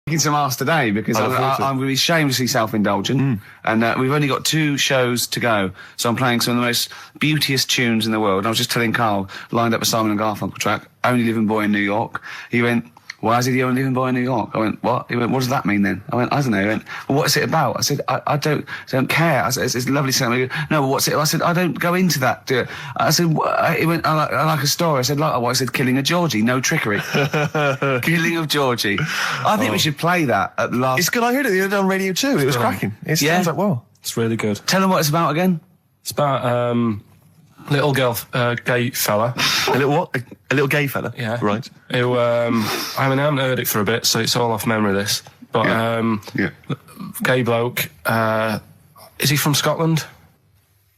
Kicking some ass today because I'm going to be shamelessly self-indulgent, and we've only got 2 shows to go, so I'm playing some of the most beauteous tunes in the world. And I was just telling Carl, lined up a Simon and Garfunkel track, Only Living Boy in New York. He went, why is he the only living boy in New York? I went, what? He went, what does that mean then? I went, I don't know. He went, well, what is it about? I said, I don't care. I said, it's a lovely song. He goes, no, but what's it? I said, I don't go into that. I said, he went, I like a story. I said, like what? I said, Killing of Georgie, no trickery. Killing of Georgie. I think we should play that at the last. It's good. I heard it on radio too. It was cracking. It sounds like well. It's really good. Tell them what it's about again. It's about little girl, gay fella. A little what? A little gay fella? Yeah. Right. Who, I mean, I haven't heard it for a bit, so it's all off memory, this. But, gay bloke, is he from Scotland?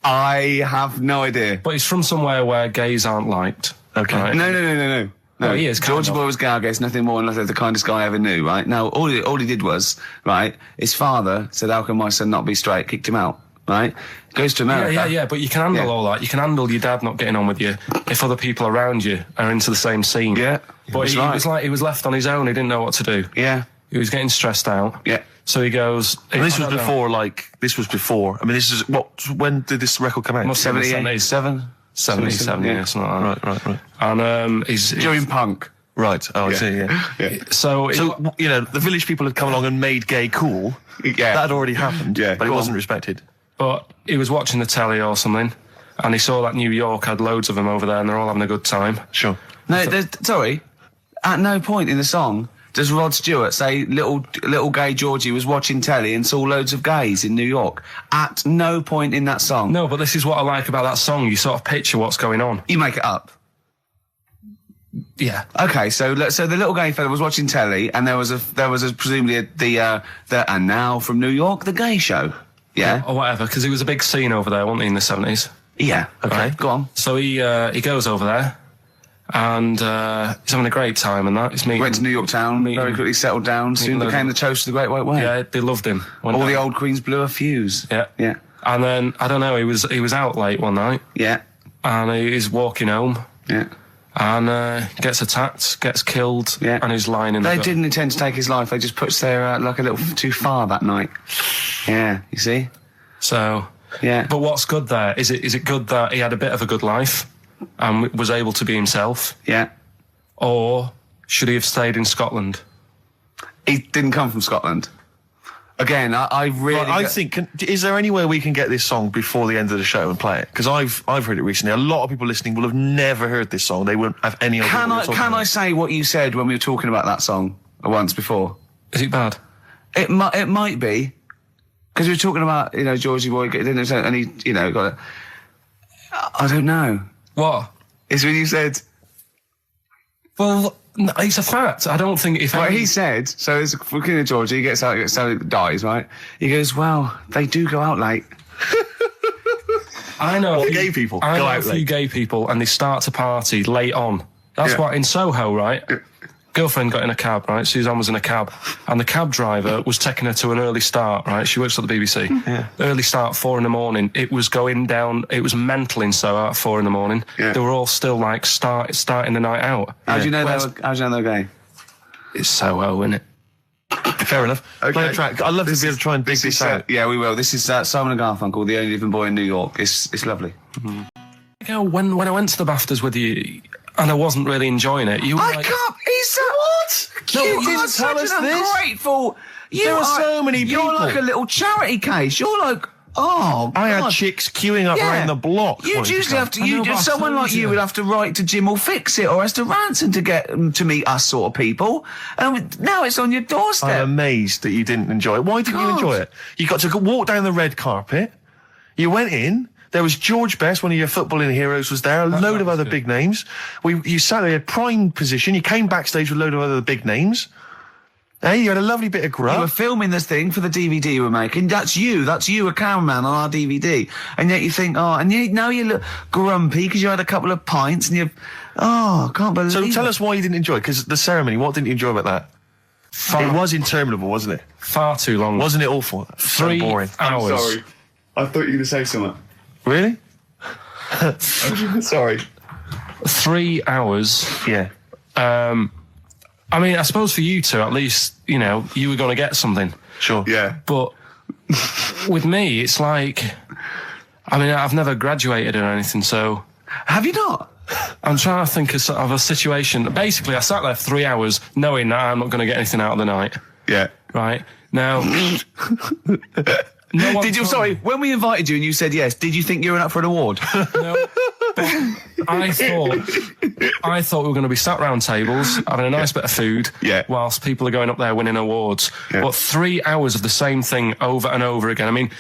I have no idea. But he's from somewhere where gays aren't liked. Okay. Right? No. No, he is. Georgie Boy was gay, I guess, nothing more than the kindest guy I ever knew, right? No, all he did was, right, his father said, how can my son not be straight? Kicked him out, right? Goes to America. Yeah, but you can handle all that. You can handle your dad not getting on with you if other people around you are into the same scene. Yeah. But he was like, he was left on his own, he didn't know what to do. Yeah. He was getting stressed out. Yeah. So he goes... And this was before, I mean, this is, when did this record come out? 77? 77, yeah, something like that. Right. And he's... During punk. Right, I see, yeah. So, you know, the village people had come along and made gay cool. Yeah. That had already happened, but it wasn't respected. But he was watching the telly or something, and he saw that New York had loads of them over there, and they're all having a good time. Sure. No, sorry. At no point in the song does Rod Stewart say little gay Georgie was watching telly and saw loads of gays in New York. At no point in that song. No, but this is what I like about that song. You sort of picture what's going on. You make it up. Yeah. Okay, so the little gay fella was watching telly, and there was presumably the and now from New York, the gay show. Yeah. Or whatever, because it was a big scene over there, wasn't he, in the 70s? Yeah. Okay. Right. Go on. So he goes over there, and he's having a great time and that. He's meeting... Went to New York town, very quickly settled down, soon became the toast of the Great White Way. Yeah, they loved him. All the old queens blew a fuse. Yeah. Yeah. And then, I don't know, he was out late one night. Yeah. And he's walking home. Yeah. And gets attacked, gets killed, and he's lying in the They didn't intend to take his life, they just pushed their luck a little too far that night. Yeah, you see? So, yeah. But what's good there? Is it good that he had a bit of a good life and was able to be himself? Yeah. Or should he have stayed in Scotland? He didn't come from Scotland. Again, I really... Well, I think, is there any way we can get this song before the end of the show and play it? Because I've heard it recently. A lot of people listening will have never heard this song. They wouldn't have any idea. Can I say what you said when we were talking about that song once before? Is it bad? It might be. Because we were talking about, Georgie Boy, and he, got it. I don't know. What? It's when you said... Well, no, it's a fact. I don't think if... Well, he said, so it's looking at Georgie, he gets out, so he dies, right? He goes, well, they do go out late. I know... gay people I go know out a few late. gay people, and they start to party late on. That's what, in Soho, right? Girlfriend got in a cab, right? Suzanne was in a cab, and the cab driver was taking her to an early start, right? She works at the BBC. Yeah. Early start, 4 a.m. It was going down, it was mental in Soho at 4 a.m. Yeah. They were all still, like, starting the night out. How do you know they're gay? It's Soho, isn't it? Fair enough. Okay. Play a track. I'd love to be able to try and dig this out. Yeah, we will. This is Simon and Garfunkel, The Only Living Boy in New York. It's lovely. Mm-hmm. You know, when I went to the BAFTAs with you, and I wasn't really enjoying it, you were like... can't... What? No, you didn't are such tell us an this. ungrateful... There are so many people. You're like a little charity case. You're like... Oh, I God. had chicks queuing up around the block. You'd usually have to... I know, but someone like you would have to write to Jim or Fix It or Esther Ranson to get them to meet us sort of people. And now it's on your doorstep. I'm amazed that you didn't enjoy it. Why didn't you enjoy it? You got to walk down the red carpet. You went in. There was George Best, one of your footballing heroes, was there. A load of other big names. You sat there in a prime position. You came backstage with a load of other big names. Hey, you had a lovely bit of grub. You were filming this thing for the DVD you were making. That's you, a cameraman on our DVD. And yet you think, now you look grumpy because you had a couple of pints and I can't believe So it. tell us why you didn't enjoy it, because the ceremony, what didn't you enjoy about that? It was interminable, wasn't it? Far too long. Wasn't it awful? 3 so boring. hours. I'm sorry. I thought you were going to say something. Really? Sorry. 3 hours. Yeah. I mean, I suppose for you two, at least, you know, you were going to get something. Sure. Yeah. But with me, it's like, I mean, I've never graduated or anything, so Have you not? I'm trying to think of sort of a situation. Basically, I sat there for 3 hours knowing that I'm not going to get anything out of the night. Yeah. Right? Now... No one Did you? told Sorry, me. when we invited you and you said yes, did you think you were up for an award? No, but I thought we were going to be sat round tables having a nice bit of food, whilst people are going up there winning awards. Yeah. But 3 hours of the same thing over and over again. I mean,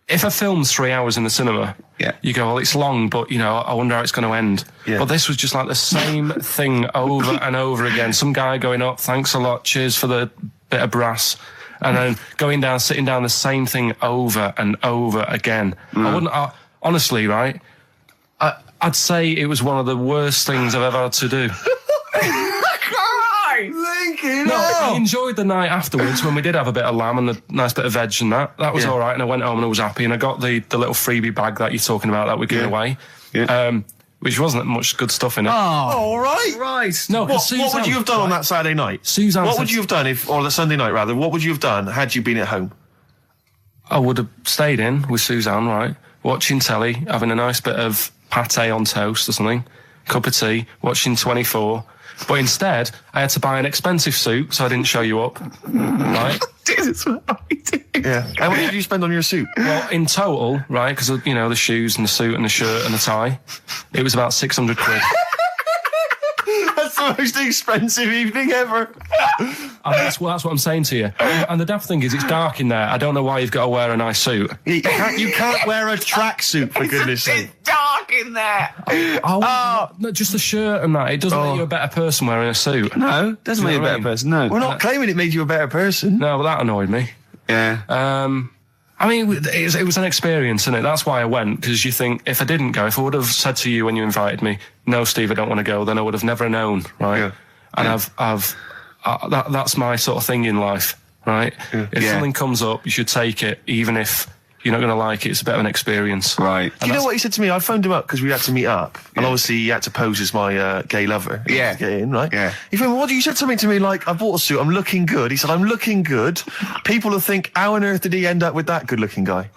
if a film's 3 hours in the cinema, you go, well, it's long, but you know, I wonder how it's going to end. Yeah. But this was just like the same thing over and over again. Some guy going up, thanks a lot, cheers for the bit of brass. And then going down, sitting down, the same thing over and over again. Honestly, right? I'd say it was one of the worst things I've ever had to do. I enjoyed the night afterwards when we did have a bit of lamb and a nice bit of veg and that. That was all right, and I went home and I was happy, and I got the little freebie bag that you're talking about that we're giving away. Yeah. Which wasn't much good stuff in it. Oh, all right. Right. No, what would you have done on that Saturday night? Suzanne what would you have done or the Sunday night rather, what would you have done had you been at home? I would have stayed in with Suzanne, right? Watching telly, having a nice bit of pate on toast or something, cup of tea, watching 24. But instead, I had to buy an expensive suit so I didn't show you up. Right? Yeah. How much did you spend on your suit? Well, in total, right, because, you know, the shoes and the suit and the shirt and the tie, it was about 600 quid. That's the most expensive evening ever. And that's what I'm saying to you. And the daft thing is, it's dark in there. I don't know why you've got to wear a nice suit. You can't wear a tracksuit, for goodness sake. It's dark in there. No, just the shirt and that. It doesn't make you a better person wearing a suit. No, doesn't make you a better person, no. We're not claiming it made you a better person. No, but that annoyed me. Yeah. I mean, it was an experience, isn't it? That's why I went, because you think, if I didn't go, if I would have said to you when you invited me, no, Steve, I don't want to go, then I would have never known, right? Yeah. And that's my sort of thing in life, right? Yeah. If something comes up, you should take it, even if you're not going to like it. It's a bit of an experience. Right. Do you know what he said to me? I phoned him up because we had to meet up. And obviously he had to pose as my gay lover. Yeah. To get in, right? Yeah. He phoned me, what? You said something to me like, I bought a suit, I'm looking good. He said, I'm looking good. People will think, how on earth did he end up with that good-looking guy?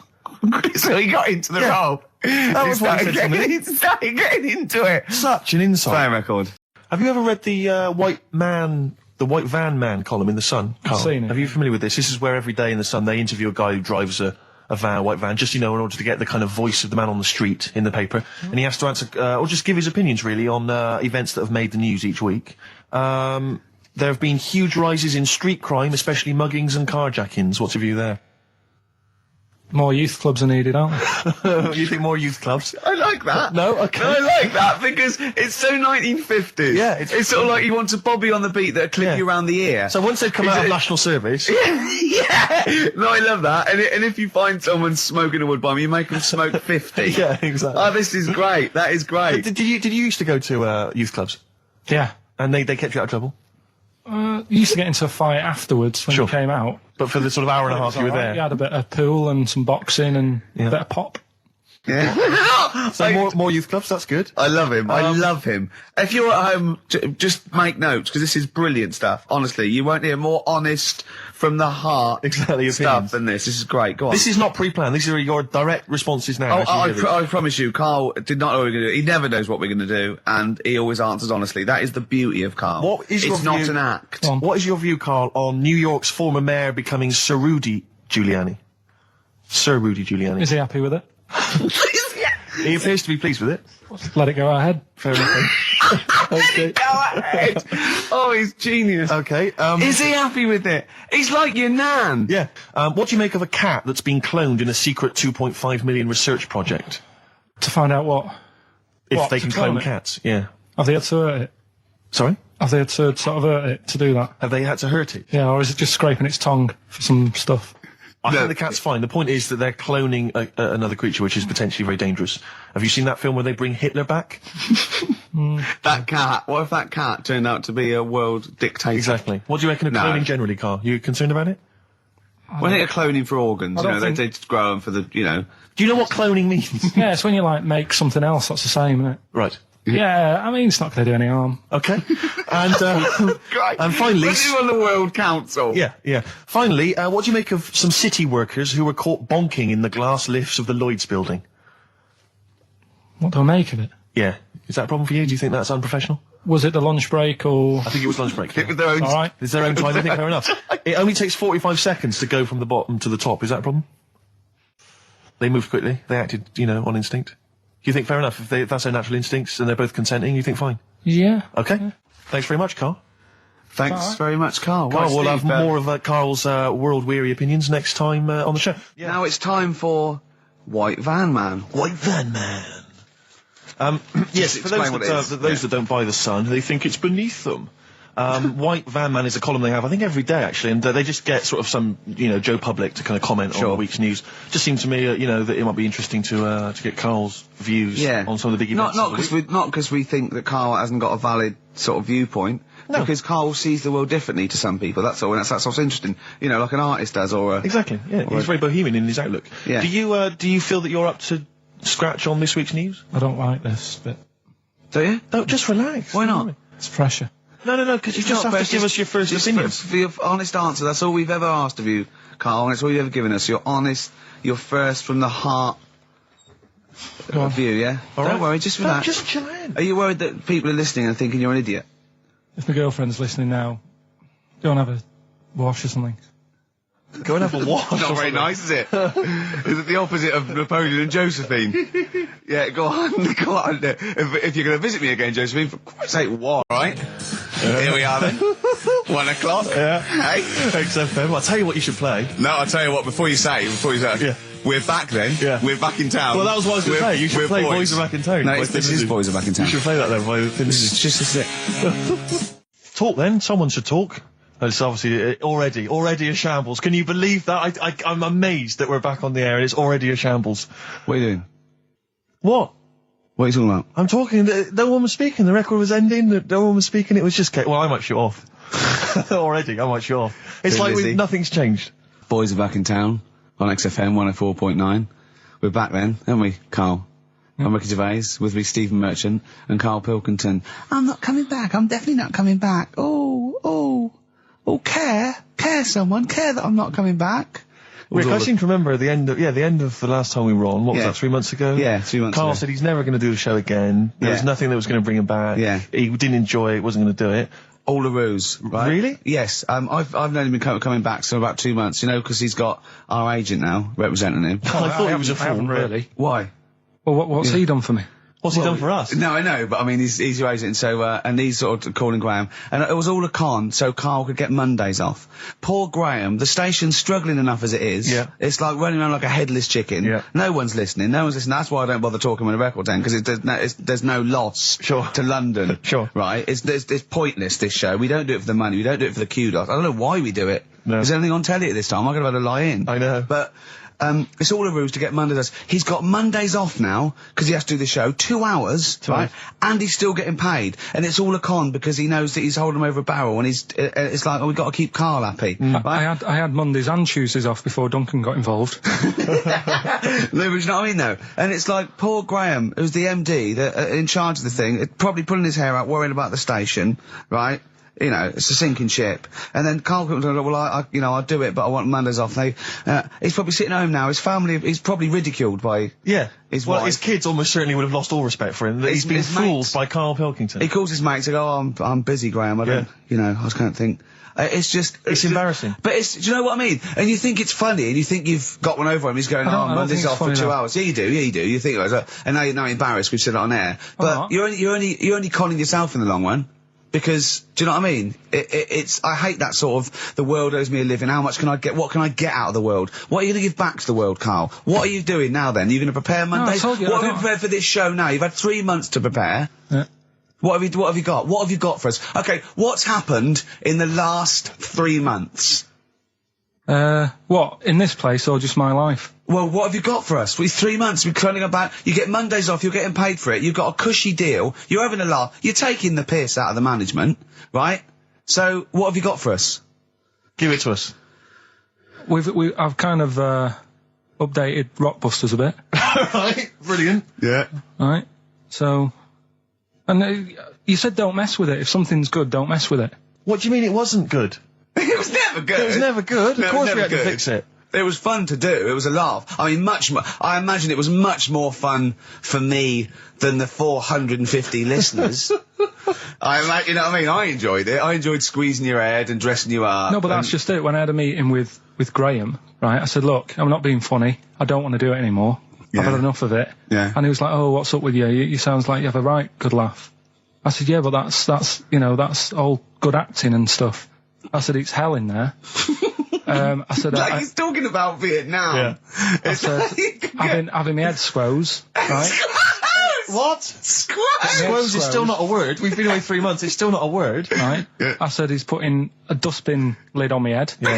So he got into the role. That was what he said to me. He started getting into it. Such an insight. Fair record. Have you ever read the White Van Man column in The Sun? I've seen it. Are you familiar with this? This is where every day in The Sun they interview a guy who drives a white van, just, you know, in order to get the kind of voice of the man on the street in the paper. And he has to answer, or just give his opinions, really, on events that have made the news each week. There have been huge rises in street crime, especially muggings and carjackings. What's your view there? More youth clubs are needed, aren't there? You think more youth clubs? I like that. No? Okay. I like that because it's so 1950s. Yeah. It's sort of like you want a bobby on the beat that'll clip you around the ear. So once they've come out of national service... Yeah. No, I love that. And if you find someone smoking a wood bomb, you make them smoke 50. Yeah, exactly. Oh, this is great. That is great. Did you used to go to youth clubs? Yeah. And they kept you out of trouble? You used to get into a fight afterwards when you came out. But for the sort of hour and a half you were there? You had a bit of pool and some boxing and a bit of pop. Yeah. So more youth clubs, that's good. I love him. I love him. If you're at home, just make notes, because this is brilliant stuff. Honestly, you won't hear more honest, from the heart stuff than this. This is great. Go on. This is not pre-planned. These are your direct responses now. I promise you, Carl did not know what we were going to do. He never knows what we're going to do, and he always answers honestly. That is the beauty of Carl. It's not an act. What is your view, Carl, on New York's former mayor becoming Sir Rudy Giuliani? Sir Rudy Giuliani. Is he happy with it? He appears to be pleased with it. Let it go ahead. Fair enough. Okay. Go ahead. Oh, he's genius. Okay. Is he happy with it? He's like your nan. Yeah. What do you make of a cat that's been cloned in a secret 2.5 million research project? To find out what? If they can clone cats. Yeah. Have they had to hurt it? Sorry? Have they had to sort of hurt it to do that? Have they had to hurt it? Yeah, or is it just scraping its tongue for some stuff? I think the cat's fine. The point is that they're cloning another creature, which is potentially very dangerous. Have you seen that film where they bring Hitler back? That cat. What if that cat turned out to be a world dictator? Exactly. What do you reckon of cloning generally, Carl? You concerned about it? Well, I think they're cloning for organs. You know, they just grow them for the, you know. Do you know what cloning means? Yeah, it's when you, like, make something else that's the same, isn't it? Right. Yeah, I mean, it's not going to do any harm. Okay. And finally... When you on the World Council. Yeah. Finally, what do you make of some city workers who were caught bonking in the glass lifts of the Lloyd's building? What do I make of it? Yeah. Is that a problem for you? Do you think that's unprofessional? Was it the lunch break or...? I think it was lunch break. It was their own... All right. It's their own time. I think fair enough. It only takes 45 seconds to go from the bottom to the top. Is that a problem? They moved quickly. They acted, on instinct. You think fair enough? If that's their natural instincts and they're both consenting, you think fine? Yeah. Okay. Yeah. Thanks very much, Carl. Thanks very much, Carl. Carl, we'll have more of Carl's world-weary opinions next time on the show. Yeah. Now it's time for White Van Man. White Van Man. Yes, for those that don't buy The Sun, they think it's beneath them. White Van Man is a column they have, I think, every day, actually, and they just get sort of some, Joe Public to kind of comment on the week's news. Just seems to me, that it might be interesting to get Carl's views on some of the big events. Not because we think that Carl hasn't got a valid sort of viewpoint. No. Because Carl sees the world differently to some people, that's all, and that's what's interesting. Like an artist does, or Exactly, yeah. He's very bohemian in his outlook. Yeah. Do you feel that you're up to scratch on this week's news? I don't like this bit. Do you? No, just relax. Why not? It's pressure. No, because you just have to give us your first opinion. For your honest answer, that's all we've ever asked of you, Carl, and it's all you've ever given us. Your honest, your first from the heart view, yeah? Don't worry, just relax. Just chill in. Are you worried that people are listening and thinking you're an idiot? If my girlfriend's listening now, go and have a wash or something. Go and have a wash. Not very nice, is it? Is it the opposite of Napoleon and Josephine? Yeah, go on. If you're going to visit me again, Josephine, for Christ's sake, what? Right? Here we are then. 1 o'clock. Yeah. Hey? XFM. I'll tell you what you should play. No, I'll tell you what, before you say, yeah. We're back then. Yeah. We're back in town. Well, that was what I was going to say. You should play Boys Are Back in Town. No, this is Boys Are Back in Town. You should play that then. This is just it. Talk then. Someone should talk. It's obviously already a shambles. Can you believe that? I'm amazed that we're back on the air and it's already a shambles. What are you doing? What? What are you talking about? I'm talking. No one was speaking. The record was ending. No one was speaking. It was just... Well, I might shut off. Already, I might shut off. It's like nothing's changed. Boys Are Back in Town on XFM 104.9. We're back then, aren't we, Carl? I'm Ricky Gervais, with me Stephen Merchant and Karl Pilkington. I'm not coming back. I'm definitely not coming back. Oh, care that I'm not coming back. Rick, I seem to remember the end of the last time we were on. What was that, 3 months ago? Yeah, 3 months ago. Carl said he's never going to do the show again. There was nothing that was going to bring him back. Yeah. He didn't enjoy it, wasn't going to do it. All a ruse, right? Really? Yes. I've known him coming back for about 2 months, because he's got our agent now, representing him. I thought he was a fool, really. Why? Well, what's he done for me? What's he done for us? No, I know, but I mean, he's your agent, so, and he's sort of calling Graham. And it was all a con, so Carl could get Mondays off. Poor Graham, the station's struggling enough as it is. Yeah. It's like running around like a headless chicken. Yeah. No one's listening. That's why I don't bother talking on a record then, because there's no loss to London. Sure. Right? It's pointless, this show. We don't do it for the money, we don't do it for the kudos. I don't know why we do it. No. Is there anything on telly at this time? I could have had to lie in. I know. But, it's all a ruse to get Mondays. He's got Mondays off now, because he has to do the show, 2 hours, right? And he's still getting paid. And it's all a con, because he knows that he's holding him over a barrel, and it's like, we've got to keep Carl happy. Right? I had Mondays and Tuesdays off before Duncan got involved. No, but you know what I mean, though? And it's like, poor Graham, who's the MD, in charge of the thing, probably pulling his hair out, worrying about the station, right? It's a sinking ship. And then Karl comes and well, I'll do it, but I want Mondays off. He's probably sitting home now. His family, he's probably ridiculed by his wife. His kids almost certainly would have lost all respect for him. He's been fooled by Karl Pilkington. He calls his mates and go, I'm busy, Graham. I don't, I just can't think. It's embarrassing. But do you know what I mean? And you think it's funny, and you think you've got one over him. He's going, Monday's off for 2 hours. Yeah, you do. You think, and now you're embarrassed. We've said it on air. But you're only conning yourself in the long run. Because, do you know what I mean? I hate that sort of, the world owes me a living, what can I get out of the world? What are you going to give back to the world, Carl? What are you doing now then? Are you going to prepare Mondays? What have you prepared for this show now? You've had 3 months to prepare. Yeah. What have you got? What have you got for us? Okay, what's happened in the last 3 months? What? In this place or just my life? Well, what have you got for us? With 3 months, we're cloning about, you get Mondays off, you're getting paid for it, you've got a cushy deal, you're having a laugh, you're taking the piss out of the management, right? So, what have you got for us? Give it to us. I've kind of, updated Rockbusters a bit. Right, brilliant. Yeah. Right, so, And you said don't mess with it. If something's good, don't mess with it. What do you mean it wasn't good? It was never good. It was never good. No, of course it was we never had to good. fix it. It was fun to do. It was a laugh. I mean, much more. I imagine it was much more fun for me than the 450 listeners. I imagine, you know what I mean? I enjoyed it. I enjoyed squeezing your head and dressing you up. No, but that's just it. When I had a meeting with Graham, right, I said, look, I'm not being funny. I don't want to do it anymore. Yeah. I've had enough of it. Yeah. And he was like, oh, what's up with you? You sounds like you have a right good laugh. I said, yeah, but that's you know, that's all good acting and stuff. I said, it's hell in there. I said, like he's talking about Vietnam. Yeah. I said, having my head squoze, right? What? Squoze is still not a word. We've been away 3 months. It's still not a word. Right? Yeah. I said, he's putting a dustbin lid on my head. Yeah.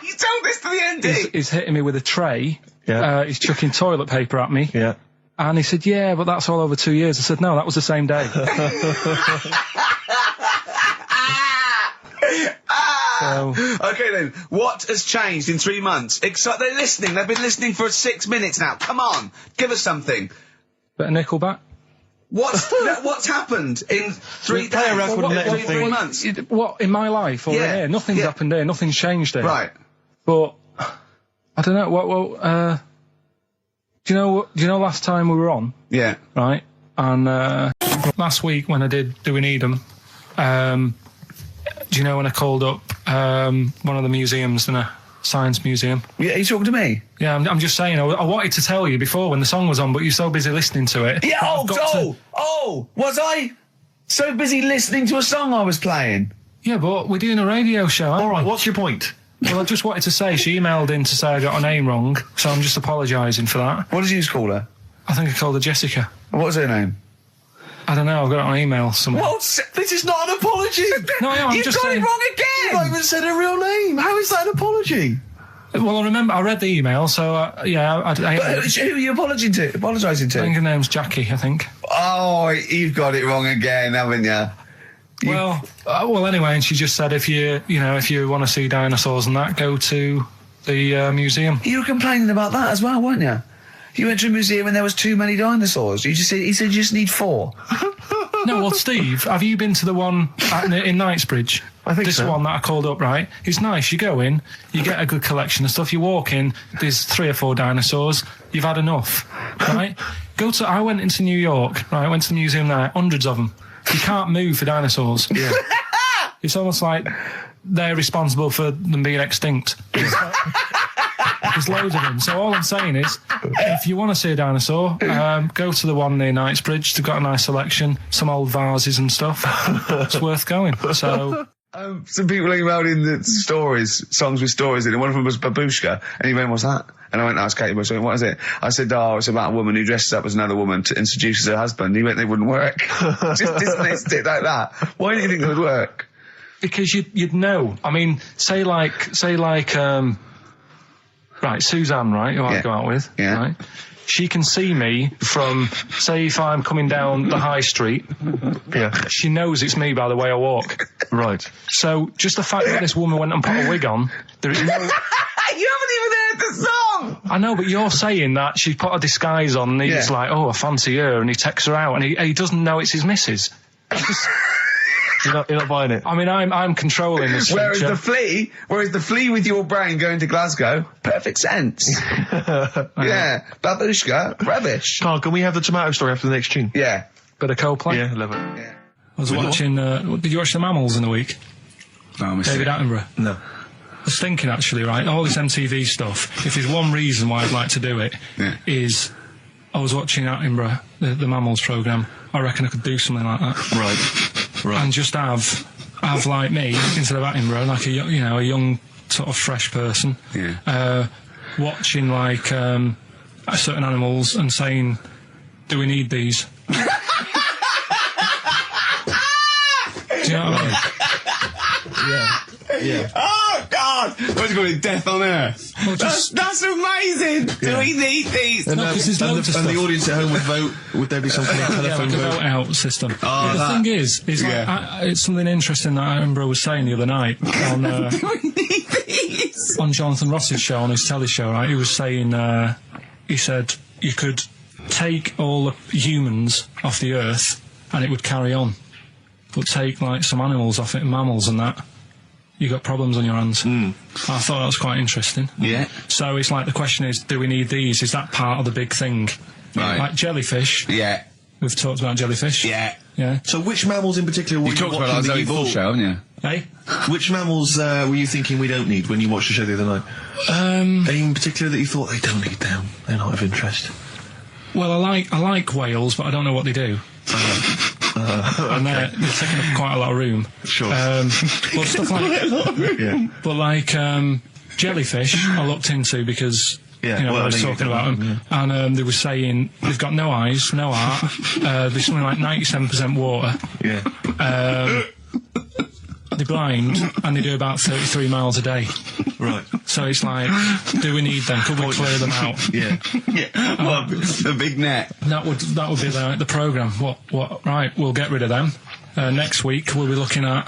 You told this to the ND. He's hitting me with a tray. Yeah. He's chucking toilet paper at me. Yeah. And he said, yeah, but that's all over 2 years. I said, no, that was the same day. So, okay then, what has changed in 3 months? They're listening. They've been listening for 6 minutes now. Come on, give us something. bit of Nickelback. What's happened in 3 Play a days? record and let him 3 think. months? What in my life or in here? Nothing's happened here. Nothing's changed here. Right. But I don't know. Do you know last time we were on? Yeah. Right. And last week when I did Do We Need 'Em, do you know when I called up one of the museums in a science museum? Yeah, are you talking to me? Yeah, I'm just saying, I wanted to tell you before when the song was on, but you're so busy listening to it. Yeah, that was I so busy listening to a song I was playing? Yeah, but we're doing a radio show, aren't All right, we? what's your point? Well, I just wanted to say, she emailed in to say I got her name wrong, so I'm just apologising for that. What did you call her? I think I called her Jessica. What was her name? I don't know, I've got it on email somewhere. This is not an apology. No, I'm You've just got saying. it wrong You've not again! even said her real name. How is that an apology? Well, I remember, I read the email, so, yeah, I Who are you apologising to? think her name's Jackie, I think. Oh, you've got it wrong again, haven't you? Well, anyway, and she just said if you want to see dinosaurs and that, go to the museum. You were complaining about that as well, weren't you? You went to a museum and there was too many dinosaurs. He said you just need 4. No, well, Steve, have you been to the one in Knightsbridge? I think this so. one that I called up, right? It's nice. You go in, you get a good collection of stuff. You walk in, there's 3 or 4 dinosaurs. You've had enough, right? I went into New York, right? I went to the museum there, hundreds of them. You can't move for dinosaurs. Yeah. It's almost like they're responsible for them being extinct. There's loads of them. So all I'm saying is, if you want to see a dinosaur, go to the one near Knightsbridge. They've got a nice selection, some old vases and stuff. It's worth going. So. Some people emailed in the songs with stories in it. One of them was Babushka, and he went, "What's that?" And I went, "That's Katie Bush." I went, "What is it?" I said, "Oh, it's about a woman who dresses up as another woman and seduces her husband." He went, "They wouldn't work." Just dismissed it like that. Why do you think they would work? Because you'd know. I mean, say like, right, Suzanne, right, who I go out with, right? She can see me from, say, if I'm coming down the high street. Yeah. She knows it's me by the way I walk. Right. So just the fact that this woman went and put a wig on, there is no. You haven't even heard the song. I know, but you're saying that she put a disguise on, and he's like, "Oh, I fancy her," and he takes her out, and he doesn't know it's his missus. You're not buying it. I mean, I'm controlling this. Whereas the flea with your brain going to Glasgow, perfect sense. Yeah, Babushka, rubbish. Carl, can we have the tomato story after the next tune? Yeah. Bit of Coldplay. Yeah, love it. Yeah. I was watching. Did you watch The Mammals in the week? No, David Attenborough. No. I was thinking actually, right, all this MTV stuff. If there's one reason why I'd like to do it, is I was watching Attenborough, the Mammals programme. I reckon I could do something like that. Right. And just have like me instead of Attenborough, like a young sort of fresh person. Yeah. Watching like certain animals and saying, "Do we need these?" Do you know what I mean? Yeah. Oh God! What do you call it? Death on Earth. Well, that's amazing. Do we need these? And, No, 'cause there's loads of and the stuff. audience at home would vote. Would there be something like telephone like a vote? vote out system. Oh, But the thing is it's something interesting that Attenborough was saying the other night on on Jonathan Ross's show, on his telly show. Right, he was saying he said you could take all the humans off the Earth and it would carry on. But take like some animals off it, mammals and that, you got problems on your hands. I thought that was quite interesting. Yeah. So it's like the question is, do we need these? Is that part of the big thing? Right. Like jellyfish. Yeah. We've talked about jellyfish. Yeah. Yeah. So which mammals in particular were you talked about watching our that Zoe you Ball thought... show, haven't you? Hey? Which mammals were you thinking we don't need when you watched the show the other night? Any in particular that you thought they don't need them? They're not of interest. Well, I like whales, but I don't know what they do. And they're taking up quite a lot of room. Sure. But stuff like, but like jellyfish, I looked into because I was talking about them, and they were saying they've got no eyes, no heart. They're something like 97% water. Yeah. They're blind, and they do about 33 miles a day. Right. So it's like, do we need them? Could we clear them out? Yeah. Well, the big net. That would be the programme. What? Right, we'll get rid of them. Next week we'll be looking at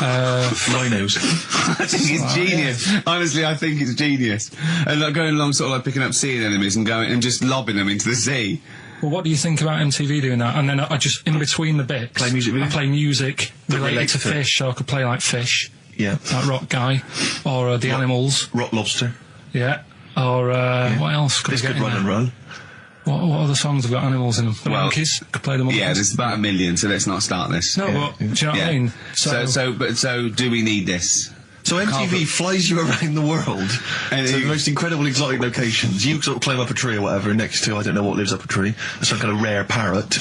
rhinos. I think it's genius. Honestly, I think it's genius. And like going along, sort of like picking up sea anemones and going and just lobbing them into the sea. Well, what do you think about MTV doing that? And then I just, in between the bits, play music videos? I play music related to fish, so I could play like Fish. Yeah. That Rock Guy. Or the Animals. Rock Lobster. Yeah. Or what else could This I get could in run there? and run. What other songs have got animals in them? The Monkeys? Could play the Monkeys. Yeah, there's about 1 million, so let's not start this. No, but do you know what I mean? So do we need this? So MTV flies you around the world to the most incredible exotic locations. You sort of climb up a tree or whatever next to, I don't know what lives up a tree, some kind of rare parrot.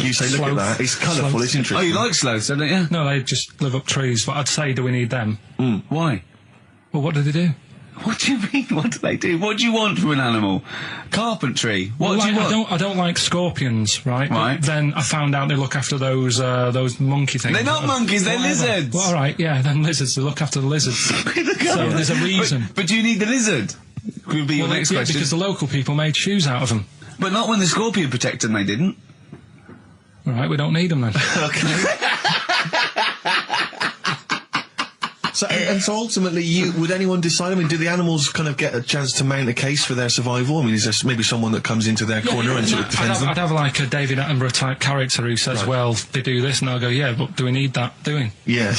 You say, look at that, it's colourful, it's interesting. Oh, you like sloths, don't you? No, they just live up trees, but I'd say, do we need them? Why? Well, what do they do? What do you mean? What do they do? What do you want from an animal? Carpentry. What do you want? I don't like scorpions, right? Right. But then I found out they look after those monkey things. They're not monkeys, they're lizards. Well, all right, yeah, then lizards. They look after the lizards. So there's a reason. But do you need the lizard? Would be your next question. Because the local people made shoes out of them. But not when the scorpion protected them, they didn't. All right, we don't need them then. Okay. So ultimately, would anyone decide? I mean, do the animals kind of get a chance to mount a case for their survival? I mean, is there maybe someone that comes into their corner and sort of defends them? I'd have like a David Attenborough type character who says, well, they do this, and I'll go, yeah, but do we need that doing? Yeah.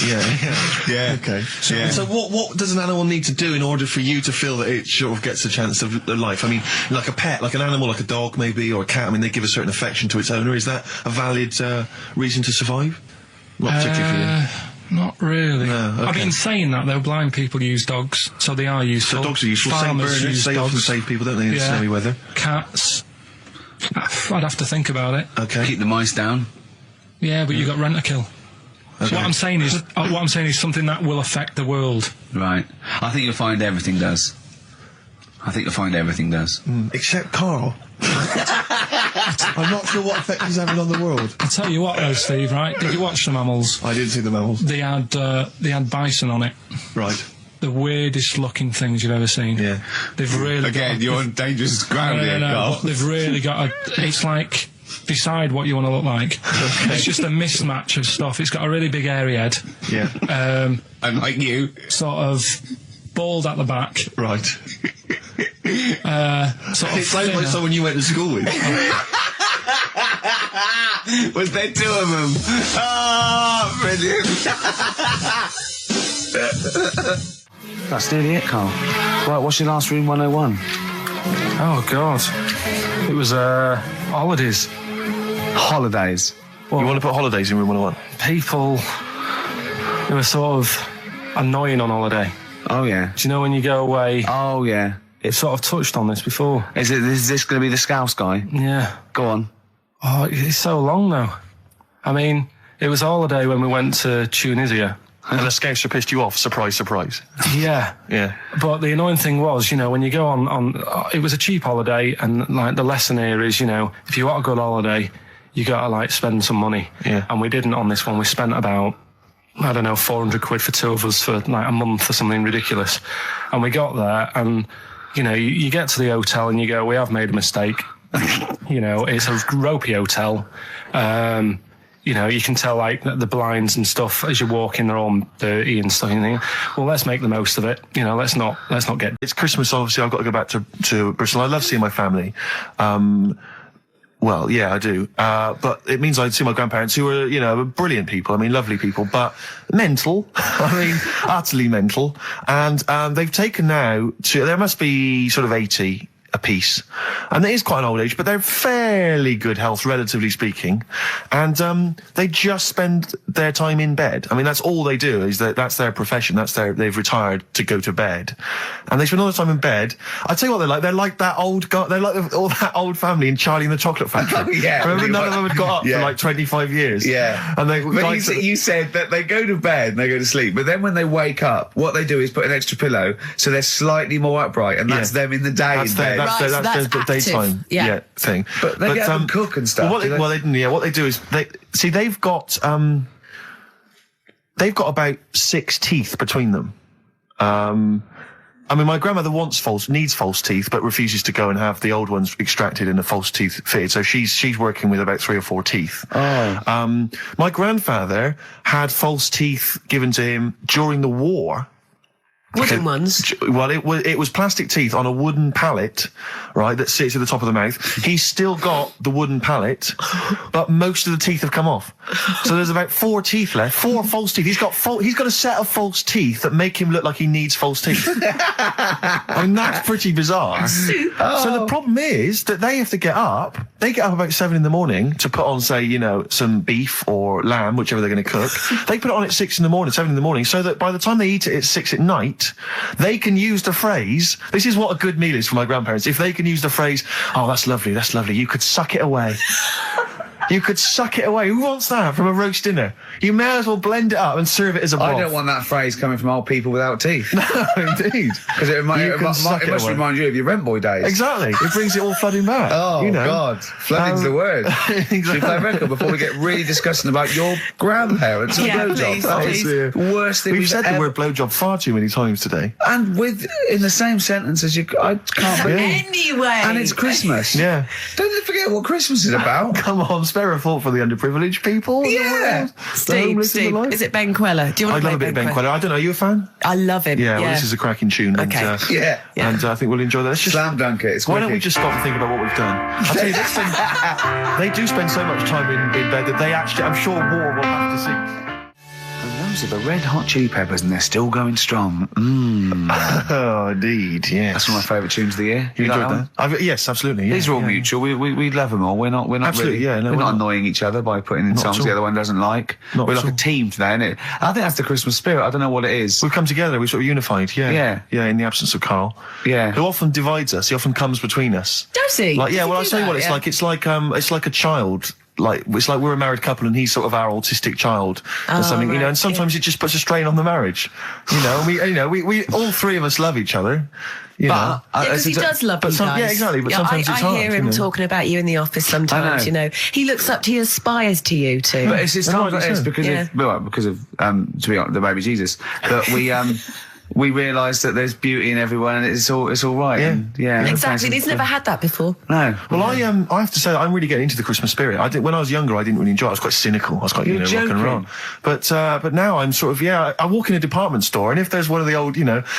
Okay. So what does an animal need to do in order for you to feel that it sort of gets a chance of life? I mean, like a pet, like an animal, like a dog maybe, or a cat, I mean, they give a certain affection to its owner. Is that a valid reason to survive? Not particularly for you. Not really. No, okay. I've been saying that though. Blind people use dogs, so they are useful. So dogs are useful. Farmers St. Bernards, use they dogs. often save people, don't they, in snowy weather? Cats. I'd have to think about it. Okay. Keep the mice down. Yeah, but you've got rent-a-kill. Okay. So what I'm saying is something that will affect the world. Right. I think you'll find everything does. Except Karl. I'm not sure what effect he's having on the world. I'll tell you what though, Steve, right? Did you watch the mammals? I didn't see the mammals. They had bison on it. Right. The weirdest looking things you've ever seen. Yeah. They've really you're on dangerous ground here, Carl. They've really got it's like, decide what you want to look like. It's just a mismatch of stuff. It's got a really big airy head. Yeah. Unlike you. Sort of bald at the back. Right. Sort of it sounds like someone you went to school with. Was there two of them? Oh, brilliant. That's nearly it, Carl. Right, what's your last room 101? Oh, God. It was, holidays. Holidays. Well, you want to put holidays in room 101? People who are sort of annoying on holiday. Oh, yeah. Do you know when you go away? Oh, yeah. It's sort of touched on this before. Is this going to be the Scouse guy? Yeah. Go on. Oh, it's so long though. I mean, it was a holiday when we went to Tunisia. And the Scouser pissed you off, surprise, surprise. Yeah. Yeah. But the annoying thing was, when you go on it was a cheap holiday, and like the lesson here is, if you want a good holiday, you gotta like spend some money. Yeah. And we didn't on this one. We spent about, I don't know, 400 quid for two of us for like a month or something ridiculous. And we got there and, you get to the hotel and you go, we have made a mistake. It's a ropey hotel. You can tell like the blinds and stuff as you walk in, they're all dirty and stuff. And you think, well, let's make the most of it. Let's not get. It's Christmas, obviously. I've got to go back to Bristol. I love seeing my family. Well, yeah, I do. But it means I see my grandparents who are, you know, brilliant people. I mean, lovely people, but mental. I mean, utterly mental. And they've taken now to, there must be sort of 80 a piece. And it is quite an old age, but they're fairly good health, relatively speaking. And they just spend their time in bed. I mean, that's all they do, is that's their profession. They've retired to go to bed. And they spend all the time in bed. I tell you what they're like. They're like that old guy, they're like all that old family in Charlie and the Chocolate Factory. Yeah. Remember, none of them had got up for like 25 years. Yeah. And they, but you said that they go to bed and they go to sleep, but then when they wake up, what they do is put an extra pillow so they're slightly more upright, and that's them in the day in bed. That's the daytime thing. But they get up and cook and stuff. What they do is they've got about 6 teeth between them. I mean, my grandmother needs false teeth, but refuses to go and have the old ones extracted and the false teeth fitted. So she's working with about 3 or 4 teeth. Oh. My grandfather had false teeth given to him during the war. Wooden ones? Well, it was plastic teeth on a wooden pallet, right, that sits at the top of the mouth. He's still got the wooden pallet, but most of the teeth have come off. So there's about 4 teeth left, 4 false teeth. He's got a set of false teeth that make him look like he needs false teeth. I mean, that's pretty bizarre. So the problem is that they have to get up. They get up about 7 in the morning to put on, say, you know, some beef or lamb, whichever they're going to cook. They put it on at 6 in the morning, 7 in the morning, so that by the time they eat it at 6 at night, they can use the phrase, this is what a good meal is for my grandparents, if they can use the phrase, oh, that's lovely, you could suck it away. You could suck it away. Who wants that from a roast dinner? You may as well blend it up and serve it as a broth. I don't want that phrase coming from old people without teeth. No, indeed. Because it must remind you of your rent boy days. Exactly. It brings it all flooding back. Oh, you know. God. Flooding's the word. Exactly. Should we play a record before we get really disgusting about your grandparents and blowjob? That is the worst thing we've said ever. the word blowjob far too many times today. And in the same sentence as I can't believe. Anyway. And it's Christmas. Yeah. Don't forget what Christmas is about. Come on, spare a thought for the underprivileged people. Yeah. Steve, is it Ben Queller? Do you want to play I love a bit of Ben Queller. I don't know, are you a fan? I love him. Yeah, well, this is a cracking tune. Okay. And I think we'll enjoy that. Slam dunk it. Why don't we just stop and think about what we've done? I'll tell you, they do spend so much time in bed that they actually, I'm sure, war will have to sing. And those are the Red Hot Chili Peppers, and they're still going strong. Oh, indeed, yes. That's one of my favourite tunes of the year. You enjoyed that? Yes, absolutely. Yeah, These are all mutual. We love them all. We're not absolutely, really. No, we're not annoying each other by putting in songs the other one doesn't like. We're like a team today, isn't it? I think that's the Christmas spirit. I don't know what it is. We've come together. We're sort of unified. Yeah. In the absence of Karl. Yeah. Who often divides us. He often comes between us. Does he? Like, yeah. Well, I'll tell you what it's like. It's like a child. It's like we're a married couple and he's sort of our autistic child or something, you know, and sometimes it just puts a strain on the marriage, you know, we all 3 of us love each other, you know. Because he does love you guys. Yeah, exactly, but sometimes it's hard. I hear him talking about you in the office sometimes, you know. He looks up to you, aspires to you too. But it's times like this because of to be honest, the baby Jesus, that we realise that there's beauty in everyone and it's all right. Yeah. Exactly. He's never had that before. No. Well, I have to say that I'm really getting into the Christmas spirit. When I was younger, I didn't really enjoy it. I was quite cynical. I was quite, rock and roll. But now I'm sort of, I walk in a department store and if there's one of the old,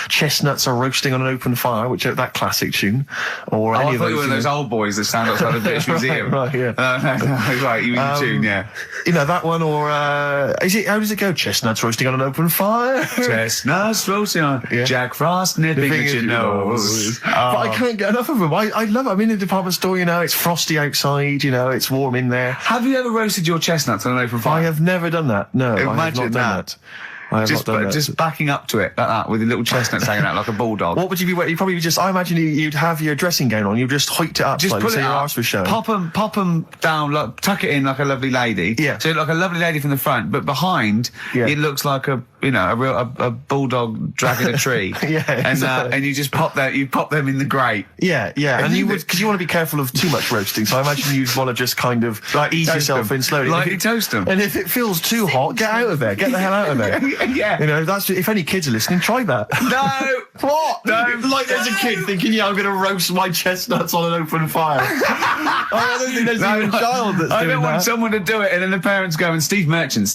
chestnuts are roasting on an open fire, which are that classic tune, or any of those. I thought you were one of those old boys that stand outside the British Museum. Right, yeah. Right, you mean the tune, yeah. You know, that one, or, how does it go? Chestnuts roasting on an open fire? Chestnuts roasting on Jack Frost nipping at your nose. But I can't get enough of them. I love it. I'm in the department store, it's frosty outside, it's warm in there. Have you ever roasted your chestnuts on an open fire? I have never done that. No, Imagine I have not done that. Just backing up to it like that with the little chestnuts hanging out like a bulldog. What would you be wearing? I imagine you'd have your dressing gown on. You'd just hoik it up, just put it your up, arse was showing. Pop them down, tuck it in like a lovely lady. Yeah. So like a lovely lady from the front, but behind it looks like a bulldog dragging a tree. And you just pop them in the grate. Yeah. And you would, because you want to be careful of too much roasting. So I imagine you'd want to just kind of ease yourself in slowly. Lightly toast them. And if it feels too hot, get out of there. Get the hell out of there. Yeah. That's if any kids are listening, try that. No. What? No. Like there's a kid thinking, I'm going to roast my chestnuts on an open fire. I don't think there's even a child that's doing that. I don't want someone to do it and then the parents go, and Steve Merchant's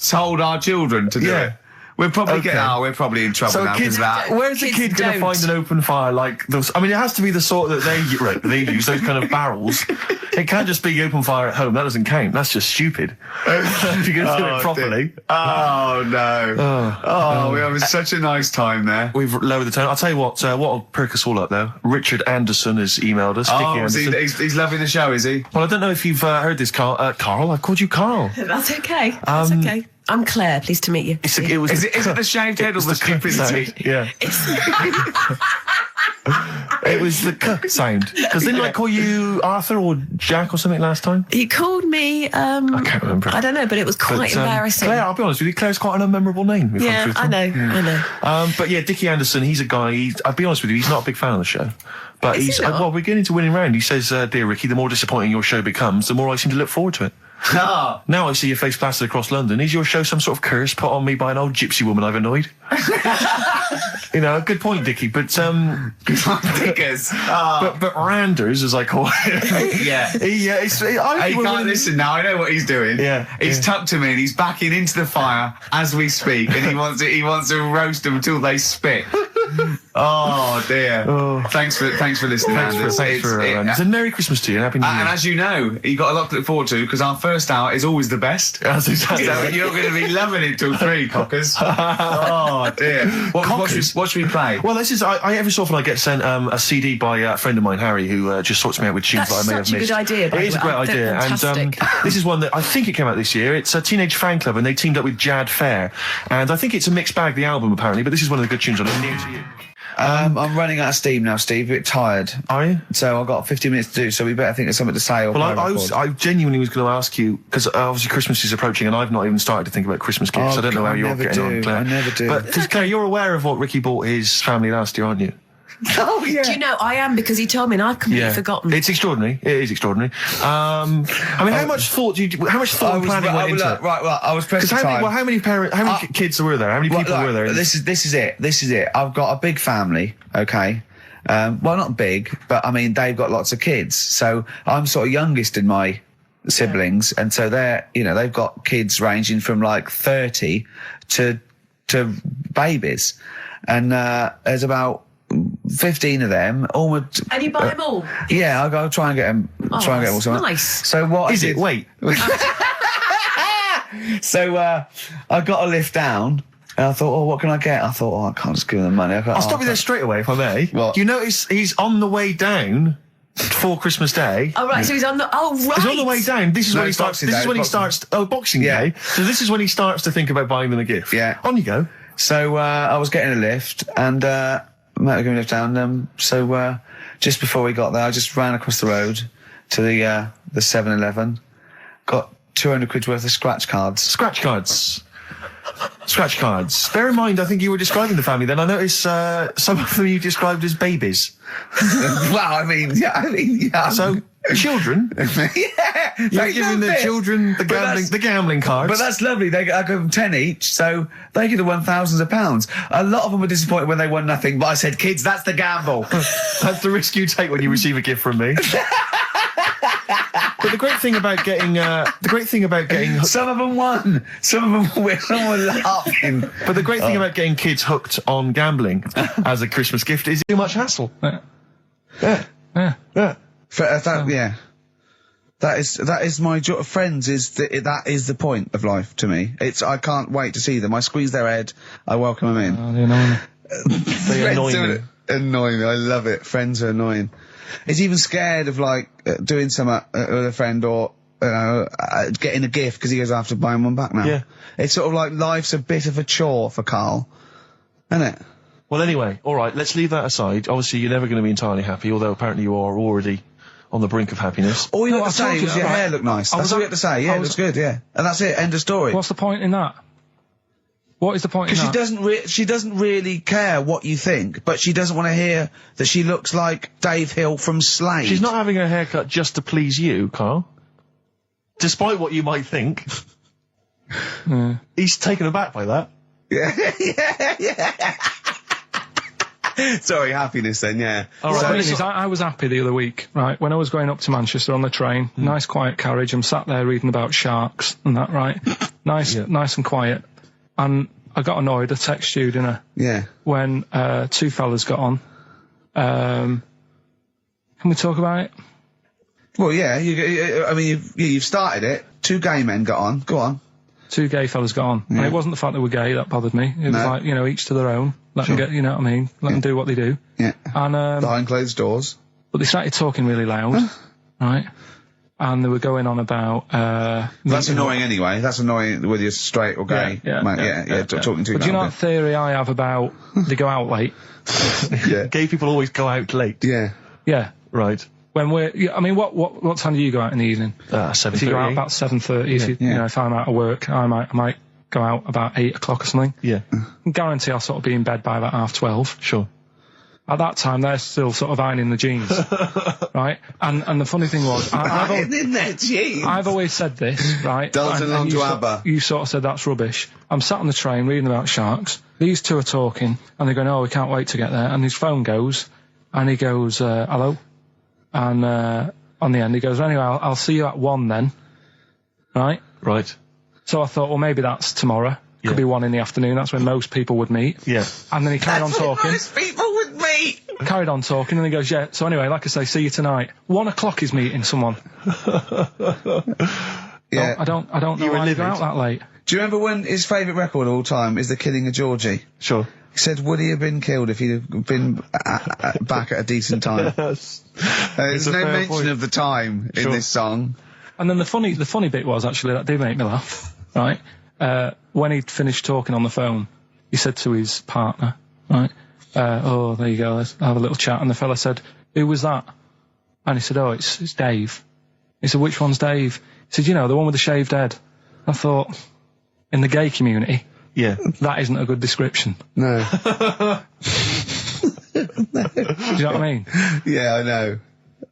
told our children to do it. We're probably we're probably in trouble now because of that. Where's a kid going to find an open fire like those? I mean, it has to be the sort that they use, those kind of barrels. It can't just be open fire at home. That doesn't count. That's just stupid. If you're going to do it properly. Oh, no. We're having such a nice time there. We've lowered the tone. I'll tell you what'll perk us all up, though. Richard Anderson has emailed us. He's loving the show, is he? Well, I don't know if you've heard this, Carl. Carl? I've called you Carl. That's okay. That's okay. I'm Claire. Pleased to meet you. Is it the shaved head or the stupidity? Yeah. It was the k sound. Because didn't I call you Arthur or Jack or something last time? You called me, I can't remember. I don't know, but it was quite embarrassing. Claire, I'll be honest with you, Claire's quite an unmemorable name. Yeah, I know. But yeah, Dickie Anderson, he's a guy, I'll be honest with you, he's not a big fan of the show. But Is he not? well, we're getting into winning round. He says, dear Ricky, the more disappointing your show becomes, the more I seem to look forward to it. Now I see your face plastered across London. Is your show some sort of curse put on me by an old gypsy woman I've annoyed? You know, good point, Dickie. But Dickers. But Randers, as I call it. Yeah. He can't listen now. I know what he's doing. Yeah. He's tucked him in. He's backing into the fire as we speak, and he wants to roast them until they spit. Oh dear. Thanks for listening. Thanks for and Merry Christmas to you and Happy New Year. And as you know, you got a lot to look forward to because our first hour is always the best. That's exactly. So you're going to be loving it till 3, cockers. Oh dear. What should we play? Well, this is I every so often I get sent a CD by a friend of mine, Harry, who just sorts me out with tunes that I may have missed. That's such a good idea. It is a great idea, fantastic. and this is one that I think it came out this year. It's a Teenage Fan Club, and they teamed up with Jad Fair, and I think it's a mixed bag, the album apparently. But this is one of the good tunes on it. New to you. I'm running out of steam now, Steve. A bit tired. Are you? So I've got 15 minutes to do. So we better think of something to say. Well, I genuinely was going to ask you because obviously Christmas is approaching, and I've not even started to think about Christmas gifts. I don't know how you're getting on, Claire. I never do. But Claire, you're aware of what Ricky bought his family last year, aren't you? Oh yeah. Do you know, I am because he told me and I've completely forgotten. It's extraordinary. It is extraordinary. I mean, how much thought and planning went into it? Right, well, I was pressed for time. How many kids were there? How many people were there? This is it. I've got a big family, okay? Well, not big, but I mean, they've got lots of kids. So I'm sort of youngest in my siblings, and so they've got kids ranging from like 30 to babies. And there's about 15 of them. And you buy them all? Yeah, I'll try and get them. All. Nice. So what is it? Wait. So I got a lift down, and I thought, what can I get? I thought, I can't just give them the money. I'll stop you there straight away, if I may. What? You notice he's on the way down for Christmas Day. Oh right, so he's on the. Oh right. He's on the way down. This is when he starts. Boxing Day. So this is when he starts to think about buying them a gift. Yeah. On you go. So I was getting a lift, and Matt was going to lift down. So just before we got there, I just ran across the road to the 7-Eleven, got 200 quid worth of scratch cards. Scratch cards. Bear in mind, I think you were describing the family then. I noticed some of them you described as babies. Well, I mean, yeah. So, children? Yeah. You're giving the children the gambling cards. But that's lovely. I give them 10 each, so they could have won thousands of pounds. A lot of them were disappointed when they won nothing, but I said, kids, that's the gamble. That's the risk you take when you receive a gift from me. But the great thing about getting some of them won. Some of them were laughing. But the great thing about getting kids hooked on gambling as a Christmas gift is too much hassle. Yeah. That is my joy. Friends that is the point of life to me. I can't wait to see them. I squeeze their head. I welcome them in. They annoy me. Annoy me. I love it. Friends are annoying. He's even scared of doing something with a friend or getting a gift because he goes after buying one back now. Yeah. It's sort of like life's a bit of a chore for Carl, isn't it? Well, anyway, all right, let's leave that aside. Obviously, you're never going to be entirely happy, although apparently you are already on the brink of happiness. All you had to say was your hair looked nice. That's all you had to say. Yeah, it looks good, yeah. And that's it, end of story. What's the point in that? What is the point in that? Because she doesn't really care what you think, but she doesn't want to hear that she looks like Dave Hill from Slade. She's not having her haircut just to please you, Carl. Despite what you might think. He's taken aback by that. Yeah. Sorry, happiness then, yeah. All right, so I was happy the other week, right? When I was going up to Manchester on the train, nice quiet carriage, I'm sat there reading about sharks and that, right? Nice and quiet. And I got annoyed. I texted you, didn't I? Yeah. When two fellas got on. Can we talk about it? Well, yeah. You've started it. Two gay men got on. Go on. Two gay fellas got on. Yeah. And it wasn't the fact they were gay that bothered me. It was like, each to their own. Let them get, you know what I mean? Let them do what they do. Yeah. And behind closed doors. But they started talking really loud, right? And they were going on about... That's annoying anyway. That's annoying whether you're straight or gay. Yeah. Talking to you. But do you know that theory I have about they go out late? Yeah. Gay people always go out late. Yeah. Yeah. Right. When what time do you go out in the evening? 7:30. If you go out about 7:30, if I'm out of work, I might go out about 8 o'clock or something. Yeah. I guarantee I'll sort of be in bed by about 12:30. Sure. At that time, they're still sort of ironing the jeans, right? And the funny thing was, I've always said this, right? Dancing along to ABBA. You sort of said that's rubbish. I'm sat on the train reading about sharks. These two are talking, and they're going, "Oh, we can't wait to get there." And his phone goes, and he goes, "Hello," and on the end he goes, "Anyway, I'll see you at 1 then," right? Right. So I thought, well, maybe that's tomorrow. Could be 1 in the afternoon. That's when most people would meet. Yeah. And then he carried on talking. Most people would meet. Carried on talking, and he goes, "Yeah." So anyway, like I say, see you tonight. 1 o'clock he's meeting someone. Yeah. I don't know why you go out that late. Do you remember when his favourite record of all time is The Killing of Georgie? Sure. He said, would he have been killed if he'd have been back at a decent time? There's no mention of the time in this song. And then the funny bit was, actually, that did make me laugh, right? When he'd finished talking on the phone, he said to his partner, right, "Oh, there you go, let's have a little chat." And the fella said, "Who was that?" And he said, "Oh, it's Dave." He said, "Which one's Dave?" He said, "The one with the shaved head." I thought, in the gay community, that isn't a good description. No. Do you know what I mean? Yeah, I know.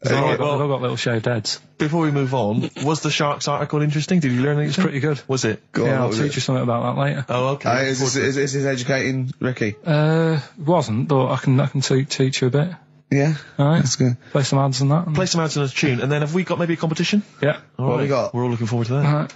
They've all got little shaved heads. Before we move on, was the Sharks article interesting? Did you learn anything? It's pretty good. Was it? I'll teach you something about that later. Oh, okay. Is this educating Ricky? Wasn't, but I can teach you a bit. Yeah. All right. That's good. Play some ads and that. Play some ads and a tune, and then have we got maybe a competition? Yeah. What we got? We're all looking forward to that. All right.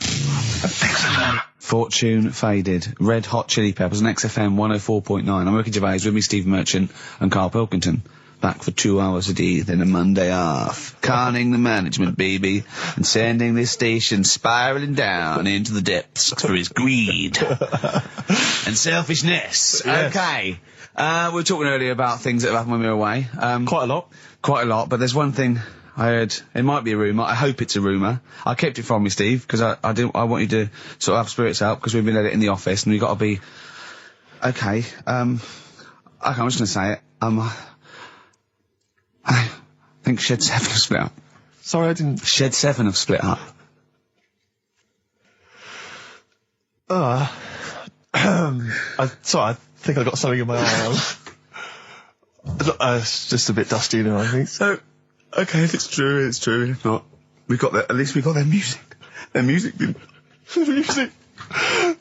Fortune Faded, Red Hot Chili Peppers on XFM 104.9. I'm Ricky Gervais, with me Steve Merchant and Karl Pilkington. Back for 2 hours a day, then a Monday off. Conning the management, baby, and sending this station spiraling down into the depths for his greed and selfishness. Yes. Okay. We were talking earlier about things that have happened when we were away. Quite a lot, but there's one thing I heard. It might be a rumour. I hope it's a rumour. I kept it from you, Steve, because I want you to sort of have spirits out, because we've been at it in the office, and we've got to be... Okay, I'm just going to say it. I think Shed 7 have split up. Sorry, I didn't... Shed 7 have split up. Sorry, I think I got something in my eye. It's just a bit dusty now, I think. So, okay, if it's true, it's true. If not, at least we got their music. Their music didn't...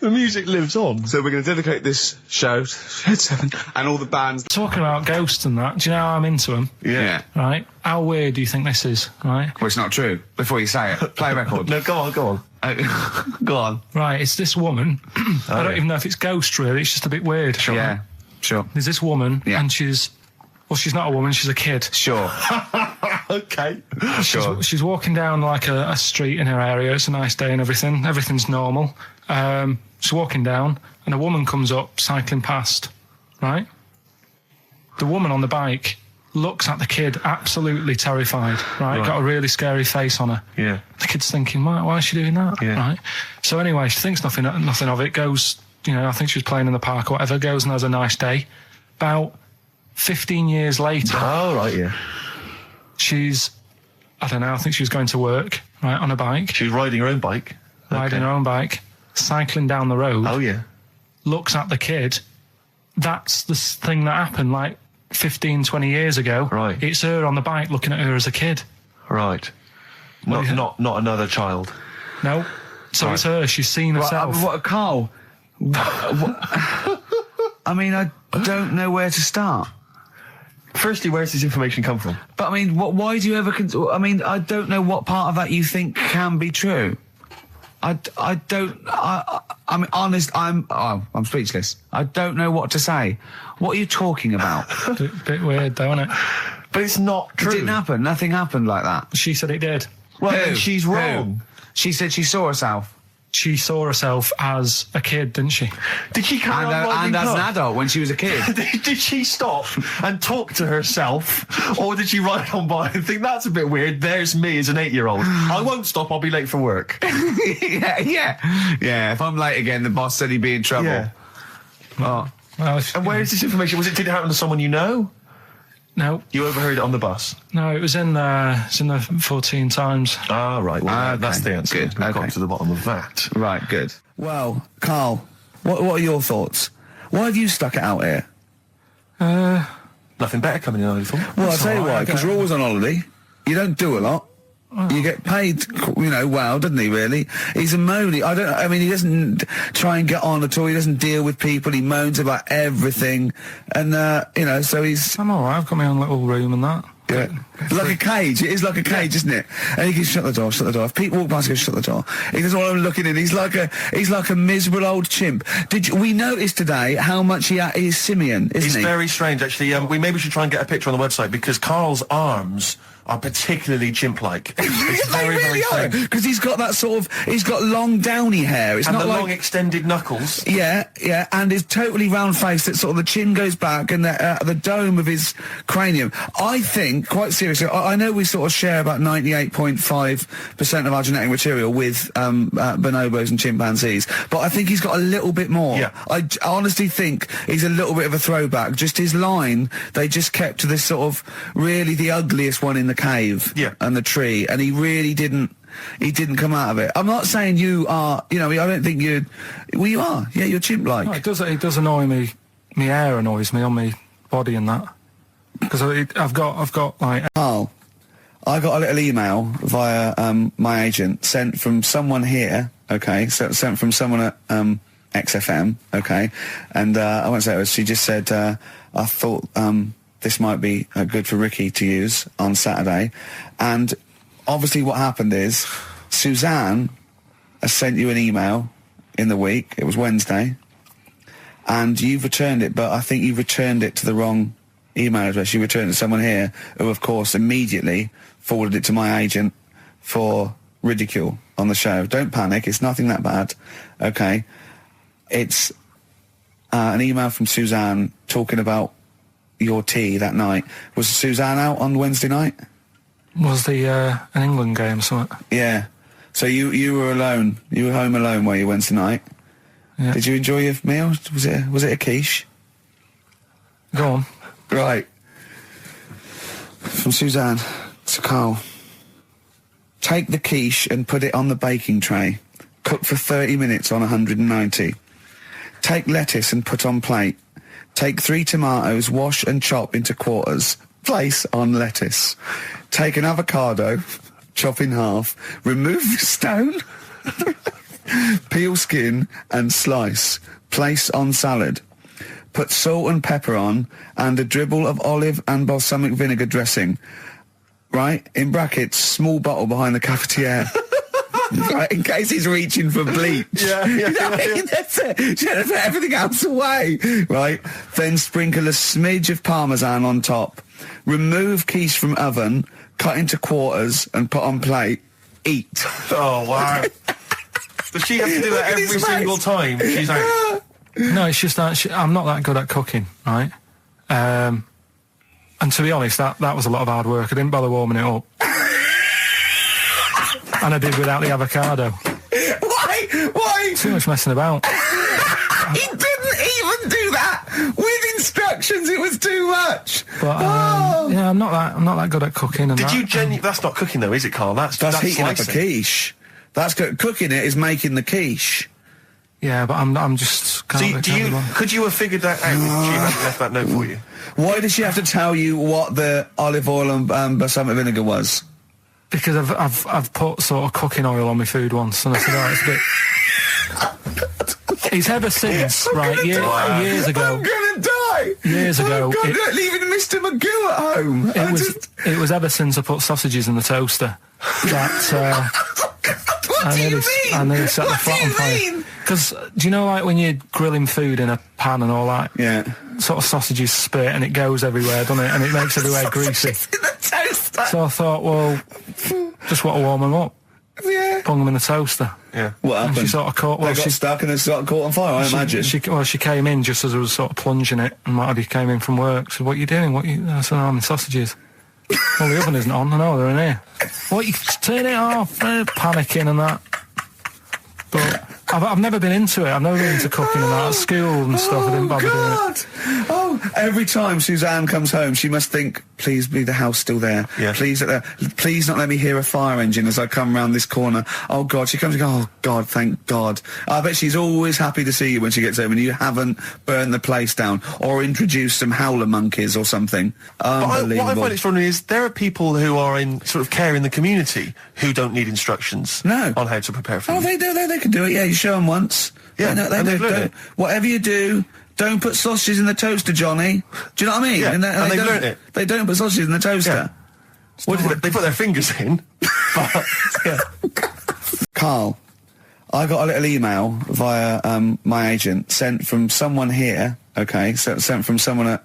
The music lives on. So we're going to dedicate this show to Shed 7 and all the bands. Talking about ghosts and that, do you know how I'm into them? Yeah. Right? How weird do you think this is, right? Well, it's not true. Before you say it, play a record. No, go on. Go on. Right, it's this woman. I don't even know if it's ghost, really. It's just a bit weird. Sure. Yeah, sure. There's this woman, and she's not a woman, she's a kid. Sure. Okay. Sure. She's walking down like a street in her area. It's a nice day and everything. Everything's normal. She's walking down, and a woman comes up, cycling past, right? The woman on the bike looks at the kid, absolutely terrified, right? Got a really scary face on her. Yeah. The kid's thinking, why is she doing that? Yeah. Right? So anyway, she thinks nothing of it, goes, I think she was playing in the park or whatever, goes and has a nice day. About 15 years later... Oh, right, yeah. She's, I don't know, I think she was going to work, right, on a bike. She was riding her own bike. Riding her own bike, cycling down the road. Oh, yeah. Looks at the kid. That's the thing that happened, like, 15, 20 years ago. Right. It's her on the bike looking at her as a kid. Right. Not another child. No. So it's her. She's seen herself. What, Carl? I mean, I don't know where to start. Firstly, where's this information come from? But I mean, why do you ever... I don't know what part of that you think can be true. I'm honest. I'm speechless. I don't know what to say. What are you talking about? Bit weird, though, isn't it? But it's not true. It didn't happen. Nothing happened like that. She said it did. Well, then she's wrong. She said she saw herself. She saw herself as a kid, didn't she? Did she carry on riding and as an cock? adult when she was a kid. Did she stop and talk to herself, or did she ride on by and think that's a bit weird? There's me as an 8-year-old. I won't stop. I'll be late for work. yeah. If I'm late again, the boss said he'd be in trouble. Yeah. Oh. Well, And where is this information? Did it happen to someone you know? No. You overheard it on the bus? No, it was in the 14 Times. Ah, right. Well, Okay. that's the answer. Good. We've Okay. got to the bottom of that. Right, good. Well, Carl, what are your thoughts? Why have you stuck it out here? Nothing better coming in, I thought. Well, I'll tell you all why, right, because you're always on holiday. You don't do a lot. You get paid, well, doesn't he, really? He's a moany. He doesn't try and get on at all. He doesn't deal with people. He moans about everything. And, so he's... I'm all right. I've got my own little room and that. Yeah. Like a cage. It is like a cage, isn't it? And he can shut the door. If people walk past, he goes, shut the door. He doesn't want them looking in. He's like a miserable old chimp. We noticed today how much he's simian, isn't he? He's very strange, actually. We maybe should try and get a picture on the website, because Carl's arms are particularly chimp-like. It's very, very strange. Because he's got that he's got long downy hair. It's And not the like... long extended knuckles. Yeah, and his totally round face that sort of the chin goes back and the dome of his cranium. I think, quite seriously, I know we sort of share about 98.5% of our genetic material with bonobos and chimpanzees, but I think he's got a little bit more. Yeah. I honestly think he's a little bit of a throwback. Just his line, they just kept to this sort of really the ugliest one in the cave and the tree, and he really didn't come out of it. I'm not saying you are, I don't think you are. Yeah, you're chimp-like. No, it does annoy me. My hair annoys me on my body and that. Because I've got like... Oh, I got a little email via my agent sent from someone here, okay, sent from someone at XFM, okay, and I won't say it was, she just said, I thought this might be good for Ricky to use on Saturday, and obviously what happened is Suzanne has sent you an email in the week, it was Wednesday, and you've returned it, but I think you've returned it to the wrong email address. You returned it to someone here who, of course, immediately forwarded it to my agent for ridicule on the show. Don't panic. It's nothing that bad. Okay. It's an email from Suzanne talking about your tea that night. Was Suzanne out on Wednesday night? Was the an England game or something? Yeah. So you were alone. You were home alone, were you, Wednesday night? Yeah. Did you enjoy your meal? Was it a quiche? Go on. Right. From Suzanne to Carl. Take the quiche and put it on the baking tray. Cook for 30 minutes on 190. Take lettuce and put on plate. Take 3 tomatoes, wash and chop into quarters. Place on lettuce. Take an avocado, chop in half. Remove the stone. Peel skin and slice. Place on salad. Put salt and pepper on, and a dribble of olive and balsamic vinegar dressing. Right? In brackets, small bottle behind the cafetiere. Right? In case he's reaching for bleach. Yeah. That's it. Just put everything else away. Right? Then sprinkle a smidge of parmesan on top. Remove quiche from oven, cut into quarters, and put on plate. Eat. Oh, wow. Does she have to do that every single time she's out? No, it's just that I'm not that good at cooking, right? And to be honest, that was a lot of hard work. I didn't bother warming it up. And I did without the avocado. Why? Too much messing about. He didn't even do that with instructions. It was too much. But yeah, I'm not that good at cooking. And Did you genuinely... That's not cooking, though, is it, Carl? That's heating up a slicing. quiche. That's cooking it is making the quiche. Yeah, but I'm just... Could you have figured that out if she hadn't left that note for you? Why did she have to tell you what the olive oil and balsamic vinegar was? Because I've put sort of cooking oil on my food once, and I said, oh, it's a bit... It's ever since, right, years ago... I'm gonna die! Years ago... leaving Mr. McGill at home. It was ever since I put sausages in the toaster that... What do you mean? I nearly set the flat on fire. Because do you know, like when you're grilling food in a pan and all that? Yeah. Sort of sausages spit and it goes everywhere, doesn't it? And it makes everywhere greasy. In the toaster. So I thought, well, just want to warm them up. Yeah. Bung them in the toaster. Yeah. What And happened? she sort of caught. Well, They got she stuck and they got caught on fire, I imagine. She came in just as I was sort of plunging it, and might have came in from work. So, what are you doing? I said, I'm in sausages. Well, the oven isn't on. I know they're in here. What, you turn it off? Panicking and that. But I've never been into it. I've never been into cooking and that. At school and stuff, I didn't bother doing it. Oh, every time Suzanne comes home, she must think, please be the house still there. Yeah. Please not let me hear a fire engine as I come round this corner. Oh, God. She comes and goes, oh, God, thank God. I bet she's always happy to see you when she gets home and you haven't burned the place down or introduced some howler monkeys or something. Unbelievable. What I find extraordinary is there are people who are in sort of care in the community who don't need instructions on how to prepare food. Oh, they do. They can do it. Yeah, you show them once. Yeah, and they've learned don't. it. Whatever you do, don't put sausages in the toaster, Johnny. Do you know what I mean? Yeah, and they've don't- learnt it. They don't put sausages in the toaster. Yeah. What did they put their fingers in? But, yeah. Carl, I got a little email via my agent sent from someone here, okay, so sent from someone at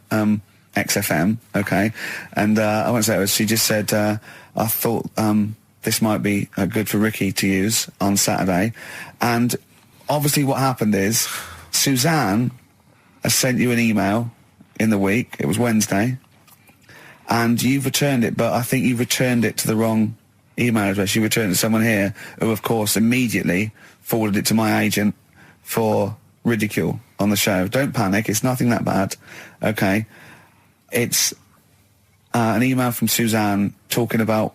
XFM, okay, and I won't say it was, she just said, I thought this might be good for Ricky to use on Saturday, and obviously what happened is Suzanne has sent you an email in the week, it was Wednesday, and you've returned it, but I think you've returned it to the wrong email address. You returned it to someone here who, of course, immediately forwarded it to my agent for ridicule on the show. Don't panic. It's nothing that bad. Okay. It's an email from Suzanne talking about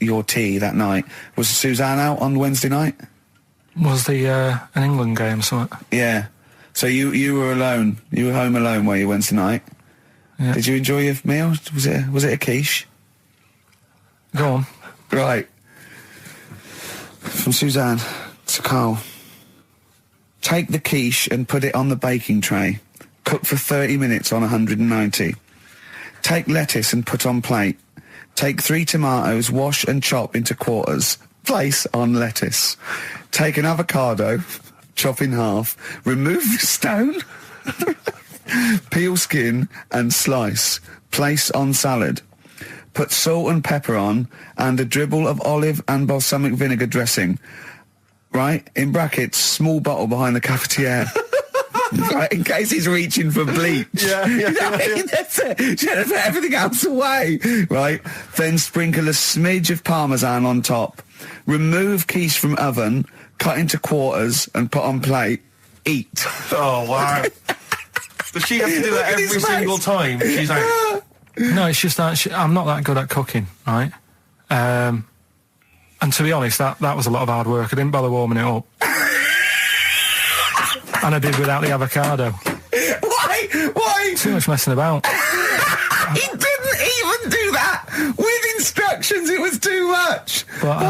your tea that night. Was Suzanne out on Wednesday night? Was the an England game or something? Yeah. So you were alone. You were home alone, were you, Wednesday night? Yeah. Did you enjoy your meal? Was it a quiche? Go on. Right. From Suzanne to Carl. Take the quiche and put it on the baking tray. Cook for 30 minutes on 190. Take lettuce and put on plate. Take 3 tomatoes, wash and chop into quarters. Place on lettuce. Take an avocado, chop in half. Remove the stone. Peel skin and slice. Place on salad. Put salt and pepper on and a dribble of olive and balsamic vinegar dressing. Right? In brackets, small bottle behind the cafetiere. Right? In case he's reaching for bleach. Yeah. That's it. Just put everything else away. Right? Then sprinkle a smidge of parmesan on top. Remove quiche from oven, cut into quarters and put on plate. Eat. Oh, wow. Does she have to do that every single time she's out? No, it's just that I'm not that good at cooking, right? And to be honest, that was a lot of hard work. I didn't bother warming it up. And I did without the avocado. Why? Too much messing about. He didn't even do that with instructions. It was too much. But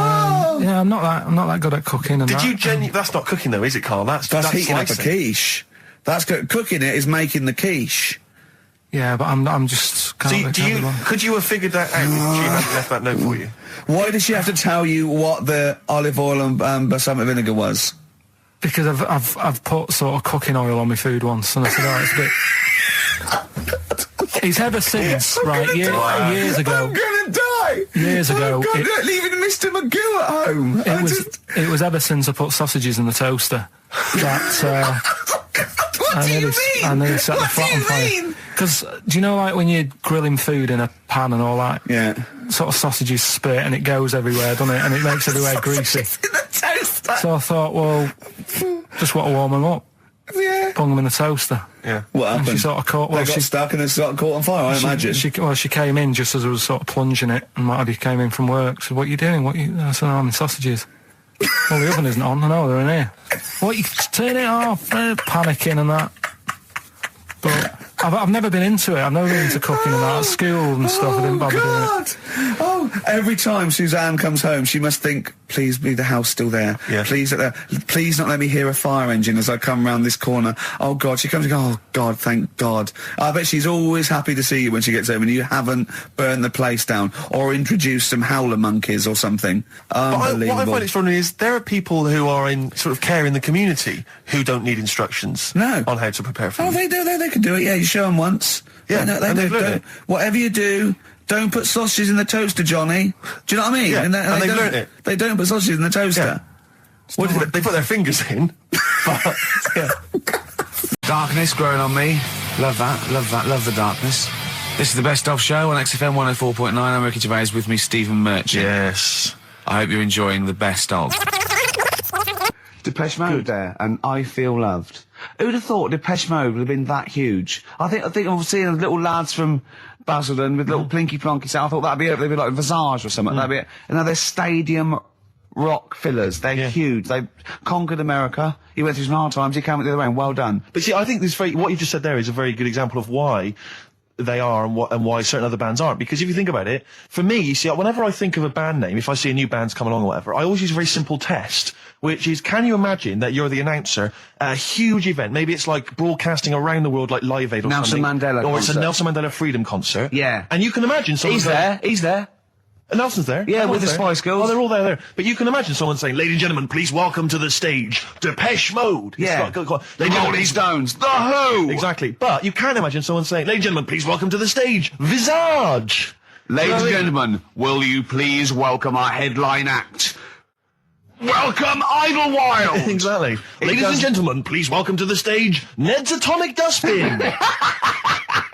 yeah, I'm not that good at cooking. And Did you that's not cooking though, is it, Carl? That's heating up a slicing. quiche. That's cooking it is making the quiche. Yeah, but I'm just. Could you have figured that out if she hadn't left that note for you? Why did she have to tell you what the olive oil and balsamic vinegar was? Because I've put sort of cooking oil on my food once, and I said, oh, it's a bit. It's ever since, years ago. I'm gonna die. Years ago, I'm leaving Mr. Magoo at home. It was ever since I put sausages in the toaster that. What do you mean? I nearly set the flat on fire. Because do you know, like when you're grilling food in a pan and all that? Yeah. Sort of sausages spit and it goes everywhere, doesn't it? And it makes everywhere greasy. In the toaster. So I thought, well, just want to warm them up. Yeah. Bung them in the toaster. Yeah. What And happened? she sort of caught. Well, They got stuck and they got caught on fire. I imagine. She came in just as I was sort of plunging it, and might have came in from work. So what are you doing? I said, I'm in sausages. Well, the oven isn't on. I know they're in here. What, you turn it off? Panicking and that. But I've never been into it. I've never been into cooking and that. At school and stuff, I didn't bother doing it. Oh Oh, every time Suzanne comes home, she must think, please be the house still there. Yeah. Please not let me hear a fire engine as I come round this corner. Oh, God. She comes and goes, oh, God, thank God. I bet she's always happy to see you when she gets home and you haven't burned the place down or introduced some howler monkeys or something. Unbelievable. What I find extraordinary is there are people who are in sort of care in the community who don't need instructions on how to prepare food. Oh, they do. They can do it. Yeah, you show them once. Yeah, they do. Whatever you do, don't put sausages in the toaster, Johnny. Do you know what I mean? Yeah, and they've learned it. They don't put sausages in the toaster. Yeah. They put their fingers in. But, yeah. Darkness growing on me. Love that. Love the darkness. This is the Best Of Show on XFM 104.9. I'm Ricky Gervais, with me, Stephen Merchant. Yes. I hope you're enjoying the Best Of. Depeche Mode there, and I Feel Loved. Who'd have thought Depeche Mode would have been that huge? I think I've seen little lads from Basildon with little plinky plonky sound. I thought that'd be it. They'd be like Visage or something. That'd be it. And now they're stadium rock fillers. They're huge. They conquered America. He went through some hard times. He came out the other way. And well done. But see, I think what you just said there is a very good example of why they are and why certain other bands aren't. Because if you think about it, for me, you see, whenever I think of a band name, if I see a new band's come along or whatever, I always use a very simple test, which is, can you imagine that you're the announcer at a huge event? Maybe it's like broadcasting around the world like Live Aid or Nelson something. Mandela Or concert. It's a Nelson Mandela Freedom concert. Yeah. And you can imagine someone He's there. Nelson's there. Yeah, with the there. Spice Girls. Oh, they're all there. But you can imagine someone saying, ladies and gentlemen, please welcome to the stage, Depeche Mode. Yeah. Rolling Stones. The Who. Exactly. But you can imagine someone saying, ladies and gentlemen, please welcome to the stage, Visage. Ladies and gentlemen, will you please welcome our headline act? Welcome, Idlewild! Exactly. Ladies and gentlemen, please welcome to the stage, Ned's Atomic Dustbin.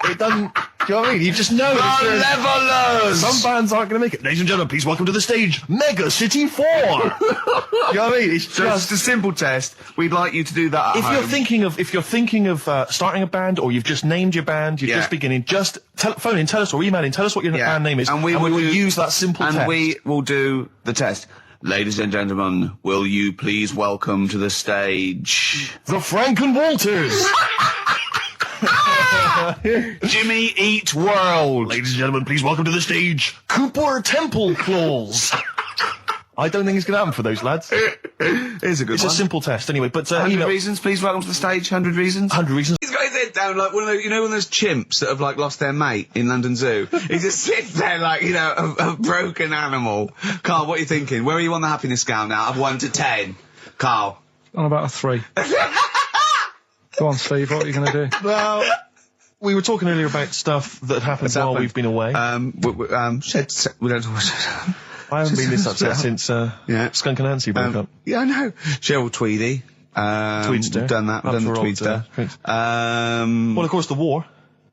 It doesn't... Do you know what I mean? You just know. The Levelers! Some bands aren't going to make it. Ladies and gentlemen, please welcome to the stage, Mega City 4. Do you know what I mean? It's just a simple test. We'd like you to do that at home. If you're thinking of starting a band, or you've just named your band, you're just beginning, just phone in, tell us, or email in, tell us what your band name is, and we will use that simple test. And we will do the test. Ladies and gentlemen, will you please welcome to the stage... the Franken Walters! Jimmy Eat World. Ladies and gentlemen, please welcome to the stage, Cooper Temple Claws. I don't think it's going to happen for those lads. It's a good one. It's a simple test anyway, but... 100 reasons, please welcome to the stage, 100 reasons. 100 reasons. He's got his head down like one of those, one of those chimps that have like lost their mate in London Zoo. He just sits there like, a broken animal. Carl, what are you thinking? Where are you on the happiness scale now, of 1 to 10? Carl. On about a 3. Go on, Steve, what are you going to do? Well... We were talking earlier about stuff that happened while we've been away. We don't talk I haven't been this upset since Skunk and Nancy broke up. Yeah, I know. Cheryl Tweedy. Tweedster. We've done that. We've done the Tweedster. Well, of course, the war.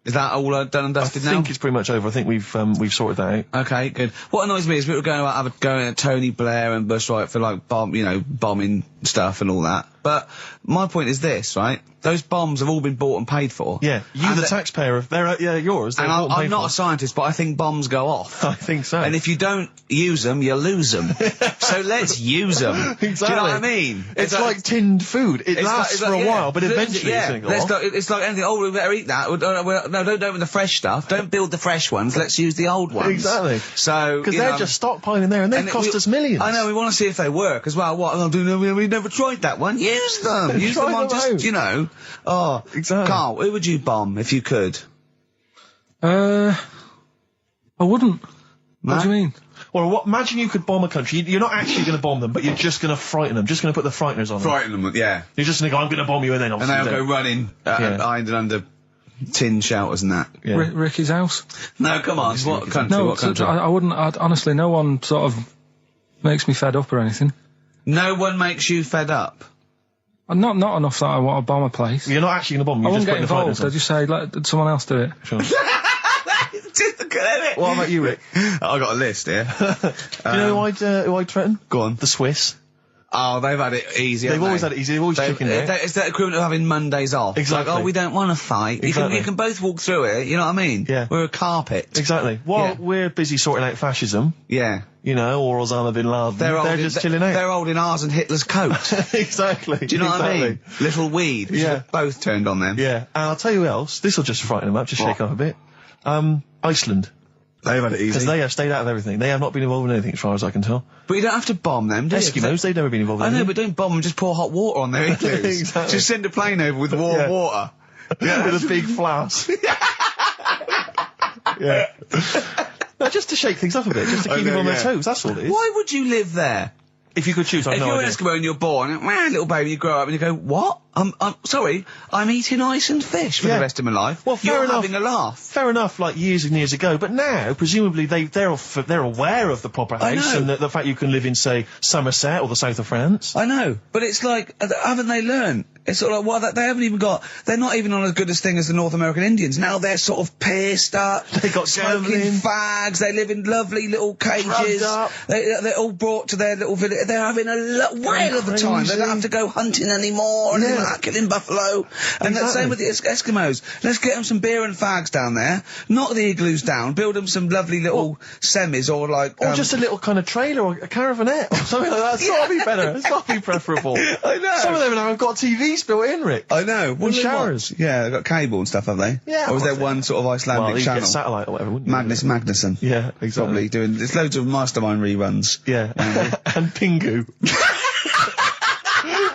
Is that all done and dusted now? I think it's pretty much over. I think we've sorted that out. Okay, good. What annoys me is we were going at Tony Blair and Bush, right, for like bombing stuff and all that. But my point is this, right? Those bombs have all been bought and paid for. Yeah, the taxpayer, they're yours. And I'm not a scientist, but I think bombs go off. I think so. And if you don't use them, you lose them. So let's use them. Exactly. Do you know what I mean? It's like tinned food. It lasts for a while, but eventually it's going to go off. It's like anything. Oh, we better eat that. No, don't open the fresh stuff. Don't build the fresh ones. Let's use the old ones. Exactly. So because they're just stockpiling there, and they cost us millions. I know. We want to see if they work as well. What? We never tried that one. Use them. Use them on just Oh, exactly. Carl, who would you bomb if you could? I wouldn't. No? What do you mean? Well, imagine you could bomb a country. You're not actually going to bomb them, but you're just going to frighten them. Just going to put the frighteners on them. Frighten them, yeah. You're just going to go, I'm going to bomb you, and then obviously... And they'll go running behind and under tin shelters and that. Yeah. Ricky's house? No, come on. What country? No, what country? I wouldn't. Honestly, no one sort of makes me fed up or anything. No one makes you fed up? Not enough that I want to bomb a place. You're not actually going to bomb them. I wouldn't get involved. I'd just say, let someone else do it. Sure. Just look at it. What about you, Rick? I got a list here. You know who I'd threaten? Go on. The Swiss. Oh, they've had it easy. They've always had it easy. They've always chicken it. It's that equivalent of having Mondays off. Exactly. Like, we don't want to fight. Exactly. You can both walk through it. You know what I mean? Yeah. We're a carpet. Exactly. While we're busy sorting out fascism. Yeah. Or Osama bin Laden. They're just chilling out. They're holding ours and Hitler's coat. Exactly. Do you know what I mean? Little weed. Yeah. Both turned on them. Yeah. And I'll tell you who else. This will just frighten them up. Just shake them up a bit. Iceland. They've had it easy. Because they have stayed out of everything. They have not been involved in anything, as far as I can tell. But you don't have to bomb them, do you? Eskimos, they've never been involved in I know, anything. but don't bomb them, just pour hot water on their igloos. Exactly. Just send a plane over with warm water. Yeah, with a big flask. Yeah. No, just to shake things up a bit, just to keep them on their toes, that's all it is. Why would you live there? If you could choose, I've If no you're idea. an Eskimo and you're born, little baby, you grow up and you go, what? I'm sorry, I'm eating ice and fish for the rest of my life. Well, fair you're enough. having a laugh. Fair enough, like years and years ago, but now, presumably, they're aware of the proper I house know. and the fact you can live in, say, Somerset or the south of France. I know, but it's like, haven't they learned? It's sort of like, well, they haven't even got, they're not even on as good as thing as the North American Indians. Now they're sort of pierced up. They got smoking gambling. fags. They live in lovely little cages. Drugged up. They're all brought to their little village. They're having a whale of a time. They don't have to go hunting anymore and like killing buffalo. And the same with the Eskimos. Let's get them some beer and fags down there. Knock the igloos down. Build them some lovely little semis or like... Or just a little kind of trailer or a caravanette or something like that. It's got to be better. It's got to be preferable. I know. Some of them now have got TVs built in, Rick. I know. And showers. Yeah, they've got cable and stuff, have they? Yeah, Or was of there course one sort of Icelandic Well, you channel? get satellite or whatever, wouldn't you? Magnus Magnuson. Yeah, exactly. Probably doing... There's loads of Mastermind reruns. Yeah. And Pingu.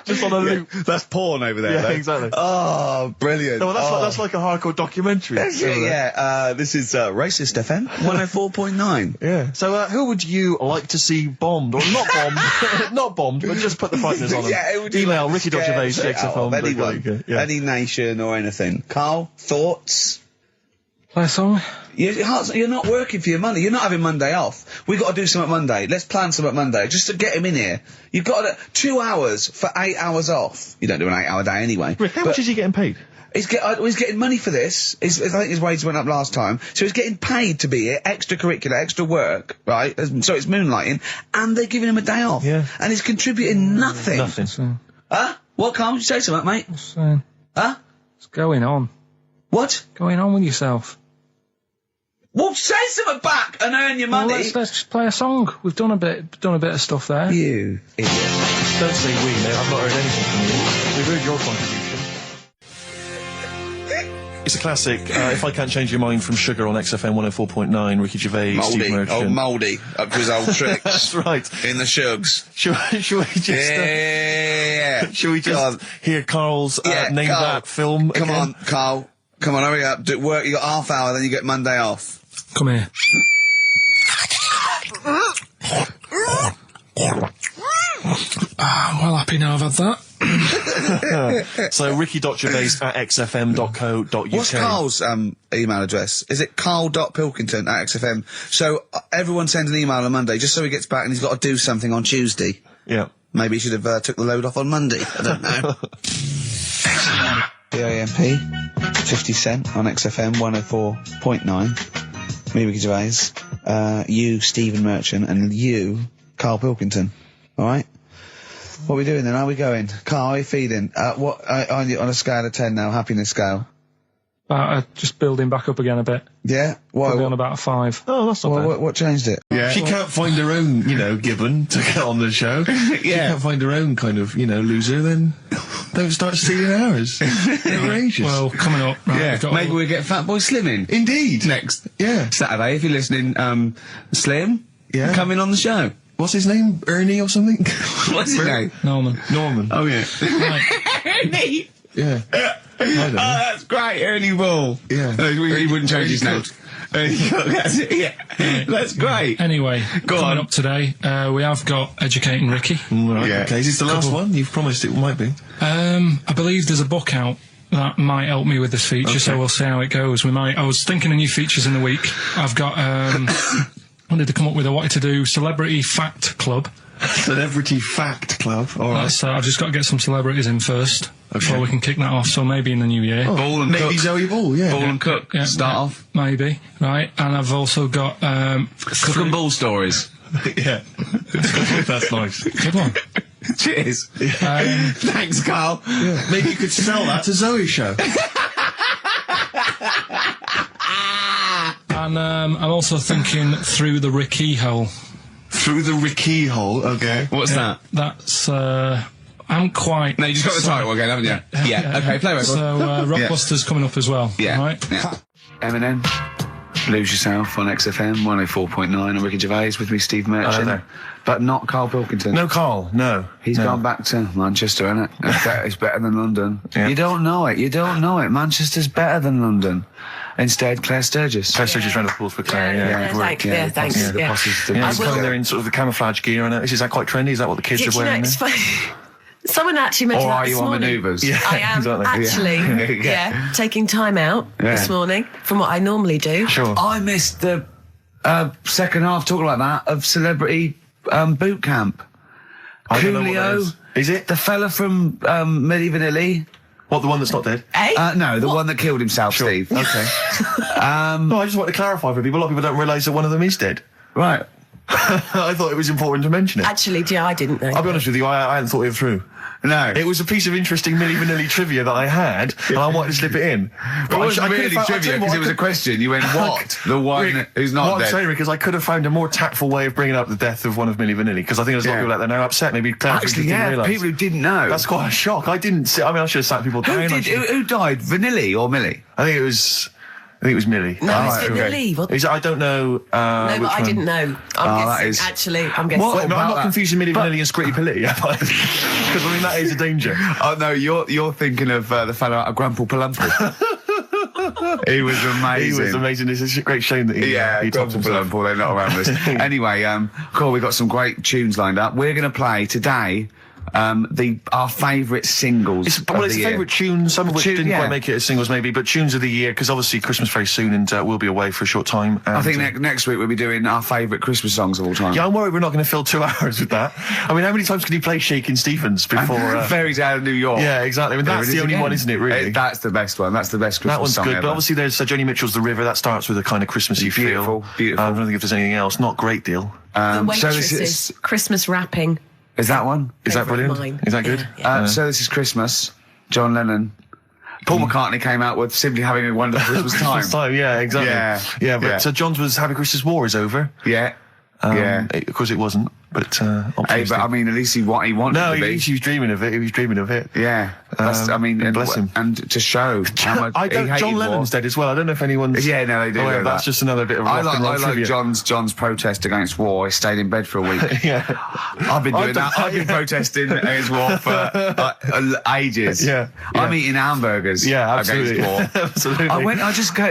Just on a loop. That's porn over there, Yeah, though. exactly. Oh, brilliant. No, well, that's like a hardcore documentary. This is Racist FM 104.9. Yeah. So, who would you like to see bombed? Or not bombed, not bombed, but just put the frighteners on them. Who would you Email like to Ricky.Gervais, scare out of anyone, XFM. Yeah. any nation or anything. Carl, thoughts? Play a song? You're not working for your money. You're not having Monday off. We've got to do something Monday. Let's plan something Monday, just to get him in here. You've got 2 hours for 8 hours off. You don't do an 8-hour day anyway. Rick, how much is he getting paid? He's getting money for this. I think his wage went up last time. So he's getting paid to be here, extracurricular, extra work, right? So it's moonlighting, and they're giving him a day off. Yeah. And he's contributing nothing. Nothing. Huh? What, Carl? You say something, mate? Huh? What's going on? What? Going on with yourself? Well, say something back and earn your money. Well, let's just play a song. We've done a bit of stuff there. You idiot. Don't say we, mate. I've not heard anything from you. We've heard your contribution. It's a classic. If I Can't Change Your Mind from Sugar on XFM 104.9. Ricky Gervais, Steve Merchant. Mouldy, up to his old tricks. That's right. In the shugs. Shall we just... Yeah. Shall we just hear Carl's name Carl. that film Come again? on, Carl. Come on, hurry up. Do work. You got half hour, then you get Monday off. Come here. I'm well happy now I've had that. So Ricky.Gervais at xfm.co.uk. What's Carl's email address? Is it carl.pilkington at XFM? So everyone sends an email on Monday just so he gets back and he's got to do something on Tuesday. Yeah. Maybe he should have took the load off on Monday. I don't know. BAMP, 50 Cent on XFM 104.9. Me, Ricky Gervais. You, Stephen Merchant, and you, Karl Pilkington. Alright? What are we doing then? How are we going? Carl, how are you feeling? What on a scale of 10 now, happiness scale? Just building back up again a bit. Yeah? Probably on about a 5. Oh, that's not bad. What changed it? Yeah. She can't find her own, gibbon to get on the show. She can't find her own kind of, loser, then don't start stealing ours. Outrageous. Well, coming up. Right, Maybe we'll get Fatboy Slim in. Indeed. Next. Yeah. Saturday, if you're listening, Slim, coming on the show. What's his name? Ernie or something? What's his name? Norman. Oh, yeah. Right. Ernie! Yeah. I don't know. That's great, Ernie Ball. Yeah. He wouldn't change his name. That's it, yeah. That's great. Anyway, coming up today, we have got Educating Ricky. Right, okay. Is this the last one? You've promised it might be. I believe there's a book out that might help me with this feature, so we'll see how it goes. I was thinking of new features in the week. I've got, wanted to come up with I wanted to do Celebrity Fact Club. Celebrity Fact Club. All right. I've just got to get some celebrities in first before we can kick that off. So maybe in the new year. Ball and maybe Cook. Zoe Ball, yeah. Ball and Cook. Yeah, Start off. Maybe, right. And I've also got Cook and Ball stories. Yeah. That's nice. Good one. Cheers. Thanks, Carl. Yeah. Maybe you could sell that to Zoe's show. And I'm also thinking Through the Ricky Hole. Through the Ricky Hole, okay. What's that? That's I'm quite. No, you just got the title again, haven't you? Yeah. Okay, play record. So Rockbuster's coming up as well. Yeah. Right. Yeah. Eminem. Lose Yourself on XFM 104.9, and Ricky Gervais with me, Steve Merchant. But not Karl Pilkington. No, Carl. No. He's gone back to Manchester, isn't it? It's better than London. Yeah. You don't know it. Manchester's better than London. Instead, Claire Sturgis. Claire Sturgis round of applause for Claire. Thanks. He's coming there in sort of the camouflage gear, and is that quite trendy? Is that what the kids are wearing? It's funny. Someone actually mentioned that this morning. Or are you on manoeuvres? Yeah, I am actually, taking time out this morning from what I normally do. Sure. I missed the second half, talking like that, of Celebrity Boot Camp. Coolio. Is it? The fella from Milli Vanilli. What, the one that's not dead? No, the one that killed himself, Steve. Okay. No, I just want to clarify for people. A lot of people don't realise that one of them is dead. Right. I thought it was important to mention it. Actually, I didn't know. I'll be honest with you, I hadn't thought it through. No. It was a piece of interesting Milli Vanilli trivia that I had, and I wanted to slip it in. But it wasn't really trivia, because it was a question. You went, what? The one Rick, who's not what dead. I'm saying, Rick, is I could have found a more tactful way of bringing up the death of one of Milli Vanilli, because I think there's a lot of people out there now upset. Maybe Claire Actually, didn't realise. people who didn't know. That's quite a shock. I didn't see. I mean, I should have sat people down. Who died? Vanilli or Millie? I think it was Millie. No, it's Vanilli. I don't know. No, but I didn't know. I'm guessing. Actually, I'm guessing. I'm not confusing Milli Vanilli and Scritti Pilli, because I mean that is a danger. Oh no, you're thinking of the fellow out of Grumple Palumple. He was amazing. He was amazing. It's a great shame that he topped Grumple himself. Palumple, they're not around this. Anyway, cool. We've got some great tunes lined up. We're going to play today. Our favourite singles. It's favourite tunes, some of which didn't quite make it as singles, maybe, but tunes of the year, because obviously Christmas very soon, and we'll be away for a short time. And, I think next week we'll be doing our favourite Christmas songs of all time. Yeah, I'm worried we're not going to fill 2 hours with that. I mean, how many times can you play Shakin' Stevens before Fairy Tale of New York? Yeah, exactly. I mean, that's the only one, isn't it? Really, that's the best one. That's the best Christmas song. That one's good. Ever. But obviously, there's Joni Mitchell's "The River." That starts with a kind of Christmassy feel. Beautiful. I don't think if there's anything else. Not great deal. The Waitresses, Christmas wrapping. Is that one? Is that brilliant? Mine. Is that good? Yeah. So This Is Christmas, John Lennon. Paul McCartney came out with Simply Having a Wonderful Christmas Time. Christmas time, yeah, exactly. Yeah, but so John's was Happy Christmas War is over. Yeah. Of course it wasn't, but but I mean, at least he wanted to be. He was dreaming of it. He was dreaming of it. Yeah. Bless him. And to show how much John Lennon's dead as well. I don't know if anyone's. Yeah, no, they do. That's just another bit of rock and roll I trivia. like John's protest against war. He stayed in bed for a week. Yeah. I've been doing that. I've been protesting against war for ages. Yeah. I'm eating hamburgers. Yeah, absolutely. Against war. Absolutely. I just go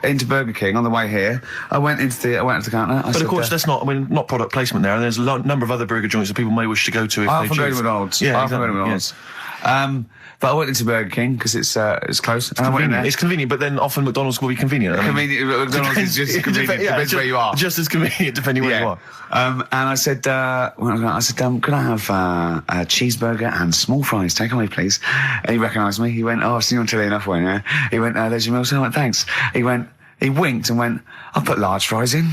into Burger King on the way here. I went to the counter. But of course, that's not. I mean, not product placement there. And there's a number of other burger joints that people may wish to go to. I've been to McDonald's. Yeah, McDonald's. But I went into Burger King because it's close. It's convenient, but then often McDonald's will be convenient. McDonald's is just convenient. Depends where you are. Just as convenient depending where you are. And I said, could I have a cheeseburger and small fries? Take away, please. And he recognised me. He went, I've seen you on telly enough, won't you? He went, there's your meal. So I went, thanks. He winked and went, I'll put large fries in.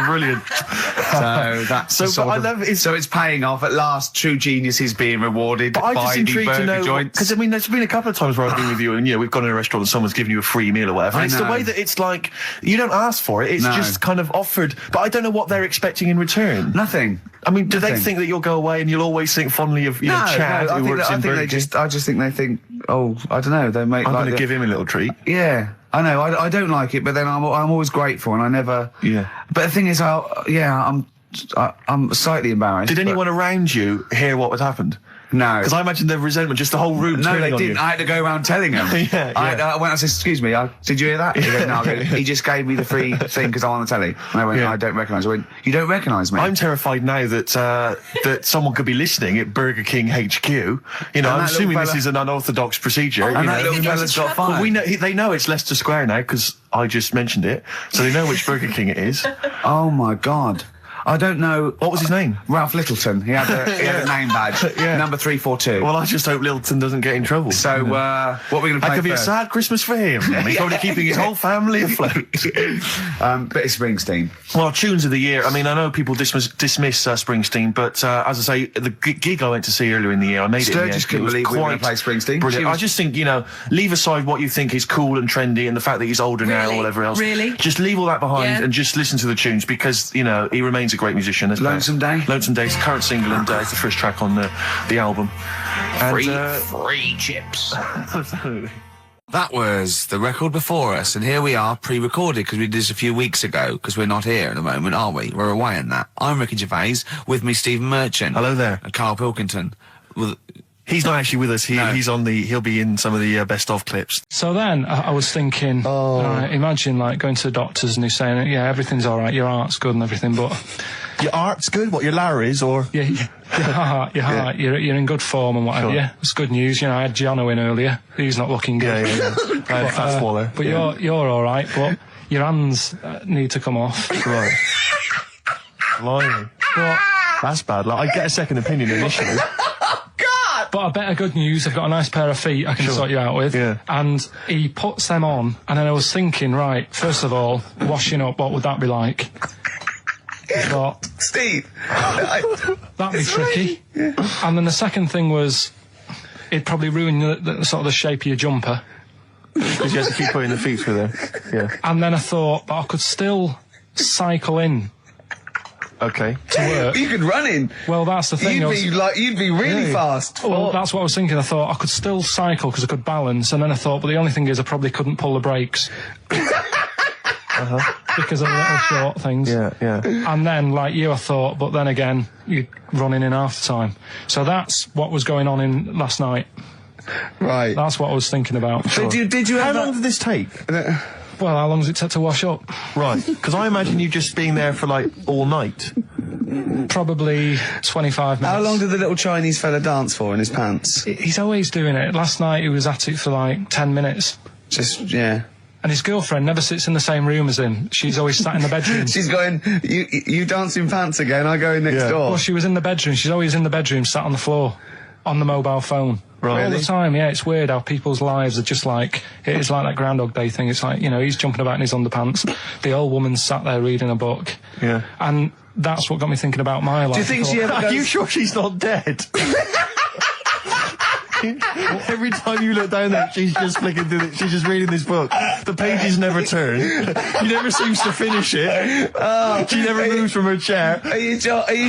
Brilliant. So that's so it's paying off at last. True genius is being rewarded but I'm by just intrigued the burger to know, joints. Because I mean, there's been a couple of times where I've been with you, and we've gone to a restaurant and someone's given you a free meal or whatever. It's the way that it's like you don't ask for it; it's just kind of offered. But I don't know what they're expecting in return. Nothing. I mean, do they think that you'll go away and you'll always think fondly of Chad who works in Burger King? I just think they think, I don't know. They make. I'm going to give him a little treat. Yeah. I know, I don't like it, but then I'm always grateful, and I never. Yeah. But the thing is, I'm slightly embarrassed. Did anyone around you hear what had happened? No. Because I imagine the resentment, just the whole room turning on you. No, they didn't. I had to go around telling them. I said, excuse me, did you hear that? He goes, no. He just gave me the free thing because I'm on the telly. And I went, I don't recognise you. I went, you don't recognise me? I'm terrified now that that someone could be listening at Burger King HQ. I'm assuming this is an unorthodox procedure. And that little fella's got fired. They know it's Leicester Square now because I just mentioned it. So they know which Burger King it is. Oh, my God. I don't know. What was his name? Ralph Littleton. He had a name badge. Number 342. Well, I just hope Littleton doesn't get in trouble. So, what are we going to play? That could be a sad Christmas for him. He's probably keeping his whole family afloat. But it's Springsteen. Well, tunes of the year. I mean, I know people dismiss Springsteen, but as I say, the gig I went to see earlier in the year, I made Sturgis it. couldn't believe we were going to play Springsteen. Brilliant. I just think, leave aside what you think is cool and trendy and the fact that he's older now or whatever else. Really? Just leave all that behind and just listen to the tunes because, he remains a great musician. Lonesome Day? Lonesome Day is the current single and it's the first track on the album. Free chips. Absolutely. That was the record before us, and here we are, pre-recorded, because we did this a few weeks ago, because we're not here at the moment, are we? We're away in that. I'm Ricky Gervais, with me Stephen Merchant. Hello there. And Karl Pilkington. He's not actually with us. He'll be in some of the best of clips. So then I was thinking, imagine like going to the doctors and he's saying, yeah, everything's all right, your heart's good and everything, but your art's good. What, your Larry's or your heart, you're in good form and whatever. Sure. Yeah, it's good news. You know, I had Giano in earlier. He's not looking good. Yeah. I had Fat Swaller. But you're all right. But your hands need to come off. Right. Blimey. But that's bad. Like, I get a second opinion initially. But I better good news, I've got a nice pair of feet I can sort you out with. Yeah. And he puts them on, and then I was thinking, right, first of all, washing up, what would that be like? I thought, Steve! that'd be tricky. Yeah. And then the second thing was, it'd probably ruin the sort of the shape of your jumper. Because you have to keep putting the feet through there. Yeah. And then I thought, but I could still cycle in. Okay. To work. You could run in. Well, that's the thing. You'd be really fast. Well, that's what I was thinking. I thought I could still cycle because I could balance, and then I thought, but the only thing is I probably couldn't pull the brakes. Because of the little short things. Yeah. And then, like you, I thought, but then again, you're running in half the time. So that's what was going on in last night. Right. That's what I was thinking about. So did you? How long did this take? Well, how long does it take to wash up? Right, because I imagine you just being there for like all night. Probably 25 minutes. How long did the little Chinese fella dance for in his pants? He's always doing it. Last night he was at it for like 10 minutes. Yeah. And his girlfriend never sits in the same room as him. She's always sat in the bedroom. She's going, you dance in pants again, I go in next door. Well, she was in the bedroom. She's always in the bedroom, sat on the floor, on the mobile phone. Right. All the time, yeah. It's weird how people's lives are just like, it is like that Groundhog Day thing. It's like, you know, he's jumping about in his underpants. The old woman's sat there reading a book. Yeah. And that's what got me thinking about my life. Do you think she ever goes... Are you sure she's not dead? Every time you look down there, she's just flicking through she's just reading this book. The pages never turn. She never seems to finish it. She never moves from her chair. Are you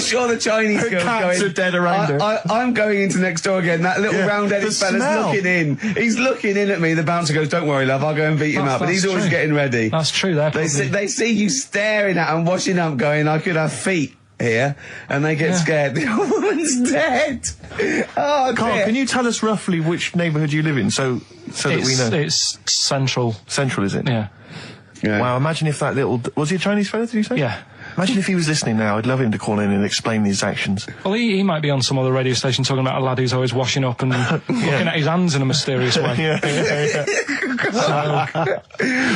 sure the Chinese her girl's cats going... are dead around her. I'm going into next door again. That little round-headed fella's looking in. He's looking in at me. The bouncer goes, don't worry, love, I'll go and beat him up. But he's always getting ready. That's true. They see you staring at him, washing up, going, I could have feet here, and they get scared. The old woman's dead. Oh, Karl, can you tell us roughly which neighbourhood you live in, so that we know? It's central. Central, is it? Yeah. Wow, imagine if that little... Was he a Chinese fella, did you say? Yeah. Imagine if he was listening now. I'd love him to call in and explain his actions. Well, he might be on some other radio station talking about a lad who's always washing up and looking at his hands in a mysterious way.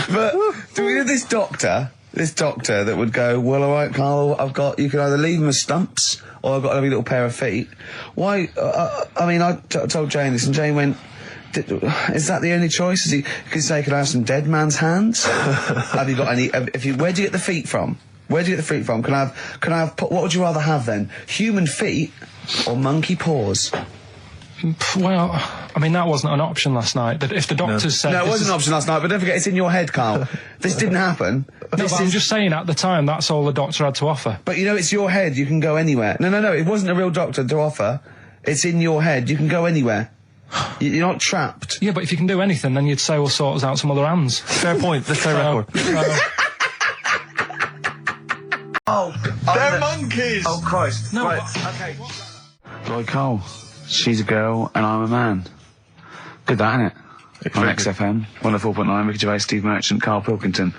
But do we know this doctor that would go, well, all right, Karl, you can either leave them as stumps or I've got a little pair of feet. Why? I mean, I told Jane this, and Jane went, is that the only choice? Could you say, could I have some dead man's hands? Have you got any? Where do you get the feet from? Where do you get the feet from? Can I have? What would you rather have then? Human feet or monkey paws? Well, I mean, that wasn't an option last night. That if the doctors said... No, it wasn't an option last night, but don't forget, it's in your head, Karl. This didn't happen. No, but I'm just saying, at the time, that's all the doctor had to offer. But, you know, it's your head. You can go anywhere. No, it wasn't a real doctor to offer. It's in your head. You can go anywhere. You're not trapped. Yeah, but if you can do anything, then you'd say, we'll sort us out some other hands. Fair point. Let's play record. They're monkeys! Oh, Christ. No, right. Okay. Right, Karl. She's a girl and I'm a man. Good, that, isn't it? On XFM, 104.9, Ricky Gervais, Steve Merchant, Karl Pilkington.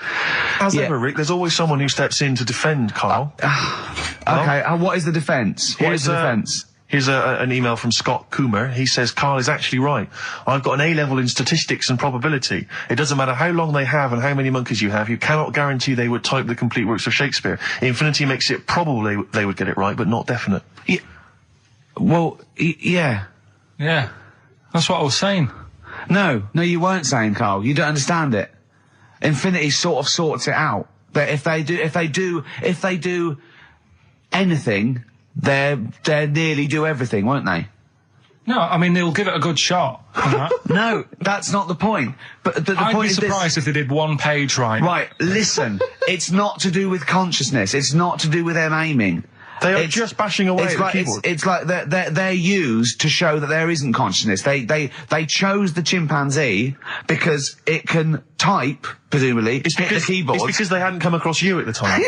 As ever, Rick, there's always someone who steps in to defend Karl. Okay, what is the defence? What is the defence? Here's an email from Scott Coomer. He says, Karl is actually right. I've got an A-level in statistics and probability. It doesn't matter how long they have and how many monkeys you have. You cannot guarantee they would type the complete works of Shakespeare. Infinity makes it probable they would get it right, but not definite. Yeah. Well, yeah. Yeah. That's what I was saying. No, you weren't saying, Karl. You don't understand it. Infinity sort of sorts it out. But if they do anything, they'll nearly do everything, won't they? No, I mean, they'll give it a good shot. No, that's not the point. But the I'd point be is surprised if they did one page right. Right, listen, it's not to do with consciousness. It's not to do with them aiming. They are just bashing away at the keyboard. It's like they're used to show that there isn't consciousness. They chose the chimpanzee because it can type, presumably, hit the keyboard. It's because they hadn't come across you at the time.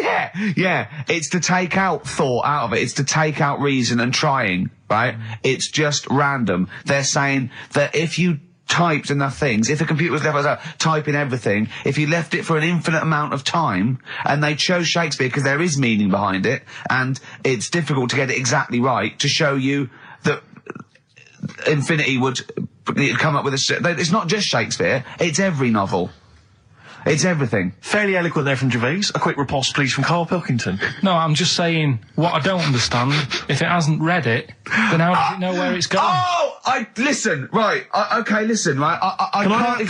Yeah. It's to take out thought out of it. It's to take out reason and trying, right? It's just random. They're saying that if you typed enough things, if the computer was left typing everything, if you left it for an infinite amount of time, and they chose Shakespeare because there is meaning behind it, and it's difficult to get it exactly right, to show you that infinity would come up with it's not just Shakespeare, it's every novel. It's everything. Fairly eloquent there from Gervais. A quick riposte, please, from Karl Pilkington. No, I'm just saying, what I don't understand, if it hasn't read it, then how does it know where it's going? Listen, right, listen, right, Can I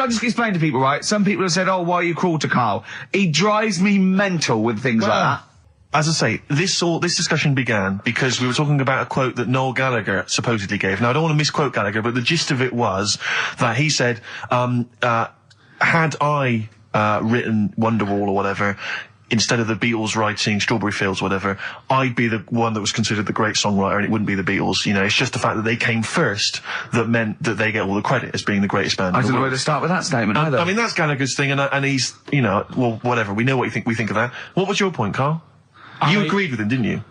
just explain to people, right? Some people have said, why are you cruel to Karl? He drives me mental with things like that. As I say, this discussion began because we were talking about a quote that Noel Gallagher supposedly gave. Now, I don't want to misquote Gallagher, but the gist of it was that he said, had I written Wonderwall or whatever, instead of the Beatles writing Strawberry Fields or whatever, I'd be the one that was considered the great songwriter, and it wouldn't be the Beatles. You know, it's just the fact that they came first that meant that they get all the credit as being the greatest band. I don't know where to start with that statement either. I mean, that's Gallagher's thing, and he's, you know, well, whatever. We know what we think of that. What was your point, Karl? You agreed with him, didn't you?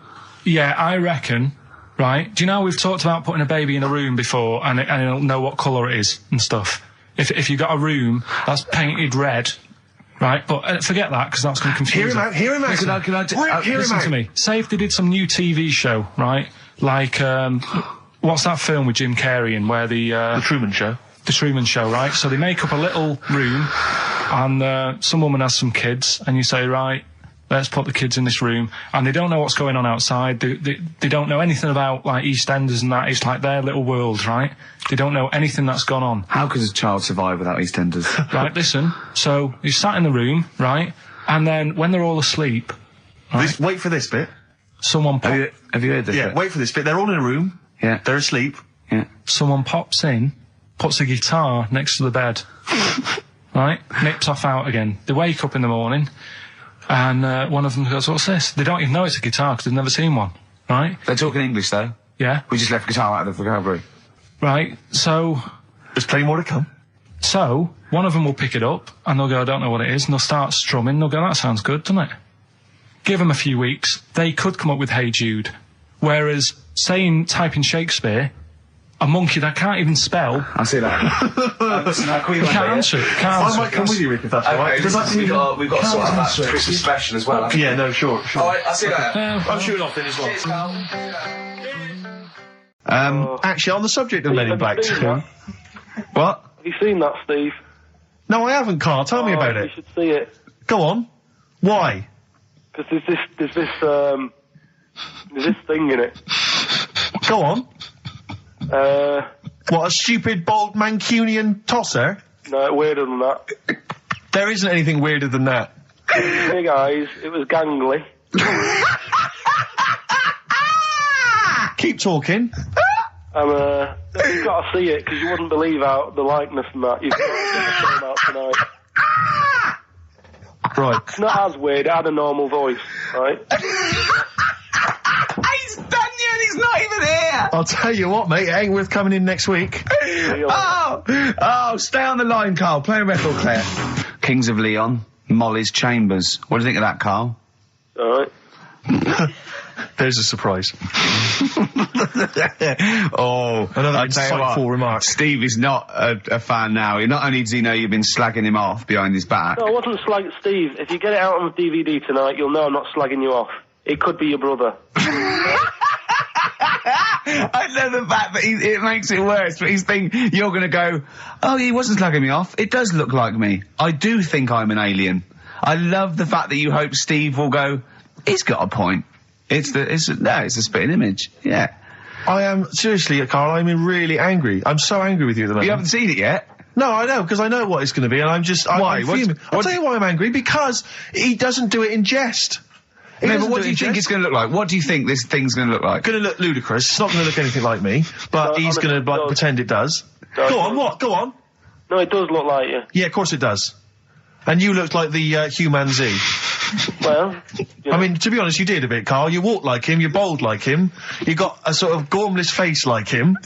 Yeah, I reckon. Right? Do you know we've talked about putting a baby in a room before, and it'll know what colour it is and stuff. If you got a room that's painted red, right? But forget that, because that's going to confuse Hear him out. Listen to me. Say if they did some new TV show, right? Like, what's that film with Jim Carrey in where The Truman Show. The Truman Show, right? So they make up a little room, and some woman has some kids, and you say, right, let's put the kids in this room, and they don't know what's going on outside. They don't know anything about, like, EastEnders and that. It's like their little world, right? They don't know anything that's gone on. How could a child survive without EastEnders? Right, listen. So he's sat in the room, right? And then when they're all asleep, right, wait for this bit. Someone have you heard this? Yeah, bit? Wait for this bit. They're all in a room. Yeah. They're asleep. Yeah. Someone pops in, puts a guitar next to the bed, right? Nips off out again. They wake up in the morning, and one of them goes, "What's this?" They don't even know it's a guitar because they've never seen one, right? They're talking English, though. Yeah. We just left guitar out of the vocabulary. Right, so... There's plenty more to come. So, one of them will pick it up, and they'll go, "I don't know what it is," and they'll start strumming. They'll go, "That sounds good, doesn't it?" Give them a few weeks, they could come up with Hey Jude. Whereas, typing Shakespeare, a monkey that can't even spell... I see that. Listen, can't answer it. I might come with you, Rick, if that's all right. We've got to sort out that Christmas special as well. Yeah, no, sure. All right, I'll see you later. I'm shooting off then as well. Cheers, Karl. Actually, on the subject of Men in Black 2... What? Have you seen that, Steve? No, I haven't, Karl. Tell me about it. You should see it. Go on. Why? Because there's this thing in it. Go on. What, a stupid, bald Mancunian tosser? No, weirder than that. There isn't anything weirder than that. Big eyes, it was gangly. Keep talking. And you've got to see it, because you wouldn't believe how the likeness and that. You've got to get the film out tonight. Right. It's not as weird, it had a normal voice, right? He's done you and he's not even here! I'll tell you what, mate, it ain't worth coming in next week. Stay on the line, Karl. Play a record, Claire. Kings of Leon, Molly's Chambers. What do you think of that, Karl? Alright. There's a surprise. Another insightful remark. Steve is not a fan now. Not only does he know you've been slagging him off behind his back. No, I wasn't slagging Steve. If you get it out on DVD tonight, you'll know I'm not slagging you off. It could be your brother. I love the fact that it makes it worse, but he's thinking you're going to go, "Oh, he wasn't slagging me off. It does look like me. I do think I'm an alien." I love the fact that you hope Steve will go, "He's got a point. It's a spitting image." Yeah. I am, seriously, Karl, I'm really angry. I'm so angry with you at the moment. You haven't seen it yet? No, I know, because I know what it's going to be, and I'm fuming. I'll tell you why I'm angry, because he doesn't do it in jest. No, but what do you think it's going to look like? What do you think this thing's going to look like? Going to look ludicrous. It's not going to look anything like me, but he's going to pretend it does. Go on, what? Go on. No, it does look like you. Yeah, of course it does. And you looked like the human Z. Well, I mean, to be honest, you did a bit, Carl. You walk like him, you're bold like him, you got a sort of gormless face like him.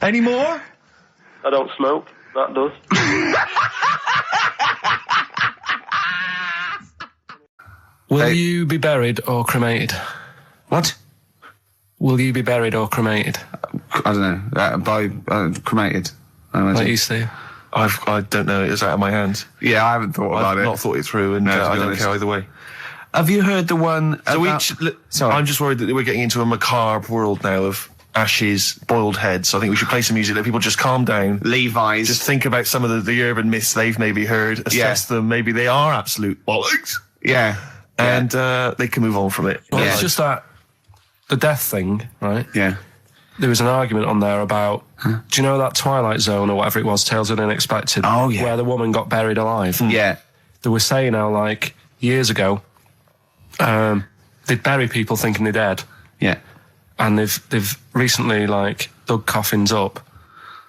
Any more? I don't smoke. That does. Will you be buried or cremated? What? Will you be buried or cremated? I don't know. Cremated. I imagine. Like you, Steve? I don't know. It's out of my hands. Yeah, I haven't thought about it. I've not thought it through, and I don't care either way. Have you heard the one Sorry. I'm just worried that we're getting into a macabre world now of ashes, boiled heads. So I think we should play some music that people just calm down. Levi's. Just think about some of the urban myths they've maybe heard, assess them. Maybe they are absolute bollocks. Yeah. And they can move on from it. Well, it's just that the death thing, right? Yeah. There was an argument on there about, do you know that Twilight Zone or whatever it was, Tales of the Unexpected? Oh, yeah. Where the woman got buried alive. Yeah. They were saying how, like, years ago, they'd bury people thinking they're dead. Yeah. And they've recently, like, dug coffins up.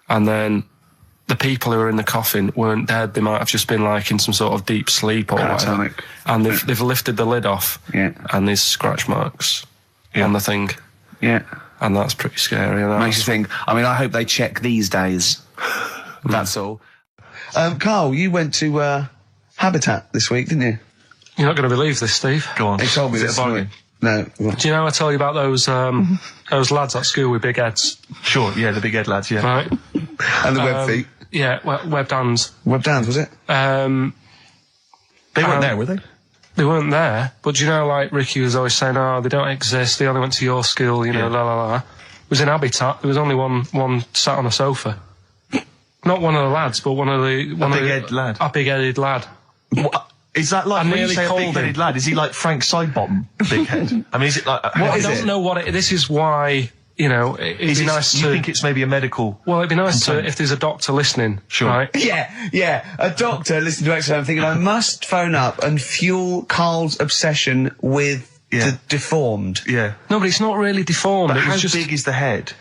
And then the people who were in the coffin weren't dead. They might have just been, like, in some sort of deep sleep or whatever. And they've lifted the lid off. Yeah. And there's scratch marks on the thing. Yeah. And that's pretty scary. Makes you think. I mean, I hope they check these days. That's all. Carl, you went to Habitat this week, didn't you? You're not going to believe this, Steve. Go on. He told me this morning. No. Do you know I tell you about those lads at school with big heads? Sure, yeah, the big head lads, yeah. Right. And the web feet. Yeah, webbed hands. Webbed hands, was it? They weren't there, were they? They weren't there, but do you know, like, Ricky was always saying, oh, they don't exist, they only went to your school, you know, la la la. It was in Habitat, there was only one sat on a sofa. Not one of the lads, but one of the... big-headed lad? A big-headed lad. What? Is that like, when you say a big-headed lad, is he like Frank Sidebottom, big head? I mean, is it like... I don't know what this is why, you know, it'd be nice to... You think it's maybe a medical... Well, it'd be nice to, if there's a doctor listening, sure. Right? Yeah, a doctor listening to XFM thinking, I must phone up and fuel Carl's obsession with the deformed. Yeah. No, but it's not really deformed. But how just big is the head?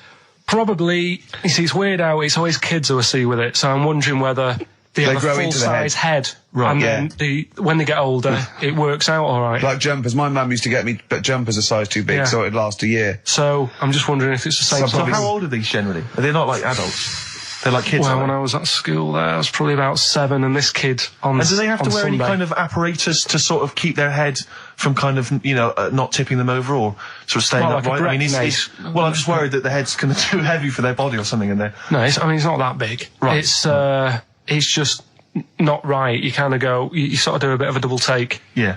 Probably, you see, it's weird how it's always kids who I see with it, so I'm wondering whether they have a full-size head. Right. And then when they get older, it works out all right. Like jumpers. My mum used to get me jumpers a size too big, so it'd last a year. So I'm just wondering if it's the same. So how old are these generally? Are they not like adults? They're like kids. Well, when I was at school there, I was probably about 7, and this kid on And do they have to wear Sunday. any kind of apparatus to sort of keep their head from kind of, you know, not tipping them over or sort of staying upright? Like I mean, well, I'm just worried that the head's kind of too heavy for their body or something in there. No, it's not that big. Right. It's just not right. You kind of go, you sort of do a bit of a double take. Yeah.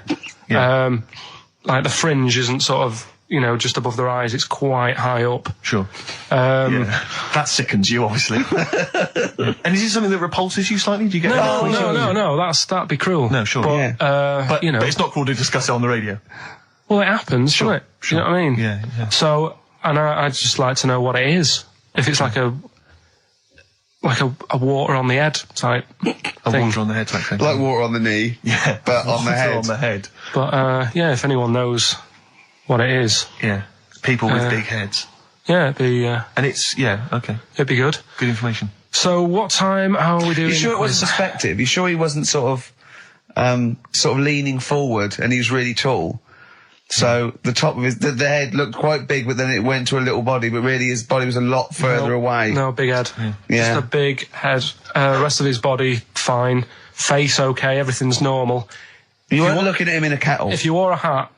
Like the fringe isn't sort of, you know, just above their eyes. It's quite high up. Sure. That sickens you, obviously. And is it something that repulses you slightly? Do you get No, that'd be cruel. No, sure. But, you know. But it's not cruel to discuss it on the radio. Well, it happens, sure, doesn't it? Sure. You know what I mean? Yeah. So, and I'd just like to know what it is. If it's like a water on the head type thing. Water on the head type thing. Like water on the knee. Yeah. But on the head. On the head. But, if anyone knows what it is. Yeah. People with big heads. Yeah, it'd be... and it's... Yeah, okay. It'd be good. Good information. So, what time, how are we doing? You sure it wasn't perspective? You sure he wasn't sort of leaning forward and he was really tall? So the top of the head looked quite big, but then it went to a little body, but really his body was a lot further away. No, big head. Yeah. Just a big head. Rest of his body, fine. Face, okay, everything's normal. You weren't looking at him in a kettle. If you wore a hat,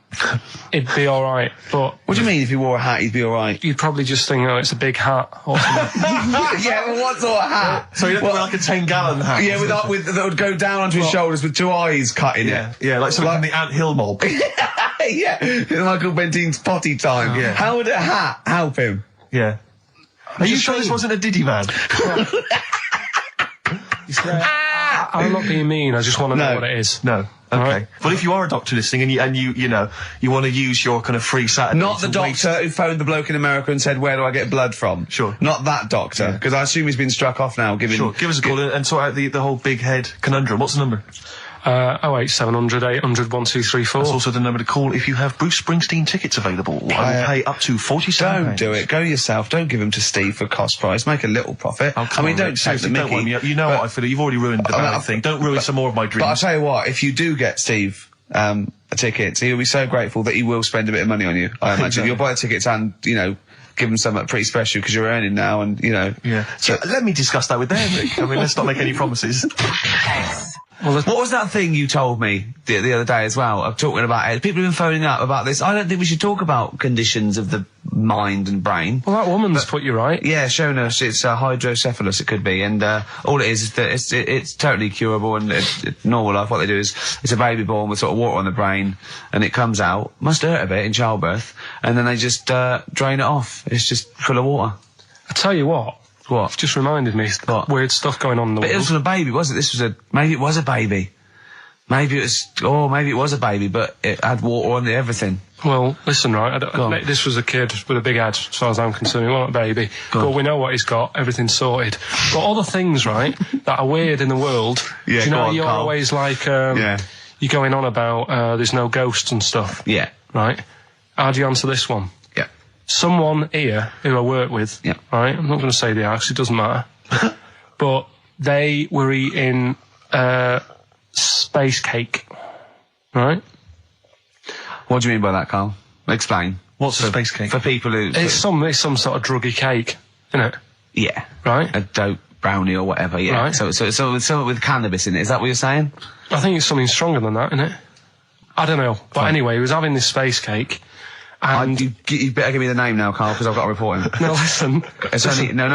it'd be alright, but... What do you mean if he wore a hat, he'd be alright? You'd probably just think, it's a big hat or something. Yeah, well, what sort of hat? So you'd wear like a 10-gallon hat? Yeah, that would go down onto his shoulders with 2 eyes cut in it. Yeah, like something from the Ant Hill mob. Yeah, Michael Bentine's potty time. Yeah. How would a hat help him? Yeah. Are you sure this wasn't a Diddy man? I'm not being mean, I just want to know what it is. No. Okay. Right. Well, if you are a doctor listening and you want to use your kind of free Saturday... Not the doctor who phoned the bloke in America and said, where do I get blood from? Sure. Not that doctor, because I assume he's been struck off now. Sure, give us a call and sort out the whole big head conundrum. What's the number? 08700 800 1234. That's also the number to call if you have Bruce Springsteen tickets available. I will pay up to £47. Don't do it. Go yourself. Don't give them to Steve for cost price. Make a little profit. Oh, I mean, don't take the mickey. You know what I feel. You've already ruined the bad thing. Don't ruin some more of my dreams. But I'll tell you what, if you do get Steve a ticket, he'll be so grateful that he will spend a bit of money on you, I imagine. You'll buy the tickets and, you know, give him something pretty special because you're earning now and, you know. Yeah. So let me discuss that with them, Rick. I mean, let's not make any promises. Well, what was that thing you told me the other day as well? I'm talking about it. People have been phoning up about this. I don't think we should talk about conditions of the mind and brain. Well, that woman's put you right. Yeah, shown us it's hydrocephalus. It could be, and all it is that it's totally curable and it's normal life. What they do is it's a baby born with sort of water on the brain, and it comes out. Must hurt a bit in childbirth, and then they just drain it off. It's just full of water. I tell you what. What? Just reminded me weird stuff going on in the world. But it was a baby, was it? Maybe it was a baby. Maybe it was a baby, but it had water on everything. Well, listen, right, this was a kid with a big head, as far as I'm concerned. He wasn't a baby. But we know what he's got, everything's sorted. But other things, right, that are weird in the world, yeah, do you know, on, you're Carl. Always like, you're going on about there's no ghosts and stuff. Yeah. Right? How do you answer this one? Someone here who I work with, right, I'm not going to say the house, it doesn't matter, but they were eating space cake, right? What do you mean by that, Carl? Explain. What's a space cake? For people who... It's some sort of druggy cake, isn't it? Yeah. Right? A dope brownie or whatever, yeah. Right. So something with cannabis in it, is that what you're saying? I think it's something stronger than that, isn't it? I don't know. But anyway, he was having this space cake. And you better give me the name now, Carl, because I've got to report him. No, listen. It's only, no.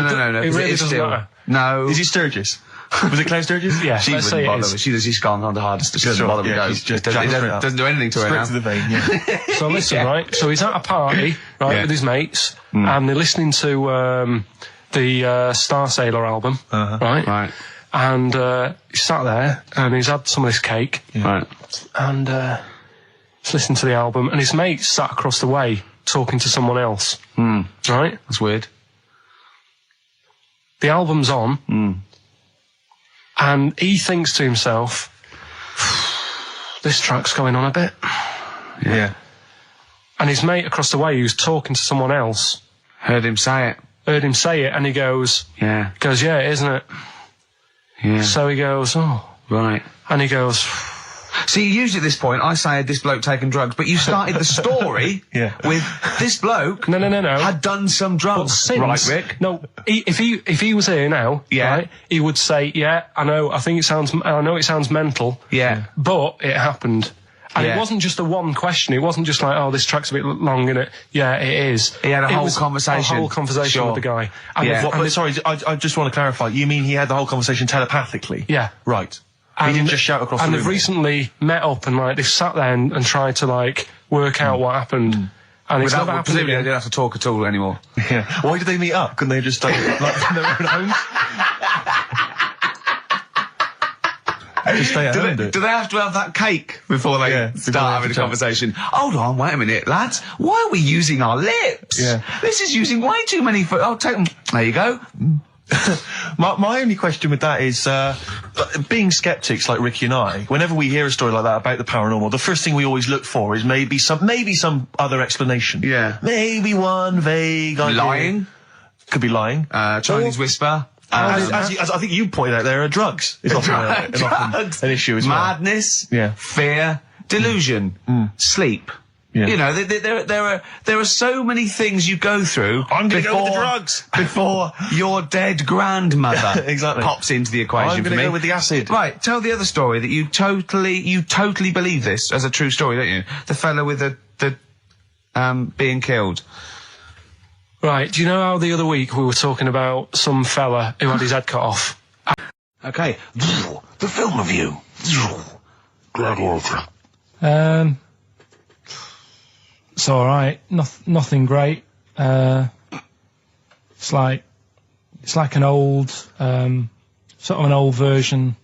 It really doesn't matter. No. Is he Sturgis? Was it Claire Sturgis? Yeah, she wouldn't bother. She's gone on the hardest. She doesn't bother with those. It doesn't do anything to her now. Straight to the vein, yeah. So listen, right? So he's at a party, right, with his mates, and they're listening to the Star Sailor album, right? Right. And he's sat there, and he's had some of this cake, right? And he's listening to the album, and his mate sat across the way talking to someone else. Right? That's weird. The album's on, and he thinks to himself, this track's going on a bit. Yeah. And his mate across the way, who's talking to someone else, heard him say it, and he goes, yeah, it, isn't it? Yeah. So he goes, oh. Right. And he goes... See, usually at this point, I say this bloke taking drugs, but you started the story with this bloke no. had done some drugs. Right, Rick? No, if he was here now, right, he would say, yeah, I know it sounds mental, but it happened. And it wasn't just a one question. It wasn't just like, oh, this track's a bit long, innit? Yeah, it is. He had a whole conversation. A whole conversation with the guy. And sorry, I just want to clarify. You mean he had the whole conversation telepathically? Yeah. Right. He didn't just shout across the room. And they've recently met up and they've sat there and tried to work out what happened. And it's never happened. Presumably they didn't have to talk at all anymore. Yeah. Why did they meet up? Couldn't they just stay in their own homes? Just stay at home. Do they have to have that cake before they start having a conversation? Hold on, wait a minute, lads. Why are we using our lips? Yeah. This is using way too many. I'll take them. There you go. My only question with that is, being skeptics like Ricky and I, whenever we hear a story like that about the paranormal, the first thing we always look for is maybe some other explanation. Yeah. Maybe one vague idea. Lying. Could be lying. Chinese whisper. As I think you pointed out, there are drugs. It's often an issue as well. Madness. Fear. Delusion. Sleep. Yeah. You know, there are so many things you go through. I'm going to go with the drugs before your dead grandmother exactly pops into the equation. I'm going to go with the acid. Right, tell the other story that you totally believe this as a true story, don't you? The fella with the being killed. Right, do you know how the other week we were talking about some fella who had his head cut off? Okay, the film review. Gladiator. It's all right. Nothing great. It's like an old, sort of an old version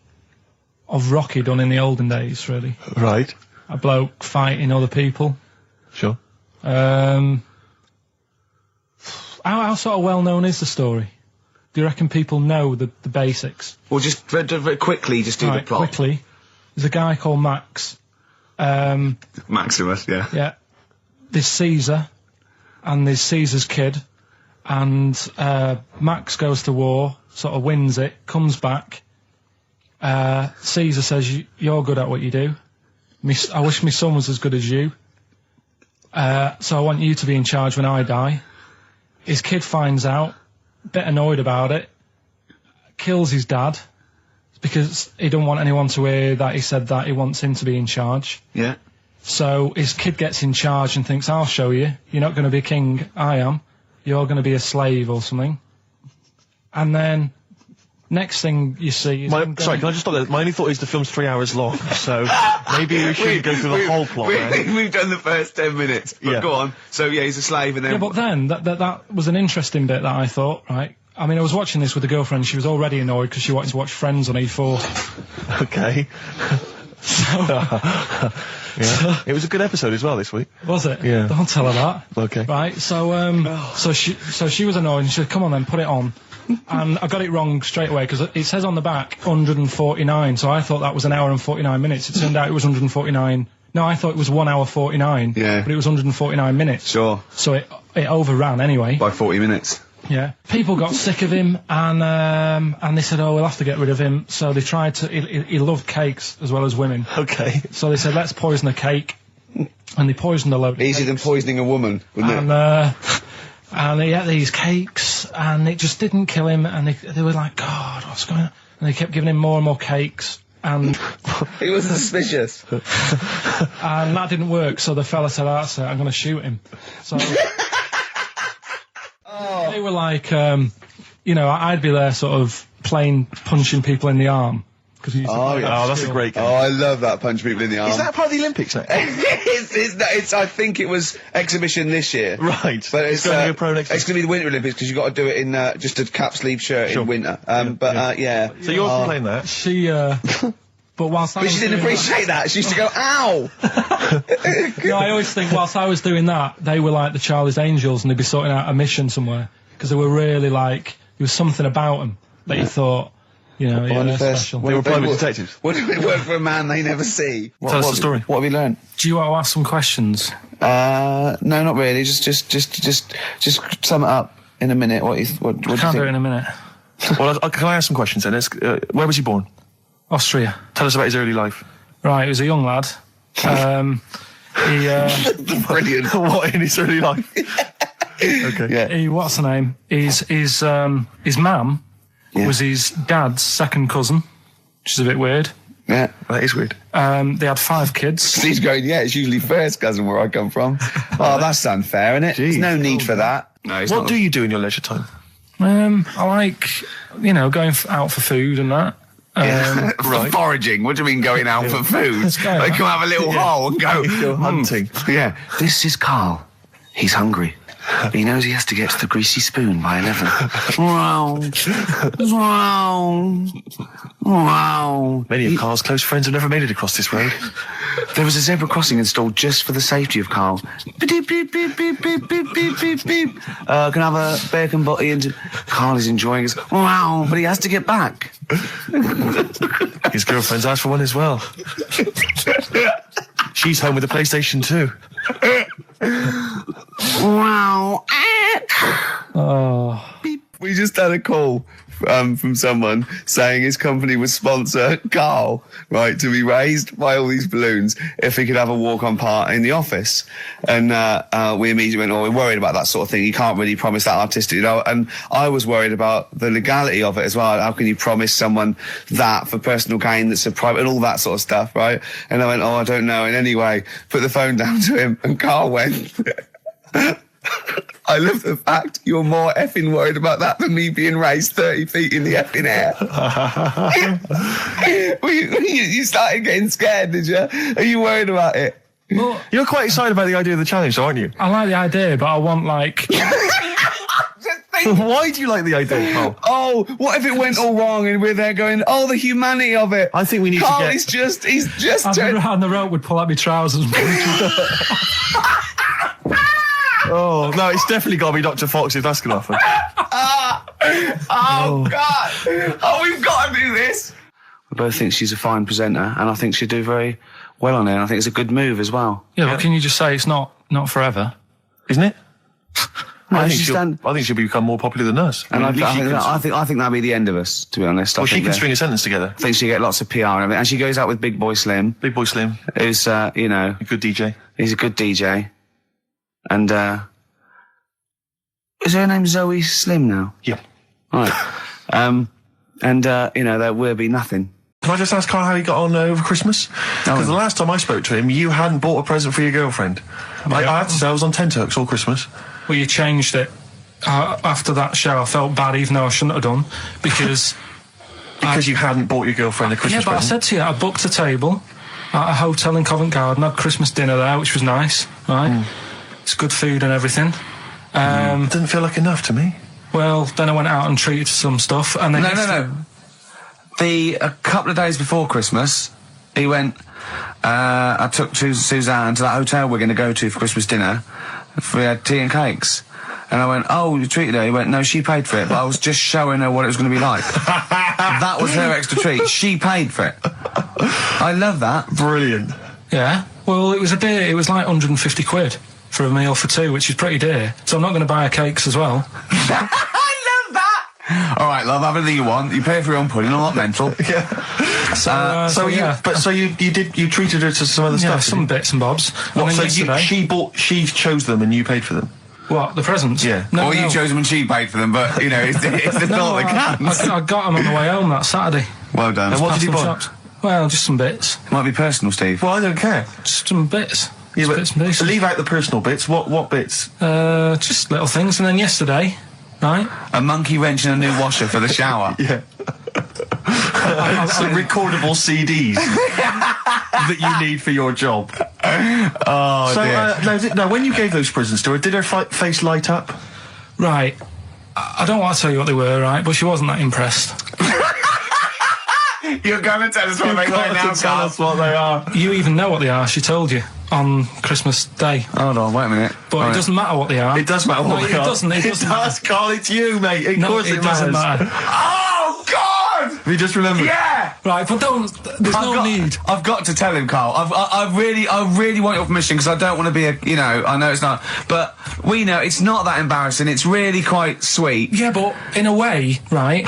of Rocky done in the olden days, really. Right. A bloke fighting other people. Sure. How sort of well known is the story? Do you reckon people know the basics? Well, just very quickly, just do the plot. Quickly. There's a guy called Max. Maximus, yeah. Yeah. There's Caesar, and there's Caesar's kid, and Max goes to war, sort of wins it, comes back. Caesar says, "You're good at what you do. I wish my son was as good as you. So I want you to be in charge when I die." His kid finds out, a bit annoyed about it, kills his dad, because he don't want anyone to hear that he said that he wants him to be in charge. Yeah. So his kid gets in charge and thinks, "I'll show you. You're not going to be king, I am. You're going to be a slave or something." And then next thing you see is... Sorry, can I just stop there? My only thought is the film's 3 hours long, so maybe we shouldn't go through the whole plot. We've done the first 10 minutes, but go on. So, yeah, he's a slave and then... Yeah, but then, that was an interesting bit that I thought, right? I mean, I was watching this with a girlfriend. She was already annoyed because she wanted to watch Friends on E4. Okay. Yeah. It was a good episode as well this week. Was it? Yeah. Don't tell her that. Okay. Right, so she was annoyed and she said, "Come on then, put it on." And I got it wrong straight away because it says on the back 149, so I thought that was an hour and 49 minutes. It turned out it was 149. No, I thought it was 1 hour 49. Yeah. But it was 149 minutes. Sure. So it overran anyway. By 40 minutes. Yeah. People got sick of him and they said, "Oh, we'll have to get rid of him." So they tried to... He loved cakes as well as women. Okay. So they said, "Let's poison a cake." And they poisoned a load of Easier cakes. than poisoning a woman, wouldn't it? And he ate these cakes, and it just didn't kill him, and they were like, "God, what's going on?" And they kept giving him more and more cakes, and... He was suspicious. And that didn't work, so the fella said, "That's it, I'm going to shoot him." So... They were like, I'd be there sort of punching people in the arm. That's a great game. Oh, I love that, punch people in the arm. Is that part of the Olympics now? it's I think it was exhibition this year. Right. But it's going to be a pro next year. It's going to be the Winter Olympics because you've got to do it in just a cap sleeve shirt in winter. Yeah. So you're playing that? She, but whilst I was she didn't appreciate that. She used to go, "Ow!" No, I always think whilst I was doing that, they were like the Charlie's Angels and they'd be sorting out a mission somewhere. Because they were really like, there was something about them that you thought, they're special. They were private detectives. What do it work for a man they never see? Tell us the story. What have you learned? Do you want to ask some questions? No, not really. Just sum it up in a minute. What do you Can't think? do it in a minute. Well, can I ask some questions then? Where was he born? Austria. Tell us about his early life. Right, he was a young lad. Brilliant. What in his early life? Okay. Yeah. What's the name? His mum was his dad's second cousin, which is a bit weird. Yeah, that is weird. They had 5 kids. Steve's going, "Yeah, it's usually first cousin where I come from." Oh, that's unfair, isn't it? There's no need for that. No. What do you do in your leisure time? I like, going out for food and that. Right. Foraging. What do you mean going out for food? They come have a little hole and go hunting. Yeah. This is Karl. He's hungry. He knows he has to get to the greasy spoon by 11. Wow. Many of Karl's close friends have never made it across this road. There was a zebra crossing installed just for the safety of Karl. Beep, beep, beep, beep, beep, beep, beep, beep, beep. Can I have a bacon butty? And Karl is enjoying his... Wow, but he has to get back. His girlfriend's asked for one as well. She's home with a PlayStation 2. Wow. We just had a call from someone saying his company would sponsor Karl, right, to be raised by all these balloons if he could have a walk-on part in the office. And we immediately went, we're worried about that sort of thing. You can't really promise that artistic, And I was worried about the legality of it as well. How can you promise someone that for personal gain that's a private and all that sort of stuff, right? And I went, I don't know. And anyway, put the phone down to him and Karl went... I love the fact you're more effing worried about that than me being raised 30 feet in the effing air. You started getting scared, did you? Are you worried about it? Well, you're quite excited about the idea of the challenge, aren't you? I like the idea, but I want, like... Why do you like the idea, Karl? Oh, what if it went all wrong and we're there going, the humanity of it. I think we need Karl to get... he's just... And the rope would pull out my trousers. Oh, no, it's definitely got to be Dr. Fox if that's going to happen. God. Oh, we've got to do this. I both think she's a fine presenter, and I think she'd do very well on it. And I think it's a good move as well. Yeah, but can you just say it's not forever? Isn't it? No, I think she'll become more popular than us. And I think that'll be the end of us, to be honest. Well, she can string a sentence together. I think she'll get lots of PR and everything. And she goes out with Big Boy Slim. Big Boy Slim. Who's, a good DJ. He's a good DJ. And, is her name Zoe Slim now? Yeah. Right. There will be nothing. Can I just ask Karl how he got on over Christmas? Because the last time I spoke to him, you hadn't bought a present for your girlfriend. I had to say I was on tenterhooks all Christmas. Well, you changed it. After that show, I felt bad, even though I shouldn't have done, because... you hadn't bought your girlfriend a Christmas present? I said to you, I booked a table at a hotel in Covent Garden, had Christmas dinner there, which was nice, right? It's good food and everything. It didn't feel like enough to me. Well, then I went out and treated some stuff, and then... No. A couple of days before Christmas, he went... I took Suzanne to that hotel we're going to go to for Christmas dinner. We had tea and cakes. And I went, oh, you treated her? He went, no, she paid for it, but I was just showing her what it was going to be like. That was her extra treat. She paid for it. I love that. Brilliant. Yeah. Well, it was like 150 quid for a meal for two, which is pretty dear. So I'm not going to buy her cakes as well. I love that! All right, love, have anything you want. You pay for your own pudding, I'm not mental. Yeah. You treated her to some other stuff? Some bits and bobs. What, so she chose them and you paid for them? What, the presents? Yeah. No, you chose them and she paid for them, but, it's the thought that counts. I got them on the way home that Saturday. Well done. And what did you buy? Well, just some bits. Might be personal, Steve. Well, I don't care. Just some bits. Yeah, but bits and pieces. Leave out the personal bits. What bits? Just little things. And then yesterday, right? A monkey wrench and a new washer for the shower. Yeah. Some recordable CDs that you need for your job. Oh, dear. Now, when you gave those presents to her, did her face light up? Right. I don't want to tell you what they were, right? But she wasn't that impressed. You're going to tell us what they are now, tell us what they are. You even know what they are, she told you, on Christmas Day. Hold on, wait a minute. But it doesn't matter what they are. It does matter what they are. It doesn't. It does, Karl, it's you, mate. Of course it doesn't matter. Oh, God! Have you just remembered? Yeah! Right, but there's no need. I've got to tell him, Karl. I really want your permission, because I don't want to be I know it's not, but we know it's not that embarrassing. It's really quite sweet. Yeah, but in a way, right,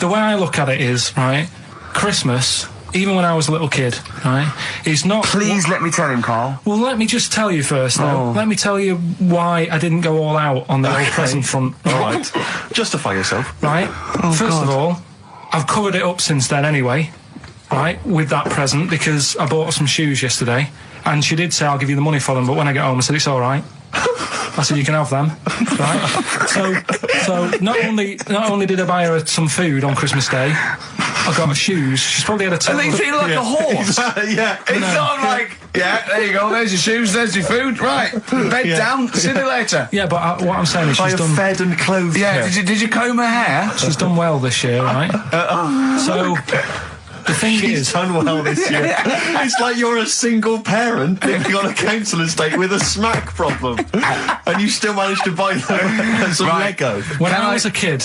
the way I look at it is, right, Christmas, even when I was a little kid, right, is not... Please let me tell him, Karl. Well, let me just tell you first, though. Let me tell you why I didn't go all out on the old present front. All right. Justify yourself. Right. First of all, I've covered it up since then anyway, right, with that present, because I bought some shoes yesterday, and she did say, I'll give you the money for them, but when I get home, I said, it's all right. I said, you can have them, right? So not only did I buy her some food on Christmas Day, I got her shoes. She's probably had a... And they feel like a horse. Yeah. It's not like, there you go, there's your shoes, there's your food, right. Bed down, see you later. Yeah, but what I'm saying is she's done... fed and clothed. Yeah, did you comb her hair? She's done well this year, right? So... The thing She's done well this year. It's like you're a single parent living on a council estate with a smack problem, and you still managed to buy some Lego. When I was a kid,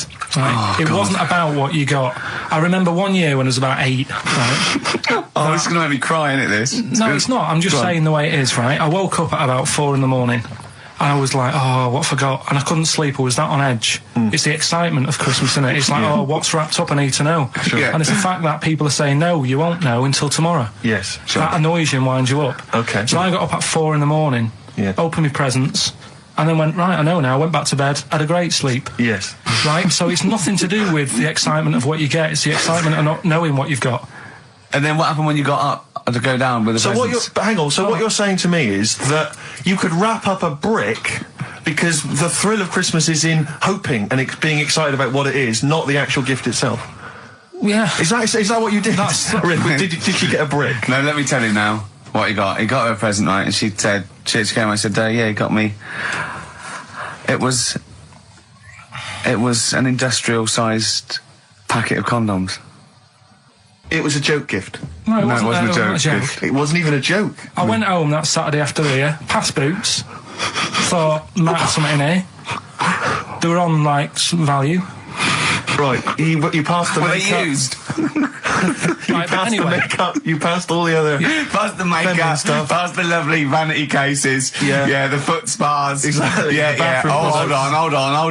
it wasn't about what you got. I remember one year when I was about 8. Right? This is going to make me cry, isn't it, this? No, it's not. I'm just saying the way it is, right? I woke up at about 4 in the morning. And I was like, what have I got? And I couldn't sleep. I was that on edge. It's the excitement of Christmas, isn't it? It's like, what's wrapped up? I need to know. Sure. And it's the fact that people are saying, no, you won't know until tomorrow. Yes. Sure. That annoys you and winds you up. Okay. So I got up at 4 in the morning, opened my presents, and then went, right, I know now. Went back to bed, had a great sleep. Yes. Right? So it's nothing to do with the excitement of what you get. It's the excitement of not knowing what you've got. And then what happened when you got up to go down with the presents? What you're saying to me is that you could wrap up a brick because the thrill of Christmas is in hoping and being excited about what it is, not the actual gift itself. Yeah. Is that what you did? Did you get a brick? No, let me tell you now what he got. He got her a present, right? And she said, she came and I said, yeah, he got me. It was an industrial-sized packet of condoms. It was a joke gift. No, it wasn't a joke. It wasn't even a joke. I went home that Saturday after here, past Boots, thought, might have something in here. They were on, some value. Right, you passed the Were makeup. they used? Right, but anyway. The makeup, you passed all the other... Past the makeup, stuff. past the lovely vanity cases. Yeah. The foot spas. Exactly. Yeah. Oh, hold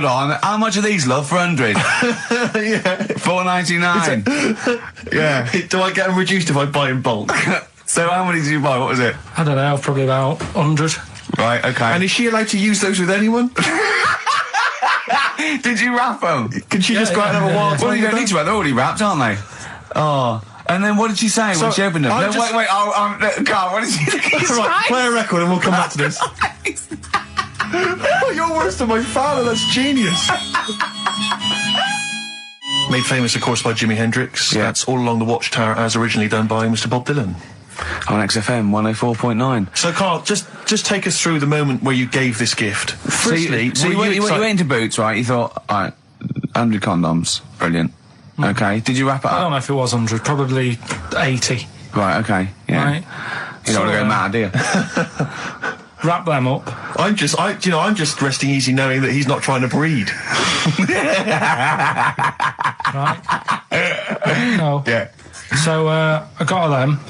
on. How much are these, love, for 100? Yeah. $4.99. Yeah. Do I get them reduced if I buy in bulk? So how many did you buy? What was it? I don't know, probably about 100. Right, okay. And is she allowed to use those with anyone? Did you wrap them? Can she just go out and have a wild Well, time you don't with need to them? wrap. They're already wrapped, aren't they? Oh. And then what did she say when she opened them? No, wait. Carl, what did she say? Right, play a record and we'll come back to this. Oh, you're worse than my father. That's genius. Made famous, of course, by Jimi Hendrix. Yeah. That's All Along the Watchtower, as originally done by Mr. Bob Dylan. On XFM 104.9. So, Carl, just take us through the moment where you gave this gift. Firstly, So you went into Boots, right? You thought, all right, 100 condoms. Brilliant. Okay. Did you wrap it I don't up? know if it was 100, probably 80. Right, okay. Yeah. Right? You don't want to go mad, do you? Wrap them up. I'm just resting easy knowing that he's not trying to breed. Right? No. Yeah. So I got her them.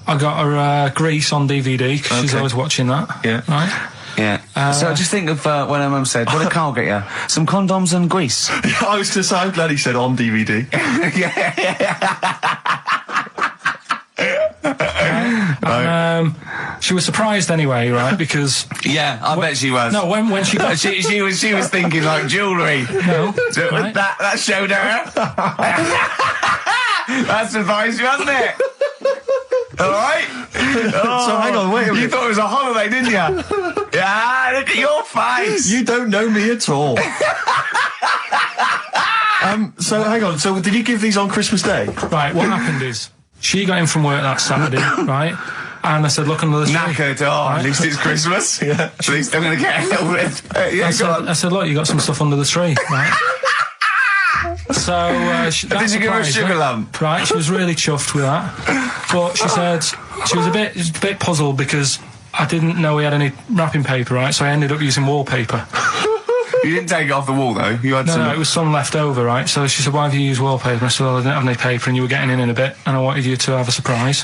I got her Grease on DVD, because she's Okay. always watching that. Yeah. Right? Yeah. So just think of when her mum said, what did Carl get you? Some condoms and grease. I was going to say, I'm glad he said on DVD. And, she was surprised anyway, right? Because Yeah, I bet she was. no, when she got she was thinking like jewellery. no, So right? that showed her. That surprised you, hasn't it? All right. So hang on, wait a You minute. thought it was a holiday, didn't you? Yeah. Look at your face. You don't know me at all. So hang on. So did you give these on Christmas Day? Right, what happened is she got in from work that Saturday, right? And I said, look under the tree. Knackered. Oh, at least it's Christmas. Yeah. At least I'm going to get a little bit. Yeah, go on. I said, look, you got some stuff under the tree, right? So Did you give her a sugar lump? Right, she was really chuffed with that. But she said she was a bit puzzled because I didn't know we had any wrapping paper, right? So I ended up using wallpaper. You didn't take it off the wall, though. You had some. No, it was some left over, right? So she said, why have you used wallpaper? And I said, well, I didn't have any paper and you were getting in a bit and I wanted you to have a surprise.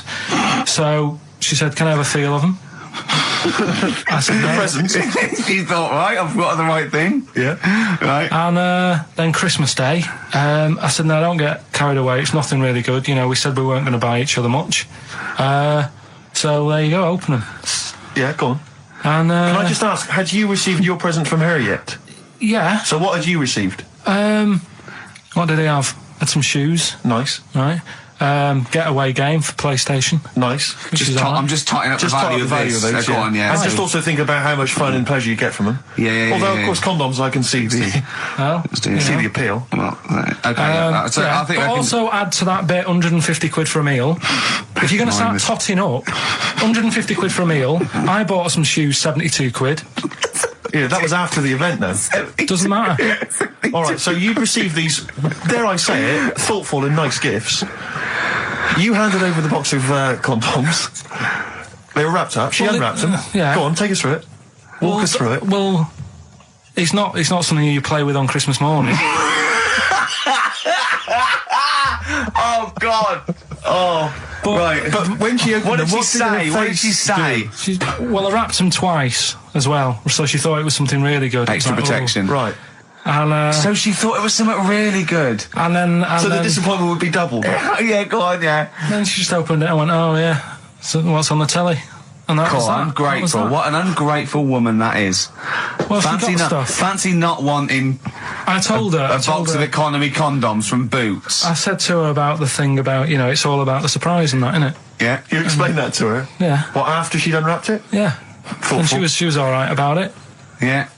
So she said, can I have a feel of them? I said, no. Presents. You thought, right, I've got the right thing. Yeah. Right. And then Christmas Day, I said, no, don't get carried away. It's nothing really good. You know, we said we weren't going to buy each other much. So there you go, open them. Yeah, go on. And Can I just ask, had you received your present from her yet? yeah. So what had you received? What did he have? Had some shoes, Nice. right? Getaway game for PlayStation. Nice. Which is all right. I'm just totting up Just the talk value about of the this. value of those, Go on, yeah. And So- just also think about how much fun and pleasure you get from them. Yeah. Although, of course, condoms, I can see the Well, see the appeal. Well, okay. So yeah, I think but I can. also add to that bit 150 quid for a meal. If you're going to start Mind totting up, 150 quid for a meal. I bought her some shoes, 72 quid. Yeah, that was after the event, though. Doesn't matter. All right, so you received these, dare I say it, thoughtful and nice gifts. You handed over the box of condoms. They were wrapped up. She Well, unwrapped them. yeah. Go on, take us through it. Walk us through it. Well, it's not something you play with on Christmas morning. Oh God. Oh. But, Right. But when she opened What them, did she her say? What did face she say? do? well, I wrapped them twice as well, so she thought it was something really good. Extra Like, oh. protection. Right. And So she thought it was something really good. then So the disappointment would be doubled. Yeah, go on, yeah. then she just opened it and went, oh yeah, so what's on the telly? And that was God, that. ungrateful. That was What an ungrateful woman that is. that. Well, she got stuff. Fancy not wanting I told her. a box of economy condoms from Boots. I said to her about the thing about, you know, it's all about the surprise and that, innit? Yeah. You explained that to her? Yeah. What, after she'd unwrapped it? Yeah. Thoughtful. And she was all right about it. Yeah.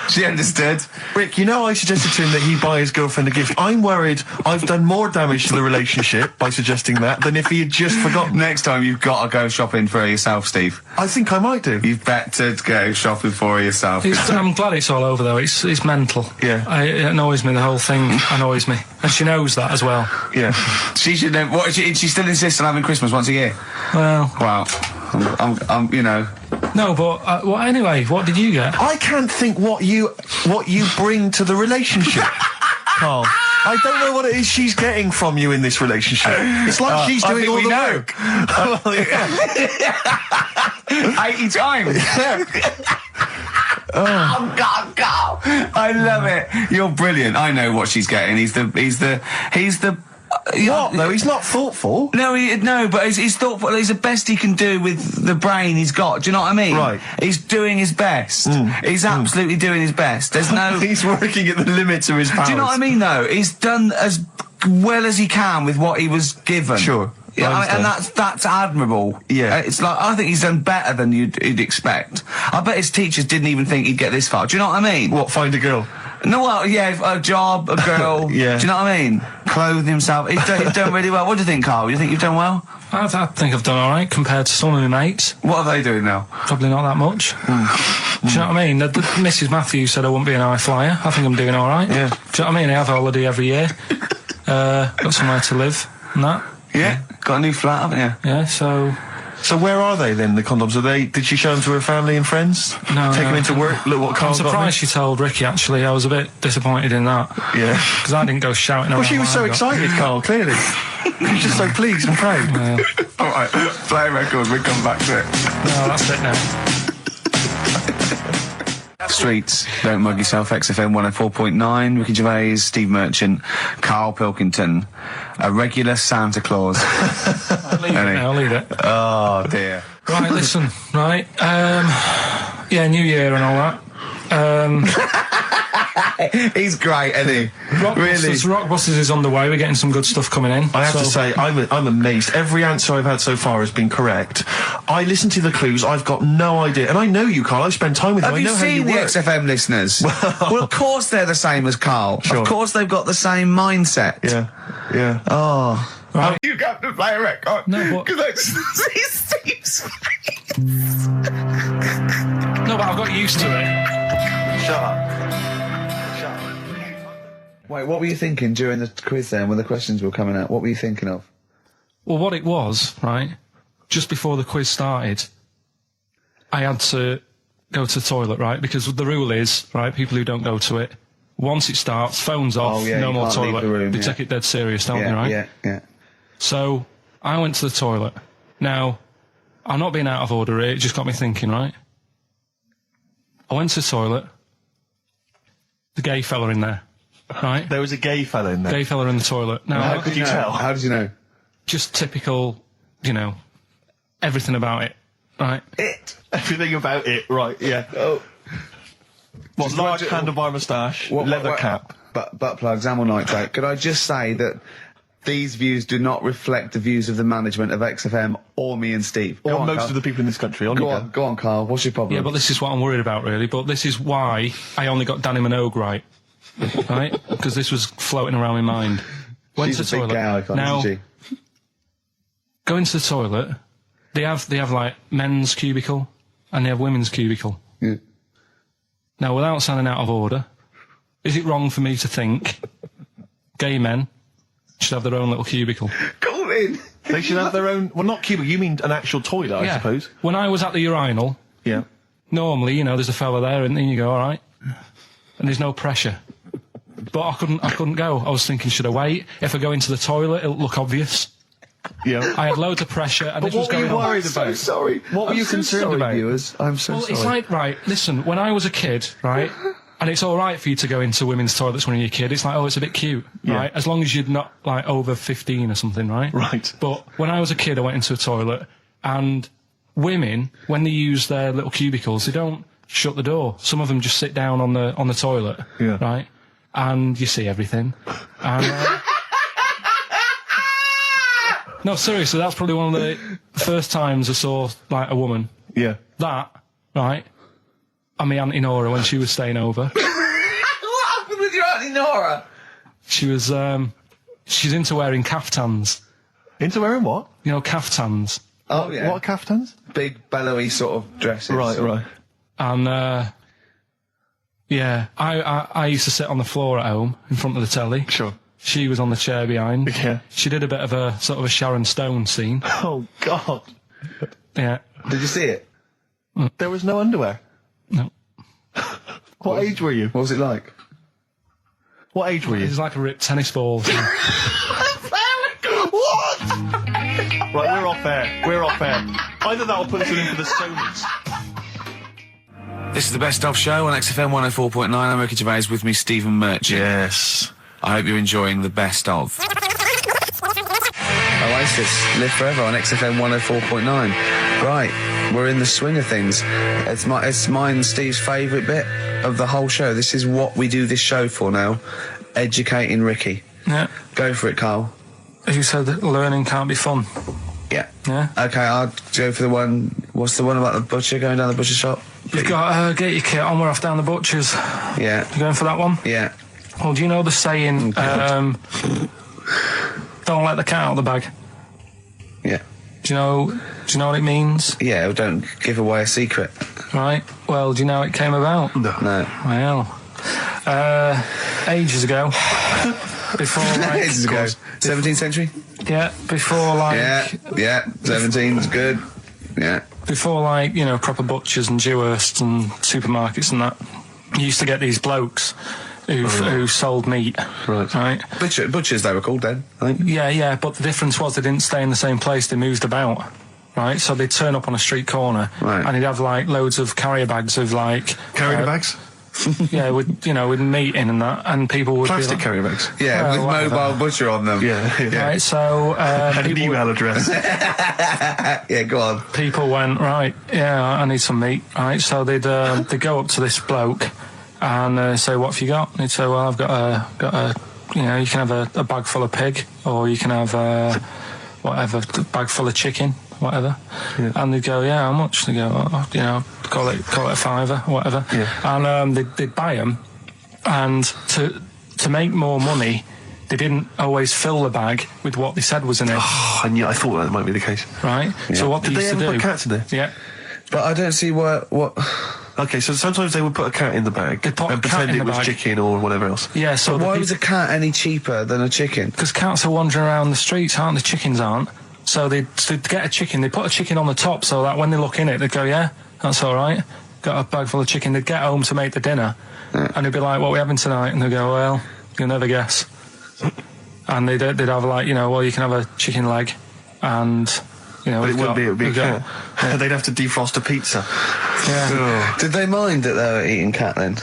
She understood. Rick, you know I suggested to him that he buy his girlfriend a gift. I'm worried I've done more damage to the relationship by suggesting that than if he had just forgotten. Next time you've got to go shopping for her yourself, Steve. I think I might do. You've better go shopping for her yourself. I'm glad it's all over though. It's mental. Yeah. It annoys me. The whole thing annoys me, and she knows that as well. Yeah. She should know. What? She still insists on having Christmas once a year. Well, Wow. I'm you know. no, but well, anyway, what did you get? I can't think what you bring to the relationship, Carl. I don't know what it is she's getting from you in this relationship. It's like she's doing all the work. 80 times. Oh God, Carl! I love it. You're brilliant. I know what she's getting. He's the. What? No, he's not thoughtful. No, but he's thoughtful. He's the best he can do with the brain he's got. Do you know what I mean? Right. He's doing his best. He's absolutely doing his best. There's no. He's working at the limits of his powers. Do you know what I mean? Though he's done as well as he can with what he was given. Sure. Yeah, and that's admirable. Yeah. It's like, I think he's done better than you'd expect. I bet his teachers didn't even think he'd get this far. Do you know what I mean? What, find a girl? No, well, yeah, a job, a girl. Yeah. Do you know what I mean? Clothe himself. He's done really well. What do you think, Carl? You think you've done well? I think I've done all right compared to some of my mates. What are they doing now? Probably not that much. Do you know what I mean? Mrs. Matthews said I wouldn't be an high flyer. I think I'm doing all right. Yeah. Do you know what I mean? I have a holiday every year. Got somewhere to live and that. Yeah. Got a new flat, haven't you? Yeah, so where are they then, the condoms? Did she show them to her family and friends? No. Take them into work? Look what Carl's I'm surprised she told Ricky, actually. I was a bit disappointed in that. Yeah. Because I didn't go shouting around. Well, she was so excited, Carl, clearly. She was just so pleased and proud. Yeah. All right, play a record. We'll come back to it. No, that's it now. Streets, Don't Mug Yourself, XFM 104.9, Ricky Gervais, Steve Merchant, Karl Pilkington, a regular Santa Claus. I'll leave it. Oh, dear. Right, listen, right. Yeah, New Year and all that. He's great, isn't he? Rockbusters is on the way. We're getting some good stuff coming in. I have to say, I'm amazed. Every answer I've had so far has been correct. I listened to the clues. I've got no idea. And I know you, Carl. I've spent time with you. Have I you know seen how you the work. XFM listeners? Well, of course they're the same as Carl. Sure. Of course they've got the same mindset. Yeah, yeah. Oh. Right. You got to play a record. No, but... Because I see Steve's No, but I've got used to it. Shut up. Wait, what were you thinking during the quiz then, when the questions were coming out? What were you thinking of? Well, what it was, right, just before the quiz started, I had to go to the toilet, right, because the rule is, right, people who don't go to it, once it starts, phones off, no more toilet. They take it dead serious, don't they, right? Yeah. So, I went to the toilet. Now, I'm not being out of order here, it just got me thinking, right? I went to the toilet, the gay fella in there. Right? There was a gay fella in there. Gay fella in the toilet. Now, How could you tell? How did you know? just typical, everything about it, right? Everything about it, right, yeah. Oh. What, large handlebar moustache, leather cap. Butt plugs, amyl nitrate. Could I just say that these views do not reflect the views of the management of XFM or me and Steve. Or most of the people in this country. Go on, Carl. What's your problem? Yeah, but this is what I'm worried about, really. But this is why I only got Danny Minogue right. Right? Because this was floating around my mind. Went to the toilet. Now, isn't she? Go into the toilet. They have like men's cubicle and they have women's cubicle. Yeah. Now, without sounding out of order, is it wrong for me to think gay men should have their own little cubicle? Go in. They should have their own... Well, not cubicle, you mean an actual toilet, I suppose. When I was at the urinal, normally, there's a fella there and then you go, all right. And there's no pressure. But I couldn't go. I was thinking, should I wait? If I go into the toilet, it'll look obvious. Yeah. I had loads of pressure and But this was what were going you on. worried about? I'm so sorry. What were you concerned about? Viewers? I'm so Well, sorry. it's like, right, listen, when I was a kid, right, and it's all right for you to go into women's toilets when you're a kid, it's like, oh, it's a bit cute, right, as long as you're not, like, over 15 or something, right? Right. But when I was a kid, I went into a toilet, and women, when they use their little cubicles, they don't shut the door. Some of them just sit down on the toilet, right, and you see everything. And, no, seriously, that's probably one of the first times I saw, like, a woman. Yeah. That, right, and my Auntie Nora when she was staying over. What happened with your Auntie Nora? She was, she's into wearing caftans. Into wearing what? Caftans. Oh, yeah. What caftans? Big, bellowy sort of dresses. Right. And, I used to sit on the floor at home in front of the telly. Sure. She was on the chair behind. Yeah. She did a bit of a sort of a Sharon Stone scene. Oh, God. Yeah. Did you see it? There was no underwear. No. What age were you? What was it like? What age were you? It's like a ripped tennis ball. What? Right, we're off air. We're off air. Either that or put us in for the Sonys. This is the Best Of Show on XFM 104.9. I'm Ricky Gervais, with me Stephen Merchant. Yes. I hope you're enjoying the Best Of. Oasis, Live Forever on XFM 104.9. Right, we're in the swing of things. It's mine and Steve's favourite bit of the whole show. This is what we do this show for now. Educating Ricky. Yeah. Go for it, Carl. As you said, learning can't be fun. Yeah. Yeah. Okay, I'll go for the one. What's the one about the butcher going down the butcher shop? You've got to get your kit on. We're off down the butcher's. Yeah. You going for that one? Yeah. Well, do you know the saying, don't let the cat out of the bag? Yeah. Do you know what it means? Yeah, well, don't give away a secret. Right. Well, do you know how it came about? No. Well, ages ago. Before, like... Ages ago. 17th century? Yeah, before, like... Yeah, 17's good. Yeah. Before, like, you know, proper butchers and Dewhursts and supermarkets and that, you used to get these blokes who sold meat. Right. Butchers, they were called then, I think. Yeah, but the difference was they didn't stay in the same place, they moved about. Right, so they'd turn up on a street corner, right, and he'd have, like, loads of carrier bags of, like... Carrier bags? Yeah, with meat in and that, and people would plastic be like, carrier bags. Yeah, with mobile butcher on them. Yeah. Right, so and an email address. Yeah, go on. People went, right, yeah, I need some meat. Right, so they'd go up to this bloke and say, what have you got? And he'd say, well, I've got a you know, you can have a bag full of pig, or you can have whatever, a bag full of chicken, whatever. Yeah. And they'd go, yeah, how much? They go, oh, you know, call it a £5, whatever. Yeah. And they'd buy them, and to make more money, they didn't always fill the bag with what they said was in it. Oh, and yeah, I thought that might be the case. Right. Yeah. So what did they used ever to do? put cats in there? Yeah. But I don't see what. Okay, so sometimes they would put a cat in the bag and pretend it was chicken or whatever else. Yeah. So why was a cat any cheaper than a chicken? Because cats are wandering around the streets, aren't they? Chickens aren't. So they'd get a chicken. They put a chicken on the top so that when they look in it, they'd go, yeah, that's all right. Got a bag full of chicken. They'd get home to make the dinner, and they'd be like, what are we having tonight? And they'd go, well, you'll never guess. And they'd have, like, you know, well, you can have a chicken leg, and, you know... But it wouldn't be a cat. Yeah. They'd have to defrost a pizza. Yeah. Did they mind that they were eating cat then,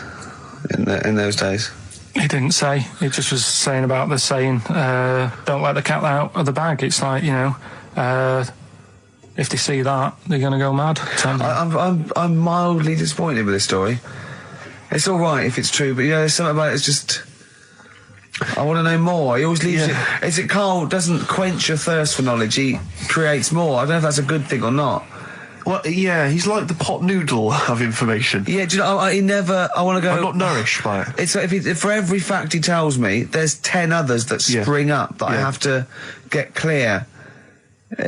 in those days? He didn't say. He just was saying about the saying, don't let the cat out of the bag. It's like, you know, if they see that, they're going to go mad. I'm mildly disappointed with this story. It's all right if it's true, but, you know, there's something about it, it's just... I want to know more. He always leaves it... Is it Carl doesn't quench your thirst for knowledge, he creates more. I don't know if that's a good thing or not. Well, yeah, he's like the pot noodle of information. Yeah, do you know, he never... I want to go... I'm not nourished by it. It's like if for every fact he tells me, there's 10 others that spring up that I have to get clear.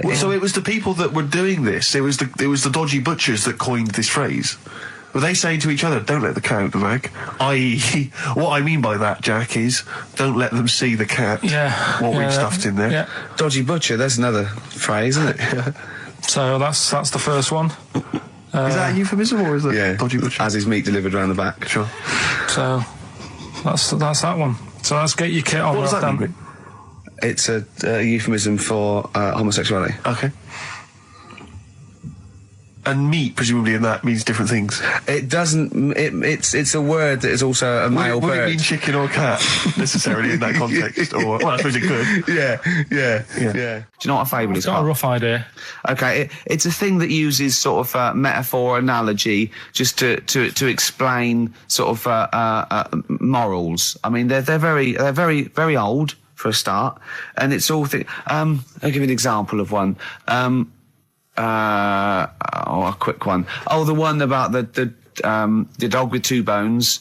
Well, so it was the people that were doing this, it was the dodgy butchers that coined this phrase. Were they saying to each other, don't let the cat out the bag? I.e., what I mean by that, Jack, is don't let them see the cat, what we've stuffed in there. Yeah. Dodgy butcher, that's another phrase, isn't it? Yeah. So that's the first one. Is that a euphemism, or is it dodgy butcher? As his meat delivered around the back. Sure. So that's that one. So let's get your kit on. What does that mean? It's a euphemism for homosexuality. Okay. And meat, presumably, in that means different things. It doesn't. It's a word that is also a male bird. Would it mean chicken or cat necessarily in that context? Or well, I suppose it could. Yeah. Do you know what a fable is? I've got a rough idea. Okay, it's a thing that uses sort of metaphor, analogy, just to explain sort of morals. I mean, they're very old for a start, and it's all. I'll give you an example of one. A quick one. Oh, the one about the dog with two bones.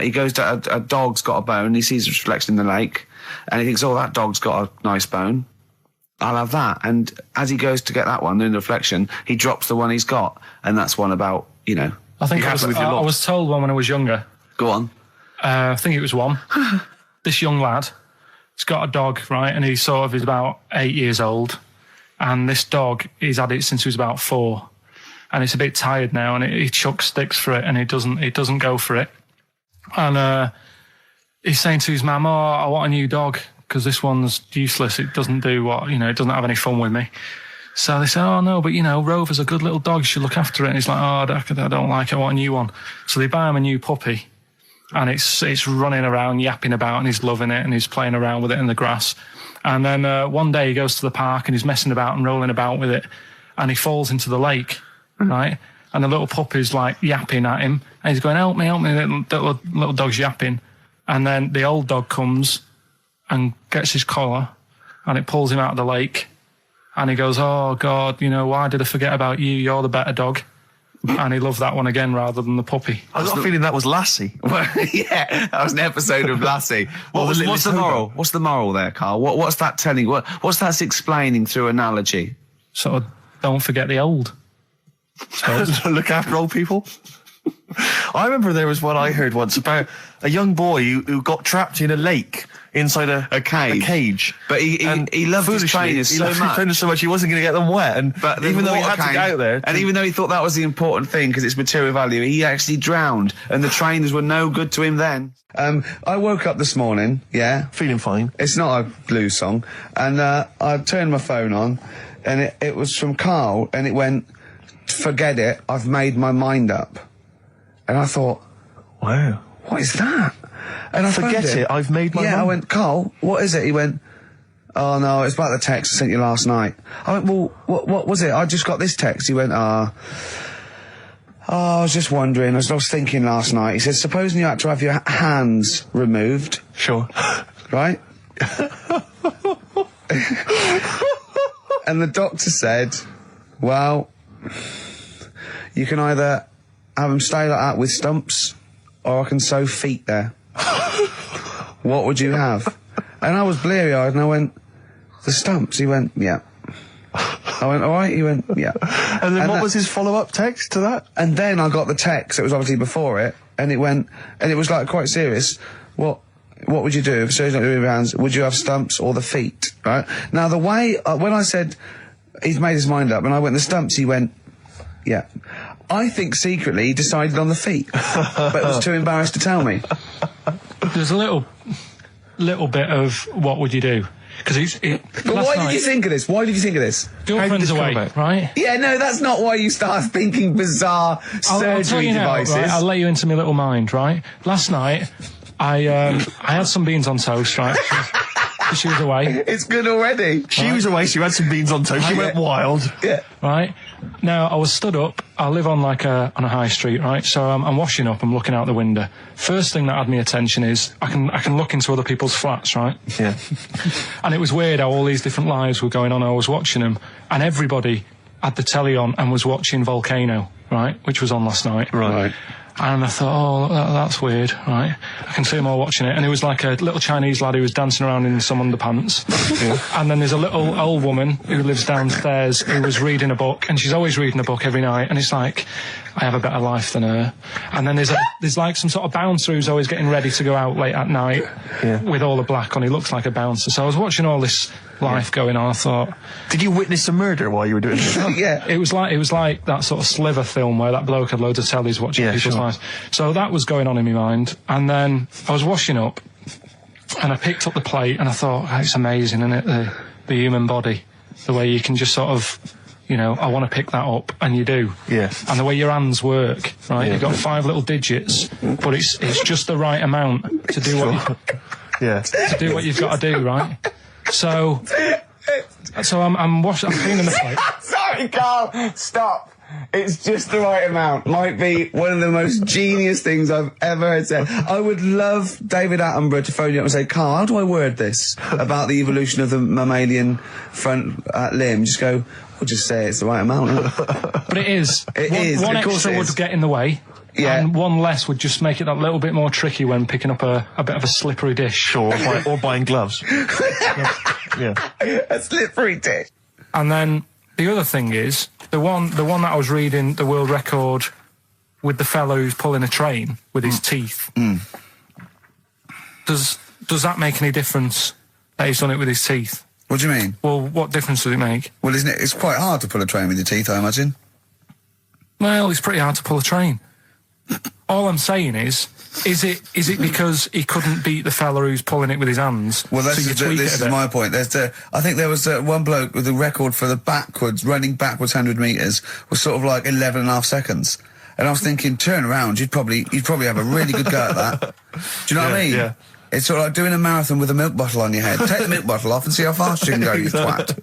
He goes to a dog's got a bone. He sees a reflection in the lake, and he thinks, "Oh, that dog's got a nice bone. I'll have that." And as he goes to get that one in the reflection, he drops the one he's got, and that's one about, you know. I think I was told one when I was younger. Go on. I think it was one. This young lad, he's got a dog, right, and he's about 8 years old. And this dog, he's had it since he was about 4, and it's a bit tired now, and he chucks sticks for it, and it doesn't go for it. And he's saying to his mum, "Oh, I want a new dog because this one's useless. It doesn't do it doesn't have any fun with me." So they say, "Oh no, but Rover's a good little dog. You should look after it." And he's like, "Oh, I don't like it. I want a new one." So they buy him a new puppy, and it's running around, yapping about, and he's loving it, and he's playing around with it in the grass. And then one day he goes to the park and he's messing about and rolling about with it, and he falls into the lake, right? And the little puppy's like yapping at him, and he's going, help me, little dog's yapping. And then the old dog comes and gets his collar, and it pulls him out of the lake. And he goes, "Oh, God, why did I forget about you? You're the better dog." And he loved that one again rather than the puppy. I got a feeling that was Lassie. Well, yeah, that was an episode of Lassie. What's the moral? What's the moral there, Carl? What's that telling? What's that explaining through analogy? Sort of, don't forget the old. So look after old people. I remember there was one I heard once about a young boy who got trapped in a lake inside a cage. But he loved his trainers so much. He wasn't going to get them wet. But even though he had to get out there, and even though he thought that was the important thing because it's material value, he actually drowned, and the trainers were no good to him then. I woke up this morning, feeling fine. It's not a blues song, and I turned my phone on, and it was from Carl, and it went, "Forget it, I've made my mind up." And I thought, wow, what is that? And I forget it, I've made my mind. I went, "Carl, what is it?" He went, "Oh no, it's about the text I sent you last night." I went, "Well, what was it? I just got this text." He went, I was just wondering, I was thinking last night. He said, "Supposing you had to have your hands removed." Sure. Right? And the doctor said, "Well, you can either have them stay like that with stumps, or I can sew feet there. What would you have?" And I was bleary-eyed, and I went, "The stumps." He went, "Yeah." I went, "All right." He went, "Yeah." And then what was his follow-up text to that? And then I got the text. It was obviously before it, and it went, and it was like quite serious. What would you do if surgery not doing your hands? Would you have stumps or the feet? Right now, the way when I said he's made his mind up, and I went the stumps, he went, "Yeah." I think secretly he decided on the feet, but was too embarrassed to tell me. There's a little bit of what would you do? Because But why did you think of this? Why did you think of this? Girlfriend's away, right? Yeah, no, that's not why you start thinking bizarre surgery devices. Right? I'll let you into my little mind, right? Last night, I had some beans on toast, right? She was away. It's good already. She was away, she had some beans on toast, she went wild. Yeah. Right? Now, I was stood up, I live on on a high street, right? So I'm washing up, I'm looking out the window. First thing that had my attention is, I can look into other people's flats, right? Yeah. And it was weird how all these different lives were going on, I was watching them, and everybody had the telly on and was watching Volcano, right? Which was on last night. Right. And I thought, oh, that's weird, right? I can see them all watching it. And it was like a little Chinese lad who was dancing around in some underpants. Yeah. And then there's a little old woman who lives downstairs who was reading a book, and she's always reading a book every night. And it's like, I have a better life than her. And then there's like some sort of bouncer who's always getting ready to go out late at night with all the black on. He looks like a bouncer. So I was watching all this life going on. I thought, did you witness a murder while you were doing this? Yeah. It was like that sort of Sliver film where that bloke had loads of tellies watching people's lives. So that was going on in my mind. And then I was washing up, and I picked up the plate, and I thought, oh, it's amazing, isn't it? The human body, the way you can just sort of, I want to pick that up, and you do. Yeah. And the way your hands work, right? You've got 5 little digits, but it's just the right amount to do to do what you've got to do, right? So I'm cleaning the plate. Sorry, Carl. Stop. It's just the right amount. Might be one of the most genius things I've ever heard said. I would love David Attenborough to phone you up and say, "Carl, how do I word this about the evolution of the mammalian front limb?" Just go, we'll just say it's the right amount. But it is. One extra would get in the way. Yeah. And one less would just make it that little bit more tricky when picking up a bit of a slippery dish. Or buying gloves. Yeah. A slippery dish. And then the other thing is, the one that I was reading, the world record with the fellow who's pulling a train with his teeth. Mm. Does that make any difference that he's done it with his teeth? What do you mean? Well, what difference does it make? Well, isn't it? It's quite hard to pull a train with your teeth, I imagine. Well, it's pretty hard to pull a train. All I'm saying is it because he couldn't beat the fella who's pulling it with his hands? Well, this is my point. I think there was one bloke with the record for the running backwards 100 metres was sort of like 11.5 seconds. And I was thinking, turn around, you'd probably have a really good go at that. Do you know what I mean? Yeah. It's sort of like doing a marathon with a milk bottle on your head. Take the milk bottle off and see how fast you can go, you twat.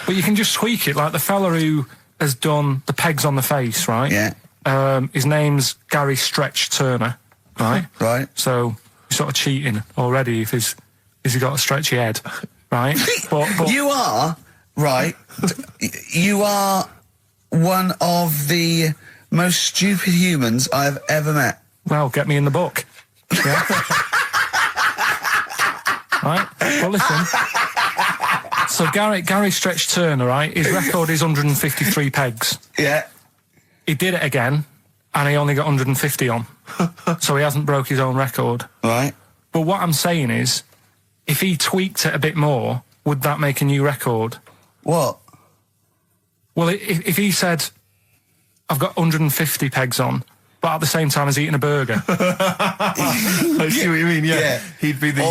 But you can just tweak it, like the fella who has done the pegs on the face, right? Yeah. His name's Gary Stretch Turner, right? Right. So you're sort of cheating already if he's got a stretchy head, right? but you are, right, you are one of the most stupid humans I've ever met. Well, get me in the book. Yeah. Right? Well, listen. So Gary Stretch Turner, right? His record is 153 pegs. Yeah. He did it again, and he only got 150 on. So he hasn't broke his own record. Right. But what I'm saying is, if he tweaked it a bit more, would that make a new record? What? Well, if he said, I've got 150 pegs on, but at the same time as eating a burger. I see what you mean, yeah. He'd be the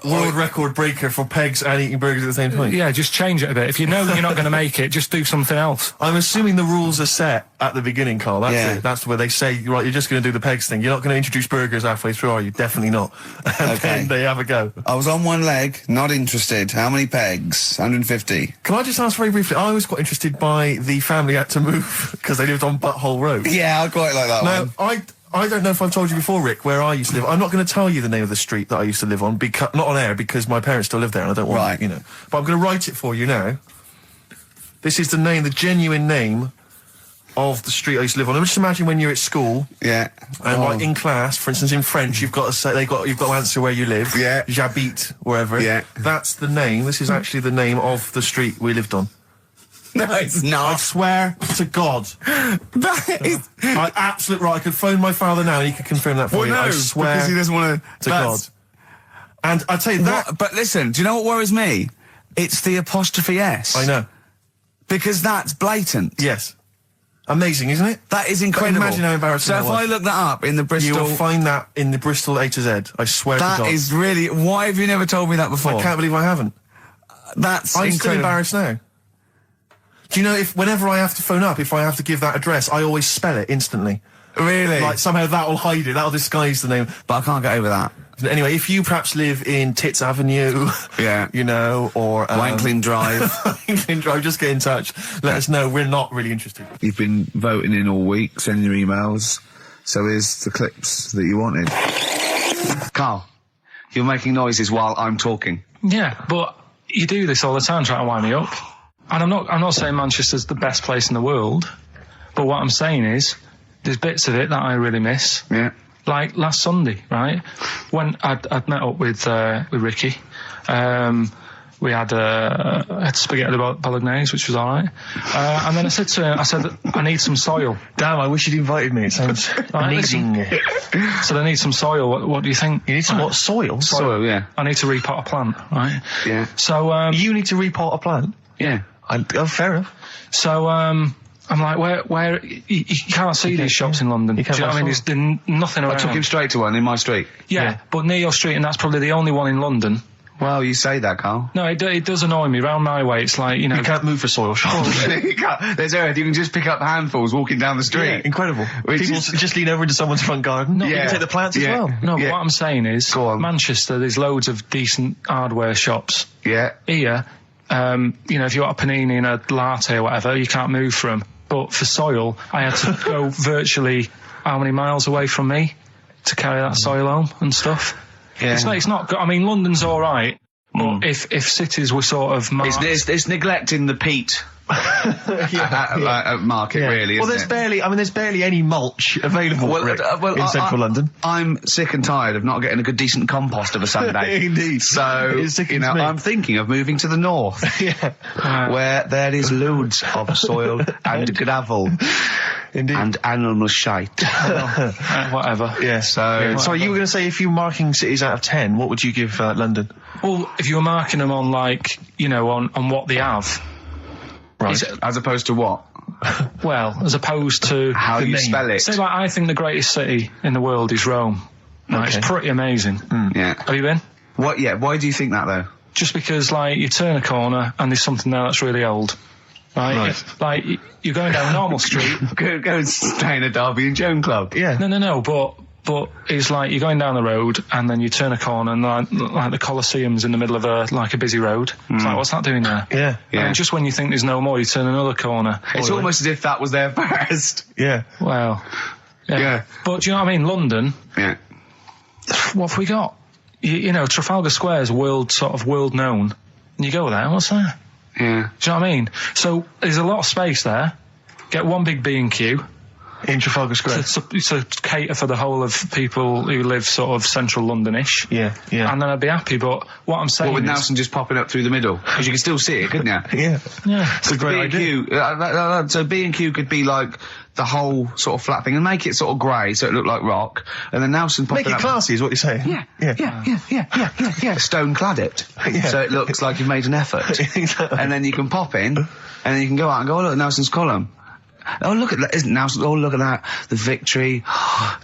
world record breaker for pegs and eating burgers at the same time. Yeah, just change it a bit. If you know you're not going to make it, just do something else. I'm assuming the rules are set at the beginning, Carl. That's it. That's where they say, right, you're just going to do the pegs thing. You're not going to introduce burgers halfway through, are you? Definitely not. And then they have a go. I was on one leg, not interested. How many pegs? 150. Can I just ask very briefly, I was quite interested by the family had to move because they lived on Butthole Road. Yeah, I quite like that one. I don't know if I've told you before, Rick, where I used to live. I'm not going to tell you the name of the street that I used to live on, not on air, because my parents still live there and I don't want, you know. But I'm going to write it for you now. This is the genuine name of the street I used to live on. Just imagine when you're at school. Yeah. And like in class, for instance, in French, you've got to say, you've got to answer where you live. Yeah. J'habite, wherever. Yeah. That's the name. This is actually the name of the street we lived on. No, it's not. I swear to God. That is... Absolutely right. I could phone my father now and he could confirm that for you. No, I swear because he doesn't want to God. And I tell you that... But listen, do you know what worries me? It's the apostrophe S. I know. Because that's blatant. Yes. Amazing, isn't it? That is incredible. Imagine how embarrassing that was. So if I look that up in the Bristol... You'll find that in the Bristol A to Z. I swear to God. That is really... Why have you never told me that before? I can't believe I haven't. That's I'm incredible. still embarrassed now. Do you know, whenever I have to phone up, if I have to give that address, I always spell it instantly. Really? Like, somehow that'll hide it, that'll disguise the name. But I can't get over that. Anyway, if you perhaps live in Tits Avenue, you know, or... Wankling Drive. Wankling Drive, just get in touch. Let us know, we're not really interested. You've been voting in all week, sending your emails, so here's the clips that you wanted. Carl, you're making noises while I'm talking. Yeah, but you do this all the time trying to wind me up. And I'm not saying Manchester's the best place in the world, but what I'm saying is there's bits of it that I really miss. Yeah. Like last Sunday, right? When I'd met up with Ricky, we had spaghetti bolognese, which was all right. And then I said to him, I need some soil. Damn, I wish you'd invited me. It sounds amazing. So I need some soil. What do you think? You need some what? Soil? Soil, yeah. I need to repot a plant, right? Yeah. So you need to repot a plant? Yeah. Fair enough. So I'm like, where you can't see these shops in London. Do you know what I mean? There's nothing around. I took him straight to one in my street. Yeah, but near your street, and that's probably the only one in London. Well, you say that, Carl. No, it does annoy me. Round my way, it's like, you know... You can't move for soil shops. There's earth. You can just pick up handfuls walking down the street. Yeah, incredible. People just lean over into someone's front garden. No, you can take the plants as well. No, but what I'm saying is, Manchester, there's loads of decent hardware shops. Yeah. Here, you know, if you want a panini and a latte or whatever, you can't move from. But for soil, I had to go virtually how many miles away from me to carry that soil home and stuff. Yeah. It's not good. I mean, London's all right, but if cities were sort of... It's neglecting the peat market, really, well, isn't there's barely any mulch available in central London. I'm sick and tired of not getting a good, decent compost of a Sunday. Indeed. So, you know, I'm thinking of moving to the north, where there is loads of soil and gravel. Indeed. And animal shite. Whatever. Yeah. So you were going to say, if you were marking cities out of 10, what would you give London? Well, if you were marking them on, like, you know, on what they have. Right. As opposed to what? Well, as opposed to how you spell it. Say, like, I think the greatest city in the world is Rome. Right? Okay. It's pretty amazing. Yeah. Have you been? What? Yeah. Why do you think that though? Just because, like, you turn a corner and there's something there that's really old. Right? Like, you're going down a normal street. Go and stay in a Derby and Joan club. Yeah. No, but it's like you're going down the road and then you turn a corner and like the Colosseum's in the middle of a busy road. It's like, what's that doing there? Yeah. Yeah. And just when you think there's no more, you turn another corner. It's almost as if that was there first. Yeah. Well, Yeah. But do you know what I mean? London, Yeah. what have we got? You know, Trafalgar Square is world known. And you go there, what's there? Yeah. Do you know what I mean? So there's a lot of space there. Get one big B&Q. In Trafalgar Square. To cater for the whole of people who live sort of central Londonish. Yeah. And then I'd be happy, but what I'm saying Well, with is... Nelson just popping up through the middle, because you can still see it, couldn't you? Yeah. Yeah. It's a great idea. B&Q, so B&Q could be like the whole sort of flat thing and make it sort of grey so it looked like rock, and then Nelson popping Make it up. classy is what you're saying. Yeah. Stone clad it. Yeah. So it looks like you've made an effort. Exactly. And then you can pop in, and then you can go out and go, oh look, Nelson's column. Oh look at that, isn't Nelson? Oh look at that, the victory,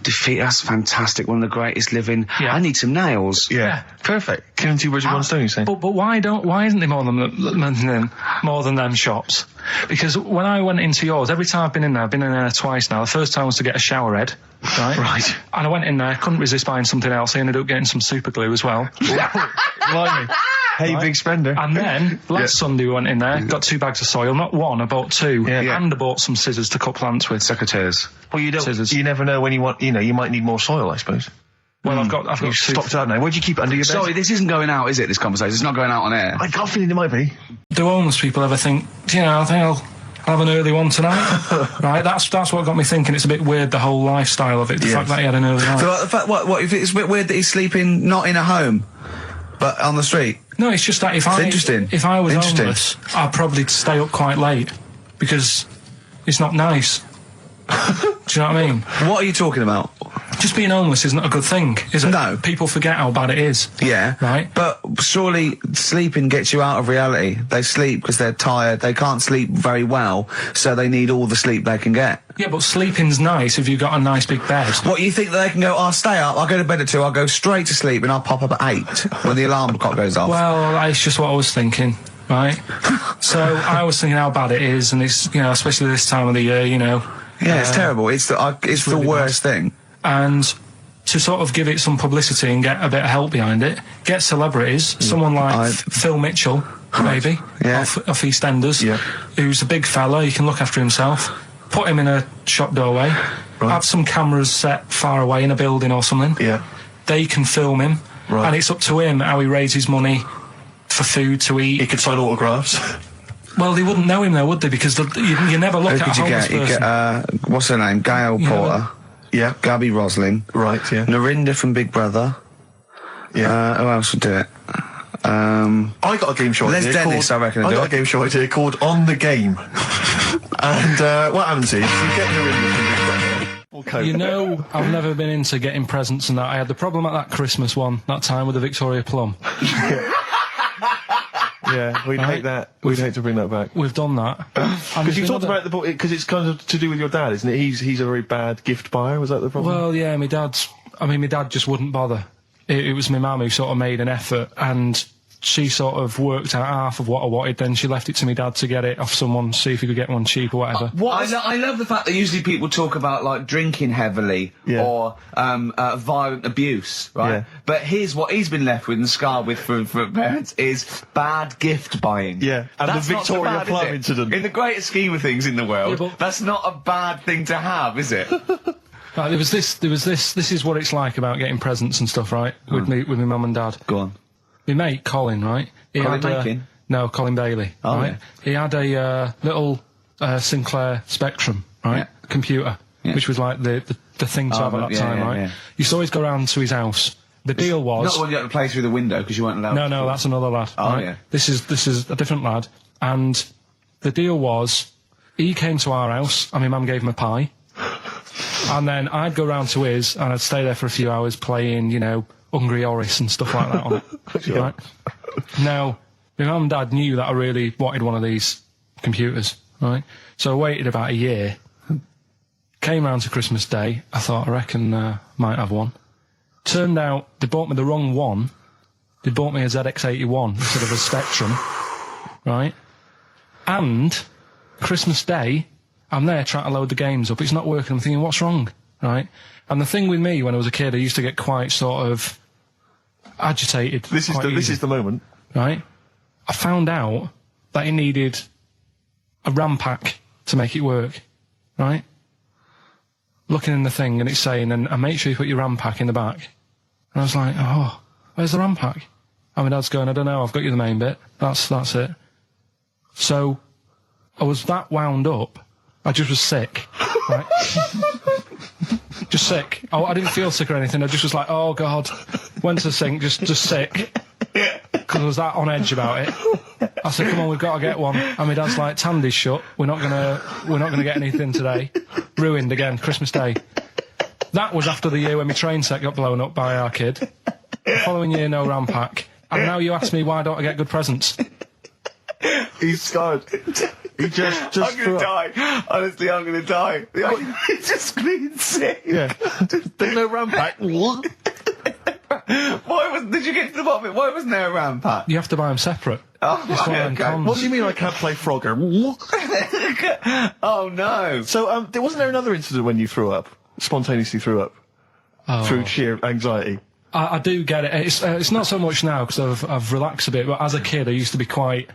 defeat. That's fantastic. One of the greatest living. Yeah. I need some nails. Yeah. Perfect. Killing two birds with one stone, you're saying? But why isn't there more than them shops? Because when I went into yours, every time I've been in there twice now. The first time was to get a shower head, right? Right. And I went in there, couldn't resist buying something else. I ended up getting some super glue as well. Blimey. Hey, big spender. And then last Sunday we went in there, got 2 bags of soil, not one, I bought 2, and I bought some scissors to cut plants with. Secateurs. Well, Scissors. you never know when you want, you might need more soil, I suppose. Well, I've got You've 2. stocked up now. Where'd you keep it under your bed? Sorry, this isn't going out, is it, this conversation? It's not going out on air. I got a feeling it might be. Do homeless people ever think, I think I'll have an early one tonight? Right, that's what got me thinking. It's a bit weird, the whole lifestyle of it, the fact that he had an early night. So like, the fact, what, if it's a bit weird that he's sleeping not in a home, but on the street? No, it's just that if I was homeless, I'd probably stay up quite late, because it's not nice. Do you know what I mean? What are you talking about? Just being homeless isn't a good thing, is it? No. People forget how bad it is. Yeah. Right? But surely sleeping gets you out of reality. They sleep because they're tired. They can't sleep very well, so they need all the sleep they can get. Yeah, but sleeping's nice if you've got a nice big bed. What, you think that they can go, I'll stay up, I'll go to bed at 2, I'll go straight to sleep and I'll pop up at 8 when the alarm clock goes off? Well, it's just what I was thinking, right? So I was thinking how bad it is, and it's, especially this time of the year, Yeah, it's terrible. It's the really worst thing. And to sort of give it some publicity and get a bit of help behind it, get celebrities, someone like Phil Mitchell, maybe, off EastEnders, who's a big fella, he can look after himself, put him in a shop doorway, have some cameras set far away in a building or something. Yeah. They can film him, and it's up to him how he raises money for food to eat. He could sign autographs. Well, they wouldn't know him though, would they? Because you never look at a homeless person. You get, what's her name? Gail Porter. Yeah. Gabby Roslin. Right, yeah. Narinda from Big Brother. Yeah. Who else would do it? I got a game show idea. Les Dennis, I reckon. I got a game show idea called On the Game. And what happens is you get Narinda from Big Brother. I've never been into getting presents and that. I had the problem at that Christmas one, that time with the Victoria Plum. Yeah, we'd hate that. We'd hate to bring that back. We've done that. Because you talked about the book, because it's kind of to do with your dad, isn't it? He's a very bad gift buyer, was that the problem? Well, yeah, my dad just wouldn't bother. It was my mum who sort of made an effort, and she sort of worked out half of what I wanted, then she left it to me dad to get it off someone, see if he could get one cheap or whatever. I love the fact that usually people talk about, like, drinking heavily or violent abuse, right? Yeah. But here's what he's been left with and scarred with from parents is bad gift buying. Yeah, and that's the Victoria Plum incident. In the greatest scheme of things in the world, that's not a bad thing to have, is it? There was this, this is what it's like about getting presents and stuff, right? With my mum and dad. Go on. My mate, Colin, right? No, Colin Bailey, right? Yeah. He had a little Sinclair Spectrum, right? Yeah. Computer, which was like the thing to have at that time, right? Yeah. You used to always go round to his house. The deal was... Not the one you had to play through the window because you weren't allowed to. No, that's another lad. Oh, right? yeah. This is a different lad. And the deal was, he came to our house and my mum gave him a pie. And then I'd go round to his and I'd stay there for a few hours playing, Hungry Horace and stuff like that on it. Right? Now, my mum and dad knew that I really wanted one of these computers, right? So I waited about a year. Came round to Christmas Day. I thought, I reckon might have one. Turned out they bought me the wrong one. They bought me a ZX81 instead of a Spectrum, right? And Christmas Day, I'm there trying to load the games up. It's not working. I'm thinking, what's wrong, right? And the thing with me, when I was a kid, I used to get quite sort of agitated. This is the moment, right? I found out that it needed a RAM pack to make it work, right? Looking in the thing and it's saying, and make sure you put your RAM pack in the back. And I was like, oh, where's the RAM pack? And my dad's going, I don't know, I've got you the main bit. That's it. So I was that wound up, I just was sick, right? Just sick. I didn't feel sick or anything, I just was like, oh God. Went to the sink, just sick. Because I was that on edge about it. I said, come on, we've got to get one. And my dad's like, Tandy's shut. We're not gonna get anything today. Ruined again, Christmas Day. That was after the year when my train set got blown up by our kid. The following year, no RAM pack. And now you ask me, why don't I get good presents? He's scarred. He just I'm gonna die. Honestly, I'm gonna die. He's just screaming sick. Yeah. There's no RAM pack. Did you get to the bottom of it? Why wasn't there a RAM pack? You have to buy them separate. Oh, It's one of them cons. What do you mean I can't play Frogger? Oh no. So, wasn't there another incident when you spontaneously threw up? Through sheer anxiety? I do get it. It's not so much now because I've relaxed a bit, but as a kid I used to be quite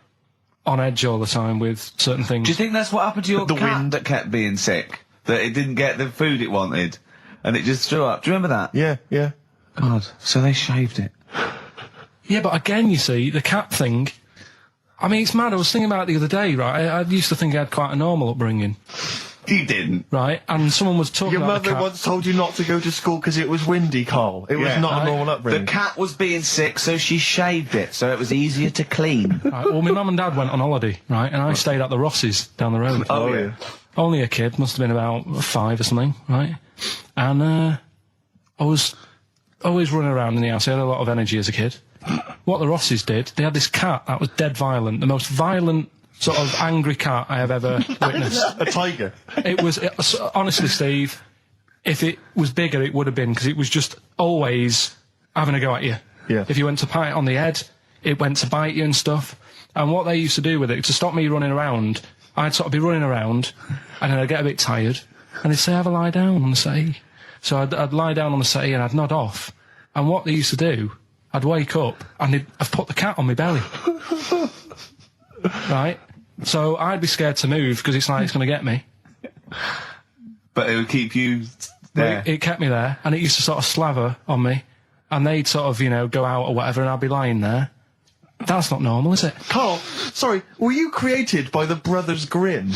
on edge all the time with certain things. Do you think that's what happened to your cat that kept being sick? That it didn't get the food it wanted and it just threw up? Do you remember that? Yeah. God, so they shaved it. Yeah, but again, you see, the cat thing, I mean, it's mad. I was thinking about it the other day, right? I used to think I had quite a normal upbringing. You didn't. Right? And someone was talking Your about mother once told you not to go to school because it was windy, Carl. It was not a normal upbringing. The cat was being sick, so she shaved it, so it was easier to clean. Right, well, my mum and dad went on holiday, right? And I stayed at the Rosses down the road. Oh, yeah. Only a kid, must have been about 5 or something, right? And I was always running around in the house. I had a lot of energy as a kid. What the Rosses did, they had this cat that was dead violent, the most violent sort of angry cat I have ever witnessed. A tiger? It was, honestly, Steve, if it was bigger, it would have been, because it was just always having a go at you. Yeah. If you went to pat it on the head, it went to bite you and stuff. And what they used to do with it, to stop me running around, I'd sort of be running around, and then I'd get a bit tired, and they'd say, have a lie down on the settee. So I'd lie down on the settee and I'd nod off. And what they used to do, I'd wake up and I'd put the cat on my belly. Right? So I'd be scared to move because it's like it's going to get me. But it would keep you there. It kept me there, and it used to sort of slaver on me, and they'd sort of, go out or whatever, and I'd be lying there. That's not normal, is it? Carl, sorry, were you created by the Brothers Grimm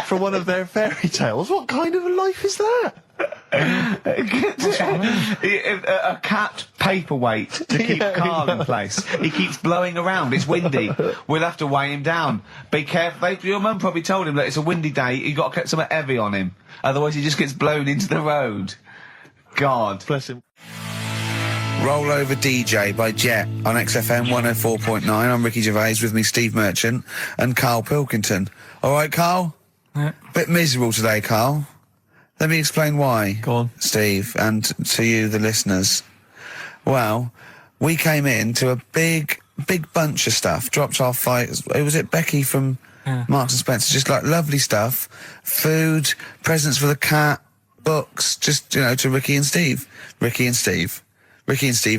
for one of their fairy tales? What kind of a life is that? A cat paperweight to keep Carl in place. He keeps blowing around. It's windy. We'll have to weigh him down. Be careful. Your mum probably told him that it's a windy day. You got to get something heavy on him. Otherwise, he just gets blown into the road. God. Bless him. Roll Over DJ by Jet on XFM 104.9. I'm Ricky Gervais, with me Steve Merchant and Karl Pilkington. All right, Karl? Yeah. Bit miserable today, Karl. Let me explain why. Go on. Steve, and to you, the listeners. Well, we came in to a big bunch of stuff. Dropped off was it Becky from Marks and Spencer? Just like lovely stuff. Food, presents for the cat, books, just, to Ricky and Steve. Ricky and Steve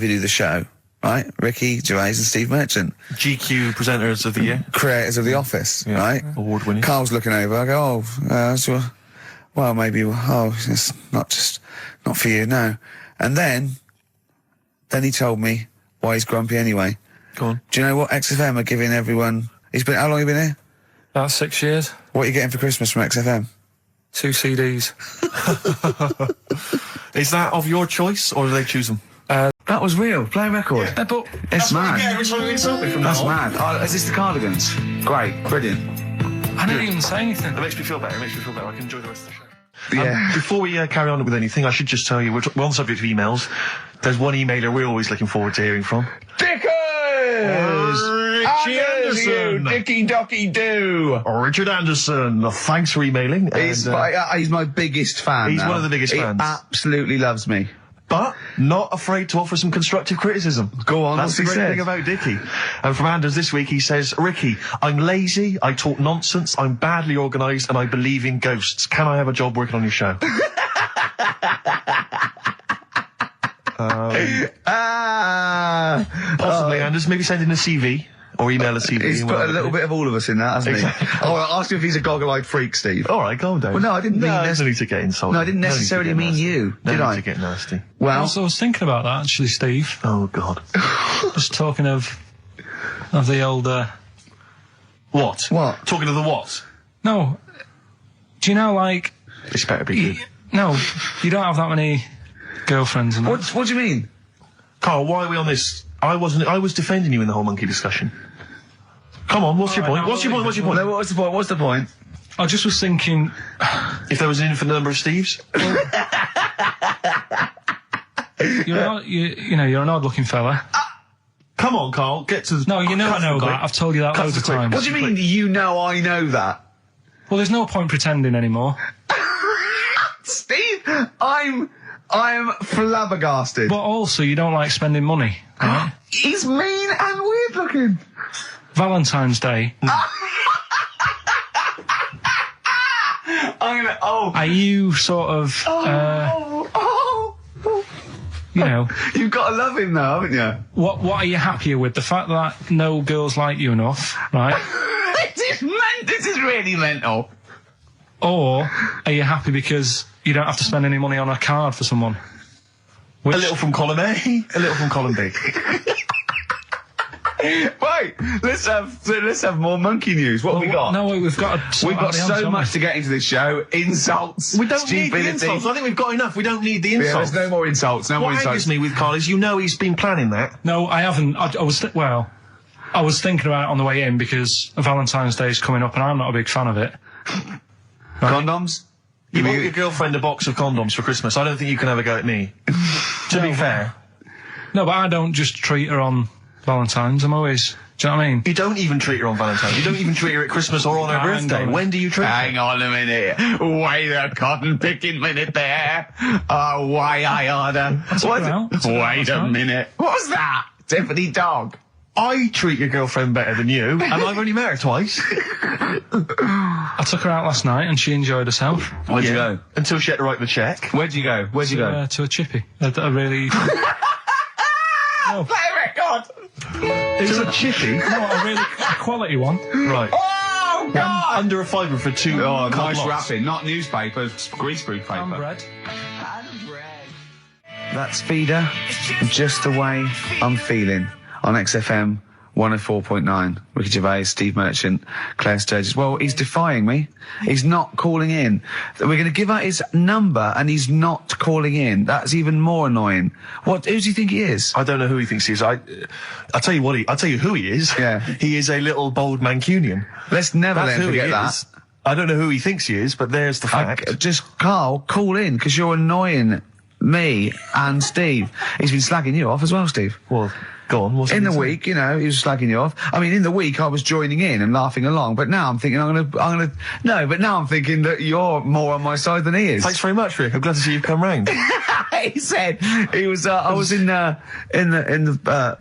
who do the show, right? Ricky Gervais and Steve Merchant. GQ presenters of the year. Creators of The Office, right? Award winning. Carl's looking over. I go, well, maybe, it's not for you, no. And then he told me why he's grumpy anyway. Go on. Do you know what XFM are giving everyone? How long have you been here? About 6 years. What are you getting for Christmas from XFM? 2 CDs. Is that of your choice, or do they choose them? That was real. Play a record. Yeah. But It's mad. From That's mad. Oh, is this the Cardigans? Great. Brilliant. I didn't even say anything. It makes me feel better. I can enjoy the rest of the show. Yeah. Before we carry on with anything, I should just tell you, we're on the subject of emails. There's one emailer we're always looking forward to hearing from. Dickers! Richie Anderson. Dicky Docky Doo. Richard Anderson. Thanks for emailing. He's my biggest fan. He's now. one of the biggest fans. He absolutely loves me. But not afraid to offer some constructive criticism. Go on, that's the great thing about Dickie. And from Anders this week, he says, Ricky, I'm lazy, I talk nonsense, I'm badly organised, and I believe in ghosts. Can I have a job working on your show? Possibly, Anders. Maybe send in a CV. Or email a CV. He's put a little bit of all of us in that, hasn't he? Oh, I'll ask him if he's a goggle-eyed freak, Steve. All right, calm down. Well, no, I didn't mean no need to get insulted. No, I didn't necessarily mean you, did I? To get nasty. Well, I was thinking about that, actually, Steve. Oh, God. Just talking of the old... What? What? Talking of the what? No. Do you know, like... This better be good. No, you don't have that many girlfriends and that. What do you mean? Carl, why are we on this? I was defending you in the whole monkey discussion. Come on, what's your point? What's your point? What's your point? No, what's the point? What's the point? I just was thinking... If there was an infinite number of Steves? You're an odd-looking fella. Come on, Carl, get to... No, you know I know that. I've told you that loads of times. What do you mean, you know I know that? Well, there's no point pretending anymore. Steve, I'm flabbergasted. But also, you don't like spending money, right? He's mean and weird looking. Valentine's Day. Are you sort of, you know... You've got to love him now, haven't you? What are you happier with? The fact that no girls like you enough, right? This is really mental. Or are you happy because you don't have to spend any money on a card for someone? A little from column A, a little from column B. Wait, let's have more monkey news. What have we got? No, we've got so much to get into this show. Insults. We don't need the insults. I think we've got enough. We don't need the insults. Yeah, there's no more insults. What angers me with Carl is he's been planning that. No, I haven't. I was thinking about it on the way in because Valentine's Day is coming up and I'm not a big fan of it. Right. Condoms? You bought your girlfriend a box of condoms for Christmas. I don't think you can have a go at me. To be fair. No, but I don't just treat her on Valentine's. I'm always... Do you know what I mean? You don't even treat her on Valentine's. You don't even treat her at Christmas or on her birthday. When do you treat her? Hang on a minute. Wait a cotton picking minute there. Oh, why I order. Wait a minute. What's that? Tiffany Dog. I treat your girlfriend better than you, and I've only met her twice. I took her out last night and she enjoyed herself. Where'd you go? Until she had to write the check. Where'd you go? To a chippy. A really... No. Play a record! Is it a chippy? No, a quality one. Right. Oh, God! Under a fiver for two. Oh, nice wrapping. Not newspaper, greaseproof paper. And bread. That's Feeder. Just the way I'm feeling on XFM 104.9. Ricky Gervais, Steve Merchant, Claire Sturgis. Well, he's defying me. He's not calling in. We're going to give out his number and he's not calling in. That's even more annoying. Who does he think he is? I don't know who he thinks he is. I'll tell you what I'll tell you who he is. Yeah. He is a little bold Mancunian. Let's never let him forget that. I don't know who he thinks he is, but there's the fact. Just, Carl, call in, because you're annoying me and Steve. He's been slagging you off as well, Steve. Well, go on. In the week, he was slagging you off. I mean, in the week, I was joining in and laughing along, but now I'm thinking but now I'm thinking that you're more on my side than he is. Thanks very much, Rick. I'm glad to see you've come round. He said he was. I was in the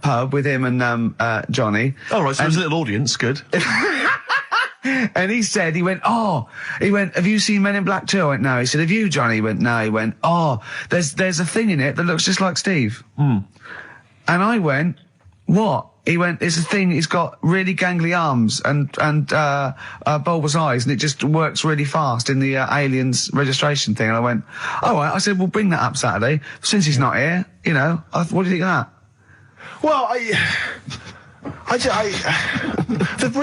pub with him and Johnny. Oh, right. So there's a little audience. Good. And he went, have you seen Men in Black 2? I went, no. He said, have you, Johnny? He went, no. He went, there's a thing in it that looks just like Steve. And I went, what? He went, it's a thing, he's got really gangly arms and bulbous eyes, and it just works really fast in the Aliens registration thing. And I went, all right. I said, well, bring that up Saturday. Since he's not here, what do you think of that? Well,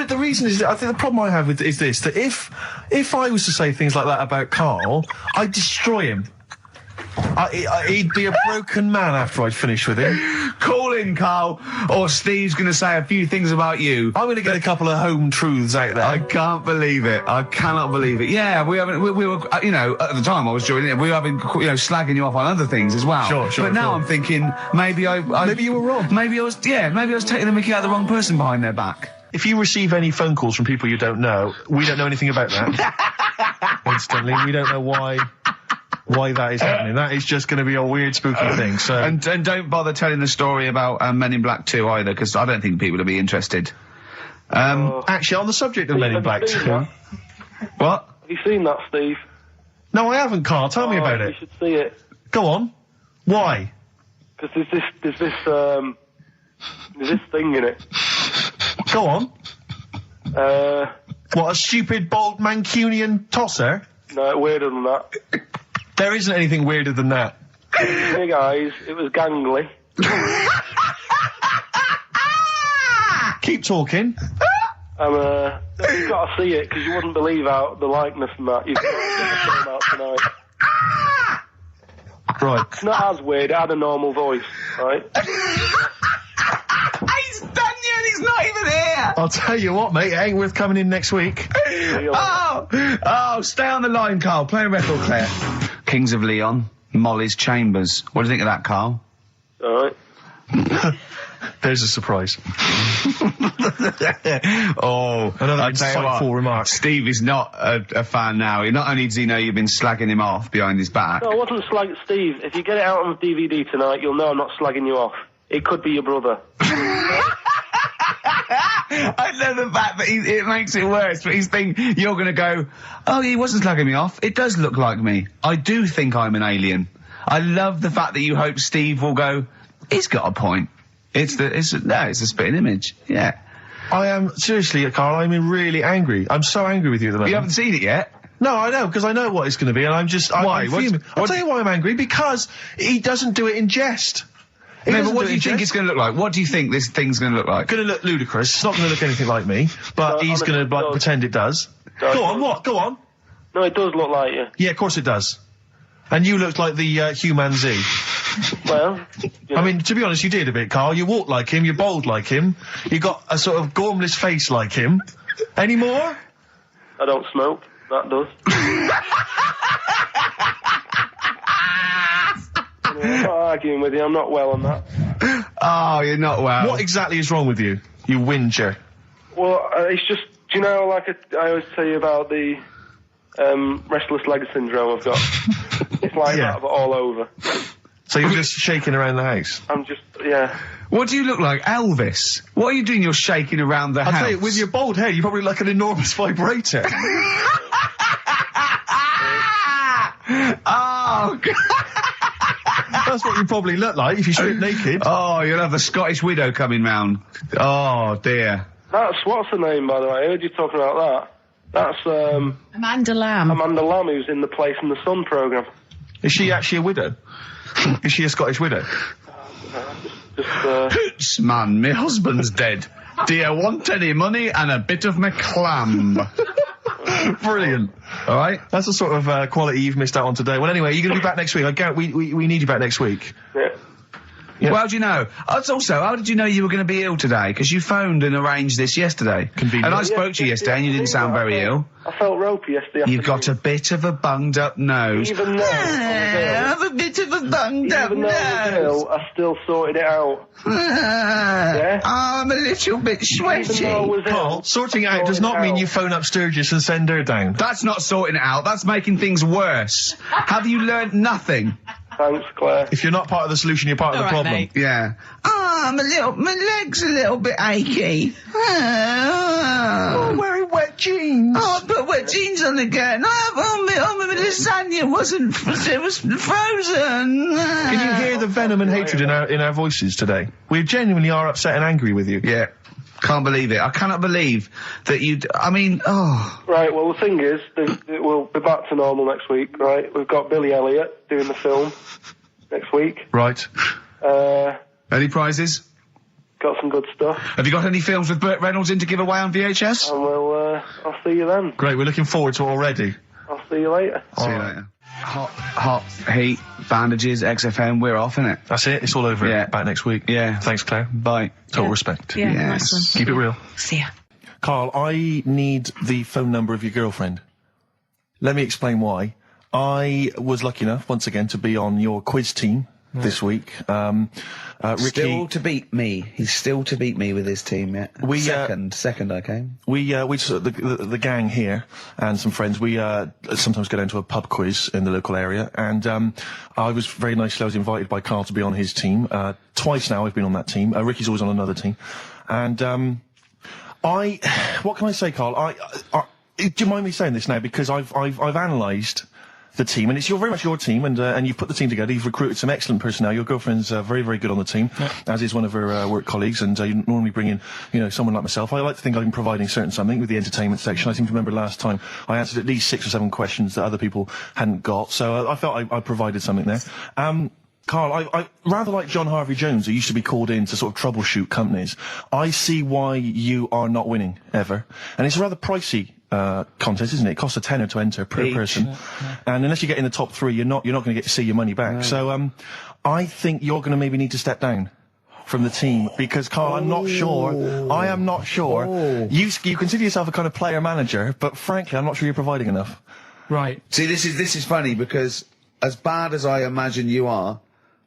the reason is, I think the problem I have is this, that if I was to say things like that about Carl, I'd destroy him. He'd be a broken man after I'd finished with him. Call in, Carl, or Steve's going to say a few things about you. I'm going to get a couple of home truths out there. I can't believe it. I cannot believe it. Yeah, we were, you know, at the time I was joining it, we were having, you know, slagging you off on other things as well. Sure. But now I'm thinking, maybe maybe you were wrong. Maybe I was taking the mickey out of the wrong person behind their back. If you receive any phone calls from people you don't know, we don't know anything about that. Instantly, we don't know why that is happening. That is just going to be a weird, spooky thing. So, and don't bother telling the story about Men in Black 2 either, because I don't think people will be interested. Actually, on the subject of Men in Black 2, what? Have you seen that, Steve? No, I haven't, Carl. Tell me about it. You should see it. Go on. Why? Because there's this thing in it. Go on. What, a stupid, bald Mancunian tosser? No, weirder than that. There isn't anything weirder than that. Big eyes, it was gangly. Keep talking. You've got to see it, because you wouldn't believe how the likeness and that. You've got to get the film out tonight. Right. It's not as weird, it had a normal voice, right? He's done yet, he's not even here! I'll tell you what, mate, it ain't worth coming in next week. Oh, stay on the line, Carl. Play a record, Claire. Kings of Leon, Molly's Chambers. What do you think of that, Carl? Alright. There's a surprise. Another insightful remark. Steve is not a fan now. Not only does he know you've been slagging him off behind his back. No, I wasn't slagging Steve. If you get it out on DVD tonight, you'll know I'm not slagging you off. It could be your brother. I love the fact that it makes it worse, but he's thinking you're going to go, oh, he wasn't slagging me off. It does look like me. I do think I'm an alien. I love the fact that you hope Steve will go, he's got a point. It's a spitting image. Yeah. I am, seriously, Carl, I'm really angry. I'm so angry with you at the moment. You haven't seen it yet? No, I know, because I know what it's going to be, and I'm fuming. I'll tell you why I'm angry, because he doesn't do it in jest. No, but what do you think it's going to look like? What do you think this thing's going to look like? Going to look ludicrous. It's not going to look anything like me, but he's going to pretend it does. Go on, what? Go on. No, it does look like you. Yeah, of course it does. And you look like the Human Z. Well, I mean, to be honest, you did a bit, Carl. You walk like him, you're bold like him, you got a sort of gormless face like him. Any more? I don't smoke. That does. I'm not arguing with you, I'm not well on that. Oh, you're not well. What exactly is wrong with you, you whinger? Well, it's just, do you know, like I always tell you about the restless leg syndrome I've got? It's like that, but all over. So you're just shaking around the house? I'm just, yeah. What do you look like, Elvis? What are you doing? You're shaking around the house. I'll tell you, with your bald head, you probably look like an enormous vibrator. Oh, God. That's what you probably look like if you strip naked. Oh, you'll have the Scottish widow coming round. Oh, dear. That's, what's her name, by the way? I heard you talking about that. That's, Amanda Lamb. Amanda Lamb, who's in the Place in the Sun programme. Is she actually a widow? Is she a Scottish widow? Hoots, man, my husband's dead. Do you want any money and a bit of my clam? Brilliant. All right. That's the sort of quality you've missed out on today. Well, anyway, you're going to be back next week. We need you back next week. Yeah. Yeah. Well, how do you know? Also, how did you know you were going to be ill today? Because you phoned and arranged this yesterday. Convenient. And I spoke to you yesterday and you didn't sound very ill. I felt ropey yesterday. You've got a bit of a bunged up nose. Even though I have a bit of a bunged up Even though I was nose. ill, I still sorted it out. Yeah? I'm a little bit sweaty. Even though I was Carl, ill, sorting it out does not mean you phone up Sturgis and send her down. That's not sorting it out. That's making things worse. Have you learnt nothing? Thanks, Claire. If you're not part of the solution, you're part of the problem. Mate. Yeah. My leg's a little bit achy. Wearing wet jeans. I put wet jeans on again. My lasagna wasn't, it was frozen. Can you hear the venom and hatred in our voices today? We genuinely are upset and angry with you. Yeah. Can't believe it. I cannot believe that Right, well, the thing is, we'll be back to normal next week, right? We've got Billy Elliot doing the film next week. Right. Any prizes? Got some good stuff. Have you got any films with Burt Reynolds in to give away on VHS? And I'll see you then. Great, we're looking forward to it already. I'll see you later. See you later. Hot heat, bandages, XFM, we're off, innit? That's it. It's all over. Yeah. Back next week. Yeah. Thanks, Claire. Bye. Total respect. Yeah, Yes. nice one. Keep it real. See ya. Carl, I need the phone number of your girlfriend. Let me explain why. I was lucky enough, once again, to be on your quiz team this week. Ricky, Still to beat me. He's still to beat me with his team, yeah. Second I came. the gang here and some friends, we sometimes go down to a pub quiz in the local area, and I was very nicely, I was invited by Carl to be on his team. Twice now I've been on that team. Ricky's always on another team. And what can I say, Carl? Do you mind me saying this now? Because I've analysed the team, and it's very much your team, and you've put the team together. You've recruited some excellent personnel. Your girlfriend's very, very good on the team, as is one of her work colleagues. And you normally bring in, someone like myself. I like to think I'm providing something with the entertainment section. I seem to remember last time I answered at least 6 or 7 questions that other people hadn't got. So I felt I provided something there. Carl, I rather like John Harvey Jones, who used to be called in to sort of troubleshoot companies. I see why you are not winning ever, and it's a rather pricey contest, isn't it? It costs a tenner to enter per person, and unless you get in the top 3, you're not going to get to see your money back. So I think you're going to maybe need to step down from the team, because Carl, I am not sure. You consider yourself a kind of player manager, but frankly, I'm not sure you're providing enough. Right. See, this is funny, because as bad as I imagine you are,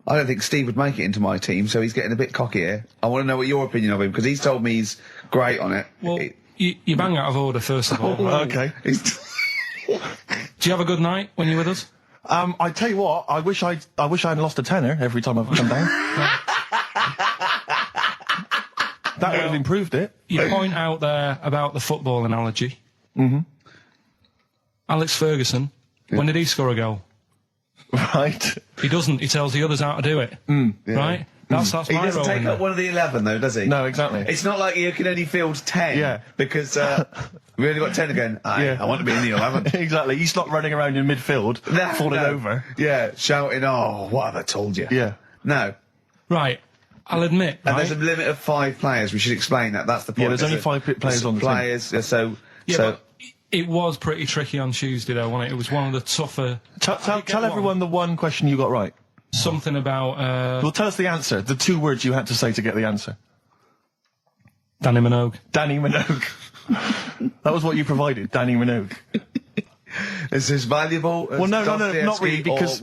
I don't think Steve would make it into my team, so he's getting a bit cocky here. I want to know what your opinion of him, because he's told me he's great on it. Well, you bang out of order, first of all. Okay. Do you have a good night when you're with us? I tell you what, I wish I hadn't lost a tenner every time I've come down. That would have improved it. You point out there about the football analogy. Mm-hmm. Alex Ferguson, when did he score a goal? Right. He doesn't. He tells the others how to do it. Right? That's my role. He doesn't take up one of the 11, though, does he? No, exactly. It's not like you can only field 10. Yeah. Because we only got 10 again. I want to be in the 11. Exactly. He's not running around in midfield, falling over. Yeah, shouting, "Oh, what have I told you?" Yeah. No. Right. I'll admit. And there's a limit of 5 players. We should explain that. That's the point. Yeah, there's only 5 players on the team. But it was pretty tricky on Tuesday, though, wasn't it? It was one of the tougher... Tell everyone the one question you got right. Something about... Well, tell us the answer. The 2 words you had to say to get the answer. Danny Minogue. Danny Minogue. That was what you provided, Danny Minogue. Is this valuable? Well, no, not really, because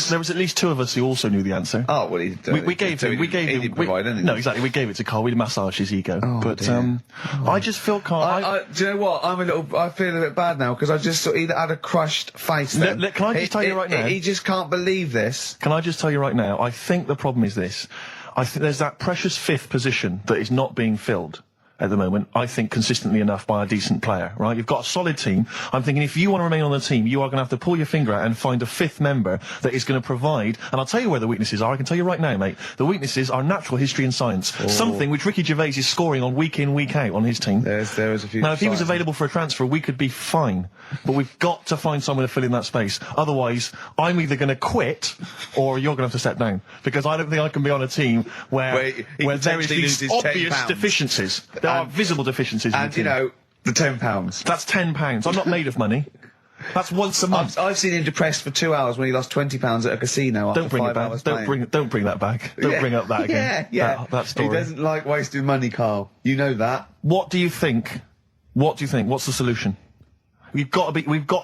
there was at least 2 of us who also knew the answer. Oh, well, we gave him. No, exactly. We gave it to Carl. We massaged his ego. I just feel Carl. Do you know what? I feel a bit bad now, because I just either had a crushed face. Can I just tell you right now? He just can't believe this. Can I just tell you right now? I think the problem is this. I think there's that precious 5th position that is not being filled at the moment, I think, consistently enough by a decent player, right? You've got a solid team. I'm thinking if you want to remain on the team, you are going to have to pull your finger out and find a 5th member that is going to provide, and I'll tell you where the weaknesses are. I can tell you right now, mate. The weaknesses are natural history and science. Something which Ricky Gervais is scoring on week in, week out on his team. There is a few. Now, if he was available for a transfer, we could be fine. But we've got to find someone to fill in that space. Otherwise, I'm either going to quit, or you're going to have to step down. Because I don't think I can be on a team where there is these obvious deficiencies. There are visible deficiencies. And, the £10. That's £10. I'm not made of money. That's once a month. I've seen him depressed for 2 hours when he lost £20 at a casino after 5 hours playing. Don't bring that back. Don't bring up that again. That story. He doesn't like wasting money, Carl. You know that. What do you think? What's the solution? We've got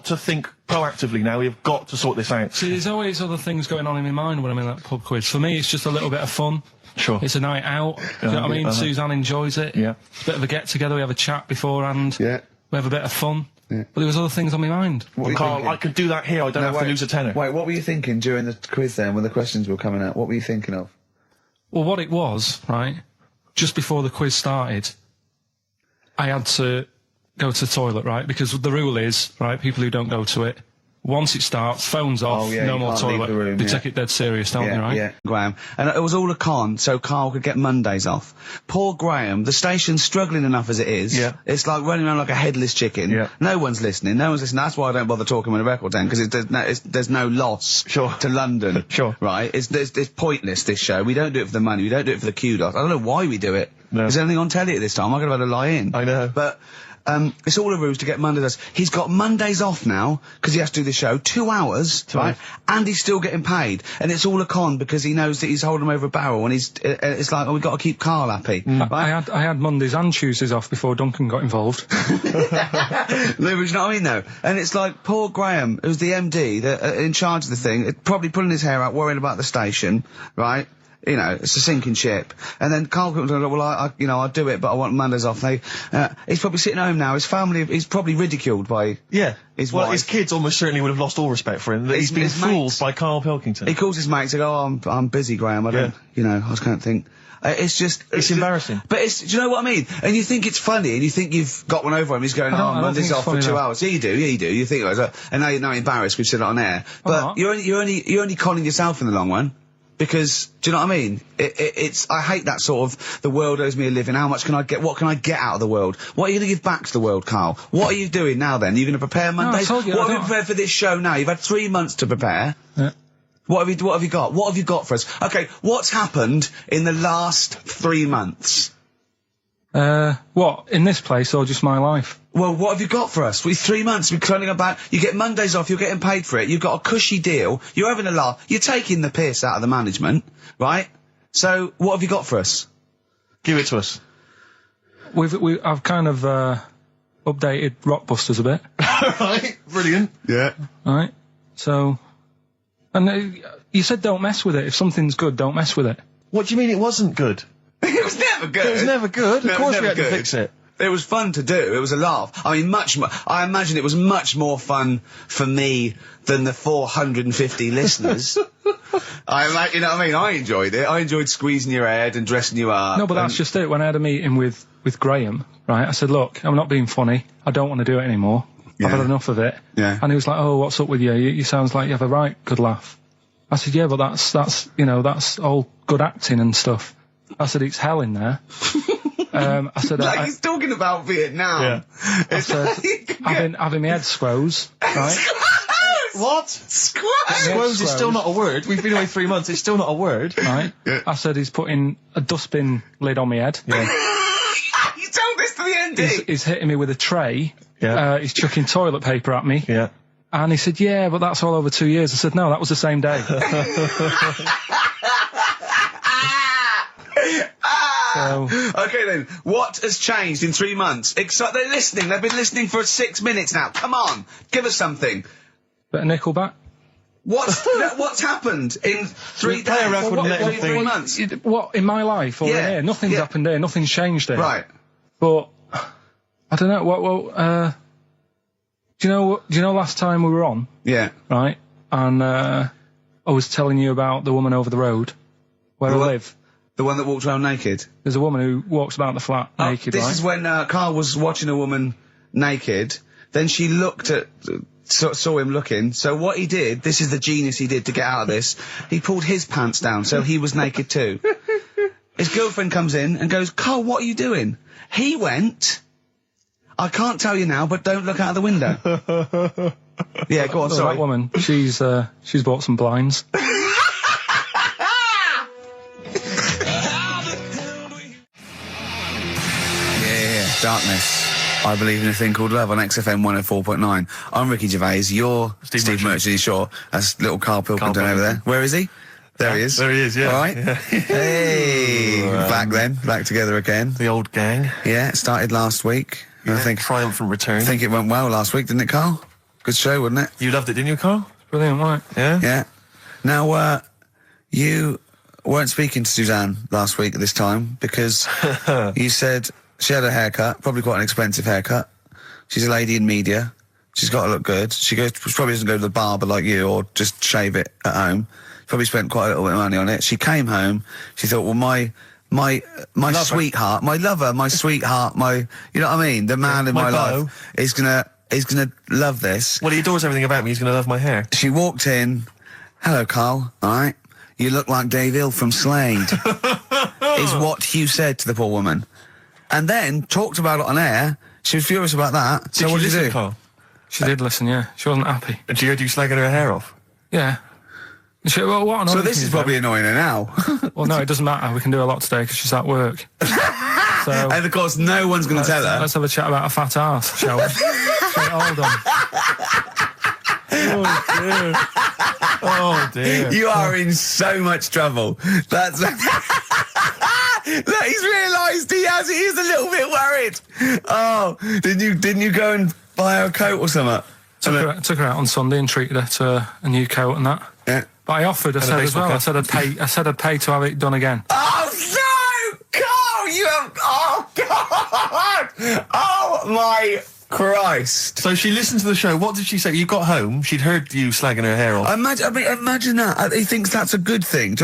to think proactively now. We've got to sort this out. See, there's always other things going on in my mind when I'm in that pub quiz. For me, it's just a little bit of fun. Sure. It's a night out. Do you know what I mean? Suzanne enjoys it. Yeah. It's a bit of a get-together. We have a chat beforehand. Yeah. We have a bit of fun. Yeah. But there was other things on my mind. Carl, I could do that here. I don't have to lose a tenner. Wait, what were you thinking during the quiz then, when the questions were coming out? What were you thinking of? Well, what it was, right, just before the quiz started, I had to go to the toilet, right? Because the rule is, right, people who don't go to it, once it starts, phones off, no more toilet. They take it dead serious, don't they, right? Yeah, Graham. And it was all a con, so Carl could get Mondays off. Poor Graham, the station's struggling enough as it is. Yeah. It's like running around like a headless chicken. Yeah. No one's listening. That's why I don't bother talking on a record then, because there's no loss to London. Sure. Right? It's pointless, this show. We don't do it for the money. We don't do it for the kudos. I don't know why we do it. No. Is there anything on telly at this time? I'm going to have to lie in. I know. But it's all a ruse to get Mondays. He's got Mondays off now, because he has to do the show, 2 hours, right? And he's still getting paid. And it's all a con, because he knows that he's holding him over a barrel, and it's like, oh, we've got to keep Karl happy. Right? I had Mondays and Tuesdays off before Duncan got involved. You know what I mean, though? And it's like, poor Graham, who's the MD, in charge of the thing, probably pulling his hair out, worrying about the station, right? You know, it's a sinking ship. And then Karl Pilkington, well, I'll do it, but I want Mondays off. He's probably sitting home now. His family, he's probably ridiculed by his wife. His kids almost certainly would have lost all respect for him. That he's been fooled by Karl Pilkington. He calls his mates, they go, oh, I'm busy, Graham. I don't, I can't think. It's embarrassing. But do you know what I mean? And you think it's funny, and you think you've got one over him. He's going, Monday's off for 2 hours. Yeah, you do. You think, and now you're embarrassed. We've said it on air. But you're only conning yourself in the long run. Because, do you know what I mean? I hate that sort of, the world owes me a living, how much can I get, what can I get out of the world? What are you going to give back to the world, Karl? What are you doing now then? Are you going to prepare Mondays? What have you prepared for this show now? You've had 3 months to prepare. Yeah. What have you got? What have you got for us? Okay, what's happened in the last 3 months? What? In this place or just my life? Well, what have you got for us? With 3 months, we're cloning about, you get Mondays off, you're getting paid for it, you've got a cushy deal, you're having a laugh, you're taking the piss out of the management, right? So, what have you got for us? Give it to us. I've kind of, updated Rockbusters a bit. Right, brilliant. Yeah. Right, so, and you said don't mess with it. If something's good, don't mess with it. What do you mean it wasn't good? It was never good. It was never good. Of course we had to fix it. It was fun to do. It was a laugh. I mean, I imagine it was much more fun for me than the 450 listeners. You know what I mean? I enjoyed it. I enjoyed squeezing your head and dressing you up. No, but that's just it. When I had a meeting with Graham, right, I said, look, I'm not being funny. I don't want to do it anymore. I've had enough of it. Yeah. And he was like, oh, what's up with you? You sounds like you have a right good laugh. I said, yeah, but that's all good acting and stuff. I said, it's hell in there. I said, like he's talking about Vietnam. Yeah. I said, having my head squoze, right? What? Squoze is still not a word. We've been away 3 months. It's still not a word. Right. Yeah. I said, he's putting a dustbin lid on my head. Yeah. You told this to the ND. He's hitting me with a tray. Yeah. He's chucking toilet paper at me. Yeah. And he said, yeah, but that's all over 2 years. I said, no, that was the same day. Okay then, what has changed in 3 months? They're listening, they've been listening for 6 minutes now. Come on, give us something. Bit of Nickelback. What's happened in 3 days? Play a record and let him 3 months? What, in my life or in here? Nothing's happened here, nothing's changed here. Right. But, I don't know, do you know last time we were on? Yeah. Right? And, I was telling you about the woman over the road, where I live. The one that walks around naked? There's a woman who walks about the flat naked, This is when Karl was watching a woman naked, then she looked at, saw him looking, so what he did, this is the genius he did to get out of this, he pulled his pants down, so he was naked too. His girlfriend comes in and goes, Karl, what are you doing? He went, I can't tell you now, but don't look out of the window. Yeah, go on, sorry. That woman, she's bought some blinds. Darkness. I believe in a thing called love on XFM 104.9. I'm Ricky Gervais. You're Steve Merchant. Sure. That's little Karl Pilkington over there. Where is he? There he is. There he is, yeah. All right. Yeah. Hey. Back together again. The old gang. Yeah, it started last week. Yeah, I think triumphant return. I think it went well last week, didn't it, Karl? Good show, wasn't it? You loved it, didn't you, Karl? Brilliant, right? Yeah? Yeah. Now, you weren't speaking to Suzanne last week at this time because you said she had a haircut, probably quite an expensive haircut. She's a lady in media. She's got to look good. She probably doesn't go to the barber like you or just shave it at home. Probably spent quite a little bit of money on it. She came home. She thought, well, my sweetheart, my lover, my sweetheart, you know what I mean? The man in my life is gonna love this. Well, he adores everything about me. He's gonna love my hair. She walked in. Hello, Karl. All right. You look like Dave Hill from Slade. Is what Hugh said to the poor woman. And then talked about it on air. She was furious about that. So what did you do? Karl? She did listen, yeah. She wasn't happy. And she heard you slagging her hair off? Yeah. Well, what so this is probably annoying her now. Well, no, it doesn't matter. We can do a lot today because she's at work. So, and of course, no one's going to tell her. Let's have a chat about a fat arse, shall we? Hold on. Oh dear. You are in so much trouble. That's that he's realised he is a little bit worried. Oh, didn't you go and buy her a coat or something? Took her out on Sunday and treated her to a new coat and that. Yeah. But I offered, I said as well, I said I'd pay to have it done again. Oh no, Carl, you have. Oh God. Oh my Christ. So she listened to the show. What did she say? You got home, she'd heard you slagging her hair off. Imagine that. He thinks that's a good thing.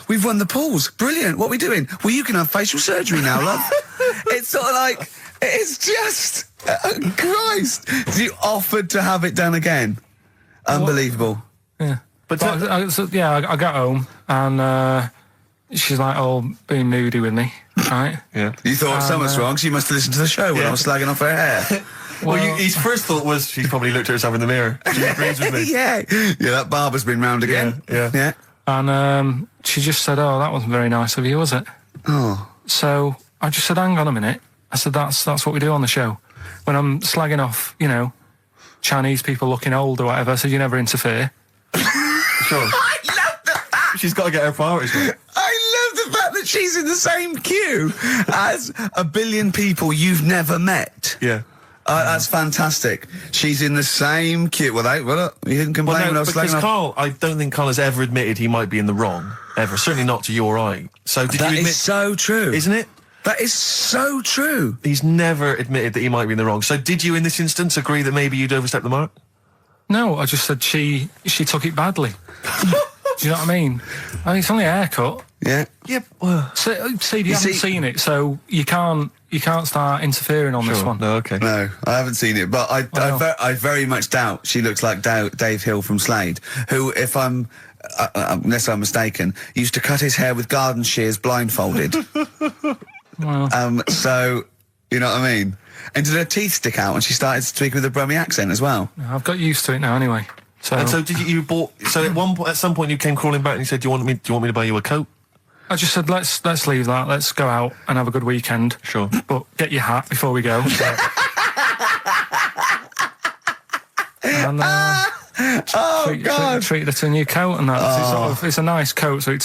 We've won the pools. Brilliant. What are we doing? Well, you can have facial surgery now, love. It's sort of like, it's just, Christ. You offered to have it done again. Unbelievable. Yeah. But I got home and she's like, being moody with me, right? Yeah. You thought something's wrong, so you must have listened to the show when I was slagging off her hair. Well, his first thought was she's probably looked at herself in the mirror. She agrees with me. Yeah, that barber's been round again. Yeah. And she just said, that wasn't very nice of you, was it? Oh. So I just said, hang on a minute. I said, that's what we do on the show. When I'm slagging off, Chinese people looking old or whatever, I said, you never interfere. Sure. I love the fact. She's got to get her priorities right. I love the fact that she's in the same queue as a billion people you've never met. Yeah. That's fantastic. She's in the same queue. Well, you didn't complain when I was slagging off. Carl, I don't think Carl has ever admitted he might be in the wrong. Ever. Certainly not to you or I. So did you admit... That is so true. Isn't it? That is so true. He's never admitted that he might be in the wrong. So did you, in this instance, agree that maybe you'd overstepped the mark? No, I just said she took it badly. Do you know what I mean? It's only a haircut. Yeah. Yeah. Well, you haven't seen it, so you can't start interfering on this one. No, okay. No, I haven't seen it, but I very much doubt she looks like Dave Hill from Slade, who, if I'm unless I'm mistaken, used to cut his hair with garden shears blindfolded. Well. So you know what I mean. And did her teeth stick out when she started speaking with a Brummie accent as well? I've got used to it now anyway. So, and so did you bought? So at some point you came crawling back and you said, "Do you want me to buy you a coat?" I just said, "Let's leave that. Let's go out and have a good weekend." Sure, but get your hat before we go. And treated her to a new coat, and that it's a nice coat, so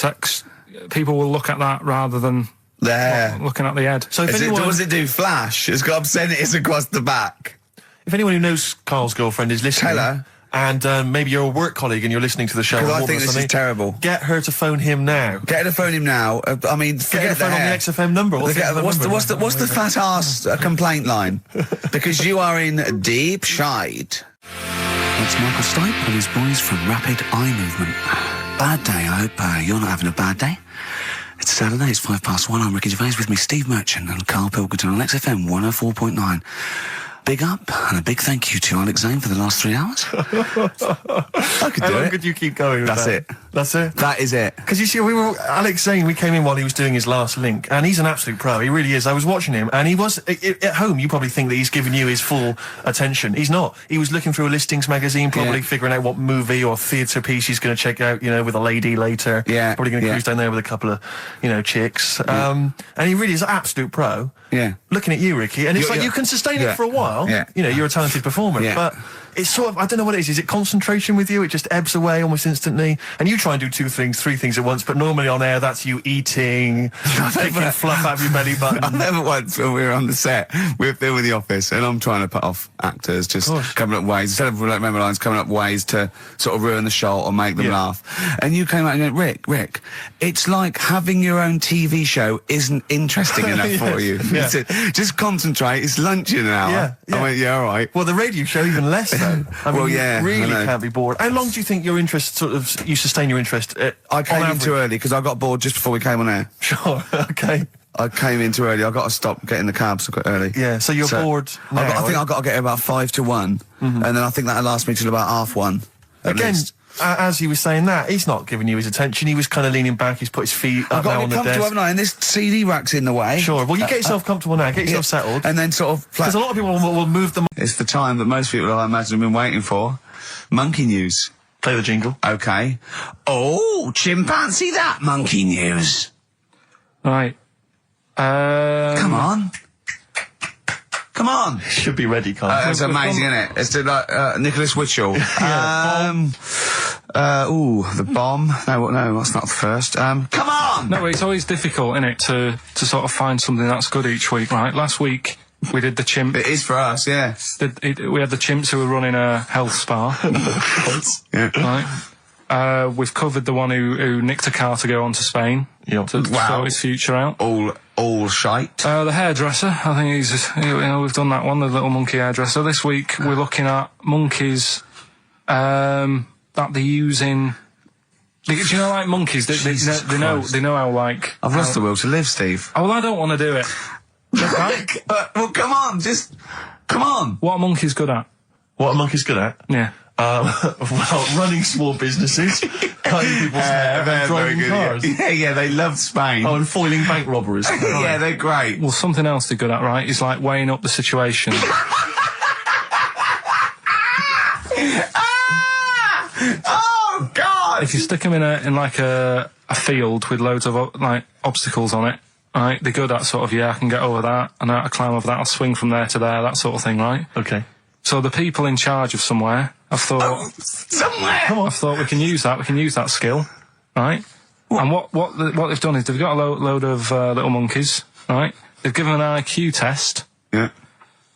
people will look at that rather than the hair, looking at the head. So does it do flash? It's got obscenities across the back. If anyone who knows Carl's girlfriend is listening, tell her. And maybe you're a work colleague and you're listening to the show. Because I think this is terrible. Get her to phone him now. Get her to phone him now. I mean, get her to phone on the XFM number. What's the fat ass complaint line? Because you are in deep shite. That's Michael Stipe and his boys from Rapid Eye Movement. Bad day. I hope you're not having a bad day. It's Saturday. It's 1:05. I'm Ricky Gervais with me, Steve Merchant and Karl Pilkington on XFM 104.9. Big up and a big thank you to Alex Zane for the last 3 hours. I could do it. How long could you keep going with That's that? it. That's it? That is it. Because you see, Alex Zane, we came in while he was doing his last link, and he's an absolute pro. He really is. I was watching him, and he was, at home, you probably think that he's giving you his full attention. He's not. He was looking through a listings magazine, probably figuring out what movie or theatre piece he's going to check out, with a lady later. Yeah. Probably going to cruise down there with a couple of, chicks. And he really is an absolute pro. Yeah. Looking at you, Ricky, and it's like you can sustain it for a while. Yeah. You're a talented performer, but it's sort of, I don't know what it is. Is it concentration with you? It just ebbs away almost instantly. And you try and do 2 things, 3 things at once, but normally on air, that's you eating, taking fluff out of your belly button. I never once, when we were on the set, we were filming The Office, and I'm trying to put off actors, just coming up ways, instead of remember lines, coming up ways to sort of ruin the shot or make them laugh. And you came out and went, Rick, it's like having your own TV show isn't interesting enough for you. Just concentrate, it's lunch in an hour. I went, all right. Well, the radio show even less, though. I mean, you really can't be bored. How long do you think your interest you sustain your interest? I came in too early because I got bored just before we came on air. Sure, okay. I came in too early. I got to stop getting the cabs so early. Yeah, so you're bored now. I think I've got to get here about 5 to 1, and then I think that'll last me till about 1:30. Again, as he was saying that, he's not giving you his attention. He was kind of leaning back. He's put his feet up now on the desk. I've got to be comfortable, haven't I? And this CD rack's in the way. Sure. Well, you get yourself comfortable now. Get yourself settled. And then sort of... Because a lot of people will move them... It's the time that most people, I imagine, have been waiting for. Monkey news. Play the jingle. Okay. Oh, chimpanzee that monkey news. Right. Come on. Come on. Should be ready, Carl. That's amazing, isn't it? It's like Nicholas Witchell. The bomb. No, that's not the first. Come on! No, it's always difficult, isn't it, to sort of find something that's good each week, right? Last week, we did the chimp. It is for us, yeah. We had the chimps who were running a health spa. Yeah. Right. We've covered the one who nicked a car to go on to Spain. Yep. To sort his future out. All shite. The hairdresser, I think we've done that one, the little monkey hairdresser. This week, we're looking at monkeys, that they use in... Do you know, like monkeys, they know how, like... I've lost the will to live, Steve. Oh, well, I don't want to do it. Right? Well, come on, come on. What are monkeys good at? What are monkeys good at? Yeah. Well, running small businesses, cutting people's hair, and driving cars. Yeah, they love Spain. Oh, and foiling bank robberies. Yeah, they're great. Well, something else they're good at, right, is like weighing up the situation. Oh, God! If you stick them in like a field with loads of like obstacles on it, right, they're good at sort of, I can get over that, and I climb over that, I'll swing from there to there, that sort of thing, right? Okay. So the people in charge of somewhere, I've thought... somewhere! I've thought we can use that skill, right? And what they've done is they've got a load of little monkeys, right? They've given them an IQ test. Yeah.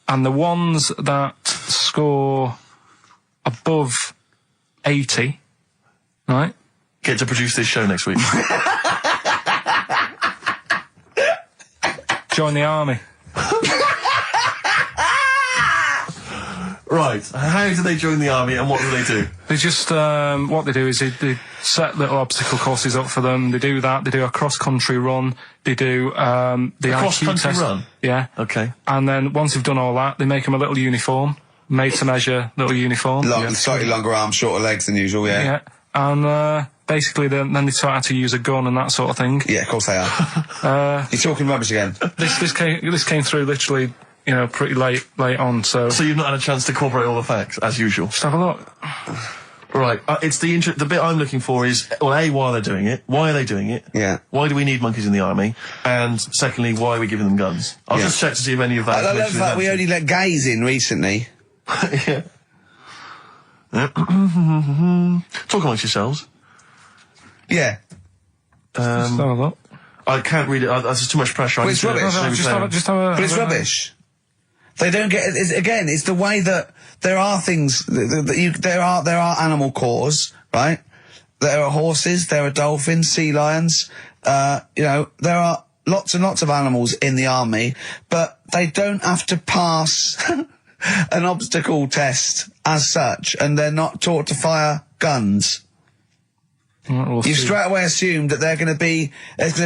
And the ones that score above 80, right? Get to produce this show next week. Join the army. Right. How do they join the army and what do they do? They just, what they do is they set little obstacle courses up for them. They do that. They do a cross-country run. They do, the IQ cross-country test. run? Yeah. Okay. And then once they've done all that, they make them a little uniform. Made to measure little uniform. Slightly longer arms, shorter legs than usual, yeah. Yeah. And, basically then they taught how to use a gun and that sort of thing. Yeah, of course they are. You're talking rubbish again. This came through literally, pretty late on, so... So you've not had a chance to corroborate all the facts, as usual? Just have a look. Right, it's the bit I'm looking for is, well, A, why are they doing it? Why are they doing it? Yeah. Why do we need monkeys in the army? And secondly, why are we giving them guns? I'll just check to see if any of that... I love that we only let gays in recently. Yeah. Talk amongst yourselves. Yeah. Just have a look. I can't read it. That's too much pressure. Well, it's rubbish. But it's rubbish. They don't get it. It's the way that there are things there are animal cores, right? There are horses, there are dolphins, sea lions. There are lots and lots of animals in the army, but they don't have to pass an obstacle test as such, and they're not taught to fire guns. You straight away assumed that there's going to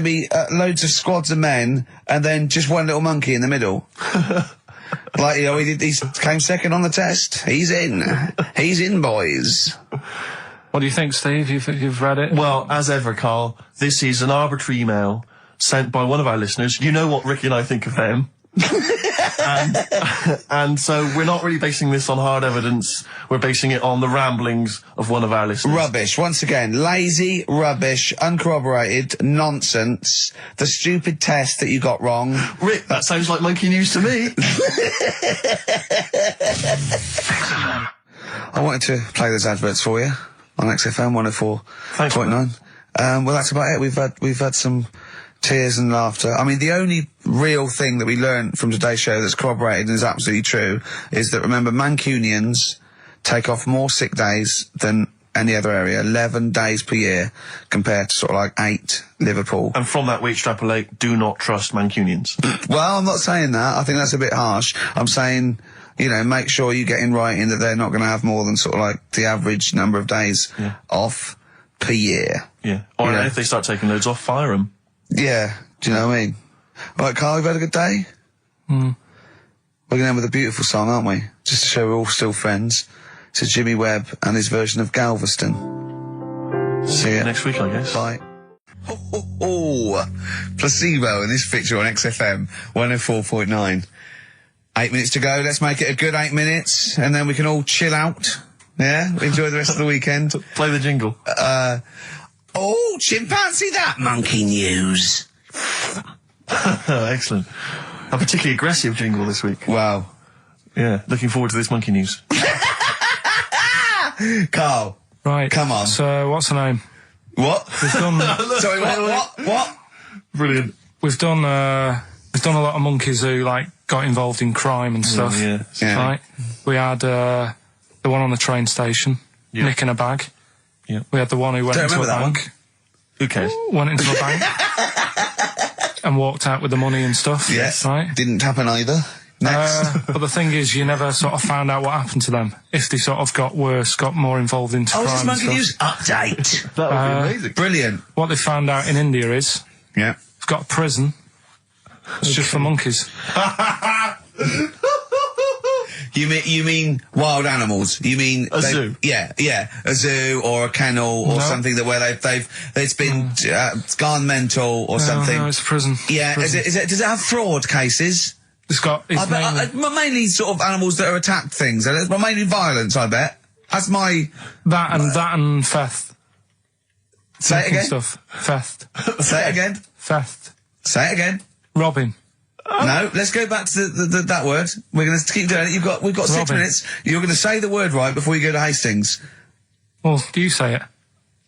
be loads of squads of men and then just one little monkey in the middle. Like, he came second on the test. He's in, boys. What do you think, Steve? You've read it? Well, as ever, Carl, this is an arbitrary email sent by one of our listeners. You know what Ricky and I think of them. and so we're not really basing this on hard evidence. We're basing it on the ramblings of one of our listeners. Rubbish. Once again, lazy, rubbish, uncorroborated, nonsense. The stupid test that you got wrong. Rick, that sounds like monkey news to me. I wanted to play those adverts for you on XFM 104.9. Well, that's about it. We've had some tears and laughter. I mean, the only real thing that we learned from today's show that's corroborated and is absolutely true is that, remember, Mancunians take off more sick days than any other area, 11 days per year, compared to sort of like 8 Liverpool. And from that we extrapolate, do not trust Mancunians. Well, I'm not saying that. I think that's a bit harsh. I'm saying, make sure you get in writing that they're not going to have more than sort of like the average number of days off per year. Yeah. Or if they start taking loads off, fire them. Yeah, do you know what I mean? Right, Carl, you've had a good day? We're going to end with a beautiful song, aren't we? Just to show we're all still friends. It's Jimmy Webb and his version of Galveston. See you next week, I guess. Bye. Placebo in this picture on XFM 104.9. 8 minutes to go. Let's make it a good 8 minutes, and then we can all chill out. Yeah? Enjoy the rest of the weekend. Play the jingle. Chimpanzee that monkey news. Excellent. A particularly aggressive jingle this week. Wow. Yeah, looking forward to this monkey news. Carl. Right. Come on. So, what's her name? What? We've done... Sorry, what? Brilliant. We've done a lot of monkeys who, like, got involved in crime and stuff. Yeah. Right? We had the one on the train station, nicking a bag. Yeah. We had the one who went into a bank. Who cares? Went into a bank and walked out with the money and stuff. Yes. Right? Didn't happen either. Next. But the thing is, you never sort of found out what happened to them. If they sort of got worse, got more involved into crime Is this and monkey stuff. news update? That would be amazing. Brilliant. What they found out in India is, Yeah. it's got a prison. It's just for monkeys. You mean wild animals? You mean a zoo? Yeah, a zoo or a kennel or something that where it's been gone mental or something. No, it's a prison. Yeah, Prison. Is it? Does it have fraud cases? It's got. It's Mainly sort of animals that are attacked things. Mainly violence, I bet. That's my that and theft. Say it again. Stuff. Theft. Say it again. Theft. Say it again. Robbing. No, let's go back to that word. We're going to keep doing it. We've got 6 minutes. You're going to say the word right before you go to Hastings. Well, do you say it?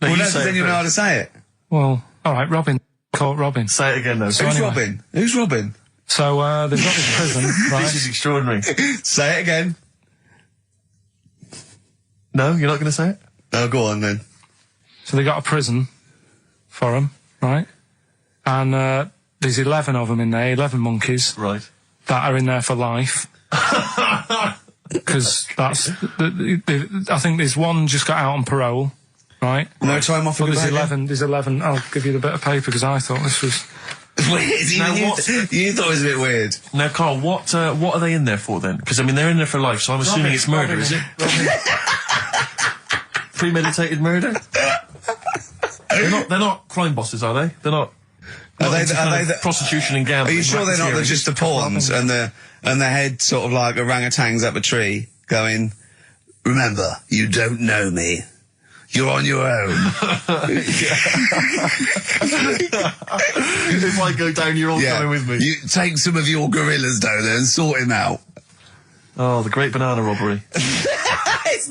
No, then you know how to say it. Well, all right, Robin. Caught Robin. Say it again, though. So Who's anyway. Robin? Who's Robin? So they've got this prison. Right? This is extraordinary. Say it again. No, you're not going to say it? Oh, go on then. So they got a prison for them, right? And there's 11 of them in there, 11 monkeys. Right. That are in there for life. Because that's... I think there's one just got out on parole, right? No time off. But there's 11. I'll give you the bit of paper because I thought this was... Weird. You thought it was a bit weird. Now, Carl, what are they in there for then? Because, I mean, they're in there for life, so I'm assuming it's murder, is it? Premeditated murder? They're not crime bosses, are they? They're not... Are they prostitution and gambling? Are you sure they're not just the pawns and the head sort of like orangutans up a tree going, remember, you don't know me. You're on your own. If I go down, you're all coming with me. You take some of your gorillas down there and sort him out. Oh, the great banana robbery.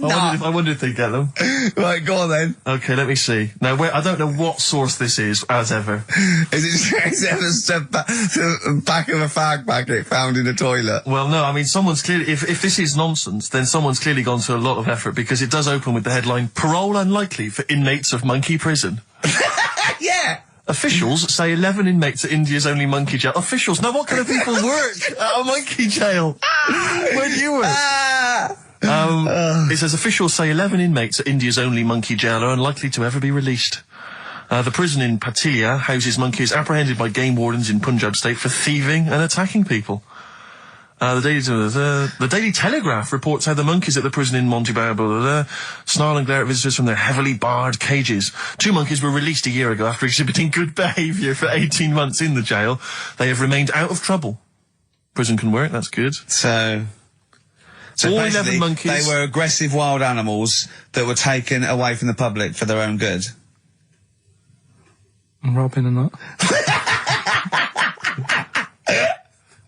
I wonder if they get them. Right, go on then. Okay, let me see. Now, I don't know what source this is, as ever. Is it the back of a fag packet found in a toilet? Well, no, I mean, someone's clearly... If this is nonsense, then someone's clearly gone to a lot of effort, because it does open with the headline, Parole Unlikely for Inmates of Monkey Prison. Yeah! Officials say 11 inmates at India's only monkey jail. Officials? Now, what kind of people work at a monkey jail? Where do you work? It says officials say 11 inmates at India's only monkey jail are unlikely to ever be released. The prison in Patiala houses monkeys apprehended by game wardens in Punjab state for thieving and attacking people. The Daily Telegraph reports how the monkeys at the prison in Montebello snarl and glare at visitors from their heavily barred cages. 2 monkeys were released a year ago after exhibiting good behaviour for 18 months in the jail. They have remained out of trouble. Prison can work, that's good. So all 11 monkeys. They were aggressive wild animals that were taken away from the public for their own good. And Robin and that.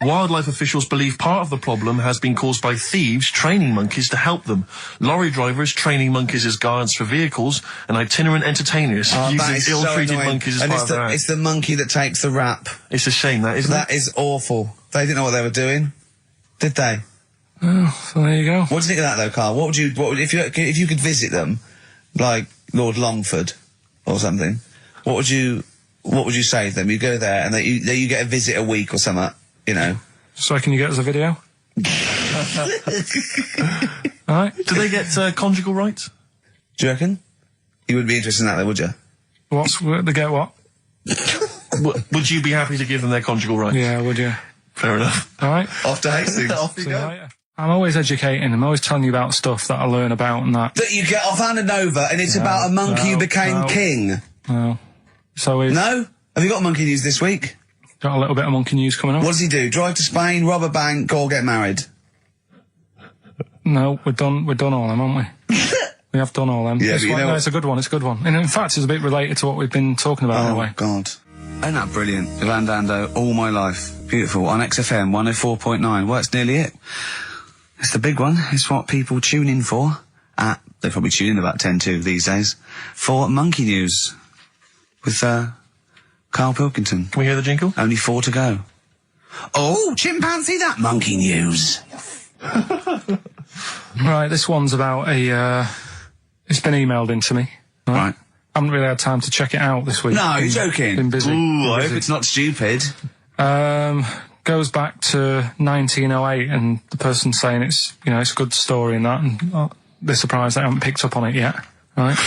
Wildlife officials believe part of the problem has been caused by thieves training monkeys to help them. Lorry drivers training monkeys as guards for vehicles, and itinerant entertainers using ill-treated monkeys as part of their act. It's the monkey that takes the rap. It's a shame, that, isn't it? That is awful. They didn't know what they were doing, did they? Oh, so there you go. What do you think of that, though, Carl? What would you if you could visit them, like Lord Longford or something? What would you say to them? You go there and you get a visit a week or something. You know. So can you get us a video? Alright. Do they get conjugal rights? Do you reckon? You wouldn't be interested in that, though, would you? They get what? Would you be happy to give them their conjugal rights? Yeah, would you? Fair enough. Alright. Off to Hastings. Off you go. I'm always educating. I'm always telling you about stuff that I learn about and that. That you get offhanded over, and it's about a monkey who became king. No. So No? Have you got monkey news this week? Got a little bit of monkey news coming up. What does he do? Drive to Spain, rob a bank, or get married? No, we're done all them, haven't we? We have done all them. Yeah, but it's a good one, and in fact it's a bit related to what we've been talking about in a way. Oh, God. Isn't that brilliant? Van Dando, All My Life. Beautiful. On XFM 104.9. Well, it's nearly it. It's the big one. It's what people tune in for. They probably tune in about 10 to these days. For Monkey News. With, Karl Pilkington. Can we hear the jingle? Only 4 to go. Oh, chimpanzee, that Monkey News. Right, this one's about it's been emailed into me. Right. I haven't really had time to check it out this week. No, you're joking. Been busy. Ooh, I hope it's not stupid. Goes back to 1908, and the person's saying it's a good story and that, and they're surprised they haven't picked up on it yet. Right.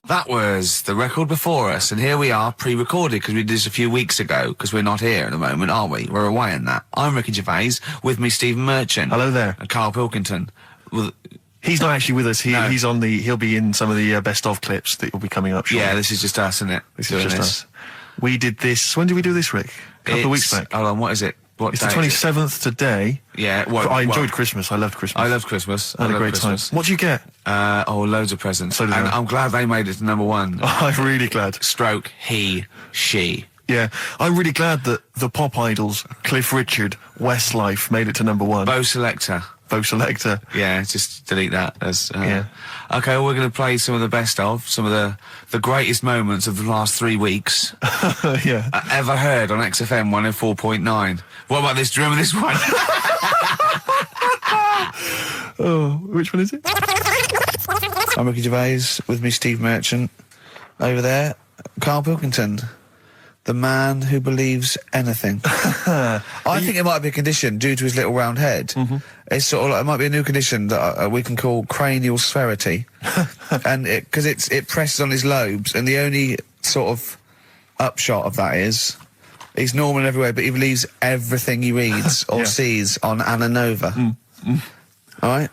That was the record before us, and here we are, pre-recorded, because we did this a few weeks ago, because we're not here at the moment, are we? We're away in that. I'm Ricky Gervais, with me Stephen Merchant. Hello there. And Karl Pilkington. Well, he's not actually with us. He'll be in some of the best of clips that will be coming up shortly. Yeah, this is just us, isn't it? This is just us. We did this, when did we do this, Rick? A couple of weeks back. Hold on, what is it? It's the 27th today. Yeah, I enjoyed Christmas. I loved Christmas. I loved Christmas. I had a great time. What did you get? Loads of presents. So did and I. I'm glad they made it to number 1. Oh, I'm really glad. Stroke, he, she. Yeah, I'm really glad that the pop idols, Cliff Richard, Westlife, made it to number 1. Bo Selector. Yeah, just delete that. Yeah. Okay, well, we're going to play some of the best of, some of the greatest moments of the last 3 weeks. Yeah. Ever heard on XFM 104.9. What about this? Do you remember this one? Oh, which one is it? I'm Ricky Gervais, with me Steve Merchant. Over there, Karl Pilkington. The man who believes anything. I think it might be a condition due to his little round head. Mm-hmm. It's sort of like, it might be a new condition that we can call cranial sphericity, and because it presses on his lobes, and the only sort of upshot of that is he's normal everywhere, but he believes everything he reads or sees on Anna Nova. All right.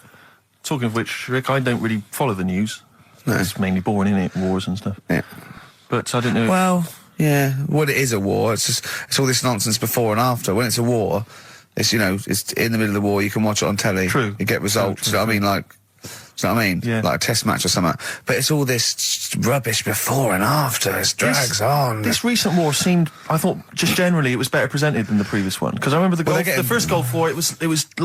Talking of which, Rick, I don't really follow the news. No. It's mainly boring, isn't it? Wars and stuff. Yeah. But I didn't know. Well. Yeah, well, it is a war. It's all this nonsense before and after. When it's a war, it's it's in the middle of the war. You can watch it on telly. True. You get results. True. You know what I mean? Like, you know what I mean? Yeah. Like a test match or something. But it's all this rubbish before and after. It drags on. This recent war seemed, I thought, just generally, it was better presented than the previous one. Because I remember the first Gulf War, it was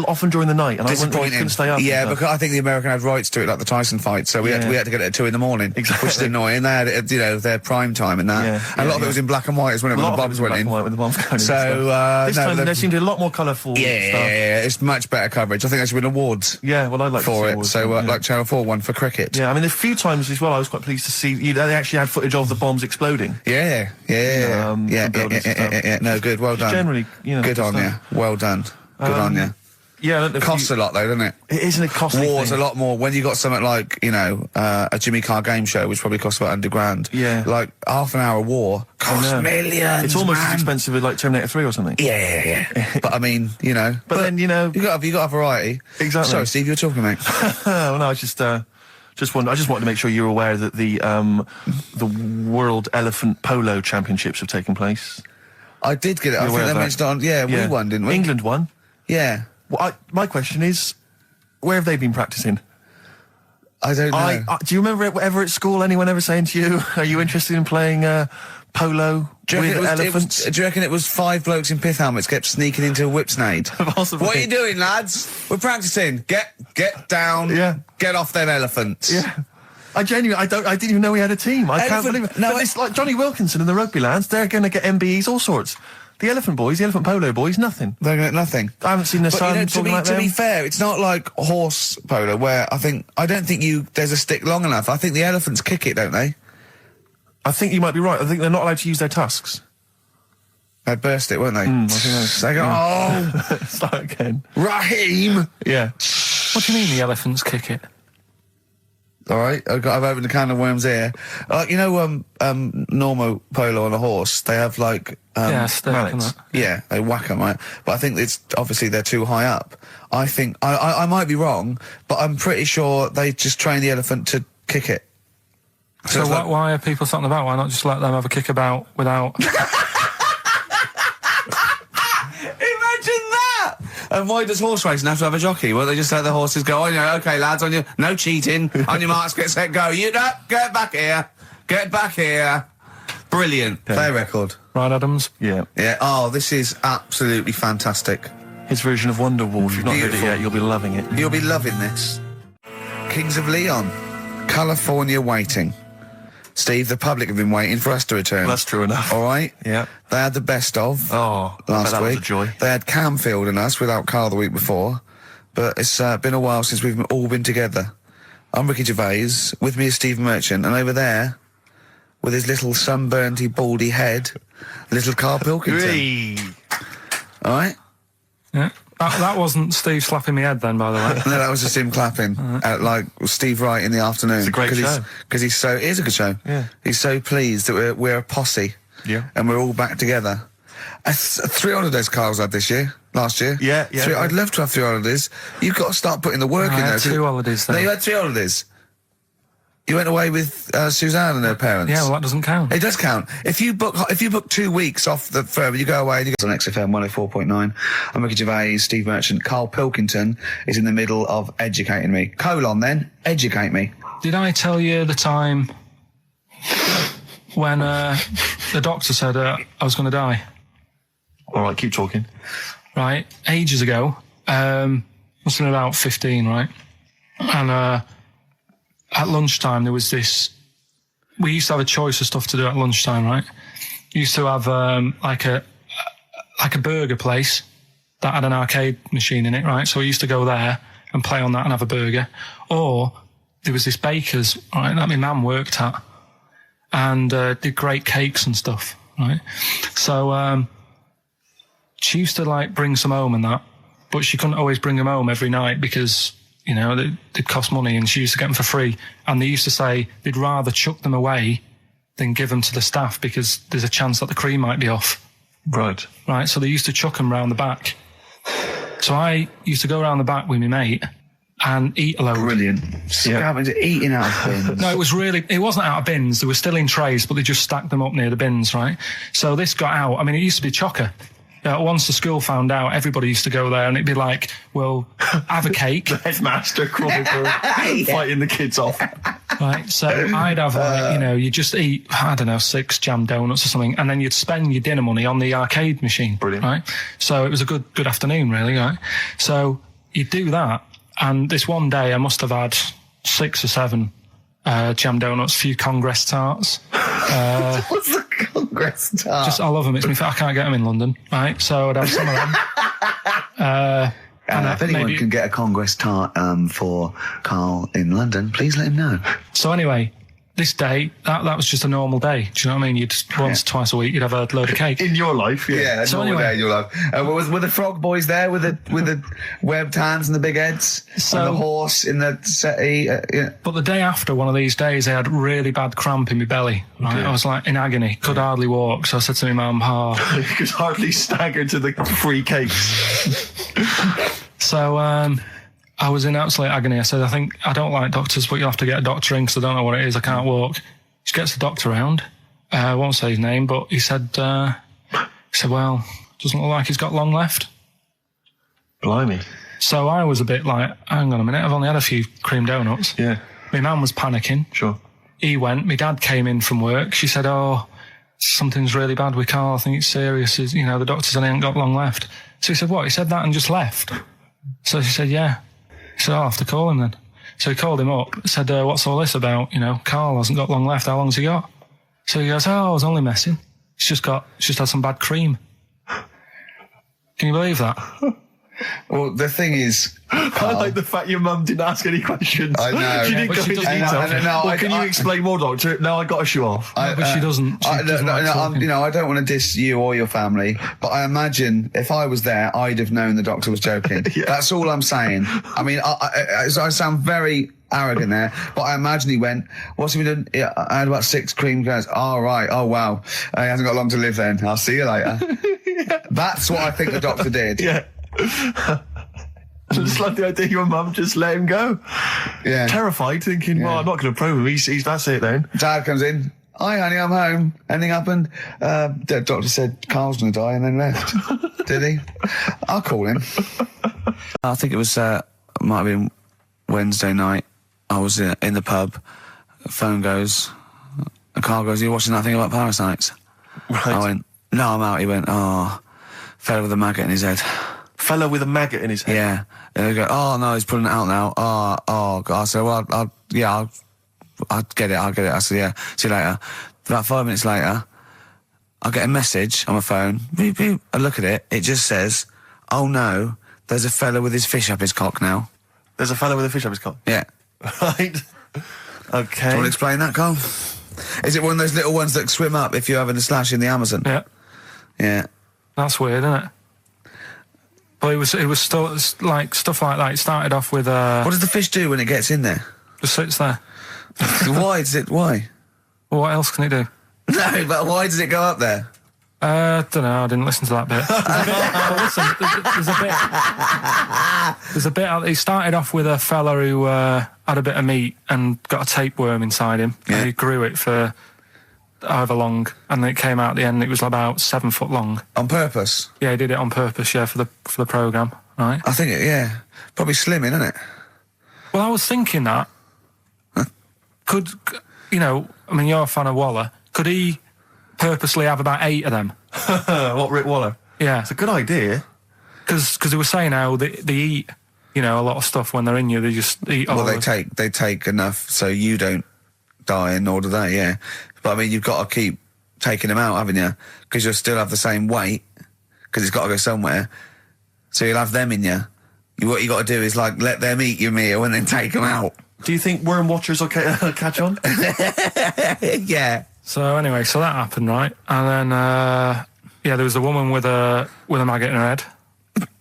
often during the night, and I couldn't stay up. Yeah, because I think the American had rights to it, like the Tyson fight, so we had to get it at 2 in the morning. Exactly. Which is annoying. They had it, their prime time and that. Yeah, and a lot of it was in black and white as when the bombs went in. With the bombs going So, this time there seemed a lot more colourful stuff. Yeah, it's much better coverage. I think there should be awards. Yeah, well, I'd like for to see it. awards, So, yeah. like Channel 4 one for cricket. Yeah, I mean, a few times as well, I was quite pleased to see they actually had footage of the bombs exploding. Yeah. No, good. Well done. Generally, good on you. Well done. Good on you. Yeah, it costs a lot though, doesn't it? It isn't a costly War's thing. a lot more. When you got something like a Jimmy Carr game show, which probably costs about $100,000. Yeah, like half an hour war costs millions. It's almost man. as expensive as like Terminator 3 or something. Yeah. But I mean, But then you got a variety. Exactly. Sorry, Steve, you're talking, mate. Well, no, I just wanted to make sure you're aware that the World Elephant Polo Championships have taken place. I did get it. I think they mentioned on. Yeah, we won, didn't we? England won. Yeah. Well, my question is, where have they been practicing? I don't know. Do you remember ever at school anyone ever saying to you, "Are you interested in playing polo with elephants?" Do you reckon it was 5 blokes in pith helmets kept sneaking into a whipsnade? Possibly. What are you doing, lads? We're practicing. Get down. Yeah. Get off them elephants. Yeah. I didn't even know we had a team. I can't believe it. No, but it's like Johnny Wilkinson and the rugby lads. They're going to get MBEs, all sorts. The elephant polo boys, nothing. They're going to get nothing. I haven't seen the sun talking like them. To be fair, it's not like horse polo where I don't think there's a stick long enough. I think the elephants kick it, don't they? I think you might be right. I think they're not allowed to use their tusks. They'd burst it, won't they? I think they go, start again. Raheem! Yeah. What do you mean the elephants kick it? All right, I've opened a can of worms here. Normal polo on a horse, they have like mallets. Yeah, they whack them, right? But I think it's obviously they're too high up. I think I might be wrong, but I'm pretty sure they just train the elephant to kick it. So why are people talking about? Why not just let them have a kick about without? Imagine that! And why does horse racing have to have a jockey? Well, they just let the horses go, okay, lads, on your, no cheating, on your marks, get set, go. You, no, get back here. Brilliant. Play a record. Right, Adams? Yeah. Yeah. Oh, this is absolutely fantastic. His version of Wonderwall. If you've not heard it yet, you'll be loving it. You'll be loving this. Kings of Leon, California Waiting. Steve, the public have been waiting for us to return. That's true enough. All right? Yeah. They had the best of last last that week. Was a joy. They had Camfield and us without Carl the week before. But it's been a while since we've all been together. I'm Ricky Gervais. With me is Steve Merchant. And over there, with his little sunburnty, baldy head, little Karl Pilkington. Hey. All right? Yeah. That wasn't Steve slapping me head then, by the way. No, that was just him clapping, like Steve Wright in the afternoon. It's a great show. Because it is a good show. Yeah. He's so pleased that we're a posse. Yeah. And we're all back together. 3 holidays Carl's had last year. Yeah. I'd love to have 3 holidays. You've got to start putting the work in there. I had 2 holidays then. No, you had 3 holidays. You went away with Suzanne and her parents. Yeah, well, that doesn't count. It does count. If you book 2 weeks off the firm, you go away and you go on XFM 104.9. I'm Ricky Gervais, Steve Merchant. Karl Pilkington is in the middle of educating me. Educate me. Did I tell you the time when the doctor said I was going to die? All right, keep talking. Right, ages ago. Must have been about 15, right? And at lunchtime, there was this... We used to have a choice of stuff to do at lunchtime, right? We used to have like a burger place that had an arcade machine in it, right? So we used to go there and play on that and have a burger. Or there was this baker's, right, that my mum worked at and did great cakes and stuff, right? So she used to like bring some home and that, but she couldn't always bring them home every night because, you know, they'd cost money and she used to get them for free. And they used to say they'd rather chuck them away than give them to the staff because there's a chance that the cream might be off. Right. Right, so they used to chuck them round the back. So I used to go around the back with my mate and eat a load. Brilliant. Eating out of bins. No, it wasn't out of bins. They were still in trays, but they just stacked them up near the bins, right? So this got out. I mean, it used to be chocker. Once the school found out, everybody used to go there and it'd be like, well, have a cake. The headmaster crawling through, fighting the kids off. Right, so I'd have, you just eat, 6 jam donuts or something, and then you'd spend your dinner money on the arcade machine. Brilliant. Right? So it was a good afternoon, really, right? So you'd do that, and this one day I must have had 6 or 7 jam donuts, a few Congress tarts. What's the Congress tart? I love them. I can't get them in London, right? So I'd have some of them. If anyone can get a Congress tart for Karl in London, please let him know. So anyway, this day, that was just a normal day. Do you know what I mean? Twice a week, you'd have a load of cake. In your life, yeah. Yeah, so normal anyway, day in your life. Were the frog boys there with the webbed hands and the big heads? And the horse in the settee? But the day after one of these days, I had really bad cramp in my belly. Right? Okay. I was like in agony, could hardly walk. So I said to my mum, you could hardly stagger to the free cakes. So I was in absolute agony. I said, I don't like doctors, but you'll have to get a doctor in because I don't know what it is. I can't walk. She gets the doctor round. I won't say his name, but he said, well, doesn't look like he's got long left. Blimey. So I was a bit like, hang on a minute, I've only had a few cream donuts. Yeah. My mum was panicking. Sure. He went. My dad came in from work. She said, something's really bad with Karl. I think it's serious. The doctor said he ain't got long left. So he said, what? He said that and just left. So she said, yeah. He said, I'll have to call him then. So he called him up, said, what's all this about? Karl hasn't got long left. How long's he got? So he goes, I was only messing. It's just had some bad cream. Can you believe that? Well, the thing is, I like the fact your mum didn't ask any questions. I know. She didn't go into detail. Can you explain more, doctor? No, I got a shoe off. But she doesn't. I don't want to diss you or your family, but I imagine if I was there, I'd have known the doctor was joking. Yeah. That's all I'm saying. I mean, I sound very arrogant there, but I imagine he went, what's he been doing? Yeah, I had about 6 cream cones. Oh, right. Oh, wow. He hasn't got long to live then. I'll see you later. Yeah. That's what I think the doctor did. Yeah. I just like the idea your mum just let him go. Yeah. Terrified, thinking, well, I'm not going to probe him. He's that's it then. Dad comes in. Hi, honey, I'm home. Anything happened? The doctor said Karl's going to die and then left. Did he? I'll call him. I think it was, might have been Wednesday night. I was in the pub. Phone goes. And Carl goes, "You watching that thing about parasites?" Right. I went, "No, I'm out." He went, "Oh, fella with a maggot in his head." Fella with a maggot in his head. Yeah. And they go, "Oh no, he's pulling it out now." Oh, God. I said, "Well, I'll get it. I said, "Yeah, see you later." About 5 minutes later, I get a message on my phone. Beep, beep. I look at it. It just says, "Oh no, there's a fella with his fish up his cock now." There's a fella with a fish up his cock. Yeah. Right. Okay. Do you want to explain that, Carl? Is it one of those little ones that swim up if you're having a slash in the Amazon? Yeah. Yeah. That's weird, isn't it? But it was still like stuff like that. It started off with What does the fish do when it gets in there? just sits there. Why? Well, what else can it do? No, but why does it go up there? Don't know. I didn't listen to that bit. There's a bit. He started off with a fella who had a bit of meat and got a tapeworm inside him. Yeah. And he grew it for however long, and then it came out at the end. It was about 7 foot long. On purpose? Yeah, he did it on purpose. Yeah, for the program. Right. I think probably slimming, isn't it? Well, I was thinking that could I mean, you're a fan of Waller. Could he purposely have about 8 of them? What, Rick Waller? Yeah. It's a good idea. Because they were saying how they eat, a lot of stuff when they're in you. They just eat all Well, of it. they take enough so you don't die, and nor do they, yeah. But, I mean, you've got to keep taking them out, haven't you? Because you'll still have the same weight, because it's got to go somewhere. So you'll have them in you. What you got to do is, like, let them eat your meal and then take them out. Do you think worm watchers will catch on? Yeah. So anyway, so that happened, right? And then, there was a woman with a maggot in her head.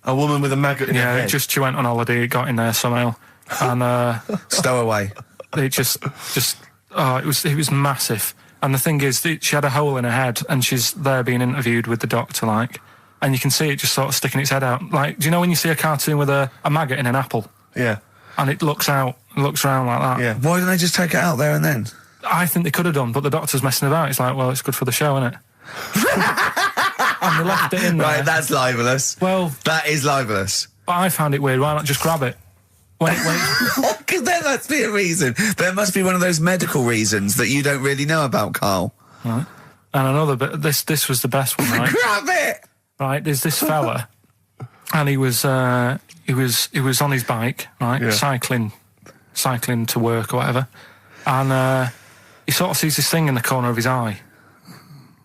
A woman with a maggot in her head? Yeah, she went on holiday, it got in there somehow. And, Stowaway. it it was massive. And the thing is, she had a hole in her head, and she's there being interviewed with the doctor, like, and you can see it just sort of sticking its head out. Like, do you know when you see a cartoon with a maggot in an apple? Yeah. And it looks around like that? Yeah. Why didn't they just take it out there and then? I think they could have done, but the doctor's messing about. It's like, well, it's good for the show, isn't it? And they left it in there. Right, that's libelous. Well, that is libelous. But I found it weird. Why not just grab it? Wait. Because there must be a reason. There must be one of those medical reasons that you don't really know about, Carl. Right. And another bit. This was the best one, right? Grab it. Right. There's this fella, and he was on his bike, right, cycling to work or whatever, and he sort of sees this thing in the corner of his eye.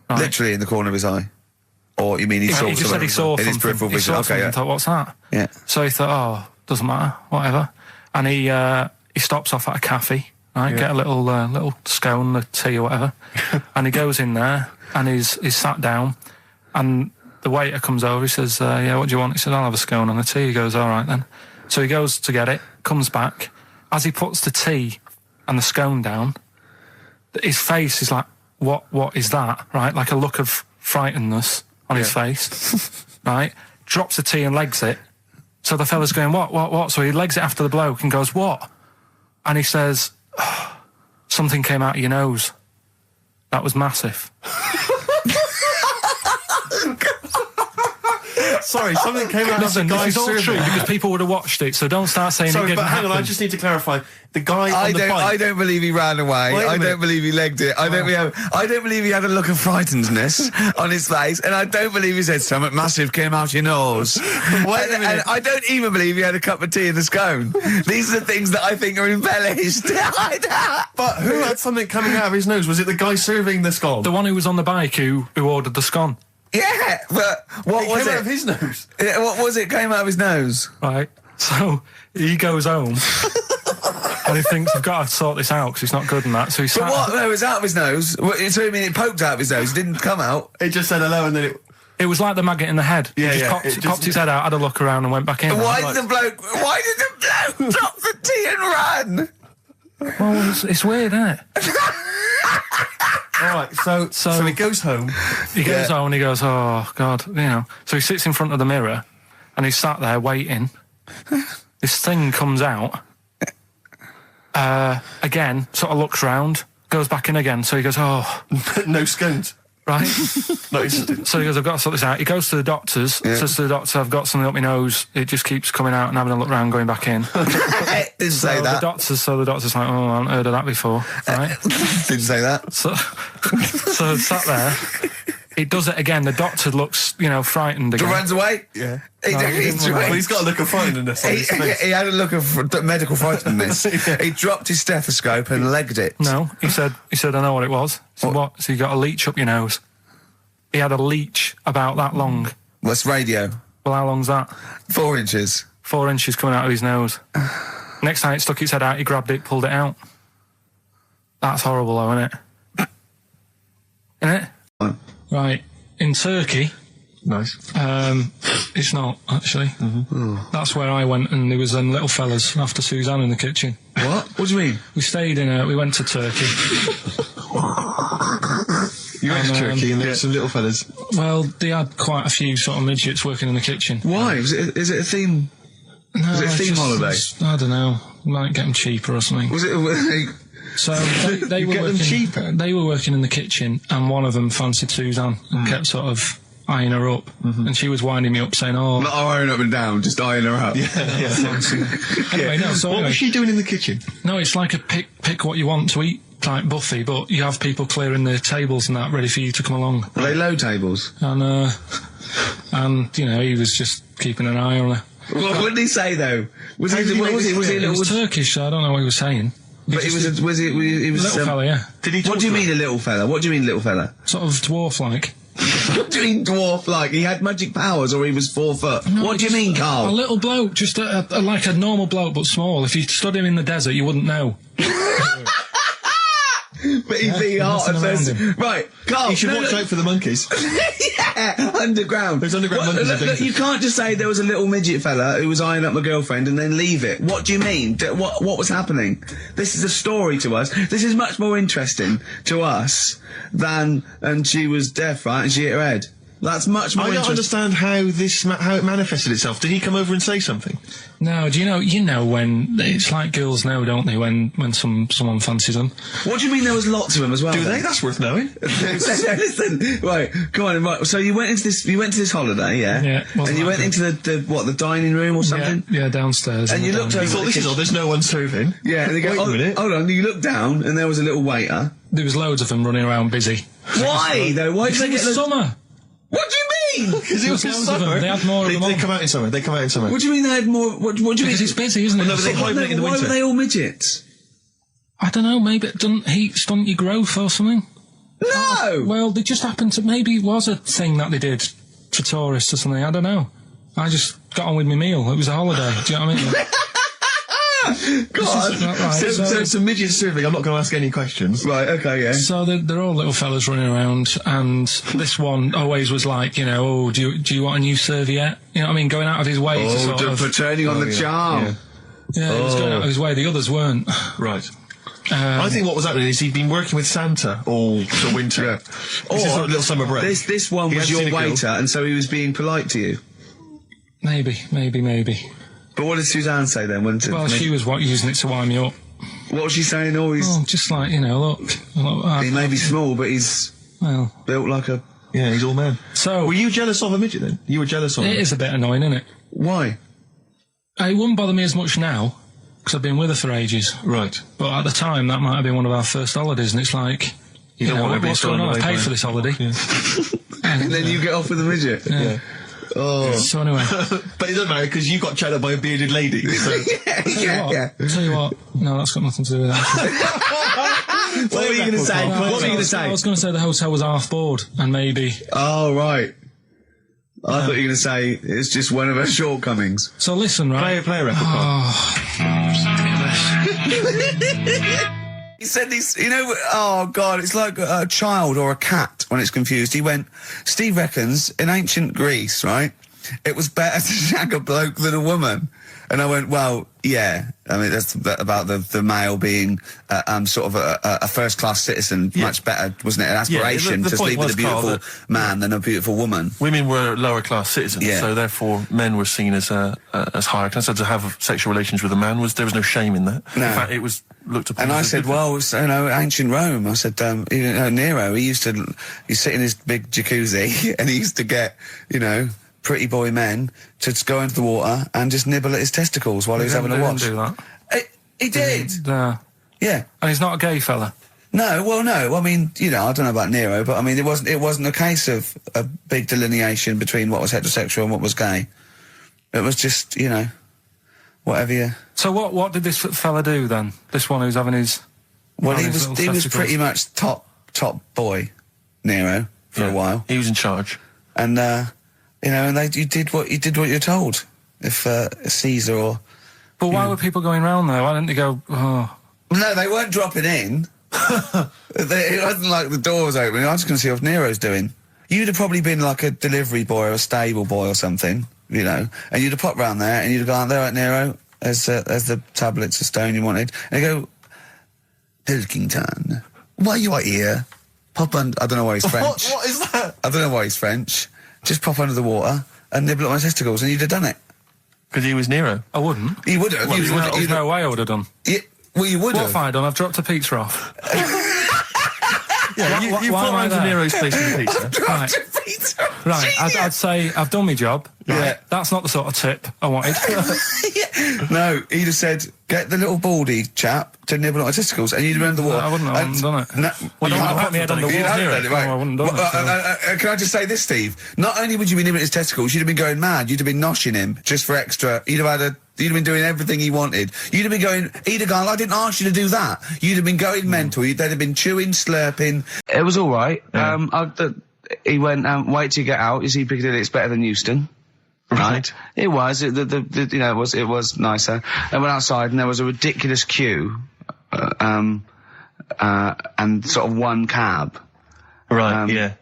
Right? Literally in the corner of his eye. Or you mean he saw He just said he saw in his peripheral vision? Okay, yeah. Thought, what's that? Yeah. So he thought, oh, doesn't matter, whatever. And he stops off at a cafe, right? Get a little scone, a tea or whatever. And he goes in there and he's sat down, and the waiter comes over. He says, "Yeah, what do you want?" He said, "I'll have a scone and a tea." He goes, "All right then." So he goes to get it, comes back. As he puts the tea and the scone down, his face is like, "What is that?" Right, like a look of frightenedness on his face. Right, drops the tea and legs it. So the fella's going, what? So he legs it after the bloke and goes, "What?" And he says, oh, "Something came out of your nose. That was massive." Sorry, something came out of the guy. This is all true because people would have watched it, so don't start saying it didn't hang on, happen. I just need to clarify. The guy on the bike... I don't believe he ran away. I don't believe he legged it. I don't believe he had a look of frightenedness on his face, and I don't believe he said something massive came out your nose. And I don't even believe he had a cup of tea in the scone. These are the things that I think are embellished. But who had something coming out of his nose? Was it the guy serving the scone? The one who was on the bike who ordered the scone. Yeah, but what was it? Came it? out of his nose. Yeah, what was it? Came out of his nose. Right. So he goes home and he thinks, I've got to sort this out because it's not good and that. So he sat. But what? No, it was out of his nose. So you mean it poked out of his nose? It didn't come out. It just said hello and then it... It was like the maggot in the head. Yeah, he just popped his head out, had a look around and went back in. Why did the bloke drop the tea and run? Well, it's weird, isn't it? All right, so he goes home. He goes home and he goes, oh, God, So he sits in front of the mirror and he's sat there waiting. This thing comes out. Again, sort of looks round, goes back in again. So he goes, oh. No scones. right? Not interested. So he goes, I've got to sort this out. He goes to the doctors, says to the doctor, I've got something up my nose. It just keeps coming out and having a look round, going back in. Didn't say that. The doctor's like, oh, I haven't heard of that before, right? Didn't say that. So sat there. He does it again. The doctor looks, frightened again. Runs away? Yeah. He's got a look of frightenness on his face. He had a look of medical frightenness. He dropped his stethoscope and legged it. No, he said, I know what it was. So what? So you got a leech up your nose. He had a leech about that long. What's radio? Well, how long's that? 4 inches. 4 inches coming out of his nose. Next time it stuck its head out, he grabbed it, pulled it out. That's horrible though, isn't it? Isn't it? Right, in Turkey. Nice. It's not, actually. That's where I went, and there was them little fellas after Suzanne in the kitchen. What? What do you mean? We went to Turkey. You went to Turkey and there were some little fellas. Well, they had quite a few sort of midgets working in the kitchen. Why? Is it a theme? No, Was it a theme holiday? I don't know. Might get them cheaper or something. Was it? So they were working cheaper. They were working in the kitchen, and one of them fancied Suzanne and kept sort of eyeing her up, and she was winding me up, saying, "Oh, not eyeing up and down, just eyeing her up." Anyway, no. So what was she doing in the kitchen? No, it's like a pick what you want to eat type buffet, but you have people clearing the tables and that ready for you to come along. Were they low tables? And he was just keeping an eye on her. What did he say though? Was it was Turkish, so I don't know what he was saying. But he was a little fella, yeah. Did he? What do you mean a little fella? What do you mean little fella? Sort of dwarf-like. What do you mean dwarf-like? He had magic powers, or he was 4 foot? No, what do you mean, Carl? A little bloke, just like a normal bloke, but small. If you stood him in the desert, you wouldn't know. But he'd be hot and says, right, Carl. You should watch out for the monkeys. Yeah, underground. There's underground monkeys. Look, you can't just say there was a little midget fella who was eyeing up my girlfriend and then leave it. What do you mean? What was happening? This is a story to us. This is much more interesting to us than, and she was deaf, right, and she hit her head. That's much more interesting. I don't understand how it manifested itself. Did he come over and say something? No, do you know when it's like girls know, don't they? When someone fancies them. What do you mean there was lots of them as well? Do they? That's worth knowing. Listen, right, come on, right. So you went to this holiday, yeah? Yeah. And you went into the dining room or something? Yeah, downstairs. And you looked over. You thought, this is all. There's no one serving. Yeah. And they go, wait a minute. Hold on. You looked down, and there was a little waiter. There was loads of them running around busy. Why though? Why did they get summer? What do you mean? Because it was summer. They had more of them. They come out in summer. What do you mean they had more? What do you mean? Because it's busy, isn't it? No, but they hibernate in the winter. Why were they all midgets? I don't know. Maybe it doesn't heat stunt your growth or something. No. Well, they just happened to. Maybe it was a thing that they did for tourists or something. I don't know. I just got on with my meal. It was a holiday. Do you know what I mean? God. Right. So it's a midget serving. I'm not going to ask any questions. Right, okay, yeah. So they're all little fellas running around, and this one always was like, do you want a new serviette? You know what I mean? Going out of his way to sort of... for turning on the charm. Yeah, he was going out of his way. The others weren't. Right. I think what was happening is he'd been working with Santa all the winter. Yeah. This is sort of little summer break. This one was your waiter, and so he was being polite to you. Maybe. But what did Suzanne say then? She was using it to wind me up. What was she saying? Just like, look. He may be small, but he's built like a... Yeah, he's all man. So... Were you jealous of a midget then? You were jealous of him? It is a bit annoying, isn't it? Why? It wouldn't bother me as much now, because I've been with her for ages. Right. But at the time, that might have been one of our first holidays, and it's like... You don't want to be what's going on? I paid for this holiday. Yeah. And then you get off with a midget. Yeah. Oh. So anyway. But it doesn't matter because you got chatted up by a bearded lady. So. Yeah. Tell you what, no, that's got nothing to do with that. What were you going to say? I was going to say the hotel was half board, and maybe... Oh, right. I thought you were going to say it's just one of her shortcomings. So listen, right? Play a record. He said this, oh God, it's like a child or a cat when it's confused. He went, Steve reckons in ancient Greece, right, it was better to shag a bloke than a woman. And I went, well, yeah. I mean, that's about the male being sort of a first-class citizen, much better, wasn't it? An aspiration to sleep with a beautiful man than a beautiful woman. Women were lower-class citizens, so therefore men were seen as higher class. So to have sexual relations with a man there was no shame in that. No. In fact, it was looked upon. And I said, well, ancient Rome. I said, Nero, he'd sit in his big jacuzzi and he used to get, pretty boy men to just go into the water and just nibble at his testicles while he was having a watch. He didn't do that. He did. Yeah. And he's not a gay fella. No, well, no. I mean, I don't know about Nero, but I mean, it wasn't a case of a big delineation between what was heterosexual and what was gay. It was just, whatever you... So what did this fella do then? This one who's having his... Well, he was pretty much top boy, Nero, for a while. He was in charge. And, and you did what you're told. If Caesar or... But why were people going round there? Why didn't they go, oh... No, they weren't dropping in. It wasn't like the door was opening. I was just going to see what Nero's doing. You'd have probably been like a delivery boy or a stable boy or something, and you'd have popped round there and you'd have gone, there, right, Nero, as the tablets of stone you wanted. And you go, Pilkington, why are you out here? Pop under... I don't know why he's French. What is that? I don't know why he's French. Just pop under the water and nibble at my testicles and you'd have done it. Because he was Nero. I wouldn't. You would have. There's no way I would have done. Yeah, well, you would have. What have I done? I've dropped a pizza off. You put around to Nero's place with the pizza. Right, I'd say I've done my job. Right? Yeah. That's not the sort of tip I wanted. No, he'd have said, get the little baldy chap to nibble at my testicles, and you'd have been under the water. I wouldn't have done it. No, Well, you would have put me head on the water. Right. I wouldn't have done it. Can I just say this, Steve? Not only would you be nibbling at his testicles, you'd have been going mad. You'd have been noshing him just for extra. You'd have been doing everything he wanted. You'd have been going, he'd have gone, I didn't ask you to do that. You'd have been going mental. They'd have been chewing, slurping. It was all right. Yeah. He went, wait till you get out. You see Piccadilly, it's better than Euston. Right. It was. It was nicer. I went outside and there was a ridiculous queue, and sort of one cab. Right, yeah.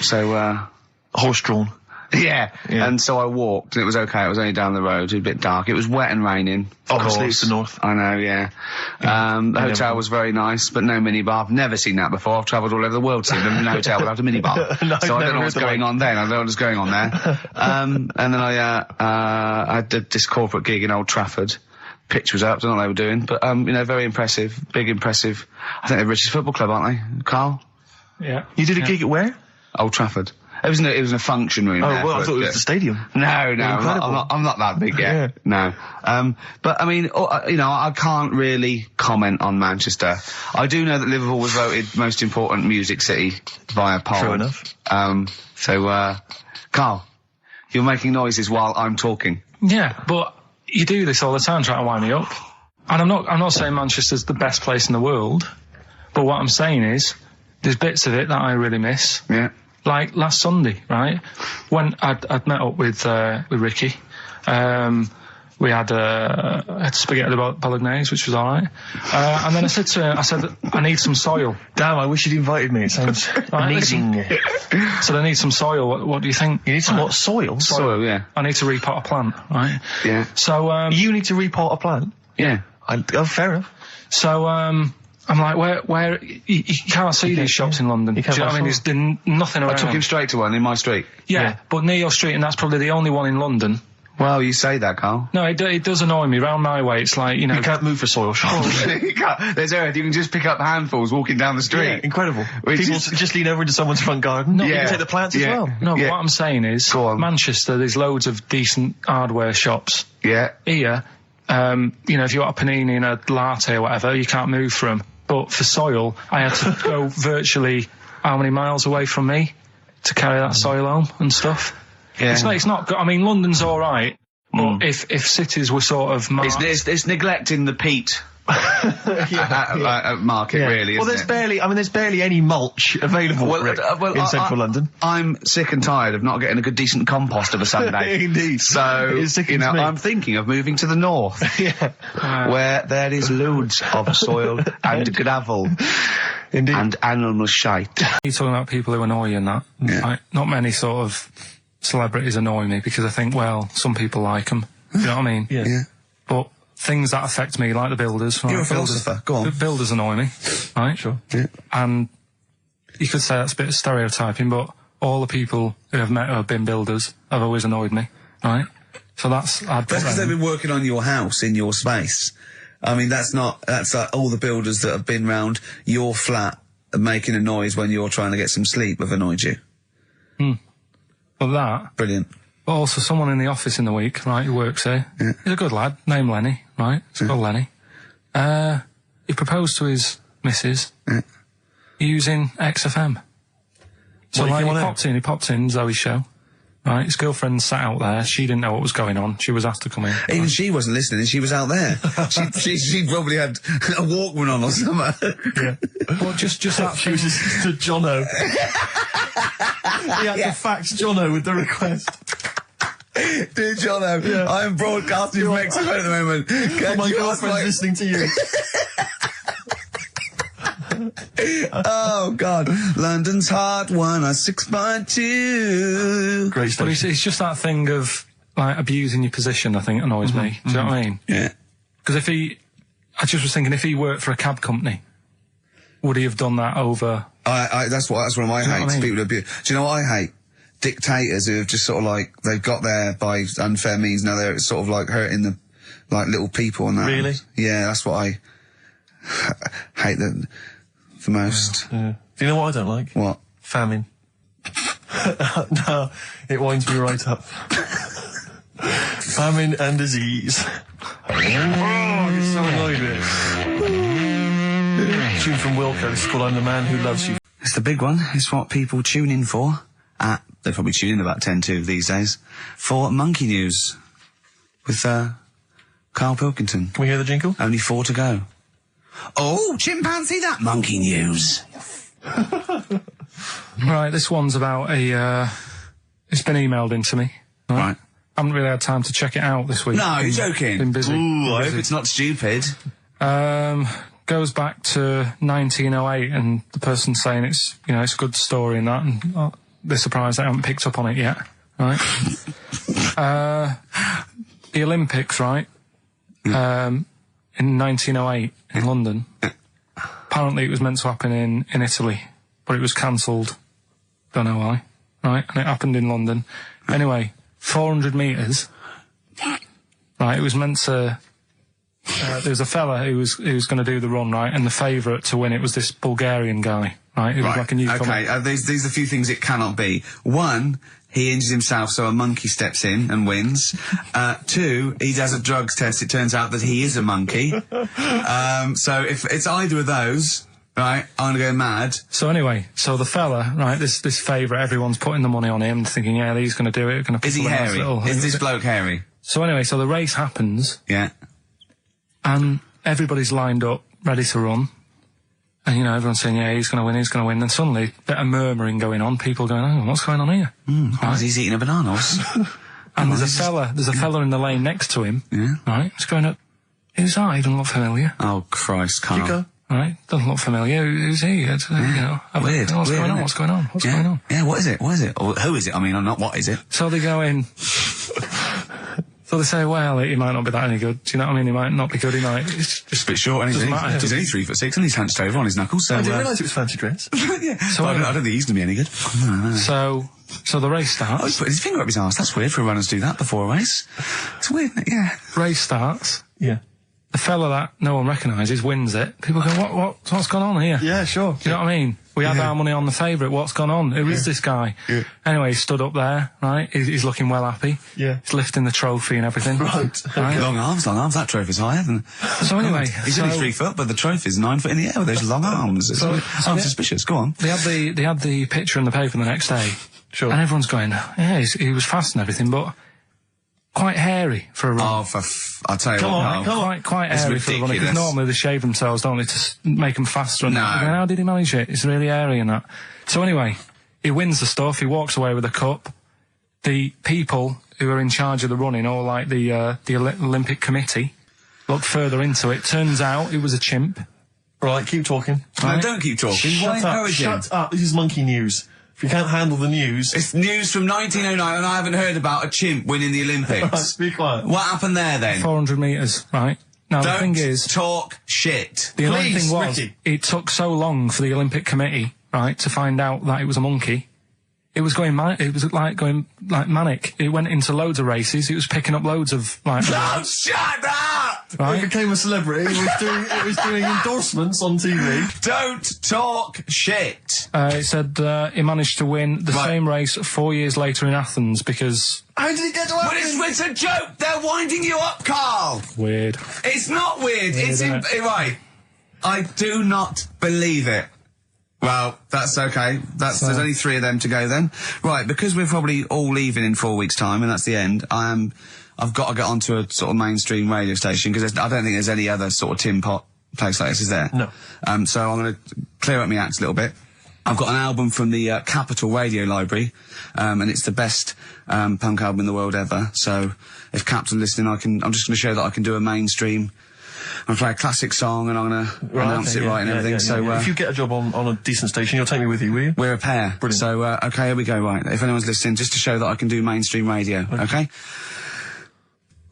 So, horse-drawn. Yeah. And so I walked, and it was okay. It was only down the road. It was a bit dark. It was wet and raining. Obviously, it's the north. I know, yeah. The hotel was very nice, but no minibar. I've never seen that before. I've travelled all over the world seeing a hotel without a minibar. So I don't know what's going on then. I don't know what's going on there. And then I did this corporate gig in Old Trafford. Pitch was up. I don't know what they were doing, but very impressive, big impressive. I think they're the richest football club, aren't they, Carl? Yeah. You did a gig at where? Old Trafford. It was in a function room. Oh, well, I thought it was the stadium. No, I'm not that big yet. No. But I mean, I can't really comment on Manchester. I do know that Liverpool was voted most important music city via poll. True enough. So, Carl, you're making noises while I'm talking. Yeah, but you do this all the time trying to wind me up. And I'm not saying Manchester's the best place in the world, but what I'm saying is, there's bits of it that I really miss. Yeah. Like last Sunday, right? When I'd met up with Ricky, we had spaghetti bolognese, which was all right. And then I said to him, I need some soil. Damn, I wish you'd invited me. It sounds amazing. So I need some soil. What do you think? You need some what? Soil? Soil, yeah. I need to repot a plant, right? Yeah. So you need to repot a plant? Yeah. Fair enough. So I'm like, where you can't see these shops in London. Do you know what I mean? There's nothing around. I took him straight to one in my street. Yeah, but near your street, and that's probably the only one in London. Well, you say that, Carl. No, it does annoy me. Round my way, it's like, you can't move for soil shops. You can't. There's earth. You can just pick up handfuls walking down the street. Yeah, incredible. People just lean over into someone's front garden. No, you can take the plants as well. No, but what I'm saying is, Manchester, there's loads of decent hardware shops. Yeah. Here, if you want a panini and a latte or whatever, you can't move from. But for soil, I had to go virtually how many miles away from me to carry that soil home and stuff. Yeah. It's not good. I mean, London's all right, but if cities were sort of it's neglecting the peat market, really. Well, there's barely any mulch available in central London. I'm sick and tired of not getting a good decent compost of a Sunday. Indeed. So I'm thinking of moving to the north, where there is loads of soil and gravel. Indeed. And animal shite. You're talking about people who annoy you and that. Yeah. Like, not many sort of celebrities annoy me because I think, well, some people like them. You know what I mean? Yeah. But things that affect me, like the builders. Right? You're a philosopher. Go on. Builders annoy me, right? Sure. Yeah. And you could say that's a bit of stereotyping, but all the people who I've met who have been builders have always annoyed me, right? So that's because they've been working on your house in your space. I mean, that's like all the builders that have been round your flat making a noise when you're trying to get some sleep have annoyed you. Well, that. Brilliant. But also someone in the office in the week, right, who works here. Yeah. He's a good lad, named Lenny, right? It's called Lenny. He proposed to his missus using XFM. So like he popped in Zoe's show. Right, his girlfriend sat out there. She didn't know what was going on. She was asked to come in. Even she wasn't listening. She was out there. she probably had a Walkman on or something. Yeah. Well, just that. She was just to Jono. He had to fax Jono with the request. Dear Jono, I am broadcasting from Mexico at the moment. My girlfriend's listening to you. Oh God, London's Hot 106.2. Great stuff. But it's just that thing of like abusing your position. I think annoys me. Do you know what I mean? Yeah. Because I just was thinking, if he worked for a cab company, would he have done that over? That's one of my hates. People who abuse. Do you know what I hate? Dictators who have just sort of like they've got there by unfair means. Now they're sort of like hurting the like little people and that. Really? Yeah, that's what I hate the most. Yeah. Do you know what I don't like? What? Famine. No, it winds me right up. Famine and disease. Oh, you're so annoyed with it. Tune from Wilco. This is called I'm the Man Who Loves You. It's the big one. It's what people tune in for. They probably tune in about 10-2 these days. For Monkey News. With, Karl Pilkington. Can we hear the jingle? Only 4 to go. Oh, chimpanzee, that Monkey News. Right, this one's about it's been emailed into me. Right. I haven't really had time to check it out this week. No, you're joking. Been busy. Ooh, I hope it's not stupid. Goes back to 1908, and the person's saying it's a good story and that, and they're surprised they haven't picked up on it yet. Right. The Olympics, right? In 1908 in London. Apparently it was meant to happen in Italy, but it was cancelled. Don't know why. Right? And it happened in London. Anyway, 400 metres. Right, it was meant to... there was a fella who was going to do the run, right, and the favourite to win it was this Bulgarian guy, right? Who was like a newcomer. Okay, these are a few things it cannot be. 1, he injures himself, so a monkey steps in and wins. 2, he does a drugs test. It turns out that he is a monkey. So if it's either of those, right, I'm gonna go mad. So anyway, so the fella, right, this favourite, everyone's putting the money on him, thinking, yeah, he's going to do it. Is he hairy? Is this bloke hairy? So anyway, so the race happens. Yeah. And everybody's lined up, ready to run. And, everyone's saying, yeah, he's going to win, he's going to win. And suddenly, a bit of murmuring going on, people going, oh, what's going on here? Right. He's eating a banana. And there's a fella in the lane next to him. Yeah. Right? He's going up, who's that? He doesn't look familiar. Oh, Christ, Carl. Right? Doesn't look familiar. Who's he? Weird. What's going on? What's going on? What's going on? Yeah, what is it? What is it? Or who is it? I mean, not what is it? So they go in. So they say, well, he might not be that any good. Do you know what I mean? He might not be good. He might. It's just a bit short, isn't he? He's only 3'6", and he's hunched over on his knuckles. So I didn't realise it was fancy dress. Yeah. So I don't think he's going to be any good. No. So the race starts. Oh, he's put his finger up his arse. That's weird for runners to do that before a race. It's weird, isn't it? Yeah. Race starts. Yeah. The fella that no one recognises wins it. People go, what's gone on here? Yeah, sure. Do you know what I mean? We had our money on the favourite. What's gone on? Who is this guy? Yeah. Anyway, he stood up there, right? He's looking well happy. Yeah. He's lifting the trophy and everything. Right. Long arms. That trophy's higher than... So anyway... He's only 3 foot, but the trophy's 9 foot in the air with those long arms. I'm suspicious. Go on. They had the picture in the paper the next day. Sure. And everyone's going, yeah, he was fast and everything, but... quite hairy for a run. Oh, I'll tell you what. Quite hairy for a run. Because normally they shave themselves, don't they, to make them faster. And how did he manage it? It's really hairy and that. So anyway, he wins the stuff. He walks away with a cup. The people who are in charge of the running, or like the Olympic Committee, look further into it. Turns out it was a chimp. Right, keep talking. No, don't keep talking. Shut up. This is Monkey News. If you can't handle the news... It's news from 1909 and I haven't heard about a chimp winning the Olympics. Be quiet. What happened there then? 400 metres, right? Now, the thing is... talk shit. The only Please, thing was, Ricky. it took so long for the Olympic Committee, right, to find out that it was a monkey. It was going going manic. It went into loads of races. It was picking up loads of, like... Oh, shut up! Right? He became a celebrity. It was doing endorsements on TV. Don't talk shit. It said he managed to win the same race 4 years later in Athens because... How did he get to But it's a joke. They're winding you up, Carl. Weird. It's not weird. It's right. I do not believe it. Well, that's okay. There's only 3 of them to go then. Right, because we're probably all leaving in 4 weeks' time, and that's the end. I've got to get onto a sort of mainstream radio station because I don't think there's any other sort of tin pot place like this, is there? No. So I'm going to clear up my act a little bit. I've got an album from the Capitol Radio Library, and it's the best punk album in the world ever. So if Caps are listening, I'm just going to show that I can do a mainstream. I'm going to play a classic song and I'm going to announce it right and everything. So if you get a job on a decent station, you'll take me with you, will you? We're a pair. Brilliant. So, okay, here we go, right. If anyone's listening, just to show that I can do mainstream radio, okay?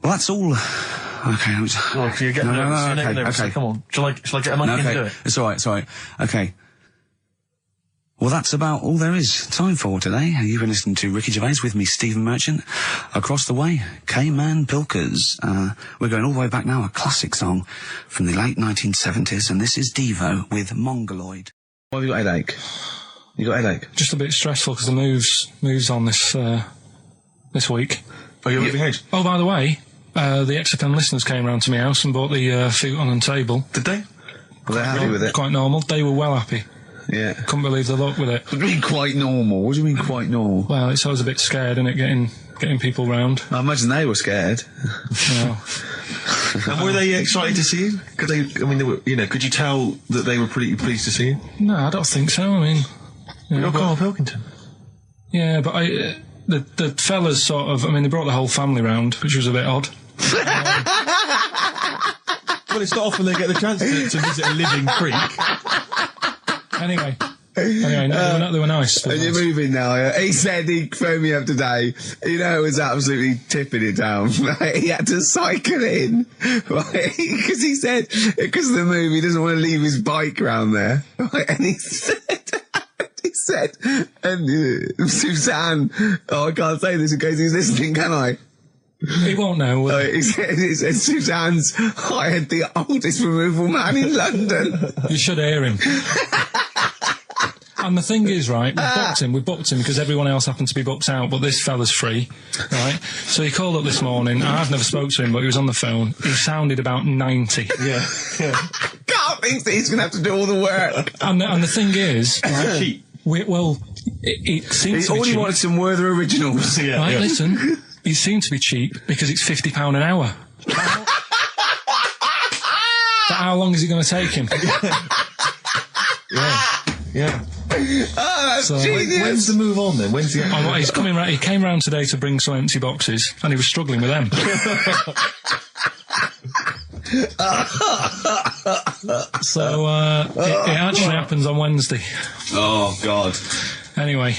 Well, that's all. Okay. Well, you're getting nervous. Okay. Come on. Shall I get a mic in and do it? It's alright. Okay. Well, that's about all there is time for today. You've been listening to Ricky Gervais with me, Stephen Merchant. Across the way, K-Man Pilkers. We're going all the way back now, a classic song from the late 1970s, and this is Devo with Mongoloid. Why have you got a headache? You got a headache? Just a bit stressful because the moves on this week. Are you moving house? Oh, by the way, the XFM listeners came round to my house and bought the futon and table. Did they? Were they happy with it? Quite normal. They were well happy. Yeah. Couldn't believe the luck with it. What do you mean quite normal? What do you mean quite normal? Well, it's always a bit scared, isn't it, getting people round. I imagine they were scared. No. And were they excited to see you? Could you tell that they were pretty pleased to see you? No, I don't think so. I mean... You're Karl Pilkington. Yeah, but the fellas sort of... I mean, they brought the whole family round, which was a bit odd. Well, it's not often they get the chance to visit a living creek. Anyway, they were nice. And you're moving now. He said he phoned me up today. It was absolutely tipping it down. He had to cycle in. Because he said, because of the move, he doesn't want to leave his bike round there. And he said, and Suzanne, I can't say this in case he's listening, can I? He won't know. He said Suzanne's hired the oldest removal man in London. You should hear him. And the thing is, right, we booked him because everyone else happened to be booked out, but this fella's free, right? So he called up this morning. I've never spoke to him, but he was on the phone. He sounded about 90. Yeah. Can't think that he's going to have to do all the work. And the thing is, right, it seems to be cheap. He wanted some Werther originals. Right, listen, it seemed to be cheap because it's £50 an hour. But how long is it going to take him? Yeah. Oh, that's genius. When's the move on then? When's the... he's coming round. He came round today to bring some empty boxes, and he was struggling with them. So it actually happens on Wednesday. Oh God. Anyway,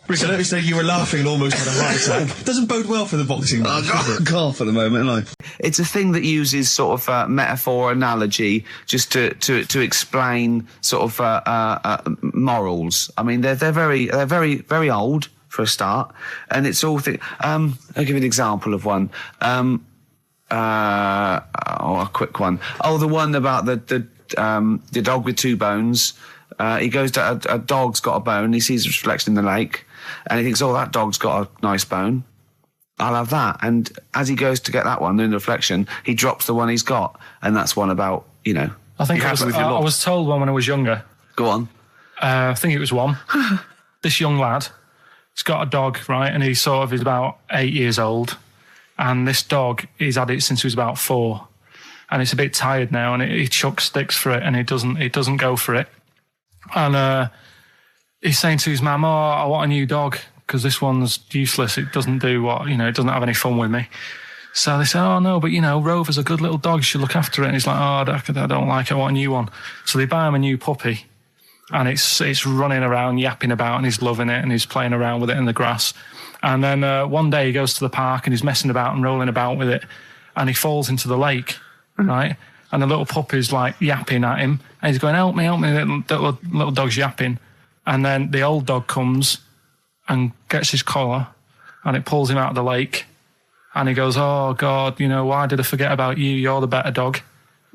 Rick, I noticed that you were laughing and almost had a heart attack. Doesn't bode well for the boxing match, does it? Cough at the moment, aren't I? It's a thing that uses sort of metaphor, analogy, just to explain sort of morals. I mean, they're very old for a start, and it's all. I'll give you an example of one. A quick one. Oh, the one about the dog with 2 bones. He goes to a dog's got a bone. He sees a reflection in the lake, and he thinks, "Oh, that dog's got a nice bone. I'll have that." And as he goes to get that one in the reflection, he drops the one he's got, and that's one about I think I was told one when I was younger. Go on. I think it was one. This young lad, he's got a dog, right, and he sort of is about 8 years old, and this dog, he's had it since he was about 4, and it's a bit tired now, and he chucks sticks for it, and it doesn't go for it. And he's saying to his mum, "Oh, I want a new dog because this one's useless. It doesn't do it doesn't have any fun with me." So they say, "Oh no, but Rover's a good little dog. You should look after it." And he's like, "Oh, I don't like it. I want a new one." So they buy him a new puppy, and it's running around, yapping about, and he's loving it, and he's playing around with it in the grass. And then one day he goes to the park and he's messing about and rolling about with it, and he falls into the lake, right? And the little puppy's like yapping at him, and he's going, help me, little dog's yapping. And then the old dog comes and gets his collar, and it pulls him out of the lake, and he goes, oh God, why did I forget about you? You're the better dog.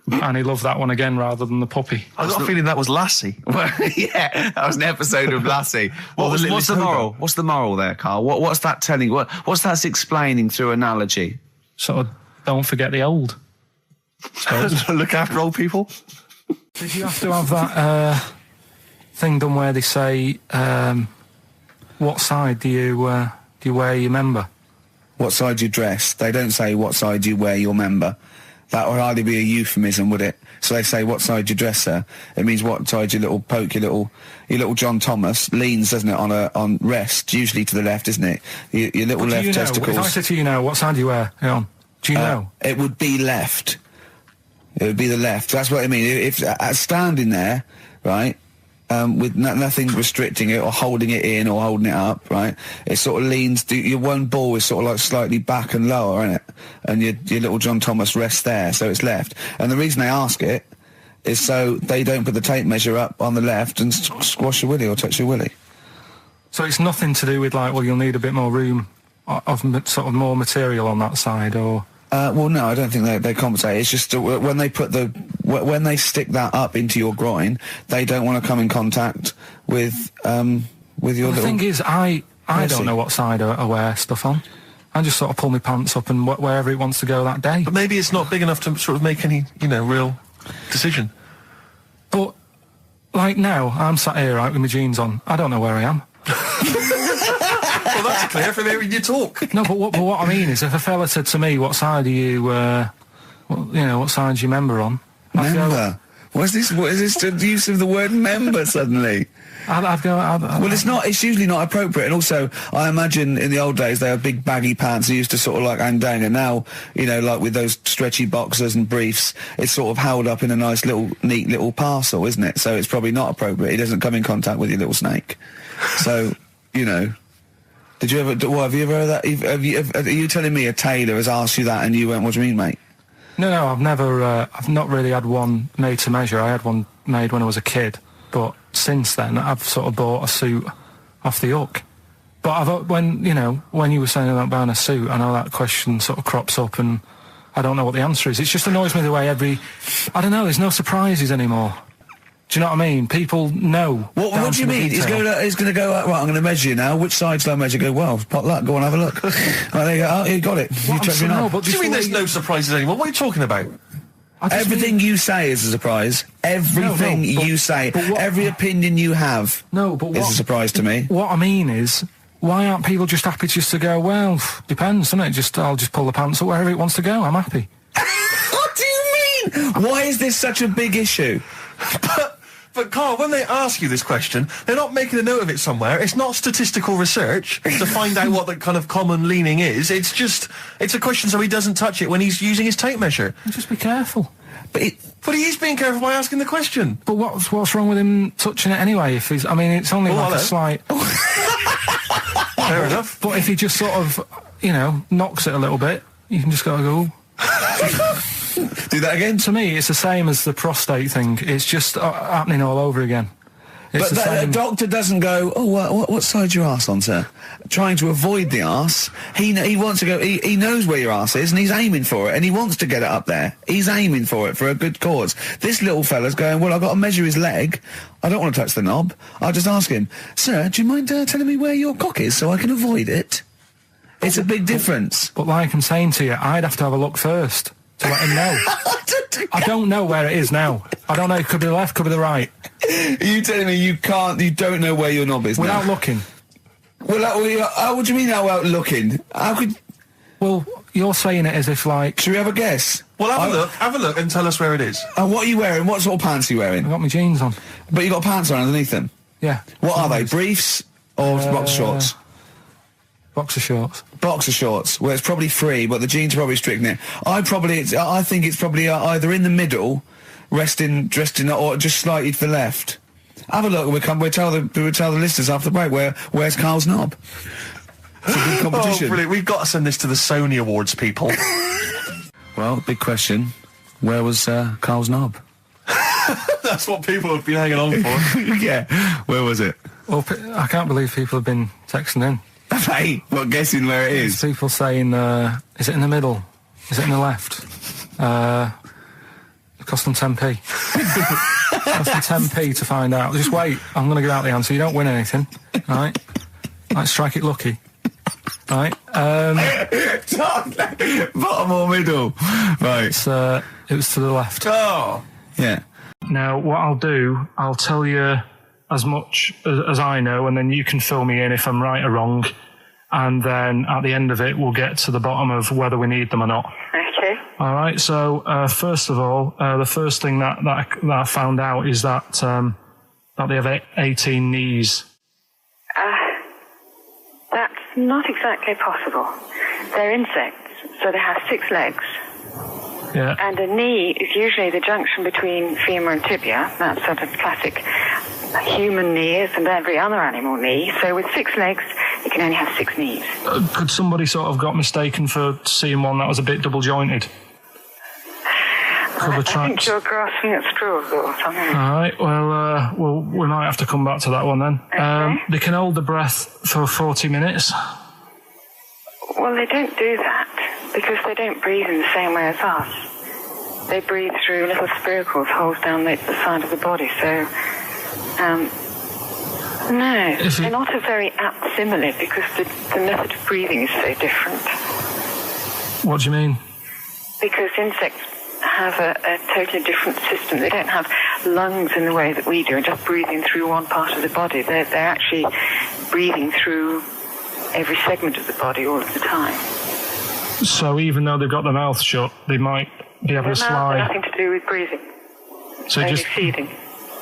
And he loved that one again rather than the puppy. I got a feeling that was Lassie. Well, yeah, that was an episode of Lassie. What's the moral? What's the moral there, Carl? What's that telling? What's that explaining through analogy? Sort of, don't forget the old. Look after old people. Did you have to have that thing done where they say, what side do you wear your member? What side you dress? They don't say what side you wear your member. That would hardly be a euphemism, would it? So they say, what side you dress, sir? It means what side your little poke, your little John Thomas leans, doesn't it, on rest, usually to the left, isn't it? Your little left testicles. If I said to you now, what side do you wear? Do you know? It would be left. It would be the left. That's what I mean. If standing there, right, with nothing restricting it or holding it in or holding it up, right, it sort of leans. Your one ball is sort of like slightly back and lower, isn't it? And your little John Thomas rests there, so it's left. And the reason they ask it is so they don't put the tape measure up on the left and squash your willy or touch your willy. So it's nothing to do with like, well, you'll need a bit more room of sort of more material on that side, or. Well, no, I don't think they compensate. It's just when they when they stick that up into your groin, they don't want to come in contact with your little. The thing is, I don't know what side I wear stuff on. I just sort of pull my pants up and wherever it wants to go that day. But maybe it's not big enough to sort of make any, real decision. But like now, I'm sat here right with my jeans on. I don't know where I am. Well, that's clear from hearing you talk. No, but what I mean is, if a fella said to me, "What side are you? What side's your member on?" Member. What is this the use of the word member suddenly? I'd go. Well, it's not. It's usually not appropriate. And also, I imagine in the old days they had big baggy pants. They used to sort of like hang down. And now, like with those stretchy boxers and briefs, it's sort of held up in a nice neat little parcel, isn't it? So it's probably not appropriate. It doesn't come in contact with your little snake. So, Did you ever? What, have you ever heard that? Are you telling me a tailor has asked you that and you went, "What do you mean, mate?" No, I've never. I've not really had one made to measure. I had one made when I was a kid, but since then I've sort of bought a suit off the hook. But when you were saying about buying a suit, I know that question sort of crops up, and I don't know what the answer is. It just annoys me the way I don't know. There's no surprises anymore. Do you know what I mean? People know. What do you mean? He's going to go, right, I'm going to measure you now. Which side shall I measure? Go, well, pot luck, go on, have a look. Right, there you go. Oh, you got it. You check me out. What do you mean there's no surprises anymore? What are you talking about? Everything you say is a surprise. Everything you say, every opinion you have is a surprise to me. What I mean is, why aren't people just happy just to go, well, depends, doesn't it? I'll just pull the pants up wherever it wants to go. I'm happy. What do you mean? Why is this such a big issue? But Carl, when they ask you this question, they're not making a note of it somewhere. It's not statistical research to find out what the kind of common leaning is. It's a question so he doesn't touch it when he's using his tape measure. Just be careful. But he is being careful by asking the question. But what's wrong with him touching it anyway? If he's, I mean, it's only a slight. Fair enough. But if he just sort of, knocks it a little bit, you can just go. Do that again? To me, it's the same as the prostate thing. It's just happening all over again. But the doctor doesn't go, what side's your arse on, sir? Trying to avoid the arse. He wants to go, he knows where your arse is and he's aiming for it and he wants to get it up there. He's aiming for it for a good cause. This little fella's going, well, I've got to measure his leg. I don't want to touch the knob. I'll just ask him, sir, do you mind telling me where your cock is so I can avoid it? It's a big difference. But like I'm saying to you, I'd have to have a look first to let him know. I don't know where it is now. I don't know. It could be the left, could be the right. Are you telling me you don't know where your knob is without looking? Well, what do you mean without looking? How could? Well, you're saying it as if like. Should we have a guess? Well, have a look and tell us where it is. What are you wearing? What sort of pants are you wearing? I've got my jeans on. But you got pants on underneath them? Yeah. What are they? Briefs or boxer shorts? Boxer shorts. Boxer shorts. Well, it's probably free, but the jeans are probably restricting it. I think it's probably either in the middle, dressed in, or just slightly to the left. Have a look, and we'll tell the listeners after the break where's Karl's knob. It's a good competition. Oh, brilliant. We've got to send this to the Sony Awards people. Well, big question. Where was Karl's knob? That's what people have been hanging on for. Yeah. Where was it? Well, I can't believe people have been texting in. Hey, what, guessing where it is? There's people saying, is it in the middle? Is it in the left? It cost them 10p. It cost them 10p to find out. Just wait, I'm going to give out the answer. You don't win anything, right? Like, strike it lucky. Right? Bottom or middle? Right. It was to the left. Oh! Yeah. Now, what I'll do, I'll tell you as much as I know, and then you can fill me in if I'm right or wrong. And then at the end of it, we'll get to the bottom of whether we need them or not. Okay. All right. So, first of all, the first thing that I found out is that they have 18 knees. That's not exactly possible. They're insects, so they have 6 legs. Yeah. And a knee is usually the junction between femur and tibia. That's sort of classic human knees and every other animal knee. So with 6 legs, you can only have 6 knees. Could somebody sort of got mistaken for seeing one that was a bit double jointed? I think you're grasping at straws or something. All right. Well, we might have to come back to that one then. Okay. They can hold the breath for 40 minutes. Well, they don't do that because they don't breathe in the same way as us. They breathe through little spiracles, holes down the side of the body. So, no, they're not a very apt simile because the method of breathing is so different. What do you mean? Because insects have a totally different system. They don't have lungs in the way that we do and just breathing through one part of the body. They're actually breathing through every segment of the body all of the time. So even though they've got their mouth shut, they might be able to slide. Nothing to do with breathing. So only just feeding.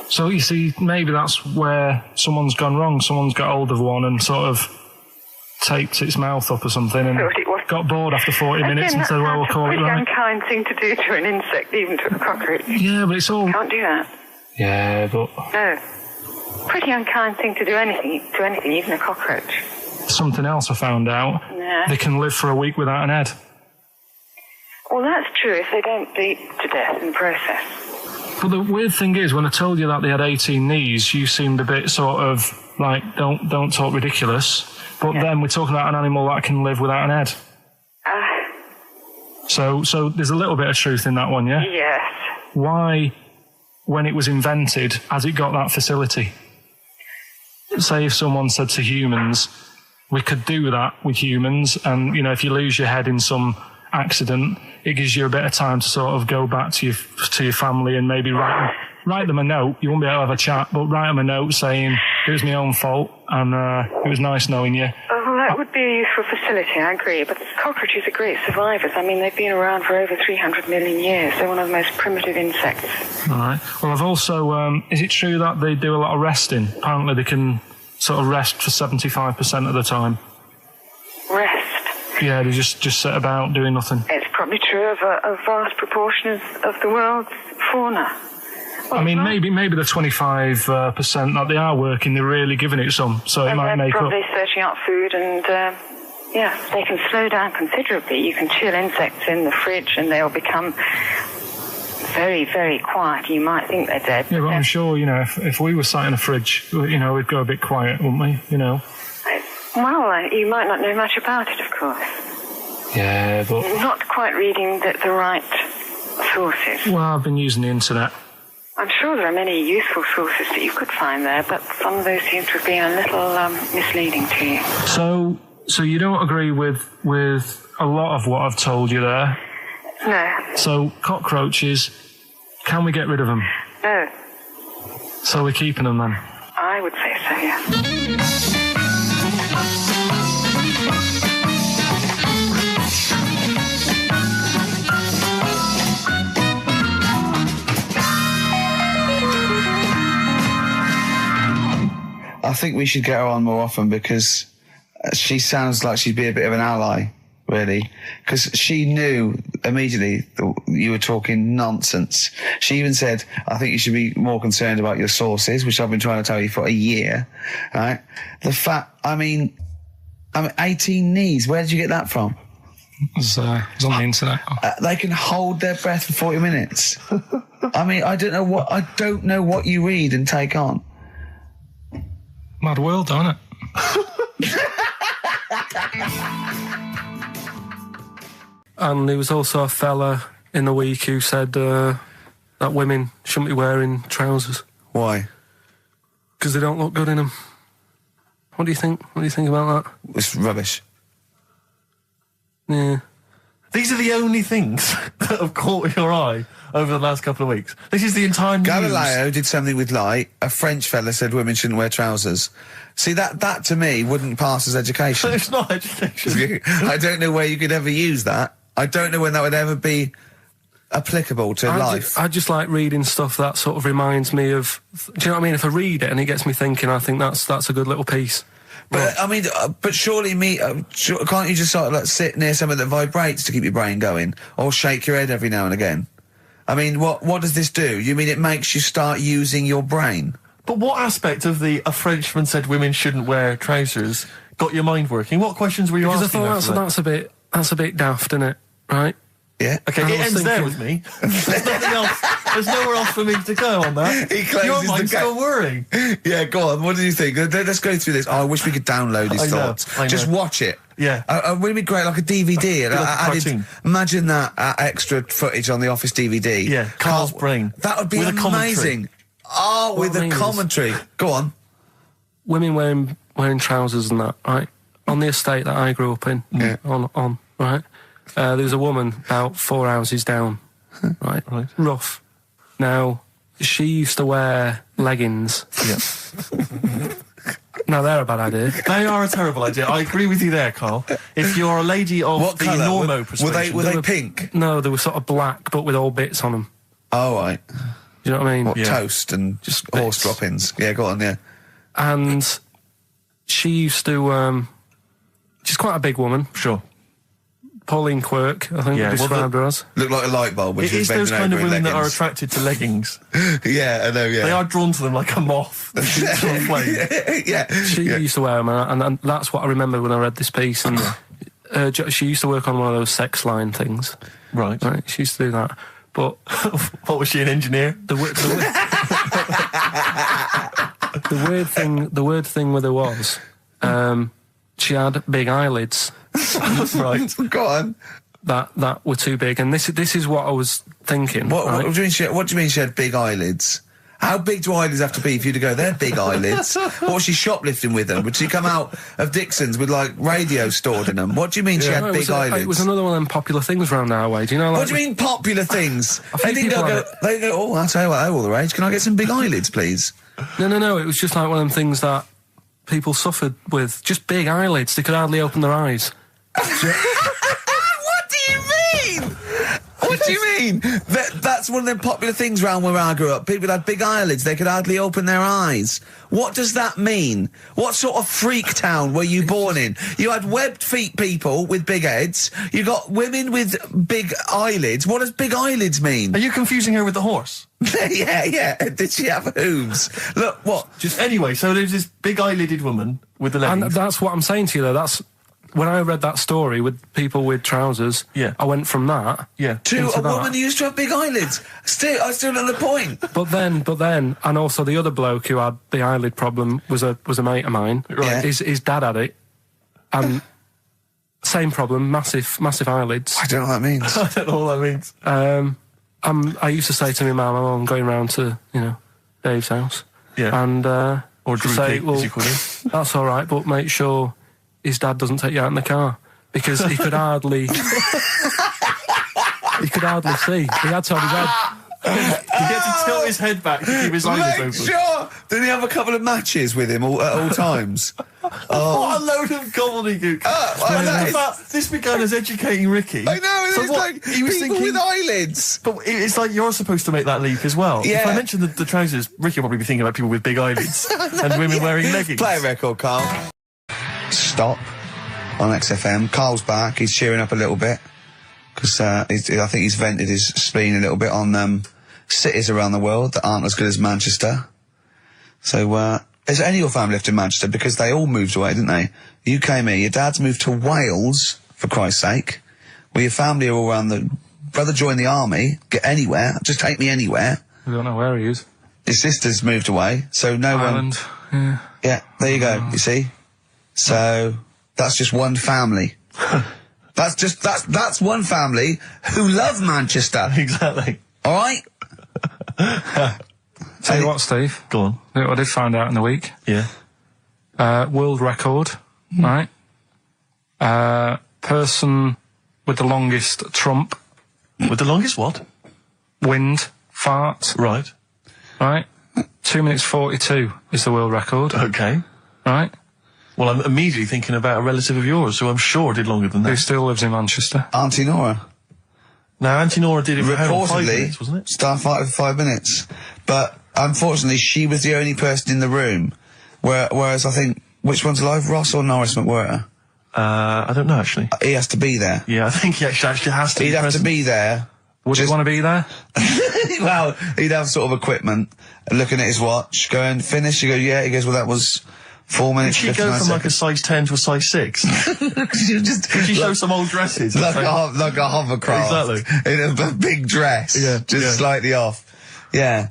So you see, maybe that's where someone's gone wrong. Someone's got hold of one and sort of taped its mouth up or something and got bored after 40 minutes and said, well, we'll call it right. It's an unkind thing to do to an insect, even to a cockroach. Yeah, but it's all... Can't do that. Yeah, but... No. Pretty unkind thing to do to anything, even a cockroach. Something else I found out. Yeah. They can live for a week without an head. Well, that's true if they don't bleed to death in the process. But the weird thing is, when I told you that they had 18 knees, you seemed a bit sort of like, don't talk ridiculous. But then we're talking about an animal that can live without an head. So there's a little bit of truth in that one, yeah? Yes. Why, when it was invented, has it got that facility? Say if someone said to humans, we could do that with humans, and, you know, if you lose your head in some accident, it gives you a bit of time to sort of go back to your family and maybe write them a note. You won't be able to have a chat, but write them a note saying it was my own fault and it was nice knowing you. Oh, well, that would be a useful facility, I agree. But cockroaches are great survivors. I mean, they've been around for over 300 million years. They're one of the most primitive insects. All right. Well, I've also... is it true that they do a lot of resting? Apparently they can sort of rest for 75% of the time. Rest? Yeah, they just sit about doing nothing. It's probably true of a vast proportion of the world's fauna. Well, I mean, maybe the 25% that they are working, they're really giving it some, so it might make up. They're probably searching out food and, they can slow down considerably. You can chill insects in the fridge and they'll become very, very quiet. You might think they're dead. Yeah, but I'm sure, you know, if we were sat in a fridge, you know, we'd go a bit quiet, wouldn't we, you know? Well, you might not know much about it, of course. Yeah, but... Not quite reading the right sources. Well, I've been using the internet. I'm sure there are many useful sources that you could find there, but some of those seem to have been a little misleading to you. So you don't agree with a lot of what I've told you there? No. So cockroaches, can we get rid of them? No. So we're keeping them then? I would say so, yeah. I think we should get her on more often because she sounds like she'd be a bit of an ally. really, because she knew immediately that you were talking nonsense. She even said, I think you should be more concerned about your sources, which I've been trying to tell you for a year, right? The fact, I mean, 18 knees, where did you get that from? It was on the internet. They can hold their breath for 40 minutes. I mean, I don't know what you read and take on. Mad world, don't it? And there was also a fella in the week who said that women shouldn't be wearing trousers. Why? Because they don't look good in them. What do you think? What do you think about that? It's rubbish. Yeah. These are the only things that have caught your eye over the last couple of weeks. This is the entire news. Galileo did something with light. A French fella said women shouldn't wear trousers. See, that to me wouldn't pass as education. It's not education. I don't know where you could ever use that. I don't know when that would ever be applicable to life. I just like reading stuff that sort of reminds me of... Do you know what I mean? If I read it and it gets me thinking, I think that's a good little piece. But, I mean, but surely can't you just sort of like sit near something that vibrates to keep your brain going? Or shake your head every now and again? I mean, what does this do? You mean it makes you start using your brain? But what aspect of a Frenchman said women shouldn't wear trousers got your mind working? What questions were you asking? Because I thought that's a bit daft, isn't it? Right? Yeah. Okay, it ends there with me. There's nothing else. There's nowhere else for me to go on that. He closes your mind's the still worrying. Yeah, go on. What do you think? Let's go through this. Oh, I wish we could download his thoughts. I know. Just watch it. Yeah. Wouldn't it be great, like a DVD? Like imagine that extra footage on the Office DVD. Yeah, Carl's brain. That would be with amazing. Oh, with a commentary. Go on. Women wearing trousers and that, right? On the estate that I grew up in, on right? There was a woman about 4 houses down, right? Rough. Now, she used to wear leggings. Yeah. Now, they're a bad idea. They are a terrible idea. I agree with you there, Carl. If you're a lady of what the colour? normo persuasion... Were they pink? No, they were sort of black, but with all bits on them. Oh, right. Do you know what I mean? What, toast and just horse droppings? Yeah, go on, yeah. And she used to... she's quite a big woman. Sure. Pauline Quirk, I think, described her as. Looked like a light bulb when she was bending over in those kind of women leggings. that are attracted to leggings. Yeah, I know, yeah. They are drawn to them like a moth. Yeah. She used to wear them, and that's what I remember when I read this piece. And she used to work on one of those sex line things. Right. She used to do that. But what, was she, an engineer? The weird thing with her was she had big eyelids. Right. Go on. That were too big, and this is what I was thinking. What do you mean she had big eyelids? How big do eyelids have to be for you to go, they're big eyelids? What was she shoplifting with them? Would she come out of Dixon's with, like, radio stored in them? What do you mean she had big eyelids? It was another one of them popular things around our way. Do you know? Like, what do you mean popular things? They didn't go, oh, I'll tell you what, they're all the rage. Can I get some big eyelids, please? No. It was just like one of them things that people suffered with. Just big eyelids. They could hardly open their eyes. What do you mean? What do you mean? That's one of them popular things around where I grew up. People had big eyelids. They could hardly open their eyes. What does that mean? What sort of freak town were you born in? You had webbed feet people with big heads. You got women with big eyelids. What does big eyelids mean? Are you confusing her with the horse? Yeah. Did she have hooves? Look, what? Anyway, so there's this big eyelidded woman with the leggings. And that's what I'm saying to you, though. That's... When I read that story with people with trousers, I went from that to a woman who used to have big eyelids. I still know the point. But then, and also the other bloke who had the eyelid problem was a mate of mine. Right. His dad had it, and same problem, massive eyelids. I don't know what that means. I don't know what that means. I used to say to my mum, I'm going round to Dave's house, and or Drew say, Pete, as you call him. That's all right, but make sure his dad doesn't take you out in the car, because he could hardly see. He had to have his head. He had to tilt his head back to keep his eyelids open. Sure. Did he have a couple of matches with him at all times? What a load of gobbledygook. This began as educating Ricky. I know, so it's like he was people with eyelids. But it's like you're supposed to make that leap as well. Yeah. If I mentioned the trousers, Ricky will probably be thinking about people with big eyelids and women wearing leggings. Play a record, Carl. Stop. on XFM. Carl's back. He's cheering up a little bit because I think he's vented his spleen a little bit on cities around the world that aren't as good as Manchester. So, is any of your family left in Manchester? Because they all moved away, didn't they? You came here. Your dad's moved to Wales, for Christ's sake. Well, your family are all around the... Brother joined the army. Get anywhere. Just take me anywhere. We don't know where he is. His sister's moved away, so no Ireland. one... Yeah, there you go, you see? So, that's just one family. That's one family who love Manchester. Exactly. Alright? Tell you what, Steve. Go on. Look what I did find out in the week. Yeah. World record, right? Person with the longest trump. With the longest what? Wind. Fart. Right. Right? 2 minutes 42 is the world record. Okay. Right? Well, I'm immediately thinking about a relative of yours who I'm sure did longer than that. Who still lives in Manchester. Auntie Nora. Now, Auntie Nora did it for how long? 5 Reportedly, minutes, wasn't it? Star fight for 5 minutes. But, unfortunately, she was the only person in the room. Whereas I think, which one's alive, Ross or Norris McWhirter? I don't know, actually. He has to be there. Yeah, I think he actually has to He'd be have present. to be there. Would you want to be there? Well, he'd have sort of equipment, looking at his watch, going, finish? You go, yeah. He goes, well, that was 4 minutes. Did she go from like a size 10 to a size 6? Did she show some old dresses? Like a hovercraft. Exactly. In a big dress. Yeah. Just slightly off. Yeah.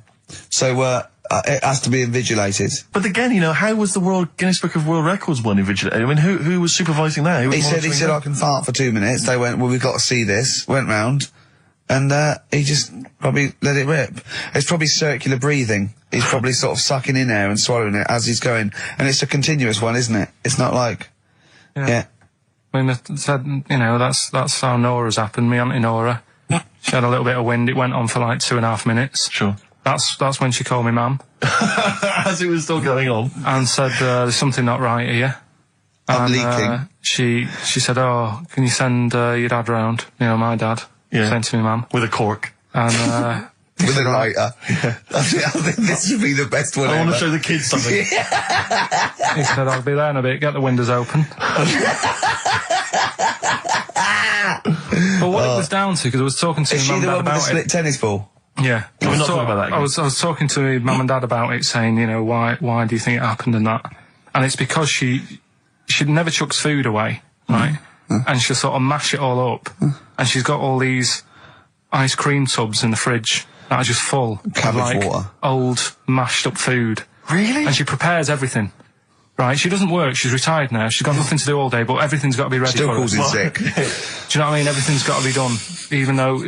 So, it has to be invigilated. But again, you know, how was the Guinness Book of World Records one invigilated? I mean, who was supervising that? He said, I can fart for 2 minutes. They went, well, we've got to see this. Went round. And, he just probably let it rip. It's probably circular breathing. He's probably sort of sucking in air and swallowing it as he's going. And it's a continuous one, isn't it? It's not like... Yeah. I mean, you know, that's how Nora's happened. Me Auntie Nora. She had a little bit of wind. It went on for like 2.5 minutes. Sure. That's when she called me ma'am. As it was still going on. And said, there's something not right here. I'm leaking. She said, oh, can you send your dad round? You know, my dad. Yeah. Sent to me ma'am. With a cork. And, with a lighter. I think this would be the best one I ever. want to show the kids something. He said, I'll be there in a bit, get the windows open. But what it was down to, because I was talking to Is my she mum the and one dad with the about split tennis ball? Yeah. Can we not talk about that again? I was talking to my mum and dad about it, saying, you know, why do you think it happened and that? And it's because she never chucks food away, right? And she'll sort of mash it all up. And she's got all these ice cream tubs in the fridge that are just full of like water. old mashed up food. Really? And she prepares everything. Right, she doesn't work, she's retired now, she's got nothing to do all day, but everything's got to be ready Still for her. calls in sick. Do you know what I mean? Everything's got to be done. Even though,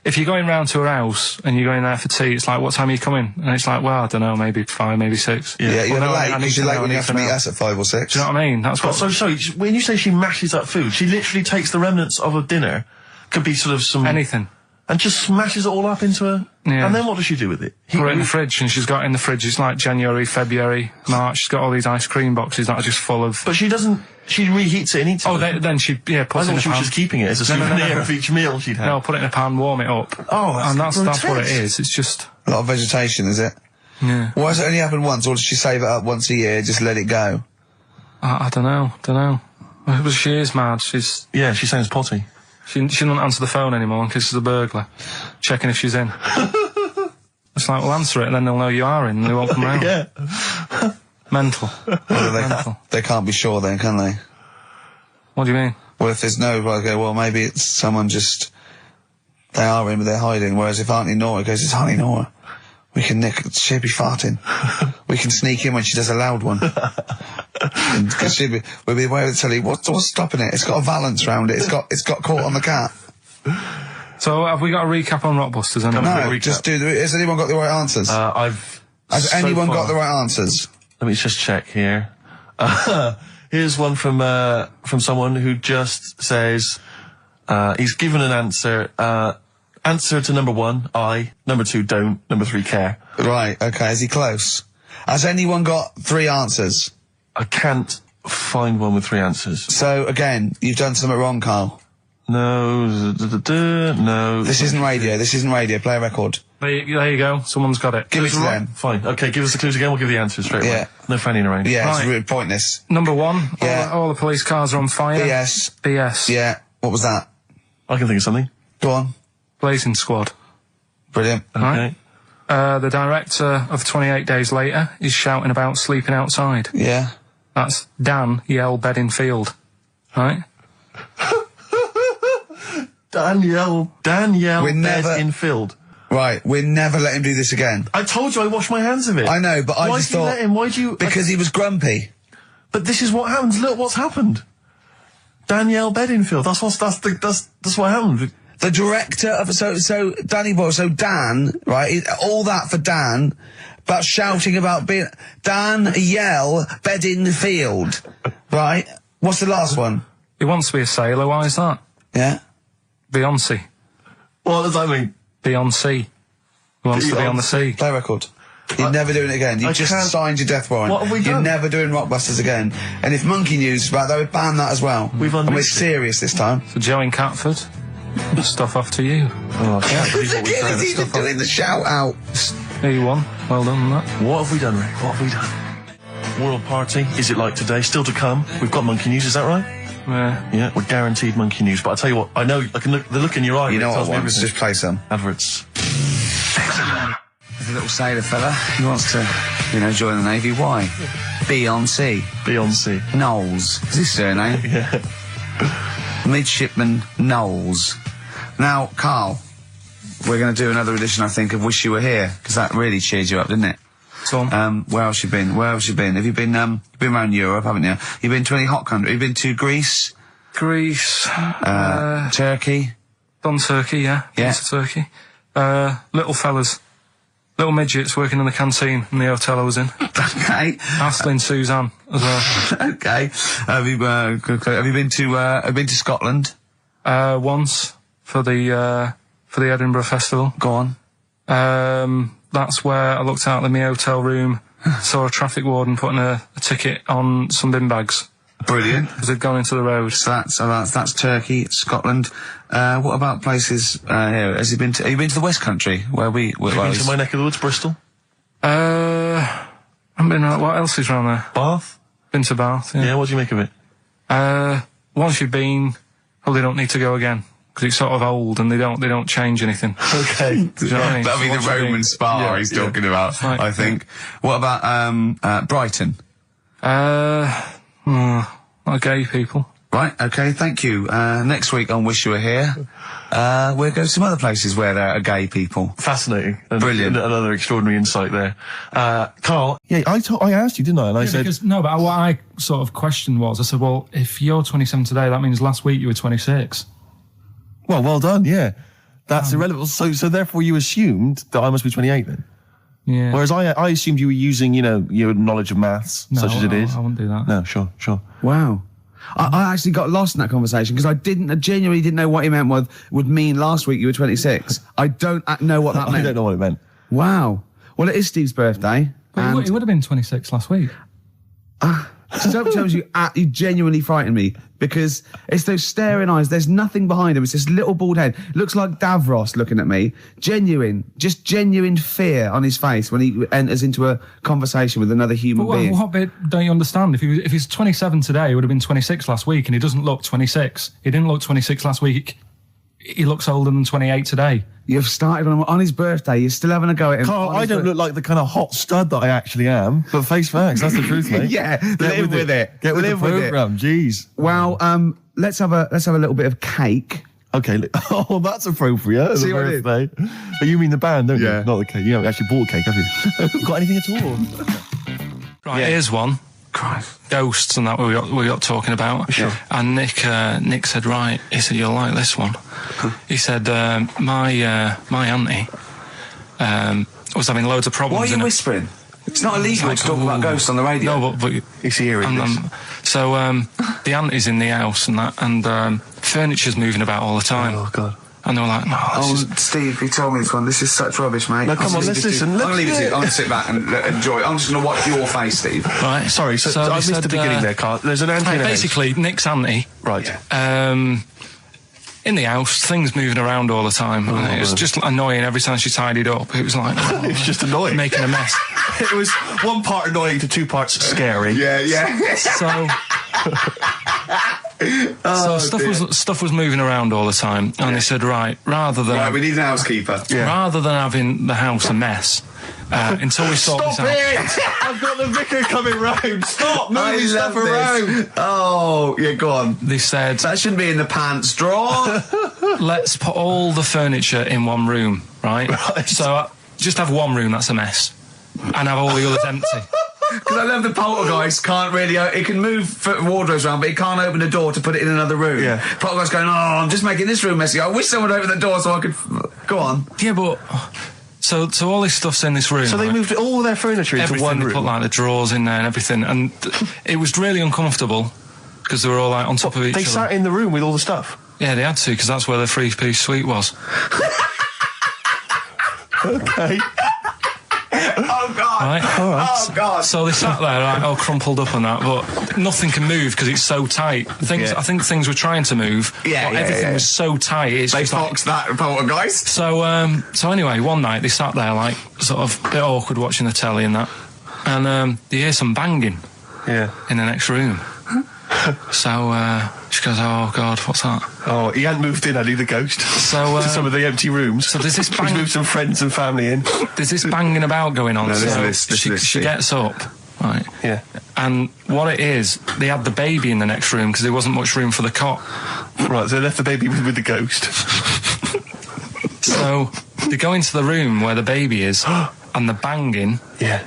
if you're going round to her house and you're going there for tea, it's like, what time are you coming? And it's like, well, I don't know, maybe 5, maybe 6. Yeah, you're Well, no, late, I need because to you're late know, when I you need have to to meet know. us at 5 or 6. Do you know what I mean? That's what... So, sorry, when you say she mashes up food, she literally takes the remnants of a dinner, could be sort of some... Anything. And just smashes it all up into a... Yeah. And then what does she do with it? Put it in the fridge, and she's got in the fridge, it's like January, February, March, she's got all these ice cream boxes that are just full of... But she doesn't... She reheats it and eats it. Oh, then she, puts I it in thought a she was pan. just keeping it as a souvenir of each meal she'd had. No, put it in a pan, warm it up. Oh, and that's what it grotesque. is, it's just... A lot of vegetation, is it? Yeah. Why does it only happen once, or does she save it up once a year, just let it go? I don't know. Well, she is mad, she's... Yeah, she sounds potty. She doesn't answer the phone anymore in case there's a burglar. Checking if she's in. It's like, well, answer it and then they'll know you are in and they won't come round. Yeah. Mental. Mental. They can't be sure then, can they? What do you mean? Well, if there's no, well, maybe it's someone just... They are in, but they're hiding. Whereas if Auntie Nora goes, it's Auntie Nora, we can she'll be farting. We can sneak in when she does a loud one. Because we'll be aware of the telly. What's stopping it? It's got a valance round it. It's got caught on the cat. So have we got a recap on Rockbusters? No, just has anyone got the right answers? Has anyone got the right answers? Let me just check here. Here's one from someone who just says, he's given an answer. Answer to number 1, I. Number 2, don't. Number 3, care. Right, okay, is he close? Has anyone got 3 answers? I can't find one with 3 answers. So, again, you've done something wrong, Carl. No, no. This isn't radio, Play a record. There you go. Someone's got it. Give it to them. Fine. Okay, give us the clues again. We'll give the answers straight away. No fanning around. Yeah, Right. it's really pointless. Number 1. Yeah. All the police cars are on fire. BS. BS. Yeah. What was that? I can think of something. Go on. Blazing Squad. Brilliant. Okay. The director of 28 Days Later is shouting about sleeping outside. Yeah. That's Dan Yell Bedingfield. Right? Danielle Bedingfield. Right, we'll never let him do this again. I told you I washed my hands of it. I know, but I just thought... Why did you let him? Why do you... Because he was grumpy. But this is what happens. Look what's happened. Danielle Bedingfield. That's what happened. The director of... So Danny Boyle, so Dan, right, all that for Dan, but shouting about being... Dan Yell Bedingfield, right? What's the last one? He wants to be a sailor. Why is that? Yeah? Beyonce. What does that mean? Beyonce. Who wants to be on the sea. Play record. You're never doing it again. You just signed your death warrant. What have we done? You're never doing Rockbusters again. And if Monkey News is back, they would ban that as well. We've and we're unleashed it. serious this time. So Joe in Catford. Stuff off to you. Oh, I can't believe what we've done. He's even doing the shout out. There you won. Well done on that. What have we done, Rick? What have we done? World Party, is it like today? Still to come. We've got Monkey News, is that right? Yeah, we're guaranteed Monkey News. But I tell you what, I know, I can look, the look in your eye. You know what tells I me want? everything. Just play some. Adverts. There's a little sailor fella. He wants to, join the Navy. Why? Beyonce. Knowles. Is his surname? Yeah. Midshipman Knowles. Now, Carl, we're going to do another edition, I think, of Wish You Were Here, because that really cheered you up, didn't it? So, where else you been? Have you been around Europe, haven't you? You've been to any hot country? You've been to Greece? Turkey? Done Turkey, yeah. Yeah. To Turkey. Little fellas. Little midgets working in the canteen in the hotel I was in. Okay. Astley Suzanne as well. Okay. Have you been to Scotland? Once for the Edinburgh Festival. Go on. That's where I looked out in my hotel room, saw a traffic warden putting a ticket on some bin bags. Brilliant. Because they'd gone into the road. So that's Turkey, Scotland. What about places here? Have you been to the West Country where we? Have you been to my neck of the woods, Bristol? I haven't been. What else is around there? Bath. Been to Bath. Yeah. Yeah. What do you make of it? Once you've been, probably don't need to go again. Because it's sort of old and they don't change anything. Okay. Do you know what I mean? That'll be the Roman spa he's talking about, Right. I think. What about Brighton? Not gay people. Right, okay, thank you. Next week on Wish You Were Here, we'll go to some other places where there are gay people. Fascinating. Brilliant. Another extraordinary insight there. Carl. Yeah, I asked you, didn't I? And I said... But what I sort of questioned was, I said, well, if you're 27 today, that means last week you were 26. Well done, yeah. That's irrelevant. So therefore you assumed that I must be 28 then? Yeah. Whereas I assumed you were using, your knowledge of maths, such as it is. I wouldn't do that. No, sure. Wow. I actually got lost in that conversation because I genuinely didn't know what he meant would mean last week you were 26. I don't know what that meant. I don't know what it meant. Wow. Well, it is Steve's birthday. But he would have been 26 last week. Sometimes you genuinely frighten me because it's those staring eyes. There's nothing behind him. It's this little bald head. Looks like Davros looking at me. Genuine fear on his face when he enters into a conversation with another human being. What bit don't you understand? If he's 27 today, he would have been 26 last week, and he doesn't look 26. He didn't look 26 last week. He looks older than 28 today. You've started on his birthday. You're still having a go at him. Carl, I don't look like the kind of hot stud that I actually am, but face facts, that's the truth, mate. Yeah, live with it. Get with the programme, jeez. Well, let's have a little bit of cake. Okay, oh, that's appropriate. See what birthday. But you mean the band, don't Yeah. you? Not the cake. You haven't actually bought cake, have you? Got anything at all? Right, here's one. Christ. Ghosts and that we got talking about. Sure. And Nick said, right, he said, you'll like this one. He said, my auntie was having loads of problems. Why are you whispering? It's not illegal to talk about ghosts on the radio. No, but He's hearing this. so the auntie's in the house and that, and furniture's moving about all the time. Oh, God. And they were like, no, this is... Steve, he told me this one. This is such rubbish, mate. No, come on, let's listen. I'm going to leave it to you. I'm going to sit back and enjoy it. I'm just going to watch your face, Steve. Right. Sorry, so I missed the beginning there, Carl. There's an auntie in a house. Basically, Nick's auntie... Right. in the house, things moving around all the time. And it was just annoying every time she tidied up. It was like... it was just annoying. Making a mess. It was one part annoying to 2 parts scary. Yeah. So... stuff was moving around all the time, and they said, right, we need a housekeeper. Rather than having the house a mess, until we sort this out. I've got the vicar coming round. Stop moving stuff around. Oh, yeah, go on. They said that shouldn't be in the pants drawer. Let's put all the furniture in one room, right? So just have one room that's a mess, and have all the others empty. Because I love the poltergeist can't really... it can move wardrobes around, but it can't open a door to put it in another room. Yeah. Poltergeist going, I'm just making this room messy. I wish someone would open the door so I could... Go on. Yeah, but... So all this stuff's in this room. So they moved all their furniture into one room? They put, like, the drawers in there and everything. And it was really uncomfortable, because they were all, like, on top of each other. They sat in the room with all the stuff? Yeah, they had to, because that's where the 3-piece suite was. Okay. Oh, God. Right? All right. Oh, God. So they sat there, like, all crumpled up and that, but nothing can move because it's so tight. I think things were trying to move, but everything was so tight. They foxed that poltergeist. So anyway, one night they sat there, like, sort of a bit awkward watching the telly and that, and they hear some banging in the next room. So she goes, oh, God, what's that? Oh, he hadn't moved in, had he, the ghost? So to some of the empty rooms. So there's this He's moved some friends and family in. There's this banging about going on. No, so she gets up, right? Yeah. And what it is, they had the baby in the next room because there wasn't much room for the cot. Right, so they left the baby with the ghost. So they go into the room where the baby is, and the banging... Yeah.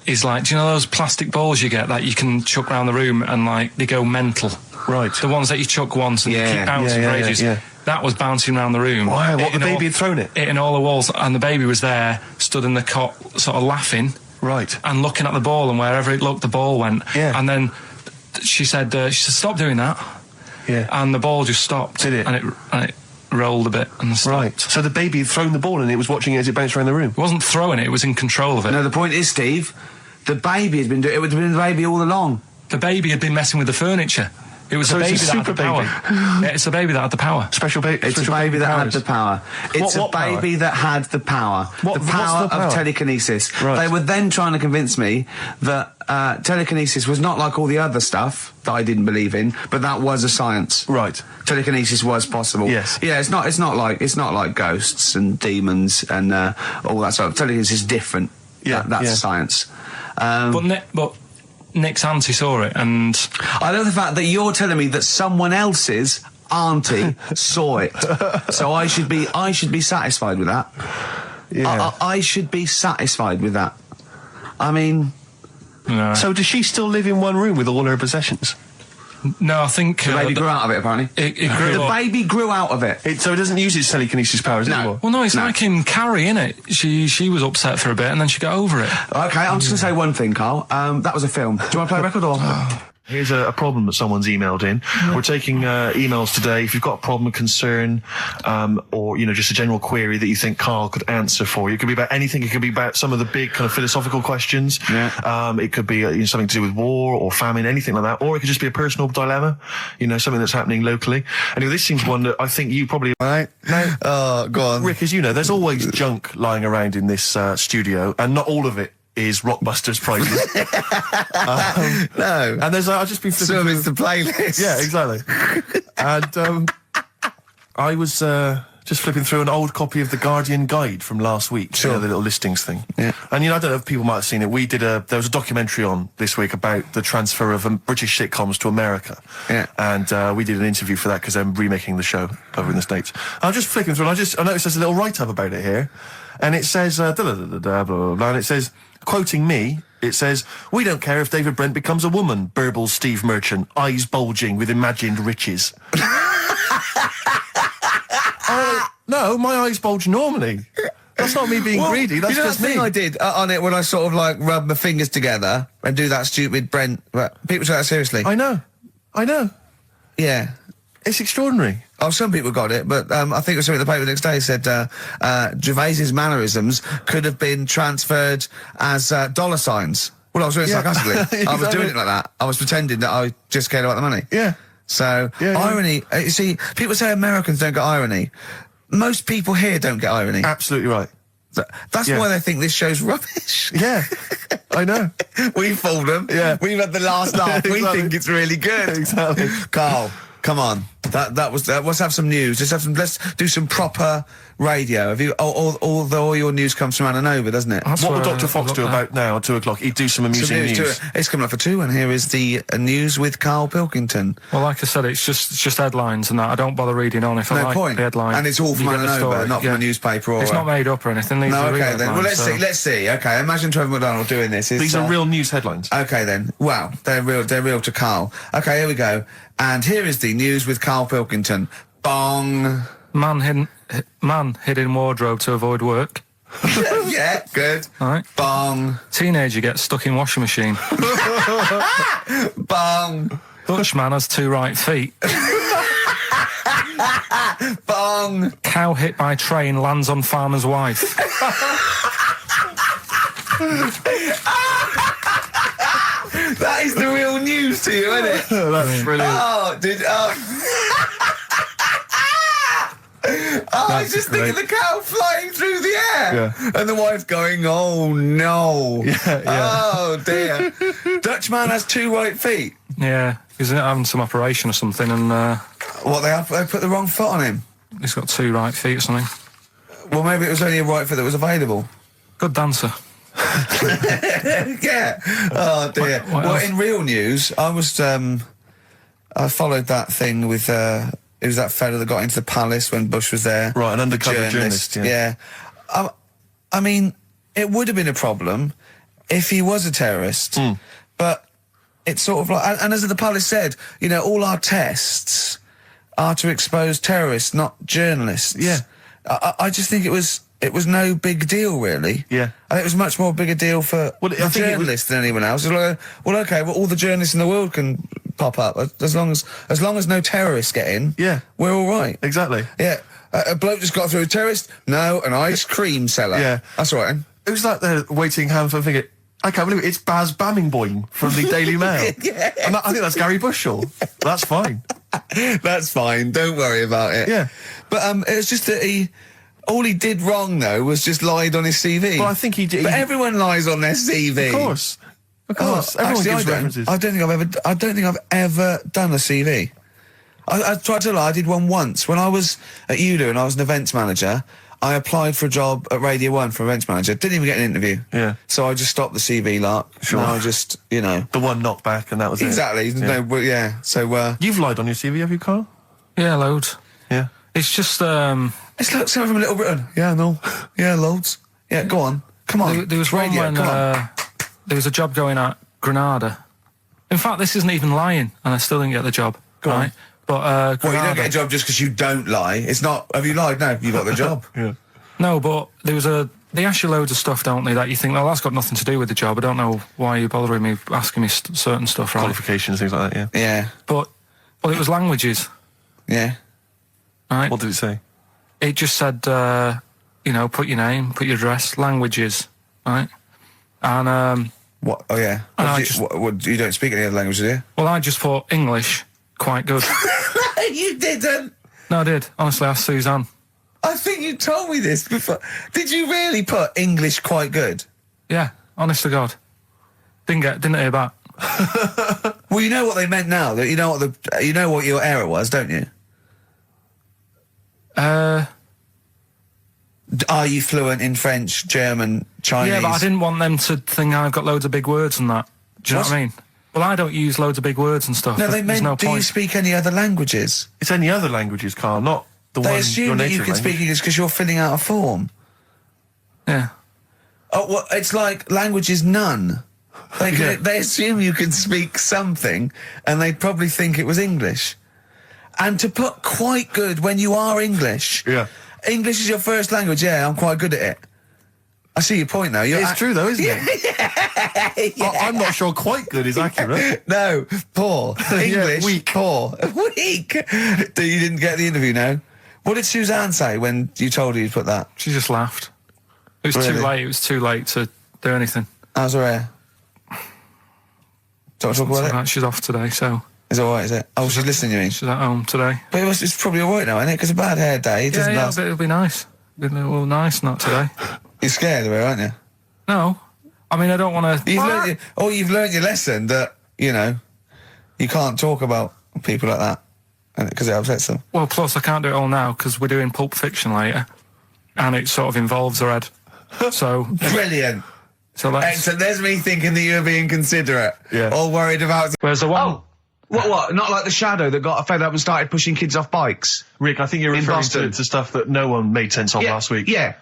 Is like, do you know those plastic balls you get that you can chuck around the room and, like, they go mental? Right. The ones that you chuck once and you keep bouncing for ages. Yeah. That was bouncing around the room. Wow, the baby had thrown it? Hitting all the walls, and the baby was there, stood in the cot, sort of laughing. Right. And looking at the ball, and wherever it looked, the ball went. Yeah. And then she said, stop doing that. Yeah. And the ball just stopped. Did it? And it rolled a bit and stopped. Right. So the baby had thrown the ball and it was watching it as it bounced around the room? It wasn't throwing it, it was in control of it. No, the point is, Steve, the baby had been doing it. It would have been the baby all along. The baby had been messing with the furniture. It was the baby that had the power. Yeah, it's the baby that had the power. Special baby. It's a baby that had the power. It's a baby that had the power. The power of telekinesis. Right. They were then trying to convince me that telekinesis was not like all the other stuff that I didn't believe in, but that was a science. Right. Telekinesis was possible. Yes. Yeah. It's not like ghosts and demons and all that sort of. Telekinesis is different. Yeah. That's science. But Nick's auntie saw it, and I love the fact that you're telling me that someone else's auntie saw it. So I should be satisfied with that. Yeah. I should be satisfied with that. I mean... No. So does she still live in one room with all her possessions? No, I think... The baby grew out of it, apparently. The baby grew out of it. So it doesn't use its telekinesis powers anymore? Well, no, it's like in Carrie, innit? She was upset for a bit and then she got over it. Okay, I'm just going to say one thing, Carl. That was a film. Do you want to play a record or...? Here's a problem that someone's emailed in. We're taking emails today. If you've got a problem, a concern, or, just a general query that you think Karl could answer for you. It could be about anything. It could be about some of the big kind of philosophical questions. Yeah. It could be something to do with war or famine, anything like that. Or it could just be a personal dilemma, something that's happening locally. Anyway, this seems one that I think you probably... Right. No. Go on. Rick, as you know, there's always junk lying around in this studio, and not all of it is Rockbusters prizes. No. And there's, I've just been flipping through... it's the playlist. Yeah, exactly. And I was just flipping through an old copy of the Guardian Guide from last week. Sure. The little listings thing. Yeah. And, I don't know if people might have seen it. There was a documentary on this week about the transfer of British sitcoms to America. Yeah. And we did an interview for that because I'm remaking the show over in the States. I was just flicking through and I noticed there's a little write-up about it here. And it says, blah, blah, blah, blah, blah, and it says, quoting me, it says, "We don't care if David Brent becomes a woman," burbles Steve Merchant, eyes bulging with imagined riches. No, my eyes bulge normally. That's not me being greedy, that's just me. Thing I did on it when I sort of rub my fingers together and do that stupid Brent... People take that seriously. I know. Yeah. It's extraordinary. Oh, some people got it, but I think it was something in the paper the next day said Gervais's mannerisms could have been transferred as dollar signs. Well, I was doing it sarcastically. I was doing it like that. I was pretending that I just cared about the money. Yeah. So, irony, you see, people say Americans don't get irony. Most people here don't get irony. Absolutely right. That's why they think this show's rubbish. Yeah, I know. We fooled them. Yeah. We've had the last laugh. Exactly. We think it's really good. Exactly. Carl, come on. Let's have some news. Let's do some proper radio. Have you? All your news comes from Ananover, doesn't it? What will Dr. Fox do about now at 2 o'clock? He'd do some amusing news. It's coming up for 2, and here is the news with Karl Pilkington. Well, like I said, it's just headlines and that. I don't bother reading on if I like the headline. And it's all from Ananover, not from a newspaper or... It's not made up or anything. These are real okay then. Well, let's see. Okay, imagine Trevor McDonald doing this. These are real news headlines. Okay then. Wow, they're real to Karl. Okay, here we go. And here is the news with Karl Pilkington. Bong. Man hid in wardrobe to avoid work. Yeah, good. All right. Bong. Teenager gets stuck in washing machine. Bong. Dutchman has 2 right feet. Bong. Cow hit by train lands on farmer's wife. That is the real news to you, isn't it? That's brilliant. I was just thinking the cow flying through the air. Yeah. And the wife going, oh no. Yeah. Oh dear. Dutchman has 2 right feet. Yeah, he's having some operation or something, and they put the wrong foot on him. He's got 2 right feet or something. Well, maybe it was only a right foot that was available. Good dancer. Yeah. Oh dear. Well, in real news, I followed that thing with it was that fella that got into the palace when Bush was there. Right, an undercover journalist. Yeah. I mean, it would have been a problem if he was a terrorist, but it's sort of like, and as the palace said, you know, all our tests are to expose terrorists, not journalists. Yeah. I just think it was no big deal, really. Yeah. I think it was much more big a deal for the journalists than anyone else. It was like, all the journalists in the world can pop up as long as no terrorists get in. Yeah. We're all right. Exactly. Yeah. A bloke just got through a terrorist. No, an ice cream seller. Yeah. That's all right. It was like the waiting hand for thinking, I can't believe it. It's Baz Bammingboim from the Daily Mail. Yeah. And I think that's Gary Bushell. That's fine. That's fine. Don't worry about it. Yeah. But it was just that all he did wrong, though, was just lied on his CV. Well, I think he did. But everyone lies on their CV. Of course. Everyone gives references. I don't think I've ever done a CV. I tried to lie. I did one once when I was at ULU and I was an events manager. I applied for a job at Radio 1 for events manager. Didn't even get an interview. Yeah. So I just stopped the CV lark. Sure. And I just, you know. The one knocked back and that was exactly. it. Exactly. No, yeah. So you've lied on your CV, have you, Carl? Yeah, loads. Yeah. It's just it's like someone from Little Britain. Yeah, no. Yeah, loads. Yeah, go on. Come on. There was one when there was a job going at Granada. In fact, this isn't even lying, and I still didn't get the job. Go right? on. But well, you don't get a job just because you don't lie. It's not. Have you lied? No, you got the job. Yeah. No, but there was they ask you loads of stuff, don't they, that you think, well, that's got nothing to do with the job. I don't know why you're bothering me, asking me certain stuff, right? Qualifications, things like that, yeah. Yeah. But, well, it was languages. Yeah. Right. What did it say? It just said, you know, put your name, put your address, languages, right? And, what? Oh, yeah. You don't speak any other languages, do you? Well, I just thought English, quite good. You didn't? No, I did. Honestly, ask Suzanne. I think you told me this before. Did you really put English quite good? Yeah, honest to God. Didn't hear back. Well, you know what they meant now. That you know what your error was, don't you? Are you fluent in French, German, Chinese? Yeah, but I didn't want them to think I've got loads of big words and that. Do you know what I mean? Well, I don't use loads of big words and stuff. No, they meant, no do you speak any other languages? It's any other languages, Carl, not the one. They assume that you can speak English because you're filling out a form. Yeah. Oh, well, it's like language is none. They assume you can speak something, and they'd probably think it was English. And to put quite good when you are English. Yeah. English is your first language, yeah, I'm quite good at it. I see your point now. It's true though, isn't it? Yeah. I'm not sure quite good is accurate. No, poor. English, weak. Poor. Weak. You didn't get the interview, no? What did Suzanne say when you told her you'd put that? She just laughed. It was too late. It was too late to do anything. How's her hair? Don't talk about it? She's off today, so... It's all right, is it? Oh, she's listening, you mean? She's at home today. But it's probably all right now, isn't it? Because a bad hair day, it doesn't last. But it'll be nice. It'll be a little nice, not today. You're scared of her, aren't you? No. I mean, I don't want to... You've learned your lesson that, you know, you can't talk about people like that because it upsets them. Well, plus I can't do it all now because we're doing Pulp Fiction later and it sort of involves her head. So... Brilliant. So excellent. There's me thinking that you were being considerate. Yeah. All worried about... Where's the one? Oh. What? Not like the Shadow that got fed up and started pushing kids off bikes? Rick, I think you're referring to stuff that no one made sense of last week. Yeah.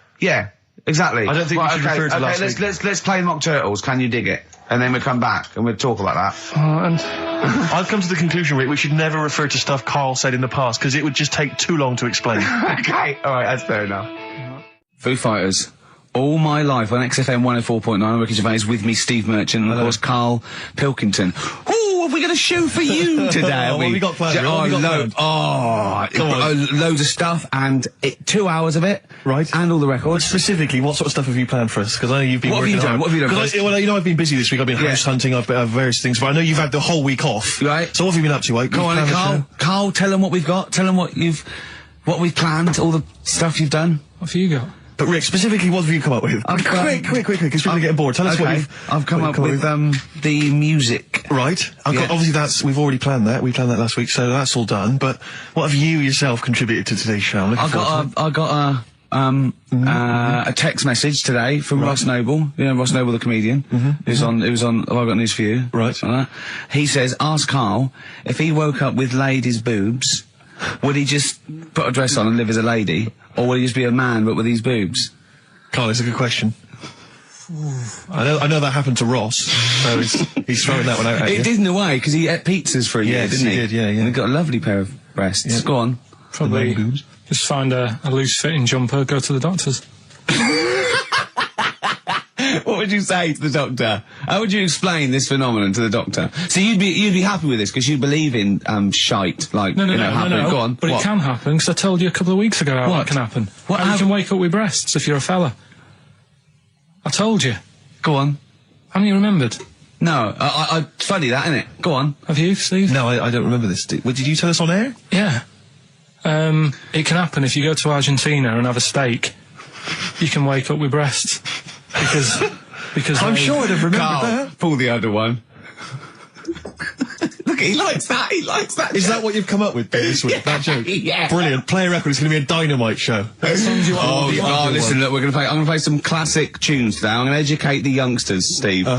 Exactly. I don't think we should refer to last week. Let's play Mock Turtles. Can you dig it? And then we'll come back and we'll talk about that. And I've come to the conclusion, Rick, we should never refer to stuff Carl said in the past because it would just take too long to explain. Okay. All right. That's fair enough. Foo Fighters. All my life on XFM 104.9. I'm Ricky Gervais, with me, Steve Merchant, and of course, Karl Pilkington. Ooh, have we got a show for you today? What have we got planned? Loads of stuff, and 2 hours of it. Right. And all the records. But specifically, what sort of stuff have you planned for us? Because I know you've been working hard. What have you done? Well, you know, I've been busy this week. I've been house hunting, I've various things, but I know you've had the whole week off. Right. So what have you been up to, mate? Go on, Karl, tell them what we've got. Tell them what we've planned, all the stuff you've done. What have you got? But Rick, specifically, what have you come up with? Quick, because people are getting bored. Tell us what I've come up with the music. Right. Obviously we've already planned that. We planned that last week, so that's all done. But what have you yourself contributed to today's show? I got a text message today from Ross Noble. You know Ross Noble, the comedian, who's on. Have I got news for you? Right. He says, ask Karl if he woke up with ladies' boobs, would he just put a dress on and live as a lady, or would he just be a man but with these boobs? Karl, it's a good question. I know that happened to Ross, so he's throwing that one out at you. It did in a way, because he ate pizzas for a year, didn't he? Yes, he did, yeah. And he got a lovely pair of breasts. Yeah. Go on. Probably just find a loose-fitting jumper, go to the doctor's. What would you say to the doctor? How would you explain this phenomenon to the doctor? So you'd be happy with this because you believe in shite, like no. Go on. But it can happen because I told you a couple of weeks ago how it can happen. How you can wake up with breasts if you're a fella. I told you. Go on. Haven't you remembered? No, funny that, isn't it? Go on. Have you, Steve? No, I don't remember this. Did you tell us on air? Yeah. It can happen if you go to Argentina and have a steak. You can wake up with breasts. Because I'm sure I'd have remembered that. Pull the other one. Look, he likes that. Is that what you've come up with this week? That joke? Yeah. Brilliant. Play a record. It's going to be a dynamite show. Listen, look, I'm going to play some classic tunes today. I'm going to educate the youngsters, Steve.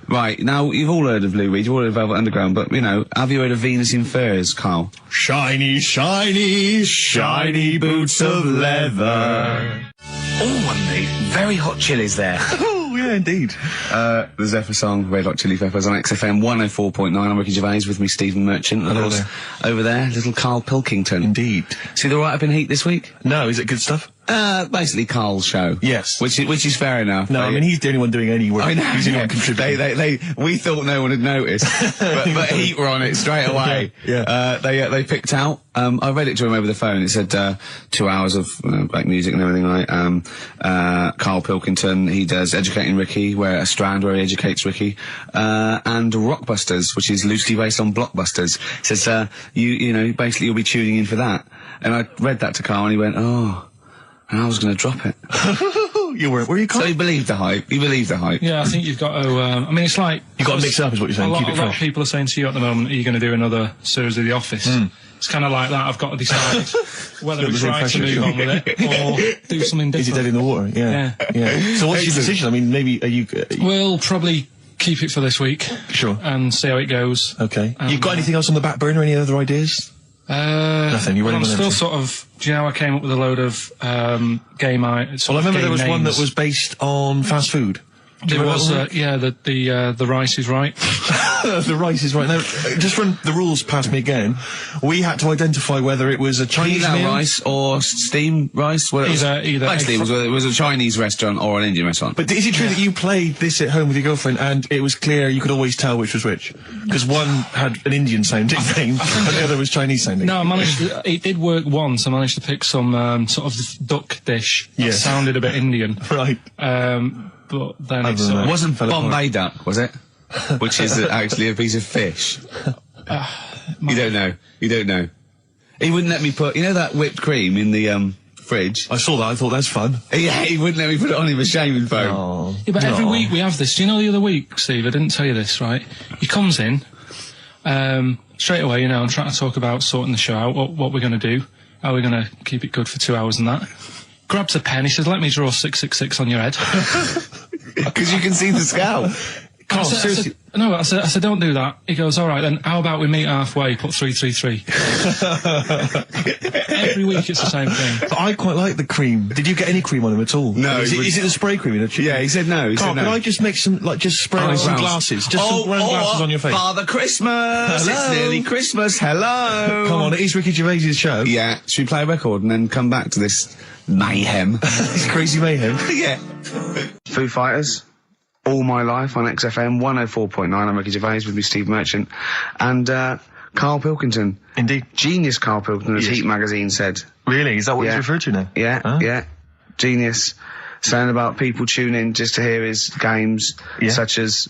Right, now, you've all heard of Lou Reed, you've all heard of Velvet Underground, but, you know, have you heard of Venus in Furs, Karl? Shiny, shiny, shiny boots of leather. Oh, and the very hot chilies there. Oh, yeah, indeed. The Zephyr song, Red Hot Chili Peppers on XFM 104.9. I'm Ricky Gervais, with me, Stephen Merchant. And of course, over there, little Karl Pilkington. Indeed. See the write-up in Heat this week? No, is it good stuff? Basically Karl's show. Yes. Which is fair enough. No, I mean, he's the only one doing any work. I know. He's the only one contributing. We thought no one had noticed, but Heat were on it straight away. Yeah. They picked out, I read it to him over the phone. It said, 2 hours of, like music and everything, like, Karl Pilkington, he does Educating Ricky, a strand where he educates Ricky, and Rockbusters, which is loosely based on Blockbusters. Says, you know, basically you'll be tuning in for that. And I read that to Karl and he went, oh. And I was going to drop it. You weren't, were you, Karl? So he believed the hype. Yeah, I think you've got to, I mean, it's like... You've got to mix it up, is what you're saying. Keep it fresh. A lot of people are saying to you at the moment, are you going to do another series of The Office? It's kind of like that. I've got to decide whether it's right to move on with it or do something different. Is it dead in the water? Yeah. So what's your decision? I mean, maybe, are you... We'll probably keep it for this week. Sure. And see how it goes. Okay. You've got anything else on the back burner? Any other ideas? Nothing. I'm still sort of. Do you know I came up with a load of game items? Well, I remember there was one that was based on fast food. There was, the rice is right. The rice is right. Now, just run the rules past me again. We had to identify whether it was a Chinese meal, rice or steam rice. Well, either. Basically, it was a Chinese restaurant or an Indian restaurant. But is it true that you played this at home with your girlfriend and it was clear you could always tell which was which? Because one had an Indian sounding name and the other was Chinese sounding. No, it did work once. I managed to pick some sort of duck dish that sounded a bit Indian. Right. But then it wasn't Bombay duck, was it? Which is actually a piece of fish. You don't know. You don't know. He wouldn't let me put, you know that whipped cream in the, fridge? I saw that, I thought that's fun. Yeah, he wouldn't let me put it on him, a shaming foam. Oh. Yeah, but every week we have this. Do you know the other week, Steve? I didn't tell you this, right? He comes in, straight away, you know, I'm trying to talk about sorting the show out, what we're going to do, how we're going to keep it good for 2 hours and that. Grabs a pen, he says, let me draw 666 on your head. Because you can see the scalp. I said, don't do that. He goes, all right, then how about we meet halfway, put 333. Every week it's the same thing. But I quite like the cream. Did you get any cream on him at all? No. Is it the spray cream? Yeah, he said no. Carl, can I just make some, just spray on some glasses? Just some round glasses on your face. Father Christmas! Hello. It's nearly Christmas, hello! Come on, it is Ricky Gervais' show. Yeah, should we play a record and then come back to this mayhem? This crazy mayhem. Yeah. Foo Fighters. All My Life on XFM 104.9. I'm Ricky Gervais, with me Steve Merchant and Karl Pilkington. Indeed. Genius Karl Pilkington, as Heat magazine said. Really? Is that what he's referred to now? Yeah, yeah. Genius. Saying about people tune in just to hear his games, such as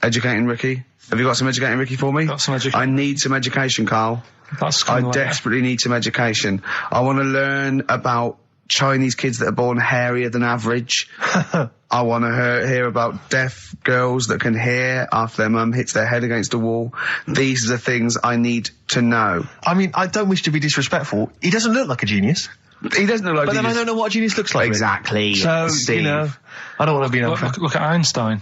Educating Ricky. Have you got some Educating Ricky for me? Got some education. I need some education, Karl. I desperately need some education. I want to learn about Chinese kids that are born hairier than average. I want to hear about deaf girls that can hear after their mum hits their head against a wall. These are the things I need to know. I mean, I don't wish to be disrespectful. He doesn't look like a genius. He doesn't look like But then I don't know what a genius looks like. Exactly. So, Steve. you know, I don't want to be an Look at Einstein.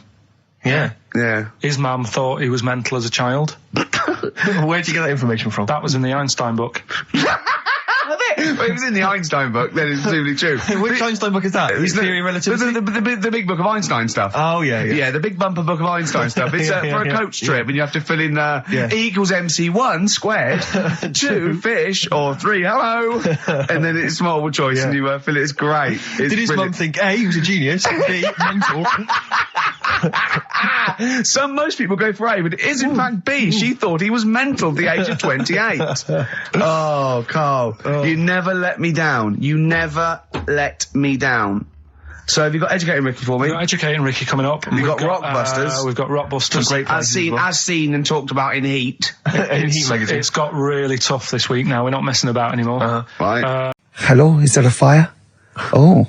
Yeah. Yeah. His mum thought he was mental as a child. Where'd you get that information from? That was in the Einstein book. Well, it was in the Einstein book, then it's presumably true. Which Einstein book is that? His Theory of Relativity? The big book of Einstein stuff. Oh, yeah. Yeah, the big bumper book of Einstein stuff. It's for a coach trip, and you have to fill in E equals MC1 squared, 2 fish, or 3 hello, and then it's multiple choice, and you fill it. It's great. Did his mum think A, he was a genius, B, mental? Most people go for A, but it is in fact B. She thought he was mental at the age of 28. Oh, Karl, you never let me down. You never let me down. So have you got Educating Ricky for me? We've got Educating Ricky coming up. We've got Rockbusters. We've got Rockbusters. Great as seen and talked about in Heat. In Heat magazine. It's got really tough this week now. We're not messing about anymore. Right. Hello, is that a fire? Oh.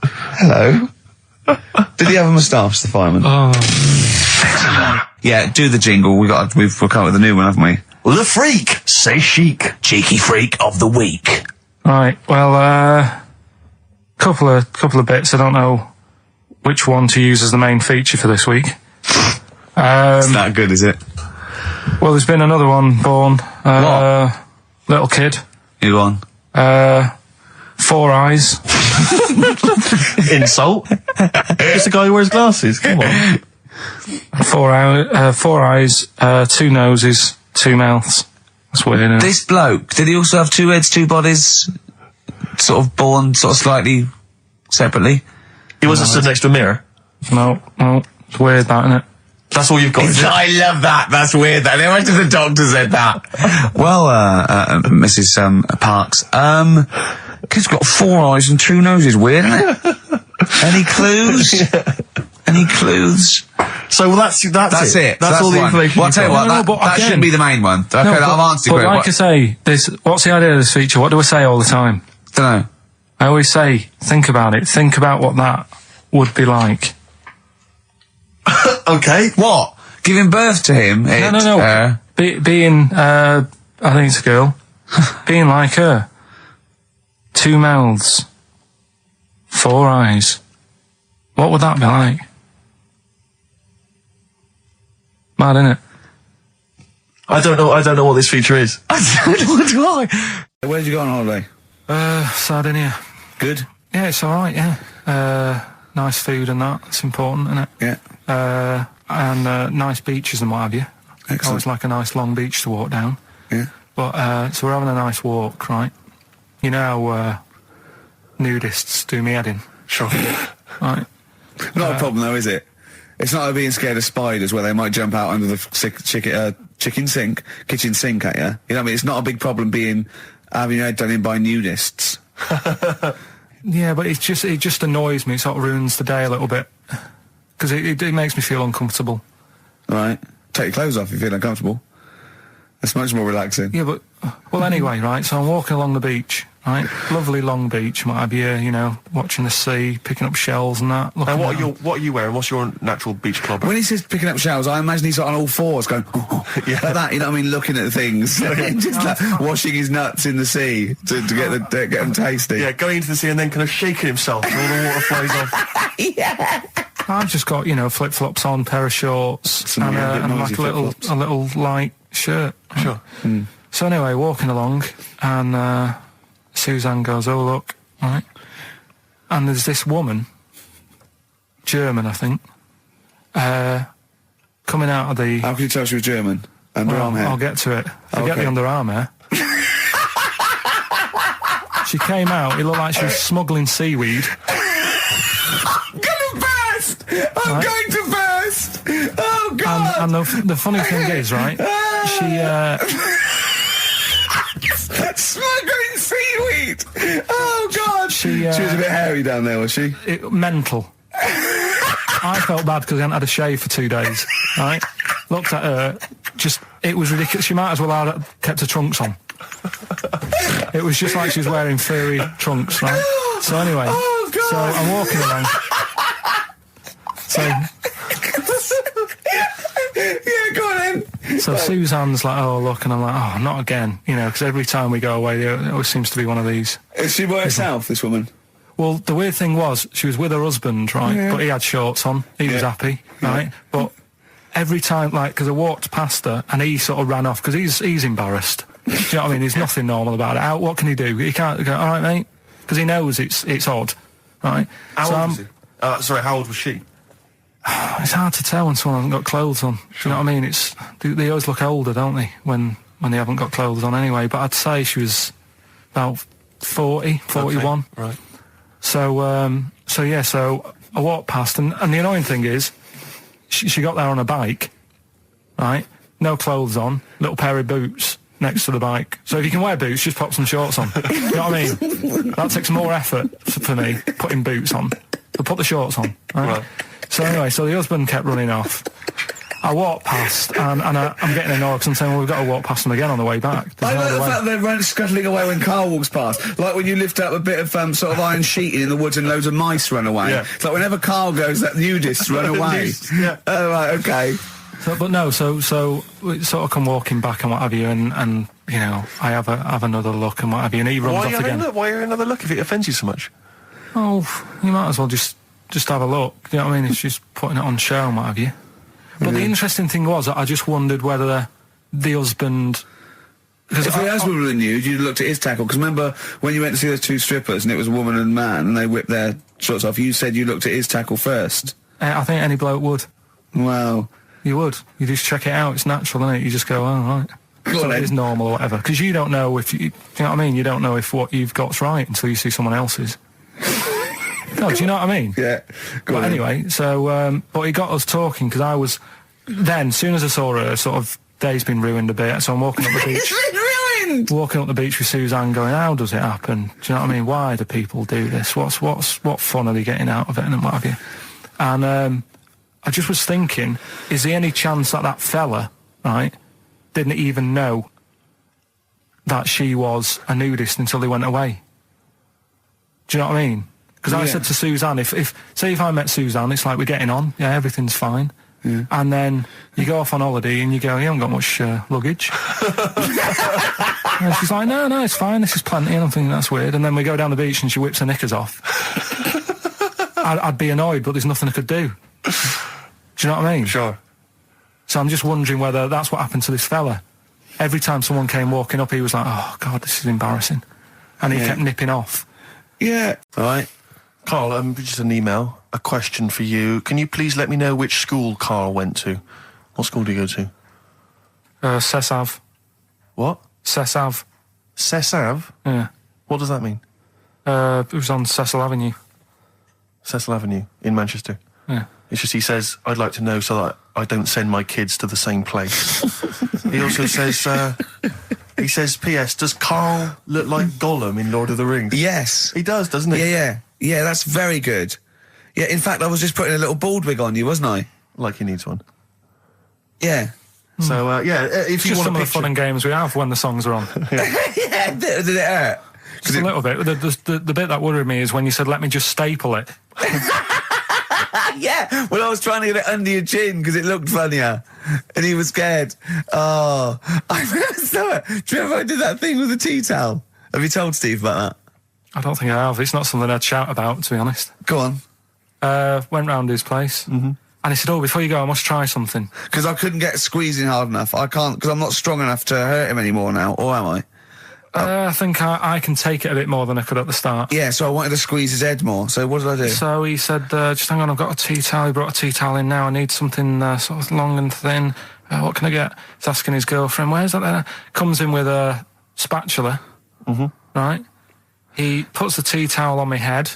Hello. Did he have a moustache, the fireman? Oh. Yeah, do the jingle. We've come up with a new one, haven't we? The freak, say chic. Cheeky freak of the week. Right, well, couple of bits. I don't know which one to use as the main feature for this week. It's not good, is it? Well, there's been another one born. What? Little kid. Who won? 4 eyes. Insult. Just a guy who wears glasses, come on. 4 eyes, 2 noses, 2 mouths. That's weird, isn't it? This bloke, did he also have 2 heads, 2 bodies? Sort of born sort of slightly separately? He wasn't stood next to a mirror? No, it's weird that, isn't it? That's all you've got, is it? I love that. That's weird. That. How much does the doctor said that? Well, Mrs. Parks, kid's got 4 eyes and 2 noses. Weird, isn't it? Any clues? Any clues? So that's it. That's all the information. Well, I'll tell you what, that shouldn't be the main one. Okay, I've answered your question. Like I say, what's the idea of this feature? What do I say all the time? Dunno. I always say, think about it. Think about what that would be like. Okay. What? Giving birth to him? No. Being, I think it's a girl. Being like her. 2 mouths. 4 eyes. What would that be like? Mad, innit? I don't know what this feature is. I don't know what Where did you go on holiday? Sardinia. Good? Yeah, it's alright, yeah. Nice food and that. It's important, isn't it? Yeah. And nice beaches and what have you. Excellent. Always like a nice long beach to walk down. Yeah. But, so we're having a nice walk, right? You know how, nudists do me head in? Sure. Right. Not a problem though, is it? It's not like being scared of spiders where they might jump out under the kitchen sink at you. You know what I mean? It's not a big problem having your head done in by nudists. Yeah, but it just annoys me. It sort of ruins the day a little bit. Because it makes me feel uncomfortable. Right. Take your clothes off if you feel uncomfortable. That's much more relaxing. Yeah, but well, anyway, right. So I'm walking along the beach, right? Lovely long beach, what have you? You know, watching the sea, picking up shells and that. And what are you wearing? What's your natural beach club? When he says picking up shells, I imagine he's on all fours going, yeah, like that. You know what I mean? Looking at things, just like washing his nuts in the sea to get them tasty. Yeah, going into the sea and then kind of shaking himself and all the water flies off. Yeah. I've just got, you know, flip flops on, pair of shorts, and like a little light shirt. Sure. Mm. So anyway, walking along, and Suzanne goes, "Oh look," right? And there's this woman, German, I think, coming out of the. How can you tell she was German? Underarm hair. I'll get to it. Forget the underarm hair. She came out. It looked like she was smuggling seaweed. I'm gonna burst! I'm going to burst! Oh God! And the funny thing is, right? She smuggling seaweed! Oh God! She was a bit hairy down there, was she? Mental. I felt bad because I hadn't had a shave for 2 days. Right? Looked at her. It was ridiculous. She might as well have kept her trunks on. It was just like she was wearing furry trunks, right? So anyway, so I'm walking along. So yeah, go on then. So Suzanne's like, "Oh look," and I'm like, "Oh, not again," you know, because every time we go away, there always seems to be one of these. Is she by herself, this woman? Well, the weird thing was, she was with her husband, right? Yeah. But he had shorts on. He was happy, right? Yeah. But every time, like, because I walked past her and he sort of ran off because he's embarrassed. Do you know what I mean? There's nothing normal about it. What can he do? He can't go, "All right, mate," because he knows it's odd, right? How old was he? Sorry, how old was she? It's hard to tell when someone hasn't got clothes on. Sure. Do you know what I mean? They always look older, don't they, when they haven't got clothes on anyway. But I'd say she was about 40, 41. Okay, right. So I walked past, and the annoying thing is, she got there on a bike, right? No clothes on, little pair of boots next to the bike. So if you can wear boots, just pop some shorts on. You know what I mean? That takes more effort for me, putting boots on. So put the shorts on, right? So anyway, so the husband kept running off. I walked past, and I'm getting annoyed because I'm saying, "Well, we've got to walk past them again on the way back." I like the fact they're scuttling away when Carl walks past. Like when you lift up a bit of sort of iron sheeting in the woods and loads of mice run away. Yeah. It's like whenever Carl goes, that nudists run away. Yeah. Oh, right, okay. So we sort of come walking back and what have you, and you know, I have another look and what have you, and he runs off again. Why are you another look if it offends you so much? Oh, you might as well just have a look. Do you know what I mean? It's just putting it on show and what have you. But the interesting thing was, I just wondered whether the husband... If the husband were nude, you'd looked at his tackle. Because remember, when you went to see those two strippers and it was a woman and man, and they whipped their shorts off, you said you looked at his tackle first. I think any bloke would. Wow. You would. You just check it out. It's natural, isn't it? You just go, "Oh, right." So it is normal or whatever. Because you don't know if... you know what I mean? You don't know if what you've got's right until you see someone else's. No, do you know what I mean? Yeah. But anyway, so, but he got us talking, because I was, then, as soon as I saw her, sort of, day's been ruined a bit, so I'm walking up the beach. It's been ruined! Walking up the beach with Suzanne going, "How does it happen? Do you know what I mean? Why do people do this? What fun are they getting out of it, and what have you?" And, I just was thinking, is there any chance that fella, right, didn't even know that she was a nudist until they went away? Do you know what I mean? Because I said to Suzanne, if I met Suzanne, it's like we're getting on, yeah, everything's fine. Yeah. And then you go off on holiday and you go, "You haven't got much luggage." And she's like, no, it's fine, this is plenty. And I'm thinking, that's weird. And then we go down the beach and she whips her knickers off. I'd be annoyed, but there's nothing I could do. Do you know what I mean? Sure. So I'm just wondering whether that's what happened to this fella. Every time someone came walking up, he was like, "Oh, God, this is embarrassing." And he kept nipping off. Yeah. All right. Carl, just an email, a question for you. Can you please let me know which school Carl went to? What school do you go to? Cessav. What? Cessav. Cessav? Yeah. What does that mean? It was on Cecil Avenue. Cecil Avenue in Manchester? Yeah. It's just, he says, "I'd like to know so that I don't send my kids to the same place." He also says, he says, "P.S. Does Carl look like Gollum in Lord of the Rings?" Yes. He does, doesn't he? Yeah, that's very good. Yeah, in fact, I was just putting a little bald wig on you, wasn't I? Like he needs one. Yeah. So, if you Just want some a of the fun and games we have when the songs are on. Yeah, did it hurt? Just a little bit. The bit that worried me is when you said, let me just staple it. Yeah, well, I was trying to get it under your chin because it looked funnier, and he was scared. Oh, I remember. Do you remember I did that thing with the tea towel? Have you told Steve about that? I don't think I have. It's not something I'd shout about, to be honest. Go on. Went round his place, and he said, before you go, I must try something. Because I couldn't get squeezing hard enough. I can't, because I'm not strong enough to hurt him anymore now, or am I? I think I can take it a bit more than I could at the start. Yeah, so I wanted to squeeze his head more. So what did I do? So he said, just hang on, I've got a tea towel. He brought a tea towel in now. I need something sort of long and thin. What can I get? He's asking his girlfriend, where's that there? Comes in with a spatula, right? He puts the tea towel on my head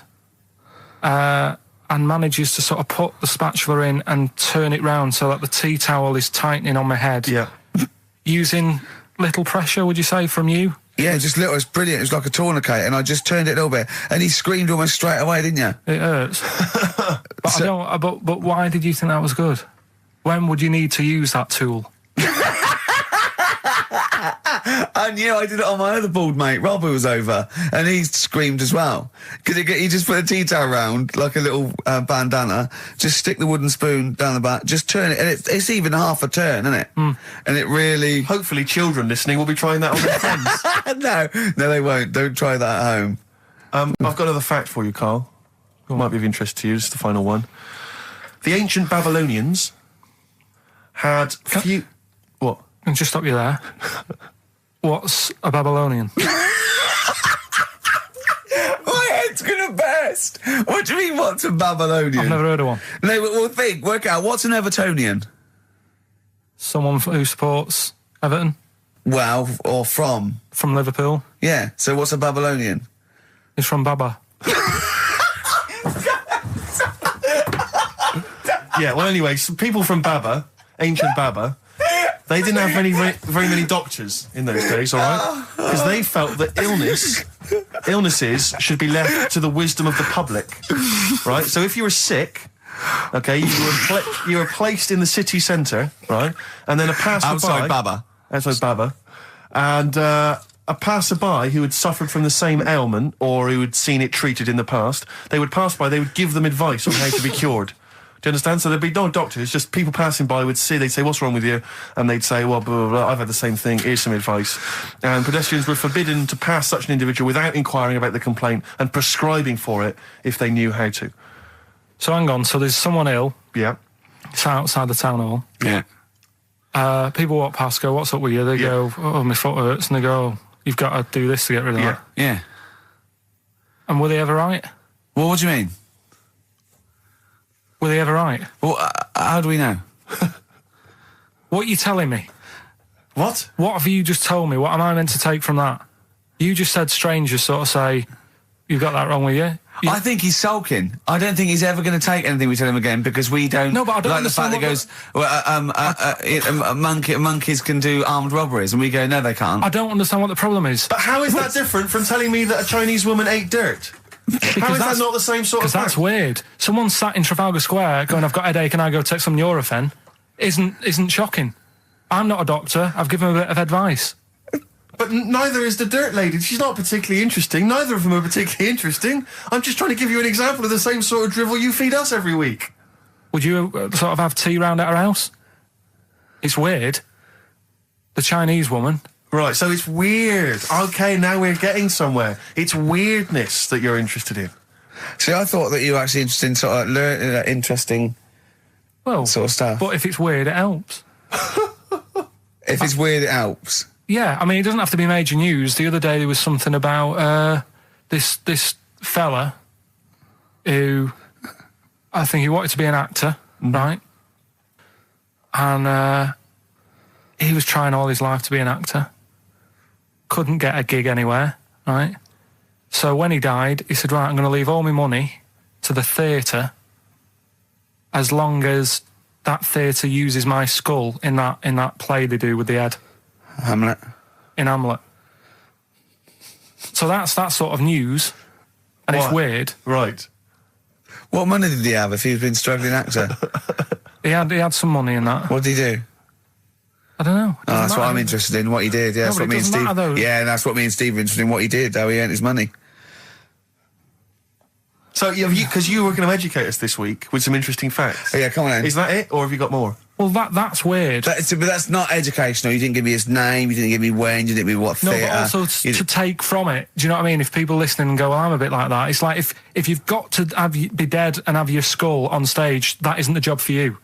and manages to sort of put the spatula in and turn it round so that the tea towel is tightening on my head. Yeah. Using little pressure, would you say, from you? Yeah, just little. It's brilliant. It was like a tourniquet, and I just turned it a little bit, and he screamed almost straight away, didn't you? It hurts. But why did you think that was good? When would you need to use that tool? I knew. I did it on my other bald mate, Rob, who was over, and he screamed as well. Because he just put a tea towel round, like a little bandana, just stick the wooden spoon down the back, just turn it, and it's even half a turn, isn't it? And it really... Hopefully children listening will be trying that on their friends. No, they won't. Don't try that at home. I've got another fact for you, Carl. Might be of interest to you, just the final one. The ancient Babylonians had few... What? Can I just stop you there? What's a Babylonian? My head's gonna burst. What do you mean, what's a Babylonian? I've never heard of one. No, but we'll work out, what's an Evertonian? Someone who supports Everton. Well, or from? From Liverpool. Yeah, so what's a Babylonian? It's from Baba. Yeah, well, anyway, some people from Baba, ancient Baba, they didn't have very many doctors in those days, all right? Because they felt that illnesses should be left to the wisdom of the public, right? So if you were sick, okay, you were placed in the city centre, right? And then a passerby... Outside Baba. Outside Baba. And a passerby who had suffered from the same ailment or who had seen it treated in the past, they would pass by, they would give them advice on how to be cured. Do you understand? So there'd be no doctors, just people passing by would see, they'd say, what's wrong with you? And they'd say, well, blah, blah, blah, I've had the same thing, here's some advice. And pedestrians were forbidden to pass such an individual without inquiring about the complaint and prescribing for it if they knew how to. So hang on, so there's someone ill. Yeah. It's outside the town hall. Yeah. People walk past, go, what's up with you? They go, oh, my foot hurts. And they go, oh, you've got to do this to get rid of that. Yeah. And were they ever right? Well, what do you mean? Were they ever right? Well, how do we know? What are you telling me? What? What have you just told me? What am I meant to take from that? You just said strangers sort of say, you've got that wrong with you. I think he's sulking. I don't think he's ever going to take anything we tell him again because we don't. No, but I don't like the fact that he goes, monkeys can do armed robberies, and we go, no, they can't. I don't understand what the problem is. But how is that different from telling me that a Chinese woman ate dirt? How is that not the same sort of thing? Because that's weird. Someone sat in Trafalgar Square going, I've got a headache and I go take some Nurofen, isn't shocking. I'm not a doctor. I've given him a bit of advice. But neither is the dirt lady. She's not particularly interesting. Neither of them are particularly interesting. I'm just trying to give you an example of the same sort of drivel you feed us every week. Would you sort of have tea round at her house? It's weird. The Chinese woman. Right, so it's weird. Okay, now we're getting somewhere. It's weirdness that you're interested in. See, I thought that you were actually interested in sort of interesting sort of stuff. But if it's weird, it helps. If it's weird, it helps. Yeah, I mean, it doesn't have to be major news. The other day there was something about this fella who I think he wanted to be an actor, right? And he was trying all his life to be an actor. Couldn't get a gig anywhere, right? So when he died, he said, right, I'm going to leave all my money to the theatre as long as that theatre uses my skull in that play they do with the head. Hamlet. In Hamlet. So that's that sort of news, and it's weird. Right. What money did he have if he'd been struggling actor? He had some money in that. What did he do? I don't know. That's what I'm interested in, what he did. Yeah, that's what me and Steve. Yeah, that's what me and Steve are interested in, what he did, how he earned his money. So, because you were going to educate us this week with some interesting facts. Oh, yeah, come on then. Is that it, or have you got more? Well, that's weird. But that's not educational. You didn't give me his name, you didn't give me when, you didn't give me what theatre. No, but also to take from it. Do you know what I mean? If people listening and go, well, I'm a bit like that, it's like if you've got to be dead and have your skull on stage, that isn't the job for you.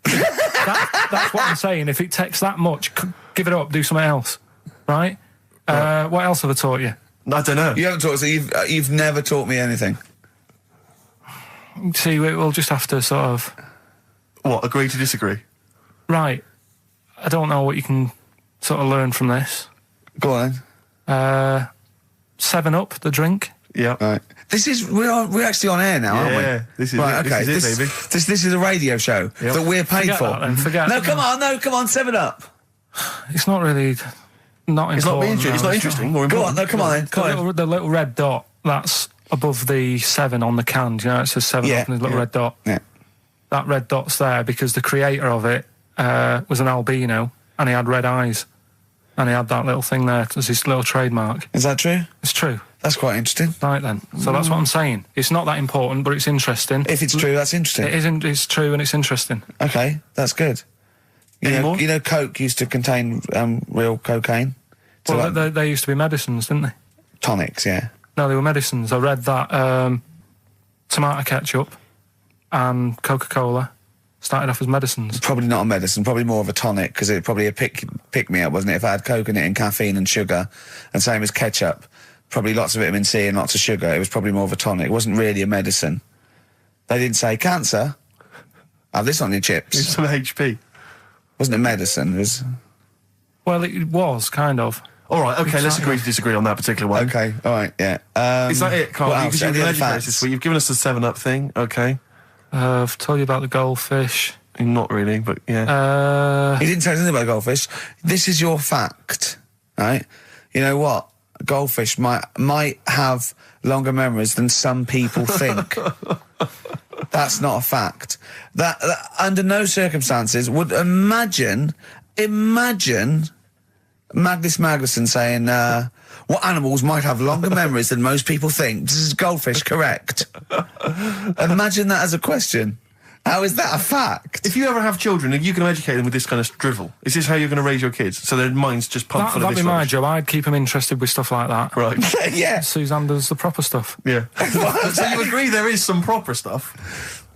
That's what I'm saying. If it takes that much, give it up, do something else. Right? What else have I taught you? I don't know. You haven't taught us, you've never taught me anything. See, we'll just have to sort of... What, agree to disagree? Right. I don't know what you can sort of learn from this. Go on 7 Up, the drink. Yeah. Right. We're actually on air now, aren't we? Yeah, this is right, it. Okay. This is it, baby. This is a radio show that we're paid Forget for. That, then. Forget no, come on, 7 Up. It's not really... Not it's important. It's not interesting. More important. Go on, come on then. The little red dot, that's above the 7 on the can. Do you know, it says 7 Up and there's a little red dot. Yeah. That red dot's there because the creator of it was an albino and he had red eyes. And he had that little thing there as his little trademark. Is that true? It's true. That's quite interesting. Right then. So that's what I'm saying. It's not that important, but it's interesting. If it's true, that's interesting. It isn't. It's true and it's interesting. Okay, that's good. You know, Coke used to contain real cocaine. So well, they used to be medicines, didn't they? Tonics, yeah. No, they were medicines. I read that tomato ketchup and Coca-Cola started off as medicines. Probably not a medicine, probably more of a tonic, because it probably a pick-me-up, wasn't it? If I had Coke in it and caffeine and sugar, and same as ketchup, probably lots of vitamin C and lots of sugar, it was probably more of a tonic. It wasn't really a medicine. They didn't say, cancer, have this on your chips. It's some HP. Wasn't a medicine, it was... Well, it was, kind of. All right, okay, let's agree to disagree on that particular one. Okay, all right, yeah. Is that it, Carl? Because you've been educated this week. You've given us the 7 Up thing, okay. I've told you about the goldfish. Not really, but yeah. He didn't tell us anything about goldfish. This is your fact, right? You know what? Goldfish might have longer memories than some people think. That's not a fact. That under no circumstances would imagine Magnus Magnuson saying, what animals might have longer memories than most people think? This is goldfish, correct? Imagine that as a question. How is that a fact? If you ever have children, are you going to educate them with this kind of drivel? Is this how you're going to raise your kids? So their minds just pumped full of this That'd be my rubbish? job. I'd keep them interested with stuff like that. Right. Yeah. Suzanne does the proper stuff. Yeah. So you agree there is some proper stuff?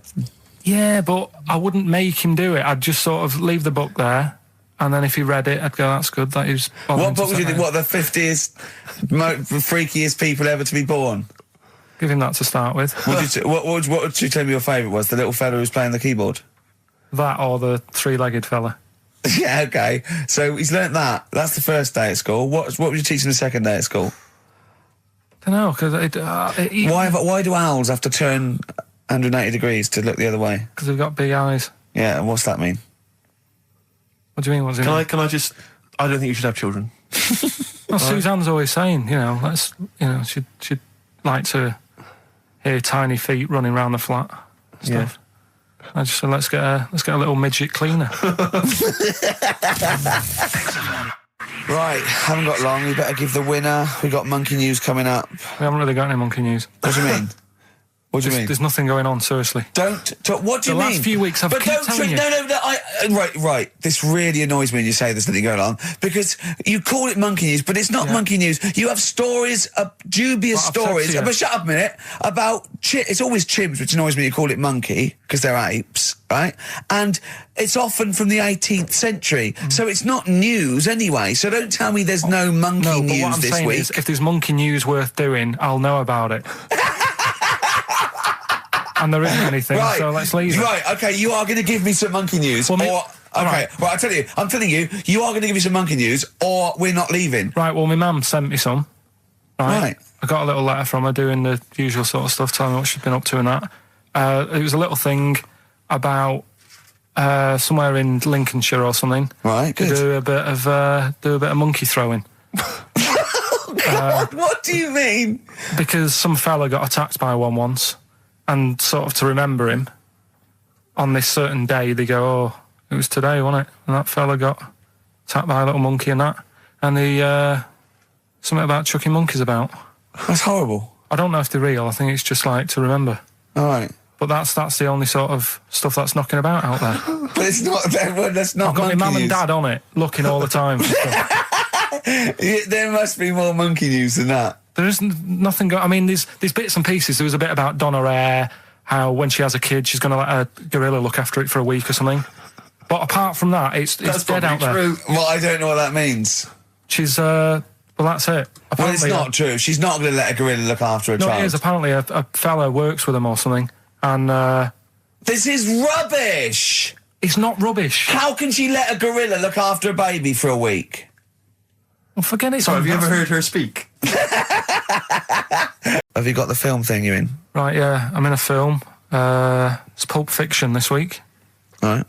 Yeah, but I wouldn't make him do it. I'd just sort of leave the book there. And then if he read it, I'd go, that's good. That is. What book would you think? What, the 50th freakiest people ever to be born? Give him that to start with. What would you tell me your favourite was? The little fella who's playing the keyboard? That or the 3-legged fella. Yeah, okay. So he's learnt that. That's the first day at school. What would you teach him the second day at school? I don't know, because why do owls have to turn 180 degrees to look the other way? Because they've got big eyes. Yeah, and what's that mean? What do you mean? What's it mean? Can I just... I don't think you should have children. Well, Suzanne's always saying, she'd like to hear tiny feet running around the flat and stuff. Yeah. I just said, let's get a little midget cleaner. Right, haven't got long. We better give the winner. We got monkey news coming up. We haven't really got any monkey news. What do you mean? What do you mean? There's nothing going on, seriously. What do you mean? The last few weeks I've kept telling you. No, right. This really annoys me when you say there's nothing going on, because you call it monkey news, but it's not monkey news. You have stories, dubious stories. But shut up a minute. About it's always chimps, which annoys me. You call it monkey because they're apes, right? And it's often from the 18th century, so it's not news anyway. So don't tell me there's no monkey news what I'm this saying week. Is, if there's monkey news worth doing, I'll know about it. And there isn't anything, so let's leave it. Right, okay, you are going to give me some monkey news, right, I'm telling you, you are going to give me some monkey news, or we're not leaving. Right, well, my mum sent me some. Right. I got a little letter from her doing the usual sort of stuff, telling me what she'd been up to and that. It was a little thing about somewhere in Lincolnshire or something. Right, good. Do a bit of monkey throwing. God, what do you mean? Because some fella got attacked by one once. And sort of to remember him, on this certain day, they go, oh, it was today, wasn't it? And that fella got attacked by a little monkey and that. And the, something about chucking monkeys about. That's horrible. I don't know if they're real. I think it's just like to remember. All right. But that's the only sort of stuff that's knocking about out there. But it's not. That's not. I've got my mum and dad on it, looking all the time. There must be more monkey news than that. There isn't nothing. I mean, there's bits and pieces. There was a bit about Donna Eyre, how when she has a kid, she's going to let a gorilla look after it for a week or something. But apart from that, it's dead out there. Well, I don't know what that means. She's well, that's it. Apparently, well, it's not true. She's not going to let a gorilla look after a child. No, it is. Apparently, a fella works with them or something. And this is rubbish. It's not rubbish. How can she let a gorilla look after a baby for a week? Well, forget it. Sorry, have you ever heard her speak? Have you got the film thing you're in? Right, yeah. I'm in a film. It's Pulp Fiction this week. Right.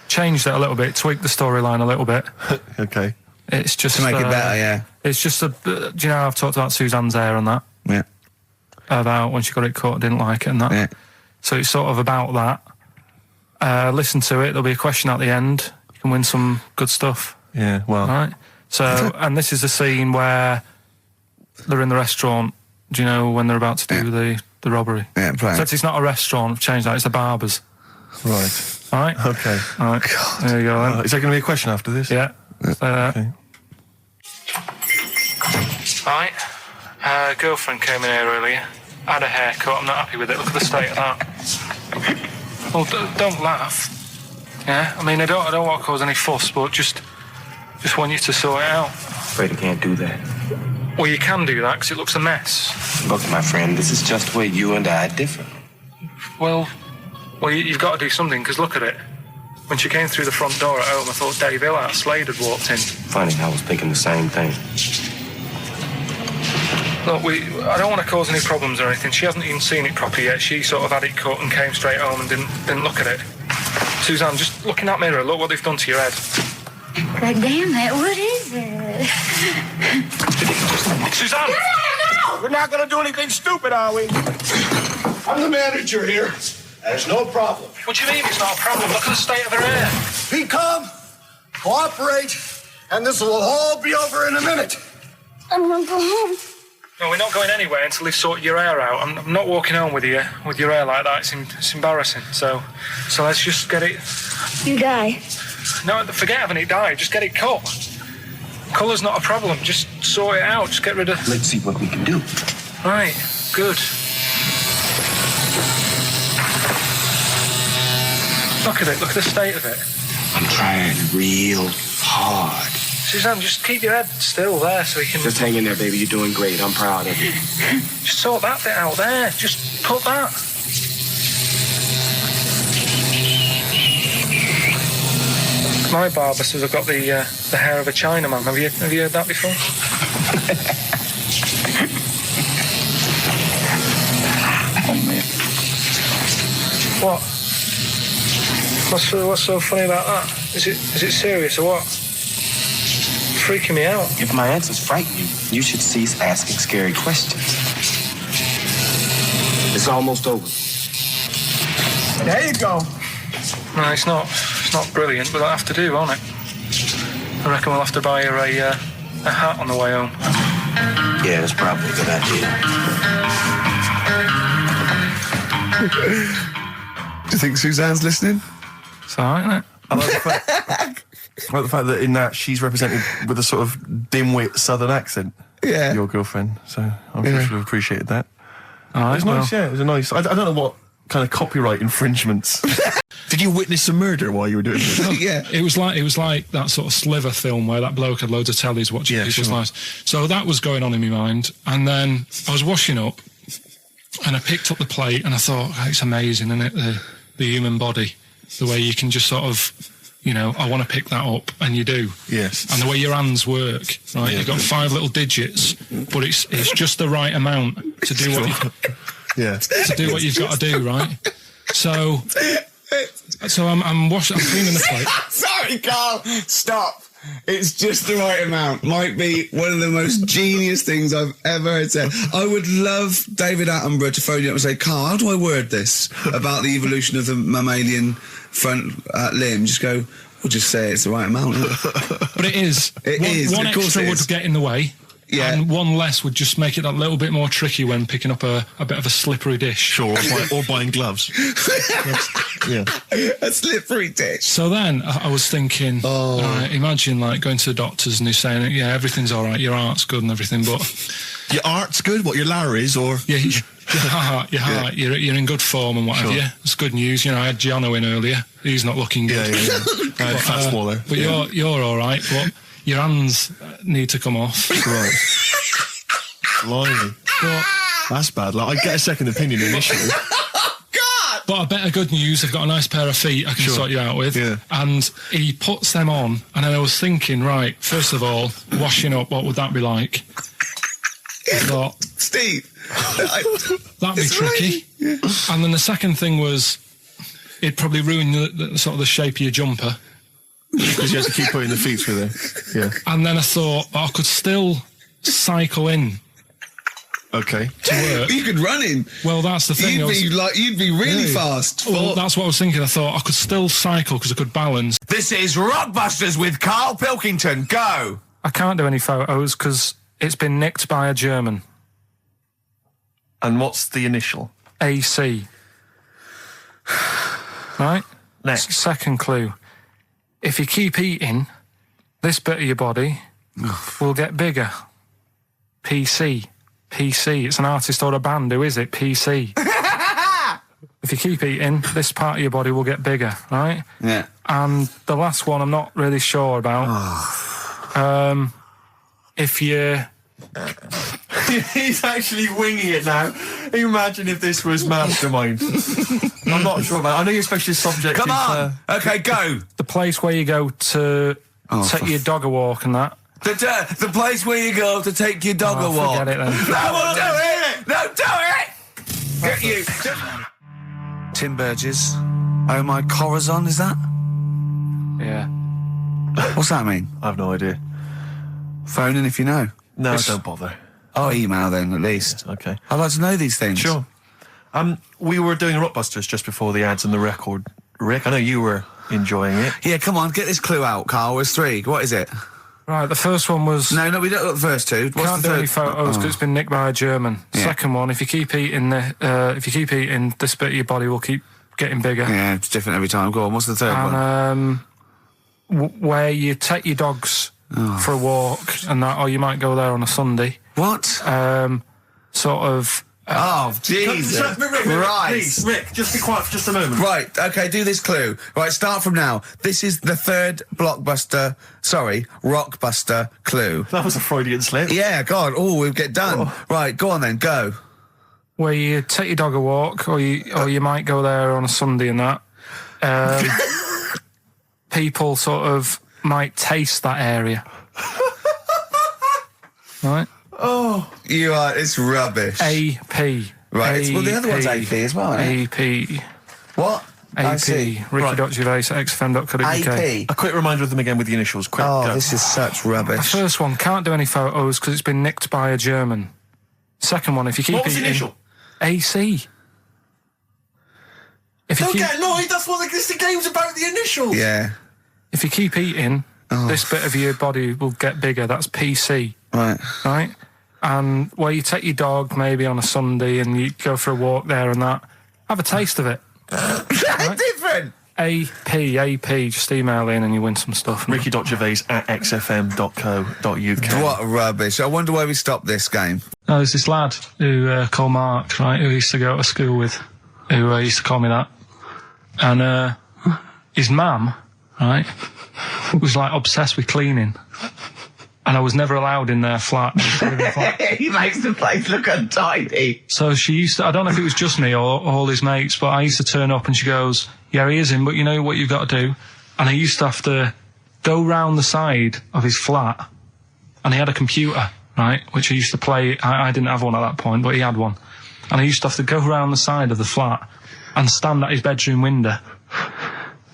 Changed it a little bit, tweaked the storyline a little bit. Okay. It's just to make it better, yeah. It's just do you know how I've talked about Suzanne's hair and that? Yeah. About when she got it cut, didn't like it and that. Yeah. So it's sort of about that. Listen to it. There'll be a question at the end. You can win some good stuff. Yeah. Well. Right. So, and this is the scene where they're in the restaurant. Do you know when they're about to do the robbery? Yeah. Right. So it's not a restaurant. I've changed that. It's a barber's. Right. All right. Okay. All right. God. There you go. Then. Is there going to be a question after this? Yeah. Okay. Right. Girlfriend came in here earlier. Had a haircut. I'm not happy with it. Look at the state of that. Well, don't laugh. Yeah. I mean, I don't want to cause any fuss, but just want you to sort it out. Afraid I can't do that. Well, you can do that because it looks a mess. Look, my friend, this is just where you and I differ. Well, you've got to do something because look at it. When she came through the front door at home, I thought Dave Hill out Slade had walked in. Funny, I was thinking the same thing. Look, I don't want to cause any problems or anything. She hasn't even seen it properly yet. She sort of had it cut and came straight home and didn't look at it. Suzanne, just look in that mirror. Look what they've done to your head. God damn it, what is it? Suzanne! No! We're not going to do anything stupid, are we? I'm the manager here. There's no problem. What do you mean it's not a problem? Look at the state of her hair. Be calm, cooperate, and this will all be over in a minute. I'm going to go home. No, we're not going anywhere until they've sorted your hair out. I'm not walking home with your hair like that. It's embarrassing. So let's just get it... You die. No, forget having it die. Just get it cut. Colour's not a problem. Just sort it out. Just get rid of... Let's see what we can do. Right. Good. Look at it. Look at the state of it. I'm trying real hard. Suzanne, just keep your head still there so we can... Just hang in there, baby. You're doing great. I'm proud of you. Just sort that bit out there. Just cut that. My barber says I've got the hair of a Chinaman. Have you heard that before? Oh, man. What? What's so funny about that? Is it serious or what? Freaking me out. If my answers frighten you, you should cease asking scary questions. It's almost over. There you go. No, it's not brilliant, but that'll have to do, won't it? I reckon we'll have to buy her a hat on the way home. Yeah, that's probably a good idea. Do you think Suzanne's listening? It's all right, isn't it? I like the fact that in that she's represented with a sort of dimwit southern accent. Yeah. Your girlfriend. So I'm sure she'll have appreciated that. All right, it was nice, yeah. It was a nice... I don't know what kind of copyright infringements. Did you witness a murder while you were doing this? Yeah. It was like that sort of Sliver film where that bloke had loads of tellies watching people's lives. So that was going on in my mind. And then I was washing up and I picked up the plate and I thought, oh, it's amazing, isn't it? The human body. The way you can just sort of, you know, I want to pick that up, and you do. Yes. And the way your hands work, right? Yeah. You've got 5 little digits, but it's just the right amount to do what you've got to do, right? So I'm washing, I'm cleaning the plate. Sorry, Carl. Stop. It's just the right amount. Might be one of the most genius things I've ever heard said. I would love David Attenborough to phone you up and say, Carl, how do I word this about the evolution of the mammalian front limb? Just go, We'll just say it's the right amount. But it is. One extra would get in the way. Yeah. And one less would just make it that little bit more tricky when picking up a bit of a slippery dish. Sure, or buying gloves. Yeah. A slippery dish. So then I was thinking, imagine like going to the doctors and they're saying, yeah, everything's all right, your heart's good and everything, but... Your art's good? What, your Larry's, or...? Yeah, your heart, you're in good form and what have you. It's good news. You know, I had Giano in earlier. He's not looking good. I had Fat Smaller. But you're all right, but... Your hands need to come off. Right. Blimey. That's bad. Like, I get a second opinion initially. God! But a bit of good news, I've got a nice pair of feet I can sort you out with. Yeah. And he puts them on, and then I was thinking, right, first of all, washing up, what would that be like? I thought, Steve, that'd be tricky. Yeah. And then the second thing was, it'd probably ruin the sort of the shape of your jumper. Because you have to keep putting the feet through there. Yeah. And then I thought, I could still cycle in. Okay. To work. You could run in. Well, that's the thing. You'd be really fast. Well, that's what I was thinking. I thought I could still cycle because I could balance. This is Rockbusters with Karl Pilkington. Go. I can't do any photos because it's been nicked by a German. And what's the initial? AC. Right? Next. Second clue. If you keep eating, this bit of your body will get bigger. PC. PC. It's an artist or a band. Who is it? PC. If you keep eating, this part of your body will get bigger, right? Yeah. And the last one I'm not really sure about. If you... He's actually winging it now. Imagine if this was Mastermind. I'm not sure about it. I know you're especially subject. Come on! Okay, go! The place where you go to take your dog a walk and that. The place where you go to take your dog a walk. Forget it then. No, we'll do it! No, do it! Get you! Tim Burgess. Oh my Corazon, is that? Yeah. What's that mean? I have no idea. Phone in if you know. No, don't bother. Oh, email then, at least. Okay. I'd like to know these things. Sure. We were doing Rockbusters just before the ads and the record. Rick, I know you were enjoying it. Yeah, come on, get this clue out, Carl. There's three. What is it? Right, the first one was... No, we don't got the first two. What's can't the do third? any photos because it's been nicked by a German. Yeah. Second one, if you keep eating, this bit of your body will keep getting bigger. Yeah, it's different every time. Go on, what's the third one? Where you take your dogs for a walk and that, or you might go there on a Sunday. What? Sort of... oh, Jesus. Rick, please, Rick, just be quiet for just a moment. Right, okay, do this clue. Right, start from now. This is the third Rockbuster clue. That was a Freudian slip. Yeah, God, we'll get done. Right, go on then, go. Where you take your dog a walk, or you might go there on a Sunday and that. People sort of might taste that area. Right? Oh, it's rubbish. AP. Right, well, the other one's AP as well, isn't it? AP. What? AP. Ricky.Gervais at XFM.co.uk. AP. A quick reminder of them again with the initials. Quick, go. This is such rubbish. The first one, can't do any photos because it's been nicked by a German. Second one, if you keep what was eating... the initial? AC. Don't get annoyed, that's what the game's about, the initials. Yeah. If you keep eating, this bit of your body will get bigger. That's PC. Right. Right? And where you take your dog maybe on a Sunday and you go for a walk there and that, have a taste of it. Right? Different. AP, just email in and you win some stuff. Ricky.Gervais at xfm.co.uk. What rubbish. I wonder why we stopped this game. No, there's this lad who called Mark, right, who used to go to school with, who used to call me that. And his mum, right, was like obsessed with cleaning. And I was never allowed in their flat. He makes the place look untidy. So she used to, I don't know if it was just me or all his mates, but I used to turn up and she goes, yeah, he is in, but you know what you've got to do? And I used to have to go round the side of his flat, and he had a computer, right, which I used to play. I didn't have one at that point, but he had one. And I used to have to go round the side of the flat and stand at his bedroom window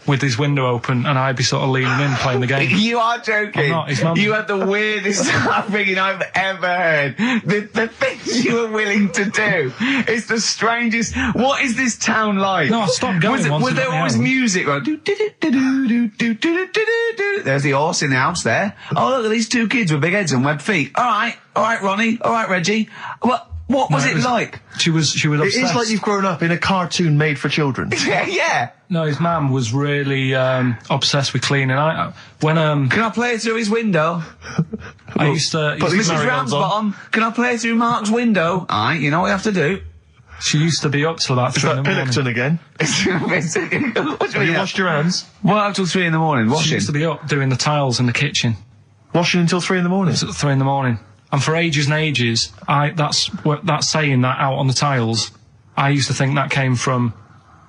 with his window open, and I'd be sort of leaning in playing the game. You are joking. I'm not. His mum. You had the weirdest upbringing I've ever heard. The things you were willing to do. It's the strangest. What is this town like? No, I stopped going. Was there always music? Right? There's the horse in the house there. Oh, look at these two kids with big heads and webbed feet. All right, Ronnie. All right, Reggie. What was it like? She was obsessed. It's like you've grown up in a cartoon made for children. Yeah. No, his mum was really obsessed with cleaning. Can I play through his window? I used to. Mrs. Ramsbottom, can I play through Mark's window? Aye, you know what you have to do. She used to be up till about 3 in the morning. Pilkington again? Have you washed your hands? What, up till 3 in the morning? Washing? She used to be up doing the tiles in the kitchen. Washing until 3 in the morning? It was at 3 in the morning. And for ages and ages, that saying that out on the tiles, I used to think that came from,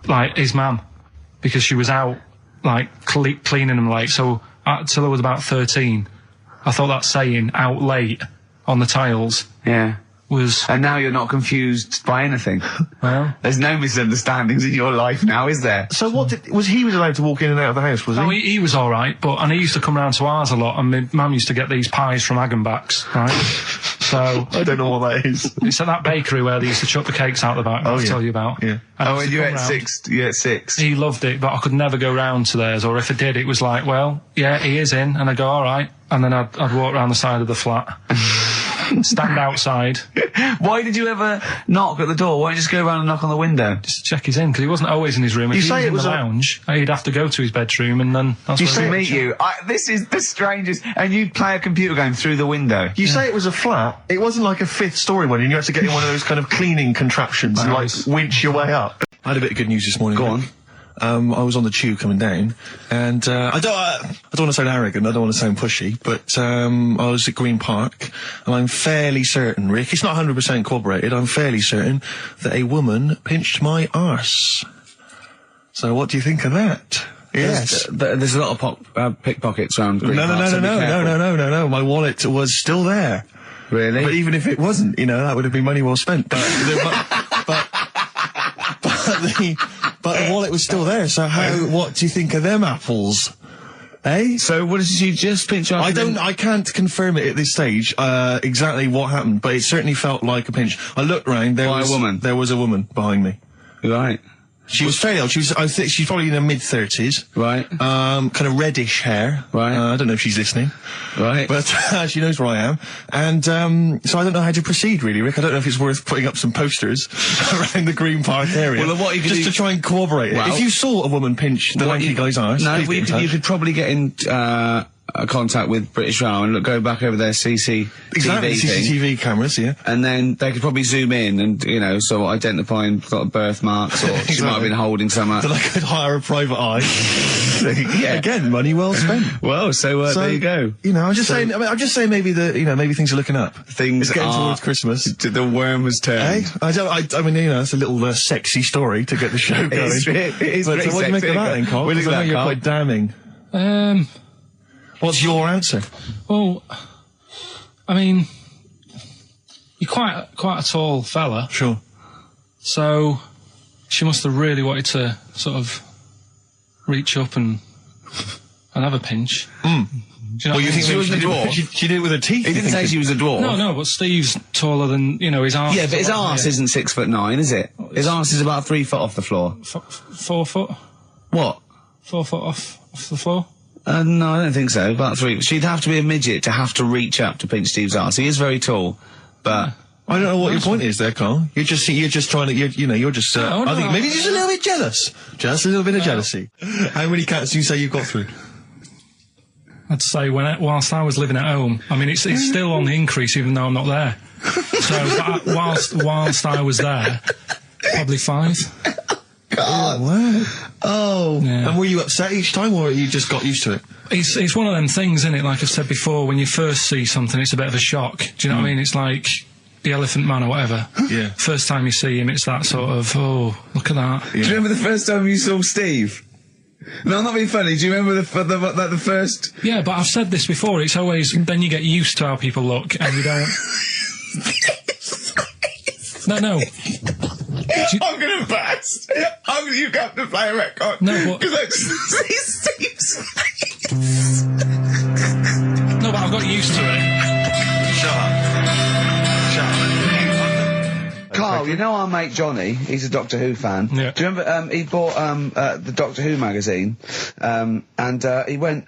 like, his mum. Because she was out, like, cleaning them late. So, till I was about 13, I thought that saying, out late, on the tiles. Yeah. Was... And now you're not confused by anything. Well... There's no misunderstandings in your life now, is there? So was he allowed to walk in and out of the house, was he? No, he was alright, and he used to come round to ours a lot, and my mum used to get these pies from Hagenbach's, right? So... I don't know what that is. It's at that bakery where they used to chuck the cakes out the back, I'll tell you about. Yeah. And you at 6? You at 6? He loved it, but I could never go round to theirs, or if I did, it was like, well, yeah, he is in, and I'd go, alright, and then I'd walk round the side of the flat. Stand outside. Why did you ever knock at the door? Why don't you just go around and knock on the window? Just to check he's in, because he wasn't always in his room. If he was in the lounge, he'd have to go to his bedroom, and then that's where he'd meet you. This is the strangest. And you'd play a computer game through the window. You say it was a flat. It wasn't like a 5th story one, and you had to get in one of those kind of cleaning contraptions and like winch your way up. I had a bit of good news this morning. Go on. I was on the tube coming down, and I don't want to sound arrogant, I don't want to sound pushy, but I was at Green Park, and I'm fairly certain, Rick, it's not 100% corroborated, I'm fairly certain that a woman pinched my arse. So what do you think of that? Yes. There's a lot of pickpockets around Green Park. No, my wallet was still there. Really? But even if it wasn't, that would have been money well spent. But the wallet was still there, so what do you think of them apples? Eh? So what did you just pinch off? I can't confirm it at this stage, exactly what happened, but it certainly felt like a pinch. I looked round, there was a woman behind me. Right. She was fairly old. I think she's probably in her mid-30s. Right. Kind of reddish hair. Right. I don't know if she's listening. Right. But she knows where I am. And so I don't know how to proceed, really, Rick. I don't know if it's worth putting up some posters around the Green Park area. Well, what you could just do... to try and corroborate it. If you saw a woman pinch the lanky guy's arse... No, you could probably get in... contact with British Rail and go back over their CCTV cameras, yeah. And then they could probably zoom in and, sort of identifying sort of birthmarks or she might have been holding something. So they could hire a private eye. Yeah. Again, money well spent. Well, so there you go. I'm just saying maybe maybe things are looking up. Things getting towards Christmas. The worm has turned. I mean, it's a little sexy story to get the show going. It is but pretty what do you make of that then, Carl? What do you think of that, You're quite damning. What's your answer? Well, I mean, you're quite a tall fella. Sure. So she must have really wanted to sort of reach up and have a pinch. Mm. Do you know you think she was a dwarf? She did it with her teeth. He didn't say she was a dwarf. No, but Steve's taller than, his arse. Yeah, but his arse isn't 6'9", is it? His arse is about 3 foot off the floor. 4 foot? What? 4 foot off the floor? No, I don't think so. About 3. She'd have to be a midget to have to reach up to pinch Steve's arse. He is very tall, but... I don't know what your point is there, Carl. You're just trying to, you're just, I think maybe just a little bit jealous. Just a little bit of jealousy. How many cats do you say you've got through? I'd say whilst I was living at home, I mean, it's still on the increase even though I'm not there. So, whilst I was there, probably 5. God. Wow. Oh. Yeah. And were you upset each time, or you just got used to it? It's one of them things, isn't it? Like I've said before, when you first see something, it's a bit of a shock. Do you know what I mean? It's like the Elephant Man or whatever. Yeah. First time you see him, it's that sort of, oh, look at that. Yeah. Do you remember the first time you saw Steve? No, I'm not being funny. Do you remember the first... Yeah, but I've said this before. It's always... Then you get used to how people look, and you don't... No. I'm going to burst. You have to play a record. No, because I see Steve's No, but I've got used to it. Shut up. Carl, you know our mate Johnny, he's a Doctor Who fan. Yeah. Do you remember, he bought, the Doctor Who magazine, and he went,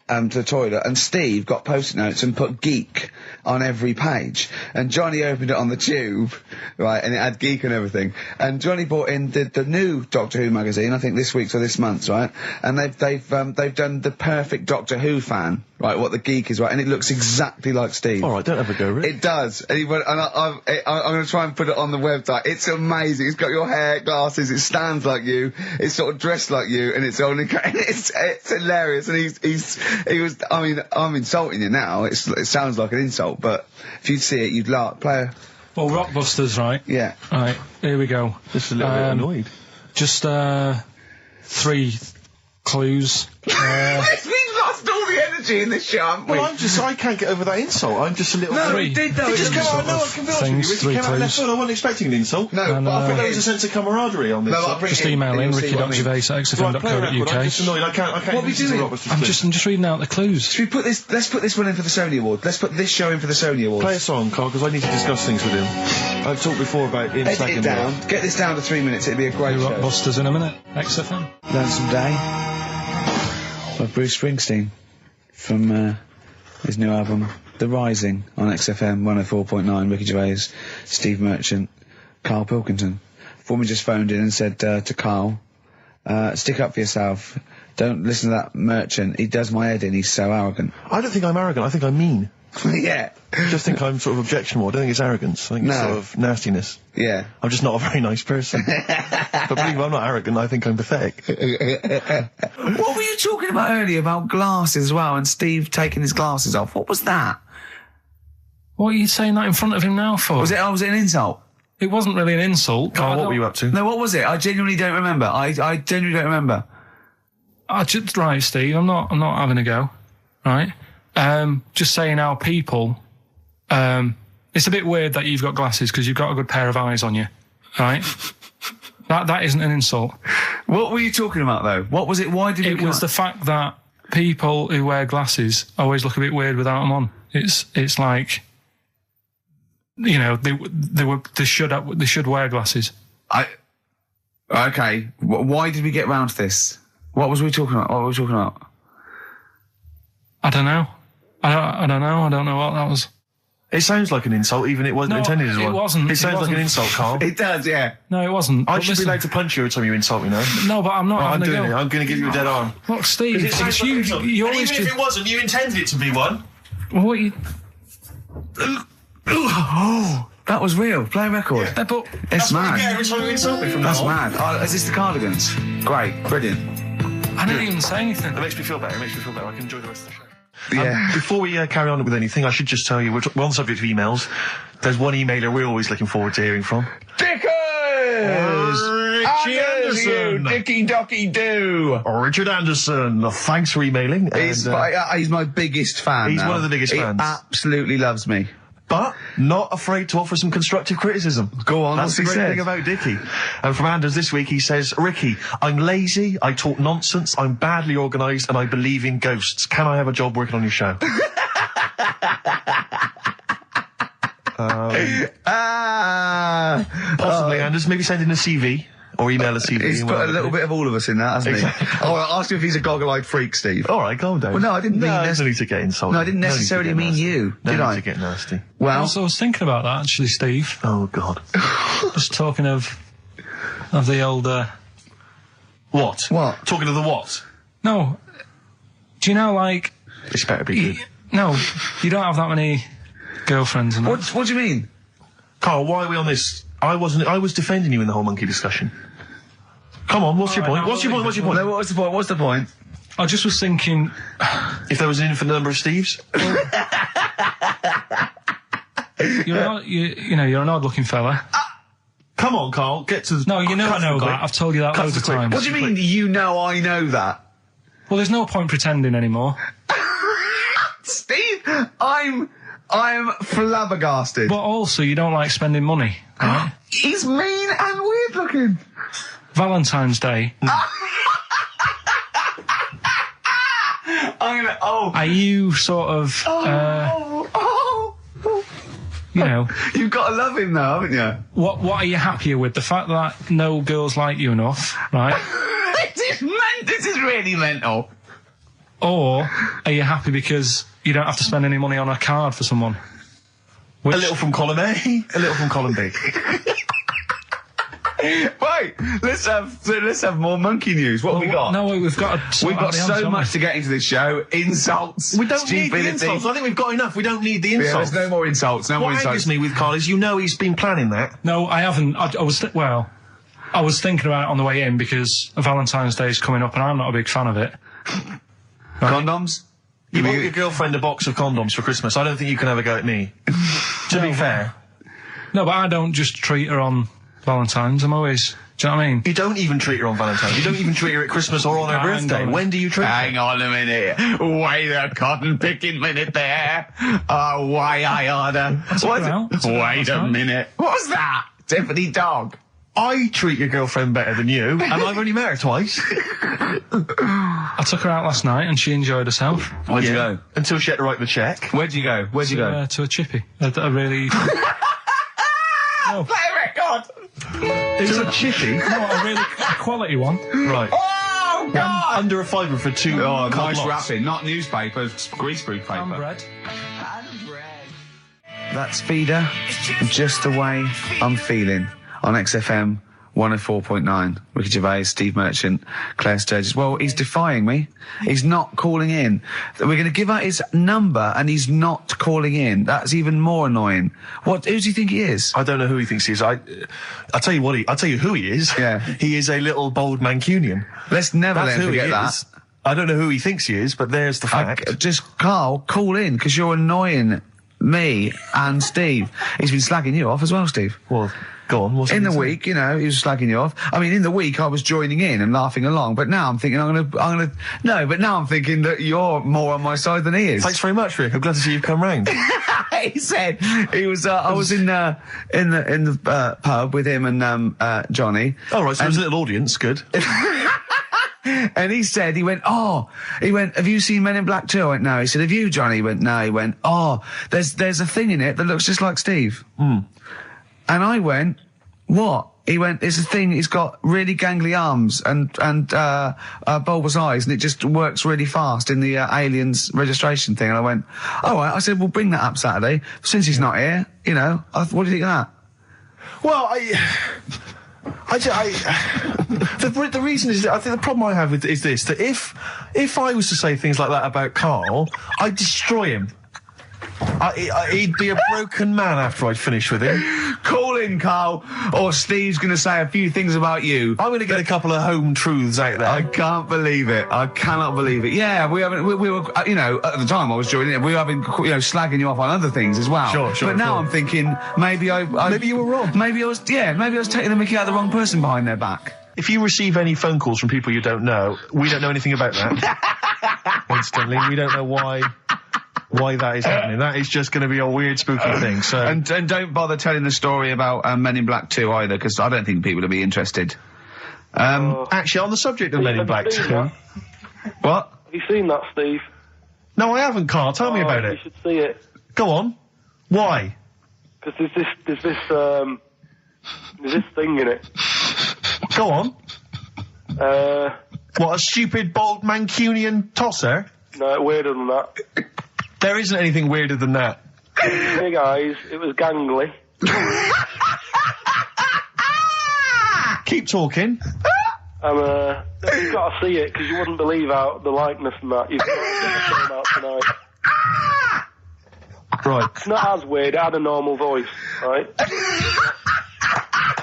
to the toilet, and Steve got post-it notes and put geek on every page. And Johnny opened it on the tube, right, and it had geek and everything. And Johnny bought in the new Doctor Who magazine, I think this week's or this month's, right? And they've done the perfect Doctor Who fan, right, what the geek is, right, and it looks exactly like Steve. Alright, don't have a go, Rick. It does. And he went, and I'm gonna try and put it on the website. It's amazing. It's got your hair, glasses, it stands like you, it's sort of dressed like you, and it's only, it's hilarious. And he was, I mean, I'm insulting you now, it sounds like an insult, but if you'd see it, you'd laugh. Play Well, Rockbusters, right? Yeah. Right, here we go. Just a little bit annoyed. Just, 3 clues. We've lost all the energy in this show, haven't we? Well, I can't get over that insult. I'm just a little... No, Three. we did though. It just came out, no, I can be honest with you. It came out left field. I wasn't expecting an insult. No, And, but I think there was a sense of camaraderie on this. No, I'll bring Just it in, email and in, you'll see what I mean. ricky.gervais@xfm.co.uk. I'm just annoyed. I can't What are we doing? I'm just reading out the clues. Should we put this, let's put this one in for the Sony Award. Let's put this show in for the Sony Awards. Play a song, Carl, because I need to discuss things with him. I've talked before about in Edit second. it down. Get this down to 3 minutes. It'd be a great show. Rockbusters in a minute. XFM. Lonesome Day by Bruce Springsteen from his new album The Rising on XFM 104.9. Ricky Gervais, Steve Merchant, Karl Pilkington. Former just phoned in and said to Karl, stick up for yourself. Don't listen to that Merchant. He does my head in. He's so arrogant. I don't think I'm arrogant. I think I'm mean. Yeah. I just think I'm sort of objectionable. I don't think it's arrogance. I think it's sort of nastiness. Yeah. I'm just not a very nice person. But believe me, I'm not arrogant. I think I'm pathetic. What were you talking about earlier about glasses as well and Steve taking his glasses off? What was that? What are you saying that in front of him now for? Was it an insult? It wasn't really an insult. Carl, what were you up to? No, what was it? I genuinely don't remember. I genuinely don't remember. Right, Steve, I'm not having a go. Right? Just saying how people, it's a bit weird that you've got glasses because you've got a good pair of eyes on you, right? that isn't an insult. What were you talking about though? What was it? Why did it was the fact that people who wear glasses always look a bit weird without them on. It's like, you know, they should wear glasses. Okay. Why did we get round to this? What was we talking about? What were we talking about? I don't know. I don't know. I don't know what that was. It sounds like an insult, even it wasn't intended as one. It wasn't. It sounds like an insult, Carl. It does, yeah. No, it wasn't. I should be allowed to punch you every time you insult me now. No, but I'm not having I'm doing a go. it. I'm going to give you a dead arm. Look, Steve, It sounds like an insult. you And always even if it wasn't, you intended it to be one. What you... Oh, that was real. Play a record. Yeah, but it's mad. What you get every time you insult me from That's now on. mad. Oh, is this the Cardigans? Great. Brilliant. I didn't even say anything. It makes me feel better. I can enjoy the rest of the show. Yeah. Before we carry on with anything, I should just tell you, we're on the subject of emails. There's one emailer we're always looking forward to hearing from. Dickers! Richie Anderson! Dicky Docky Doo! Richard Anderson, thanks for emailing. He's my biggest fan. He's now. one of the biggest fans. He absolutely loves me. But not afraid to offer some constructive criticism. Go on, That's the great thing about Dickie. And from Anders this week, he says, Ricky, I'm lazy, I talk nonsense, I'm badly organised, and I believe in ghosts. Can I have a job working on your show? Possibly, Anders. Maybe send in a CV. Or email a CV. He's put a little bit of all of us in that, hasn't he? Oh, I'll ask him if he's a goggle-eyed freak, Steve. All right, calm down. Well, no, I didn't mean no need to get insulted. No, I didn't necessarily mean you, did I? to get nasty. Well, I was thinking about that, actually, Steve. Oh, God. Just talking of the old... What? What? Talking of the what? No. Do you know, like... This better be good. No, you don't have that many girlfriends. And what do you mean? Carl, why are we on this? I was defending you in the whole monkey discussion. Come on, what's your point? What's your point? What's your point? No, what's the point? What's the point? I just was thinking... If there was an infinite number of Steves? You're an odd-looking fella. Come on, Carl, get to the... No, I know that. I've told you that loads of times. What do you mean, you know I know that? Well, there's no point pretending anymore. Steve, I'm flabbergasted. But also, you don't like spending money, right? He's mean and weird talking? Valentine's Day. Are you sort of, you know... You've got to love him now, haven't you? What are you happier with? The fact that no girls like you enough, right? This is really mental. Or are you happy because you don't have to spend any money on a card for someone? A little from column A, a little from column B. Right, let's have more monkey news. What have we got? No, we've got so much to get into this show. Insults. We don't need the insults. I think we've got enough. We don't need the insults. Yeah, there's no more insults. No more insults. What angers me with Karl is he's been planning that. No, I haven't. I was thinking about it on the way in because Valentine's Day is coming up and I'm not a big fan of it. Condoms? You bought your girlfriend a box of condoms for Christmas. I don't think you can have a go at me. To be fair. No, but I don't just treat her on Valentine's. I'm always... Do you know what I mean? You don't even treat her on Valentine's. You don't even treat her at Christmas or on her birthday. When do you treat her? Hang on a minute. Wait a cotton-picking minute there. Oh, why I order. Wait a minute. What's that? Tiffany dog. I treat your girlfriend better than you, and I've only met her twice. I took her out last night and she enjoyed herself. Where'd you go? Until she had to write the check. Where'd you go? To a chippy. A really... No. Play a record! It was a chippy? No, a quality one. Right. Oh, God! Under a fiver for two. Oh, nice wrapping. Not newspaper, greaseproof paper. And bread. That's Feeder, Just the Way I'm Feeling, on XFM 104.9. Ricky Gervais, Steve Merchant, Claire Sturgis. Well, he's defying me. He's not calling in. We're going to give out his number and he's not calling in. That's even more annoying. Who does he think he is? I don't know who he thinks he is. I'll tell you who he is. Yeah. He is a little bold Mancunian. Let's never let him forget that. I don't know who he thinks he is, but there's the fact. Just, Karl, call in, because you're annoying me and Steve. He's been slagging you off as well, Steve. Well, go on. In the week, he was slagging you off. I mean, in the week, I was joining in and laughing along, but now I'm thinking but now I'm thinking that you're more on my side than he is. Thanks very much, Rick. I'm glad to see you've come round. He said he was. I was in the pub with him and Johnny. Oh right, so there's a little audience. Good. And he went, have you seen Men in Black 2? I went, no. He said, have you, Johnny? He went, no. He went, there's a thing in it that looks just like Steve. Mm. And I went, what? He went, it's a thing, it's got really gangly arms and bulbous eyes, and it just works really fast in the Aliens registration thing. And I went, all right. I said, we'll bring that up Saturday. Since he's not here, what do you think of that? Well, the reason is, I think the problem I have is this, that if I was to say things like that about Karl, I'd destroy him. He'd be a broken man after I'd finish with him. Call in, Karl, or Steve's going to say a few things about you. I'm going to get a couple of home truths out there. I can't believe it. I cannot believe it. Yeah, we were, at the time I was joining it, we were having, slagging you off on other things as well. Sure. But now I'm thinking, maybe you were wrong. Maybe I was taking the mickey out of the wrong person behind their back. If you receive any phone calls from people you don't know, we don't know anything about that. Instantly, we don't know why that is happening. That is just going to be a weird, spooky thing. So and don't bother telling the story about Men in Black 2 either, because I don't think people will be interested. Actually, on the subject of Men in Black 2, what? Have you seen that, Steve? No, I haven't, Karl. Tell me about it. You should see it. Go on. Why? Because there's this thing in it. Go on. What, a stupid, bald Mancunian tosser? No, weirder than that. There isn't anything weirder than that. Big eyes, it was gangly. Keep talking. You've got to see it, because you wouldn't believe how the likeness and that. You've got to get the film out tonight. Right. It's not as weird, it had a normal voice, right?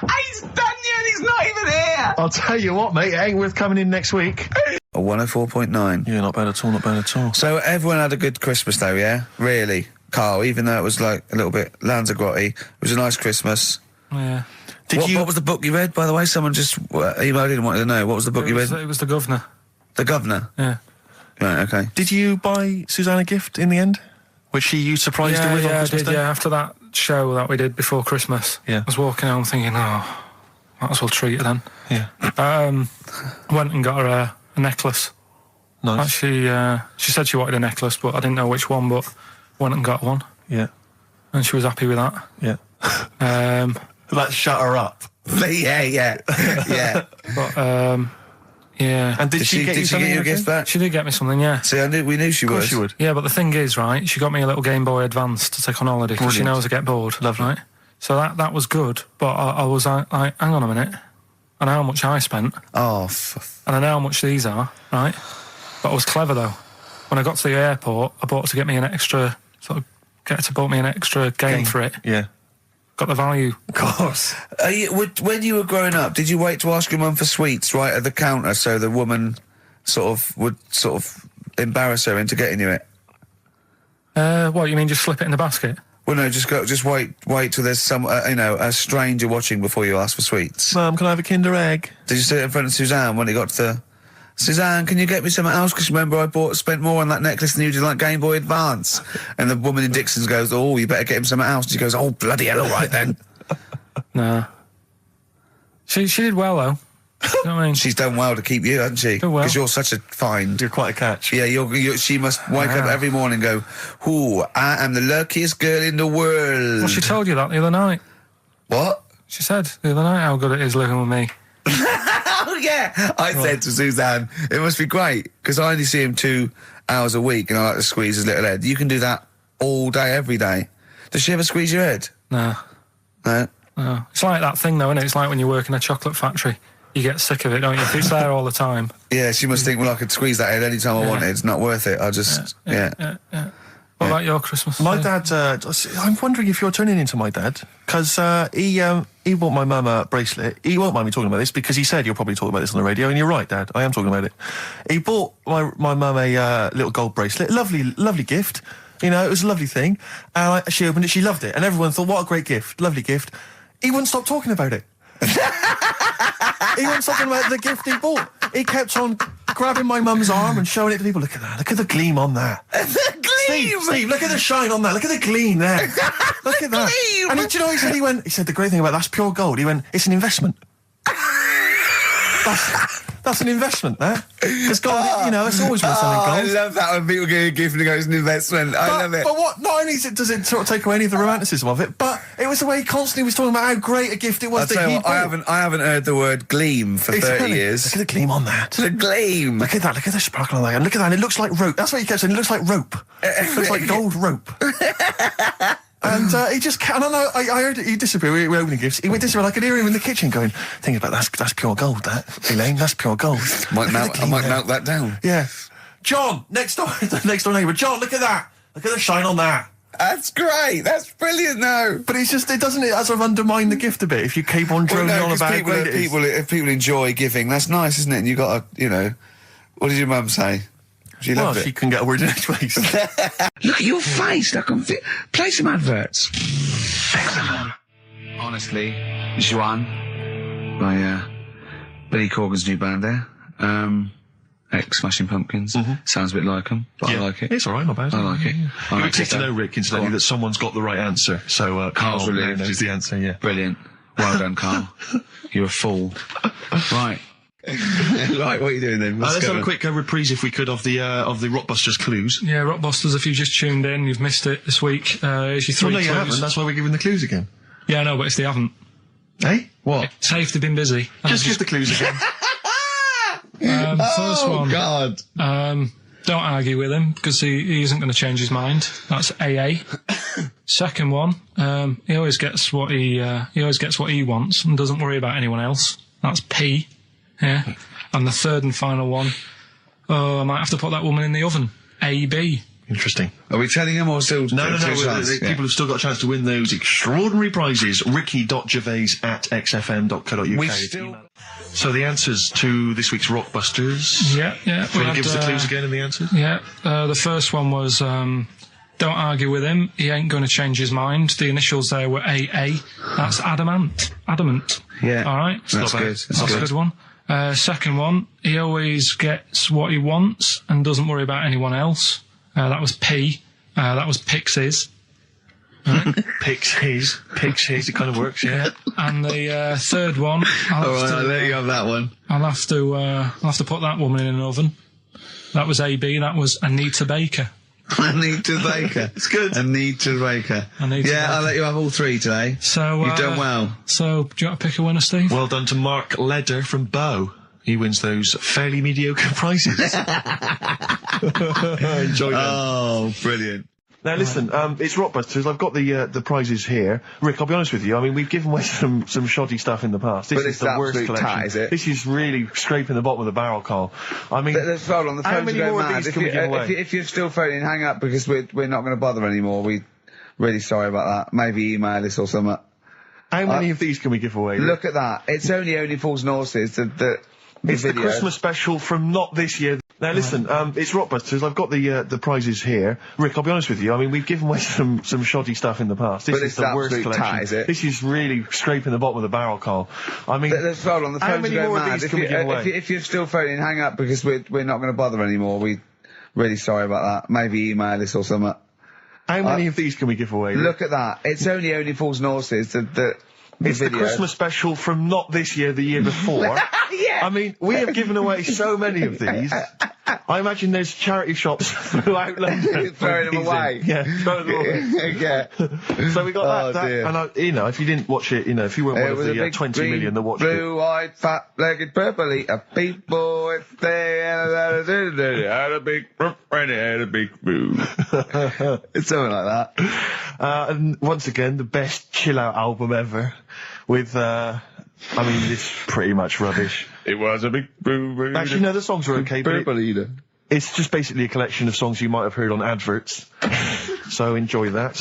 He's done you and he's not even here! I'll tell you what, mate, it ain't worth coming in next week. 104.9. Yeah, not bad at all. So everyone had a good Christmas though, yeah? Really? Karl, even though it was like a little bit Lanzagrotte, it was a nice Christmas. Yeah. What was the book you read, by the way? Someone just emailed in and wanted to know. What was the book you read? It was The Governor. The Governor? Yeah. Right, okay. Did you buy Suzanne a gift in the end? Which you surprised her with on Christmas Day? Yeah, after that show that we did before Christmas. Yeah. I was walking home thinking, might as well treat her then. Yeah. Went and got her a necklace. Nice. Actually, she said she wanted a necklace, but I didn't know which one, but went and got one. Yeah. And she was happy with that. Yeah. That shut her up. yeah. But, yeah. And did she get you a gift back? She did get me something, yeah. See, we knew she would. Of course she would. Yeah, but the thing is, right, she got me a little Game Boy Advance to take on holiday because she knows I get bored. Lovely. Right? So that was good, but I was like, hang on a minute. I know how much I spent. Oh, and I know how much these are, right? But I was clever, though. When I got to the airport, I bought her to get me an extra, bought me an extra game for it. Yeah. Got the value. Of course. When you were growing up, did you wait to ask your mum for sweets right at the counter so the woman would embarrass her into getting you it? What, you mean just slip it in the basket? Well, no, just wait till there's some, a stranger watching before you ask for sweets. Mum, can I have a Kinder Egg? Did you sit in front of Suzanne when it got to the... Suzanne, can you get me something else? Because remember I spent more on that necklace than you did like Game Boy Advance. And the woman in Dixon's goes, oh, you better get him something else. And she goes, oh, bloody hell, all right then. Nah. She did well, though. You know what I mean? She's done well to keep you, hasn't she? Done well. Because you're such a find. You're quite a catch. Yeah, she must wake up every morning and go, ooh, I am the luckiest girl in the world. Well, she told you that the other night. What? She said the other night how good it is living with me. Oh, yeah. I said to Suzanne, it must be great, because I only see him 2 hours a week and I like to squeeze his little head. You can do that all day, every day. Does she ever squeeze your head? No. No? No. It's like that thing, though, isn't it? It's like when you work in a chocolate factory. You get sick of it, don't you? If it's there all the time. Yeah, she must think, well, I could squeeze that head any time I wanted. It's not worth it. I'll just, yeah. What about your Christmas? My dad, I'm wondering if you're turning into my dad, because he bought my mum a bracelet. He won't mind me talking about this, because he said you'll probably talk about this on the radio, and you're right, Dad, I am talking about it. He bought my mum a little gold bracelet, lovely gift, it was a lovely thing, and she opened it, she loved it, and everyone thought, what a great gift, lovely gift. He wouldn't stop talking about it. He wouldn't stop talking about the gift he bought. He kept on grabbing my mum's arm and showing it to people. Look at that. Look at the gleam on that. The gleam! Steve, look at the shine on that. Look at the gleam there. Look at that. Gleam! And do you know what he said the great thing about that's pure gold. He went, it's an investment. That's an investment, that. Because gold, it's always worth something gold. I love that when people get a gift and it goes, it's an investment. I love it. But what, not only does it sort of take away any of the romanticism of it, but it was the way he constantly was talking about how great a gift it was that he bought. I haven't heard the word gleam for 30 years. Look at the gleam on that. The gleam. Look at that. Look at the sparkle on that. And look at that. And it looks like rope. That's what he kept saying. It looks like rope. It looks like gold rope. And he just, and I heard it, he disappeared, we were opening gifts, he went disappear, I could hear him in the kitchen going, thinking about that's pure gold, that, Elaine, that's pure gold. I might melt that down. Yeah. John, next door neighbour, John, look at that, look at the shine on that. That's great, that's brilliant though. But it doesn't sort of undermine the gift a bit, if you keep on droning on about how great it is. If people enjoy giving, that's nice, isn't it? And you got to, what did your mum say? She loved it. She couldn't get a word in edgeways. Look at your face. Play some adverts. XFM. Honestly, Juan by Billy Corgan's new band there. Ex-Smashing Pumpkins. Sounds a bit like them, but I like it. It's all right, not bad. I like it. You would take to know, Rick, incidentally, that someo's got the right answer. So Carl knows the answer, yeah. Brilliant. Well done, Carl. You're a fool. Right. Right, what are you doing then? Let's have a quick reprise, if we could, of the Rockbusters clues. Yeah, Rockbusters, if you've just tuned in, you've missed it this week. Here's your 3 clues. No, you haven't. That's why we're giving the clues again. Yeah, I know, but it's the haven't. Hey? What? Safe, they've been busy. Just give the clues again. First one. God. Don't argue with him, because he isn't going to change his mind. That's AA. Second one, he always gets what he wants and doesn't worry about anyone else. That's P. Yeah. And the third and final one, I might have to put that woman in the oven. AB. Interesting. Are we telling him or still? No. People have still got a chance to win those extraordinary prizes. ricky.gervais@xfm.co.uk. So the answers to this week's Rockbusters. Yeah. Will you give us the clues again and the answers? Yeah. The first one was, don't argue with him. He ain't going to change his mind. The initials there were AA. That's adamant. Yeah. All right. That's good. That's a good one. Second one, he always gets what he wants and doesn't worry about anyone else. That was P. That was Pixies. Picks his. It kind of works, yeah. And the third one, I'll let you have that one. I'll have to put that woman in an oven. That was AB. That was Anita Baker. Anita Baker. It's good. Anita Baker. I'll let you have all three today. So you've done well. So do you want to pick a winner, Steve? Well done to Mark Leder from Bow. He wins those fairly mediocre prizes. Enjoy them. Oh, brilliant. Now listen, it's Rockbusters. I've got the prizes here. Rick, I'll be honest with you. I mean, we've given away some shoddy stuff in the past. This is the worst collection. Tat, is it? This is really scraping the bottom of the barrel, Carl. I mean, let's hold on. The how phones many are more going of mad. these can we give away? If you're still phoning, hang up because we're not going to bother anymore. We really sorry about that. Maybe email us or something. How many of these can we give away? Look at that. It's only Fools and Horses. It's the Christmas special from not this year. Now listen, it's Rockbusters. I've got the prizes here. Rick, I'll be honest with you. I mean, we've given away some shoddy stuff in the past. This is the worst collection. Tat, is it? This is really scraping the bottom of the barrel, Carl. I mean, let's hold on. The how phones many are going more mad. of these can we give away? If you're still phoning, hang up because we're not going to bother anymore. We really sorry about that. Maybe email us or something. How many of these can we give away? Look at that. It's only Fools and Horses. It's the Christmas special from not this year, the year before. Yeah. I mean, we have given away so many of these. I imagine there's charity shops throughout London. Throwing them away. Yeah, throwing them away. Yeah. So we got that. Dear. And if you didn't watch it, if you weren't one of the 20 million that watched it. Blue-eyed, fat-legged, purple-eater people, if they had a big and had a big boo. It's something like that. And once again, the best chill-out album ever. With, it's pretty much rubbish. It was a big boo. Actually, no, the songs were okay, but Purple-eater. It's just basically a collection of songs you might have heard on adverts. So enjoy that.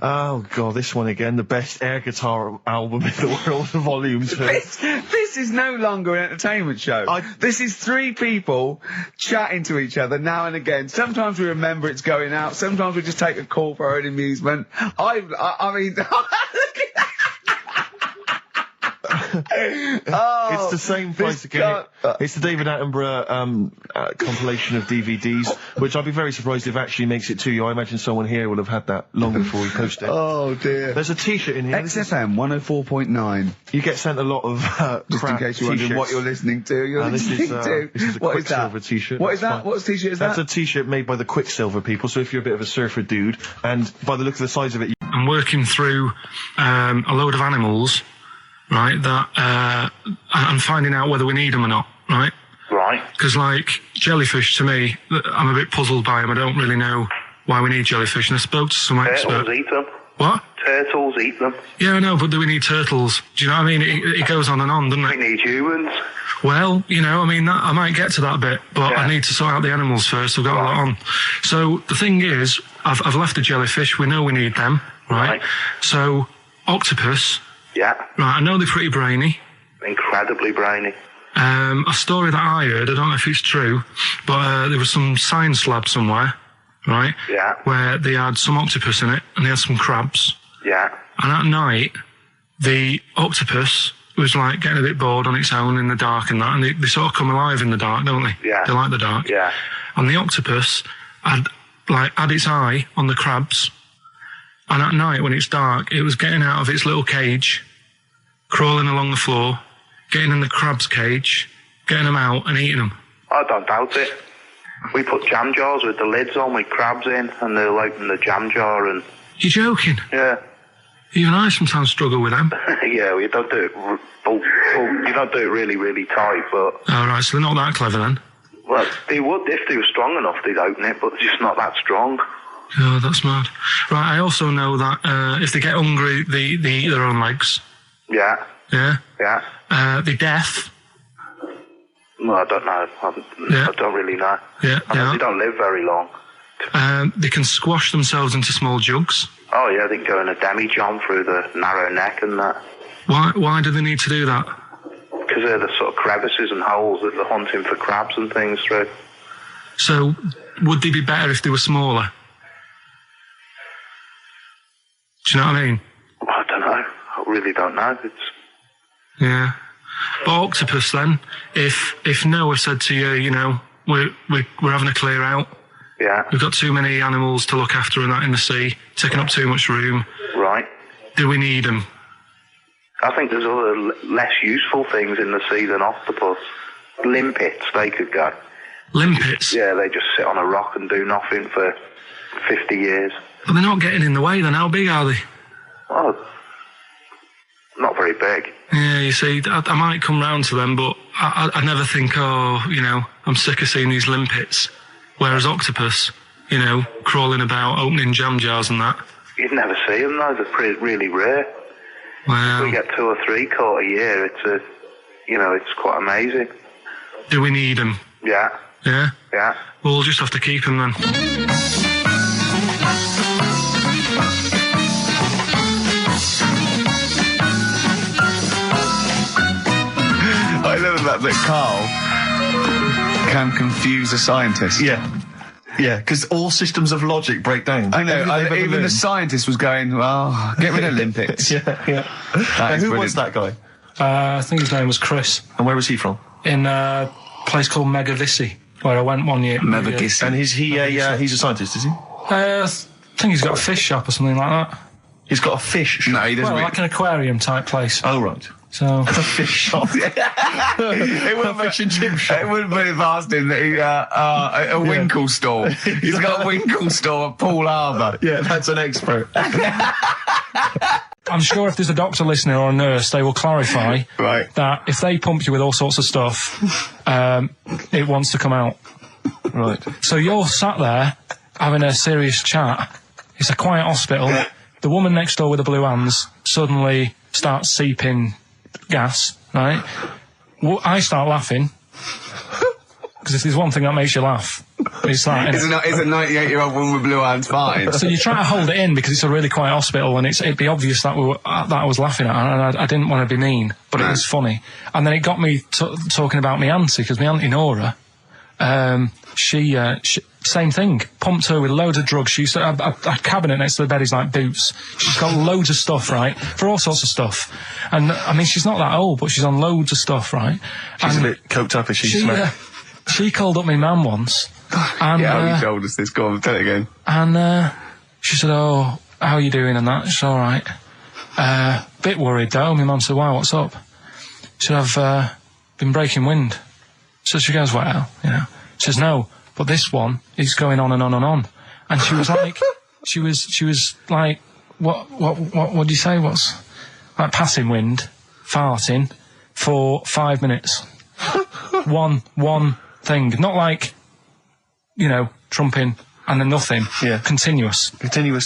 Oh god, this one again, the best air guitar album in the world, volume 2. This is no longer an entertainment show. This is three people chatting to each other now and again. Sometimes we remember it's going out. Sometimes we just take a call for our own amusement. I mean... It's the same price again. It's the David Attenborough compilation of DVDs, which I'd be very surprised if it actually makes it to you. I imagine someone here will have had that long before we post it. Oh dear. There's a T-shirt in here. XFM 104.9 You get sent a lot of just in case you're wondering what you're listening to. This is a Quicksilver T-shirt. What is that? What T-shirt is that? That's a T-shirt made by the Quicksilver people. So if you're a bit of a surfer dude, and by the look of the size of it, I'm working through a load of animals. Right, that I'm finding out whether we need them or not. Right. Right. Because like jellyfish, to me, I'm a bit puzzled by them. I don't really know why we need jellyfish. And I spoke to some experts. Turtles eat them. What? Turtles eat them. Yeah, I know, but do we need turtles? Do you know what I mean? It goes on and on, doesn't it? We need humans. Well, I might get to that bit, but I need to sort out the animals first. I've got a lot on. So the thing is, I've left the jellyfish. We know we need them, right? So octopus. Yeah. Right, I know they're pretty brainy. Incredibly brainy. A story that I heard, I don't know if it's true, but there was some science lab somewhere, right? Yeah. Where they had some octopus in it, and they had some crabs. Yeah. And at night, the octopus was like getting a bit bored on its own in the dark and that, and they sort of come alive in the dark, don't they? Yeah. They like the dark. Yeah. And the octopus had its eye on the crabs. And at night, when it's dark, it was getting out of its little cage, crawling along the floor, getting in the crab's cage, getting them out and eating them. I don't doubt it. We put jam jars with the lids on with crabs in, and they'll open the jam jar and... You're joking? Yeah. Even I sometimes struggle with them. Yeah, we don't do it... you don't do it really, really tight, but... Oh, right, so they're not that clever then? Well, they would. If they were strong enough, they'd open it, but they're just not that strong. Oh, that's mad. Right, I also know that if they get hungry, they eat their own legs. Yeah. Yeah? Yeah. They're deaf. No, I don't know. I don't really know. Yeah, they don't live very long. They can squash themselves into small jugs. Oh, yeah, they can go in a demi-john through the narrow neck and that. Why do they need to do that? Because they're the sort of crevices and holes that they're hunting for crabs and things through. So, would they be better if they were smaller? Do you know what I mean? I don't know. I really don't know. Yeah. But octopus then, if Noah said to you, we're having a clear out, Yeah. We've got too many animals to look after and that in the sea, taking up too much room. Right. Do we need them? I think there's other less useful things in the sea than octopus. Limpets, they could go. Limpets? Yeah, they just sit on a rock and do nothing for 50 years. But they're not getting in the way then. How big are they? Well, not very big. Yeah, you see, I might come round to them, but I never think, I'm sick of seeing these limpets. Whereas octopus, crawling about, opening jam jars and that. You'd never see them, though. They're really rare. Wow. We get 2 or 3 caught a year. It's quite amazing. Do we need them? Yeah. Yeah? Yeah. Well, we'll just have to keep them then. I love the fact that Carl can confuse a scientist. Yeah, because all systems of logic break down. I know, even the scientist was going, well, get rid of Olympics. Yeah. Who was that guy? I think his name was Chris. And where was he from? In a place called Megavissi, where I went one year. Megavissi. And he's a scientist, is he? I think he's got a fish shop or something like that. He's got a fish shop? No, he doesn't. Well, like an aquarium type place. Oh, right. So a fish shop. It wouldn't be fish and chip shop. It wouldn't be past him that he a Winkle store. He's got a Winkle store at Poole Harbour. Yeah, that's an expert. I'm sure if there's a doctor listening or a nurse, they will clarify that if they pump you with all sorts of stuff, it wants to come out. Right. So you're sat there having a serious chat. It's a quiet hospital. The woman next door with the blue hands suddenly starts seeping gas, right? Well, I start laughing. Because if there's one thing that makes you laugh, it's that. It's a 98-year-old woman with blue hands farting. So you try to hold it in because it's a really quiet hospital and it'd be obvious that that I was laughing at, and I didn't want to be mean, but it was funny. And then it got me talking about my auntie, because my auntie Nora, she same thing, pumped her with loads of drugs. She used to have a cabinet next to the bed is like boots. She's got loads of stuff, right, for all sorts of stuff. And I mean, she's not that old, but she's on loads of stuff, right? She's a bit coked up, is she? She called up my mum once. And, yeah, you told us this. Go on, tell it again. And she said, "Oh, how are you doing?" And that. She's all right. Bit worried though. My mum said, "Why? What's up?" She said, "I've been breaking wind." So she goes, "Well, She says, "No, but this one is going on and on and on." And she was like, she was like, what do you say? What's like passing wind, farting for 5 minutes. one thing, not like, trumping and then nothing. Yeah. Continuous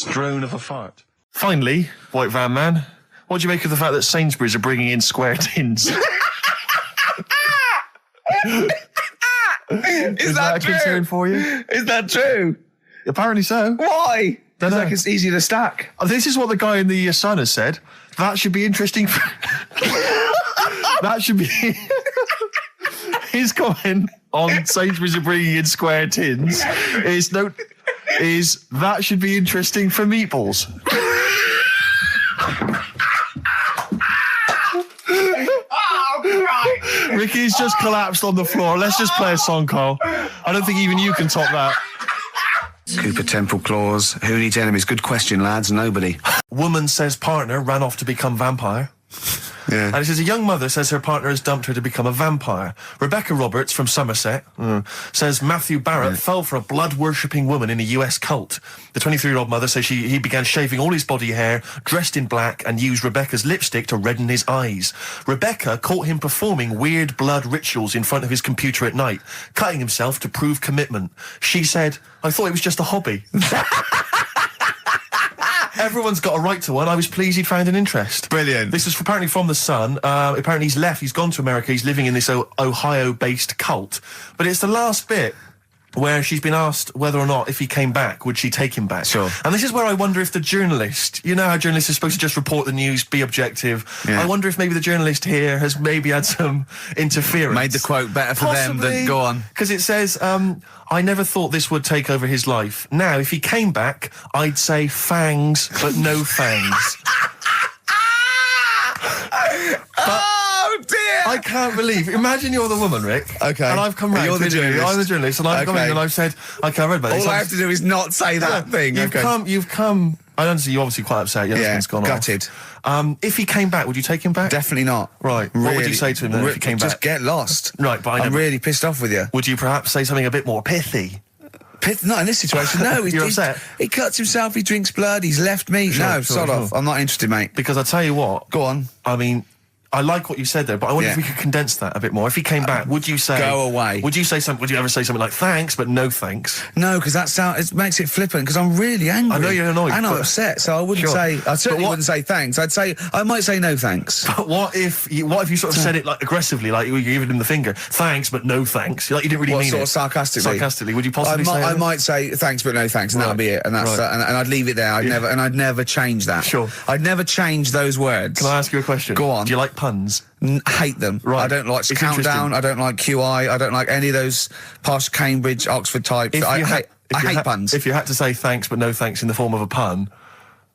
drone of a fart. Finally, White Van Man, what do you make of the fact that Sainsbury's are bringing in square tins? Is that a concern for you? Is that true? Apparently so. Why? Because like it's easy to stack. This is what the guy in the Sun has said. That should be interesting. That should be his comment on Sainsbury's are bringing in square tins. Is that should be interesting for meatballs. Ricky's just collapsed on the floor. Let's just play a song, Carl. I don't think even you can top that. Cooper Temple Claws. Who needs enemies? Good question, lads. Nobody. Woman says partner ran off to become vampire. Yeah. And it says a young mother says her partner has dumped her to become a vampire. Rebecca Roberts from Somerset says Matthew Barrett fell for a blood-worshipping woman in a US cult. The 23-year-old mother says he began shaving all his body hair, dressed in black, and used Rebecca's lipstick to redden his eyes. Rebecca caught him performing weird blood rituals in front of his computer at night, cutting himself to prove commitment. She said, "I thought it was just a hobby." Everyone's got a right to one. I was pleased he'd found an interest. Brilliant. This is apparently from The Sun. Apparently he's left. He's gone to America. He's living in this Ohio-based cult. But it's the last bit where she's been asked whether or not, if he came back, would she take him back? Sure. And this is where I wonder if the journalist, you know how journalists are supposed to just report the news, be objective. Yeah. I wonder if maybe the journalist here has maybe had some interference. Made the quote better for them than go on. Because it says, I never thought this would take over his life. Now, if he came back, I'd say fangs, but no fangs. Oh dear! I can't believe. Imagine you're the woman, Rick. Okay. And I've come round. You're the journalist. I'm the journalist, and I've come in and I've said, okay, I read about this. All I have to do is not say that thing. You've come. I understand you're obviously quite upset. Your husband's gone gutted. off. If he came back, would you take him back? Definitely not. Right. Really, what would you say to him then if he came back? Just get lost. Right, but I'm really pissed off with you. Would you perhaps say something a bit more pithy? Not in this situation, no. You're upset? He cuts himself, he drinks blood, he's left me. Sod off. I'm not interested, mate. Because I tell you what. Go on. I mean, I like what you said there, but I wonder if we could condense that a bit more. If he came back, would you say... Go away. Would you say something? Would you ever say something like, thanks, but no thanks? No, because it makes it flippant, because I'm really angry. I know you're annoyed. And I'm upset, so I wouldn't say... I certainly wouldn't say thanks. I might say no thanks. But what if you sort of said it like aggressively, like you were giving him the finger, thanks, but no thanks? Like you didn't really mean sort it. Of sarcastically? Sarcastically, would you possibly say I that? might say thanks, but no thanks, and that'll be it. And that's and I'd leave it there. I'd never change that. Sure. I'd never change those words. Can I ask you a question? Go on. Do you like puns? Hate them. Right. I don't like Countdown. I don't like QI. I don't like any of those posh Cambridge, Oxford types. I hate puns. If you had to say thanks but no thanks in the form of a pun,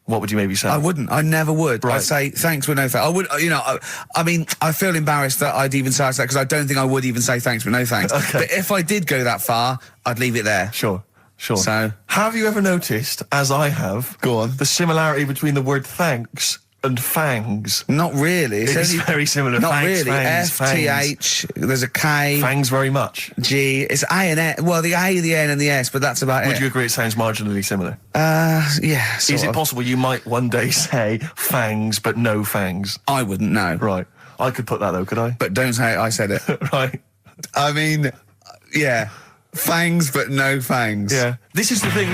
what would you maybe say? I wouldn't. I never would. Right. I'd say thanks but no thanks. I would. I mean, I feel embarrassed that I'd even say that because I don't think I would even say thanks but no thanks. Okay. But if I did go that far, I'd leave it there. Sure. So, have you ever noticed, as I have, go on, the similarity between the word thanks and fangs? Not really. It's very similar. Not thanks, really. Fangs, F-T-H, there's a K. Fangs very much. G, it's A and N. Well, the A, the N and the S, but that's about it. Would you agree it sounds marginally similar? Yeah, Is it possible you might one day say fangs but no fangs? I wouldn't know. Right. I could put that though, could I? But don't say I said it. Right. I mean, yeah. Fangs, but no fangs. Yeah. This is the thing.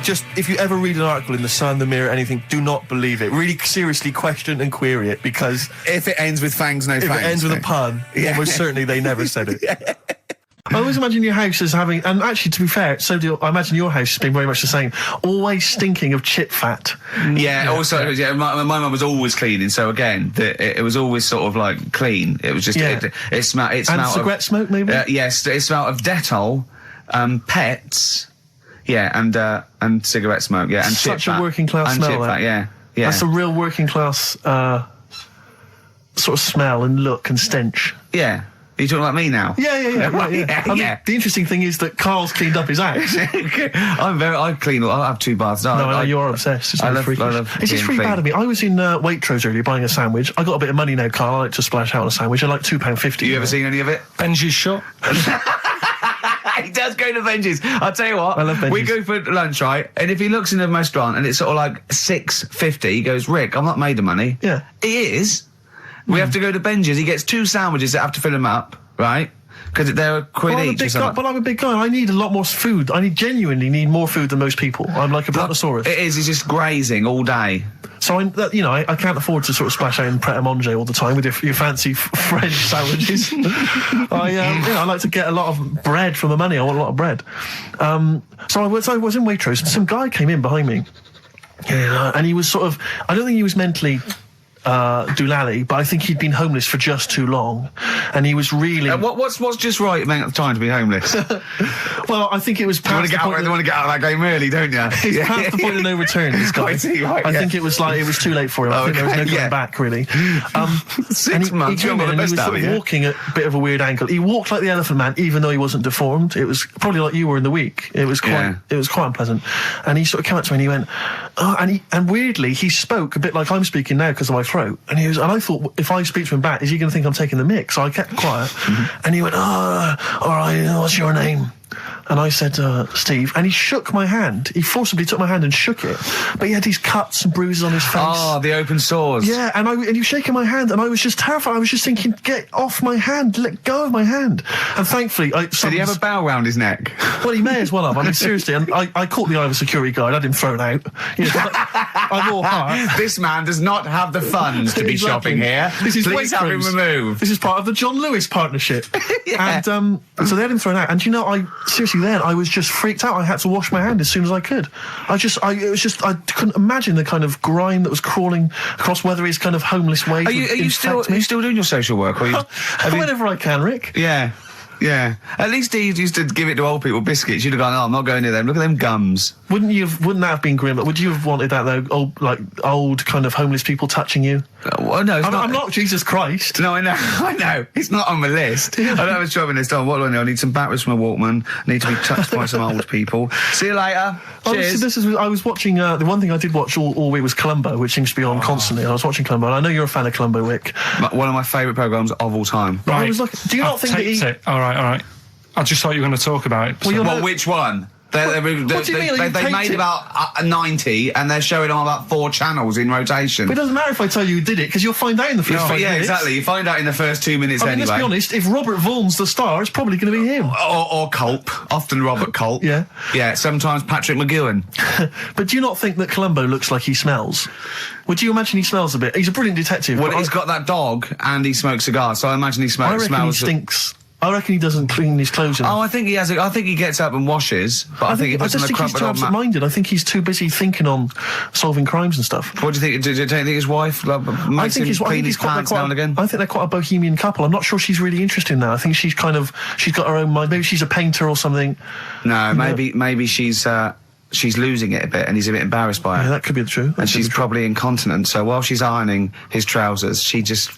Just, if you ever read an article in The Sun, The Mirror, anything, do not believe it. Really seriously question and query it, because... If it ends with fangs, no fangs. If it ends with a pun, almost certainly they never said it. Yeah. I always imagine your house as having, and actually, to be fair, I imagine your house has been very much the same, always stinking of chip fat. Yeah, also, my mum was always cleaning, so again, it was always sort of like clean. It was just, it smelled... And cigarette smoke, maybe? Yes, it smelled of Dettol, pets, and cigarette smoke, and such chip a working class and smell. Chip fat, yeah. That's a real working class sort of smell and look and stench. Yeah. Are you talking about me now? Yeah. I mean, the interesting thing is that Carl's cleaned up his house. I clean. I have 2 baths. No, you're obsessed. It's It's just really bad of me. I was in Waitrose earlier buying a sandwich. I got a bit of money now, Carl. I like to splash out on a sandwich. I like £2.50. You ever seen any of it? Benji's shop. He does go to Benji's. I'll tell you what. I love Benji's. We go for lunch, right? And if he looks in a restaurant and it's sort of like $6.50, he goes, Rick, I'm not made of money. Yeah. He is. We have to go to Benji's. He gets 2 sandwiches that have to fill him up, right? Because they're £1 each or something. But I'm a big guy. I need a lot more food. I genuinely need more food than most people. I'm like a brontosaurus. It is. He's just grazing all day. So I can't afford to sort of splash out in Pret a Manger all the time with your fancy French sandwiches. I like to get a lot of bread for my money. I want a lot of bread. So I was in Waitrose, and some guy came in behind me, and he was sort of, I don't think he was mentally doolally, but I think he'd been homeless for just too long, and he was really... What's just right at the time to be homeless? Well, I think it was past They want to get out of that game early, don't you? He's past the point of no return, this guy. I think it was too late for him. I think there was no going back, really. 6 months, he came in and he was sort of walking at a bit of a weird angle. He walked like the Elephant Man, even though he wasn't deformed. It was probably like you were in the week. It was quite unpleasant. And he sort of came up to me and he went, and weirdly, he spoke a bit like I'm speaking now because of my throat. And I thought, if I speak to him back, is he going to think I'm taking the mick? So I kept quiet. And he went, all right, what's your name? And I said, Steve. And he shook my hand. He forcibly took my hand and shook it. But he had these cuts and bruises on his face. Oh, the open sores. Yeah, and he was shaking my hand, and I was just terrified. I was just thinking, get off my hand, let go of my hand. And thankfully... Did he have a bow round his neck? Well, he may as well have. I mean, seriously, and I caught the eye of a security guard. I had him thrown out. I'm all heart. This man does not have the funds to be shopping here. Please have him removed. This is part of the John Lewis partnership. And so they had him thrown out. And seriously, then I was just freaked out. I had to wash my hand as soon as I could. I couldn't imagine the kind of grime that was crawling across Weatherby's kind of homeless way. Are you still doing your social work? Or whenever I can, Rick. Yeah. Yeah. At least he used to give it to old people, biscuits. You'd have gone, oh, I'm not going near them. Look at them gums. Wouldn't that have been grim? Would you have wanted that, though? Old kind of homeless people touching you? Well, no, I'm not Jesus Christ. No, I know. It's not on the list. I was driving this down. What do I know? I need some batteries from a Walkman. I need to be touched by some old people. See you later. Cheers. I was watching, the one thing I did watch all week was Columbo, which seems to be on constantly. I was watching Columbo, and I know you're a fan of Columbo, Rick. One of my favourite programmes of all time. Right. I was like, do you not think that All right. I just thought you were going to talk about it. Well, which one? They made about 90, and they're showing on about 4 channels in rotation. But it doesn't matter if I tell you who did it, because you'll find out in the first 5 minutes. Yeah, exactly. You find out in the first 2 minutes anyway. Let's be honest, if Robert Vaughan's the star, it's probably going to be him. Or Culp. Often Robert Culp. Yeah. Yeah, sometimes Patrick McGowan. But do you not think that Columbo looks like he smells? Would you imagine he smells a bit? He's a brilliant detective. Well, he's got that dog, and he smokes cigars, so I imagine he smells... I reckon he stinks. I reckon he doesn't clean his clothes enough. Oh, I think he has. I think he gets up and washes, but I think he puts on a crumpled old he's too absent-minded. I think he's too busy thinking on solving crimes and stuff. What do you think? Do you think his wife makes him clean his pants now and again? I think they're quite a bohemian couple. I'm not sure she's really interested in that. I think she's got her own mind. Maybe she's a painter or something. No, maybe she's losing it a bit, and he's a bit embarrassed by it. Yeah, that could be the truth. And she's probably incontinent, so while she's ironing his trousers, she just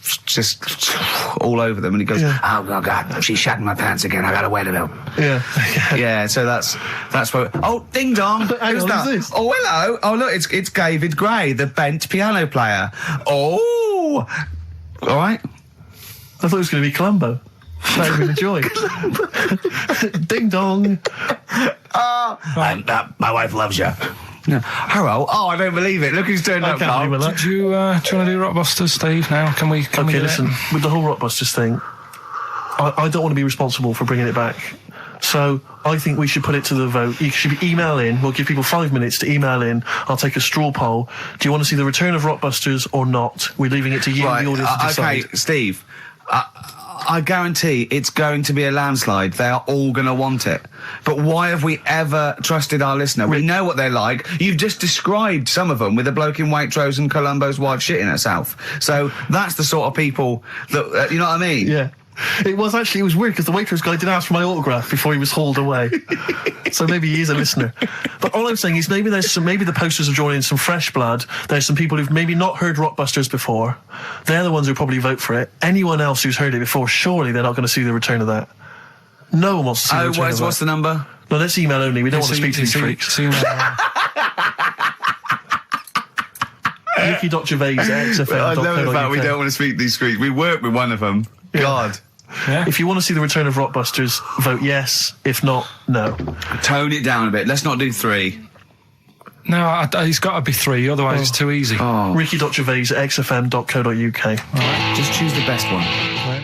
all over them, and he goes, oh God, she's shatting my pants again, I gotta wear them out. Yeah. Yeah, so that's what... Oh, ding dong! Who's that? Who's this? Oh, hello! Oh, look, it's David Gray, the bent piano player. Oh! All right. I thought it was going to be Columbo. That would be the joy. Ding dong. My wife loves you. No. Hello. Oh, I don't believe it. Look who's turned up, Carl. Do you want to do Rockbusters, Steve, now? Can we listen, with the whole Rockbusters thing, I don't want to be responsible for bringing it back. So I think we should put it to the vote. You should email in. We'll give people 5 minutes to email in. I'll take a straw poll. Do you want to see the return of Rockbusters or not? We're leaving it to you, the audience, to decide. Okay, Steve. I guarantee it's going to be a landslide. They are all going to want it. But why have we ever trusted our listener? We know what they're like. You've just described some of them with a bloke in Waitrose and Columbo's wife shitting herself. So that's the sort of people that, you know what I mean? Yeah. It was weird because the Waitrose guy did ask for my autograph before he was hauled away. So maybe he is a listener. But all I'm saying is maybe the posters are drawing in some fresh blood. There's some people who've maybe not heard Rockbusters before. They're the ones who probably vote for it. Anyone else who's heard it before, surely they're not going to see the return of that. No one wants to see the return of that. What's the number? No, let's email only. We don't want to speak to these freaks. Ricky.Gervais at XFM. I love the fact we don't want to speak to these freaks. We work with one of them. Yeah. God. Yeah. If you want to see the return of Rockbusters, vote yes. If not, no. Tone it down a bit. Let's not do 3. No, it's got to be 3, otherwise it's too easy. Oh. Ricky.Gervais at xfm.co.uk. All right, just choose the best one. Right.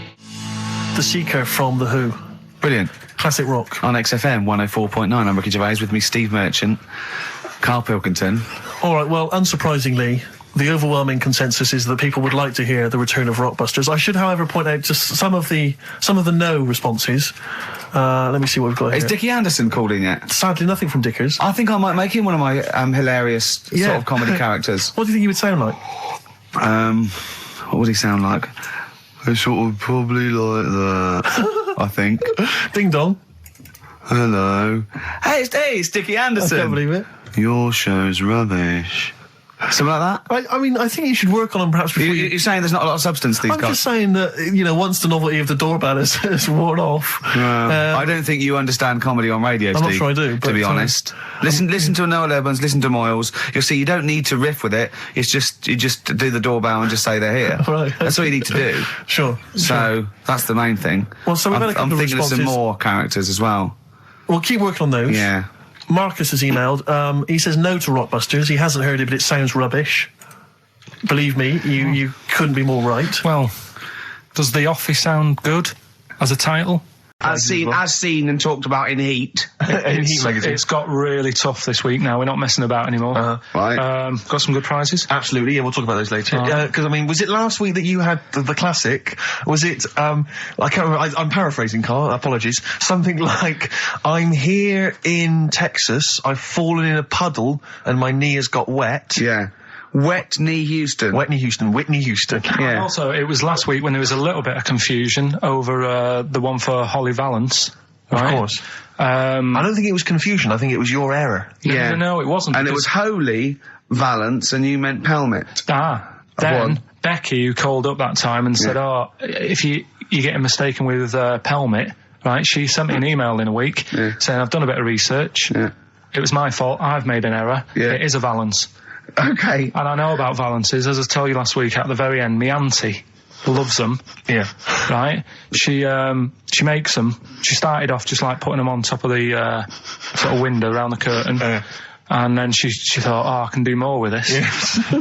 The Seeker from The Who. Brilliant. Classic rock. On XFM 104.9, I'm Ricky Gervais, with me Steve Merchant, Karl Pilkington. All right, well, unsurprisingly, the overwhelming consensus is that people would like to hear the return of Rockbusters. I should, however, point out just some of the no responses. Let me see what we've got here. Is Dickie Anderson called in yet? Sadly, nothing from Dickers. I think I might make him one of my hilarious sort of comedy characters. What do you think he would sound like? What would he sound like? Sort of probably like that, I think. Ding dong. Hello. Hey, it's Dickie Anderson. I can't believe it. Your show's rubbish. Something like that? I mean, I think you should work on them perhaps before You're saying there's not a lot of substance these guys? I'm just saying that, once the novelty of the doorbell has worn off... I don't think you understand comedy on radio, Steve. I'm not sure I do, to be honest. Listen to Noel Evans, listen to Moyles. You'll see you don't need to riff with it. It's just, you just do the doorbell and just say they're here. Right. That's all you need to do. Sure. So, that's the main thing. Well, so we've had a couple of responses. I'm thinking of some more characters as well. Well, keep working on those. Yeah. Marcus has emailed. He says no to Rockbusters. He hasn't heard it, but it sounds rubbish. Believe me, you couldn't be more right. Well, does The Office sound good as a title? As seen and talked about in Heat. In Heat magazine. It's got really tough this week now. We're not messing about anymore. Right. Got some good prizes. Absolutely, yeah, we'll talk about those later. Because, was it last week that you had the classic? Was it, I can't remember, I'm paraphrasing, Carl, apologies. Something like, I'm here in Texas, I've fallen in a puddle and my knee has got wet. Yeah. Whitney Houston. Whitney Houston. Yeah. And also, it was last week when there was a little bit of confusion over the one for Holly Valance. Right? Of course. I don't think it was confusion. I think it was your error. Yeah. No, it wasn't. And it was Holy Valance, and you meant Pelmet. Then Becky, who called up that time and said, "Oh, if you're getting mistaken with Pelmet," right? She sent me an email in a week saying, "I've done a bit of research. It was my fault. I've made an error. It is a Valance." Okay. And I know about Valances, as I told you last week. At the very end, my auntie loves them. Yeah. Right. She makes them. She started off just like putting them on top of the sort of window around the curtain. And then she thought, I can do more with this.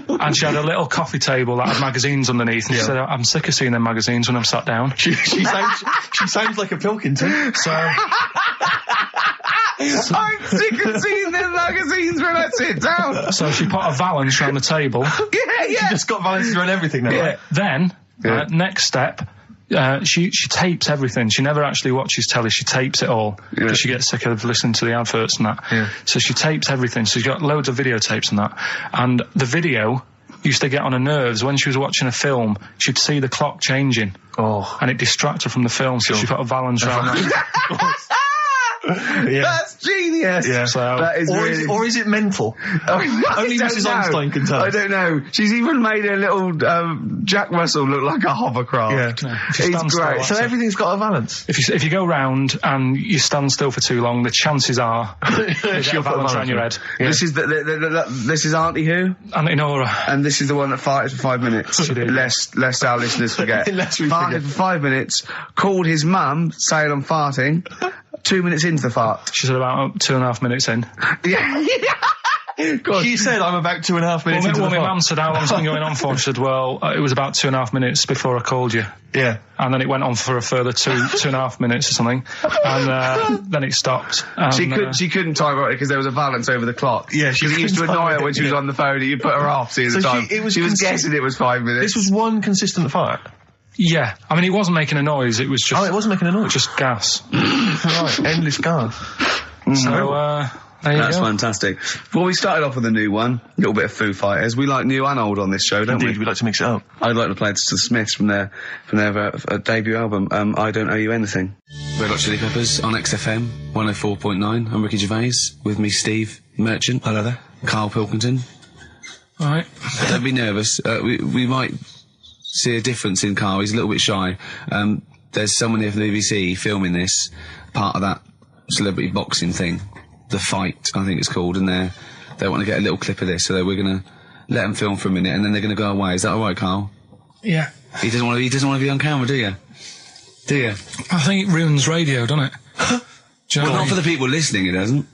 And she had a little coffee table that had magazines underneath. And she said, I'm sick of seeing them magazines when I'm sat down. She sounds like a Pilkington. So I'm sick of seeing them magazines when I sit down. So she put a Valance around the table. She just got Valances around everything now. Right? Then, next step, she tapes everything. She never actually watches telly. She tapes it all because she gets sick of listening to the adverts and that. So she tapes everything. So she's got loads of videotapes and that. And the video used to get on her nerves. When she was watching a film, she'd see the clock changing. And it distracted her from the film. So she put a Valance around that. That's genius. Yeah. So, that is or is it mental? Only Mrs. Einstein can tell. I don't know. She's even made her little Jack Russell look like a hovercraft. He's great. So everything's got a Valance. If you go round and you stand still for too long, the chances are she'll put a Valance around your head. This is this is Auntie who? Auntie Nora. And this is the one that farted for 5 minutes. Lest our listeners forget. Farted for 5 minutes. Called his mum saying I'm farting. 2 minutes into the fart. She said about 2.5 minutes in. She said I'm about 2.5 minutes into the fart. My mum said, how long's it been going on for? She said, well, it was about 2.5 minutes before I called you. Yeah. And then it went on for a further 2.5 minutes or something. And then it stopped. And, she couldn't time it because there was a Valance over the clock. Yeah, she used to annoy her when she was on the phone and you put her off seeing the time. She was guessing it was 5 minutes. This was one consistent fart. Yeah, I mean, it wasn't making a noise, it was just... Oh, it wasn't making a noise? Just gas. Right, endless gas. So, there you go. That's fantastic. Well, we started off with a new one, a little bit of Foo Fighters. We like new and old on this show, don't we? Indeed, we like to mix it up. I'd like to play the Smiths from their debut album, I Don't Owe You Anything. Red Hot Chili Peppers on XFM 104.9. I'm Ricky Gervais, with me Steve Merchant. Hello there. Karl Pilkington. All right. Don't be nervous. We might see a difference in Karl. He's a little bit shy. There's someone here from the BBC filming this, part of that celebrity boxing thing, The Fight, I think it's called, and they want to get a little clip of this, so we're going to let them film for a minute, and then they're going to go away. Is that all right, Karl? Yeah. He doesn't want to be on camera, do you? Do you? I think it ruins radio, doesn't it? Do you know not for the people listening, it doesn't.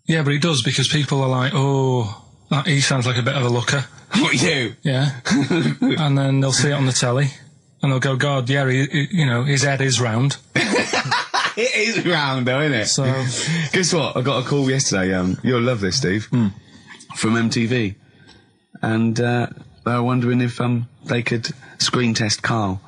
Yeah, but it does, because people are like, he sounds like a bit of a looker. What, you? Yeah. And then they'll see it on the telly, and they'll go, God, yeah, his head is round. It is round, though, isn't it? So, guess what? I got a call yesterday. You'll love this, Steve. From MTV, and they were wondering if they could screen test Karl.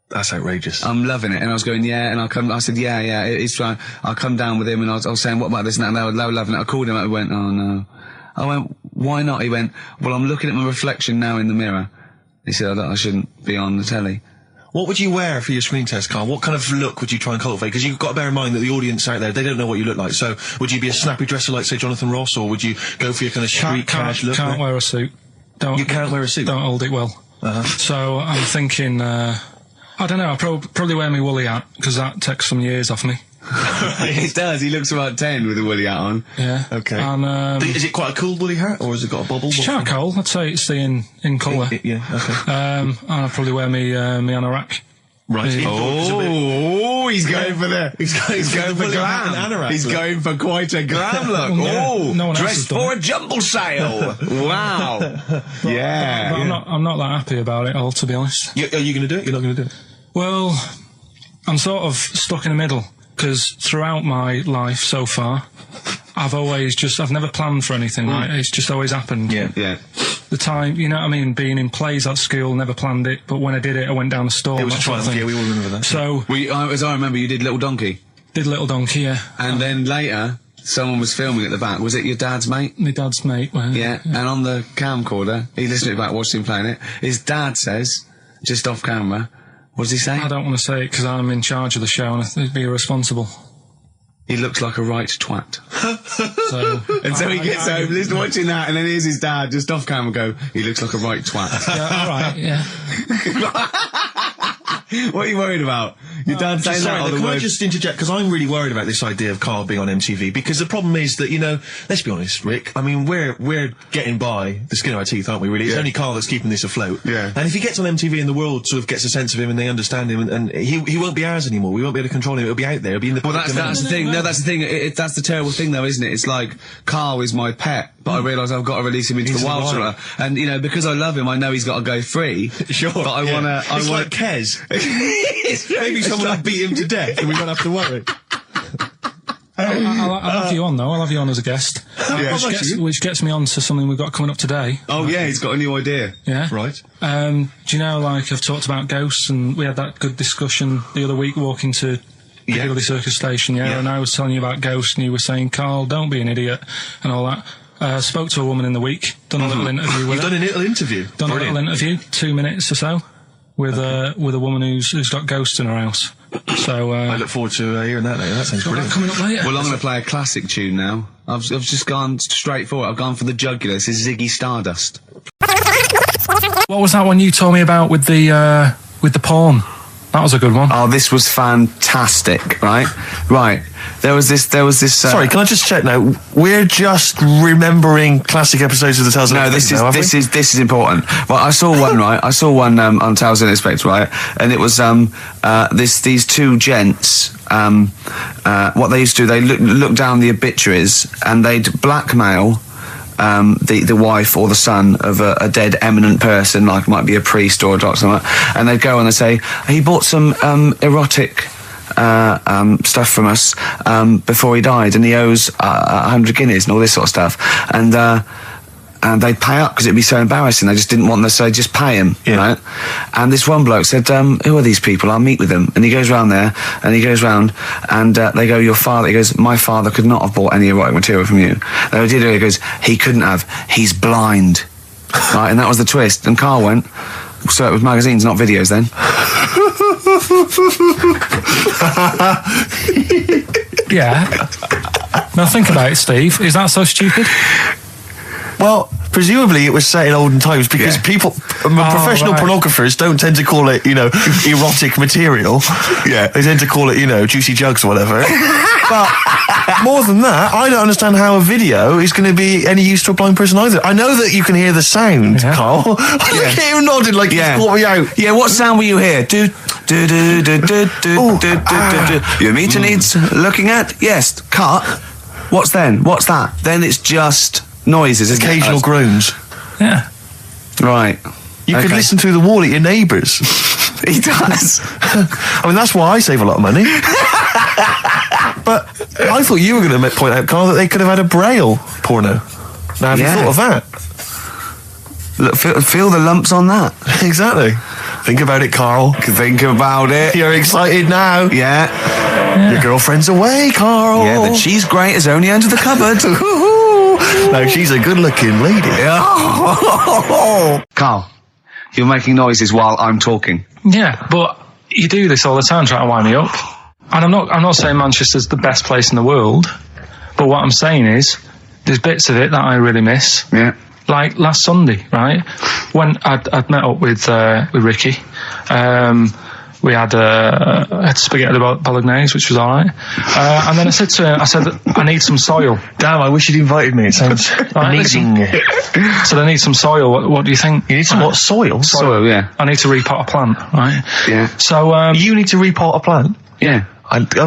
That's outrageous. I'm loving it, and I was going, yeah, and I said, yeah, it's fine. I'll come down with him, and I was saying, what about this and that, and they were loving it. I called him up, and went, oh no. I went, why not? He went, well, I'm looking at my reflection now in the mirror. He said, I shouldn't be on the telly. What would you wear for your screen test, Karl? What kind of look would you try and cultivate? Because you've got to bear in mind that the audience out there, they don't know what you look like. So, would you be a snappy dresser like, say, Jonathan Ross, or would you go for your kind of street cash look? Can't wear a suit. You can't wear a suit? Don't hold it well. So, I'm thinking, I don't know, I'll probably wear my woolly hat, because that takes some years off me. It does. He looks about 10 with a woolly hat on. Yeah. Okay. And, is it quite a cool woolly hat, or has it got a bobble? Charcoal. I'd say it's in colour. Yeah. Okay. And I'll probably wear me anorak. Right. He's going for he's going for glam. He's going for quite a glam look. No one dressed for a jumble sale. Wow. Yeah. But I'm not that happy about it all, to be honest. Are you going to do it? You're not going to do it? Well, I'm sort of stuck in the middle, because throughout my life so far, I've never planned for anything, right? It's just always happened. Yeah. The time, you know what I mean, being in plays at school, never planned it, but when I did it, I went down the store. It was a triumph, yeah, we all remember that. So... As I remember, you did Little Donkey. Did Little Donkey, yeah. And then later, someone was filming at the back. Was it your dad's mate? My dad's mate. Well, yeah, and on the camcorder, he listened to it back, watched him playing it. His dad says, just off camera, what does he say? I don't want to say it because I'm in charge of the show and I'd be irresponsible. He looks like a right twat. So he gets home, listening, watching that, and then here's his dad just off camera go, he looks like a right twat. Yeah, all right, yeah. What are you worried about? Your dad saying that? Can I just interject? Because I'm really worried about this idea of Karl being on MTV. Because the problem is that, you know, let's be honest, Rick. I mean, we're getting by the skin of our teeth, aren't we? Really, it's only Karl that's keeping this afloat. Yeah. And if he gets on MTV and the world sort of gets a sense of him and they understand him, and he won't be ours anymore. We won't be able to control him. It'll be out there. It'll be in the. Well, that's the thing. No, that's the thing. That's the terrible thing, though, isn't it? It's like Karl is my pet, but I realise I've got to release him into the wild. And you know, because I love him, I know he's got to go free. Sure. But I want to. It's like Kez. Maybe someone will beat him to death, and we won't have to worry. I'll have you on, though. I'll have you on as a guest. Which gets me on to something we've got coming up today. Oh, yeah, he's got a new idea. Yeah. Right. Do you know, like, I've talked about ghosts, and we had that good discussion the other week walking to Piccadilly Circus Station, and I was telling you about ghosts, and you were saying, Karl, don't be an idiot, and all that. Spoke to a woman in the week, done a little interview with her. You've done a little interview? Done a little interview, 2 minutes or so, with a woman who's got ghosts in her house. So I look forward to hearing that later. That sounds brilliant. Coming up later. Well, I'm going to play a classic tune now. I've just gone straight for it. I've gone for the jugular. This is Ziggy Stardust. What was that one you told me about with the porn? That was a good one. Oh, this was fantastic, right? Right. There was this. Sorry, can I just check now? We're just remembering classic episodes of the Tales Unexpected. This is important. Well, I saw one, right? I saw one on Tales Unexpected, right? And it was these two gents. What they used to do, they look down the obituaries and they'd blackmail the wife or the son of a dead eminent person, like might be a priest or a doctor, something like that, and they'd go and they'd say, he bought some erotic stuff from us before he died, and he owes 100 guineas and all this sort of stuff, and they'd pay up because it'd be so embarrassing. They just didn't want them, so they'd just pay him, right? And this one bloke said, who are these people? I'll meet with them. And he goes round there, and he goes round, and they go, your father, he goes, my father could not have bought any erotic material from you. They did it, he goes, he couldn't have, he's blind. Right, and that was the twist. And Karl went, so it was magazines, not videos then. Yeah. Now think about it, Steve. Is that so stupid? Well, presumably it was set in olden times because people, professional pornographers don't tend to call it, you know, erotic material. Yeah. They tend to call it, you know, juicy jugs or whatever. But more than that, I don't understand how a video is going to be any use to a blind person either. I know that you can hear the sound, Karl. Look at him nodding like he's caught me out. Yeah, what sound were you hear? Your meter needs looking at? Yes. Cut. What's then? What's that? Then it's just noises, occasional groans. Yeah. Right. You could listen through the wall at your neighbours. He does. I mean, that's why I save a lot of money. But I thought you were going to point out, Karl, that they could have had a Braille porno. Now, have you thought of that? Look, feel the lumps on that. Exactly. Think about it, Karl. Think about it. You're excited now. Yeah. Your girlfriend's away, Karl. Yeah, the cheese grate is only under the cupboard. No, she's a good-looking lady. Karl, you're making noises while I'm talking. Yeah, but you do this all the time trying to wind me up. And I'm not saying Manchester's the best place in the world, but what I'm saying is there's bits of it that I really miss. Yeah. Like last Sunday, right? When I'd met up with Ricky, we had spaghetti bolognese, which was all right. And then I said to him, I need some soil. Damn, I wish you'd invited me. It sounds amazing. So I need some soil. What do you think? You need some what? Soil? Soil, yeah. I need to repot a plant, right? Yeah. So you need to repot a plant? Yeah.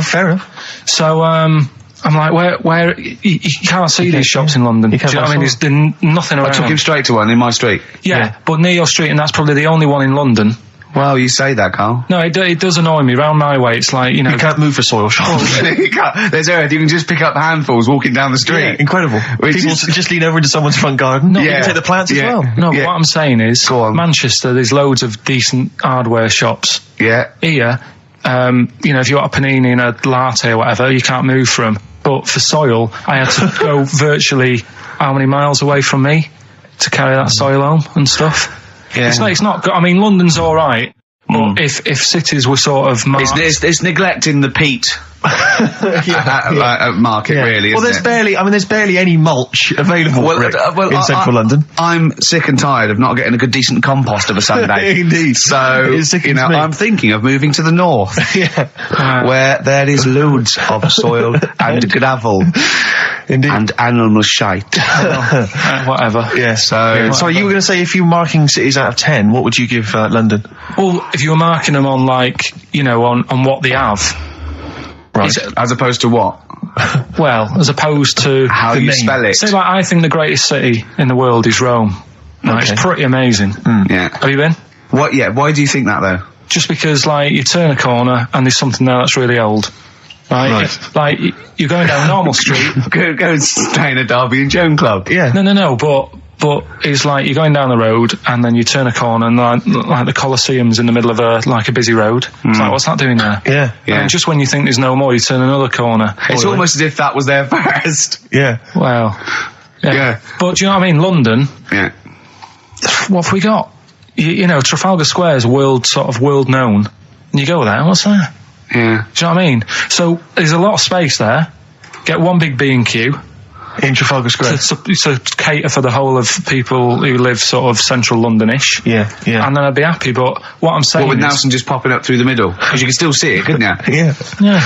Fair enough. So I'm like, where you can't see these shops in London. Do you know what I mean? There's nothing around. I took him straight to one in my street. Yeah, but near your street, and that's probably the only one in London. Well, you say that, Karl. No, it does annoy me. Round my way, it's like, you know... You can't move for soil shops. You can't. There's Earth. You can just pick up handfuls walking down the street. Yeah, incredible. People just lean over into someone's front garden. No, you can take the plants as well. No, but what I'm saying is, Manchester, there's loads of decent hardware shops. Yeah. Here, you know, if you want a panini and a latte or whatever, you can't move from. But for soil, I had to go virtually how many miles away from me to carry that soil home and stuff. Yeah. It's not good. I mean, London's all right. But if cities were sort of it's neglecting the peat market, really. Well, there's barely any mulch available in central London. I'm sick and tired of not getting a good decent compost of a Sunday. Indeed. So I'm thinking of moving to the north, where there is loads of soil and gravel. Indeed. And animal shite. Whatever. Yeah. So you were going to say, if you were marking cities out of 10, what would you give London? Well, if you were marking them on, like, on what they have. Right. As opposed to what? Well, as opposed to how you spell it. Say, like, I think the greatest city in the world is Rome. No, it's pretty amazing. Yeah. Have you been? What? Yeah. Why do you think that, though? Just because, like, you turn a corner and there's something there that's really old. Right. Like, you're going down Normal Street. go and stay in a Derby and Joan club. Yeah. No, but it's like you're going down the road and then you turn a corner and like the Colosseum's in the middle of a busy road. It's like, what's that doing there? Yeah. And just when you think there's no more, you turn another corner. It's almost as if that was there first. Yeah. Well. Yeah. But do you know what I mean? London. Yeah. What have we got? You know, Trafalgar Square is world known. And you go there, what's there? Yeah. Do you know what I mean? So there's a lot of space there. Get one big B&Q. In Trafalgar Square. To cater for the whole of people who live sort of central Londonish. Yeah. And then I'd be happy, but what I'm saying with Nelson just popping up through the middle? Because you can still see it, couldn't you? Yeah.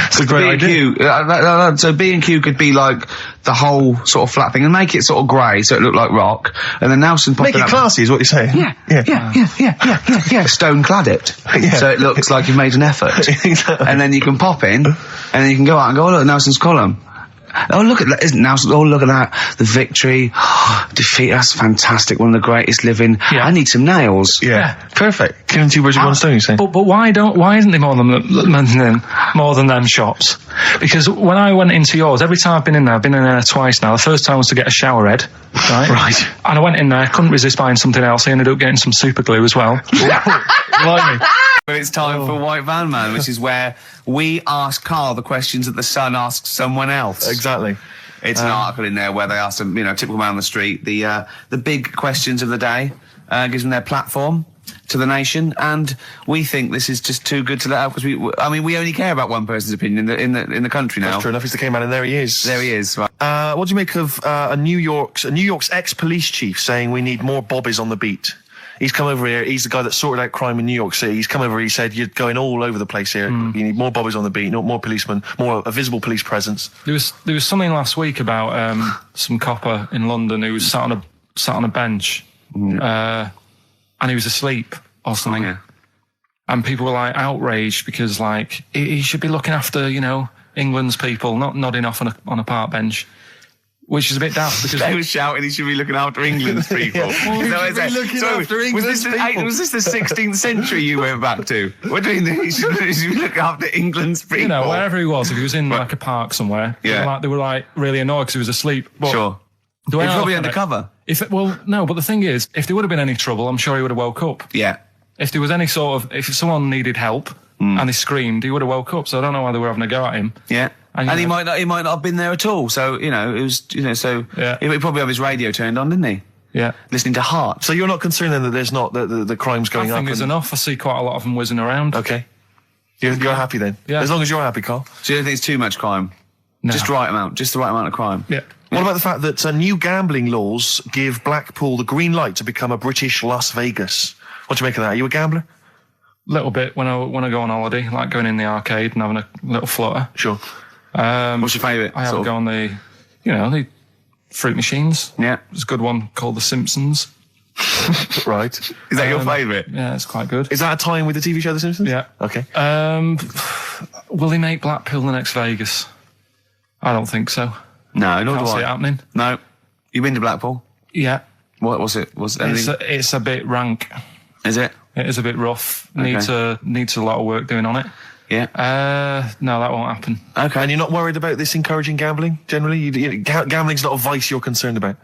It's a great idea. So B&Q could be like the whole sort of flat thing and make it sort of grey so it looked like rock, and then Nelson popping up. Make it classy is what you're saying. Yeah. Stone clad it. So it looks like you've made an effort. And then you can pop in, and then you can go out and go, oh, look, Nelson's column. Oh, look at that. Isn't Nelson? Oh, look at that. The victory. Defeat. That's fantastic. One of the greatest living. Yeah. I need some nails. Yeah. Perfect. Killing two birds with one stone, you say? But why isn't there more than them shops? Because when I went into yours, every time I've been in there twice now. The first time was to get a shower head. Right. And I went in there, couldn't resist buying something else. I ended up getting some super glue as well. Blimey. But it's time for White Van Man, which is where we ask Karl the questions that the Sun asks someone else. Exactly. It's an article in there where they ask them, typical man on the street, the big questions of the day, gives them their platform to the nation, and we think this is just too good to let out because we only care about one person's opinion in the country now. That's true enough. He's the K-man, and there he is. There he is. Right. What do you make of New York's ex-police chief saying we need more bobbies on the beat? He's come over here. He's the guy that sorted out crime in New York City. He's come over. He said, "You're going all over the place here. You need more bobbies on the beat, more policemen, a visible police presence." There was something last week about some copper in London who was sat on a bench, and he was asleep or something. Oh, yeah. And people were like outraged because like he should be looking after England's people, not nodding off on a park bench. Which is a bit daft because they were shouting he should be looking after England's people. Was this the 16th century you went back to? What do you mean he should be looking after England's people? Wherever he was, if he was in like a park somewhere, they were like really annoyed because he was asleep. But sure. He was probably undercover. No, but the thing is, if there would have been any trouble, I'm sure he would have woke up. Yeah. If there was any if someone needed help and he screamed, he would have woke up. So I don't know why they were having a go at him. Yeah. And he might not have been there at all. So, it was, he probably have his radio turned on, didn't he? Yeah. Listening to Heart. So you're not concerned then that there's not, the crime's going up? I think there's enough. I see quite a lot of them whizzing around. Okay. You're happy then? Yeah. As long as you're happy, Karl. So you don't think it's too much crime? No. Just the right amount of crime? Yeah. What about the fact that new gambling laws give Blackpool the green light to become a British Las Vegas? What do you make of that? Are you a gambler? Little bit when I go on holiday, like going in the arcade and having a little flutter. Sure. What's your favourite? I have to go on the fruit machines. Yeah. There's a good one called The Simpsons. Right. Is that your favourite? Yeah, it's quite good. Is that a tie-in with the TV show The Simpsons? Yeah. Okay. Will they make Blackpool the next Vegas? I don't think so. No, nor do I. Can't see it happening. No. You been to Blackpool? Yeah. What was it? It's a bit rank. Is it? It is a bit rough. Okay. Needs a lot of work doing on it. Yeah. No, that won't happen. Okay. And you're not worried about this encouraging gambling, generally? Gambling's not a vice you're concerned about?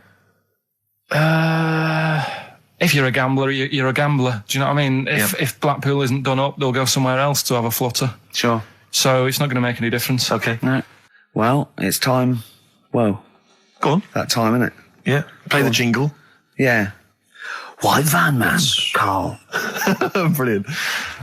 If you're a gambler, you're a gambler. Do you know what I mean? If Blackpool isn't done up, they'll go somewhere else to have a flutter. Sure. So it's not going to make any difference. Okay. No. Well, it's time. Well, go on. That time, isn't it? Yeah. Play the jingle. Yeah. White van man, Carl. Brilliant.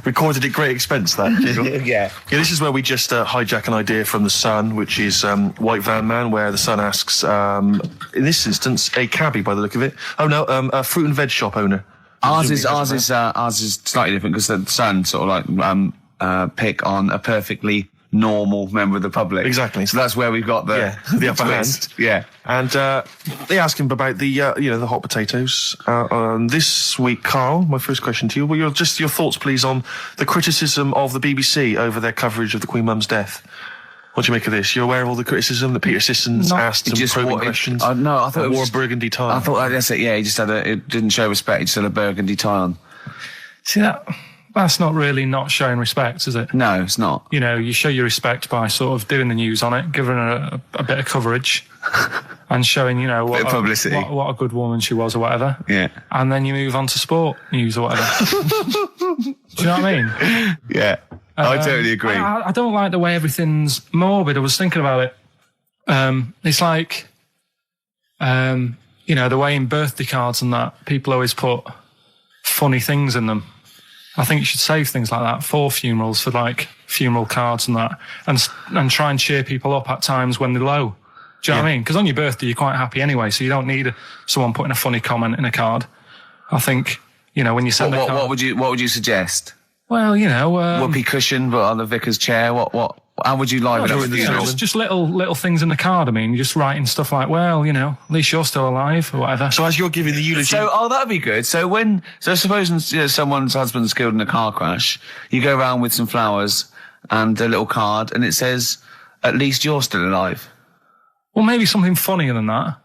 Recorded at great expense, that jingle. Yeah. This is where we just hijack an idea from The Sun, which is White Van Man, where The Sun asks, in this instance, a cabbie by the look of it. Oh no, a fruit and veg shop owner. Ours is slightly different because The Sun sort of like pick on a perfectly normal member of the public. Exactly. So that's where we've got the upper hand. Yeah. And they ask him about the the hot potatoes. This week, Carl, my first question to you, well, your thoughts, please, on the criticism of the BBC over their coverage of the Queen Mum's death. What do you make of this? You're aware of all the criticism that Peter Sissons asked some probing questions? No, I thought it wore a burgundy tie. I thought that's it. Yeah, he just it didn't show respect. He just had a burgundy tie on. See that's not really not showing respect, is it? No, it's not. You know, you show your respect by sort of doing the news on it, giving her a bit of coverage, and showing, you know, what publicity. What a good woman she was or whatever. Yeah. And then you move on to sport news or whatever. Do you know what I mean? Yeah. I totally agree. I don't like the way everything's morbid. I was thinking about it. It's like, you know, the way in birthday cards and that, people always put funny things in them. I think you should save things like that for funerals, for like funeral cards and that, and try and cheer people up at times when they're low. Do you know what I mean? Because on your birthday, you're quite happy anyway, so you don't need someone putting a funny comment in a card. I think, you know, when you send a card... What would you suggest? Well, you know... whoopee cushion, but on the vicar's chair, how would you liven up the funeral? Just little things in the card. I mean, you're just writing stuff like, well, you know, at least you're still alive or whatever. So as you're giving the eulogy... that'd be good. So supposing someone's husband's killed in a car crash, you go around with some flowers and a little card, and it says, at least you're still alive. Well, maybe something funnier than that.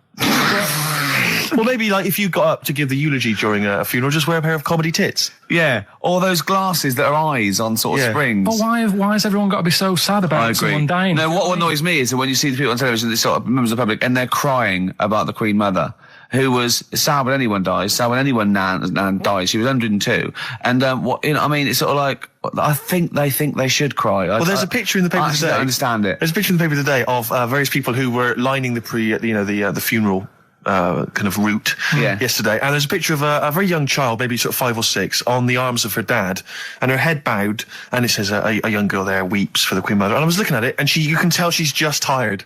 Well, maybe like if you got up to give the eulogy during a funeral, just wear a pair of comedy tits. Yeah, or those glasses that are eyes on sort of springs. But why has everyone got to be so sad about someone dying? No, what annoys me is that when you see the people on television, the sort of members of the public, and they're crying about the Queen Mother, who was sad when anyone dies, sad when anyone nan dies. She was 102, and it's sort of like I think they should cry. Well, there's a picture in the paper today. I don't understand it. There's a picture in the paper today of various people who were lining the funeral. Kind of route yesterday, and there's a picture of a very young child, maybe sort of 5 or 6, on the arms of her dad, and her head bowed, and it says a young girl there weeps for the Queen Mother. And I was looking at it, and you can tell she's just tired.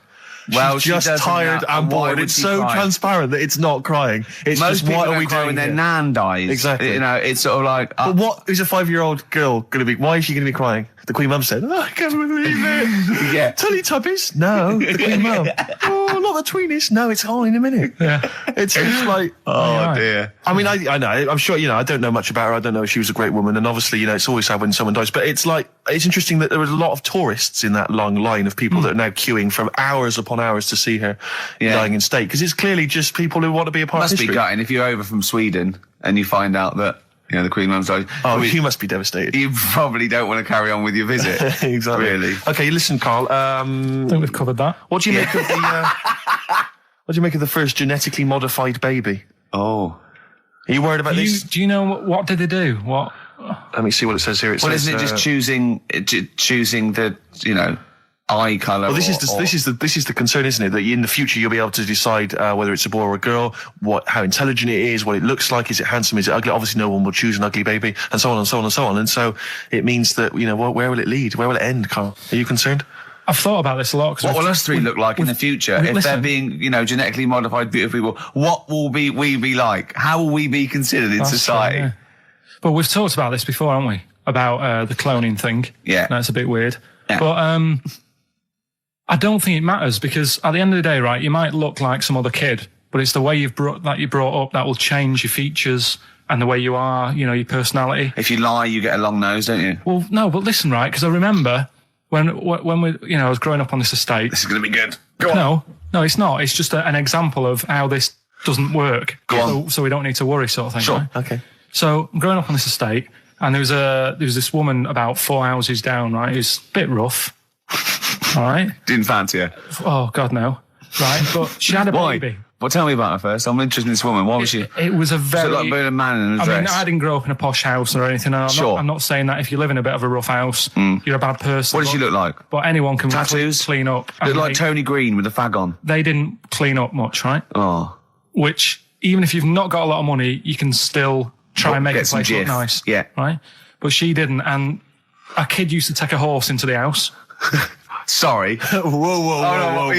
Well, she's just tired and bored. It's so transparent that it's not crying. It's most just, what are we cry doing when their nan dies? Exactly. You know, it's sort of like. But what is a 5-year-old girl going to be? Why is she going to be crying? The Queen Mum said, I can't believe it. Yeah. Teletubbies? No. The Queen Mum. Oh, not the tweenies. No, it's all in a minute. Yeah. It's just like, oh dear. I mean, I know. I'm sure, I don't know much about her. I don't know if she was a great woman. And obviously, it's always sad when someone dies. But it's interesting that there was a lot of tourists in that long line of people that are now queuing for hours upon hours to see her dying in state. Because it's clearly just people who want to be a part of history. Must be gutting if you're over from Sweden and you find out that the Queen Mum's died. Oh, you must be devastated. You probably don't want to carry on with your visit. Exactly. Really. Okay, listen, Carl. I think we've covered that. What do you make of the? What do you make of the first genetically modified baby? Oh, are you worried about this? Do you know what did they do? What? Let me see what it says here. Isn't it just choosing the eye colour? Well, this is the concern, isn't it? That in the future you'll be able to decide whether it's a boy or a girl, how intelligent it is, what it looks like, is it handsome, is it ugly? Obviously, no one will choose an ugly baby, and so on and so on and so on. And so it means that where will it lead? Where will it end, Carl? Are you concerned? I've thought about this a lot. What will us three look like in the future if they're being, genetically modified, beautiful people? What will we be like? How will we be considered in society? True, yeah. But we've talked about this before, haven't we? About the cloning thing. Yeah, that's a bit weird. Yeah. But I don't think it matters, because at the end of the day, right, you might look like some other kid, but it's the way you're brought up that will change your features and the way you are, your personality. If you lie, you get a long nose, don't you? Well, no, but listen, right, because I remember when we, I was growing up on this estate. This is going to be good. Go on. No, it's not. It's just an example of how this doesn't work. Go on. So we don't need to worry, sort of thing. Sure. Right? Okay. So I'm growing up on this estate, and there was this woman about 4 houses down, right, who's a bit rough. All right. Didn't fancy her. Oh God, no. right? But she had a Why? baby. Well, tell me about her first. I'm interested in this woman. Why was she? It was a very... Was it like being a man in a dress? I mean, I didn't grow up in a posh house or anything. And I'm not saying that if you live in a bit of a rough house, you're a bad person. What does she look like? But anyone can Tattoos? clean up. Look like Tony Green with a fag on. They didn't clean up much, right? Oh. Which, even if you've not got a lot of money, you can still try and make the place look nice. Yeah. Right? But she didn't. And a kid used to take a horse into the house. Sorry. Whoa,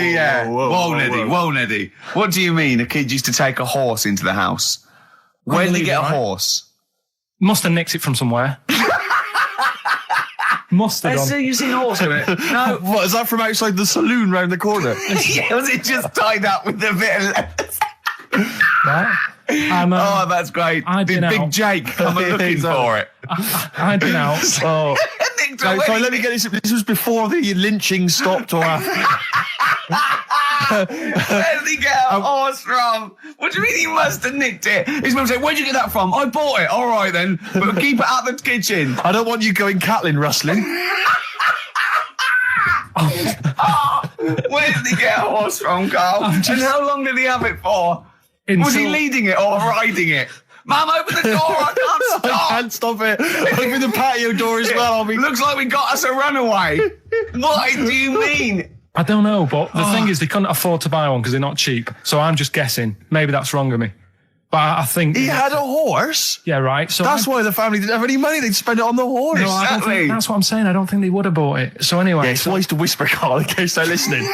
Neddy. What do you mean a kid used to take a horse into the house? Where did he get a horse? Must have nicked it from somewhere. Must have done. You seen a horse in it? No. What, is that from outside the saloon round the corner? Yeah, was it just tied up with a bit of lettuce? Right? Oh, that's great. Did Big Jake come looking for it? I'd been out. Oh. Sorry, let me get this. This was before the lynching stopped or after. Where did he get a horse from? What do you mean he must have nicked it? His mum said, where'd you get that from? I bought it. All right then. But keep it out of the kitchen. I don't want you going Catlin rustling. Where did he get a horse from, Carl? And how long did he have it for? Was he leading it or riding it? Mum, open the door, I can't stop. I can't stop it. Open the patio door as well. Looks like we got us a runaway. What do you mean? I don't know, but the thing is they couldn't afford to buy one because they're not cheap. So I'm just guessing. Maybe that's wrong of me. But I think... He had a horse? Yeah, right. So that's why the family didn't have any money. They'd spend it on the horse. No, I don't think, that's what I'm saying. I don't think they would have bought it. So anyway... Yeah, it's wise to whisper, Carl, in case they're listening.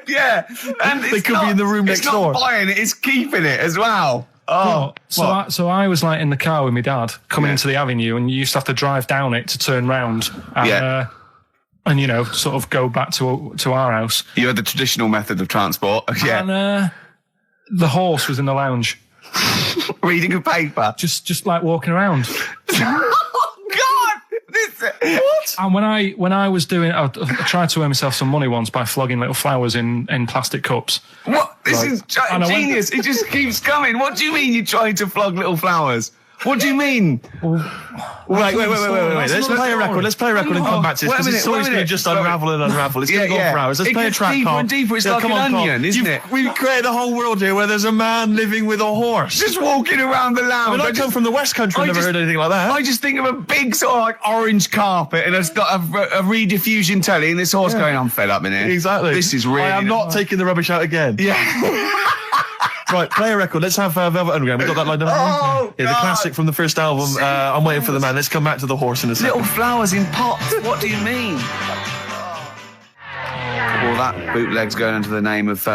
Yeah. And they could be in the room next door. It's not buying it, it's keeping it as well. Oh, so I was like in the car with my dad coming into the avenue, and you used to have to drive down it to turn round. And, and you know, sort of go back to our house. You had the traditional method of transport. Yeah. And the horse was in the lounge. Reading a paper. Just like walking around. Oh God! What? And when I was doing, I tried to earn myself some money once by flogging little flowers in plastic cups. What? This is genius. It just keeps coming. What do you mean you're trying to flog little flowers? What do you mean? Wait. Let's play a record. Let's play a record and come back to this, because it's always going to just unravel and unravel. It's going to go for hours. Let's play a track, deeper Carl. and deeper. It's like an onion, isn't it? We've created a whole world here where there's a man living with a horse. Just walking around the lounge. I come from the West Country, never heard anything like that. I just think of a big sort of like orange carpet, and it's got a rediffusion telly, and this horse going, I'm fed up in here. Exactly. This is really... I am not taking the rubbish out again. Yeah. Right, play a record. Let's have Velvet Underground. We got that lined up. Oh, yeah, the classic from the first album. I'm waiting for the man. Let's come back to the horse in a second. Little flowers in pots. What do you mean? Well, that bootleg's going under the name of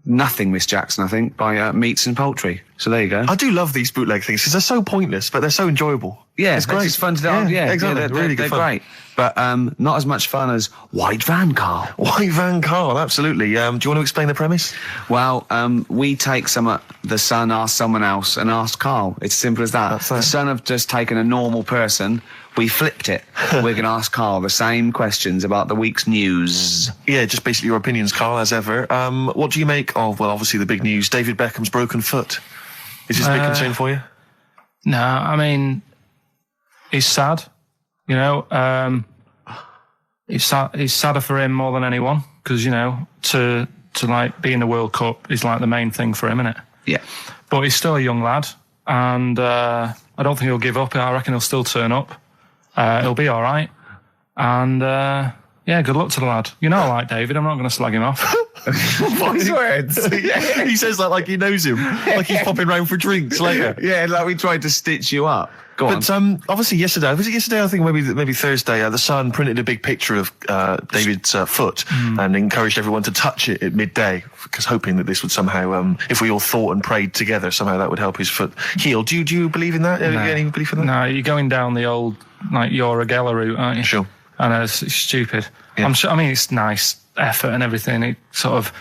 Nothing, Miss Jackson, I think, by Meats and Poultry. So there you go. I do love these bootleg things because they're so pointless, but they're so enjoyable. Yeah, it's great. It's fun to do. Yeah, exactly. They're great. But not as much fun as White Van Carl. White Van Carl, absolutely. Do you want to explain the premise? Well, we take the Sun, ask someone else, and ask Carl. It's as simple as that. The Sun have just taken a normal person. We flipped it. We're going to ask Carl the same questions about the week's news. Yeah, just basically your opinions, Carl, as ever. What do you make of, well, obviously the big news, David Beckham's broken foot? Is this a big concern for you? No, I mean, he's sad. You know, it's sadder for him more than anyone, because, you know, to like be in the World Cup is like the main thing for him, isn't it? Yeah. But he's still a young lad, and I don't think he'll give up. I reckon he'll still turn up. He'll be all right. And yeah, good luck to the lad. You know, I like David. I'm not going to slag him off. Voice words. Yeah. He says that like he knows him, like he's popping round for drinks later. Yeah, like we tried to stitch you up. Go on. But obviously yesterday, was it yesterday? I think maybe Thursday. The Sun printed a big picture of David's foot and encouraged everyone to touch it at midday, because hoping that this would somehow, if we all thought and prayed together, somehow that would help his foot heal. Do you believe in that? No. Any belief in that? No, you're going down the old like Yora Geller route, aren't you? Sure. I know, it's stupid. Yeah. I'm sure. I mean, it's nice effort and everything. It sort of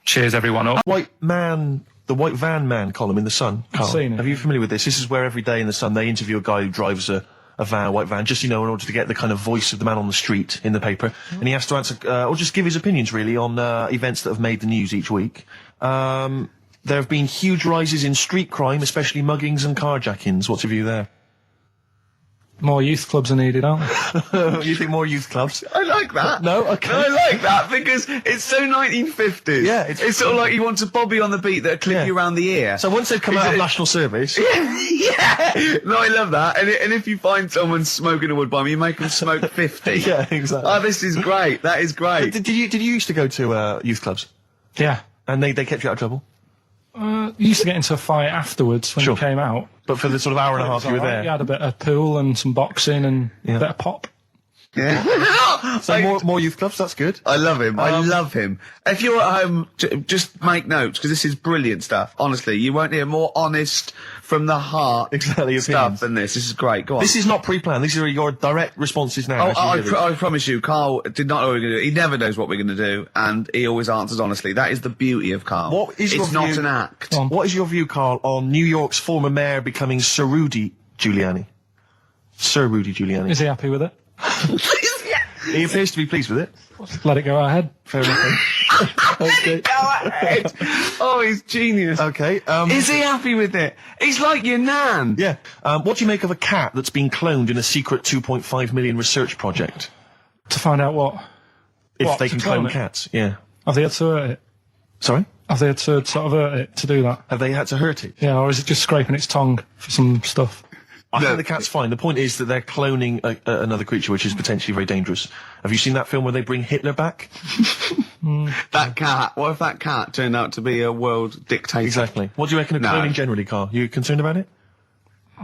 cheers everyone up. The White Van Man column in the Sun. Carl, I've seen it. Are you familiar with this? This is where every day in the Sun they interview a guy who drives a white van, just, you know, in order to get the kind of voice of the man on the street in the paper. And he has to answer, or just give his opinions really on events that have made the news each week. There have been huge rises in street crime, especially muggings and carjackings. What's your view there? More youth clubs are needed, aren't there? You think more youth clubs? I like like that. No, okay. No, I like that because it's so 1950s. Yeah, it's sort of like you want a Bobby on the beat that'll clip you around the ear. So once they've come out of national service. Yeah. No, I love that. And if you find someone smoking a wood bomb, you make them smoke 50. Yeah, exactly. Oh, this is great. That is great. Did you used to go to youth clubs? Yeah. And they kept you out of trouble? You used to get into a fight afterwards when you came out. But for the sort of hour and a half you were there? You had a bit of pool and some boxing and a bit of pop. Yeah. So more youth clubs, that's good. I love him. I love him. If you're at home, just make notes, because this is brilliant stuff. Honestly, you won't hear more honest, from the heart stuff than this. This is great. Go on. This is not pre-planned. These are your direct responses now. I promise you, Carl did not know what we were going to do. He never knows what we're going to do, and he always answers honestly. That is the beauty of Carl. It's not an act. What is your view, Carl, on New York's former mayor becoming Sir Rudy Giuliani? Sir Rudy Giuliani. Is he happy with it? He appears to be pleased with it. Let it go ahead. Fair enough. Okay. Go ahead. Oh, he's genius. Okay. Is he happy with it? He's like your nan. Yeah. What do you make of a cat that's been cloned in a secret 2.5 million research project? To find out what? If they can clone cats, yeah. Have they had to hurt it? Sorry? Have they had to sort of hurt it to do that? Have they had to hurt it? Yeah, or is it just scraping its tongue for some stuff? I think the cat's fine. The point is that they're cloning another creature, which is potentially very dangerous. Have you seen that film where they bring Hitler back? That cat. What if that cat turned out to be a world dictator? Exactly. What do you reckon of cloning generally, Carl? You concerned about it?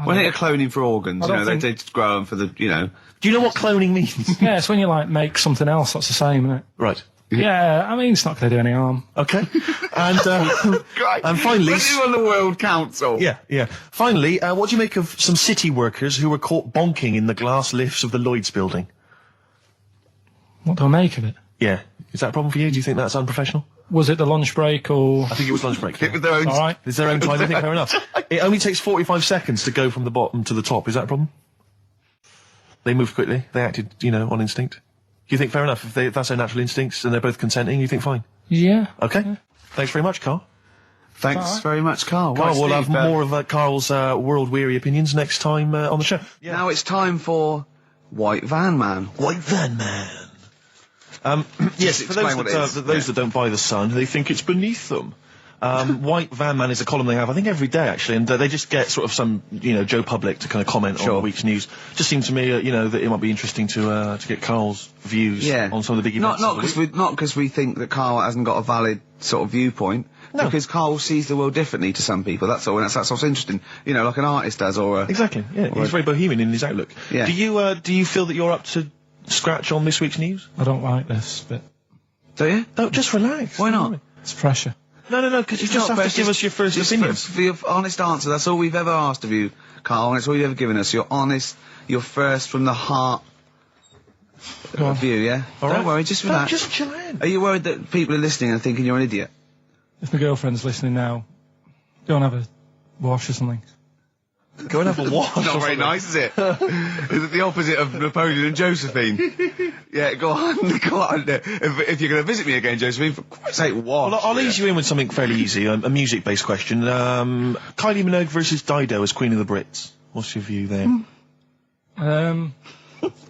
Well, they're cloning for organs. You know, they just grow them for the, you know. Do you know what cloning means? Yeah, it's when you, like, make something else that's the same, isn't it? Right. Yeah, I mean, it's not going to do any harm. Okay. And finally... When you on the World Council. Yeah. Finally, what do you make of some city workers who were caught bonking in the glass lifts of the Lloyd's building? What do I make of it? Yeah. Is that a problem for you? Do you think that's unprofessional? Was it the lunch break or...? I think it was lunch break. It was their own... All right. It's their own time. I think fair enough. It only takes 45 seconds to go from the bottom to the top. Is that a problem? They moved quickly. They acted, on instinct. Do you think fair enough? If that's their natural instincts and they're both consenting, you think fine? Yeah. Okay. Yeah. Thanks very much, Carl. Thanks very much, Carl. Carl, we'll have more of Carl's world-weary opinions next time on the show. Yeah. Now it's time for White Van Man. White Van Man. Yes, for those that don't buy The Sun, they think it's beneath them. White Van Man is a column they have, I think, every day, actually, and they just get sort of some, Joe Public to kind of comment on the week's news. Just seems to me, that it might be interesting to get Carl's views on some of the big events. Not because we think that Carl hasn't got a valid sort of viewpoint. No. Because Carl sees the world differently to some people, that's all, and that's what's interesting. Like an artist does, or a... Exactly, yeah. He's very bohemian in his outlook. Yeah. Do you feel that you're up to scratch on this week's news? I don't like this bit. Do you? No, just relax. Why not? It's pressure. No, because you just have to give us your first opinion. For your honest answer, that's all we've ever asked of you, Carl, and it's all you've ever given us. Your honest, your first from the heart view, yeah? Don't worry, just relax. Just chill in. Are you worried that people are listening and thinking you're an idiot? If my girlfriend's listening now, go and have a wash or something. Go and have a wash. Not very nice, is it? Is it the opposite of Napoleon and Josephine? Yeah, go on. If you're going to visit me again, Josephine, for Christ's sake, wash. Well, I'll ease you in with something fairly easy, a music-based question. Kylie Minogue versus Dido as Queen of the Brits. What's your view there? Go and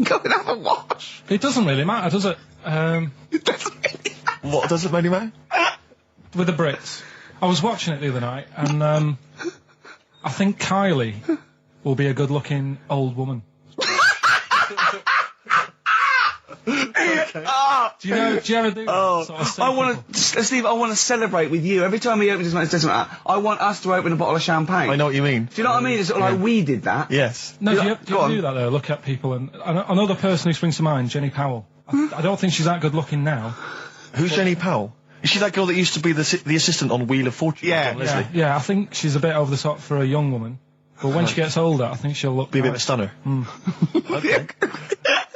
have a wash. It doesn't really matter, does it? It doesn't really matter. What doesn't really matter? With the Brits. I was watching it the other night, and I think Kylie will be a good-looking old woman. Do you ever do that? Sort of Steve, I want to celebrate with you. Every time he opens his mouth, says something like that, I want us to open a bottle of champagne. I know what you mean. Do you know what I mean? It's sort of like we did that. Yes. No, do you ever do that, though? Look at people, and another person who springs to mind, Jenny Powell. I don't think she's that good-looking now. Who's Jenny Powell? Is she that girl that used to be the assistant on Wheel of Fortune? Yeah, I think she's a bit over the top for a young woman. But when she gets older, I think she'll be a bit of a stunner. Okay.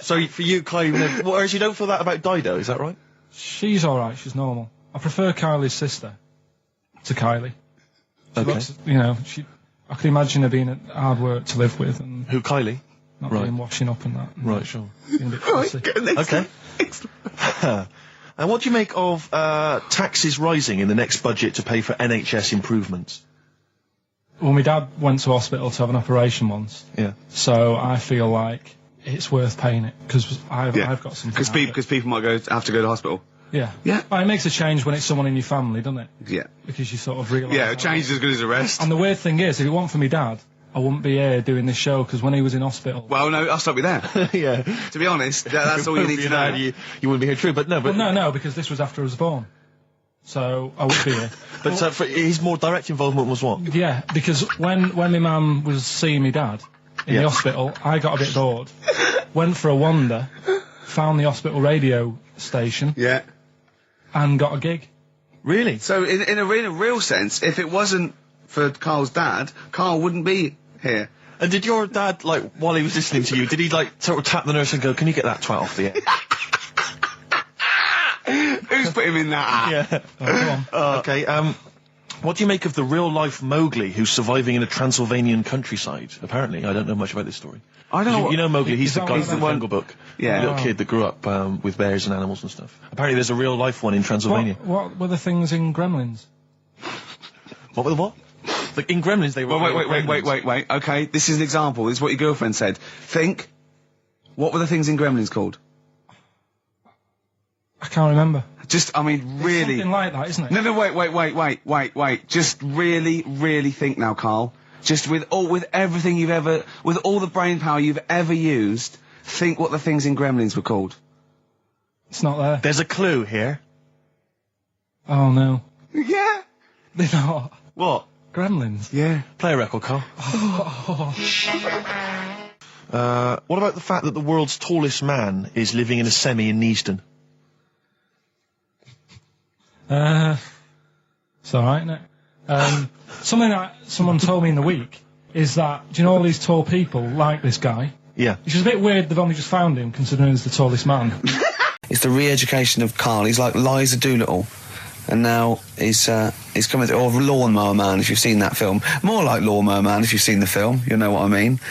So for you, Kylie, whereas you don't feel that about Dido, is that right? She's alright, she's normal. I prefer Kylie's sister to Kylie. She looks, I can imagine her being hard work to live with. And who, Kylie? Not being washing up and that. Right, sure. Being a bit fussy. Okay. And what do you make of taxes rising in the next budget to pay for NHS improvements? Well, my dad went to hospital to have an operation once. Yeah. So I feel like it's worth paying it because I've got something. Because people might have to go to hospital. Yeah. Yeah. But it makes a change when it's someone in your family, doesn't it? Yeah. Because you sort of realise. Yeah, a change is as good as a rest. And the weird thing is, if it weren't for me dad, I wouldn't be here doing this show because when he was in hospital. Well, no, I'll stop you there. Yeah. To be honest, that's all you need to know. You wouldn't be here, true, but no. But no, because this was after I was born. So I would be here. But for his more direct involvement was what? Yeah, because when my mum was seeing me dad in the hospital, I got a bit bored. Went for a wander, found the hospital radio station. Yeah. And got a gig. Really? So in a real sense, if it wasn't for Carl's dad, Carl wouldn't be here. And did your dad, like, while he was listening to you, did he, like, sort of tap the nurse and go, can you get that twat off the air? Who's put him in that? Yeah. Oh, go on. Okay, what do you make of the real-life Mowgli who's surviving in a Transylvanian countryside? Apparently, I don't know much about this story. I don't know. You know Mowgli, he's the guy from the Jungle Book. Yeah. The little kid that grew up with bears and animals and stuff. Apparently there's a real-life one in Transylvania. What were the things in Gremlins? What were the what? Like, in Gremlins they were... Wait. Okay, this is an example. This is what your girlfriend said. Think. What were the things in Gremlins called? I can't remember. Really... It's something like that, isn't it? No, wait. Just really think now, Carl. Just with everything with all the brain power you've ever used, think what the things in Gremlins were called. It's not there. There's a clue here. Oh, no. Yeah. They're not. What? Gremlins. Yeah. Play a record, Carl. What about the fact that the world's tallest man is living in a semi in Neasden? It's alright, isn't it? Something that someone told me in the week is that, do you know all these tall people like this guy? Yeah. Which is a bit weird they've only just found him, considering he's the tallest man. It's the re-education of Carl. He's like Liza Doolittle. And now he's coming or Lawnmower Man, if you've seen that film. More like Lawnmower Man, if you've seen the film. You know what I mean.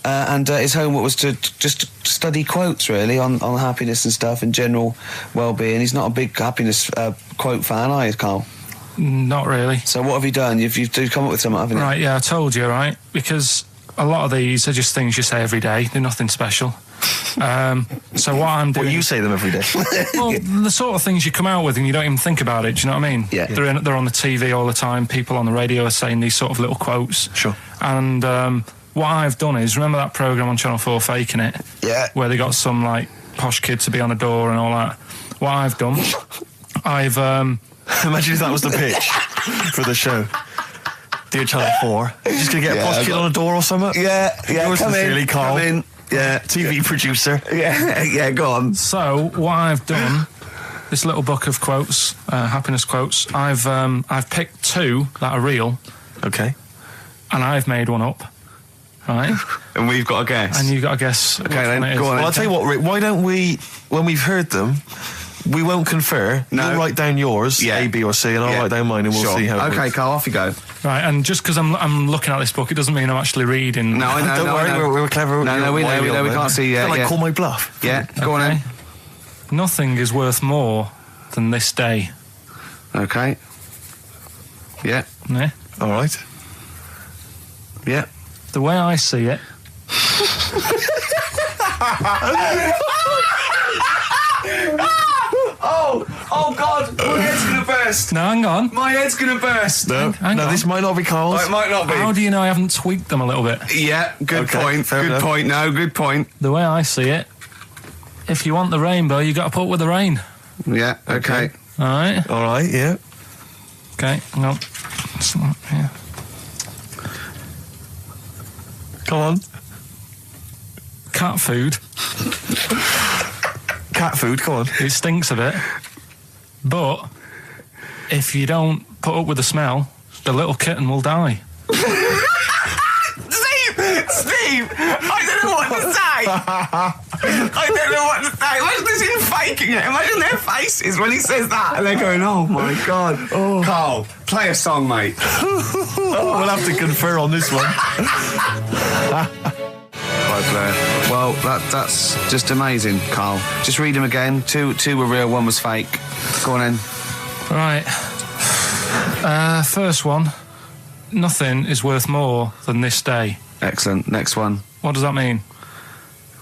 And his homework was to just study quotes, really, on happiness and stuff and general well-being. He's not a big happiness quote fan, are you, Carl? Not really. So what have you done? You've come up with something, haven't you? Right, yeah, I told you, right? Because a lot of these are just things you say every day. They're nothing special. So what I'm doing... Well, you say them every day. Well, the sort of things you come out with and you don't even think about it, do you know what I mean? Yeah. They're on the TV all the time. People on the radio are saying these sort of little quotes. Sure. And what I've done is, remember that programme on Channel 4, Faking It? Yeah. Where they got some, like, posh kid to be on a door and all that. What I've done, I've... Imagine if that was the pitch for the show. Dear Channel 4, you're just going to get a posh kid on a door or something? Yeah, Yours come sincerely, in, Carl. come in. Yeah. TV producer. Yeah, go on. So, what I've done, this little book of quotes, happiness quotes, I've picked two that are real. Okay. And I've made one up. Right? And we've got a guess. And you've got to guess. Okay, then, go on. Well, I'll tell you what, Rick, why don't we, when we've heard them, we won't confer. No. You'll write down yours, A, B, or C, and I'll write down mine, and we'll see how it Okay, works. Carl, off you go. Right, and just because I'm looking at this book, it doesn't mean I'm actually reading. No, I know. Don't worry, we're clever. No, we know, we can't see. Like, call my bluff. Yeah, go on then. Nothing is worth more than this day. Okay. Yeah. Yeah. All right. Yeah. The way I see it. Oh God! My head's gonna burst. No, hang on. My head's gonna burst. No, hang on. This might not be Carl's. Oh, it might not be. How do you know I haven't tweaked them a little bit? Yeah, good point. fair Good enough. point. No, good point. The way I see it, if you want the rainbow, you got to put up with the rain. Yeah. Okay. All right. All right. Yeah. Okay. Hang on. It's not here. Come on. Cat food. Cat food. Come on. It stinks a bit, but if you don't put up with the smell, the little kitten will die. Steve! I don't know what to say! I don't know what to say. Imagine this in faking it. Imagine their faces when he says that and they're going, oh my God. Oh. Carl, play a song, mate. We'll have to confer on this one. Right, Blair. Well, that's just amazing, Carl. Just read them again. Two were real, one was fake. Go on in. Right. First one. Nothing is worth more than this day. Excellent. Next one. What does that mean?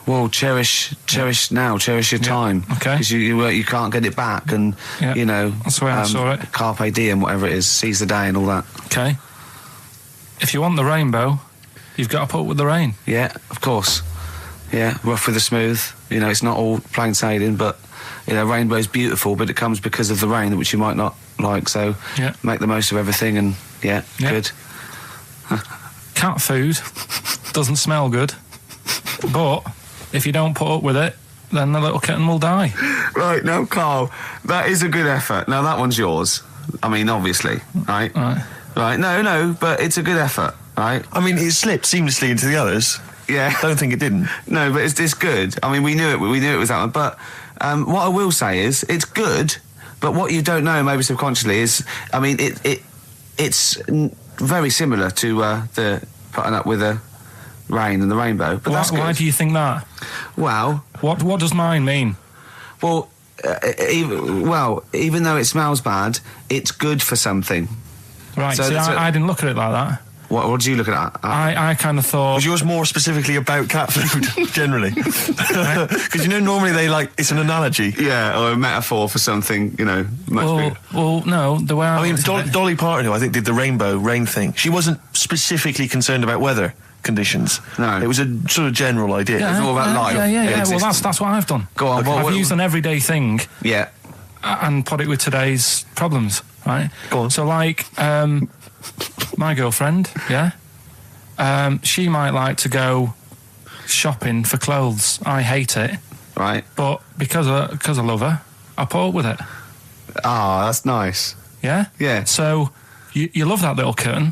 Well, cherish now, cherish your time. Okay. Because you can't get it back, and you know that's the way I saw it. Carpe diem, whatever it is, seize the day and all that. Okay. If you want the rainbow, you've got to put up with the rain. Yeah, of course. Yeah, rough with the smooth. You know, it's not all plain sailing, but you know, rainbow's beautiful, but it comes because of the rain, which you might not like. So make the most of everything, and good. Cat food doesn't smell good, but if you don't put up with it, then the little kitten will die. Right, now, Carl, that is a good effort. Now, that one's yours. I mean, obviously, right? Right, no, but it's a good effort, right? I mean, it slipped seamlessly into the others. Yeah. Don't think it didn't. No, but it's good. I mean, we knew it was that one. But what I will say is, it's good, but what you don't know, maybe subconsciously, is, I mean, it's very similar to the putting up with the rain and the rainbow. But that's good. Why do you think that? Well, what does mine mean? Well, even though it smells bad, it's good for something. Right. So I didn't look at it like that. What did you look at? I kind of thought... Was yours more specifically about cat food, generally? Because, you know, normally it's an analogy. Yeah, or a metaphor for something, you know, much bigger. Well, no, the way I mean, Dolly Parton, who I think did the rainbow rain thing, she wasn't specifically concerned about weather conditions. No. It was a sort of general idea. Yeah, it was all about life. Yeah. Well, that's what I've done. Go on. Okay. I've used an everyday thing. Yeah. And put it with today's problems, right? Go on. So, like... my girlfriend, she might like to go shopping for clothes. I hate it. Right. But because I love her, I put up with it. Ah, that's nice. Yeah? Yeah. So, you love that little kitten.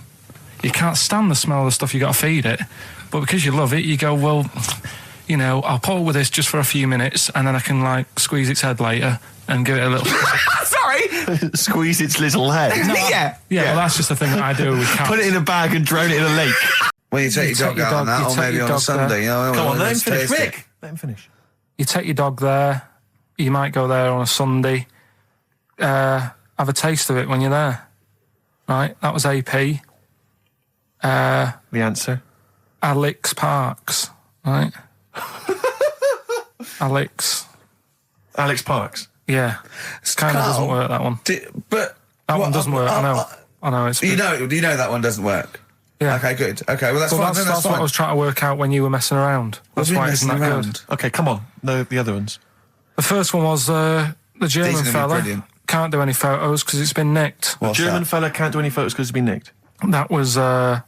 You can't stand the smell of the stuff you got to feed it. But because you love it, you go, well, you know, I'll put up with this just for a few minutes, and then I can, like, squeeze its head later and give it a little... Sorry! Squeeze its little head. Yeah, well, that's just the thing that I do with cats. Put it in a bag and drown it in a lake. Well, you take your dog out on that, or maybe on a Sunday. You know, come on, let him finish. Rick, let him finish. You take your dog there. You might go there on a Sunday. Have a taste of it when you're there. Right? That was AP. The answer? Alex Parks. Right? Alex Parks? Yeah. It kind of doesn't work, that one. That one doesn't work, I know. It's you know that one doesn't work? Yeah. Okay, good. Okay, well, that's fine. That's fine. what I was trying to work out when you were messing around. That's why it's not good. Okay, come on. No, the other ones. The first one was the German fella. Can't do any photos because it's been nicked. The German fella can't do any photos because it's been nicked. That was the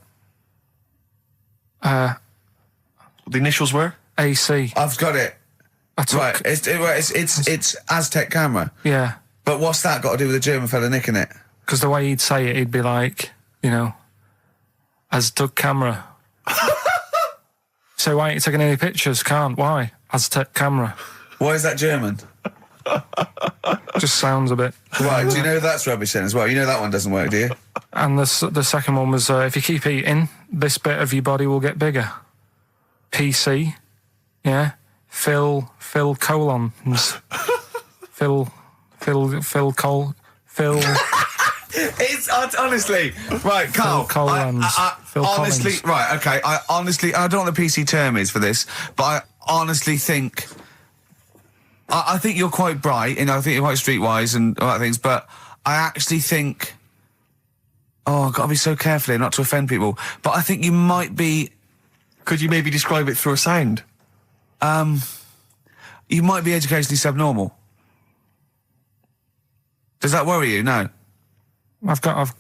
initials were AC. I've got it. Right, it's Aztec camera. Yeah. But what's that got to do with the German fella nicking it? Because the way he'd say it, he'd be like, you know, Aztec camera. So why ain't you taking any pictures? Can't. Why? Aztec camera. Why is that German? Just sounds a bit... Right, do you know that's rubbish then as well? You know that one doesn't work, do you? And the second one was, if you keep eating, this bit of your body will get bigger. PC. Yeah. Phil colons. Phil. It's honestly right, Carl. Phil honestly, Collins. right, okay. I don't know what the PC term is for this, but I honestly think. I think you're quite bright, and I think you're quite streetwise and all that things. But I actually think, I've got to be so careful here not to offend people. But I think you might be. Could you maybe describe it through a sound? You might be educationally subnormal. Does that worry you? No. I've got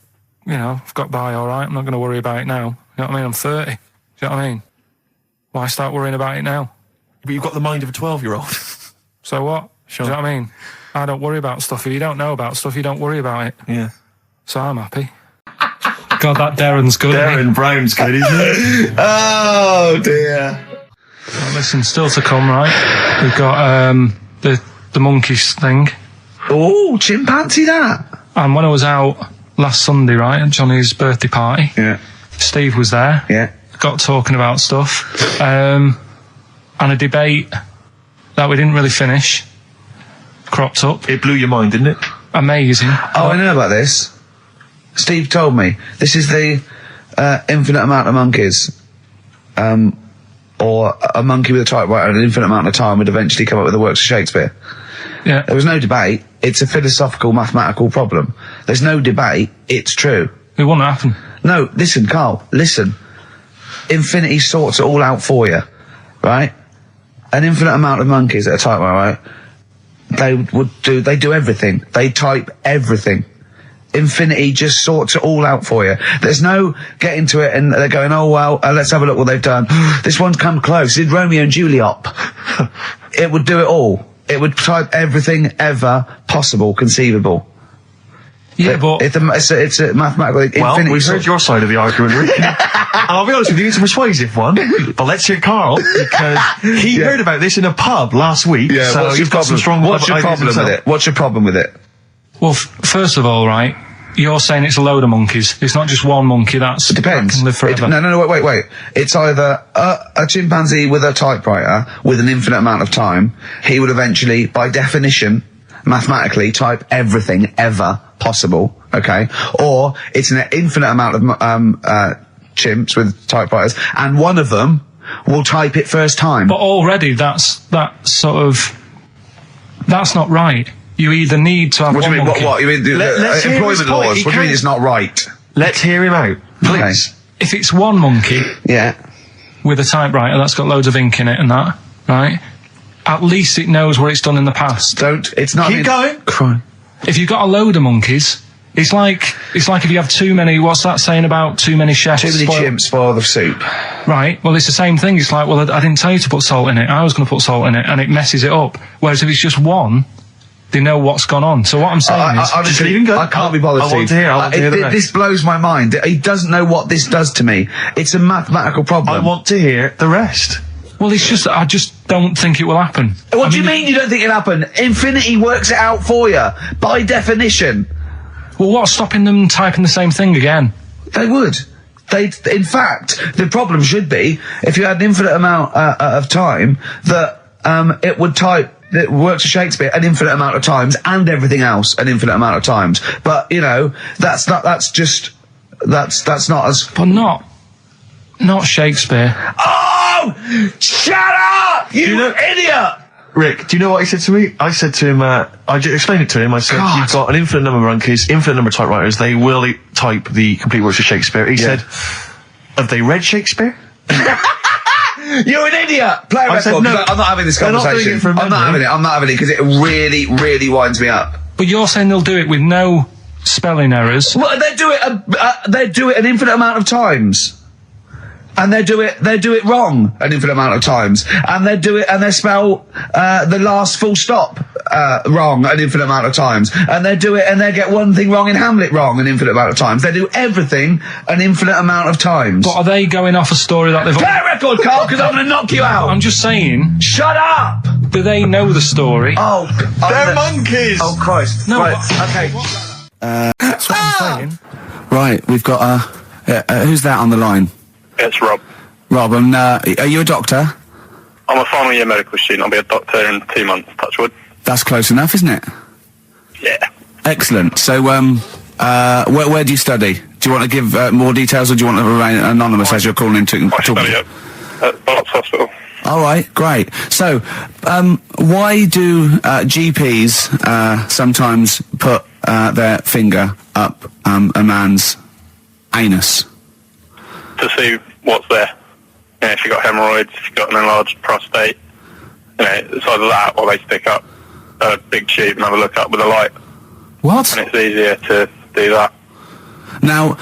by all right. I'm not going to worry about it now. You know what I mean? I'm 30. Do you know what I mean? Why start worrying about it now? But you've got the mind of a 12-year-old. So what? Sure. Do you know what I mean? I don't worry about stuff. If you don't know about stuff, you don't worry about it. Yeah. So I'm happy. God, that Darren's good. Darren Brown's good, isn't it? Oh, dear. Well, listen, still to come, right? We've got the monkeys thing. Oh, chimpanzee that. And when I was out last Sunday, right, at Johnny's birthday party, Steve was there. Yeah. Got talking about stuff. And a debate that we didn't really finish cropped up. It blew your mind, didn't it? Amazing. Oh, I know about this. Steve told me. This is the infinite amount of monkeys. or a monkey with a typewriter and an infinite amount of time would eventually come up with the works of Shakespeare. Yeah. There was no debate. It's a philosophical, mathematical problem. There's no debate. It's true. It wouldn't happen. No, listen, Carl, listen. Infinity sorts it all out for you, right? An infinite amount of monkeys at a typewriter, right? They do everything. They type everything. Infinity just sorts it all out for you. There's no getting to it and they're going, oh, well, let's have a look what they've done. This one's come close. Did Romeo and Juliet. It would do it all. It would type everything ever possible, conceivable. Yeah, but it's a mathematical. Well, we've heard your side of the argument, Rick. And I'll be honest with you, it's a persuasive one. But let's hear Carl, because he heard about this in a pub last week. Yeah, so you've got some strong. What's your problem with it? What's your problem with it? Well, first of all, right, you're saying it's a load of monkeys. It's not just one monkey. It depends. That can live forever. No, wait. It's either a chimpanzee with a typewriter with an infinite amount of time. He would eventually, by definition, mathematically, type everything ever possible. Okay, or it's an infinite amount of chimps with typewriters, and one of them will type it first time. But already, that's not right. You either need to have what one do you mean? monkey. What you mean? Employment laws. What do you mean it's not right? Let's hear him out, please. Okay. If it's one monkey, with a typewriter that's got loads of ink in it and that, right? At least it knows what it's done in the past. It's not. Keep going. Crying. If you've got a load of monkeys, it's like if you have too many. What's that saying about too many chefs? Too many chimps spoil the soup. Right. Well, it's the same thing. It's like, well, I didn't tell you to put salt in it. I was going to put salt in it, and it messes it up. Whereas if it's just one, they know what's gone on. So what I'm saying is, just leave him go. I can't be bothered. I want to hear the rest. This blows my mind. He doesn't know what this does to me. It's a mathematical problem. I want to hear the rest. Well, it's just I just don't think it will happen. What do you mean you don't think it'll happen? Infinity works it out for you by definition. Well, what's stopping them typing the same thing again? They would. In fact, the problem should be if you had an infinite amount of time that it would type. It works for Shakespeare an infinite amount of times and everything else an infinite amount of times. But you know, that's not as. But not Shakespeare. Oh, shut up, you idiot! Rick, do you know what he said to me? I said to him, I explained it to him. I said, you've got an infinite number of monkeys, infinite number of typewriters. They will type the complete works of Shakespeare. He said, have they read Shakespeare? You're an idiot! Play a record. Said, no, I'm not having this conversation. I'm not having it because it really, really winds me up. But you're saying they'll do it with no spelling errors. Well, they do it an infinite amount of times. And they do it wrong an infinite amount of times. And they spell the last full stop wrong an infinite amount of times. And they get one thing wrong in Hamlet wrong an infinite amount of times. They do everything an infinite amount of times. But are they going off a story that they've... Play a record, Carl, because I'm going to knock you out. I'm just saying... Shut up! Do they know the story? Oh, they're monkeys! Oh, Christ. No, right, okay. That's what I'm saying. Right, we've got who's that on the line? It's Rob. Rob, and are you a doctor? I'm a final year medical student. I'll be a doctor in 2 months, touch wood. That's close enough, isn't it? Yeah. Excellent. So, where do you study? Do you want to give more details, or do you want to remain anonymous as you're calling in to I study at Barts Hospital. All right, great. So, why do GPs sometimes put their finger up a man's anus? To see what's there. You know, if you've got hemorrhoids, if you've got an enlarged prostate, you know, it's either that or they stick up a big tube and have a look up with a light. What? And it's easier to do that. Now,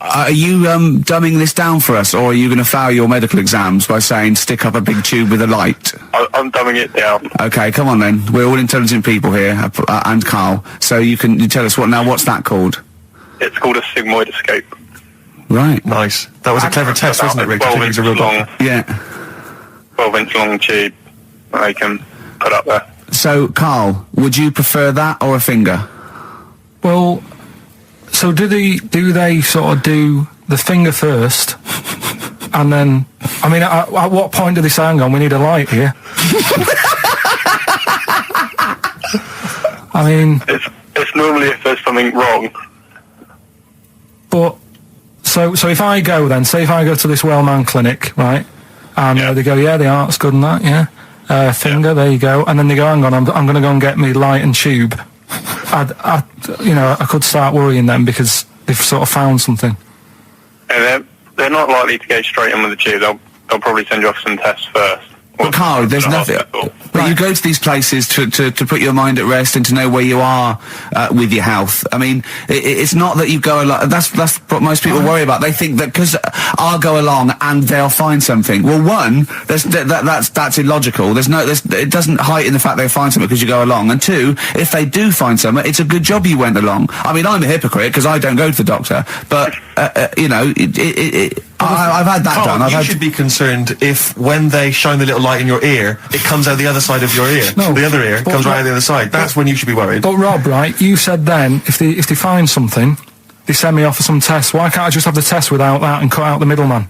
are you dumbing this down for us, or are you going to fail your medical exams by saying stick up a big tube with a light? I'm dumbing it down. Okay, come on then. We're all intelligent people here, and Carl. So you tell us what's that called? It's called a sigmoidoscope. Right. Nice. That was a clever test, wasn't it, Rick? 12 inch long. Yeah. 12-inch long tube that they can put up there. So, Carl, would you prefer that or a finger? Well, so do they sort of do the finger first, and then, I mean, at what point do they say, hang on, we need a light here? I mean... It's normally if there's something wrong. But... So if I go then, say if I go to this well-known clinic, right, And they go, yeah, the art's good and that, yeah. Finger, there you go. And then they go, hang on, I'm going to go and get me light and tube. I could start worrying them because they've sort of found something. And they're not likely to go straight in with the tube. They'll probably send you off some tests first. But Karl, there's nothing. But you go to these places to put your mind at rest and to know where you are with your health. I mean, it's not that you go along. That's what most people worry about. They think that because I'll go along and they'll find something. Well, one, that's illogical. It doesn't heighten the fact they'll find something because you go along. And two, if they do find something, it's a good job you went along. I mean, I'm a hypocrite because I don't go to the doctor, but I've had that Karl, done. You should be concerned if when they shine the little light in your ear, it comes out the other side of your ear. No, the other ear comes right out the other side. That's when you should be worried. But Rob, right, you said then, if they find something, they send me off for some tests. Why can't I just have the test without that and cut out the middleman?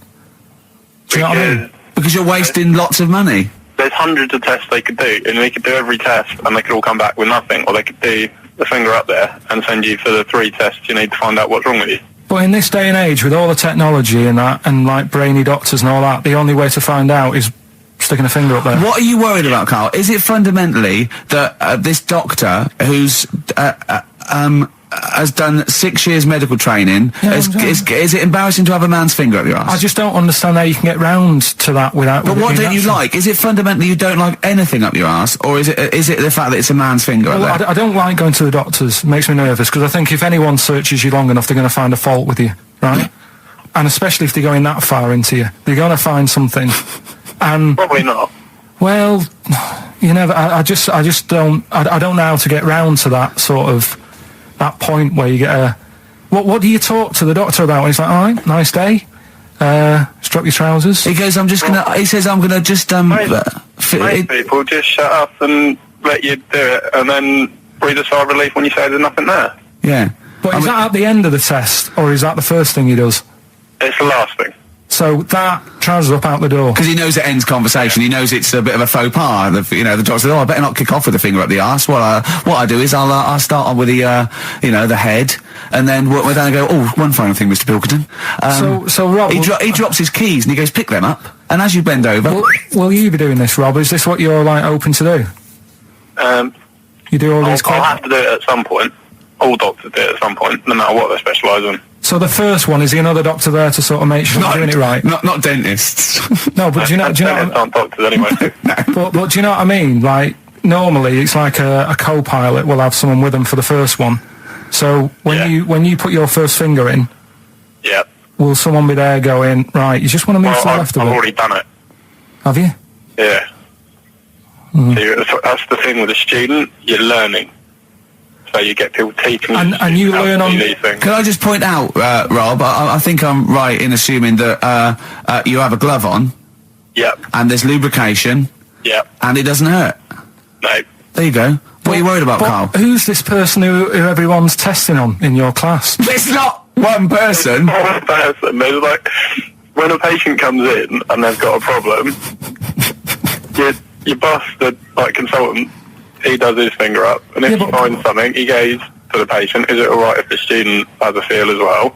Do you know what I mean? Because you're wasting lots of money. There's hundreds of tests they could do, and they could do every test, and they could all come back with nothing, or they could do the finger up there and send you for the 3 tests you need to find out what's wrong with you. But in this day and age, with all the technology and that, and like brainy doctors and all that, the only way to find out is sticking a finger up there. What are you worried about, Karl? Is it fundamentally that this doctor who's has done 6 years medical training, is it embarrassing to have a man's finger up your ass? I just don't understand how you can get round to that without... But what don't you like? Is it fundamentally you don't like anything up your ass, or is it the fact that it's a man's finger up there? I don't like going to the doctors. It makes me nervous, because I think if anyone searches you long enough, they're going to find a fault with you, right? And especially if they're going that far into you. They're going to find something. And probably not. Well, I just don't... I don't know how to get round to that sort of... that point where you get a... What do you talk to the doctor about? And he's like, all right, nice day. Strap your trousers. He goes, he says, I'm gonna just, Most people just shut up and let you do it, and then breathe a sigh of relief when you say there's nothing there. Yeah. But is that at the end of the test, or is that the first thing he does? It's the last thing. So that trousers up out the door. Because he knows it ends conversation. He knows it's a bit of a faux pas. The doctor says, I better not kick off with the finger up the arse. What I do is I'll start on with the, the head, and then we're down and go, one final thing, Mr. Pilkington. So Rob... He drops his keys and he goes, pick them up, and as you bend over... Will you be doing this, Rob? Is this what you're, open to do? You do all these... I'll have to do it at some point. All doctors do it at some point, no matter what they specialise in. So the first one, is he another doctor there to sort of make sure you're doing it right? Not dentists. No, but do you know... Dentists aren't doctors anyway. But do you know what I mean? Normally it's like a co-pilot will have someone with them for the first one. So when you put your first finger in, will someone be there going, right, you just want to move to the left of it? I've already done it. Have you? Yeah. So that's the thing with a student, you're learning. So you get people teaching and you learn on these things. Can I just point out, Rob, I think I'm right in assuming that you have a glove on. Yep. And there's lubrication. Yep. And it doesn't hurt. No. There you go. What are you worried about, Karl? Who's this person who everyone's testing on in your class? It's not one person. It's not one person. There's when a patient comes in and they've got a problem, your boss, the consultant, he does his finger up, and if he finds something, he goes to the patient, is it alright if the student has a feel as well?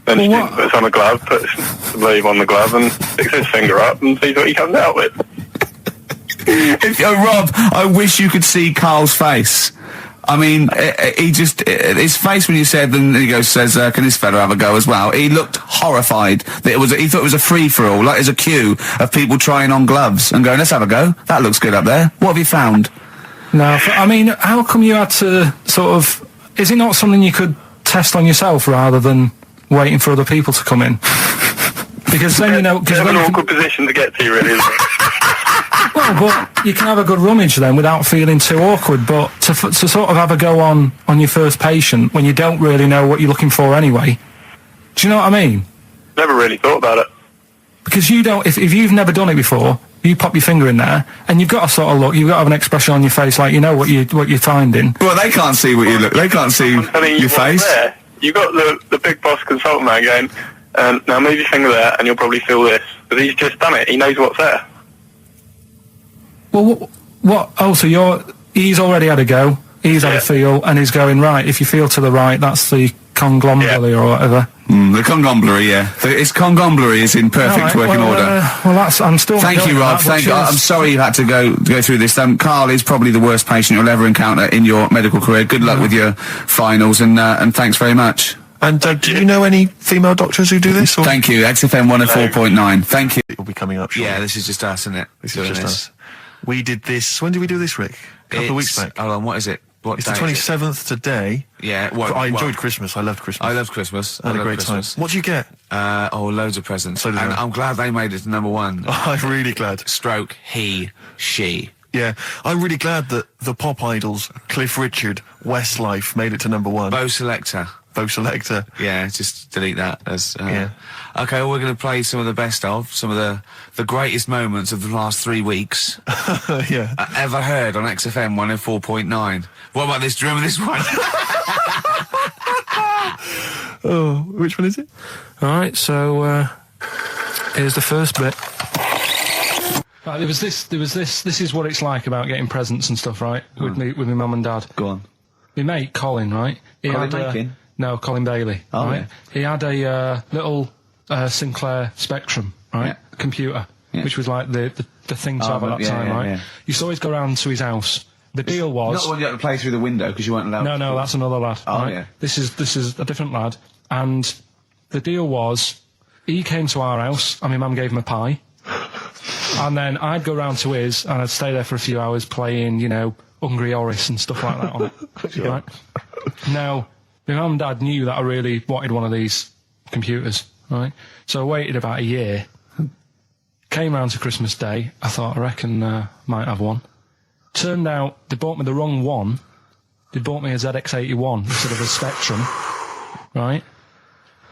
Then the student puts on a glove, puts the sleeve on the glove, and sticks his finger up and sees what he comes out with. Rob, I wish you could see Karl's face. I mean, his face when you said, and he says, can this fella have a go as well? He looked horrified. That he thought it was a free-for-all, like there's a queue of people trying on gloves and going, let's have a go. That looks good up there. What have you found? No, I mean, how come you had to sort of... Is it not something you could test on yourself rather than waiting for other people to come in? Because then, it's an awkward position to get to, really, isn't it? Well, but you can have a good rummage then without feeling too awkward, but to sort of have a go on your first patient when you don't really know what you're looking for anyway, do you know what I mean? Never really thought about it. Because you don't... If you've never done it before... You pop your finger in there, and you've got to sort of look. You've got to have an expression on your face, like you know what you're finding. Well, they can't see what you look. They can't see your face. There. You got the big boss consultant man going, now move your finger there, and you'll probably feel this. But he's just done it. He knows what's there. Well, what? Oh, so he's already had a go. He's had a feel, and he's going right. If you feel to the right, that's the conglomerate or whatever. The conglomerate, yeah. It's conglomerate is in perfect working order. I'm still. Thank you, Rob. Thank you. I'm sorry you had to go through this. Karl is probably the worst patient you'll ever encounter in your medical career. Good luck with your finals, and thanks very much. And do you know any female doctors who do this? Or? Thank you. XFM 104.9. Thank you. It will be coming up shortly. Yeah, this is just us, isn't it? This is just us. We did this. When did we do this, Rick? A couple of weeks back. Hold on, what is it? It's the 27th today. Yeah. I enjoyed Christmas. I loved Christmas. I loved Christmas. I had a great time. What did you get? Loads of presents. So did I. I'm glad they made it to number one. I'm really glad. Stroke, he, she. Yeah, I'm really glad that the pop idols, Cliff Richard, Westlife, made it to number one. Bo Selector. Yeah, just delete that. Yeah. Okay, well, we're going to play some of the best of, some of the greatest moments of the last 3 weeks. Yeah. Ever heard on XFM 104.9. What about this? Do you remember this one? Oh, which one is it? Alright, so, here's the first bit. Right, there was this, this is what it's like about getting presents and stuff, right? With my mum and dad. Go on. My mate, Colin, right? No, Colin Bailey. Oh, right? yeah. He had a little Sinclair Spectrum, right? Computer, which was like the thing to have at that time, right? Yeah. Used to always go round to his house. The deal was... Not the one you had to play through the window because you weren't allowed. No, that's another lad. Oh, right? yeah. This is a different lad. And the deal was, he came to our house and my mum gave him a pie. And then I'd go round to his and I'd stay there for a few hours playing, Hungry Horace and stuff like that on it. Sure. Right? Now, my mum and dad knew that I really wanted one of these computers, right? So I waited about a year. Came round to Christmas Day. I thought, I reckon might have one. Turned out they bought me the wrong one. They bought me a ZX81 instead of a Spectrum, right?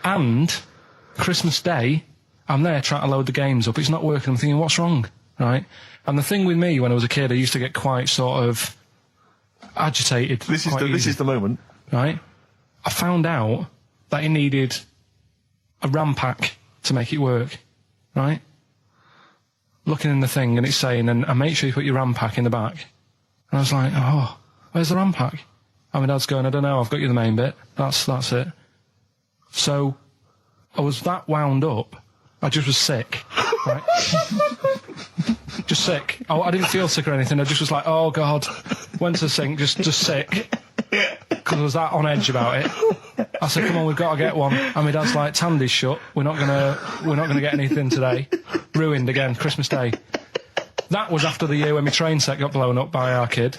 And Christmas Day, I'm there trying to load the games up. It's not working. I'm thinking, what's wrong, right? And the thing with me, when I was a kid, I used to get quite sort of agitated. This is the moment, right? I found out that it needed a RAM pack to make it work, right? Looking in the thing and it's saying, and make sure you put your RAM pack in the back. And I was like, oh, where's the RAM pack? And my dad's going, I don't know, I've got you the main bit. That's it. So I was that wound up, I just was sick, right? Just sick. I didn't feel sick or anything, I just was like, oh God, went to the sink, just sick. Because I was that on edge about it. I said, come on, we've got to get one. And my dad's like, Tandy's shut, we're not gonna get anything today. Ruined again, Christmas Day. That was after the year when my train set got blown up by our kid.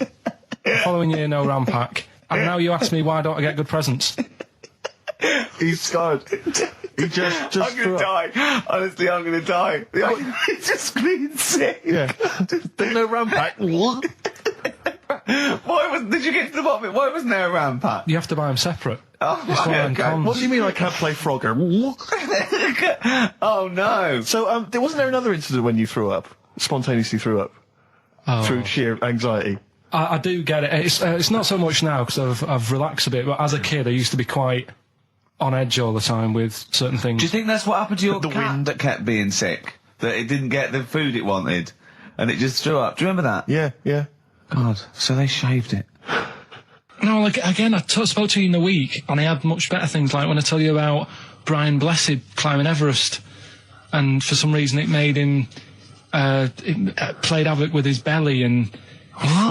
The following year, no RAM pack. And now you ask me why don't I get good presents? He's scarred. He just I'm gonna die. Honestly, I'm gonna die. He's just screaming sick. Yeah. There's no RAM pack. What? Did you get to the bottom of it? Why wasn't there a RAM pack? You have to buy them separate. Oh, right, okay. What do you mean I can't play Frogger? Oh no. So, wasn't there another incident when you threw up? Spontaneously threw up? Through sheer anxiety? I do get it. It's not so much now because I've relaxed a bit, but as a kid I used to be quite on edge all the time with certain things. Do you think that's what happened to your cat that kept being sick? That it didn't get the food it wanted and it just threw up? Do you remember that? Yeah. God, so they shaved it. No, again, I spoke to you in the week, and I had much better things, like when I tell you about Brian Blessed climbing Everest, and for some reason it made him, it played havoc with his belly, and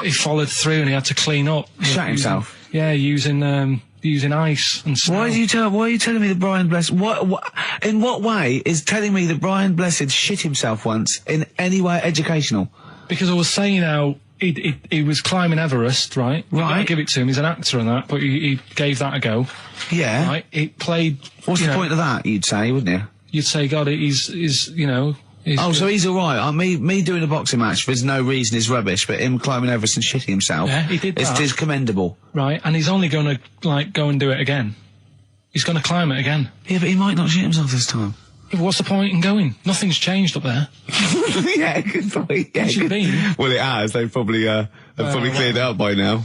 he followed through, and he had to clean up. Shut himself? Yeah, using ice and snow. Why are you telling me that Brian Blessed... in what way is telling me that Brian Blessed shit himself once in any way educational? Because I was saying how... He was climbing Everest, right? Right. Give it to him. He's an actor and that, but he gave that a go. Yeah. Right. It played. What's the point of that? You'd say, wouldn't you? You'd say, God, he's so he's all right. Me doing a boxing match for no reason is rubbish, but him climbing Everest and shitting himself. Yeah, he did that. It's commendable. Right, and he's only going to go and do it again. He's going to climb it again. Yeah, but he might not shit himself this time. Yeah, but what's the point in going? Nothing's changed up there. Yeah, good point. Yeah, should be. Well, it has. They've probably cleared it up by now.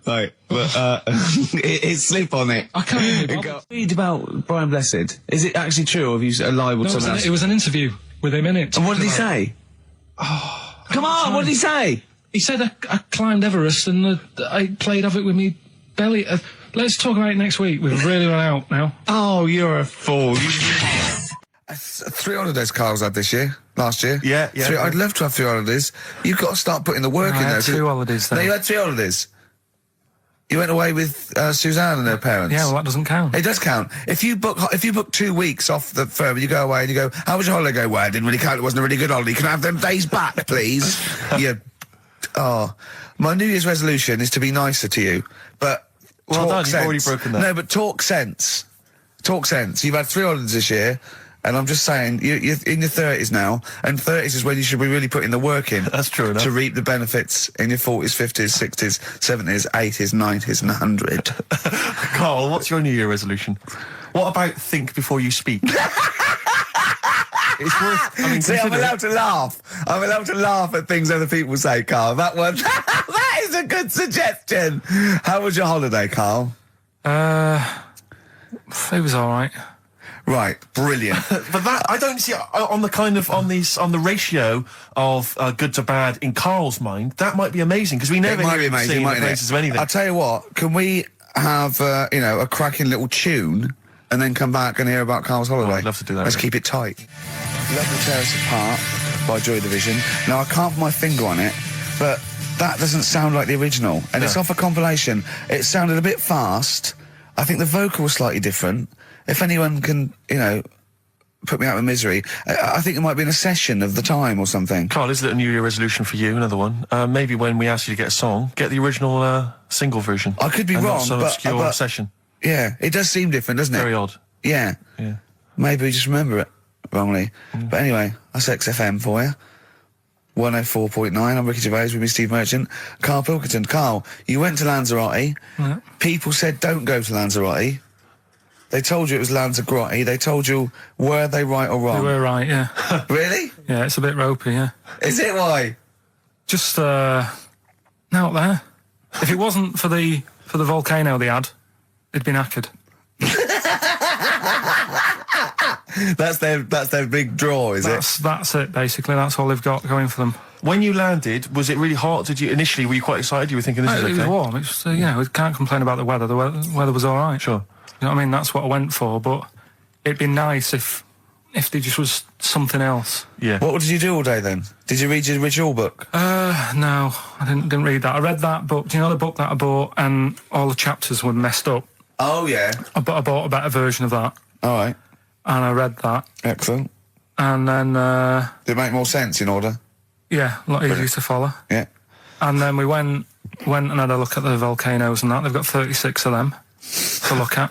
Like, but it's slip on it. I can't even read about Brian Blessed. Is it actually true, or have you libelled someone else? It was an interview with him in it. And what did he say? Oh, come on! What did he say? He said I climbed Everest and I played havoc with me belly. Let's talk about it next week. We've really run out now. Oh, you're a fool. 3 holidays Carl's had this year. Last year. Yeah. I'd love to have 3 holidays. You've got to start putting the work in there. 2 holidays then. No, you had 3 holidays. You went away with Suzanne and her parents. Yeah, well, that doesn't count. It does count. If you book 2 weeks off the firm, you go away and you go, how was your holiday? Go, well, it didn't really count. It wasn't a really good holiday. Can I have them days back, please? My New Year's resolution is to be nicer to you, but well done, sense. you've already broken that. No, but talk sense. Talk sense. You've had 3 holidays this year. And I'm just saying, you're in your 30s now, and 30s is when you should be really putting the work in. That's true enough. To reap the benefits in your 40s, 50s, 60s, 70s, 80s, 90s, and 100. Carl, what's your New Year resolution? What about think before you speak? It's worth... See, I'm allowed to laugh. I'm allowed to laugh at things other people say, Carl. That one... that is a good suggestion. How was your holiday, Carl? It was all right. Right, brilliant. But that I don't see on the ratio of good to bad in Carl's mind. That might be amazing because we never it might be amazing, sing the mightn't praises it? of anything. I'll tell you what. Can we have a cracking little tune and then come back and hear about Carl's holiday? I'd love to do that. Let's keep it tight. Love to Tear Us Apart by Joy Division. Now I can't put my finger on it, but that doesn't sound like the original, and it's off a compilation. It sounded a bit fast. I think the vocal was slightly different. If anyone can, put me out of misery, I think it might be in a session of the time or something. Carl, is it a New Year resolution for you? Another one. Maybe when we ask you to get a song, get the original single version. I could be and wrong, not some obscure session. Yeah, it does seem different, doesn't it? Very odd. Yeah. Maybe we just remember it wrongly. But anyway, that's XFM for you. 104.9. I'm Ricky Gervais with me, Steve Merchant. Karl Pilkington. Carl, you went to Lanzarote. Yeah. People said don't go to Lanzarote. They told you it was Lanzarote. They told you, were they right or wrong? They were right, yeah. Really? Yeah, it's a bit ropey, yeah. Is it? Why? Just, out there. If it wasn't for the volcano they had, it'd been knackered. That's their big draw, is it? That's it, basically. That's all they've got going for them. When you landed, was it really hot? Were you quite excited? You were thinking this is okay? It was warm. It's we can't complain about the weather. The weather was all right. Sure. You know what I mean? That's what I went for, but it'd be nice if there just was something else. Yeah. What did you do all day then? Did you read your ritual book? No, I didn't read that. I read that book. Do you know the book that I bought and all the chapters were messed up? Oh, yeah. I bought a better version of that. All right. And I read that. Excellent. And then... Did it make more sense in order? Yeah, a lot easier to follow. Yeah. And then we went and had a look at the volcanoes and that. They've got 36 of them to look at.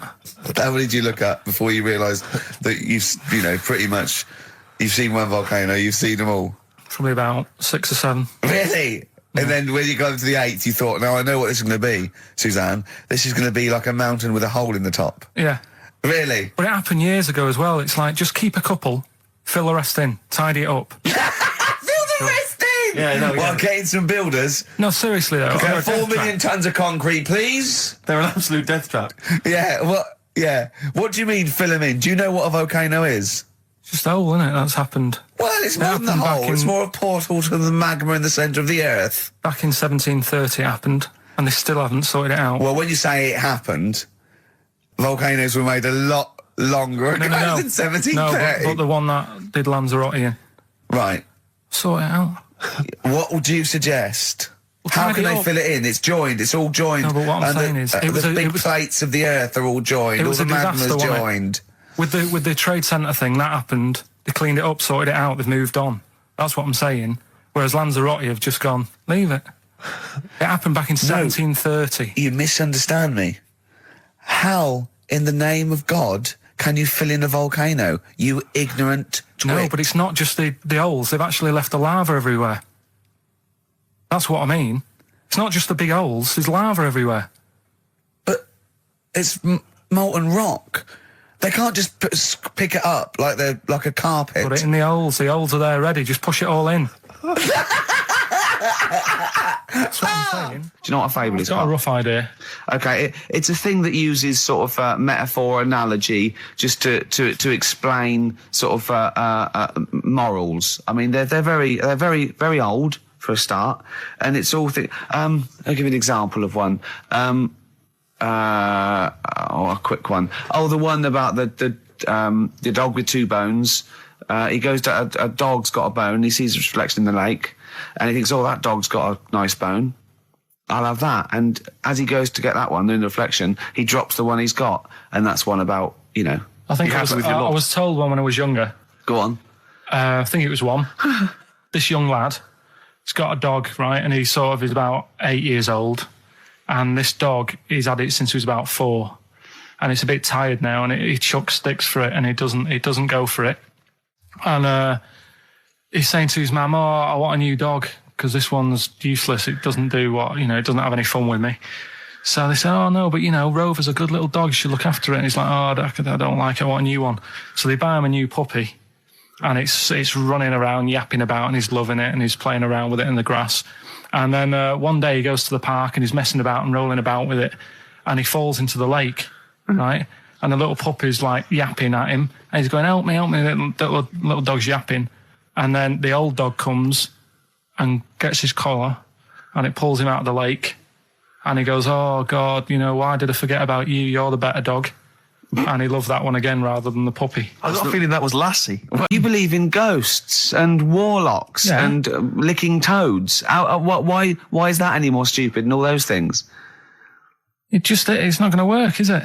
How many did you look at before you realised that pretty much, you've seen one volcano, you've seen them all? Probably about 6 or 7. Really? Yeah. And then when you got to the 8th, you thought, now I know what this is going to be, Suzanne. This is going to be like a mountain with a hole in the top. Yeah. Really? But it happened years ago as well. It's like, just keep a couple, fill the rest in, tidy it up. Fill the rest in? Yeah, no, Well, getting some builders. No, seriously though. Okay, 4 million tons of concrete, please. They're an absolute death trap. Yeah, what do you mean fill them in? Do you know what a volcano is? It's just a hole, isn't it? That's happened. Well, it's more than the hole. It's more a portal to the magma in the centre of the earth. Back in 1730 it happened, and they still haven't sorted it out. Well, when you say it happened, volcanoes were made a lot longer ago than 1730. No, but the one that did Lanzarote in. Right. Sort it out. What would you suggest? How can they fill it in? It's joined. It's all joined. No, but what I'm saying is... the big plates of the earth are all joined. All the magma's joined. With the trade centre thing, that happened. They cleaned it up, sorted it out, they've moved on. That's what I'm saying. Whereas Lanzarote have just gone, leave it. It happened back in 1730. You misunderstand me. How, in the name of God, can you fill in a volcano? You ignorant twit. No, but it's not just the holes. They've actually left the lava everywhere. That's what I mean. It's not just the big holes. There's lava everywhere. But it's molten rock. They can't just pick it up like they're like a carpet. Put it in the holes. The holes are there ready. Just push it all in. That's what I'm saying. Do you know what a fable is? I've got a rough idea. Okay, it's a thing that uses sort of metaphor, analogy, just to explain sort of morals. I mean, they're very old for a start, and it's all I'll give you an example of one. a quick one. Oh, the one about the dog with 2 bones. He goes to a dog's got a bone. He sees a reflection in the lake, and he thinks, "Oh, that dog's got a nice bone. I'll have that." And as he goes to get that one in the reflection, he drops the one he's got, and that's one about I think I was told one when I was younger. Go on. I think it was one. This young lad, he's got a dog, right, and he's about 8 years old, and this dog, he's had it since he was about 4, and it's a bit tired now, and he chucks sticks for it, and it doesn't go for it, and he's saying to his mum, "Oh, I want a new dog because this one's useless. It doesn't do it doesn't have any fun with me." So they say, "Oh no, but Rover's a good little dog. You should look after it." And he's like, "Oh, I don't like it. I want a new one." So they buy him a new puppy. And it's running around, yapping about, and he's loving it, and he's playing around with it in the grass. And then one day he goes to the park, and he's messing about and rolling about with it, and he falls into the lake, right? And the little puppy's like yapping at him, and he's going, help me, little dog's yapping. And then the old dog comes and gets his collar, and it pulls him out of the lake, and he goes, "Oh, God, why did I forget about you? You're the better dog." And he loved that one again rather than the puppy. I got a feeling that was Lassie. You believe in ghosts and warlocks and licking toads. Why is that any more stupid and all those things? It's not going to work, is it?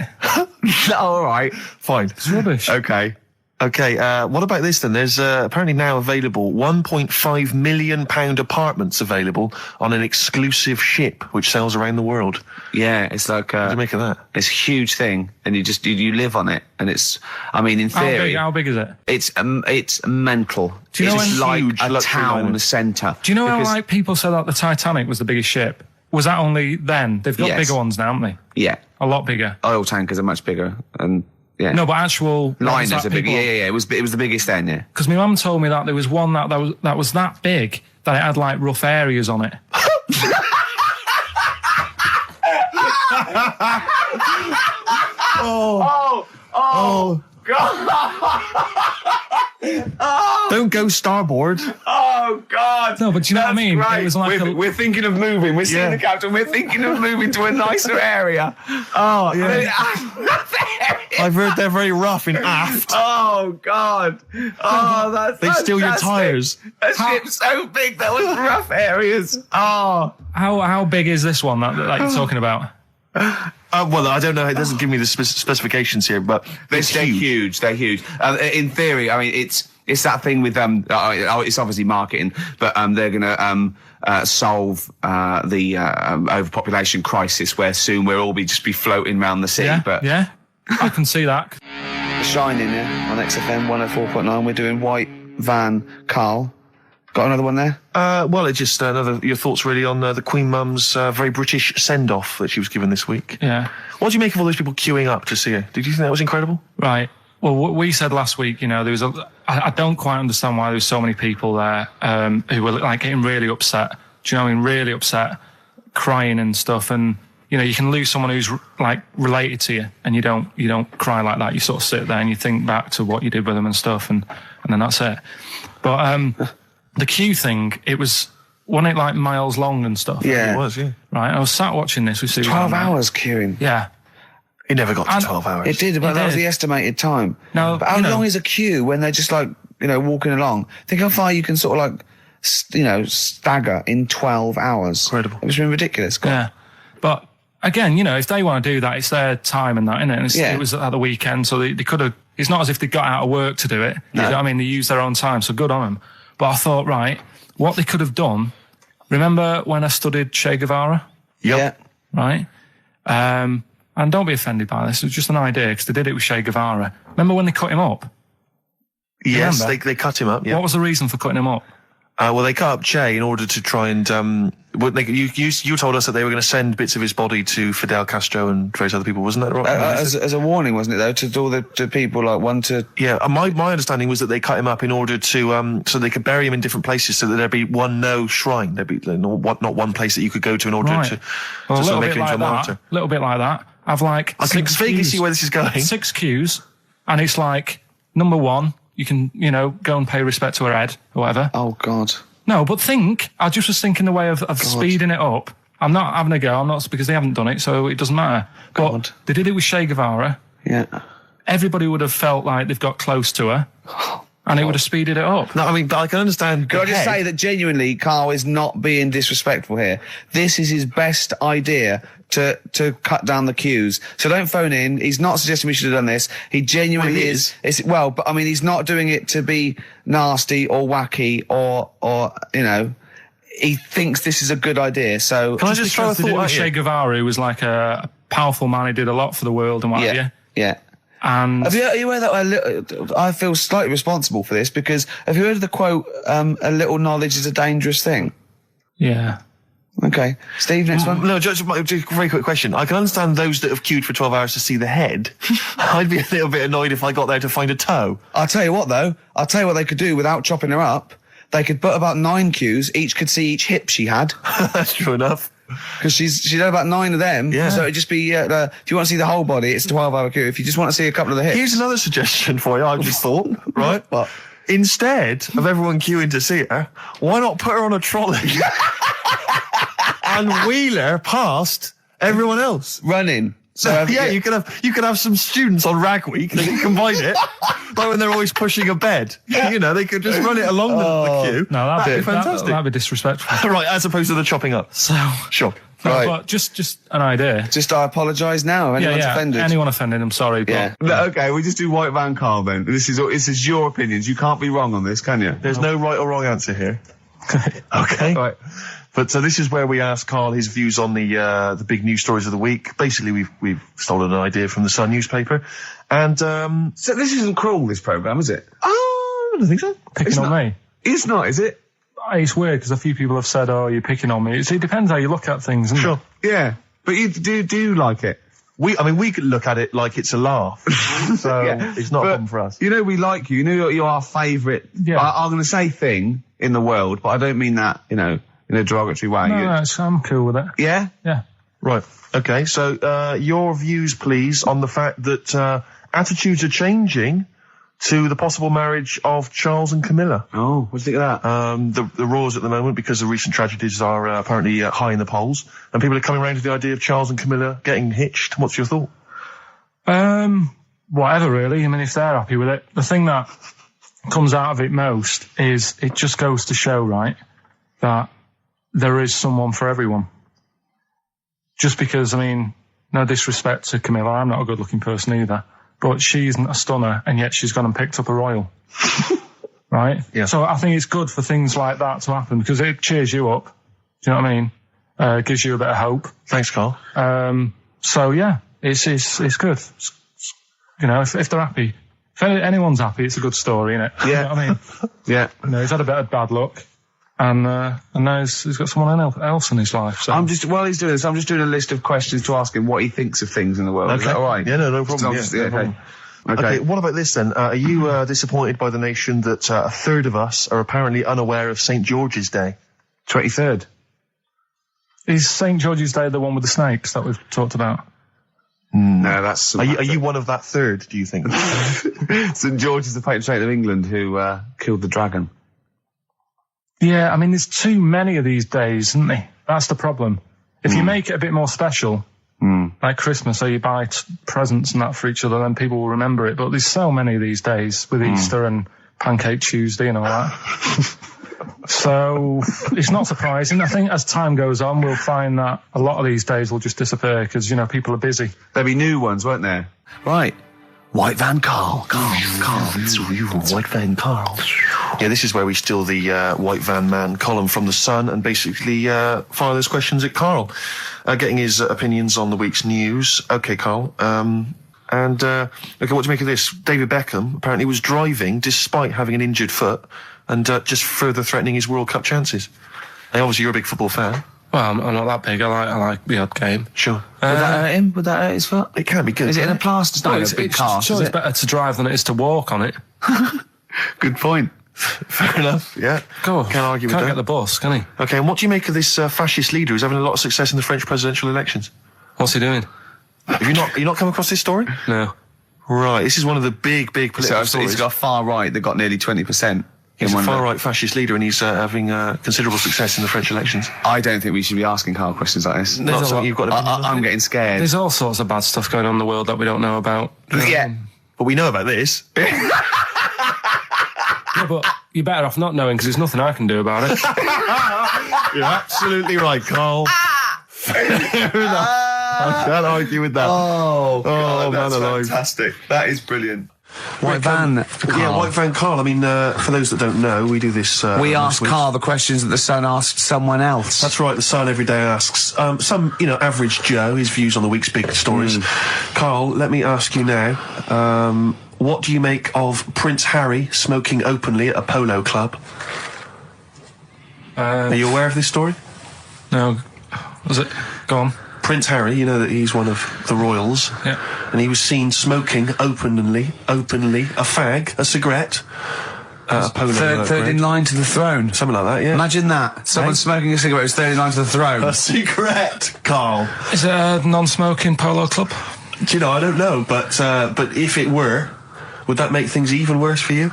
All right. Fine. It's rubbish. Okay. What about this then? There's apparently now available £1.5 million apartments available on an exclusive ship which sails around the world. Yeah, it's like what do you make of that? It's a huge thing, and you live on it, and it's. I mean, in theory, how big is it? It's mental. Do you know it's like huge a town centre. Do you know how people said that the Titanic was the biggest ship? Was that only then? They've got bigger ones now, haven't they? Yeah, a lot bigger. Oil tankers are much bigger, and. Yeah. No, but actual liners are big. Yeah. It was the biggest then. Yeah. Because my mum told me that there was one that was that big that it had like rough areas on it. Oh God! Don't go starboard. Oh God! No, but do you know what I mean? Great. It was like we're thinking of moving. We're seeing the captain. We're thinking of moving to a nicer area. Oh yeah. I've heard they're very rough in aft. Oh God! Oh, that's they steal your tyres. A ship's so big there was rough areas. Oh, how big is this one that you're talking about? Well, I don't know. It doesn't give me the specifications here, but they're huge. They're huge. In theory, I mean, it's that thing with it's obviously marketing, but they're going to solve the overpopulation crisis, where soon we'll all just be floating around the sea. Yeah, but yeah, I can see that. Shining on XFM 104.9. We're doing White Van Karl. Got another one there? Well, it's just your thoughts really on the Queen Mum's very British send-off that she was given this week. Yeah. What do you make of all those people queuing up to see her? Did you think that was incredible? Right. Well, what we said last week, there was I don't quite understand why there was so many people there who were like getting really upset. Do you know what I mean? Really upset, crying and stuff. And you can lose someone who's like related to you, and you don't cry like that. You sort of sit there and you think back to what you did with them and stuff, and then that's it. But the queue thing, wasn't it like miles long and stuff? Yeah. It was, yeah. Right, I was sat watching this with Susan. 12 hours queuing. Yeah. It never got to 12 hours. It did, but that was the estimated time. No, but how long is a queue when they're just like, walking along? Think how far you can sort of like, stagger in 12 hours. Incredible. It's been ridiculous. Yeah. But again, if they want to do that, it's their time and that, isn't it? And it was at the weekend, so they could have, it's not as if they got out of work to do it. No. You know what I mean? They used their own time, so good on them. But I thought, right, what they could have done, remember when I studied Che Guevara? Yep. Yeah. Right? And don't be offended by this, it was just an idea, because they did it with Che Guevara. Remember when they cut him up? Yes, they cut him up, yeah. What was the reason for cutting him up? Well, they cut up Che in order to try and... you told us that they were going to send bits of his body to Fidel Castro and various other people, wasn't that right? As a warning, wasn't it, though, to all the people, like, one to... Yeah, my understanding was that they cut him up in order to... so they could bury him in different places, so that there'd be no shrine. There'd be not one place that you could go to in order to sort of make him into a martyr. A little bit like that. I've like... I can vaguely see where this is going. 6 queues, and it's like, number 1... You can, go and pay respect to her head or whatever. Oh, God. No, but I just was thinking the way of speeding it up I'm not having a go. I'm not, because they haven't done it, so it doesn't matter. But they did it with Che Guevara. Yeah. Everybody would have felt like they've got close to her. And it would have speeded it up. No, I mean, but I can understand. Can I just say that genuinely, Carl is not being disrespectful here. This is his best idea to cut down the queues. So don't phone in. He's not suggesting we should have done this. He genuinely is. But I mean, he's not doing it to be nasty or wacky or you know. He thinks this is a good idea. So can I just throw a thought at Che Guevara, who was like a powerful man. He did a lot for the world and what have you. Yeah. And are you aware that I feel slightly responsible for this, because have you heard of the quote, a little knowledge is a dangerous thing? Yeah. Okay. Steve, next one? No, just a very quick question. I can understand those that have queued for 12 hours to see the head. I'd be a little bit annoyed if I got there to find a toe. I'll tell you what, though. I'll tell you what they could do without chopping her up. They could put about 9 queues. Each could see each hip she had. That's true enough. Because she'd had about 9 of them. Yeah. So it'd just be, if you want to see the whole body, it's a 12-hour queue. If you just want to see a couple of the hips. Here's another suggestion for you, I've just thought, right? What? Instead of everyone queuing to see her, why not put her on a trolley and wheel her past everyone else? Running. So you could have some students on Rag Week. They could combine it, like when they're always pushing a bed. You know, they could just run it along the queue. No, that'd be fantastic. That'd be disrespectful. Right, as opposed to the chopping up. So sure. No, right. But just an idea. Just I apologise now. If anyone's offended. Anyone offended, I'm sorry. But, Okay, we just do White Van Carl then. This is your opinions. You can't be wrong on this, can you? There's no right or wrong answer here. Okay. Right. But this is where we ask Carl his views on the big news stories of the week. Basically, we've stolen an idea from the Sun newspaper, and so this isn't cruel, this programme, is it? Oh, I don't think so. Picking on me. It's not, is it? It's weird because a few people have said, "Oh, you're picking on me." It depends how you look at things, isn't Sure. it? Yeah, but you do like it. We could look at it like it's a laugh, so it's not a problem for us. You know, we like you. You know, you're our favourite. Yeah. I'm going to say thing in the world, but I don't mean that. You know, in a derogatory way. No, I'm cool with it. Yeah. Yeah. Right. Okay. So your views, please, on the fact that attitudes are changing to the possible marriage of Charles and Camilla. Oh, what do you think of that? The roars at the moment, because the recent tragedies are apparently high in the polls, and people are coming around to the idea of Charles and Camilla getting hitched. What's your thought? Whatever, really. I mean, if they're happy with it. The thing that comes out of it most is it just goes to show, right, that there is someone for everyone. Just because, I mean, no disrespect to Camilla, I'm not a good-looking person either. But she isn't a stunner, and yet she's gone and picked up a royal. Right? Yeah. So I think it's good for things like that to happen, because it cheers you up. Do you know what I mean? Gives you a bit of hope. Thanks, Carl. So yeah, it's good. You know, if they're happy, if anyone's happy, it's a good story, isn't it? Yeah. You know what I mean? Yeah. You know, he's had a bit of bad luck. And now he's got someone else in his life. So. While he's doing this, I'm just doing a list of questions to ask him what he thinks of things in the world. Okay. Is that all right? Yeah, no problem. No problem. Okay, what about this then? Are you disappointed by the nation that a third of us are apparently unaware of St. George's Day? 23rd. Is St. George's Day the one with the snakes that we've talked about? No, that's... Are you one of that third, do you think? St. George is the patron saint of England who killed the dragon. Yeah, I mean, there's too many of these days, isn't there? That's the problem. If you make it a bit more special, like Christmas, so you buy presents and that for each other, then people will remember it. But there's so many of these days with Easter and Pancake Tuesday and all that. So it's not surprising. I think as time goes on, we'll find that a lot of these days will just disappear because, you know, people are busy. There'll be new ones, won't there? Right. White Van Carl. White Van Carl. Yeah, this is where we steal the White Van Man column from the Sun and basically fire those questions at Carl, getting his opinions on the week's news. Okay, Carl. Okay, what do you make of this? David Beckham apparently was driving despite having an injured foot and just further threatening his World Cup chances. Now, obviously, you're a big football fan. Well, I'm not that big. I like the odd game. Sure. Would that hurt him? Would that hurt his foot? It can be good. Is it in a plaster? It's not it's a big cast, sure, is it's it? better to drive than it is to walk on it. Good point. Fair enough. Yeah. Go. Can't argue with Can't that. get the bus, can he? Okay, and what do you make of this fascist leader who's having a lot of success in the French presidential elections? What's he doing? Have you not come across this story? No. Right. This is one of the big political stories. He's got a far right that got nearly 20%. He's a far-right fascist leader, and he's having considerable success in the French elections. I don't think we should be asking Karl questions like this. Not something you've got to... I'm getting scared. There's all sorts of bad stuff going on in the world that we don't know about. Yeah. But we know about this. Yeah, but you're better off not knowing, because there's nothing I can do about it. You're absolutely right, Karl. Fair enough. I can't argue with that. Oh, God, man, that's alive. fantastic. That is brilliant. White van. Yeah, White Van Karl. I mean, for those that don't know, we do this. We ask Karl the questions that the Sun asked someone else. That's right. The Sun every day asks some, average Joe his views on the week's big stories. Karl, let me ask you now. What do you make of Prince Harry smoking openly at a polo club? Are you aware of this story? No. Was it? Go on. Prince Harry, you know that he's one of the royals. Yeah. And he was seen smoking openly, a fag, a cigarette. A polo third in line to the throne. Something like that, yeah. Imagine that. Someone smoking a cigarette who's third in line to the throne. A cigarette, Karl. Is it a non-smoking polo club? Do you know, I don't know, but if it were, would that make things even worse for you?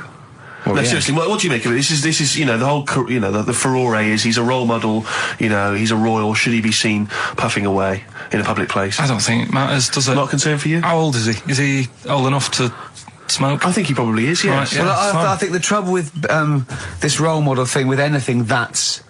Well, no, yeah. seriously, what do you make of it? This is, the whole, the furore is he's a role model, he's a royal. Should he be seen puffing away in a public place? I don't think it matters, does it? Not a concern for you? How old is he? Is he old enough to smoke? I think he probably is, yes. Right, yeah, well, I think the trouble with this role model thing, with anything that's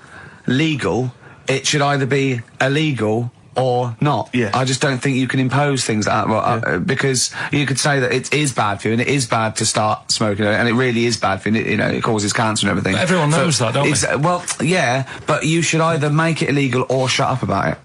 legal, it should either be illegal or not. Yeah. I just don't think you can impose things like that, because you could say that it is bad for you, and it is bad to start smoking, and it really is bad for you, it causes cancer and everything. But everyone knows that, don't they? Well, yeah, but you should either make it illegal or shut up about it.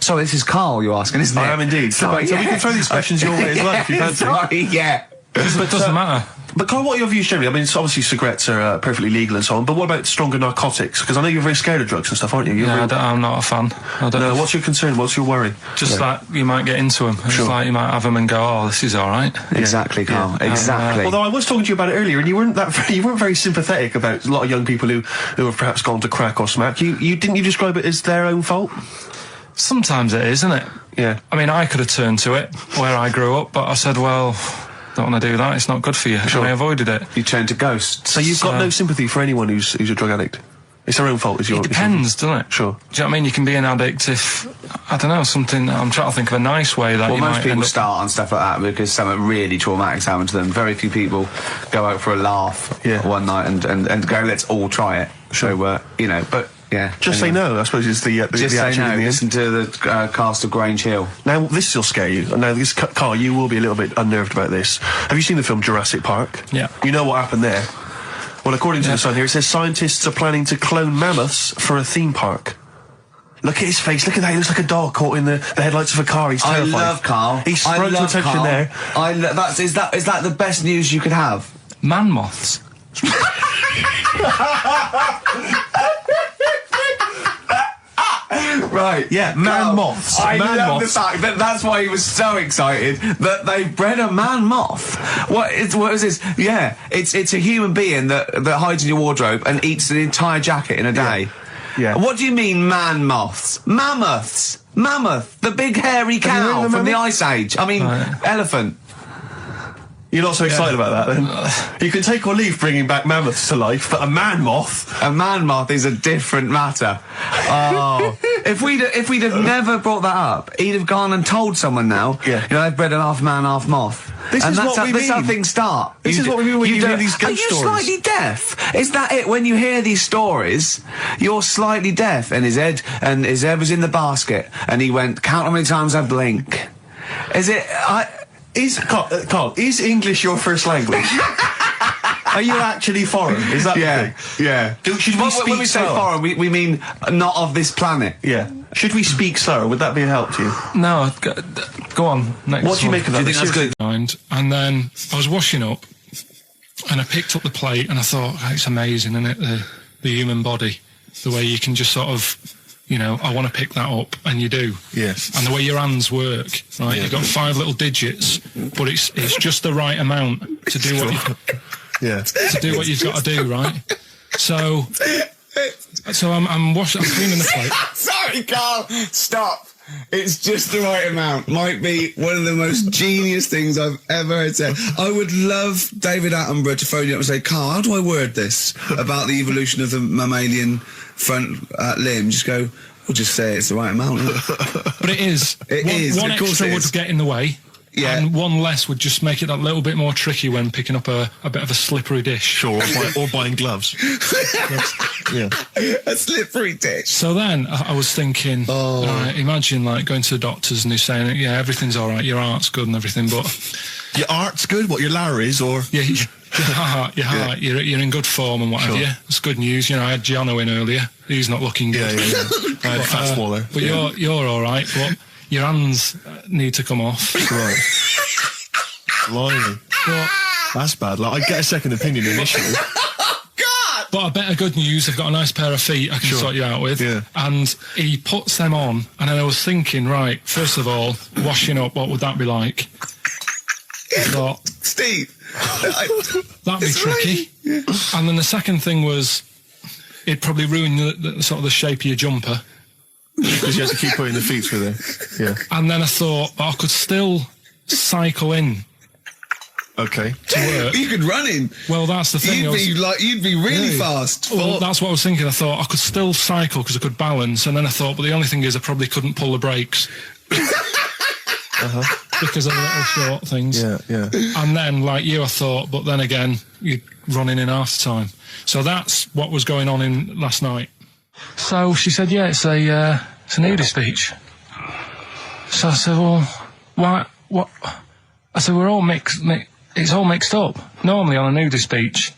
So this is Karl you're asking, isn't it? I am indeed. Sorry, So we can throw these questions your way as well, if you fancy. Sorry, yeah. But it doesn't matter. But Karl, what are your views generally? I mean, obviously cigarettes are perfectly legal and so on, but what about stronger narcotics? Because I know you're very scared of drugs and stuff, aren't you? I'm not a fan. No, what's your concern? What's your worry? Just like you might get into them. It's like you might have them and go, oh, this is all right. Exactly, Karl. Exactly. Although I was talking to you about it earlier, and you weren't very sympathetic about a lot of young people who have perhaps gone to crack or smack. You didn't you describe it as their own fault? Sometimes it is, isn't it? Yeah. I mean, I could have turned to it where I grew up, but I said, well, don't want to do that. It's not good for you. Sure. And I avoided it. You turned to ghosts. So you've got no sympathy for anyone who's a drug addict? It's their own fault, is your... It depends, doesn't it? Sure. Do you know what I mean? You can be an addict if, I don't know, something... I'm trying to think of a nice way that well, you most might people end up... start on stuff like that because something really traumatic's happened to them. Very few people go out for a laugh one night and go, let's all try it. Sure. So, but... Yeah, just say no, I suppose, is the just the say no. the Listen to the cast of Grange Hill. Now, this will scare you. Now, Karl, you will be a little bit unnerved about this. Have you seen the film Jurassic Park? Yeah. You know what happened there? Well, according to the Sun here, it says scientists are planning to clone mammoths for a theme park. Look at his face. Look at that. He looks like a dog caught in the headlights of a car. He's terrified. I love Karl. He's sprung to attention Karl. there. Is that the best news you could have? Man moths. Right, yeah, man moths. I love the fact that that's why he was so excited that they bred a man moth. What is this? Yeah, it's a human being that hides in your wardrobe and eats an entire jacket in a day. Yeah. What do you mean, man moths? Mammoths. Mammoth, the big hairy cow from the Ice Age. I mean, elephant. You're not so excited about that, then? You can take or leave bringing back mammoths to life, but a man moth... A man moth is a different matter. Oh. If we'd have never brought that up, he'd have gone and told someone now, they've bred an half man, half moth. This is how things start. This is what we mean when you hear these ghost stories. Are you slightly deaf? Is that it? When you hear these stories, you're slightly deaf. And his head was in the basket, and he went, count how many times I blink. Is it... Karl, is English your first language? Are you actually foreign? Is that the thing? Yeah. Should we speak when we say foreign, we mean not of this planet. Yeah. Should we speak slower? Would that be a help to you? No, go on. Next what do you make of that? Do you think that's good? And then I was washing up, and I picked up the plate, and I thought, it's amazing, isn't it? The human body, the way you can just sort of... I want to pick that up, and you do. Yes. And the way your hands work, right? You've got 5 little digits, but it's just the right amount to do what you've got to do, right? So I'm cleaning the plate. Sorry, Karl. Stop. It's just the right amount. Might be one of the most genius things I've ever heard said. I would love David Attenborough to phone you up and say, Carl, how do I word this about the evolution of the mammalian front limb? Just go, we'll just say it's the right amount. But it is. It is. One Of course extra it would is. get in the way. Yeah. And one less would just make it that little bit more tricky when picking up a bit of a slippery dish. Sure, or buying gloves. Yeah. A slippery dish. So then I was thinking, imagine like going to the doctors and they're saying, yeah, everything's all right, your heart's good and everything, but your art's good. What, your Larry's or your heart, you're in good form and what have you. It's good news. You know, I had Giano in earlier. He's not looking good. Yeah. I had fat smaller. But you're all right. But your hands need to come off. Right. Blimey. That's bad. Like, I'd get a second opinion initially. God! But a better good news, I've got a nice pair of feet I can sort you out with. Yeah. And he puts them on, and then I was thinking, right, first of all, washing up, what would that be like? I thought, Steve, that'd be tricky. Yeah. And then the second thing was, it'd probably ruin the sort of the shape of your jumper. Because you have to keep putting the feet through there. Yeah. And then I thought, I could still cycle in. Okay. To work. You could run in. Well, that's the thing. You'd be really fast. Well, that's what I was thinking. I thought I could still cycle because I could balance, and then I thought, but the only thing is I probably couldn't pull the brakes. Because of the little short things. Yeah. And then, like you, I thought, but then again, you're running in half the time. So that's what was going on in last night. So she said, yeah, it's a nudist beach. So I said, well, why, what? I said, we're all it's all mixed up. Normally on a nudist beach,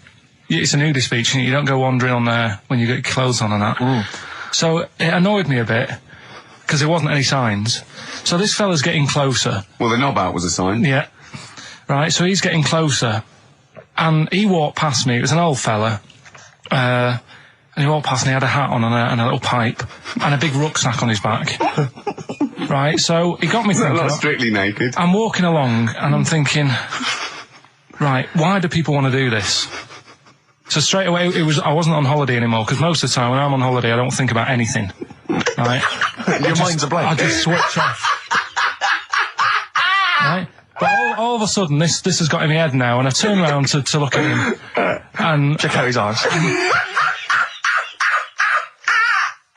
it's a nudist beach and you don't go wandering on there when you get clothes on and that. So it annoyed me a bit because there wasn't any signs. So this fella's getting closer. Well, the knob out was a sign. Yeah. Right, so he's getting closer. And he walked past me. It was an old fella. And he walked past and he had a hat on and a little pipe and a big rucksack on his back. Right, so he got me thinking. Not strictly naked. I'm walking along and I'm thinking, right, why do people want to do this? So straight away, I wasn't on holiday anymore, because most of the time when I'm on holiday, I don't think about anything. Right? Your mind's a blank. I just switch off. Right? But all of a sudden, this has got in my head now, and I turn around to look at him, and check out his arse.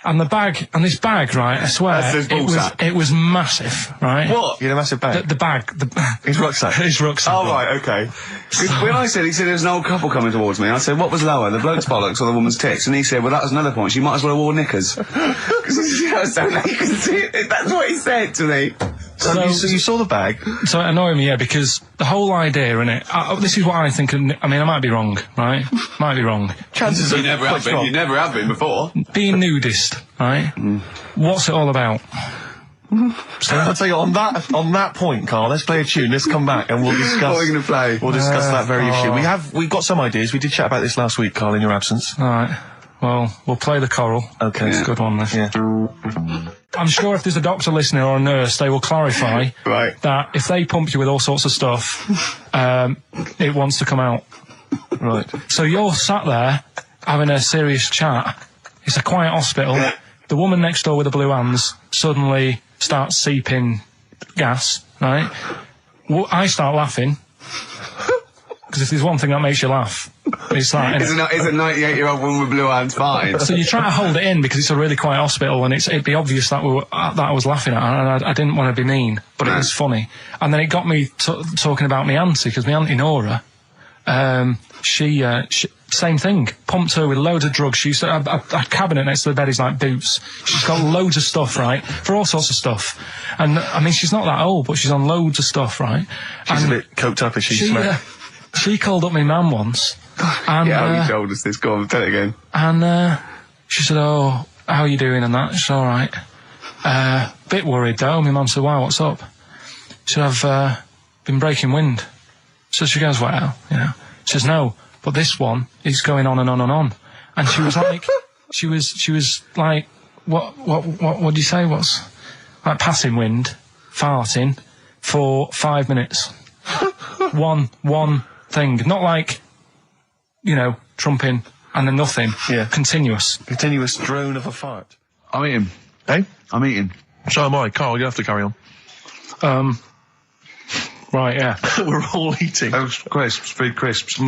And this bag, right, I swear, it was massive, right? What? You had a massive bag? The bag. His rucksack? His rucksack. Oh, right, okay. When he said there was an old couple coming towards me, I said, what was lower, the bloke's bollocks or the woman's tits? And he said, well, that was another point, she might as well have worn knickers. Because that's what he said to me. So you saw the bag? So it annoyed me, yeah, because the whole idea, innit, this is what I think, I mean, I might be wrong, right? Might be wrong. Chances you never have been, you never have been before. Being nudist, right? What's it all about? So I'll tell you, on that point, Carl, let's play a tune, let's come back and we'll discuss. What are we going to play? We'll discuss that very issue. We've got some ideas, we did chat about this last week, Carl, in your absence. Alright, well, we'll play the choral. Okay. It's a good one, this. Yeah. I'm sure if there's a doctor listening or a nurse, they will clarify that if they pump you with all sorts of stuff, it wants to come out. Right. So you're sat there having a serious chat. It's a quiet hospital. The woman next door with the blue hands suddenly starts seeping gas, right? Well, I start laughing. Because if there's one thing that makes you laugh, it's that. Is a 98-year-old woman with blue hands fine? So you try to hold it in because it's a really quiet hospital, and it'd be obvious that I was laughing at, and I didn't want to be mean, but it was funny. And then it got me talking about my auntie, because my auntie Nora, she same thing, pumped her with loads of drugs. She used to a cabinet next to the bed is like boots. She's got loads of stuff, right, for all sorts of stuff. And I mean, she's not that old, but she's on loads of stuff, right? She's a bit coked up, is she? She called up my mum once. And, yeah, you told us this. Go on, tell it again. And she said, "Oh, how are you doing?" And that. She said, "All right." Bit worried though. My mum said, "Why? What's up?" She said, "I've been breaking wind." So she goes, "Well, you know." She says, "No, but this one is going on and on and on." And she was like, she was like, what do you say? What's like passing wind, farting for 5 minutes. one thing, not like, you know, trumping and then nothing. Yeah. Continuous drone of a fart. I'm eating. Hey? I'm eating. So am I. Carl, you have to carry on. Right, yeah. We're all eating. Those crisps, food crisps.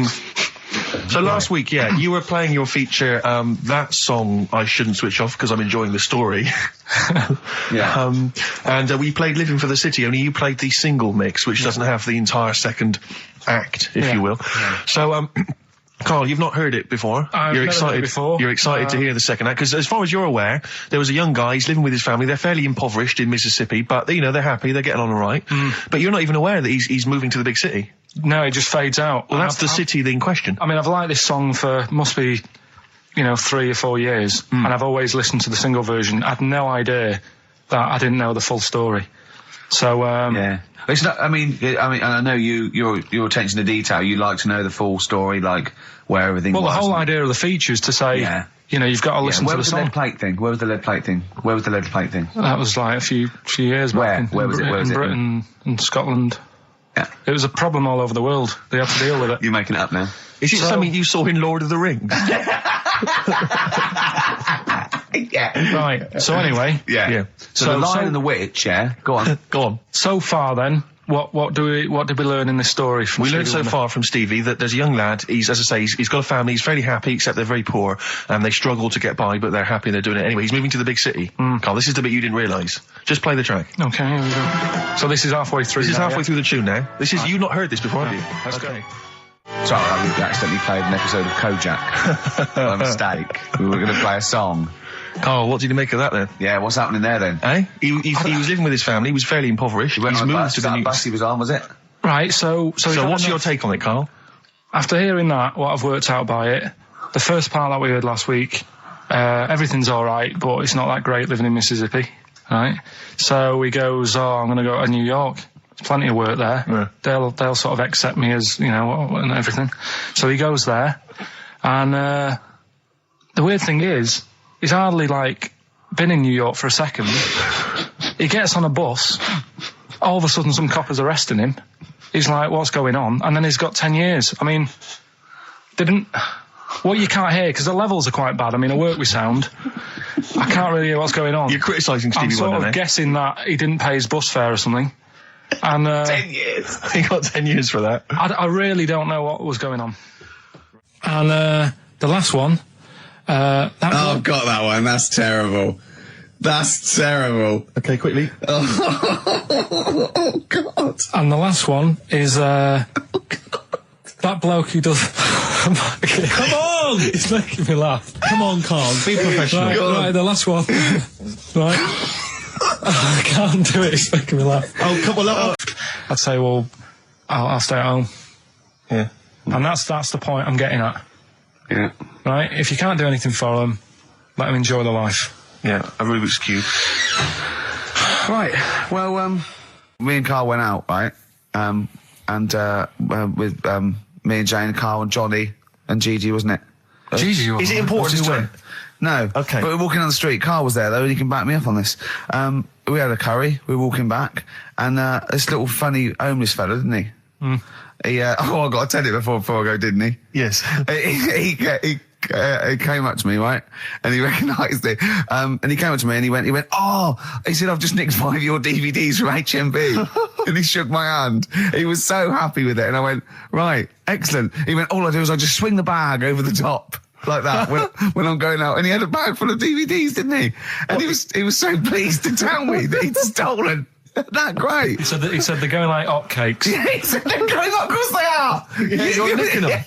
So last week, you were playing your feature, that song I shouldn't switch off because I'm enjoying the story. And we played Living for the City, only you played the single mix, which doesn't have the entire second act, if you will. Yeah. So, Carl, you've not heard it before. You're excited. Heard it before. You're excited to hear the second act because, as far as you're aware, there was a young guy. He's living with his family. They're fairly impoverished in Mississippi, but they're happy. They're getting on all right. But you're not even aware that he's moving to the big city. No, it just fades out. Well, that's the city in question. I mean, I've liked this song for must be, 3 or 4 years, and I've always listened to the single version. I had no idea that I didn't know the full story. So it's not. I mean, and I know your attention to detail. You like to know the full story, like where everything. Well, was. The whole idea of the feature is to say, you've got to listen to the song. Where was the lead plate thing? Where was the lead plate thing? That was like a few years back. Where was it? In Britain and Scotland. Yeah. It was a problem all over the world. They had to deal with it. You're making it up now. Is it something you saw in Lord of the Rings? Right. So anyway. Yeah. So the Lion and the Witch, Go on. Go on. So far then, what did we learn in this story from Stevie? We learned so far from Stevie that there's a young lad, he's got a family, he's fairly happy, except they're very poor, and they struggle to get by, but they're happy and they're doing it anyway. He's moving to the big city. Carl, this is the bit you didn't realise. Just play the track. Okay, here we go. So this is halfway through. This is halfway through the tune now. You've not heard this before, have you? Let's go. Sorry, I accidentally played an episode of Kojak. By mistake. We were going to play a song. Carl, what did you make of that then? Yeah, what's happening there then? He was living with his family, he was fairly impoverished. He's moved to the new bus he was on, was it? Right, so what's your take on it, Carl? After hearing that, what I've worked out by it, the first part that we heard last week, everything's alright, but it's not that great living in Mississippi, right? So he goes, I'm going to go to New York. There's plenty of work there. Yeah. They'll sort of accept me as, and everything. So he goes there, and the weird thing is, he's hardly, been in New York for a second. He gets on a bus, all of a sudden some copper's arresting him. He's like, what's going on? And then he's got 10 years. I mean, what you can't hear, because the levels are quite bad. I mean, I work with sound. I can't really hear what's going on. You're criticising Stevie Wonder, I'm sort of guessing that he didn't pay his bus fare or something. And 10 years. He got 10 years for that. I really don't know what was going on. And the last one. Got that one. That's terrible. That's terrible. Okay, quickly. Oh, God. And the last one is that bloke who does... Come on! It's making me laugh. Come on, Carl. Be professional. Right, the last one. Right. I can't do it. It's making me laugh. Oh, come on. I'd say, well, I'll stay at home. Yeah. And that's the point I'm getting at. Yeah. Right? If you can't do anything for them, let them enjoy their life. Yeah, a Rubik's Cube. Right. Well, me and Carl went out, right? With me and Jane, Carl and Johnny and Gigi, wasn't it? Gigi, is it important who went? No. Okay. But we're walking on the street. Carl was there, though, and he can back me up on this. We had a curry. We were walking back, and this little funny homeless fella, didn't he? He, I got to tell it before I go, didn't he? Yes. He came up to me, right? And he recognised it. And he came up to me and he went, he said, I've just nicked 5 of your DVDs from HMV. And he shook my hand. He was so happy with it. And I went, right, excellent. He went, all I do is I just swing the bag over the top. Like that when I'm going out. And he had a bag full of DVDs, didn't he? And he was so pleased to tell me that he'd stolen. That great. He said they're going like hotcakes. Yeah, he said they're going up, of course they are. Yeah, you're nicking them.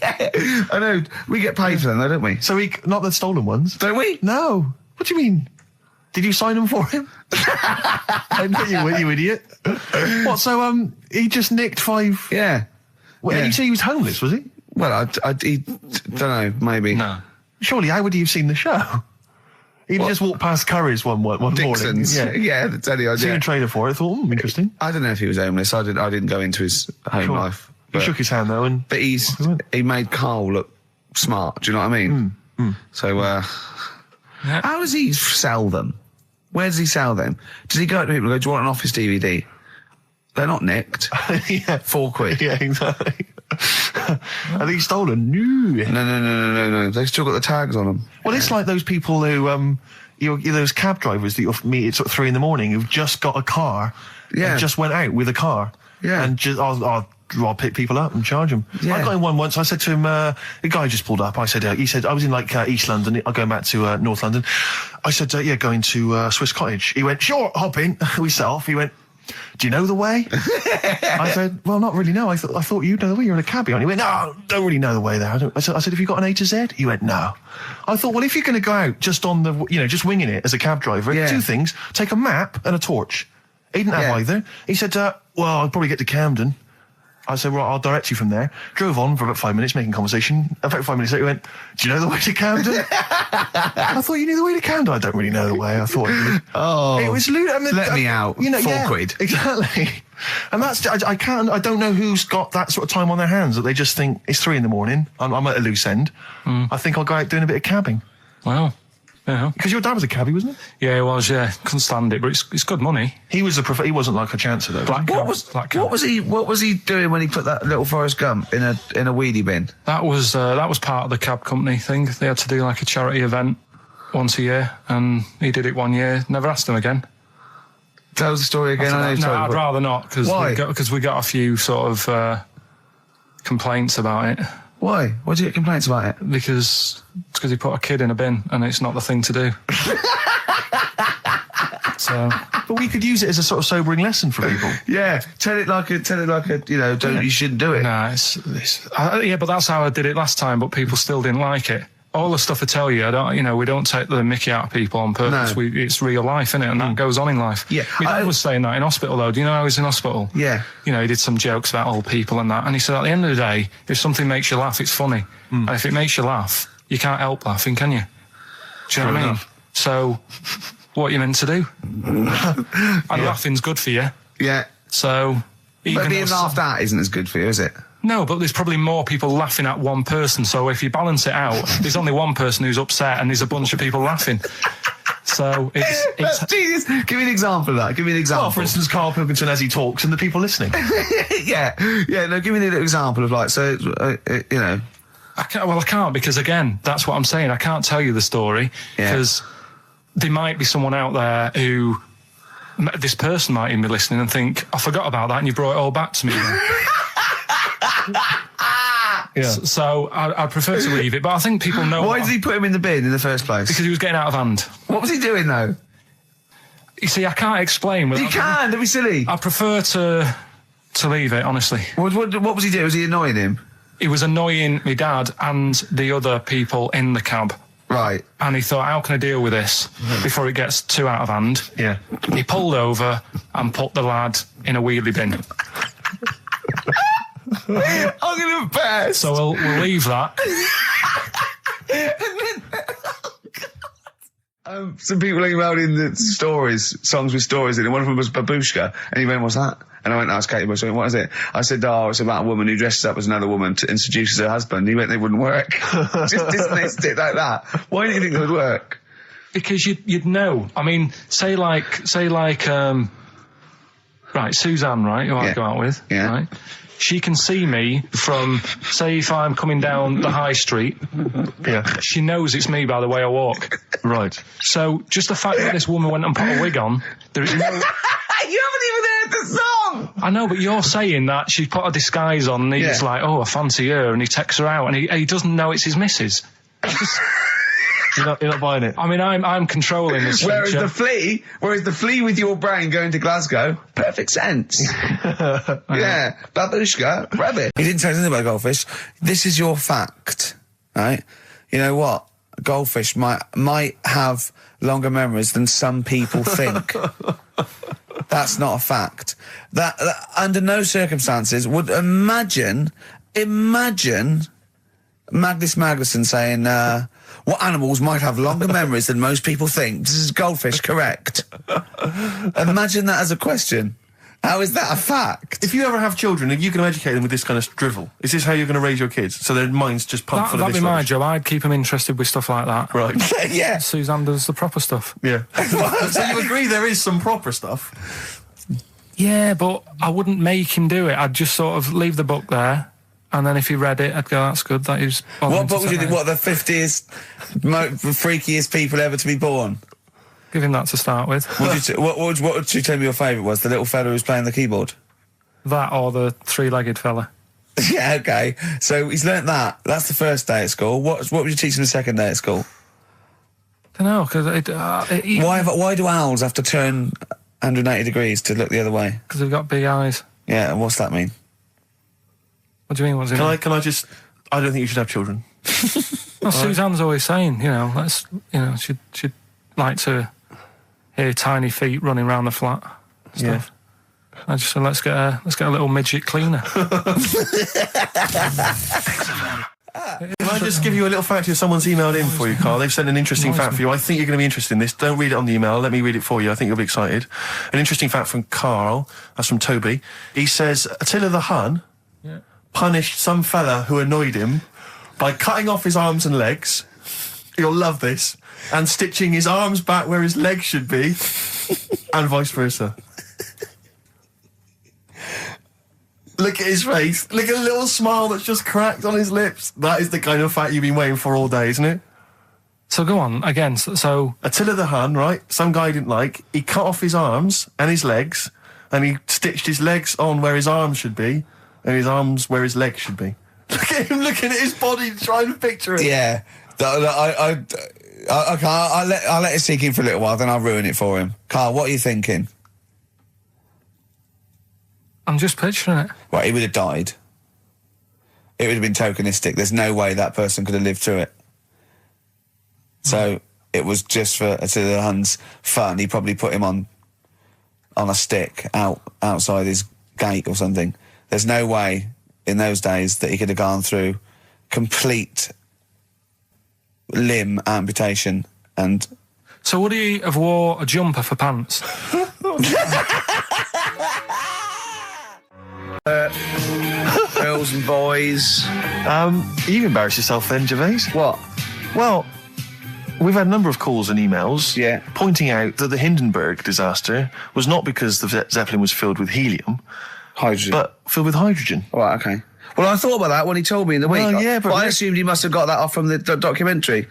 I know. We get paid for them though, don't we? So not the stolen ones. Don't we? No. What do you mean? Did you sign them for him? you idiot. What, so he just nicked 5? Yeah. Well, did you say he was homeless, was he? Well, I don't know, maybe. No. Surely, how would he have seen the show? He'd just walked past Curry's one Dixon's. morning. Yeah, that's any idea. Seen a trailer for it, thought, interesting. I don't know if he was homeless. I didn't go into his home life. He shook his hand though, but he made Carl look smart. Do you know what I mean? So, how does he sell them? Where does he sell them? Does he go up to people and go, do you want an Office DVD? They're not nicked. Yeah. £4. Yeah, exactly. Are these stolen? No. No. They've still got the tags on them. Well, it's like those people who, those cab drivers that you'll meet at sort of 3 a.m. who've just got a car and just went out with a car. Yeah. And just, I'll pick people up and charge them. Yeah. I got in one once. I said to him, the guy just pulled up. I said, he said, I was in like East London. I'm going back to North London. I said, going to Swiss Cottage. He went, sure, hop in. We set off. He went, do you know the way? I said, well, not really, no. I thought you know the way. You're in a cabbie, aren't you? He went, no, don't really know the way there. I said, have you got an A to Z? He went, no. I thought, well, if you're going to go out just on the, just winging it as a cab driver, two things, take a map and a torch. He didn't have either. He said, well, I'll probably get to Camden. I said, well, I'll direct you from there. Drove on for about 5 minutes, making conversation. About 5 minutes later, he went, do you know the way to Camden? I thought you knew the way to Camden. I don't really know the way. I thought you did. Oh. It was lewd. Let me out. £4. Exactly. And that's, I don't know who's got that sort of time on their hands that they just think it's 3 a.m. I'm at a loose end. I think I'll go out doing a bit of cabbing. Wow. Yeah. Because your dad was a cabbie, wasn't he? Yeah, he was, yeah. Couldn't stand it, but it's good money. He was he wasn't like a chancer, though. What was he doing when he put that little Forrest Gump in a wheelie bin? That was part of the cab company thing. They had to do like a charity event once a year, and he did it 1 year. Never asked him again. Tell us the story again. I'd rather not, because we got a few sort of complaints about it. Why? Why did you get complaints about it? Because he put a kid in a bin, and it's not the thing to do. So, but we could use it as a sort of sobering lesson for people. Yeah, tell it like a, you shouldn't do it. Nah, yeah, but that's how I did it last time. But people still didn't like it. All the stuff I tell you, we don't take the mickey out of people on purpose. No. It's real life, innit? And that goes on in life. Yeah. My dad was saying that in hospital, though. Do you know I was in hospital? Yeah. He did some jokes about old people and that. And he said, at the end of the day, if something makes you laugh, it's funny. And if it makes you laugh, you can't help laughing, can you? Do you know what I mean? So, what are you meant to do? And laughing's good for you. Yeah. So, but being laughed at isn't as good for you, is it? No, but there's probably more people laughing at one person, so if you balance it out, there's only one person who's upset and there's a bunch of people laughing. So it's That's genius. Give me an example of that. Give me an example. Well, for instance, Karl Pilkington as he talks and the people listening. Yeah, no, give me an example of I can't, because again, that's what I'm saying. I can't tell you the story, because there might be someone out there who, this person might even be listening and think, I forgot about that and you brought it all back to me. So I prefer to leave it, but I think people know. Why did he put him in the bin in the first place? Because he was getting out of hand. What was he doing though? You see, I can't explain. You can. Don't be silly. I prefer to leave it, honestly. What was he doing? Was he annoying him? He was annoying my dad and the other people in the cab. Right. And he thought, how can I deal with this before it gets too out of hand? Yeah. He pulled over and put the lad in a wheelie bin. I'm going to embarrass. So we'll leave that. Some people emailed in the songs with stories in it. One of them was Babushka, and he went, what's that? And I went, no, it's Katie Bush. I went, what is it? I said, it's about a woman who dresses up as another woman and seduces her husband. He went, they wouldn't work. Just dismissed it like that. Why do you think it would work? Because you'd know. I mean, say like, right, Suzanne, right, who I go out with, right? She can see me from, say, if I'm coming down the high street. Yeah. She knows it's me by the way I walk. Right. So just the fact that this woman went and put a wig on, there is no... You haven't even heard the song! I know, but you're saying that she put a disguise on and he's like, oh, I fancy her, and he takes her out and he doesn't know it's his missus. You're not buying it. I mean, I'm controlling this. Whereas the flea with your brain going to Glasgow, perfect sense. Yeah, babushka, rabbit. He didn't tell us anything about goldfish. This is your fact, right? You know what? Goldfish might have longer memories than some people think. That's not a fact. That under no circumstances would imagine Magnus Magnuson saying, what animals might have longer memories than most people think? This is goldfish, correct? Imagine that as a question. How is that a fact? If you ever have children, if you can educate them with this kind of drivel, is this how you're going to raise your kids? So their minds just pumped full of this That'd be my rubbish? job. I'd keep them interested with stuff like that. Right. Yeah. Suzanne does the proper stuff. Yeah. So you agree there is some proper stuff? Yeah, but I wouldn't make him do it. I'd just sort of leave the book there. And then if he read it, I'd go, that's good. That is. What book would you think? What, the 50th, freakiest people ever to be born? Give him that to start with. What would you tell me your favourite was? The little fella who's playing the keyboard? That or the three-legged fella. Yeah, okay. So he's learnt that. That's the first day at school. What would you teach him the second day at school? I don't know, because... Why do owls have to turn 180 degrees to look the other way? Because they've got big eyes. Yeah, and what's that mean? What do you mean, what's it mean? Can I just... I don't think you should have children. Well, Suzanne's always saying, she'd like to hear tiny feet running around the flat. Stuff. Yeah. I just said, let's get a little midget cleaner. Can I just give you a little fact here? Someone's emailed in for you, Carl. They've sent an interesting fact for you. I think you're going to be interested in this. Don't read it on the email. Let me read it for you. I think you'll be excited. An interesting fact from Carl. That's from Toby. He says, Attila the Hun punished some fella who annoyed him by cutting off his arms and legs. You'll love this. And stitching his arms back where his legs should be. And vice versa. Look at his face. Look at the little smile that's just cracked on his lips. That is the kind of fact you've been waiting for all day, isn't it? So go on, again, so... Attila the Hun, right? Some guy didn't like. He cut off his arms and his legs, and he stitched his legs on where his arms should be, and his arms where his legs should be. Look at him looking at his body, trying to picture it. Yeah. I'll let it sink in for a little while, then I'll ruin it for him. Carl, what are you thinking? I'm just picturing it. Right, he would have died. It would have been tokenistic. There's no way that person could have lived through it. So it was just for Attila the Hun's fun. He probably put him on a stick outside his gate or something. There's no way in those days that he could have gone through complete limb amputation and... So would he have wore a jumper for pants? Girls and boys. You embarrass yourself then, Gervais. What? Well, we've had a number of calls and emails pointing out that the Hindenburg disaster was not because the Zeppelin was filled with helium, hydrogen, but filled with hydrogen. All right, okay. Well, I thought about that when he told me in the week. Well, yeah, but I assumed he must have got that off from the documentary.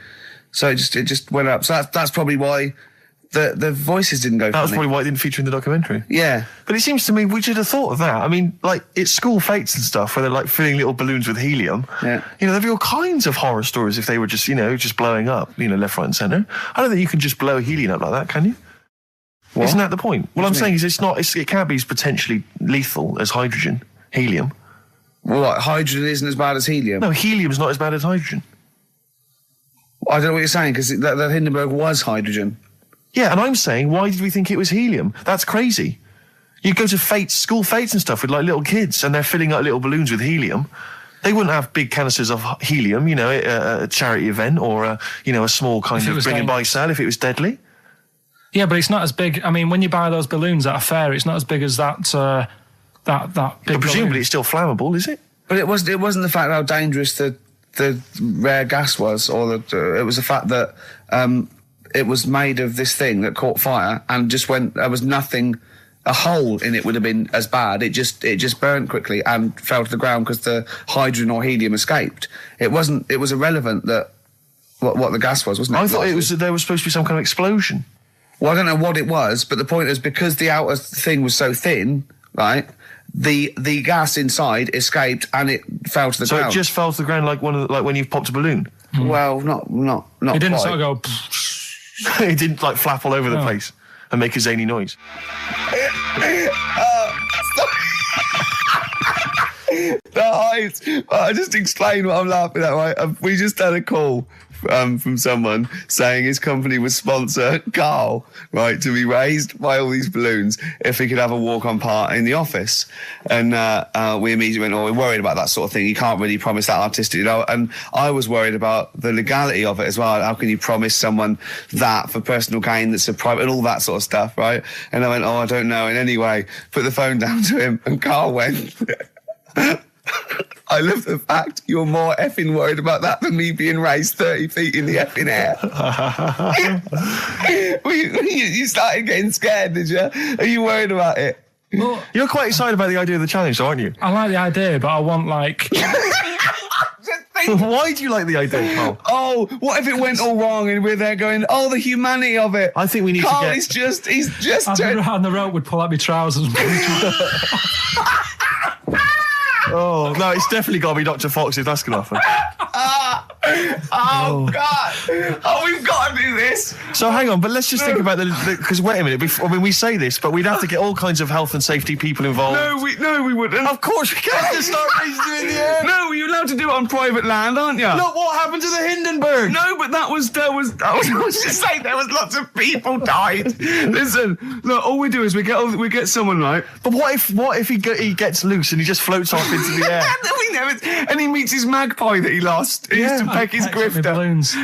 So it just went up. So that's probably why the voices didn't go. That was probably why it didn't feature in the documentary. Yeah. But it seems to me we should have thought of that. I mean, like, it's school fates and stuff where they're like filling little balloons with helium. Yeah. There'd be all kinds of horror stories if they were just, just blowing up, left, right and centre. I don't think you can just blow helium up like that, can you? What? Isn't that the point? What I'm saying is it can't be as potentially lethal as hydrogen, helium. Well, what, hydrogen isn't as bad as helium? No, helium's not as bad as hydrogen. I don't know what you're saying, because that Hindenburg was hydrogen. Yeah, and I'm saying, why did we think it was helium? That's crazy. You go to school fates and stuff with, like, little kids, and they're filling up little balloons with helium. They wouldn't have big canisters of helium, at a charity event or, a small kind of bring and buy sale if it was deadly. Yeah, but it's not as big. I mean, when you buy those balloons at a fair, it's not as big as that big But presumably balloon. It's still flammable, is it? But it wasn't the fact how dangerous the rare gas was, or it was the fact that it was made of this thing that caught fire and just went. There was nothing. A hole in it would have been as bad. It just burnt quickly and fell to the ground because the hydrogen or helium escaped. It wasn't. It was irrelevant that what the gas was, wasn't it? I thought it was that there was supposed to be some kind of explosion. Well, I don't know what it was, but the point is because the outer thing was so thin, right? The gas inside escaped and it fell to the ground. So it just fell to the ground like when you've popped a balloon. Well, not. It didn't quite. sort of go. It didn't flap all over the place and make a zany noise. The height. I just explain what I'm laughing at, right? We just had a call from someone saying his company would sponsor Karl, right, to be raised by all these balloons if he could have a walk-on part in the office. And we immediately went, we're worried about that sort of thing. You can't really promise that artistic, And I was worried about the legality of it as well. How can you promise someone that for personal gain that's a private and all that sort of stuff, right? And I went, I don't know. And anyway, put the phone down to him and Karl went... I love the fact you're more effing worried about that than me being raised 30 feet in the effing air. You started getting scared, did you? Are you worried about it? Well, you're quite excited about the idea of the challenge, aren't you? I like the idea, but I want, Just Why do you like the idea, Carl? Oh, what if it went all wrong and we're there going, oh, the humanity of it. I think we need Carl, to get... he's just... And the rope would pull out my trousers and Oh, no, it's definitely got to be Dr. Fox if that's going to happen. God. Oh, we've got to do this. So hang on, but let's just think about because wait a minute, we say this, but we'd have to get all kinds of health and safety people involved. No, we wouldn't. Of course we can't just start raising you in the air. No, you're allowed to do it on private land, aren't you? Look what happened to the Hindenburg. No, but I was just saying there was lots of people died. Listen, look, all we do is we get someone right. But what if he gets loose and he just floats off into the air? And he meets his magpie that he lost. He used to peck his grifter. Balloons.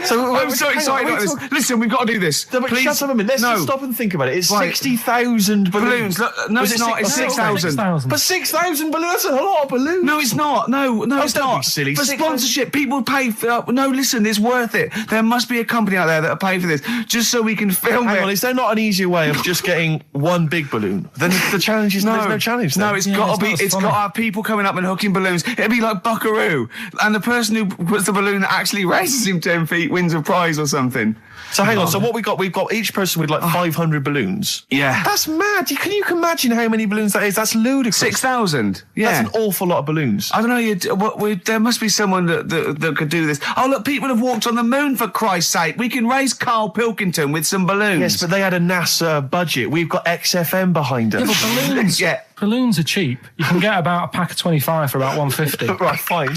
So I'm so excited about this. Listen, we've got to do this. No, but please. Shut up a minute. Let's just stop and think about it. It's 60,000 balloons. Look, no, it's not. It's 6,000. But 6,000 balloons. That's a lot of balloons. No, it's not. No, it's don't not. Be silly. For sponsorship, people pay for. No, listen, it's worth it. There must be a company out there that'll pay for this just so we can film it. Hang on, is there not an easier way of just getting one big balloon? Then the challenge is there's no challenge. Then. No, it's got to be. It's got to have people coming up and hooking balloons. It'd be like Buckaroo, and the person who puts the balloon that actually raises him 10 feet wins a prize or something. So hang on. So what we've got each person with like 500 balloons. Yeah, that's mad. Can you imagine how many balloons that is? That's ludicrous. 6,000. Yeah, that's an awful lot of balloons. I don't know. There must be someone that could do this. Oh look, people have walked on the moon for Christ's sake. We can raise Karl Pilkington with some balloons. Yes, but they had a NASA budget. We've got XFM behind us. Yeah, but balloons. Yeah. Balloons are cheap. You can get about a pack of 25 for about 150. Right, fine.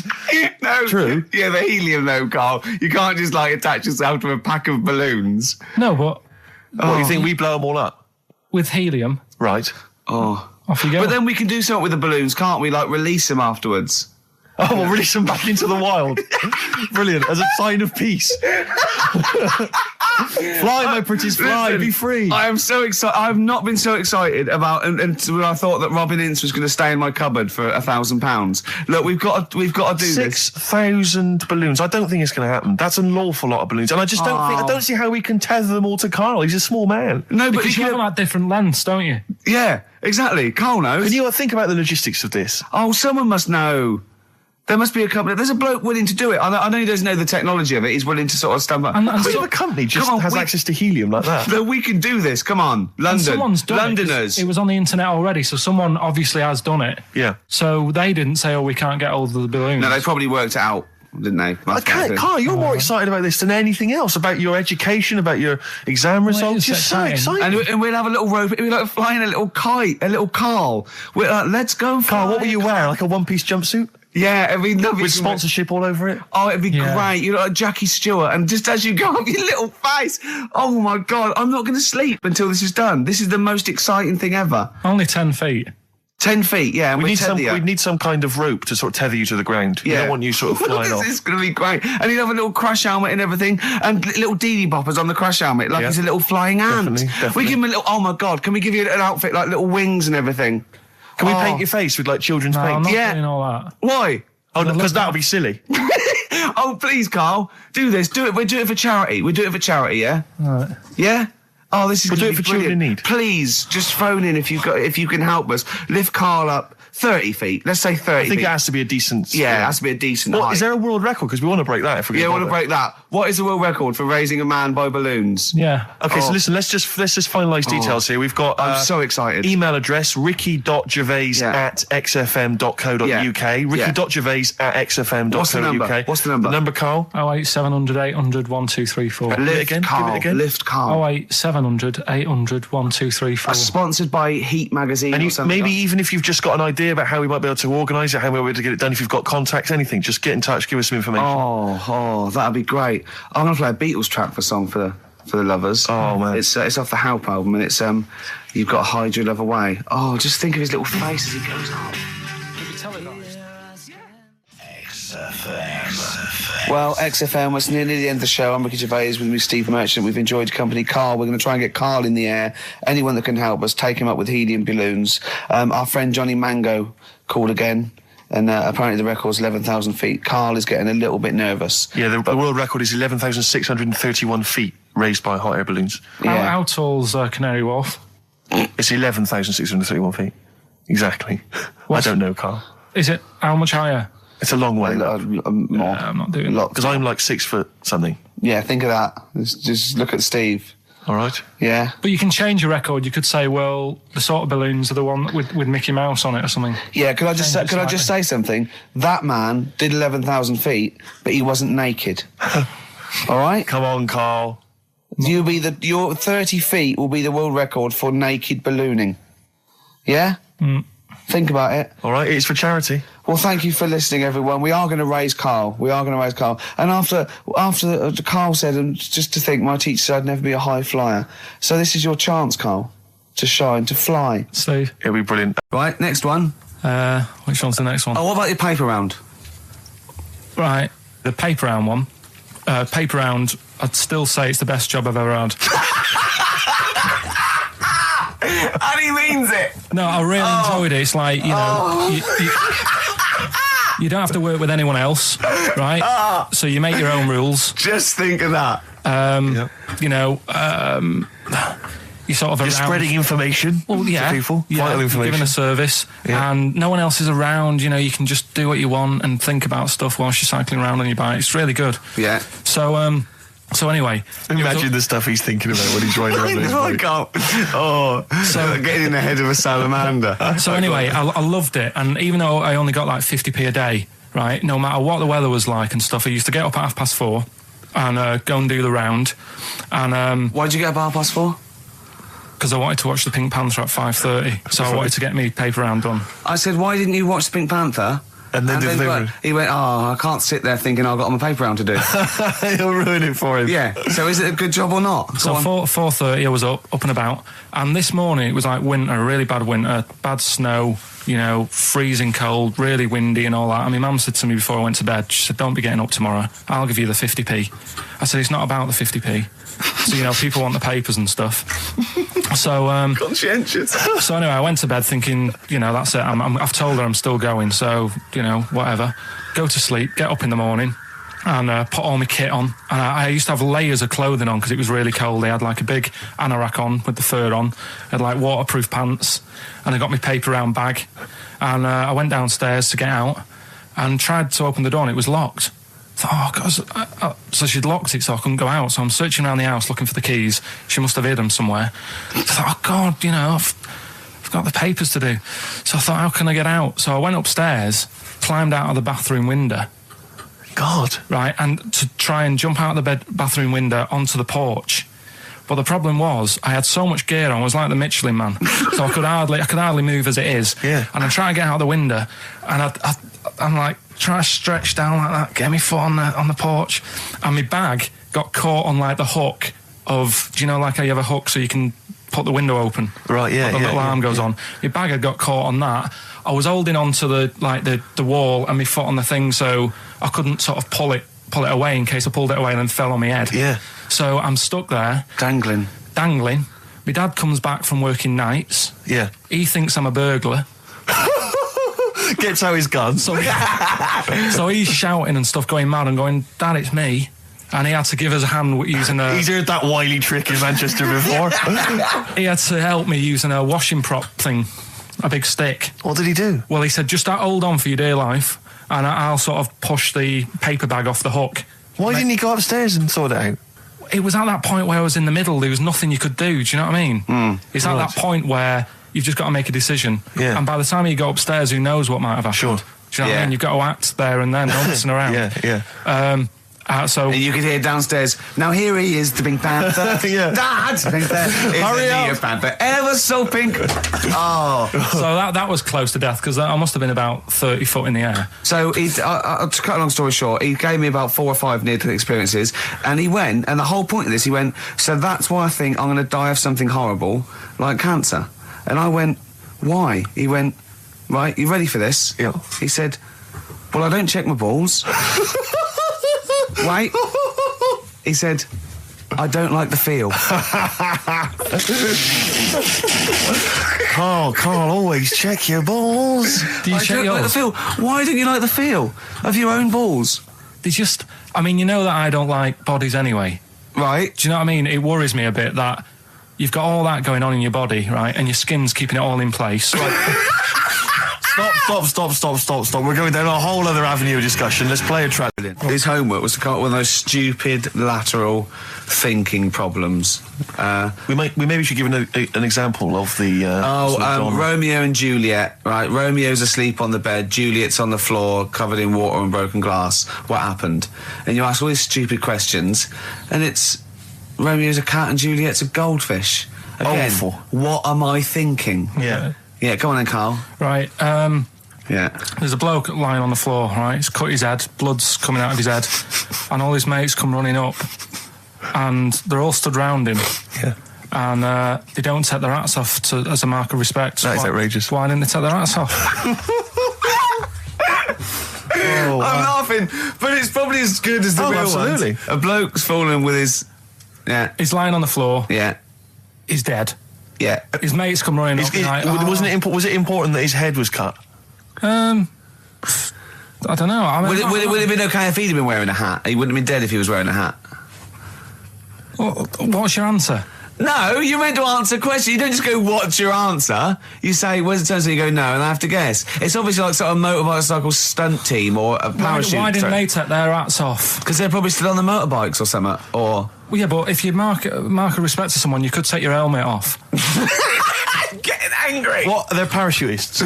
No, true. Yeah, the helium though, Carl. You can't just like attach yourself to a pack of balloons. No, but what do you think? We blow them all up with helium, right? Oh, off you go. But then we can do something with the balloons, can't we? Like release them afterwards. Oh, we'll release them back into the wild. Brilliant, as a sign of peace. Fly, my pretties, fly, be free. I am so excited. I've not been so excited about until I thought that Robin Ince was going to stay in my cupboard for £1,000. Look, we've got to do 6,000 balloons. I don't think it's going to happen. That's an awful lot of balloons, and I just don't see how we can tether them all to Carl. He's a small man. No, but because you have them at different lengths, don't you? Yeah, exactly. Carl knows. Can you think about the logistics of this? Oh, someone must know. There must be a company. There's a bloke willing to do it. I know he doesn't know the technology of it. He's willing to sort of stumble. And so the company just has access to helium like that. No, we can do this. Come on, London. Someone's done Londoners. It was on the internet already, so someone obviously has done it. Yeah. So they didn't say, "Oh, we can't get hold of the balloons." No, they probably worked it out, didn't they? Carl, you're more excited about this than anything else. About your education, about your exam results. You're so excited. And we'll have a little rope. We're like flying a little kite, a little Carl. We're like, let's go. Carl, what will you wear? Like a one-piece jumpsuit? Yeah, it'd be lovely. With sponsorship all over it? Oh, it'd be great. You're like Jackie Stewart, and just as you go up your little face, oh my God, I'm not going to sleep until this is done. This is the most exciting thing ever. Only 10 feet. 10 feet, yeah. We need some kind of rope to sort of tether you to the ground. Yeah. We don't want you sort of flying off. This is going to be great. And you'll have a little crash helmet and everything, and little Dee Dee boppers on the crash helmet, like he's a little flying ant. Definitely. We give him a little, oh my God, can we give you an outfit like little wings and everything? Can we paint your face with like children's paint? I'm not doing all that. Why? Oh, because that would be silly. Oh, please, Carl, do this. Do it. We'll do it for charity. We'll do it for charity, yeah? All right. Yeah? Oh, this is We'll do it for brilliant. children in need. Please, just phone in if you can help us. Lift Carl up 30 feet. Let's say 30 I think feet. it has to be a decent... Yeah, it has to be a decent height. Is there a world record? Because we want to break that if we're going to want to break that. What is the world record for raising a man by balloons? Yeah. Okay, so listen, let's just finalise details here. We've got... I'm so excited. Email address, ricky.gervais@xfm.co.uk. Ricky.gervais@xfm.co.uk. What's the number? What's the number? The number, Carl? 08700 800 1234. Give it again. Lift Carl. 08700 800 1234. Sponsored by Heat Magazine or something. Maybe even if you've just got an idea about how we might be able to organise it, how we might be able to get it done, if you've got contacts, anything, just get in touch, give us some information. Oh, that'd be great. I'm going to play a Beatles track for the lovers. Oh, man. It's off the Help album, and it's You've Got to Hide Your Love Away. Oh, just think of his little face as he goes up. Well, XFM, it's nearly the end of the show. I'm Ricky Gervais with me, Steve Merchant. We've enjoyed company. Carl, we're going to try and get Carl in the air. Anyone that can help us, take him up with helium balloons. Our friend Johnny Mango called again, and apparently the record's 11,000 feet. Carl is getting a little bit nervous. Yeah, the world record is 11,631 feet raised by hot air balloons. Yeah. How tall's Canary Wharf? It's 11,631 feet. Exactly. I don't know, Carl. Is it how much higher? It's a long way. More. I'm not doing that. Because I'm like 6 foot something. Yeah, think of that. Just look at Steve. All right. Yeah. But you can change your record. You could say, well, the sort of balloons are the one with Mickey Mouse on it or something. Yeah, could I just say something? That man did 11,000 feet, but he wasn't naked. All right? Come on, Carl. Your 30 feet will be the world record for naked ballooning. Yeah? Think about it. All right, it's for charity. Well, thank you for listening, everyone. We are going to raise Carl. And after Carl said, and just to think, my teacher said I'd never be a high flyer. So this is your chance, Carl, to shine, to fly. Steve. It'll be brilliant. Right, next one. Which one's the next one? Oh, what about your paper round? Right, the paper round one. Paper round, I'd still say it's the best job I've ever had. And he means it. No, I really enjoyed it. It's like, you know, you don't have to work with anyone else, right? So you make your own rules. Just think of that. You know, you sort of You're around, spreading information to people, vital information. Giving a service, and no one else is around. You know, you can just do what you want and think about stuff whilst you're cycling around on your bike. It's really good. Yeah. So anyway, imagine the stuff he's thinking about when he's riding around his bike. So getting in the head of a salamander. So anyway, I loved it, and even though I only got like 50p a day, right? No matter what the weather was like and stuff, I used to get up at 4:30 and go and do the round. And why'd you get up at 4:30? Because I wanted to watch the Pink Panther at 5:30, so I wanted to get me paper round done. I said, why didn't you watch the Pink Panther? And then he went, I can't sit there thinking I've got my paper round to do. He'll ruin it for him. Yeah. So is it a good job or not? So 4:30 I was up and about, and this morning it was like winter, really bad winter, bad snow, you know, freezing cold, really windy and all that. And my mum said to me before I went to bed, she said, don't be getting up tomorrow, I'll give you the 50p. I said, it's not about the 50p. So, you know, people want the papers and stuff. So, conscientious. So anyway, I went to bed thinking, you know, that's it. I've told her I'm still going, so, you know, whatever. Go to sleep, get up in the morning, and put all my kit on. And I used to have layers of clothing on because it was really cold. I had like a big anorak on with the fur on. I had like waterproof pants, and I got my paper round bag. And I went downstairs to get out and tried to open the door, and it was locked. So she'd locked it so I couldn't go out. So I'm searching around the house looking for the keys. She must have hid them somewhere. I thought, oh God, you know, I've got the papers to do. So I thought, how can I get out? So I went upstairs, climbed out of the bathroom window. God. Right, and to try and jump out of the bathroom window onto the porch. But the problem was, I had so much gear on, I was like the Michelin Man. So I could hardly move as it is. Yeah. And I try to get out of the window, and I'm like, trying to stretch down like that, get my foot on the porch, and my bag got caught on like the hook of, do you know, like how you have a hook so you can put the window open? Right, yeah. The little arm goes on. My bag had got caught on that. I was holding on to the wall and my foot on the thing, so I couldn't sort of pull it away in case I pulled it away and then fell on my head. Yeah. So I'm stuck there. Dangling. My dad comes back from working nights. Yeah. He thinks I'm a burglar. Gets out his gun. So he's shouting and stuff, going mad and going, Dad, it's me. And he had to give us a hand using a... He's heard that wily trick in Manchester before. He had to help me using a washing prop thing, a big stick. What did he do? Well, he said, just hold on for your dear life, and I'll sort of push the paper bag off the hook. Why didn't he go upstairs and sort it out? It was at that point where I was in the middle. There was nothing you could do. Do you know what I mean? It's at that point where you've just got to make a decision. Yeah. And by the time you go upstairs, who knows what might have happened? Sure. Do you know what I mean? You've got to act there and then, don't listen around. Yeah. So you could hear downstairs, now here he is, the Pink Panther. Yeah. Dad! Hurry up! Panther, ever so pink. Oh. So that was close to death, because I must have been about 30 foot in the air. So to cut a long story short, he gave me about 4 or 5 near-death experiences, and he went, and the whole point of this, he went, so that's why I think I'm going to die of something horrible, like cancer. And I went, why? He went, right, you ready for this? Yeah. He said, well, I don't check my balls. Wait. He said, I don't like the feel. Carl, always check your balls. Do you check yours? Like the feel. Why don't you like the feel of your own balls? They just, I mean, you know that I don't like bodies anyway. Right. Do you know what I mean? It worries me a bit that you've got all that going on in your body, right, and your skin's keeping it all in place. Stop Stop. We're going down a whole other avenue of discussion. Let's play a track. His homework was to come up with those stupid lateral thinking problems. We maybe should give an example of the. Romeo and Juliet. Right, Romeo's asleep on the bed. Juliet's on the floor, covered in water and broken glass. What happened? And you ask all these stupid questions, and it's Romeo's a cat and Juliet's a goldfish. Again, awful. What am I thinking? Yeah. Yeah, go on then, Carl. Right, yeah. There's a bloke lying on the floor, right? He's cut his head, blood's coming out of his head, and all his mates come running up, and they're all stood round him. Yeah. And they don't take their hats off as a mark of respect. That is outrageous. Why didn't they take their hats off? I'm laughing, but it's probably as good as the real absolutely. ones. A bloke's fallen with his... Yeah. He's lying on the floor. Yeah. He's dead. Yeah. His mates come running up. Was it important that his head was cut? I don't know. I mean, would it have been okay if he'd been wearing a hat? He wouldn't have been dead if he was wearing a hat. What's your answer? No, you're meant to answer questions. You don't just go, what's your answer? You say, where's the turn? So you go, no, and I have to guess. It's obviously like sort of motorcycle stunt team or a parachute. Why didn't they take their hats off? Because they're probably still on the motorbikes or something, or... Well, yeah, but if you mark a respect to someone, you could take your helmet off. I'm getting angry. What? They're parachutists.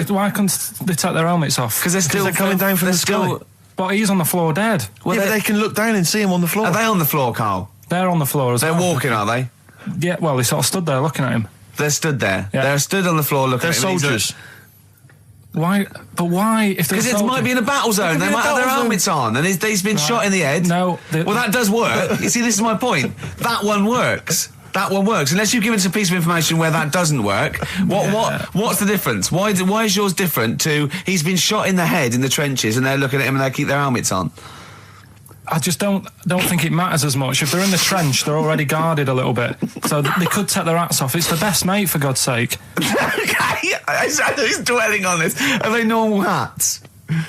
Why couldn't they take their helmets off? Because they're coming down from the sky. But he's on the floor dead. Well, yeah, but they can look down and see him on the floor. Are they on the floor, Carl? They're on the floor as well. They're walking, are they? Yeah, well, they sort of stood there looking at him. They're stood there. Yeah. They're stood on the floor looking at him. They're soldiers. Why? But why? Because it might be in a battle zone. They might have their helmets on, and he's been shot in the head. No. Well, that does work. You see, this is my point. That one works. That one works. Unless you've given us a piece of information where that doesn't work. What's the difference? Why is yours different to he's been shot in the head in the trenches, and they're looking at him and they keep their helmets on? I just don't think it matters as much. If they're in the trench, they're already guarded a little bit, so they could take their hats off. It's the best mate, for God's sake. Okay, he's dwelling on this. Are they normal hats?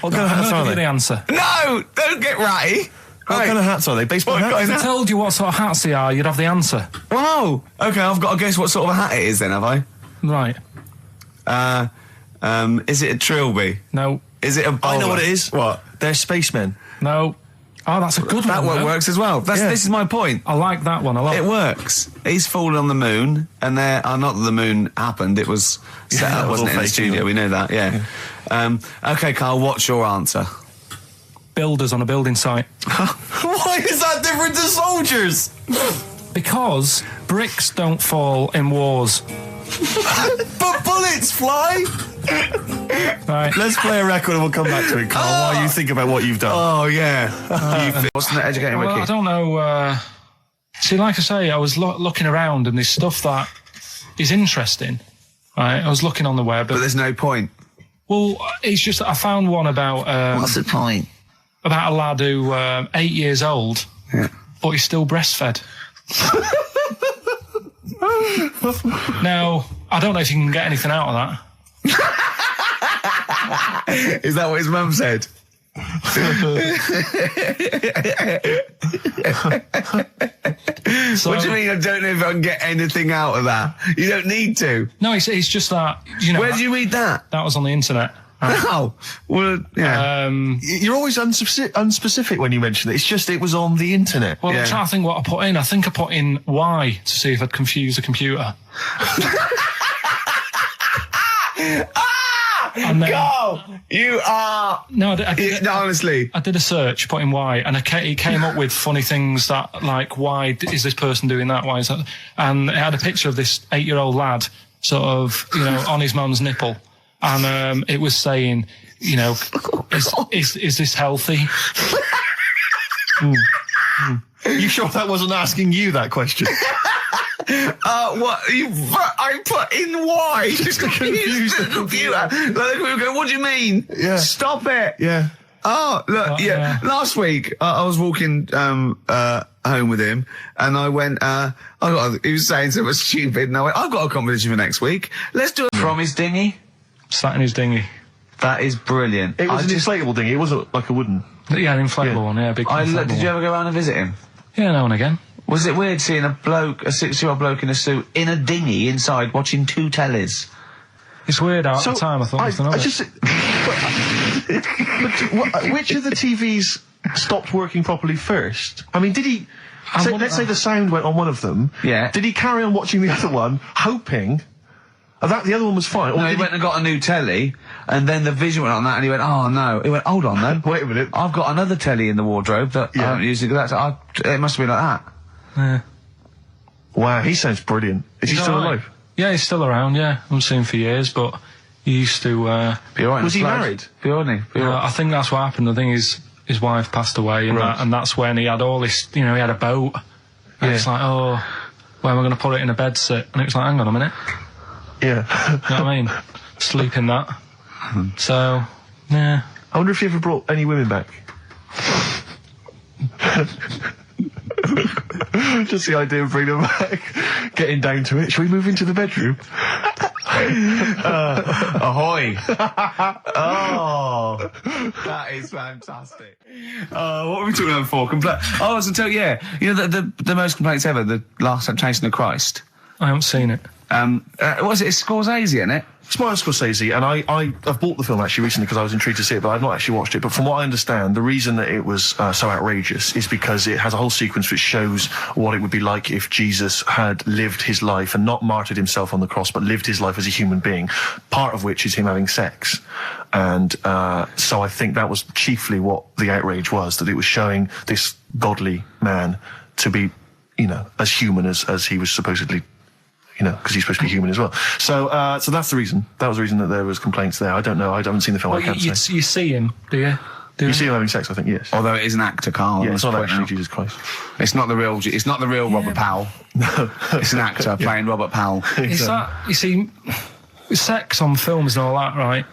What kind of hats are they? The answer. No, don't get ratty. What kind of hats are they? Baseball hats? If I told you what sort of hats they are, you'd have the answer. Wow. Okay, I've got to guess what sort of a hat it is then, have I? Right. Is it a trilby? No. Is it a bowler? I know what it is. What? They're spacemen. No. Oh, that's a good one. That one works as well. This is my point. I like that one a lot. It works. He's fallen on the moon, and not that the moon happened. It was set up, wasn't it, in the studio? We know that, yeah. Okay, Carl, what's your answer? Builders on a building site. Why is that different to soldiers? Because bricks don't fall in wars. But bullets fly! Right. Let's play a record and we'll come back to it, Carl, while you think about what you've done. Oh, yeah. What's the educating wiki? I don't know. See, like I say, I was looking around and there's stuff that is interesting. Right? I was looking on the web. But there's no point. Well, it's just that I found one about... what's the point? About a lad who 8 years old, but he's still breastfed. Now, I don't know if you can get anything out of that. Is that what his mum said? What do you mean I don't know if I can get anything out of that? You don't need to. No, it's just that, you know... Where did you read that? That was on the internet. Oh, well, yeah. You're always unspecific when you mention it. It's just it was on the internet. Well, I'm trying to think what I put in. I think I put in Y to see if I'd confuse a computer. Go! You are... No, honestly. I did a search, put in Y, and it came up with funny things that, like, why is this person doing that? Why is that? And it had a picture of this 8-year-old lad, sort of, you know, on his mum's nipple. And it was saying, you know, is this healthy? You sure that wasn't asking you that question? What? I put in Y to confuse the computer. Like, we were going, what do you mean? Yeah. Stop it. Yeah. Oh, look, yeah. Last week, I was walking home with him, and I went, he was saying something stupid, and I went, I've got a competition for next week. Let's do it from his dinghy. Sat in his dinghy. That is brilliant. It was an inflatable dinghy. It wasn't like a wooden. Yeah, an inflatable one. Yeah, big. Did you ever go around and visit him? Yeah, now and again. Was it weird seeing a 60-year-old bloke in a suit in a dinghy inside watching two tellies? It's weird out at the time, I thought. Which of the TVs stopped working properly first? I mean, did he... let's say the sound went on one of them. Yeah. Did he carry on watching the other one, hoping that the other one was fine? No, he went and got a new telly, and then the vision went on that, and he went, oh no. He went, hold on then. Wait a minute. I've got another telly in the wardrobe that I haven't used it. It must have been like that. Yeah. Wow, he sounds brilliant. Is he still alive? Yeah, he's still around, yeah. I haven't seen him for years, but he used to... be alright. Was he married? I think that's what happened. I think his wife passed away, and that's when he had all this... You know, he had a boat. And it's like, oh, where am I going to put it in a bed sit? And it was like, hang on a minute. Yeah. You know what I mean? Sleep in that. So, yeah. I wonder if he ever brought any women back. Just the idea of bringing them back, getting down to it. Shall we move into the bedroom? Ahoy! Oh, that is fantastic. What were we talking about before? I was until you know the most complaints ever, the Last Temptation of Christ. I haven't seen it. What was it? It's Scorsese, isn't it? It's Martin Scorsese, and I've bought the film actually recently because I was intrigued to see it, but I've not actually watched it. But from what I understand, the reason that it was so outrageous is because it has a whole sequence which shows what it would be like if Jesus had lived his life and not martyred himself on the cross, but lived his life as a human being, part of which is him having sex. And so I think that was chiefly what the outrage was, that it was showing this godly man to be, you know, as human as he was supposedly, you know, because he's supposed to be human as well. So so that's the reason. That was the reason that there was complaints there. I don't know. I haven't seen the film. Well, I can't say. You see him, do you? You see him having sex, I think, yes. Although it is an actor, Carl. Yeah, it's not actually Jesus Christ. It's not the real Robert Powell. No. It's an actor playing Robert Powell. It's that, you see, sex on films and all that, right?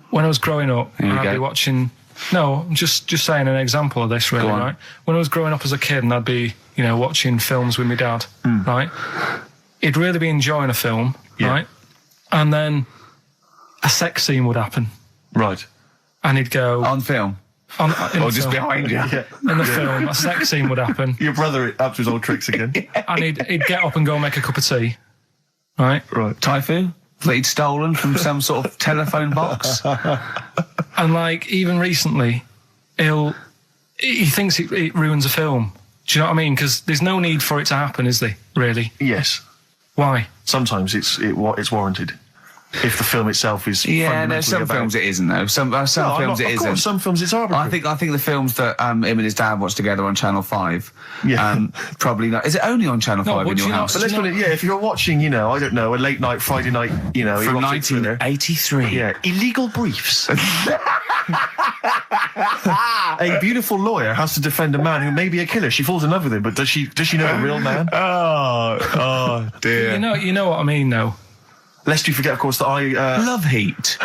When I was growing up, I'd be watching... No, just saying an example of this, really, right? When I was growing up as a kid and I'd be, you know, watching films with my dad, right? He'd really be enjoying a film, right? And then a sex scene would happen. Right. And he'd go... On film? Or just behind you? Yeah. In the film, a sex scene would happen. Your brother up to his old tricks again. And he'd get up and go make a cup of tea, right? Right. Typhoon? That he'd stolen from some sort of telephone box? And, like, even recently, he thinks it ruins a film. Do you know what I mean? Because there's no need for it to happen, is there, really? Yes. Why? Sometimes it's warranted. If the film itself is some films it isn't though. Some films it isn't. Some films it's arbitrary. I think the films that him and his dad watched together on Channel 5. Probably not. Is it only on Channel 5 in your house? But let's put it. Yeah, if you're watching, you know, I don't know, a late night Friday night, you know, from 1983. Yeah, Illegal Briefs. A beautiful lawyer has to defend a man who may be a killer. She falls in love with him, but does she know a real man? Oh dear. You know what I mean, though. Lest you forget, of course, that I... Love Heat.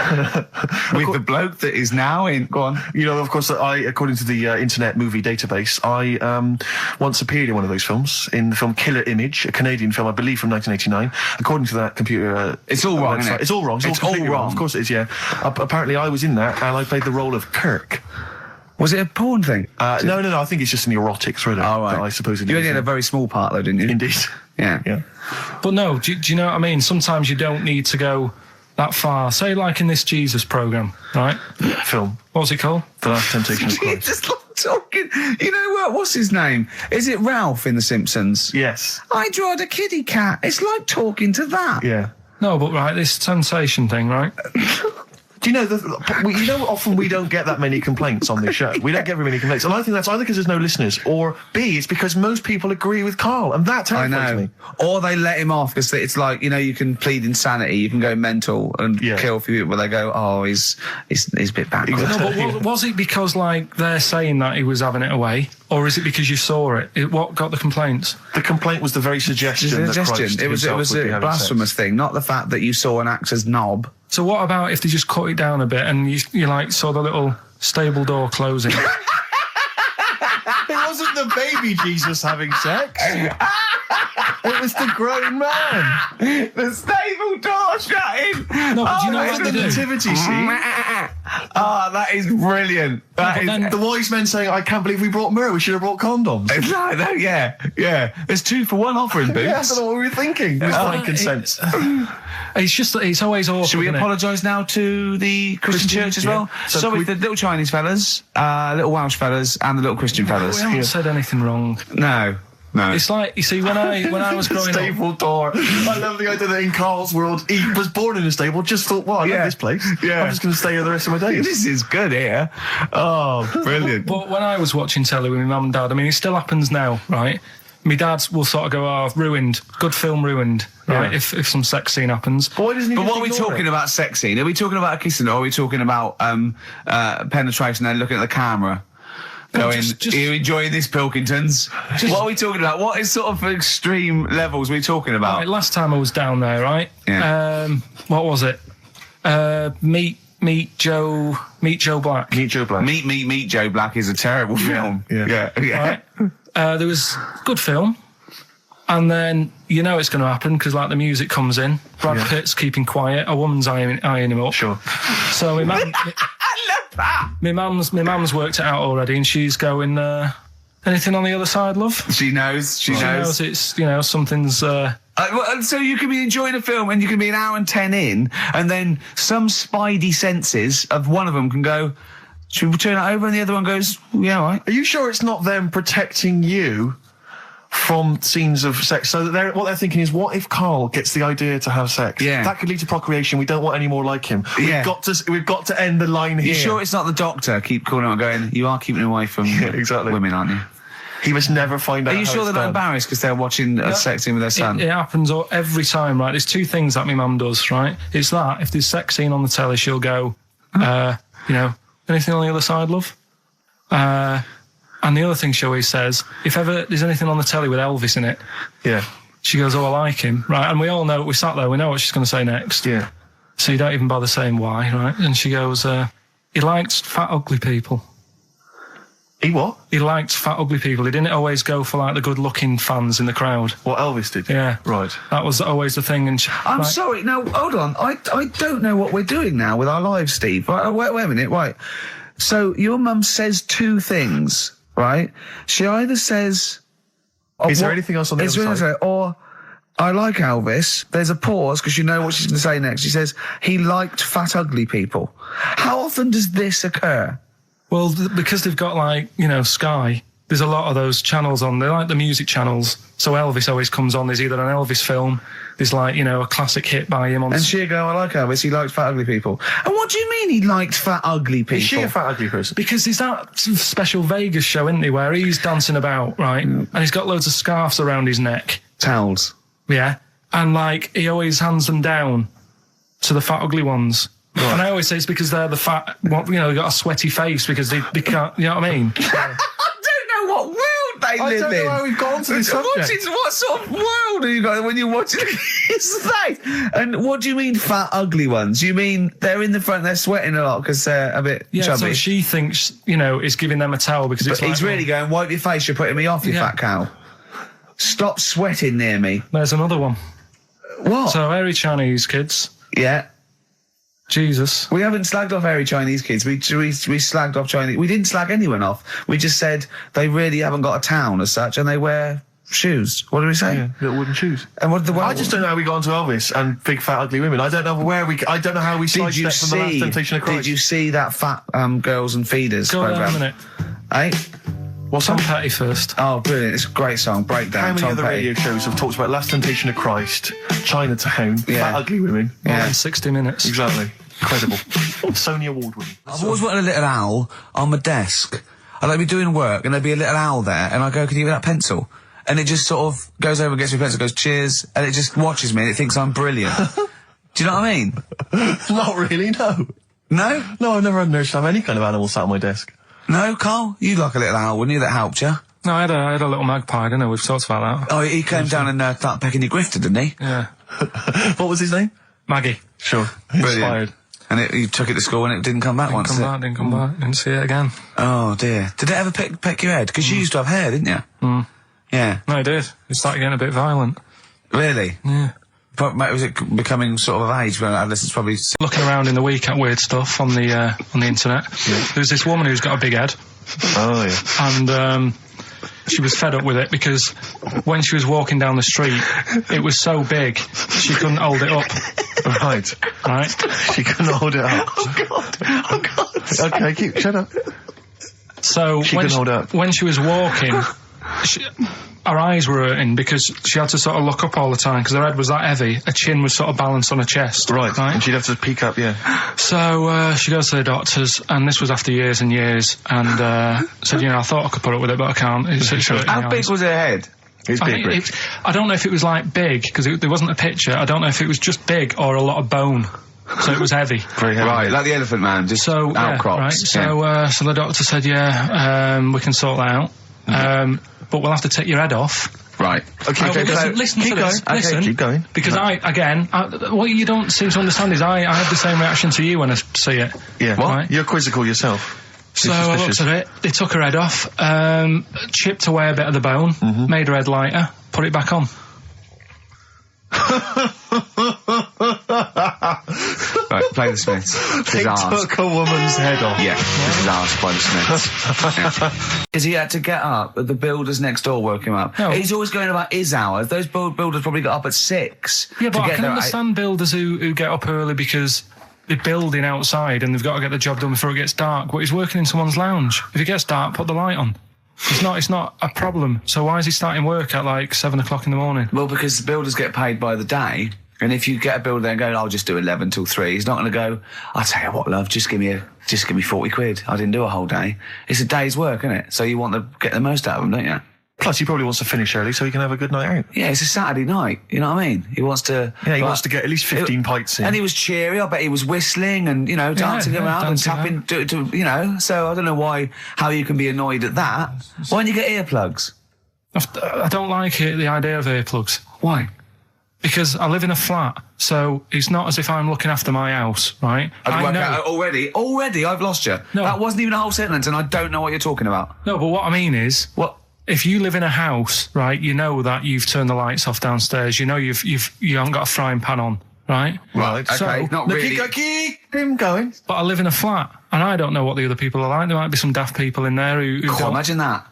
With the bloke that is now in... Go on. You know, of course, that I, according to the Internet Movie Database, I once appeared in one of those films, in the film Killer Image, a Canadian film, I believe, from 1989. According to that computer... it's all wrong, isn't it? It's all wrong. It's all wrong. Of course it is, yeah. Apparently, I was in that, and I played the role of Kirk. Was it a porn thing? No, I think it's just an erotic thriller. Oh, right. That I suppose it is. You only had a very small part, though, didn't you? Indeed. Yeah. But no, do you know what I mean? Sometimes you don't need to go that far. Say, like in this Jesus programme, right? Film. What's it called? The Last Temptation of Christ. Just talking. You know what? What's his name? Is it Ralph in The Simpsons? Yes. I drawed a kitty cat. It's like talking to that. Yeah. No, but right, this sensation thing, right? Do you know, often we don't get that many complaints on this show. We don't get very many complaints. And I think that's either because there's no listeners, or B, it's because most people agree with Carl. And that terrifies me. Or they let him off, because it's like, you know, you can plead insanity, you can go mental and kill a few people, but they go, oh, he's a bit backwards. No, but was it because, like, they're saying that he was having it away? Or is it because you saw it? What got the complaints? The complaint was the very suggestion. It was a blasphemous thing, not the fact that you saw an actor's knob. So what about if they just cut it down a bit and you like saw the little stable door closing? It wasn't the baby Jesus having sex. It was the grown man. The stable door shutting. No, but do you know what the nativity scene? Ah, that is brilliant. That is the wise men saying, "I can't believe we brought myrrh. We should have brought condoms." No, yeah. There's 2 for 1 offering, Boots. Yeah, I don't know what we were thinking. With frankincense. It's always awkward. Should we apologise now to the Christian church as well? So Sorry, the little Chinese fellas, little Welsh fellas, and the little Christian fellas. We haven't said anything wrong. No. It's like, you see, when I was growing up... Stable door. I love the idea that in Carl's world, he was born in a stable, just thought, well, I love this place. Yeah. I'm just going to stay here the rest of my days. This is good here. Oh, brilliant. But when I was watching telly with my mum and dad, I mean, it still happens now, right? My dad will sort of go, "Oh, ruined. Good film ruined." Right? Yeah. If some sex scene happens. But what are we talking about sex scene? Are we talking about a kissing, or are we talking about penetration and looking at the camera? Going, are you enjoying this, Pilkingtons? What are we talking about? What is sort of extreme levels we talking about? Right, last time I was down there, right? Yeah. What was it? Meet Joe Black. Meet Joe Black. Meet Joe Black is a terrible film. Yeah. Right? There was good film, and then you know it's going to happen because like the music comes in. Brad Pitt's keeping quiet. A woman's eyeing him up. Sure. So my mum, my mum's worked it out already, and she's going. Anything on the other side, love? She knows. She knows. It's something's. So you can be enjoying a film and you can be an hour and 10 in, and then some spidey senses of one of them can go, should we turn it over? And the other one goes, yeah, all right. Are you sure it's not them protecting you from scenes of sex? So that what they're thinking is, what if Karl gets the idea to have sex? Yeah. That could lead to procreation. We don't want any more like him. We've got to end the line here. You sure it's not the doctor? Keep calling on going, you are keeping away from women, aren't you? He must never find out. Are you sure they're not embarrassed because they're watching a sex scene with their son? It happens every time, right? There's 2 things that my mum does, right? It's that, if there's sex scene on the telly, she'll go, anything on the other side, love? And the other thing she always says, if ever there's anything on the telly with Elvis in it, she goes, oh, I like him, right? And we all know, we sat there, we know what she's going to say next. Yeah. So you don't even bother saying why, right? And she goes, he likes fat, ugly people. He what? He liked fat, ugly people. He didn't always go for like the good-looking fans in the crowd. What Elvis did? Yeah. Right. That was always the thing. And I'm sorry. Now, hold on. I don't know what we're doing now with our lives, Steve. Right, wait a minute. Right. So your mum says 2 things, right? She either says... Is there anything else on the other side? Or, I like Elvis. There's a pause because you know what she's going to say next. She says, he liked fat, ugly people. How often does this occur? Well, because they've got, like, Sky, there's a lot of those channels on. They're like the music channels. So Elvis always comes on. There's either an Elvis film, there's, like, a classic hit by him on... And she'll go, I like Elvis, he likes fat, ugly people. And what do you mean he liked fat, ugly people? Is she a fat, ugly person? Because there's that special Vegas show, isn't he, where he's dancing about, right? And he's got loads of scarves around his neck. Towels. Yeah. And, like, he always hands them down to the fat, ugly ones. Right. And I always say it's because they're the fat, they got a sweaty face because they can't, you know what I mean? I don't know what world they live in. I don't know how we've gone to this subject. What sort of world are you got when you're watching his face? And what do you mean fat, ugly ones? You mean they're in the front, they're sweating a lot because they're a bit chubby? So she thinks, is giving them a towel because it's he's really going, wipe your face, you're putting me off, you fat cow. Stop sweating near me. There's another one. What? So, hairy Chinese kids. Yeah. Jesus. We haven't slagged off hairy Chinese kids. We slagged off Chinese... We didn't slag anyone off. We just said they really haven't got a town as such, and they wear shoes. What did we say? Yeah, little wooden shoes. And what did the... I just don't know how we got onto Elvis and big, fat, ugly women. I don't know I don't know how we sidestepped from the Last Temptation of Christ. Did you see that Fat Girls and Feeders programme? Go on a minute. Eh? What's Tom Petty first? Oh, brilliant. It's a great song. Breakdown. How many Tom other Petty. radio shows have talked about Last Temptation of Christ, Chinatown, fat, ugly women? More than 60 minutes. Exactly. Incredible. Sony Award winning. I've always wanted a little owl on my desk. I'd like be doing work and there'd be a little owl there and I go, can you give me that pencil? And it just sort of goes over and gets me a pencil, goes, cheers, and it just watches me and it thinks I'm brilliant. Do you know what I mean? Not really, no. No? No, I've never had an urge to have any kind of animal sat on my desk. No, Carl? You'd like a little owl, wouldn't you, that helped you? No, I had a little magpie, didn't I? We've talked about that. Oh, he came down and started pecking your grifter, didn't he? Yeah. What was his name? Maggie. Sure. Brilliant. Inspired. And you took it to school and it didn't come back once, Didn't come back. Didn't see it again. Oh, dear. Did it ever peck your head? Because you used to have hair, didn't you? Mm. Yeah. No, it did. It started getting a bit violent. Really? Yeah. Was it becoming sort of age when adolescents probably... Looking around in the week at weird stuff on the internet. Yeah. There's this woman who's got a big head. Oh, yeah. And, she was fed up with it because when she was walking down the street, it was so big, she couldn't hold it up. Right. She couldn't hold it up. Oh, God. Okay, shut up. So when she was walking, her eyes were hurting because she had to sort of look up all the time because her head was that heavy. Her chin was sort of balanced on her chest. Right. And she'd have to peek up, yeah. So she goes to the doctors, and this was after years and years, and said, I thought I could put up with it, but I can't. How big was her head? It's big, Rick. I don't know if it was like big, because there wasn't a picture. I don't know if it was just big or a lot of bone. So it was heavy. Very heavy. Right, like the Elephant Man, just outcrops. Right. So the doctor said, we can sort that out. But we'll have to take your head off. Right. Okay, listen to this. Listen, keep going. Because what you don't seem to understand is I have the same reaction to you when I see it. Yeah. What? Right? You're quizzical yourself. So I looked at it, they took her head off, chipped away a bit of the bone, made her head lighter, put it back on. Right, play the Smiths. They took a woman's head off. Yeah, this is ours by the Smiths. Because he had to get up, the builders next door woke him up. No. He's always going about his hours. Those builders probably got up at 6. Yeah, but I can understand builders who get up early because they're building outside and they've got to get the job done before it gets dark. But he's working in someone's lounge. If it gets dark, put the light on. It's not a problem. So why is he starting work at like 7 o'clock in the morning? Well, because the builders get paid by the day. And if you get a builder there and go, I'll just do 11 till 3, he's not going to go, I'll tell you what, love, just give me 40 quid. I didn't do a whole day. It's a day's work, isn't it? So you want to get the most out of them, don't you? Plus, he probably wants to finish early so he can have a good night out. Yeah, it's a Saturday night. You know what I mean? He wants to... Yeah, he wants to get at least 15 pints in. And he was cheery. I bet he was whistling and, dancing around and tapping, So I don't know how you can be annoyed at that. Why don't you get earplugs? I don't like the idea of earplugs. Why? Because I live in a flat, so it's not as if I'm looking after my house, right? I know. Already, I've lost you. No. That wasn't even a whole sentence, and I don't know what you're talking about. No, but what I mean is... What? If you live in a house, right, you know that you've turned the lights off downstairs. You know you haven't got a frying pan on, right? Right, okay, so, not really. Keep him going. But I live in a flat, and I don't know what the other people are like. There might be some daft people in there who don't... Imagine that.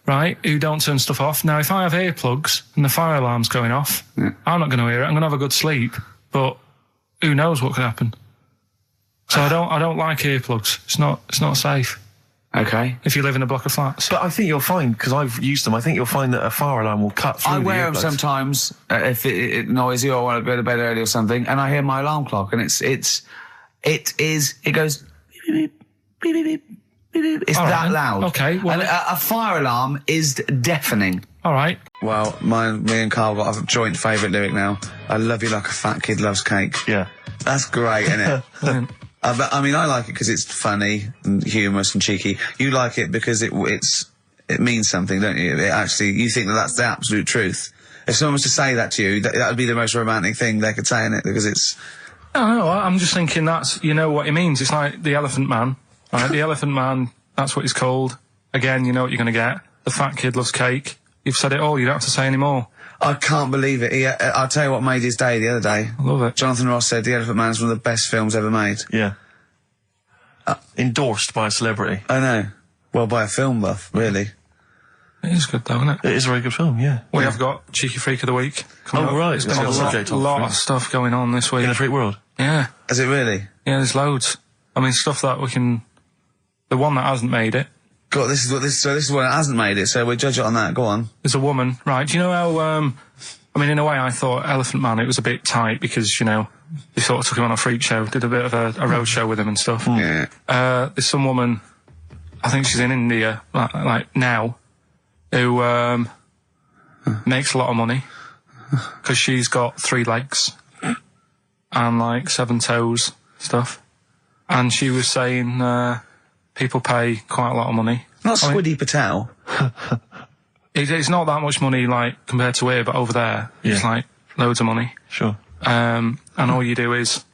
Right, who don't turn stuff off. Now, if I have earplugs and the fire alarm's going off, I'm not going to hear it. I'm going to have a good sleep, but who knows what could happen? So I don't like earplugs. It's not safe. Okay. If you live in a block of flats. But I think you'll find, because I've used them, I think you'll find that a fire alarm will cut through I wear them sometimes if it's noisy or I want to go to bed early or something, and I hear my alarm clock, and it goes beep, beep, beep, beep, beep, beep. It's all that right, loud. Okay. Well, and a fire alarm is deafening. All right. Well, me and Carl got a joint favourite lyric now. I love you like a fat kid loves cake. Yeah. That's great, isn't it? I mean, I like it because it's funny and humorous and cheeky. You like it because it means something, don't you? You think that's the absolute truth. If someone was to say that to you, that would be the most romantic thing they could say in it, because it's... No, I'm just thinking you know what it means. It's like the Elephant Man, right? The Elephant Man, that's what he's called. Again, you know what you're going to get. The fat kid loves cake. You've said it all, you don't have to say any more. I can't believe it. I'll tell you what made his day the other day. I love it. Jonathan Ross said The Elephant Man is one of the best films ever made. Yeah. Endorsed by a celebrity. I know. Well, by a film buff, really. It is good, though, isn't it? It is a very good film, yeah. We have got Cheeky Freak of the Week coming up. Right. There's been a lot of stuff going on this week. In the freak world? Yeah. Is it really? Yeah, there's loads. I mean, stuff that we can... The one that hasn't made it. God, this is one that hasn't made it, so we'll judge it on that. Go on. There's a woman, right? Do you know how, I mean, in a way, I thought Elephant Man, it was a bit tight because, they sort of took him on a freak show, did a bit of a road show with him and stuff. Yeah. There's some woman, I think she's in India, like now, who, makes a lot of money because she's got 3 legs and like 7 toes, stuff. And she was saying, people pay quite a lot of money. Not Squiddy Patel. It's not that much money, like, compared to here, but over there, it's like loads of money. Sure. And all you do is,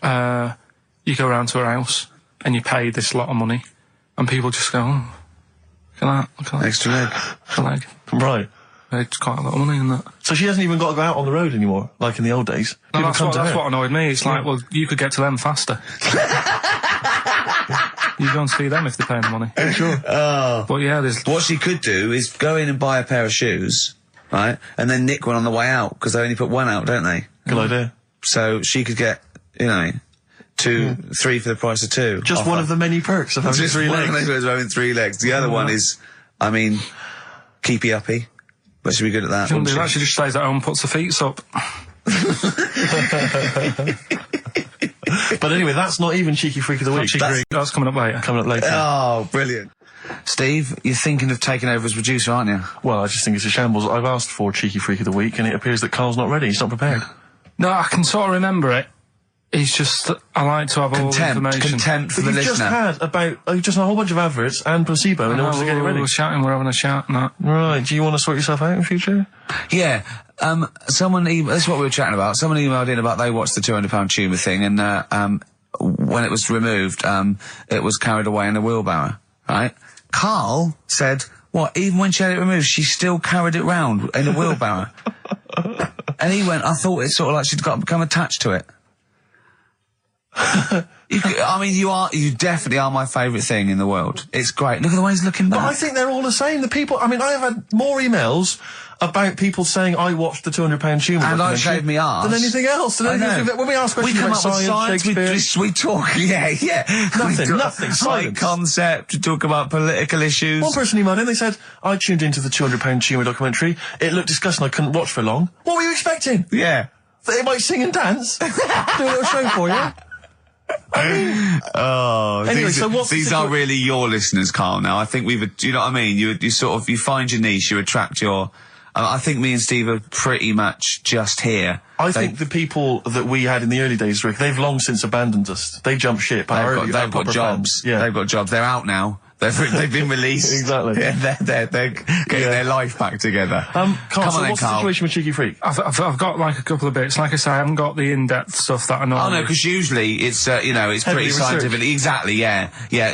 you go around to her house and you pay this lot of money, and people just go, oh, look at that. Extra leg. Extra leg. Right. It's quite a lot of money in that. So she hasn't even got to go out on the road anymore, like in the old days. No, that's what annoyed me. It's like, well, you could get to them faster. You go and see them if they're paying the money. Sure. But yeah, what she could do is go in and buy a pair of shoes, right, and then nick one on the way out, because they only put one out, don't they? Good idea. So she could get, 3 for the price of 2. Just one of the many perks of having 3 legs. Just one of having 3 legs. The other one is, keepy uppy. But she'd be good at that. Shouldn't do that. She just stays at home and puts her feet up. But anyway, that's not even Cheeky Freak of the Week. That's coming up later. Oh, brilliant. Steve, you're thinking of taking over as producer, aren't you? Well, I just think it's a shambles. I've asked for Cheeky Freak of the Week, and it appears that Carl's not ready. He's not prepared. No, I can sort of remember it. It's just that I like to have all the information. Contempt for the listener. You've just had a whole bunch of adverts and placebo in order to get it ready. We're having a chat and that. Right, do you want to sort yourself out in future? Yeah. That's what we were chatting about. Someone emailed in about they watched the £200 tumour thing, and when it was removed, it was carried away in a wheelbarrow, right? Carl said, what, even when she had it removed, she still carried it round in a wheelbarrow? And he went, I thought it's sort of like she'd become attached to it. You definitely are my favourite thing in the world. It's great. Look at the way he's looking back. But I think they're all the same. The people, I have had more emails about people saying I watched the £200 tumour and I shaved me arse than anything else. When we ask questions about science, we talk, yeah. Nothing. Science concept, we talk about political issues. One person emailed in, they said, I tuned into the £200 tumour documentary. It looked disgusting, I couldn't watch for long. What were you expecting? Yeah. They might sing and dance. Do a little show for you. Anyway, these are really your listeners, Carl. Now, I think you know what I mean? You find your niche, you attract your. I think me and Steve are pretty much just here. I think the people that we had in the early days, Rick, they've long since abandoned us. They jumped ship. They've got jobs. Yeah. They've got jobs. They're out now. They've been released. Exactly. Yeah, they're getting their life back together. Carl, Come on, what's the situation with Cheeky Freak? I've got like a couple of bits. Like I say, I haven't got the in-depth stuff that I know. Oh no, because usually it's it's pretty scientific. Exactly. Yeah.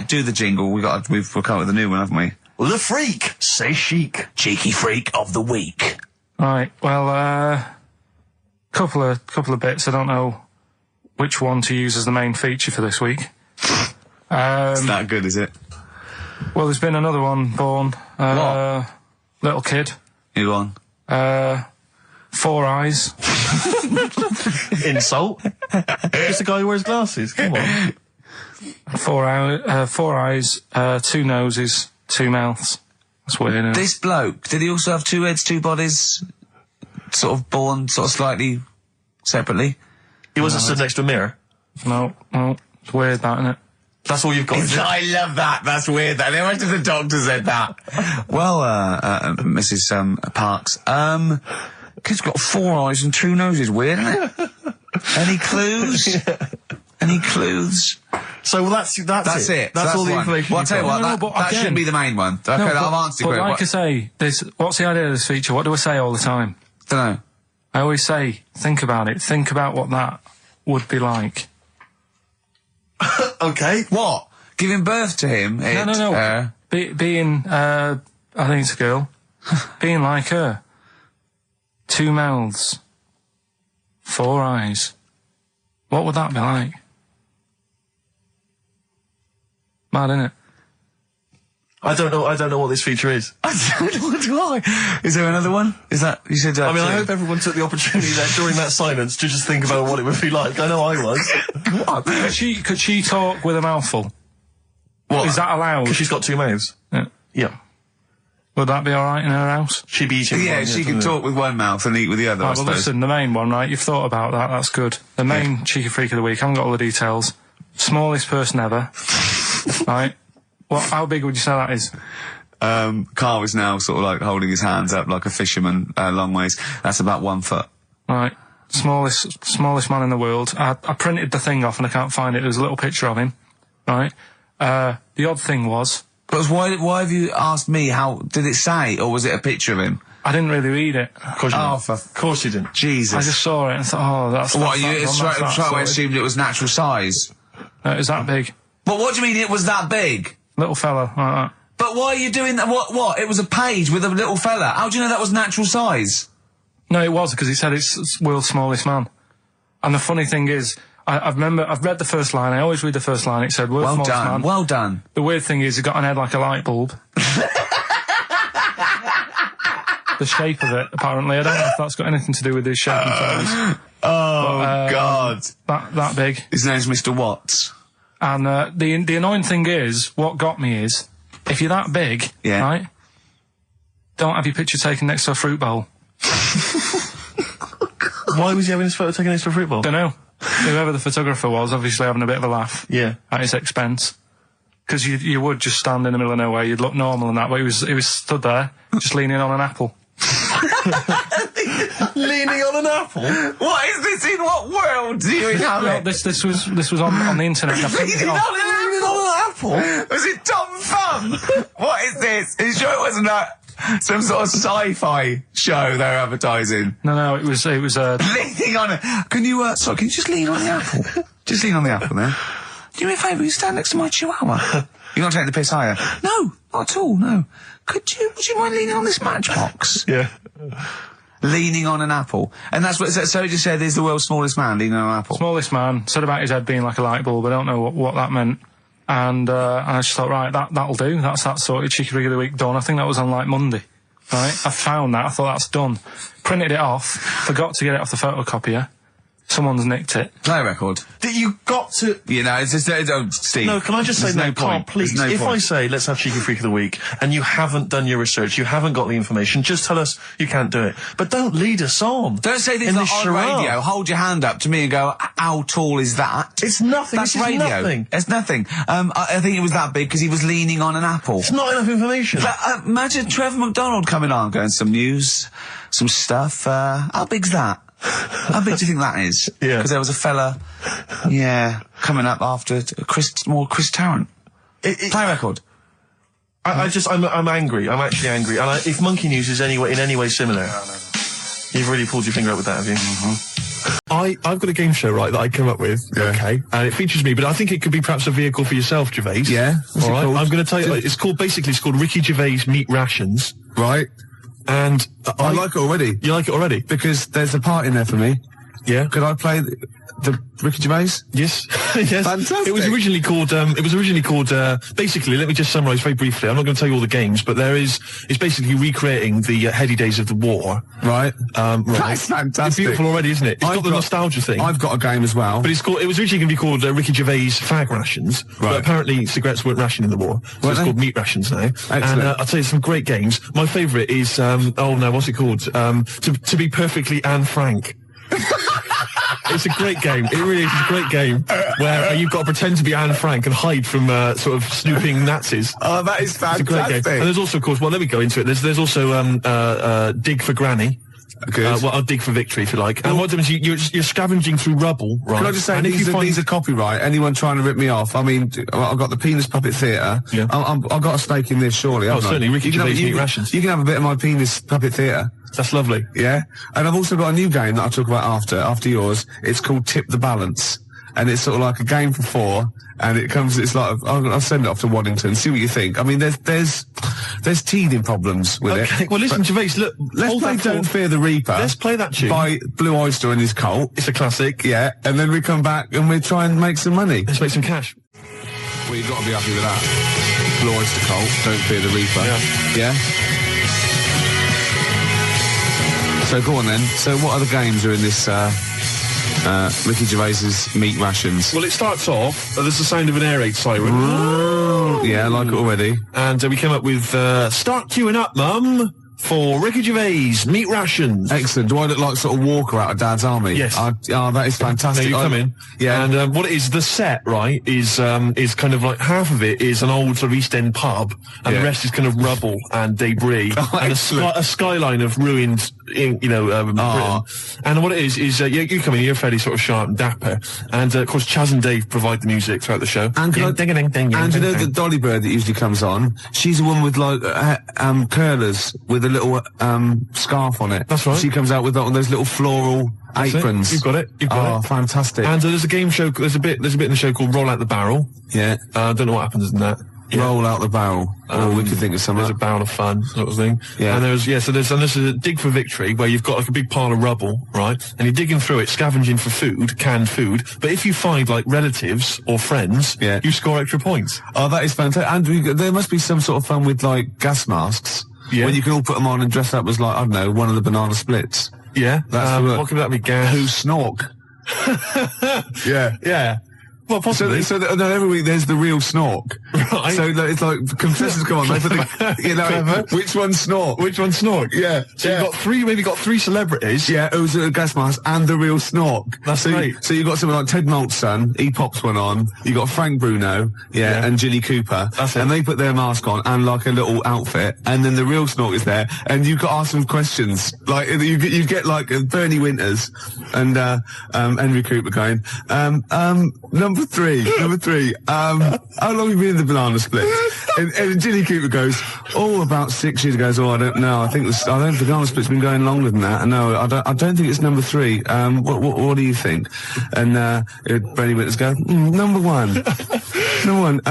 Do the jingle. We've come up with a new one, haven't we? The Freak, say chic. Cheeky Freak of the Week. Right. Well, couple of bits. I don't know which one to use as the main feature for this week. It's that good, is it? Well, there's been another one born. Little kid. Who one? 4 eyes. Insult. Just a guy who wears glasses. Come on. 4 eyes, 2 noses, 2 mouths. That's weird, isn't it? This bloke, did he also have 2 heads, 2 bodies? Sort of born slightly separately? He wasn't stood next to a mirror? No. It's weird, that, isn't it? That's all you've got. I love that. That's weird. That. Imagine the doctor said that. Well, Mrs. Parks, kid's got 4 eyes and 2 noses. Weird, isn't it? Any clues? Any clues? So that's it. That's all the information. Well, I'll tell you what, that shouldn't be the main one. Okay, I've answered your question. But like I say, what's the idea of this feature? What do I say all the time? Dunno. I always say, think about it. Think about what that would be like. Okay. What? Giving birth to him? No. Being, I think it's a girl. Being like her. 2 mouths. 4 eyes. What would that be like? Mad, innit? I don't know what this feature is. I don't know why. Is there another one? Is that, you said that? I hope everyone took the opportunity there during that silence to just think about what it would be like. I know I was. What? Could she talk with a mouthful? What? Is that allowed? Because she's got 2 mouths. Yeah. Would that be alright in her house? She'd be eating one, she can talk with one mouth and eat with the other, I suppose. Well, listen, the main one, right? You've thought about that, that's good. The main Cheeky Freak of the Week, I haven't got all the details. Smallest person ever. Right? How big would you say that is? Carl is now sort of like holding his hands up like a fisherman, long ways. That's about 1 foot. Right. Smallest man in the world. I printed the thing off and I can't find it. There's a little picture of him. Right. The odd thing was. But why have you asked me how, did it say, or was it a picture of him? I didn't really read it. Of course you didn't. Jesus. I just saw it and thought, that's... What, you straight away assumed it was natural size? No, it was that big. But what do you mean it was that big? Little fella, like that. But why are you doing that? What? It was a page with a little fella. How do you know that was natural size? No, it was, because he said it's world's smallest man. And the funny thing is, I've read the first line. I always read the first line. It said world's smallest man. Well done. The weird thing is, he got an head like a light bulb. The shape of it, apparently. I don't know if that's got anything to do with his shape and size. God. That big. His name's Mr. Watts. And the annoying thing is, what got me is, if you're that big, right, don't have your picture taken next to a fruit bowl. Why was he having his photo taken next to a fruit bowl? Don't know. Whoever the photographer was, obviously having a bit of a laugh. Yeah. At his expense. Because you would just stand in the middle of nowhere, you'd look normal and that, but he was stood there, just leaning on an apple. Leaning on an apple? What is this? In what world do you inhabit? This was on the internet. Leaning on an apple? Was it Tom Thumb? What is this? Are you sure it wasn't some sort of sci-fi show they're advertising? No, it was leaning on it. Can you just lean on the apple? Just lean on the apple there. Do me a favour, you stand next to my chihuahua. You're not taking the piss, are you? No, not at all, no. Would you mind leaning on this matchbox? Yeah. Leaning on an apple. And that's what, so he just said there's the world's smallest man leaning on an apple. Smallest man, said about his head being like a light bulb, I don't know what that meant. And I just thought, right, that'll do. That's that sorted. Cheeky Rig of the Week done. I think that was on like Monday. Right? I found that. I thought that's done. Printed it off. Forgot to get it off the photocopier. Someone's nicked it. Play a record. You got to... You know, it's just... Steve. No, can I just say, no, Carl, please, if I say, let's have Cheeky Freak of the Week, and you haven't done your research, you haven't got the information, just tell us you can't do it. But don't lead us on. Don't say things like on radio. Hold your hand up to me and go, how tall is that? It's nothing. That's radio. Nothing. It's nothing. I think it was that big because he was leaning on an apple. It's not enough information. But, imagine Trevor McDonald coming on, going, some news, some stuff. How big's that? How big do you think that is? Yeah. Because there was a fella, coming up after Chris Tarrant. Play a record. I'm angry. I'm actually angry. And if Monkey News is in any way similar, you've really pulled your finger up with that, have you? Mm-hmm. I've got a game show, right, that I come up with. Yeah. Okay. And it features me, but I think it could be perhaps a vehicle for yourself, Gervais. Yeah. All right. I'm going to tell you, it's called Ricky Gervais Meat Rations. Right. And I like it already. You like it already? Because there's a part in there for me. Yeah. Could I play the Ricky Gervais? Yes. Yes. Fantastic. It was originally called, basically, let me just summarise very briefly. I'm not going to tell you all the games, but it's basically recreating the heady days of the war. Right. Right. That's fantastic. It's beautiful already, isn't it? It's got the nostalgia thing. I've got a game as well. But it was originally going to be called Ricky Gervais Fag Rations. Right. But apparently cigarettes weren't rationed in the war. So it's called Meat Rations now. Excellent. And I'll tell you some great games. My favourite is, what's it called? To be perfectly Anne Frank. It's a great game. It really is a great game where you've got to pretend to be Anne Frank and hide from sort of snooping Nazis. Oh, that is fantastic. It's a great game. And there's also, of course, let me go into it. There's also Dig for Granny. Good. I'll dig for victory, if you like. And what happens, you're scavenging through rubble, right? Can I just say, these are copyright. Anyone trying to rip me off? I mean, I've got the Penis Puppet Theatre. Yeah. I've got a stake in this, surely. Oh, certainly. Ricky Gervais Meat Rations. You can have a bit of my Penis Puppet Theatre. That's lovely. Yeah. And I've also got a new game that I'll talk about after yours. It's called Tip the Balance. And it's sort of like a game for 4, and it's like, I'll send it off to Waddington, see what you think. I mean, there's teething problems with it. Well, listen, Gervais, look, let's play Don't Fear the Reaper. Let's play that tune. By Blue Oyster and his cult. It's a classic. Yeah, and then we come back and we try and make some money. Let's make some cash. Well, you've got to be happy with that. Blue Oyster cult, Don't Fear the Reaper. Yeah? So go on then. So what other games are in this, Ricky Gervais's Meat Rations? Well, it starts off, there's the sound of an air raid siren. Yeah, I like it already. And we came up with, start queuing up, Mum, for Ricky Gervais Meat Rations. Excellent. Do I look like sort of Walker out of Dad's Army? Yes. That is fantastic. Now you come in. Yeah. And what it is, the set, right, is kind of like half of it is an old sort of East End pub, and the rest is kind of rubble and debris, and a skyline of ruined, Britain. And what it is you come in, you're fairly sort of sharp and dapper, and of course Chaz and Dave provide the music throughout the show. And you know the Dolly Bird that usually comes on? She's a woman with like curlers with a little scarf on it. That's right. She comes out with those little floral aprons. You've got it. You've got it. Fantastic. And there's a game show. There's a bit in the show called Roll Out the Barrel. Yeah. Don't know what happens in that. roll out the barrel. We could think of something. There's a barrel of fun sort of thing. Yeah. And there's a dig for victory where you've got like a big pile of rubble, right? And you're digging through it, scavenging for food, canned food. But if you find like relatives or friends, you score extra points. Oh, that is fantastic. And there must be some sort of fun with like gas masks. Yeah. When you can all put them on and dress up as like, I don't know, one of the banana splits. Yeah. That's what could that be? Gas. Who snork? Yeah. Yeah. Well, possibly. So every week there's the real snork. Right. So it's like contestants come on, they put the, which one snork? Which one snork? Yeah. So you've got three celebrities. Yeah, it was a gas mask and the real snork. That's great. So you got someone like Ted Malt's son, he pops one on. You got Frank Bruno, and Jilly Cooper. That's it. And they put their mask on and like a little outfit, and then the real snork is there, and you got to ask them questions. Like you get like Bernie Winters and Henry Cooper going, number three, how long have you been in the banana split? and Jilly Cooper goes, about 6 years ago. I don't know. I think the banana split's been going longer than that. No, I don't think it's number 3. What do you think? And Bernie Winters go, number 1. Number 1.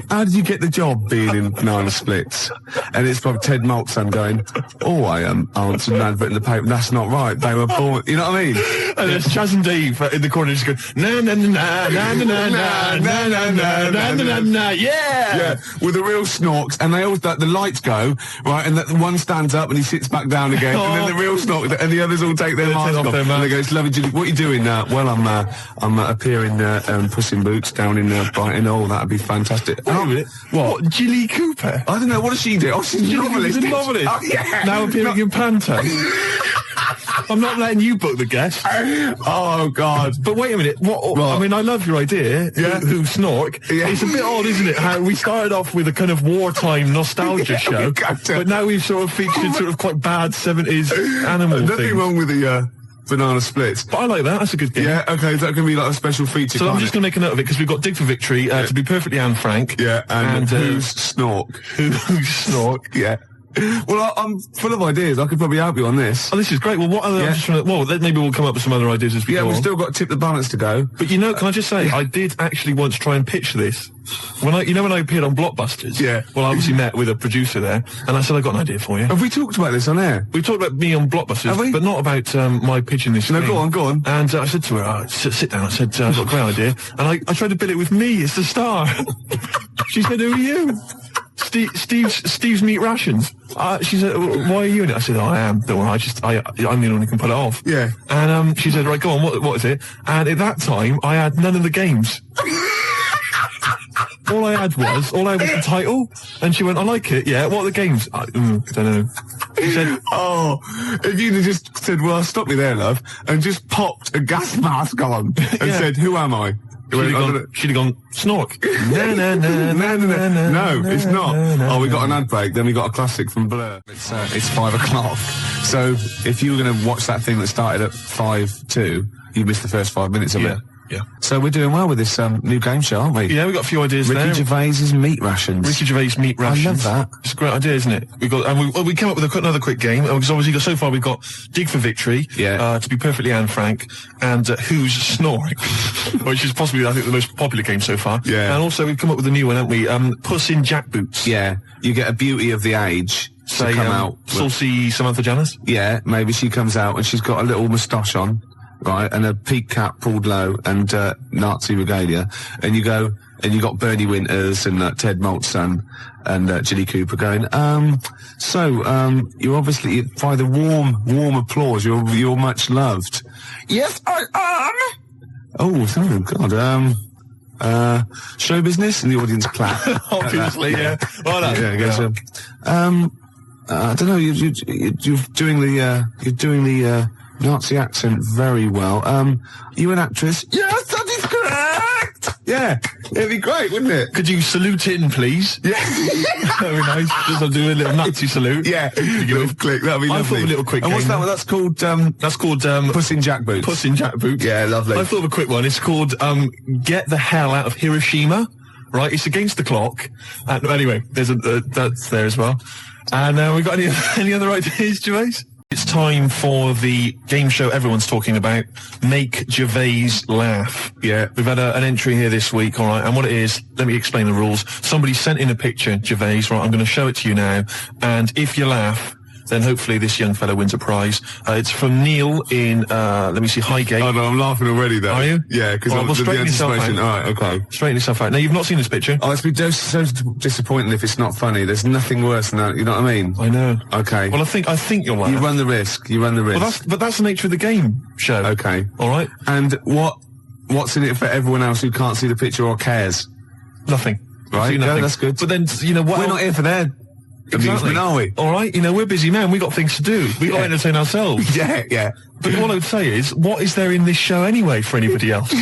How did you get the job being in banana splits? And it's probably Ted Malt's son going, I answered an advert in the paper. That's not right. They were born. You know what I mean? And there's Chaz and Dave in the corner just going, na na na na na na na na na na na na na, yeah, with the real snorks, and they always the lights go right, and the one stands up and he sits back down again, and then the real snork, and the others all take their mask off, and they go, "Lovely Julie, what are you doing now?" "Well, I'm appearing Puss in Boots down in Brighton." "Oh, that'd be fantastic." Wait a minute. What? Jilly Cooper? I don't know. What does she do? Oh, she's a novelist. She's a novelist. Oh, yeah. Now appearing in Panto. I'm not letting you book the guest. Oh, God. But wait a minute. What? I mean, I love your idea. Yeah. Who snork. Yeah. It's a bit odd, isn't it? How we started off with a kind of wartime nostalgia show, but now we've sort of featured sort of quite bad 70s animal things. Nothing wrong with the banana splits. But I like that. That's a good game. Yeah, okay. That can be like a special feature. So I'm just going to make a note of it because we've got Dig for Victory, to be perfectly Anne Frank. Yeah, and who's snork? Who's snork? Yeah. Well, I'm full of ideas. I could probably help you on this. Oh, this is great. Well, what other? Yeah. Maybe we'll come up with some other ideas as we go. Yeah, we've still got Tip the Balance to go. But can I just say, I did actually once try and pitch this. When I appeared on Blockbusters. Yeah. Well, I obviously met with a producer there, and I said, "I've got an idea for you." Have we talked about this on air? We talked about me on Blockbusters, Have we? But not about my pitching this. No, thing. go on. And I said to her, "Sit down." I said, "I've got a great idea," and I tried to bill it with me as the star. She said, "Who are you?" Steve's Meat Rations. She said, "Why are you in it?" I said, "I am. Don't worry. I'm the one who can pull it off." Yeah. And she said, "Right, go on. What is it?" And at that time, I had none of the games. All I had was the title, and she went, "I like it. Yeah. What are the games?" I don't know. She said, if you'd have just said, "Well, stop me there, love," and just popped a gas mask on and said, "Who am I?" She'd have gone, snork. No, it's not. We got an ad break, then we got a classic from Blur. It's 5 o'clock. So if you were going to watch that thing that started at 5:02, you missed the first 5 minutes of it. Yeah. So we're doing well with this new game show, aren't we? Yeah, we've got a few ideas there. Ricky Gervais's Meat Rations. Ricky Gervais Meat Rations. I love that. It's a great idea, isn't it? We came up with another quick game, because obviously so far we've got Dig for Victory, to be perfectly Anne Frank, and Who's Snoring, which is possibly, I think, the most popular game so far. Yeah. And also we've come up with a new one, haven't we? Puss in Jackboots. Yeah. You get a beauty of the age to come out. Saucy Samantha Janice? Yeah, maybe she comes out and she's got a little moustache on. Right, and a peak cap pulled low and Nazi regalia, and you go and you got Bernie Winters and Ted Malt's son and Jilly Cooper going. You're obviously, by the warm applause, you're much loved. Yes, I am. Oh, God. Show business, and the audience clap. Obviously, yeah. Well done. Yeah. I don't know. You're doing the Nazi accent very well. Are you an actress? Yes, that is correct! Yeah, it'd be great, wouldn't it? Could you salute in, please? Yeah. That'd be nice. Just do a little Nazi salute. Yeah, little click, that'd be lovely. I thought of a little quick And what's game. that one? That's called Puss in Jackboots. Puss in Jackboots. Yeah, lovely. I thought of a quick one. It's called Get the Hell Out of Hiroshima. Right, it's against the clock. Anyway, there's that's there as well. And we got any other ideas, Gervais? It's time for the game show everyone's talking about, Make Gervais Laugh. Yeah. We've had an entry here this week, all right, and what it is, let me explain the rules. Somebody sent in a picture, Gervais, right, I'm going to show it to you now, and if you laugh, then hopefully this young fella wins a prize. It's from Neil in, let me see, Highgate. Oh no, I'm laughing already though. Are you? Yeah, because well, straighten yourself out. Alright, okay. Straighten yourself out. Now, you've not seen this picture? Oh, it's been so disappointing if it's not funny. There's nothing worse than that, you know what I mean? I know. Okay. Well, I think you'll laugh. You run the risk. Well, but that's the nature of the game show. Okay. Alright? And what's in it for everyone else who can't see the picture or cares? Nothing. Right? Nothing. Yeah, that's good. But then, you know what? We're not here for that. Exactly. Are we? All right, you know, we're busy men. We got things to do. We got to entertain ourselves. Yeah. But what I would say is, what is there in this show anyway for anybody else?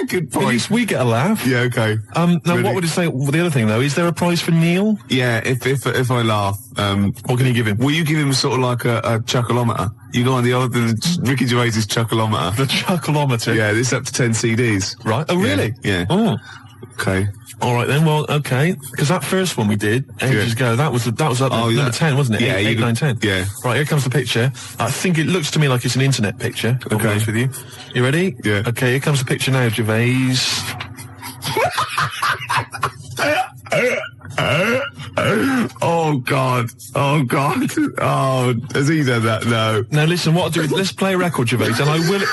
Good point. At least we get a laugh. Yeah, okay. Now, what would you say? Well, the other thing though, is there a prize for Neil? Yeah, if I laugh, what can you give him? Will you give him sort of like a chuckleometer? You go on the Ricky Gervais's chuckleometer. The chuckleometer. Yeah, it's up to 10 CDs. Right. Oh, really? Yeah. Oh. Okay. All right then. Well, okay. Because that first one we did ages ago, that was up number 10, wasn't it? Yeah, 8, 9, 10. Yeah. Right. Here comes the picture. I think it looks to me like it's an internet picture. I'll be honest with you. You ready? Yeah. Okay. Here comes the picture now, Gervais. Oh God! Oh, has he done that? No. Now listen, what I'll do is let's play a record, Gervais, and I will.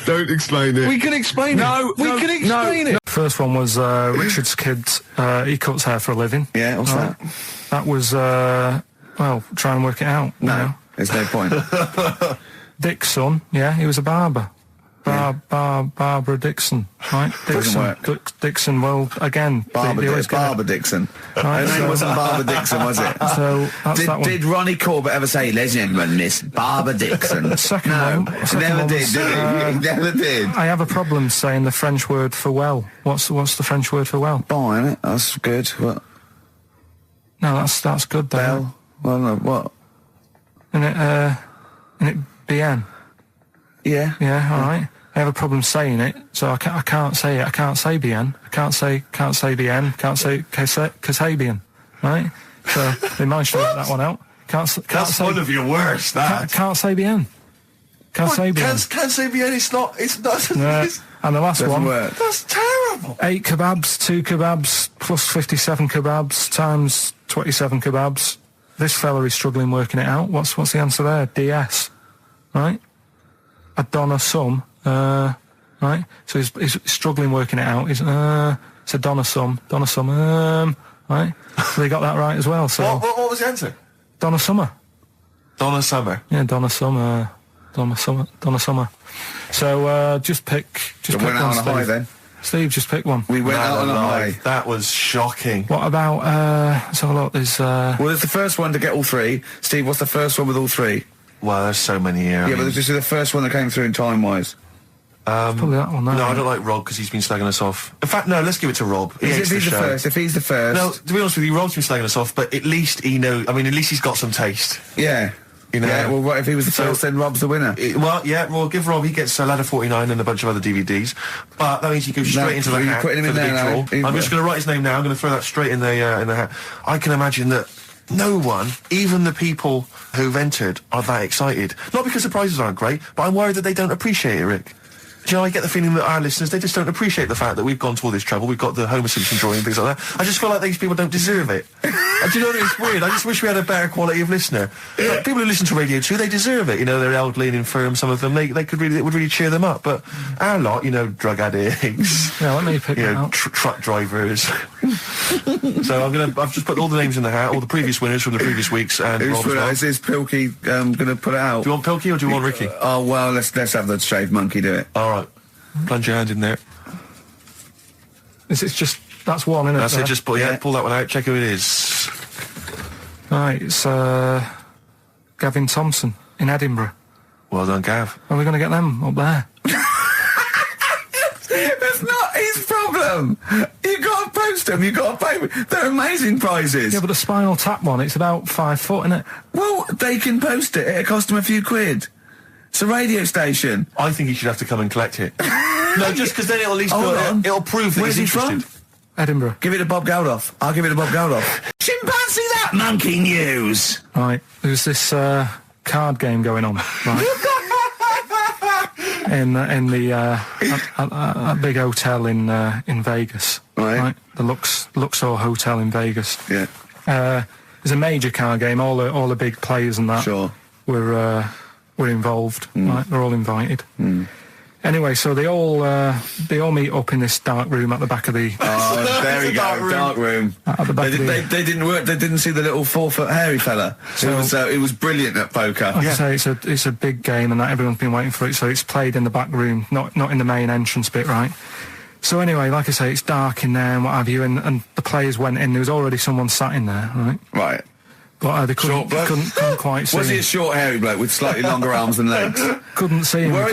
Don't explain it. We can explain it. We can explain it. First one was Richard's kid. He cuts hair for a living. Yeah, what's that? That was well, try and work it out. No, there's no point. Dick's son, yeah, he was a barber. Barbara Dixon, right? Dixon, well, again, Barbara Dixon. Right, Her name wasn't Barbara Dixon, was it? So that's that one. Did Ronnie Corbett ever say, ladies and gentlemen, Miss Barbara Dixon? Second one. Never did, was, did he? He never did. I have a problem saying the French word for well. What's the French word for well? Bon, isn't it? That's good. What? No, that's good though. Bell? Well, no, what? Isn't it bien? Yeah. Yeah, all right. I have a problem saying it, so I can't say it. I can't say bien. I can't say bien. Can't say Kasabian, right? So they managed to work that one out. That's one of your worst. Can't say bien. Can't say bien. Can't say bien. It's not. No. And the last one. Work. That's terrible. 8 kebabs, 2 kebabs, plus 57 kebabs times 27 kebabs. This fella is struggling working it out. What's the answer there? DS, right? A Donna sum, right? So he's struggling working it out. It's a Donna sum, right? So they got that right as well. So what was the answer? Donna Summer. Donna Summer. Yeah, Donna Summer. So just pick went one, out on a Steve. high then. Steve, just pick one. We went out on a high. That was shocking. What about let's have a look. There's well, it's the first one to get all three. Steve, what's the first one with all three? Well, there's so many here. Yeah, but this is the first one that came through in time-wise. Probably that one. No, I don't like Rob because he's been slagging us off. In fact, no, let's give it to Rob. If he's the first. No, to be honest with you, Rob's been slagging us off, but at least he knows. I mean, at least he's got some taste. Yeah. You know. Yeah, well, what if he was the first, then Rob's the winner? Well, give Rob, he gets Ladder 49 and a bunch of other DVDs. But that means he goes straight into the hat. Putting him in there now. I'm just going to write his name now. I'm going to throw that straight in the hat. I can imagine that no one, even the people who've entered, are that excited. Not because the prizes aren't great, but I'm worried that they don't appreciate it, Rick. Do you know, I get the feeling that our listeners, they just don't appreciate the fact that we've gone to all this trouble. We've got the Homer Simpson drawing and things like that. I just feel like these people don't deserve it. Do you know what it's weird? I just wish we had a better quality of listener. Like, people who listen to Radio 2, they deserve it. You know, they're elderly and infirm, some of them. It would really cheer them up. But our lot, you know, drug addicts. Yeah, let me pick you that know, out. truck drivers. So I've just put all the names in the hat, all the previous winners from the previous weeks, and Rob as well. Is Pilky gonna put it out? Do you want Pilky or do you want Ricky? Oh well, let's have the shaved monkey do it. All right. Plunge your hand in there. It's just that's one, isn't it? That's it. Just pull that one out. Check who it is. Right, it's Gavin Thompson in Edinburgh. Well done, Gav. Are we going to get them up there? That's not his problem. You got to post them. You got to pay. They're amazing prizes. Yeah, but the Spinal Tap one, it's about 5 foot, isn't it? Well, they can post it. It'll cost them a few quid. It's a radio station. I think he should have to come and collect it. No, just because then it'll at least it'll prove that Where's he's he interested. from? Edinburgh. Give it to Bob Geldof. I'll give it to Bob Geldof. Chimpanzee that monkey news. Right, there's this card game going on, right? in the a big hotel in Vegas, right? The Luxor Hotel in Vegas. Yeah. There's a major card game. All the big players and that were involved. Right? They're all invited. Anyway, so they all meet up in this dark room at the back of the. Oh, there we go, dark room. At the back they didn't work. They didn't see the little 4-foot hairy fella. So it was brilliant at poker. Like I say, it's a big game, and that everyone's been waiting for it. So it's played in the back room, not in the main entrance bit, right? So anyway, like I say, it's dark in there and what have you, and the players went in. There was already someone sat in there, right? Right. But they couldn't quite see Was he him. a short, hairy bloke with slightly longer arms and legs? Couldn't see him. Where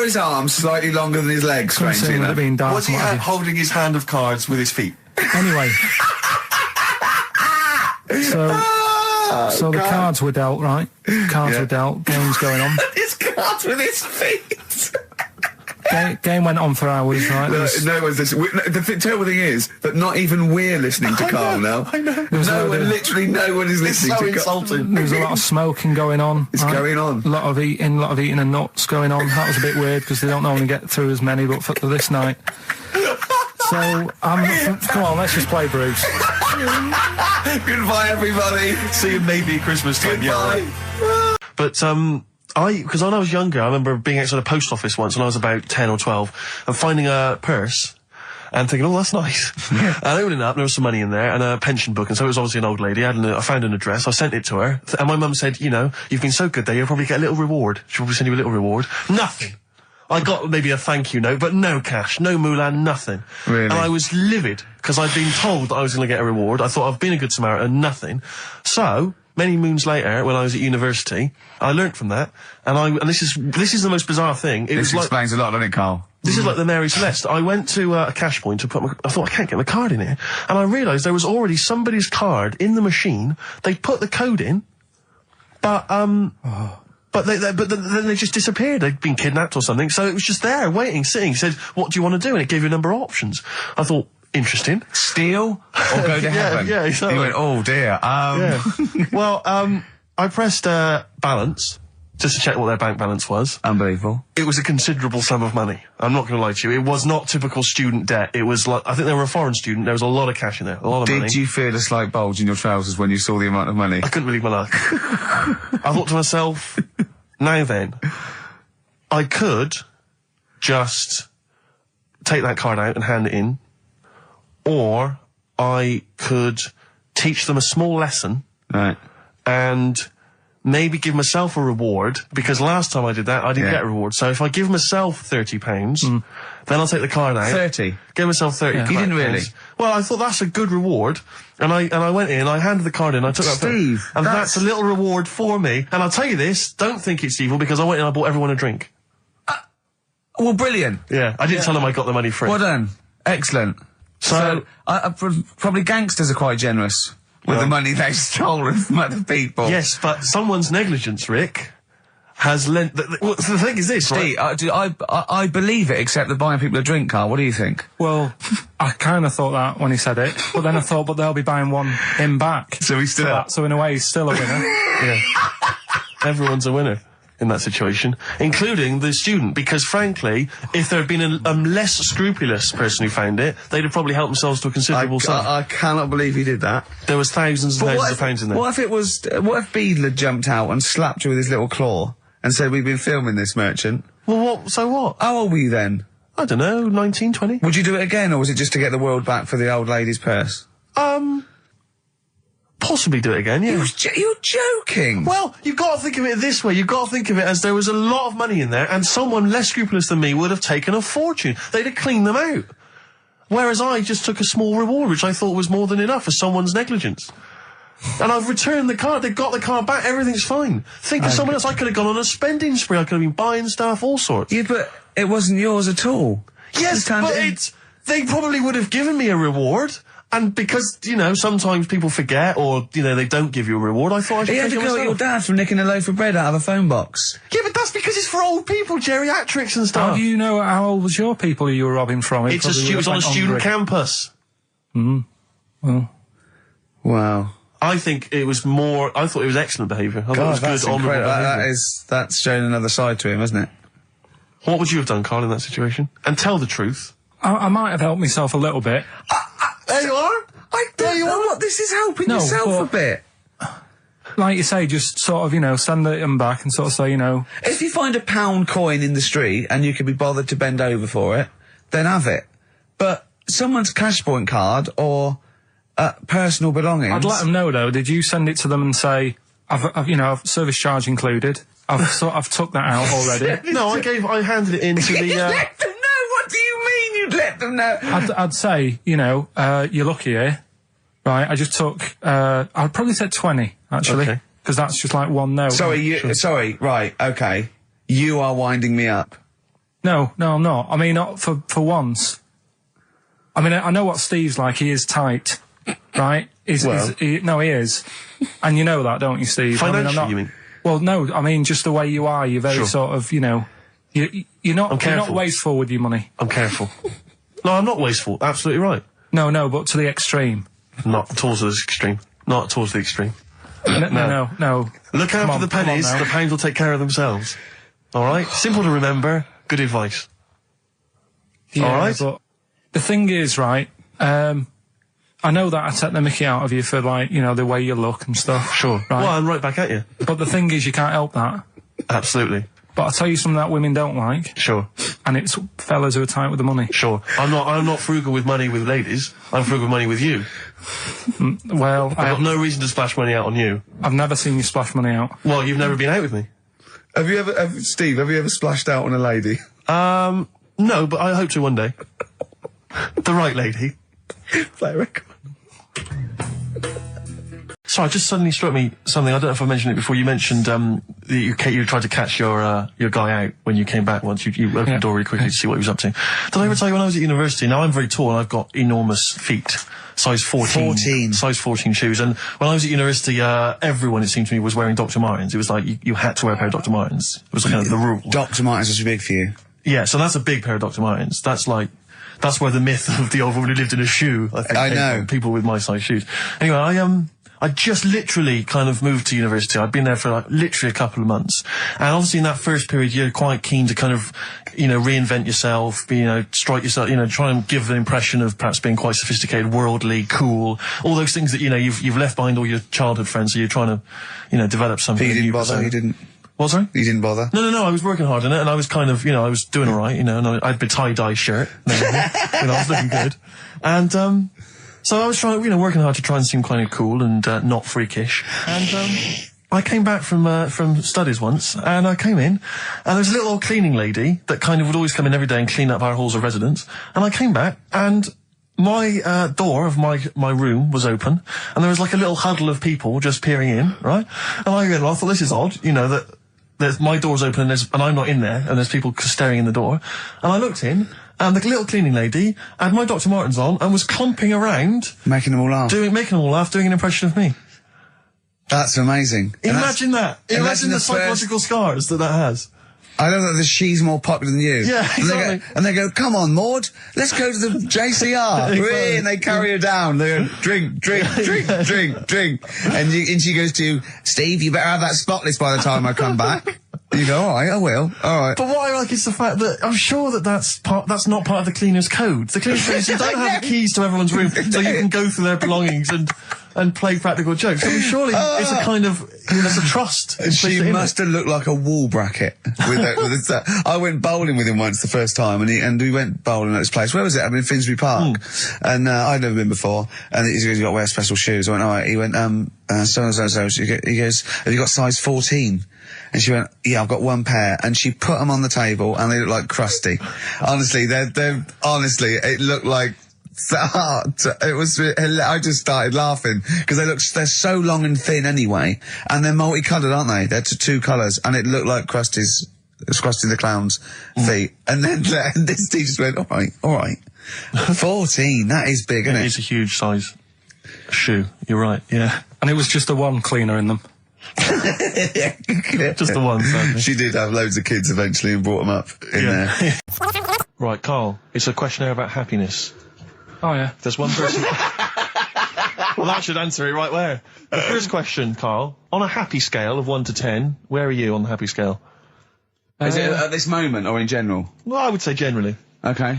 his arms slightly longer than his legs, strangely enough? Was he holding his hand of cards with his feet? Anyway. So the cards were dealt, right? Cards were dealt, game's going on. His cards with his feet! Game went on for hours, right? No one's listening. The terrible thing is that not even we're listening to Carl now. I know. Literally no one is listening to Carl. Insulting. There was a lot of smoking going on. It's going on. A lot of eating and nuts going on. That was a bit weird because they don't normally get through as many, but for this night. So, come on, let's just play Bruce. Goodbye, everybody. See you maybe Christmas time. Goodbye. Yeah. But, because when I was younger, I remember being outside a post office once when I was about 10 or 12 and finding a purse and thinking, oh, that's nice. Yeah. And opening it up, there was some money in there and a pension book, and so it was obviously an old lady. I found an address, I sent it to her, and my mum said, you've been so good there, you'll probably get a little reward. She'll probably send you a little reward. Nothing. I got maybe a thank you note, but no cash, no moolah, nothing. Really? And I was livid, because I'd been told that I was going to get a reward. I thought I've been a good Samaritan, nothing. So, many moons later, when I was at university, I learnt from that, and this is the most bizarre thing. This explains a lot, doesn't it, Carl? This is like the Mary Celeste. I went to a cash point to I thought, I can't get my card in here. And I realised there was already somebody's card in the machine. They put the code in, but then they just disappeared. They'd been kidnapped or something. So it was just there, waiting, sitting. It said, what do you want to do? And it gave you a number of options. I thought, interesting. Steal or go to heaven? Yeah, exactly. You went, oh dear. Yeah. Well, I pressed balance just to check what their bank balance was. Unbelievable. It was a considerable sum of money. I'm not going to lie to you. It was not typical student debt. It was like, I think they were a foreign student. There was a lot of cash in there, a lot of money. Did you feel a slight bulge in your trousers when you saw the amount of money? I couldn't believe my luck. I thought to myself, now then, I could just take that card out and hand it in, or I could teach them a small lesson. Right. And maybe give myself a reward, because last time I did that, I didn't get a reward. So if I give myself £30, then I'll take the card out. 30? Give myself 30. Yeah. You didn't really? Well, I thought that's a good reward. And I went in, I handed the card in, I took Steve, and that's a little reward for me. And I'll tell you this, don't think it's evil, because I went in and I bought everyone a drink. Well, brilliant. Yeah, I didn't tell them I got the money free. Well done. Excellent. So probably gangsters are quite generous with the money they've stolen from other people. Yes, but someone's negligence, Rick, has lent... the thing is this, Steve, I believe it, except that buying people a drink, Carl. What do you think? Well, I kind of thought that when he said it, but then I thought, but they'll be buying him back. So he's still up. So in a way, he's still a winner. Yeah. Everyone's a winner in that situation, including the student, because frankly, if there had been a less scrupulous person who found it, they'd have probably helped themselves to a considerable sum. I cannot believe he did that. There was thousands and thousands of pounds in there. What if Beadle had jumped out and slapped you with his little claw and said, we've been filming this merchant? Well, so what? How old were you then? I don't know, 19, 20. Would you do it again, or was it just to get the world back for the old lady's purse? Possibly do it again, yeah. You're joking! Well, you've got to think of it this way. You've got to think of it as there was a lot of money in there, and someone less scrupulous than me would have taken a fortune. They'd have cleaned them out. Whereas I just took a small reward, which I thought was more than enough for someone's negligence. And I've returned the card. They've got the card back. Everything's fine. Think of someone else. I could have gone on a spending spree. I could have been buying stuff, all sorts. Yeah, but it wasn't yours at all. Yes, but they probably would have given me a reward. And because, sometimes people forget or, they don't give you a reward, I thought I should take it myself. You had to go at your dad for nicking a loaf of bread out of a phone box. Yeah, but that's because it's for old people, geriatrics and stuff. How do you know how old was your people who you were robbing from? It was on a student campus. Well. Wow. I think it was more. I thought it was excellent behaviour. I thought it was that's good, honourable behaviour. That's showing another side to him, isn't it? What would you have done, Karl, in that situation? And tell the truth. I might have helped myself a little bit. There you are. I don't know what this is helping yourself a bit. Like you say, just sort of, you know, send them back and sort of say, you know. If you find a £1 coin in the street and you can be bothered to bend over for it, then have it. But someone's cash point card or personal belongings. I'd let them know though. Did you send it to them and say, I've service charge included. I've took that out already. No, I handed it in to the. You let them know. What do you mean you'd let them know? I'd say, you know, you're lucky here, right? I just took. I'd probably say 20 actually, because that's just like one note. Sorry, right, okay. You are winding me up. No, I'm not. I mean, not for once. I mean, I know what Steve's like. He is tight, right? He is, and you know that, don't you, Steve? Financially, you mean? Well, no, I mean just the way you are. You're very sort of, you know, you're not wasteful with your money. I'm careful. No, I'm not wasteful. Absolutely right. No, but to the extreme. Not towards the extreme. Not towards the extreme. No. Look out for the pennies. The pounds will take care of themselves. All right. Simple to remember. Good advice. Yeah, all right. But the thing is, right. I know that I take the mickey out of you for, like, you know, the way you look and stuff. Sure. Right? Well, I'm right back at you. But the thing is, you can't help that. Absolutely. But I'll tell you something that women don't like. Sure. And it's fellas who are tight with the money. Sure. I'm not frugal with money with ladies. I'm frugal with money with you. Well, I've got no reason to splash money out on you. I've never seen you splash money out. Well, you've never been out with me. Steve, have you ever splashed out on a lady? No, but I hope to one day. The right lady. Play a record. Sorry, just suddenly struck me something. I don't know if I mentioned it before. You mentioned you tried to catch your guy out when you came back once. You opened the door really quickly to see what he was up to. Did I ever tell you when I was at university? Now, I'm very tall and I've got enormous feet. Size 14. Size 14 shoes. And when I was at university, everyone, it seemed to me, was wearing Dr. Martens. It was like you had to wear a pair of Dr. Martens. It was kind of the rule. Dr. Martens was big for you. Yeah, so that's a big pair of Dr. Martens. That's where the myth of the old woman who lived in a shoe, I think, came from. People with my size shoes. Anyway, I just literally kind of moved to university. I'd been there for like literally a couple of months. And obviously in that first period, you're quite keen to kind of, you know, reinvent yourself, strike yourself, you know, try and give an impression of perhaps being quite sophisticated, worldly, cool, all those things that, you know, you've left behind all your childhood friends, so you're trying to, you know, develop something. But you didn't bother, you didn't? What, sorry? You didn't bother? No, I was working hard on it, and I was kind of, you know, I was doing alright, you know, and I had a tie-dye shirt, and everything, you know, I was looking good. And, so I was trying, you know, working hard to try and seem kind of cool and not freakish. And I came back from studies once, and I came in, and there was a little old cleaning lady that kind of would always come in every day and clean up our halls of residence. And I came back, and my door of my room was open, and there was like a little huddle of people just peering in, right? And I thought, this is odd, you know, that my door's open and I'm not in there, and there's people staring in the door. And I looked in, and the little cleaning lady had my Dr. Martens on and was clomping around. Making them all laugh. Making them all laugh, doing an impression of me. That's amazing. Imagine that. Imagine the psychological scars that has. I know that she's more popular than you. Yeah, exactly. And they go, come on, Maud, let's go to the JCR. Exactly. And they carry her down. They go, drink. And she goes to, Steve, you better have that spotless by the time I come back. You go, all right, I will. All right. But what I like is the fact that I'm sure that's not part of the cleaner's code. The cleaner's code is you don't have the keys to everyone's room so you can go through their belongings and play practical jokes. I mean, surely it's a kind of, there's a trust. She must have looked like a wall bracket with that. I went bowling with him once the first time, and we went bowling at this place. Where was it? I mean, Finsbury Park. And I'd never been before. And he goes, you got to wear special shoes. I went, all right. He went, so. He goes, have you got size 14? And she went, yeah, I've got one pair. And she put them on the table, and they look like crusty. Honestly, honestly, it looked like, it was, I just started laughing, because they're so long and thin anyway, and they're multicoloured, aren't they? They're two colours, and it looked like Krusty the Clown's feet. And then this teacher just went, all right. 14, that is big, isn't it? It is a huge size shoe, you're right, yeah. And it was just the one cleaner in them. Just the one, sadly. She did have loads of kids eventually and brought them up in there. Right, Karl, it's a questionnaire about happiness. Oh, yeah. There's one person... Well, that should answer it right where. The first question, Carl. On a happy scale of 1 to 10, where are you on the happy scale? Is it at this moment or in general? Well, I would say generally. Okay.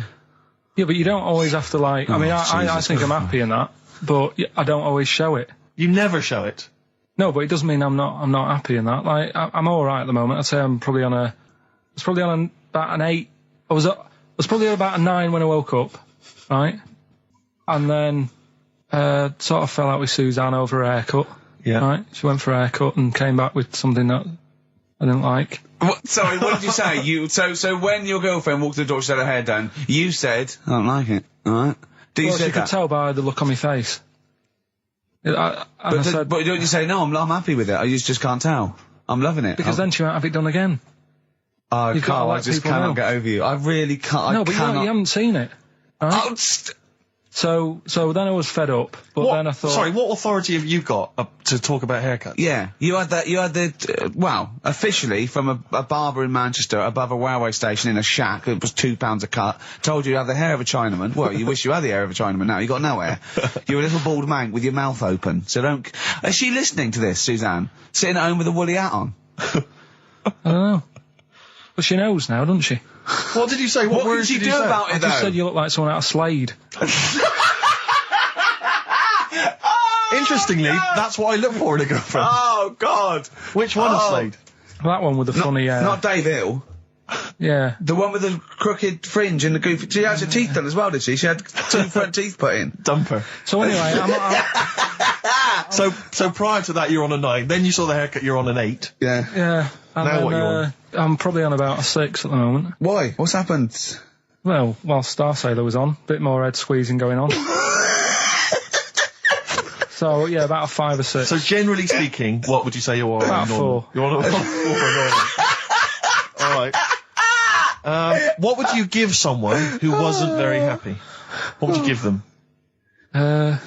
Yeah, but you don't always have to, like... I mean, I think I'm happy in that, but I don't always show it. You never show it? No, but it doesn't mean I'm not happy in that. Like, I'm alright at the moment. I'd say I'm probably on a... I was probably on about an 8. I was probably on about a 9 when I woke up, right? And then... sort of fell out with Suzanne over her haircut. Yeah. Right? She went for a haircut and came back with something that I didn't like. Sorry, what did you say? So when your girlfriend walked to the door, she had her hair done, you said, I don't like it, alright? She could tell by the look on my face. But don't you say, no, I'm happy with it, I just can't tell. I'm loving it. Because then she might have it done again. Oh, Carl, I just cannot get over you. I really can't. No, but you haven't seen it. Right? Oh, So then I was fed up, but then I thought... Sorry, what authority have you got to talk about haircuts? Yeah, you had the officially from a barber in Manchester above a railway station in a shack, it was £2 a cut, told you had the hair of a Chinaman. Well, you wish you had the hair of a Chinaman now, you got no hair. You're a little bald mank with your mouth open, so don't... Is she listening to this, Suzanne? Sitting at home with a woolly hat on? I don't know. But she knows now, doesn't she? What did you say? What words did you do about it, though? I just said you look like someone out of Slade. Interestingly, that's what I look for in a girlfriend. Oh, God. Which one is Slade? That one with the funny... Not Dave Hill. Yeah. The one with the crooked fringe and the goofy... She had her teeth done as well, did she? She had 2 front teeth put in. Dumper. So anyway, So prior to that, you're on a 9. Then you saw the haircut, you're on an 8. Yeah. Yeah. And now then, what you're on? I'm probably on about a 6 at the moment. Why? What's happened? Well, while Star Sailor was on, bit more head squeezing going on. So, yeah, about a 5 or 6. So generally speaking, what would you say you're on? About 4. You're on a 4. Alright. What would you give someone who wasn't very happy? What would you give them? What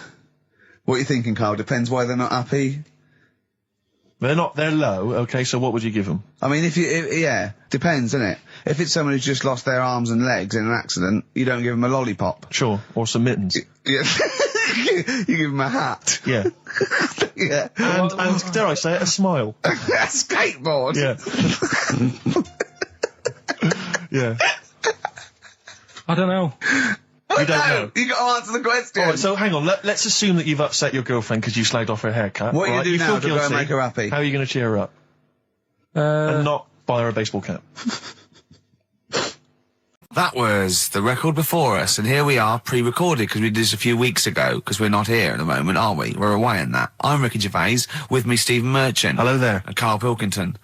are you thinking, Carl? Depends why they're not happy. They're low, okay, so what would you give them? I mean, yeah, depends, innit? If it's someone who's just lost their arms and legs in an accident, you don't give them a lollipop. Sure, or some mittens. Yeah. You give them a hat. Yeah. Yeah. And dare I say it, a smile. A skateboard. Yeah. Yeah. I don't know. You don't know. You got to answer the question. Alright, so hang on, let's assume that you've upset your girlfriend because you slagged off her haircut. What are you right? going to do now to go and make her happy? How are you going to cheer her up? And not buy her a baseball cap. That was the record before us, and here we are, pre-recorded, because we did this a few weeks ago, because we're not here at the moment, are we? We're away in that. I'm Ricky Gervais, with me Stephen Merchant. Hello there. And Karl Pilkington.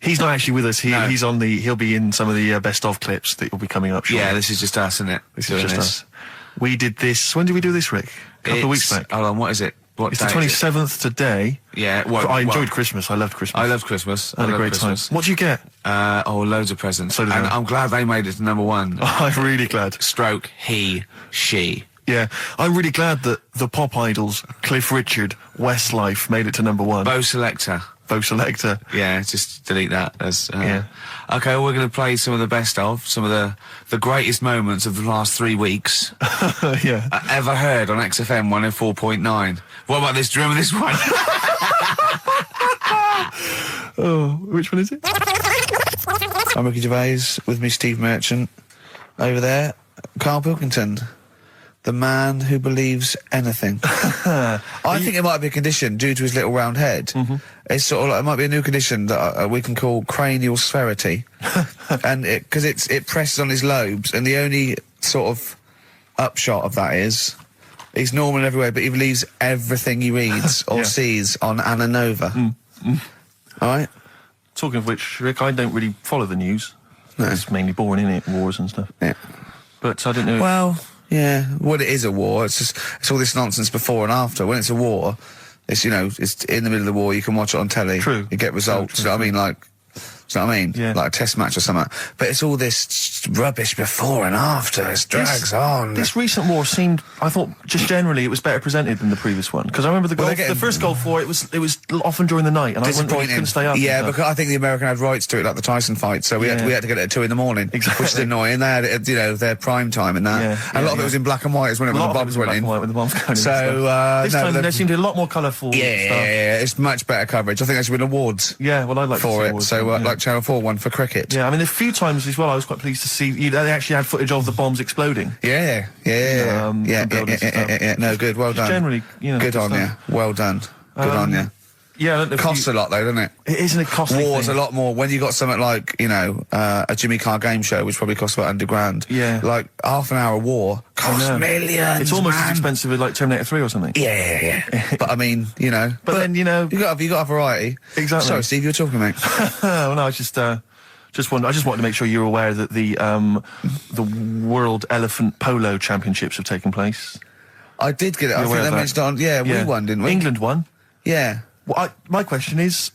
He's not actually with us. He's on he'll be in some of the best of clips that will be coming up shortly. Yeah, this is just us, isn't it? This is just us. We did this, when did we do this, Rick? A couple of weeks back. Hold on, what is it? It's the 27th today. Yeah, I enjoyed Christmas. I loved Christmas. I love Christmas. I had a great time. What did you get? Loads of presents. So did I. I'm glad they made it to #1. I'm really glad. Stroke, he, she. Yeah, I'm really glad that the pop idols, Cliff Richard, Westlife, made it to #1. Bo Selector. Yeah, just delete that. Yeah. Okay, we're going to play some of the best of, some of the greatest moments of the last 3 weeks. Yeah. Ever heard on XFM 104.9. What about this? Do you remember this one? Oh, which one is it? I'm Ricky Gervais, with me Steve Merchant. Over there, Karl Pilkington. The man who believes anything. I think it might be a condition due to his little round head. Mm-hmm. It's sort of like, it might be a new condition that we can call cranial sphericity. And because it presses on his lobes, and the only sort of upshot of that is he's normal everywhere, but he believes everything he reads or sees on Anna Nova. Alright? Talking of which, Rick, I don't really follow the news. No. It's mainly boring, isn't it? Wars and stuff. Yeah. But I don't know. Well, yeah. Well, it is a war. It's all this nonsense before and after. When it's a war, it's, it's in the middle of the war, you can watch it on telly. True. You get results. True. I mean, like, Do you know what I mean? Yeah. Like a test match or something. But it's all this rubbish before and after. It drags on. This recent war seemed, I thought, just generally, it was better presented than the previous one. Because I remember the first Gulf War, it was often during the night, and I couldn't stay up. Yeah, because I think the American had rights to it, like the Tyson fight, so we had to get it at 2 in the morning. Exactly. Which is annoying. They had it, their prime time and that. And a lot of it was in black and white, when the bombs went in. When the bombs going in. So, this time there seemed a lot more colourful stuff. Yeah, it's much better coverage. I think there should be awards. Yeah, well, I'd like for to see it. awards, So, like Channel 4 won for cricket. Yeah, I mean, a few times as well, I was quite pleased to see they actually had footage of the bombs exploding. Yeah. No, good. Well done. Generally, good on you. Well done. Good on you. Yeah, it costs a lot though, doesn't it? It isn't a costly War's thing. a lot more. When you got something like, a Jimmy Carr game show, which probably costs about $100,000. Yeah. Like half an hour of war costs millions. It's almost as expensive as like Terminator 3 or something. Yeah. But I mean, But then, you got a variety. Exactly. Sorry, Steve, you were talking, mate. Well, no, I just wanted to make sure you're aware that the World Elephant Polo Championships have taken place. I did get it. I think they mentioned on. Yeah, we won, didn't we? England won. Yeah. Well, my question is,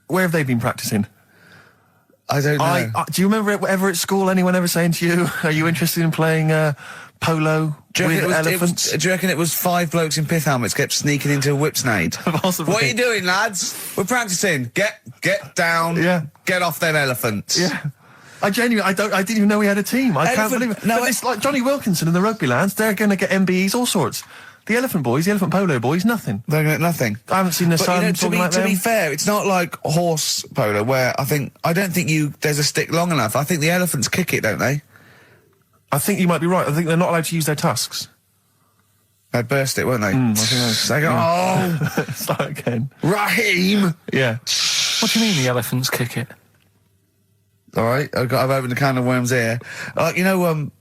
where have they been practicing? I don't know. Do you remember ever at school anyone ever saying to you, "Are you interested in playing polo with elephants?" Do you reckon it was 5 blokes in pith helmets kept sneaking into a whipsnade? Possibly. What are you doing, lads? We're practicing. Get down. Yeah. Get off them elephants. Yeah. I didn't even know we had a team. I can't believe it. No, it's like Johnny Wilkinson and the rugby lads. They're going to get MBEs, all sorts. The elephant polo boys, nothing. They're going to get nothing. I haven't seen the sun to be fair, it's not like horse polo where I don't think there's a stick long enough. I think the elephants kick it, don't they? I think you might be right. I think they're not allowed to use their tusks. They'd burst it, won't they? I think they go, start again. Raheem! Yeah. What do you mean the elephants kick it? All right, I've opened a can of worms here. Normal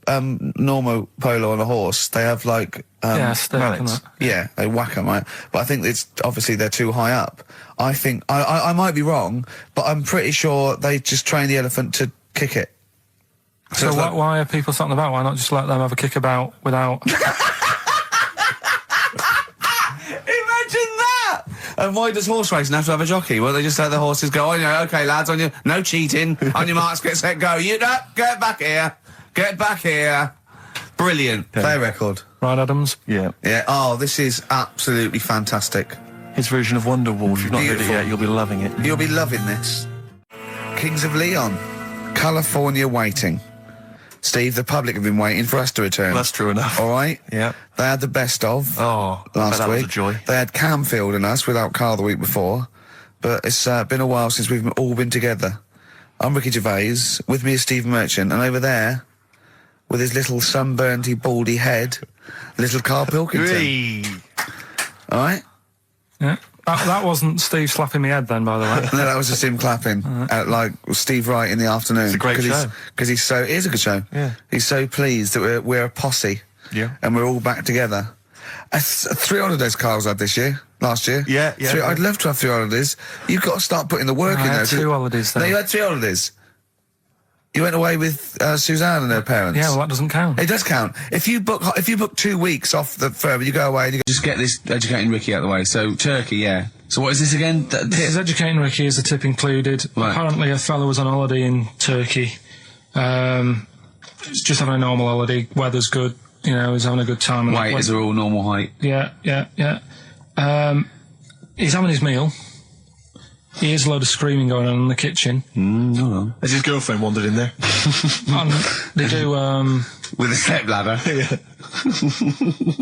polo on a horse, they have like mallets. Yeah, they whack them, right? But I think it's obviously they're too high up. I think I might be wrong, but I'm pretty sure they just train the elephant to kick it. So why are people something about? Why not just let them have a kick about without? Imagine that! And why does horse racing have to have a jockey? Well, they just let the horses go, okay, lads, on your, no cheating, on your marks, get set, go. Get back here. Get back here. Brilliant. Yeah. Fair record. Right, Adams? Yeah. Yeah, oh, this is absolutely fantastic. His version of Wonderwall. If you've not heard it yet, you'll be loving it. You'll be loving this. Kings of Leon. California Waiting. Steve, the public have been waiting for us to return. That's true enough. All right? Yeah. They had the best of last week. Was a joy. They had Camfield and us without Carl the week before. But it's been a while since we've all been together. I'm Ricky Gervais. With me is Steve Merchant. And over there, with his little sunburnty, baldy head, little Karl Pilkington. All right? Yeah. That wasn't Steve slapping me head then, by the way. No, that was just him clapping at like Steve Wright in the afternoon. It's a great show. Because it is a good show. Yeah. He's so pleased that we're a posse. Yeah. And we're all back together. 3 holidays Carl's had last year. Yeah. I'd love to have 3 holidays. You've got to start putting the work in there. I had 2 holidays then. No, you had 3 holidays. You went away with Suzanne and her parents. Yeah, well, that doesn't count. It does count. If you book 2 weeks off the firm, you go away and you go... Just get this Educating Ricky out of the way. So, Turkey, yeah. So what is this again? It's Educating Ricky is the tip included. Right. Apparently a fellow was on holiday in Turkey. He's just having a normal holiday. Weather's good. He's having a good time. Weight is all normal height. Yeah. He's having his meal. He hears a load of screaming going on in the kitchen. No. Has his girlfriend wandered in there? And they do, with a stepladder. Yeah.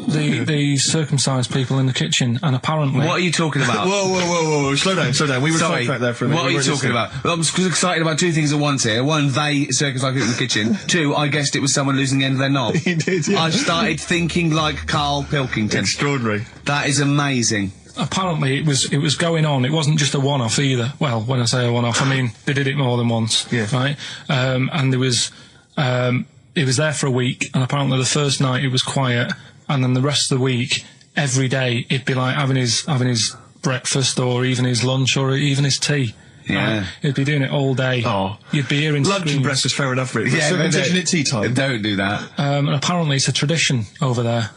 the circumcised people in the kitchen, and apparently... What are you talking about? Whoa. Slow down. We were sidetracked there for a minute. What are you talking about? Well, I'm excited about 2 things at once here. 1, they circumcised people in the kitchen. 2, I guessed it was someone losing the end of their knob. He did, yeah. I started thinking like Karl Pilkington. Extraordinary. That is amazing. Apparently it was going on. It wasn't just a one-off either. Well, when I say a one-off, I mean they did it more than once. Yeah. Right. And there was it was there for a week, and apparently the first night it was quiet, and then the rest of the week, every day it'd be like having his breakfast or even his lunch or even his tea. Yeah. He'd be doing it all day. Oh. You'd be hearing lunch screams. and breakfast, fair enough, really. Yeah, circumcision at tea time. Don't do that. And apparently it's a tradition over there.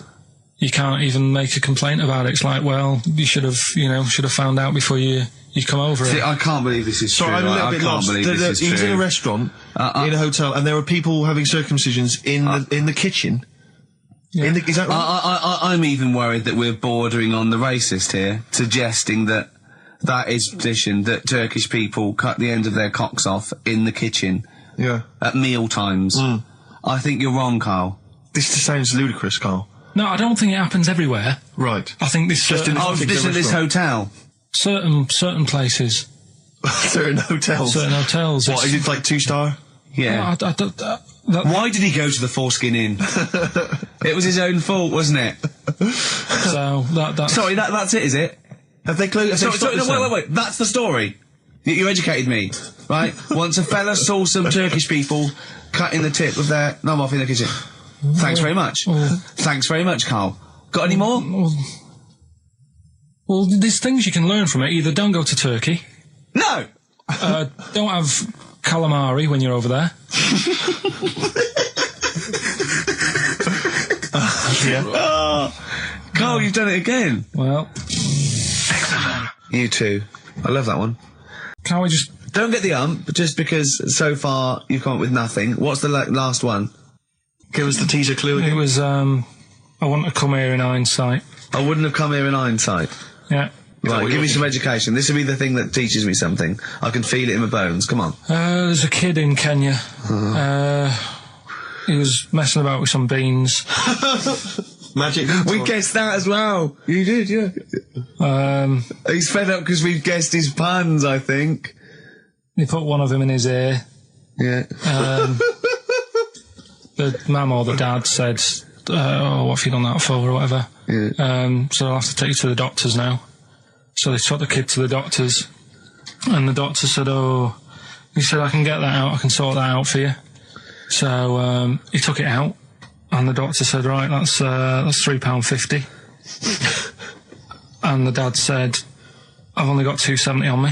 you can't even make a complaint about it. It's like, well, you should have found out before you come over. See, I can't believe this is true. I'm a little bit lost. He was in a restaurant, in a hotel, and there were people having circumcisions in the kitchen. Yeah. Is that right? I'm even worried that we're bordering on the racist here, suggesting that is tradition, that Turkish people cut the end of their cocks off in the kitchen. Yeah. At meal times. I think you're wrong, Carl. This just sounds ludicrous, Carl. No, I don't think it happens everywhere. Right. I think this just in this hotel. Certain places. Certain hotels. Certain hotels. What is it, like 2-star? Yeah. Why did he go to the Foreskin Inn? It was his own fault, wasn't it? So that's... Sorry, that's it, is it? Have they closed? Wait. That's the story. You educated me, right? Once a fella saw some Turkish people cutting the tip of their knob off in the kitchen. Thanks very much. Thanks very much, Carl. Got any more? Well, there's things you can learn from it. Either don't go to Turkey. No! Don't have calamari when you're over there. Carl, you've done it again. Well... You too. I love that one. Can't we just... Don't get the ump, just because so far you've come up with nothing. What's the last one? Give us the teaser clue again. It was, I wouldn't have come here in hindsight. I wouldn't have come here in hindsight. Yeah. Right, give me some education. This will be the thing that teaches me something. I can feel it in my bones. Come on. There's a kid in Kenya. He was messing about with some beans. Magic. We guessed that as well. You did, yeah. He's fed up because we've guessed his puns, I think. He put one of them in his ear. Yeah. The mum or the dad said, what have you done that for, or whatever. Yeah. So I'll have to take you to the doctors now. So they took the kid to the doctors, and the doctor said, he said, I can get that out, I can sort that out for you. So, he took it out, and the doctor said, right, that's £3.50. And the dad said, I've only got £2.70 on me.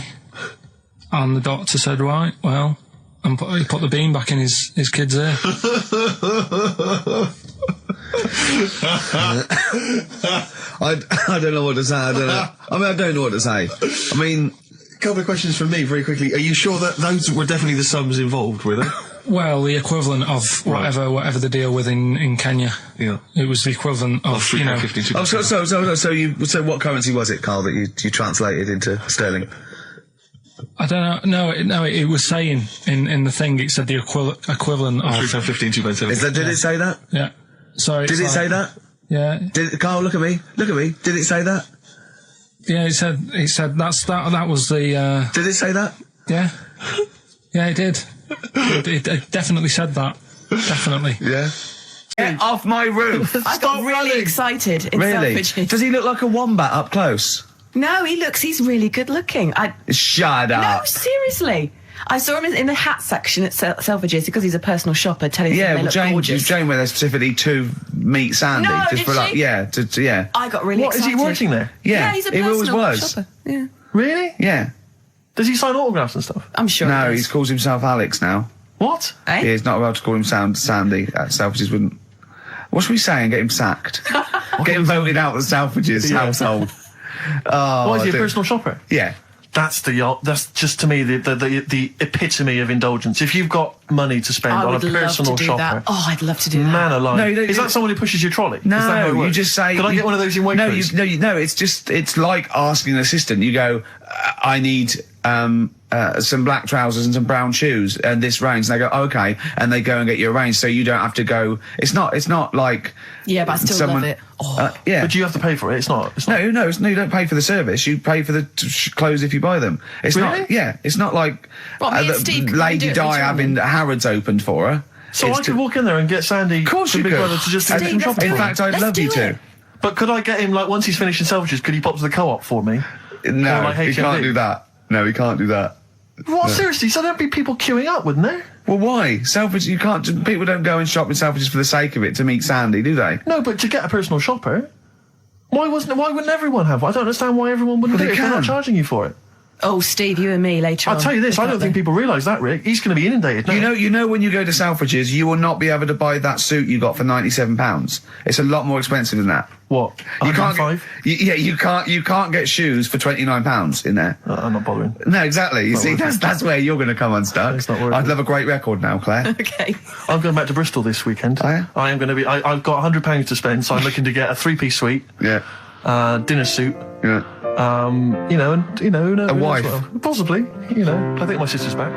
And the doctor said, right, well, and he put the bean back in his kid's ear. I don't know what to say. I don't know what to say. I mean, a couple of questions from me very quickly. Are you sure that those were definitely the sums involved, were they? Well, the equivalent of whatever the deal with in Kenya. Yeah. It was the equivalent of So what currency was it, Carl, that you translated into sterling? I don't know. No, it was saying in the thing. It said the equivalent of £3.15, £2.70. Did it say that? Yeah. Sorry. Did it say that? Yeah. Carl, look at me. Did it say that? Yeah, it said that was the. Did it say that? Yeah. Yeah, it did. It definitely said that. Definitely. Yeah. Get off my roof! I got really excited in Really? Selfridges. Does he look like a wombat up close? No, he's really good looking. Shut up. No, seriously. I saw him in the hat section at Selfridges because he's a personal shopper telling them they look gorgeous. Jane went there specifically to meet Sandy. No, just did she? Yeah. I got really excited. Is he working there? Yeah, he's a he always personal was. shopper. Yeah. Really? Yeah. Does he sign autographs and stuff? I'm sure. No, he calls himself Alex now. What? Eh? Yeah, he's not allowed to call him Sandy. Selfridges wouldn't. What should we say and get him sacked? Get him voted out of the Selfridges household. Why is he a personal shopper? Yeah. That's just to me the epitome of indulgence. If you've got money to spend on a personal shopper, that. Oh, I'd love to do that. Man alive! Is that someone who pushes your trolley? No, is that how it works? you just say. Can I get one of those in Waitrose? No. It's like asking an assistant. You go, I need some black trousers and some brown shoes and this range, and they go, okay, and they go and get you a range, so you don't have to go. It's not like. Yeah, but I still love it. Yeah, but you have to pay for it. It's not. No, you don't pay for the service. You pay for the clothes if you buy them. It's really? not. Yeah, it's not like Lady Di having Harrods opened for her. So I could walk in there and get Sandy, of course, you Big could. Brother, to just do some shopping. In fact, I'd love you to. But could I get him, like, once he's finished in Selfridges, could he pop to the Co-op for me? No, he can't do that. No, he can't do that. What? No. Seriously? So there'd be people queuing up, wouldn't there? Well, why? Selfridges, you can't. People don't go and shop in Selfridges for the sake of it to meet Sandy, do they? No, but to get a personal shopper, why wouldn't everyone have one? I don't understand why everyone wouldn't do it if they're not charging you for it. Oh, Steve, you and me later on. I'll tell you this, I don't think people realise that, Rick. He's going to be inundated. No. You know when you go to Selfridges, you will not be able to buy that suit you got for £97. It's a lot more expensive than that. What? You can't you can't get shoes for £29 in there. I'm not bothering. No, exactly. You see, that's where you're going to come unstuck. It's not worth I'd it. love a great record now, Claire. Okay. I'm going back to Bristol this weekend. Oh, yeah? I am going to be. I've got £100 to spend, so I'm looking to get a 3-piece suite. Yeah. Dinner suit. Yeah. Who knows? A wife. Well, possibly. I think my sister's back.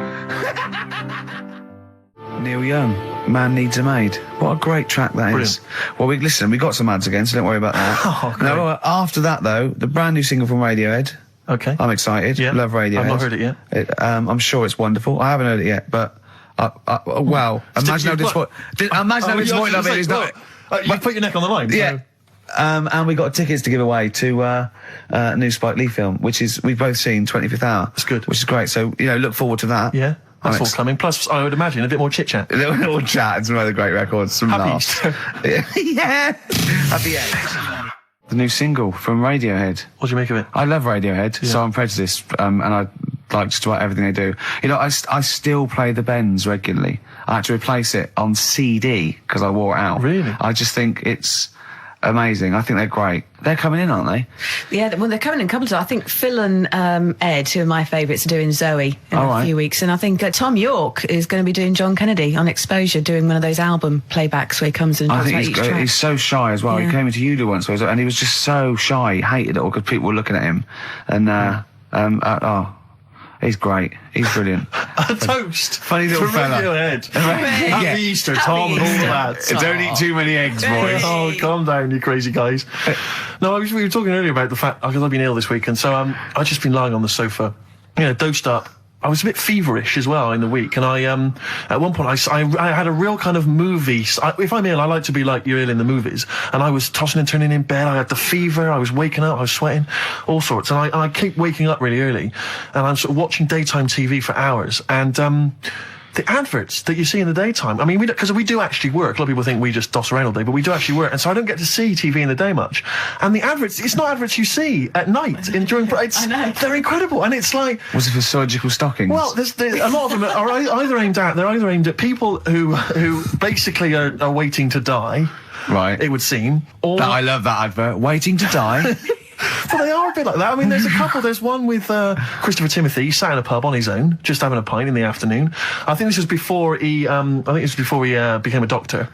Neil Young, Man Needs a Maid. What a great track that is. Well, we got some ads again, so don't worry about that. Oh, great. No, after that, though, the brand new single from Radiohead. Okay. I'm excited. Yeah. Love Radiohead. I've not heard it yet. I'm sure it's wonderful. I haven't heard it yet, but wow. Imagine how disappointed I've been. It's not. You put your neck on the line. Yeah. So. And we got tickets to give away to a new Spike Lee film, which is we've both seen 25th Hour. That's good. Which is great. So look forward to that. Yeah. That's all coming. Plus, I would imagine a bit more chit chat. A little chat and some other great records. Some laughs. Yeah. Happy Easter. The new single from Radiohead. What do you make of it? I love Radiohead, so I'm prejudiced, and I like just about everything they do. I still play the Bends regularly. I had to replace it on CD because I wore it out. Really? I just think it's amazing. I think they're great. They're coming in, aren't they? Yeah, well, they're coming in a couple of times. I think Phil and Ed, who are my favourites, are doing Zoe in a few weeks. And I think Tom York is going to be doing John Kennedy on Exposure, doing one of those album playbacks where he comes and talks about each track. He's so shy as well. Yeah. He came into Ulu once, and he was just so shy. He hated it all because people were looking at him. And, he's great. He's brilliant. A toast. Funny little fella. Radiohead. Happy Easter, Tom, and all that. Don't eat too many eggs, boys. Oh, calm down, you crazy guys. No, we were talking earlier about the fact, because I've been ill this week, and so I've just been lying on the sofa, dosed up. I was a bit feverish as well in the week, and I at one point I had a real kind of movie. If I'm ill, I like to be like you're ill in the movies, and I was tossing and turning in bed. I had the fever. I was waking up. I was sweating, all sorts, and I keep waking up really early, and I'm sort of watching daytime TV for hours, and the adverts that you see in the daytime, I mean, because we do actually work. A lot of people think we just doss around all day, but we do actually work, and so I don't get to see TV in the day much. And the adverts, it's not adverts you see at night during. I know. They're incredible, and it's like. Was it for surgical stockings? Well, there's a lot of them are either aimed at people who basically are waiting to die. Right. It would seem. Or I love that advert. Waiting to die. Well, they are a bit like that. I mean, there's a couple. There's one with Christopher Timothy. He sat in a pub on his own, just having a pint in the afternoon. I think this was before he. Became a doctor.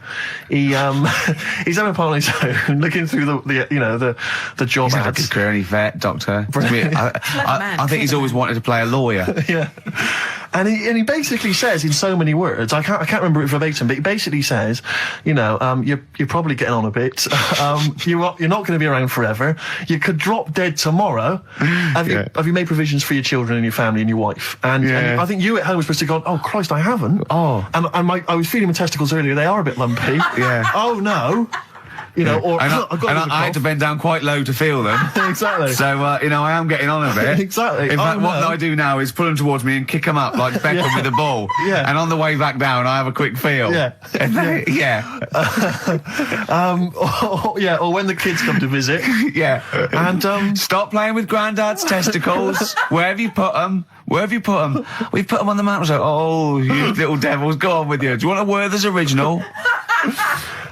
He's having a pint on his own, looking through the job ads. He's had a good career, any vet, doctor. I think he's always wanted to play a lawyer. Yeah. And he basically says in so many words, I can't remember it verbatim, but he basically says, you're probably getting on a bit. You're not going to be around forever. You could drop dead tomorrow. Have you made provisions for your children and your family and your wife? And I think you at home were supposed to go, oh Christ, I haven't. Oh. And I was feeling my testicles earlier. They are a bit lumpy. Yeah. Oh no. I had to bend down quite low to feel them. Exactly. So, I am getting on a bit. Exactly. In fact, what I do now is pull them towards me and kick them up like Beckham with the ball. Yeah. And on the way back down, I have a quick feel. Yeah. Or when the kids come to visit. Yeah. And, stop playing with Grandad's testicles. Where have you put them? Where have you put them? We've put them on the mountain. So, oh, you little devils, go on with you. Do you want a Werther's original?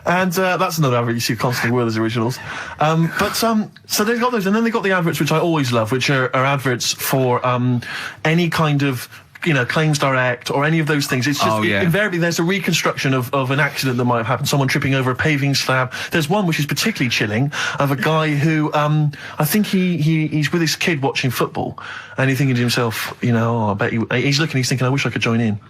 And that's another advert you see constantly, Werther's originals. So they've got those, and then they've got the adverts which I always love, which are adverts for any kind of Claims Direct or any of those things. It's just invariably there's a reconstruction of an accident that might have happened, someone tripping over a paving slab. There's one which is particularly chilling of a guy who I think he's with his kid watching football, and he's thinking to himself, I bet he's thinking, I wish I could join in.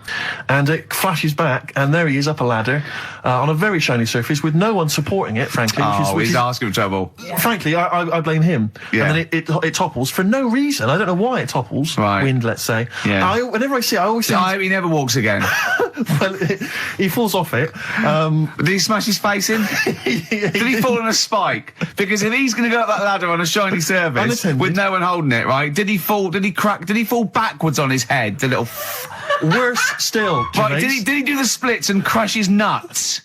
And it flashes back, and there he is up a ladder on a very shiny surface with no one supporting it, frankly. He's asking for trouble. Frankly, I blame him. Yeah. And then it topples for no reason. I don't know why it topples. Right. Wind, let's say. Yeah. Whenever I see it, I always think... I hope he never walks again. Well, he falls off it. Did he smash his face in? Did he fall on a spike? Because if he's going to go up that ladder on a shiny surface with no one holding it, right? Did he fall? Did he crack? Did he fall backwards on his head? The little... Worse still, right, did he do the splits and crush his nuts?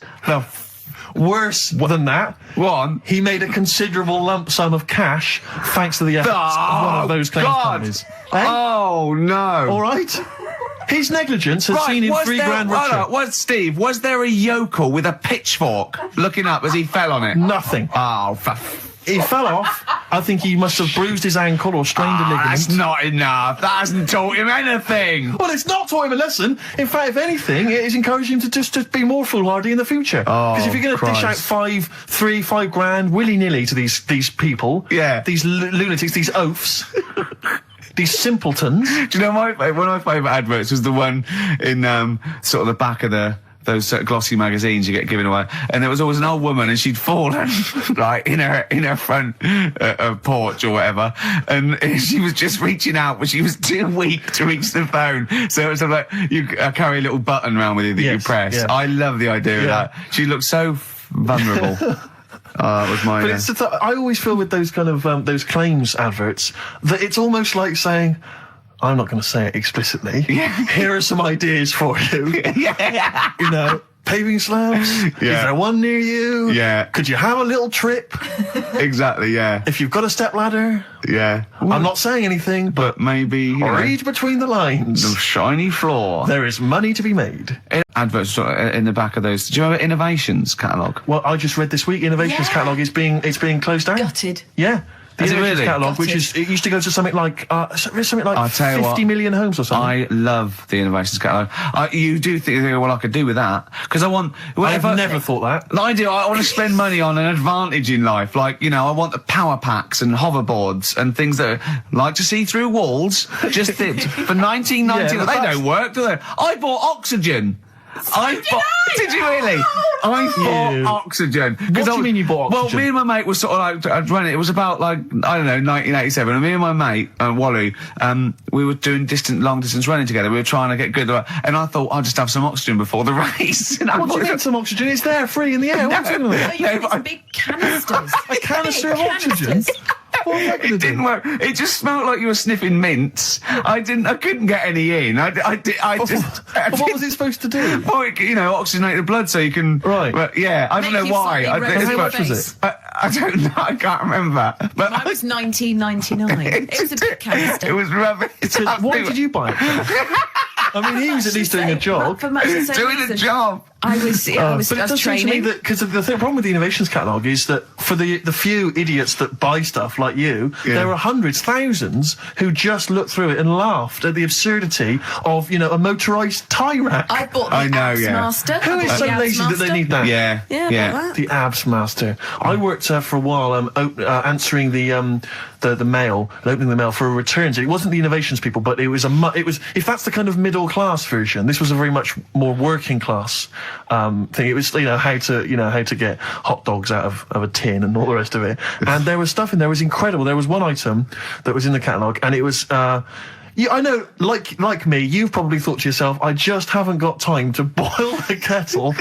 Worse than that. One. He made a considerable lump sum of cash thanks to the efforts of one of those claims companies. Eh? Oh, no. All right? His negligence has seen him $3,000 richer. Steve, was there a yokel with a pitchfork looking up as he fell on it? Nothing. Oh, he fell off. I think he must have bruised his ankle or strained a ligament. That's not enough. That hasn't taught him anything. Well, it's not taught him a lesson. In fact, if anything, it has encouraged him to just be more foolhardy in the future. Because if you're going to dish out $5 grand willy-nilly to these people, these lunatics, these oafs, these simpletons. Do you know one of my favourite adverts was the one in sort of the back of those glossy magazines you get given away, and there was always an old woman, and she'd fallen like in her front porch or whatever, and she was just reaching out, but she was too weak to reach the phone. So it was sort of like you carry a little button around with you that you press. Yeah. I love the idea of that. She looked so vulnerable. It was my. But I always feel with those kind of those claims adverts that it's almost like saying, I'm not going to say it explicitly. Here are some ideas for you. You know, paving slabs. Is there one near you? Could you have a little trip? Exactly. If you've got a stepladder. I'm not saying anything, but maybe read between the lines. The shiny floor. There is money to be made. Adverts in the back of those. Do you remember Innovations catalogue? Well, I just read this week. Innovations catalogue is being closed down. Gutted. Yeah. The Innovations really? catalogue, which it used to go to something like 50 million homes or something. I love the Innovations catalogue. You do think, well, I could do with that because I want. I've never thought that. I do. I want to spend money on an advantage in life, like I want the power packs and hoverboards and things that like to see through walls. Just for 1990, they don't work, do they? I bought oxygen. Did you really? I bought oxygen. What do you mean you bought oxygen? Well, me and my mate were sort of like, I'd run it. It was about like, I don't know, 1987. And me and my mate, Wally, we were doing long distance running together. We were trying to get good. And I thought, I'll just have some oxygen before the race. What do you mean some oxygen? It's there, free in the air. What's going on? You put some big canisters. A canister of oxygen? It didn't work. It just smelled like you were sniffing mints. I couldn't get any in. What was it supposed to do? Well, oxygenate the blood so you can. Right. But I don't know why. How much was it? I don't know. I can't remember. But mine was 1999. It was a big canister. It was rubbish. Why did you buy it? I mean, he was at least doing a job. Doing a job. I was training. Because the problem with the Innovations catalogue is that for the few idiots that buy stuff like you, there are hundreds, thousands who just looked through it and laughed at the absurdity of, a motorised tie rack. I bought the Abs Master. Who is so lazy that they need that? Yeah. The Abs Master. I worked for a while answering the mail and opening the mail for a returns. It wasn't the Innovations people, but it was if that's the kind of middle class version, this was a very much more working class thing. It was how to get hot dogs out of a tin and all the rest of it. And there was stuff in there. It was incredible. There was one item that was in the catalogue, and it was. I know, like me, you've probably thought to yourself, I just haven't got time to boil the kettle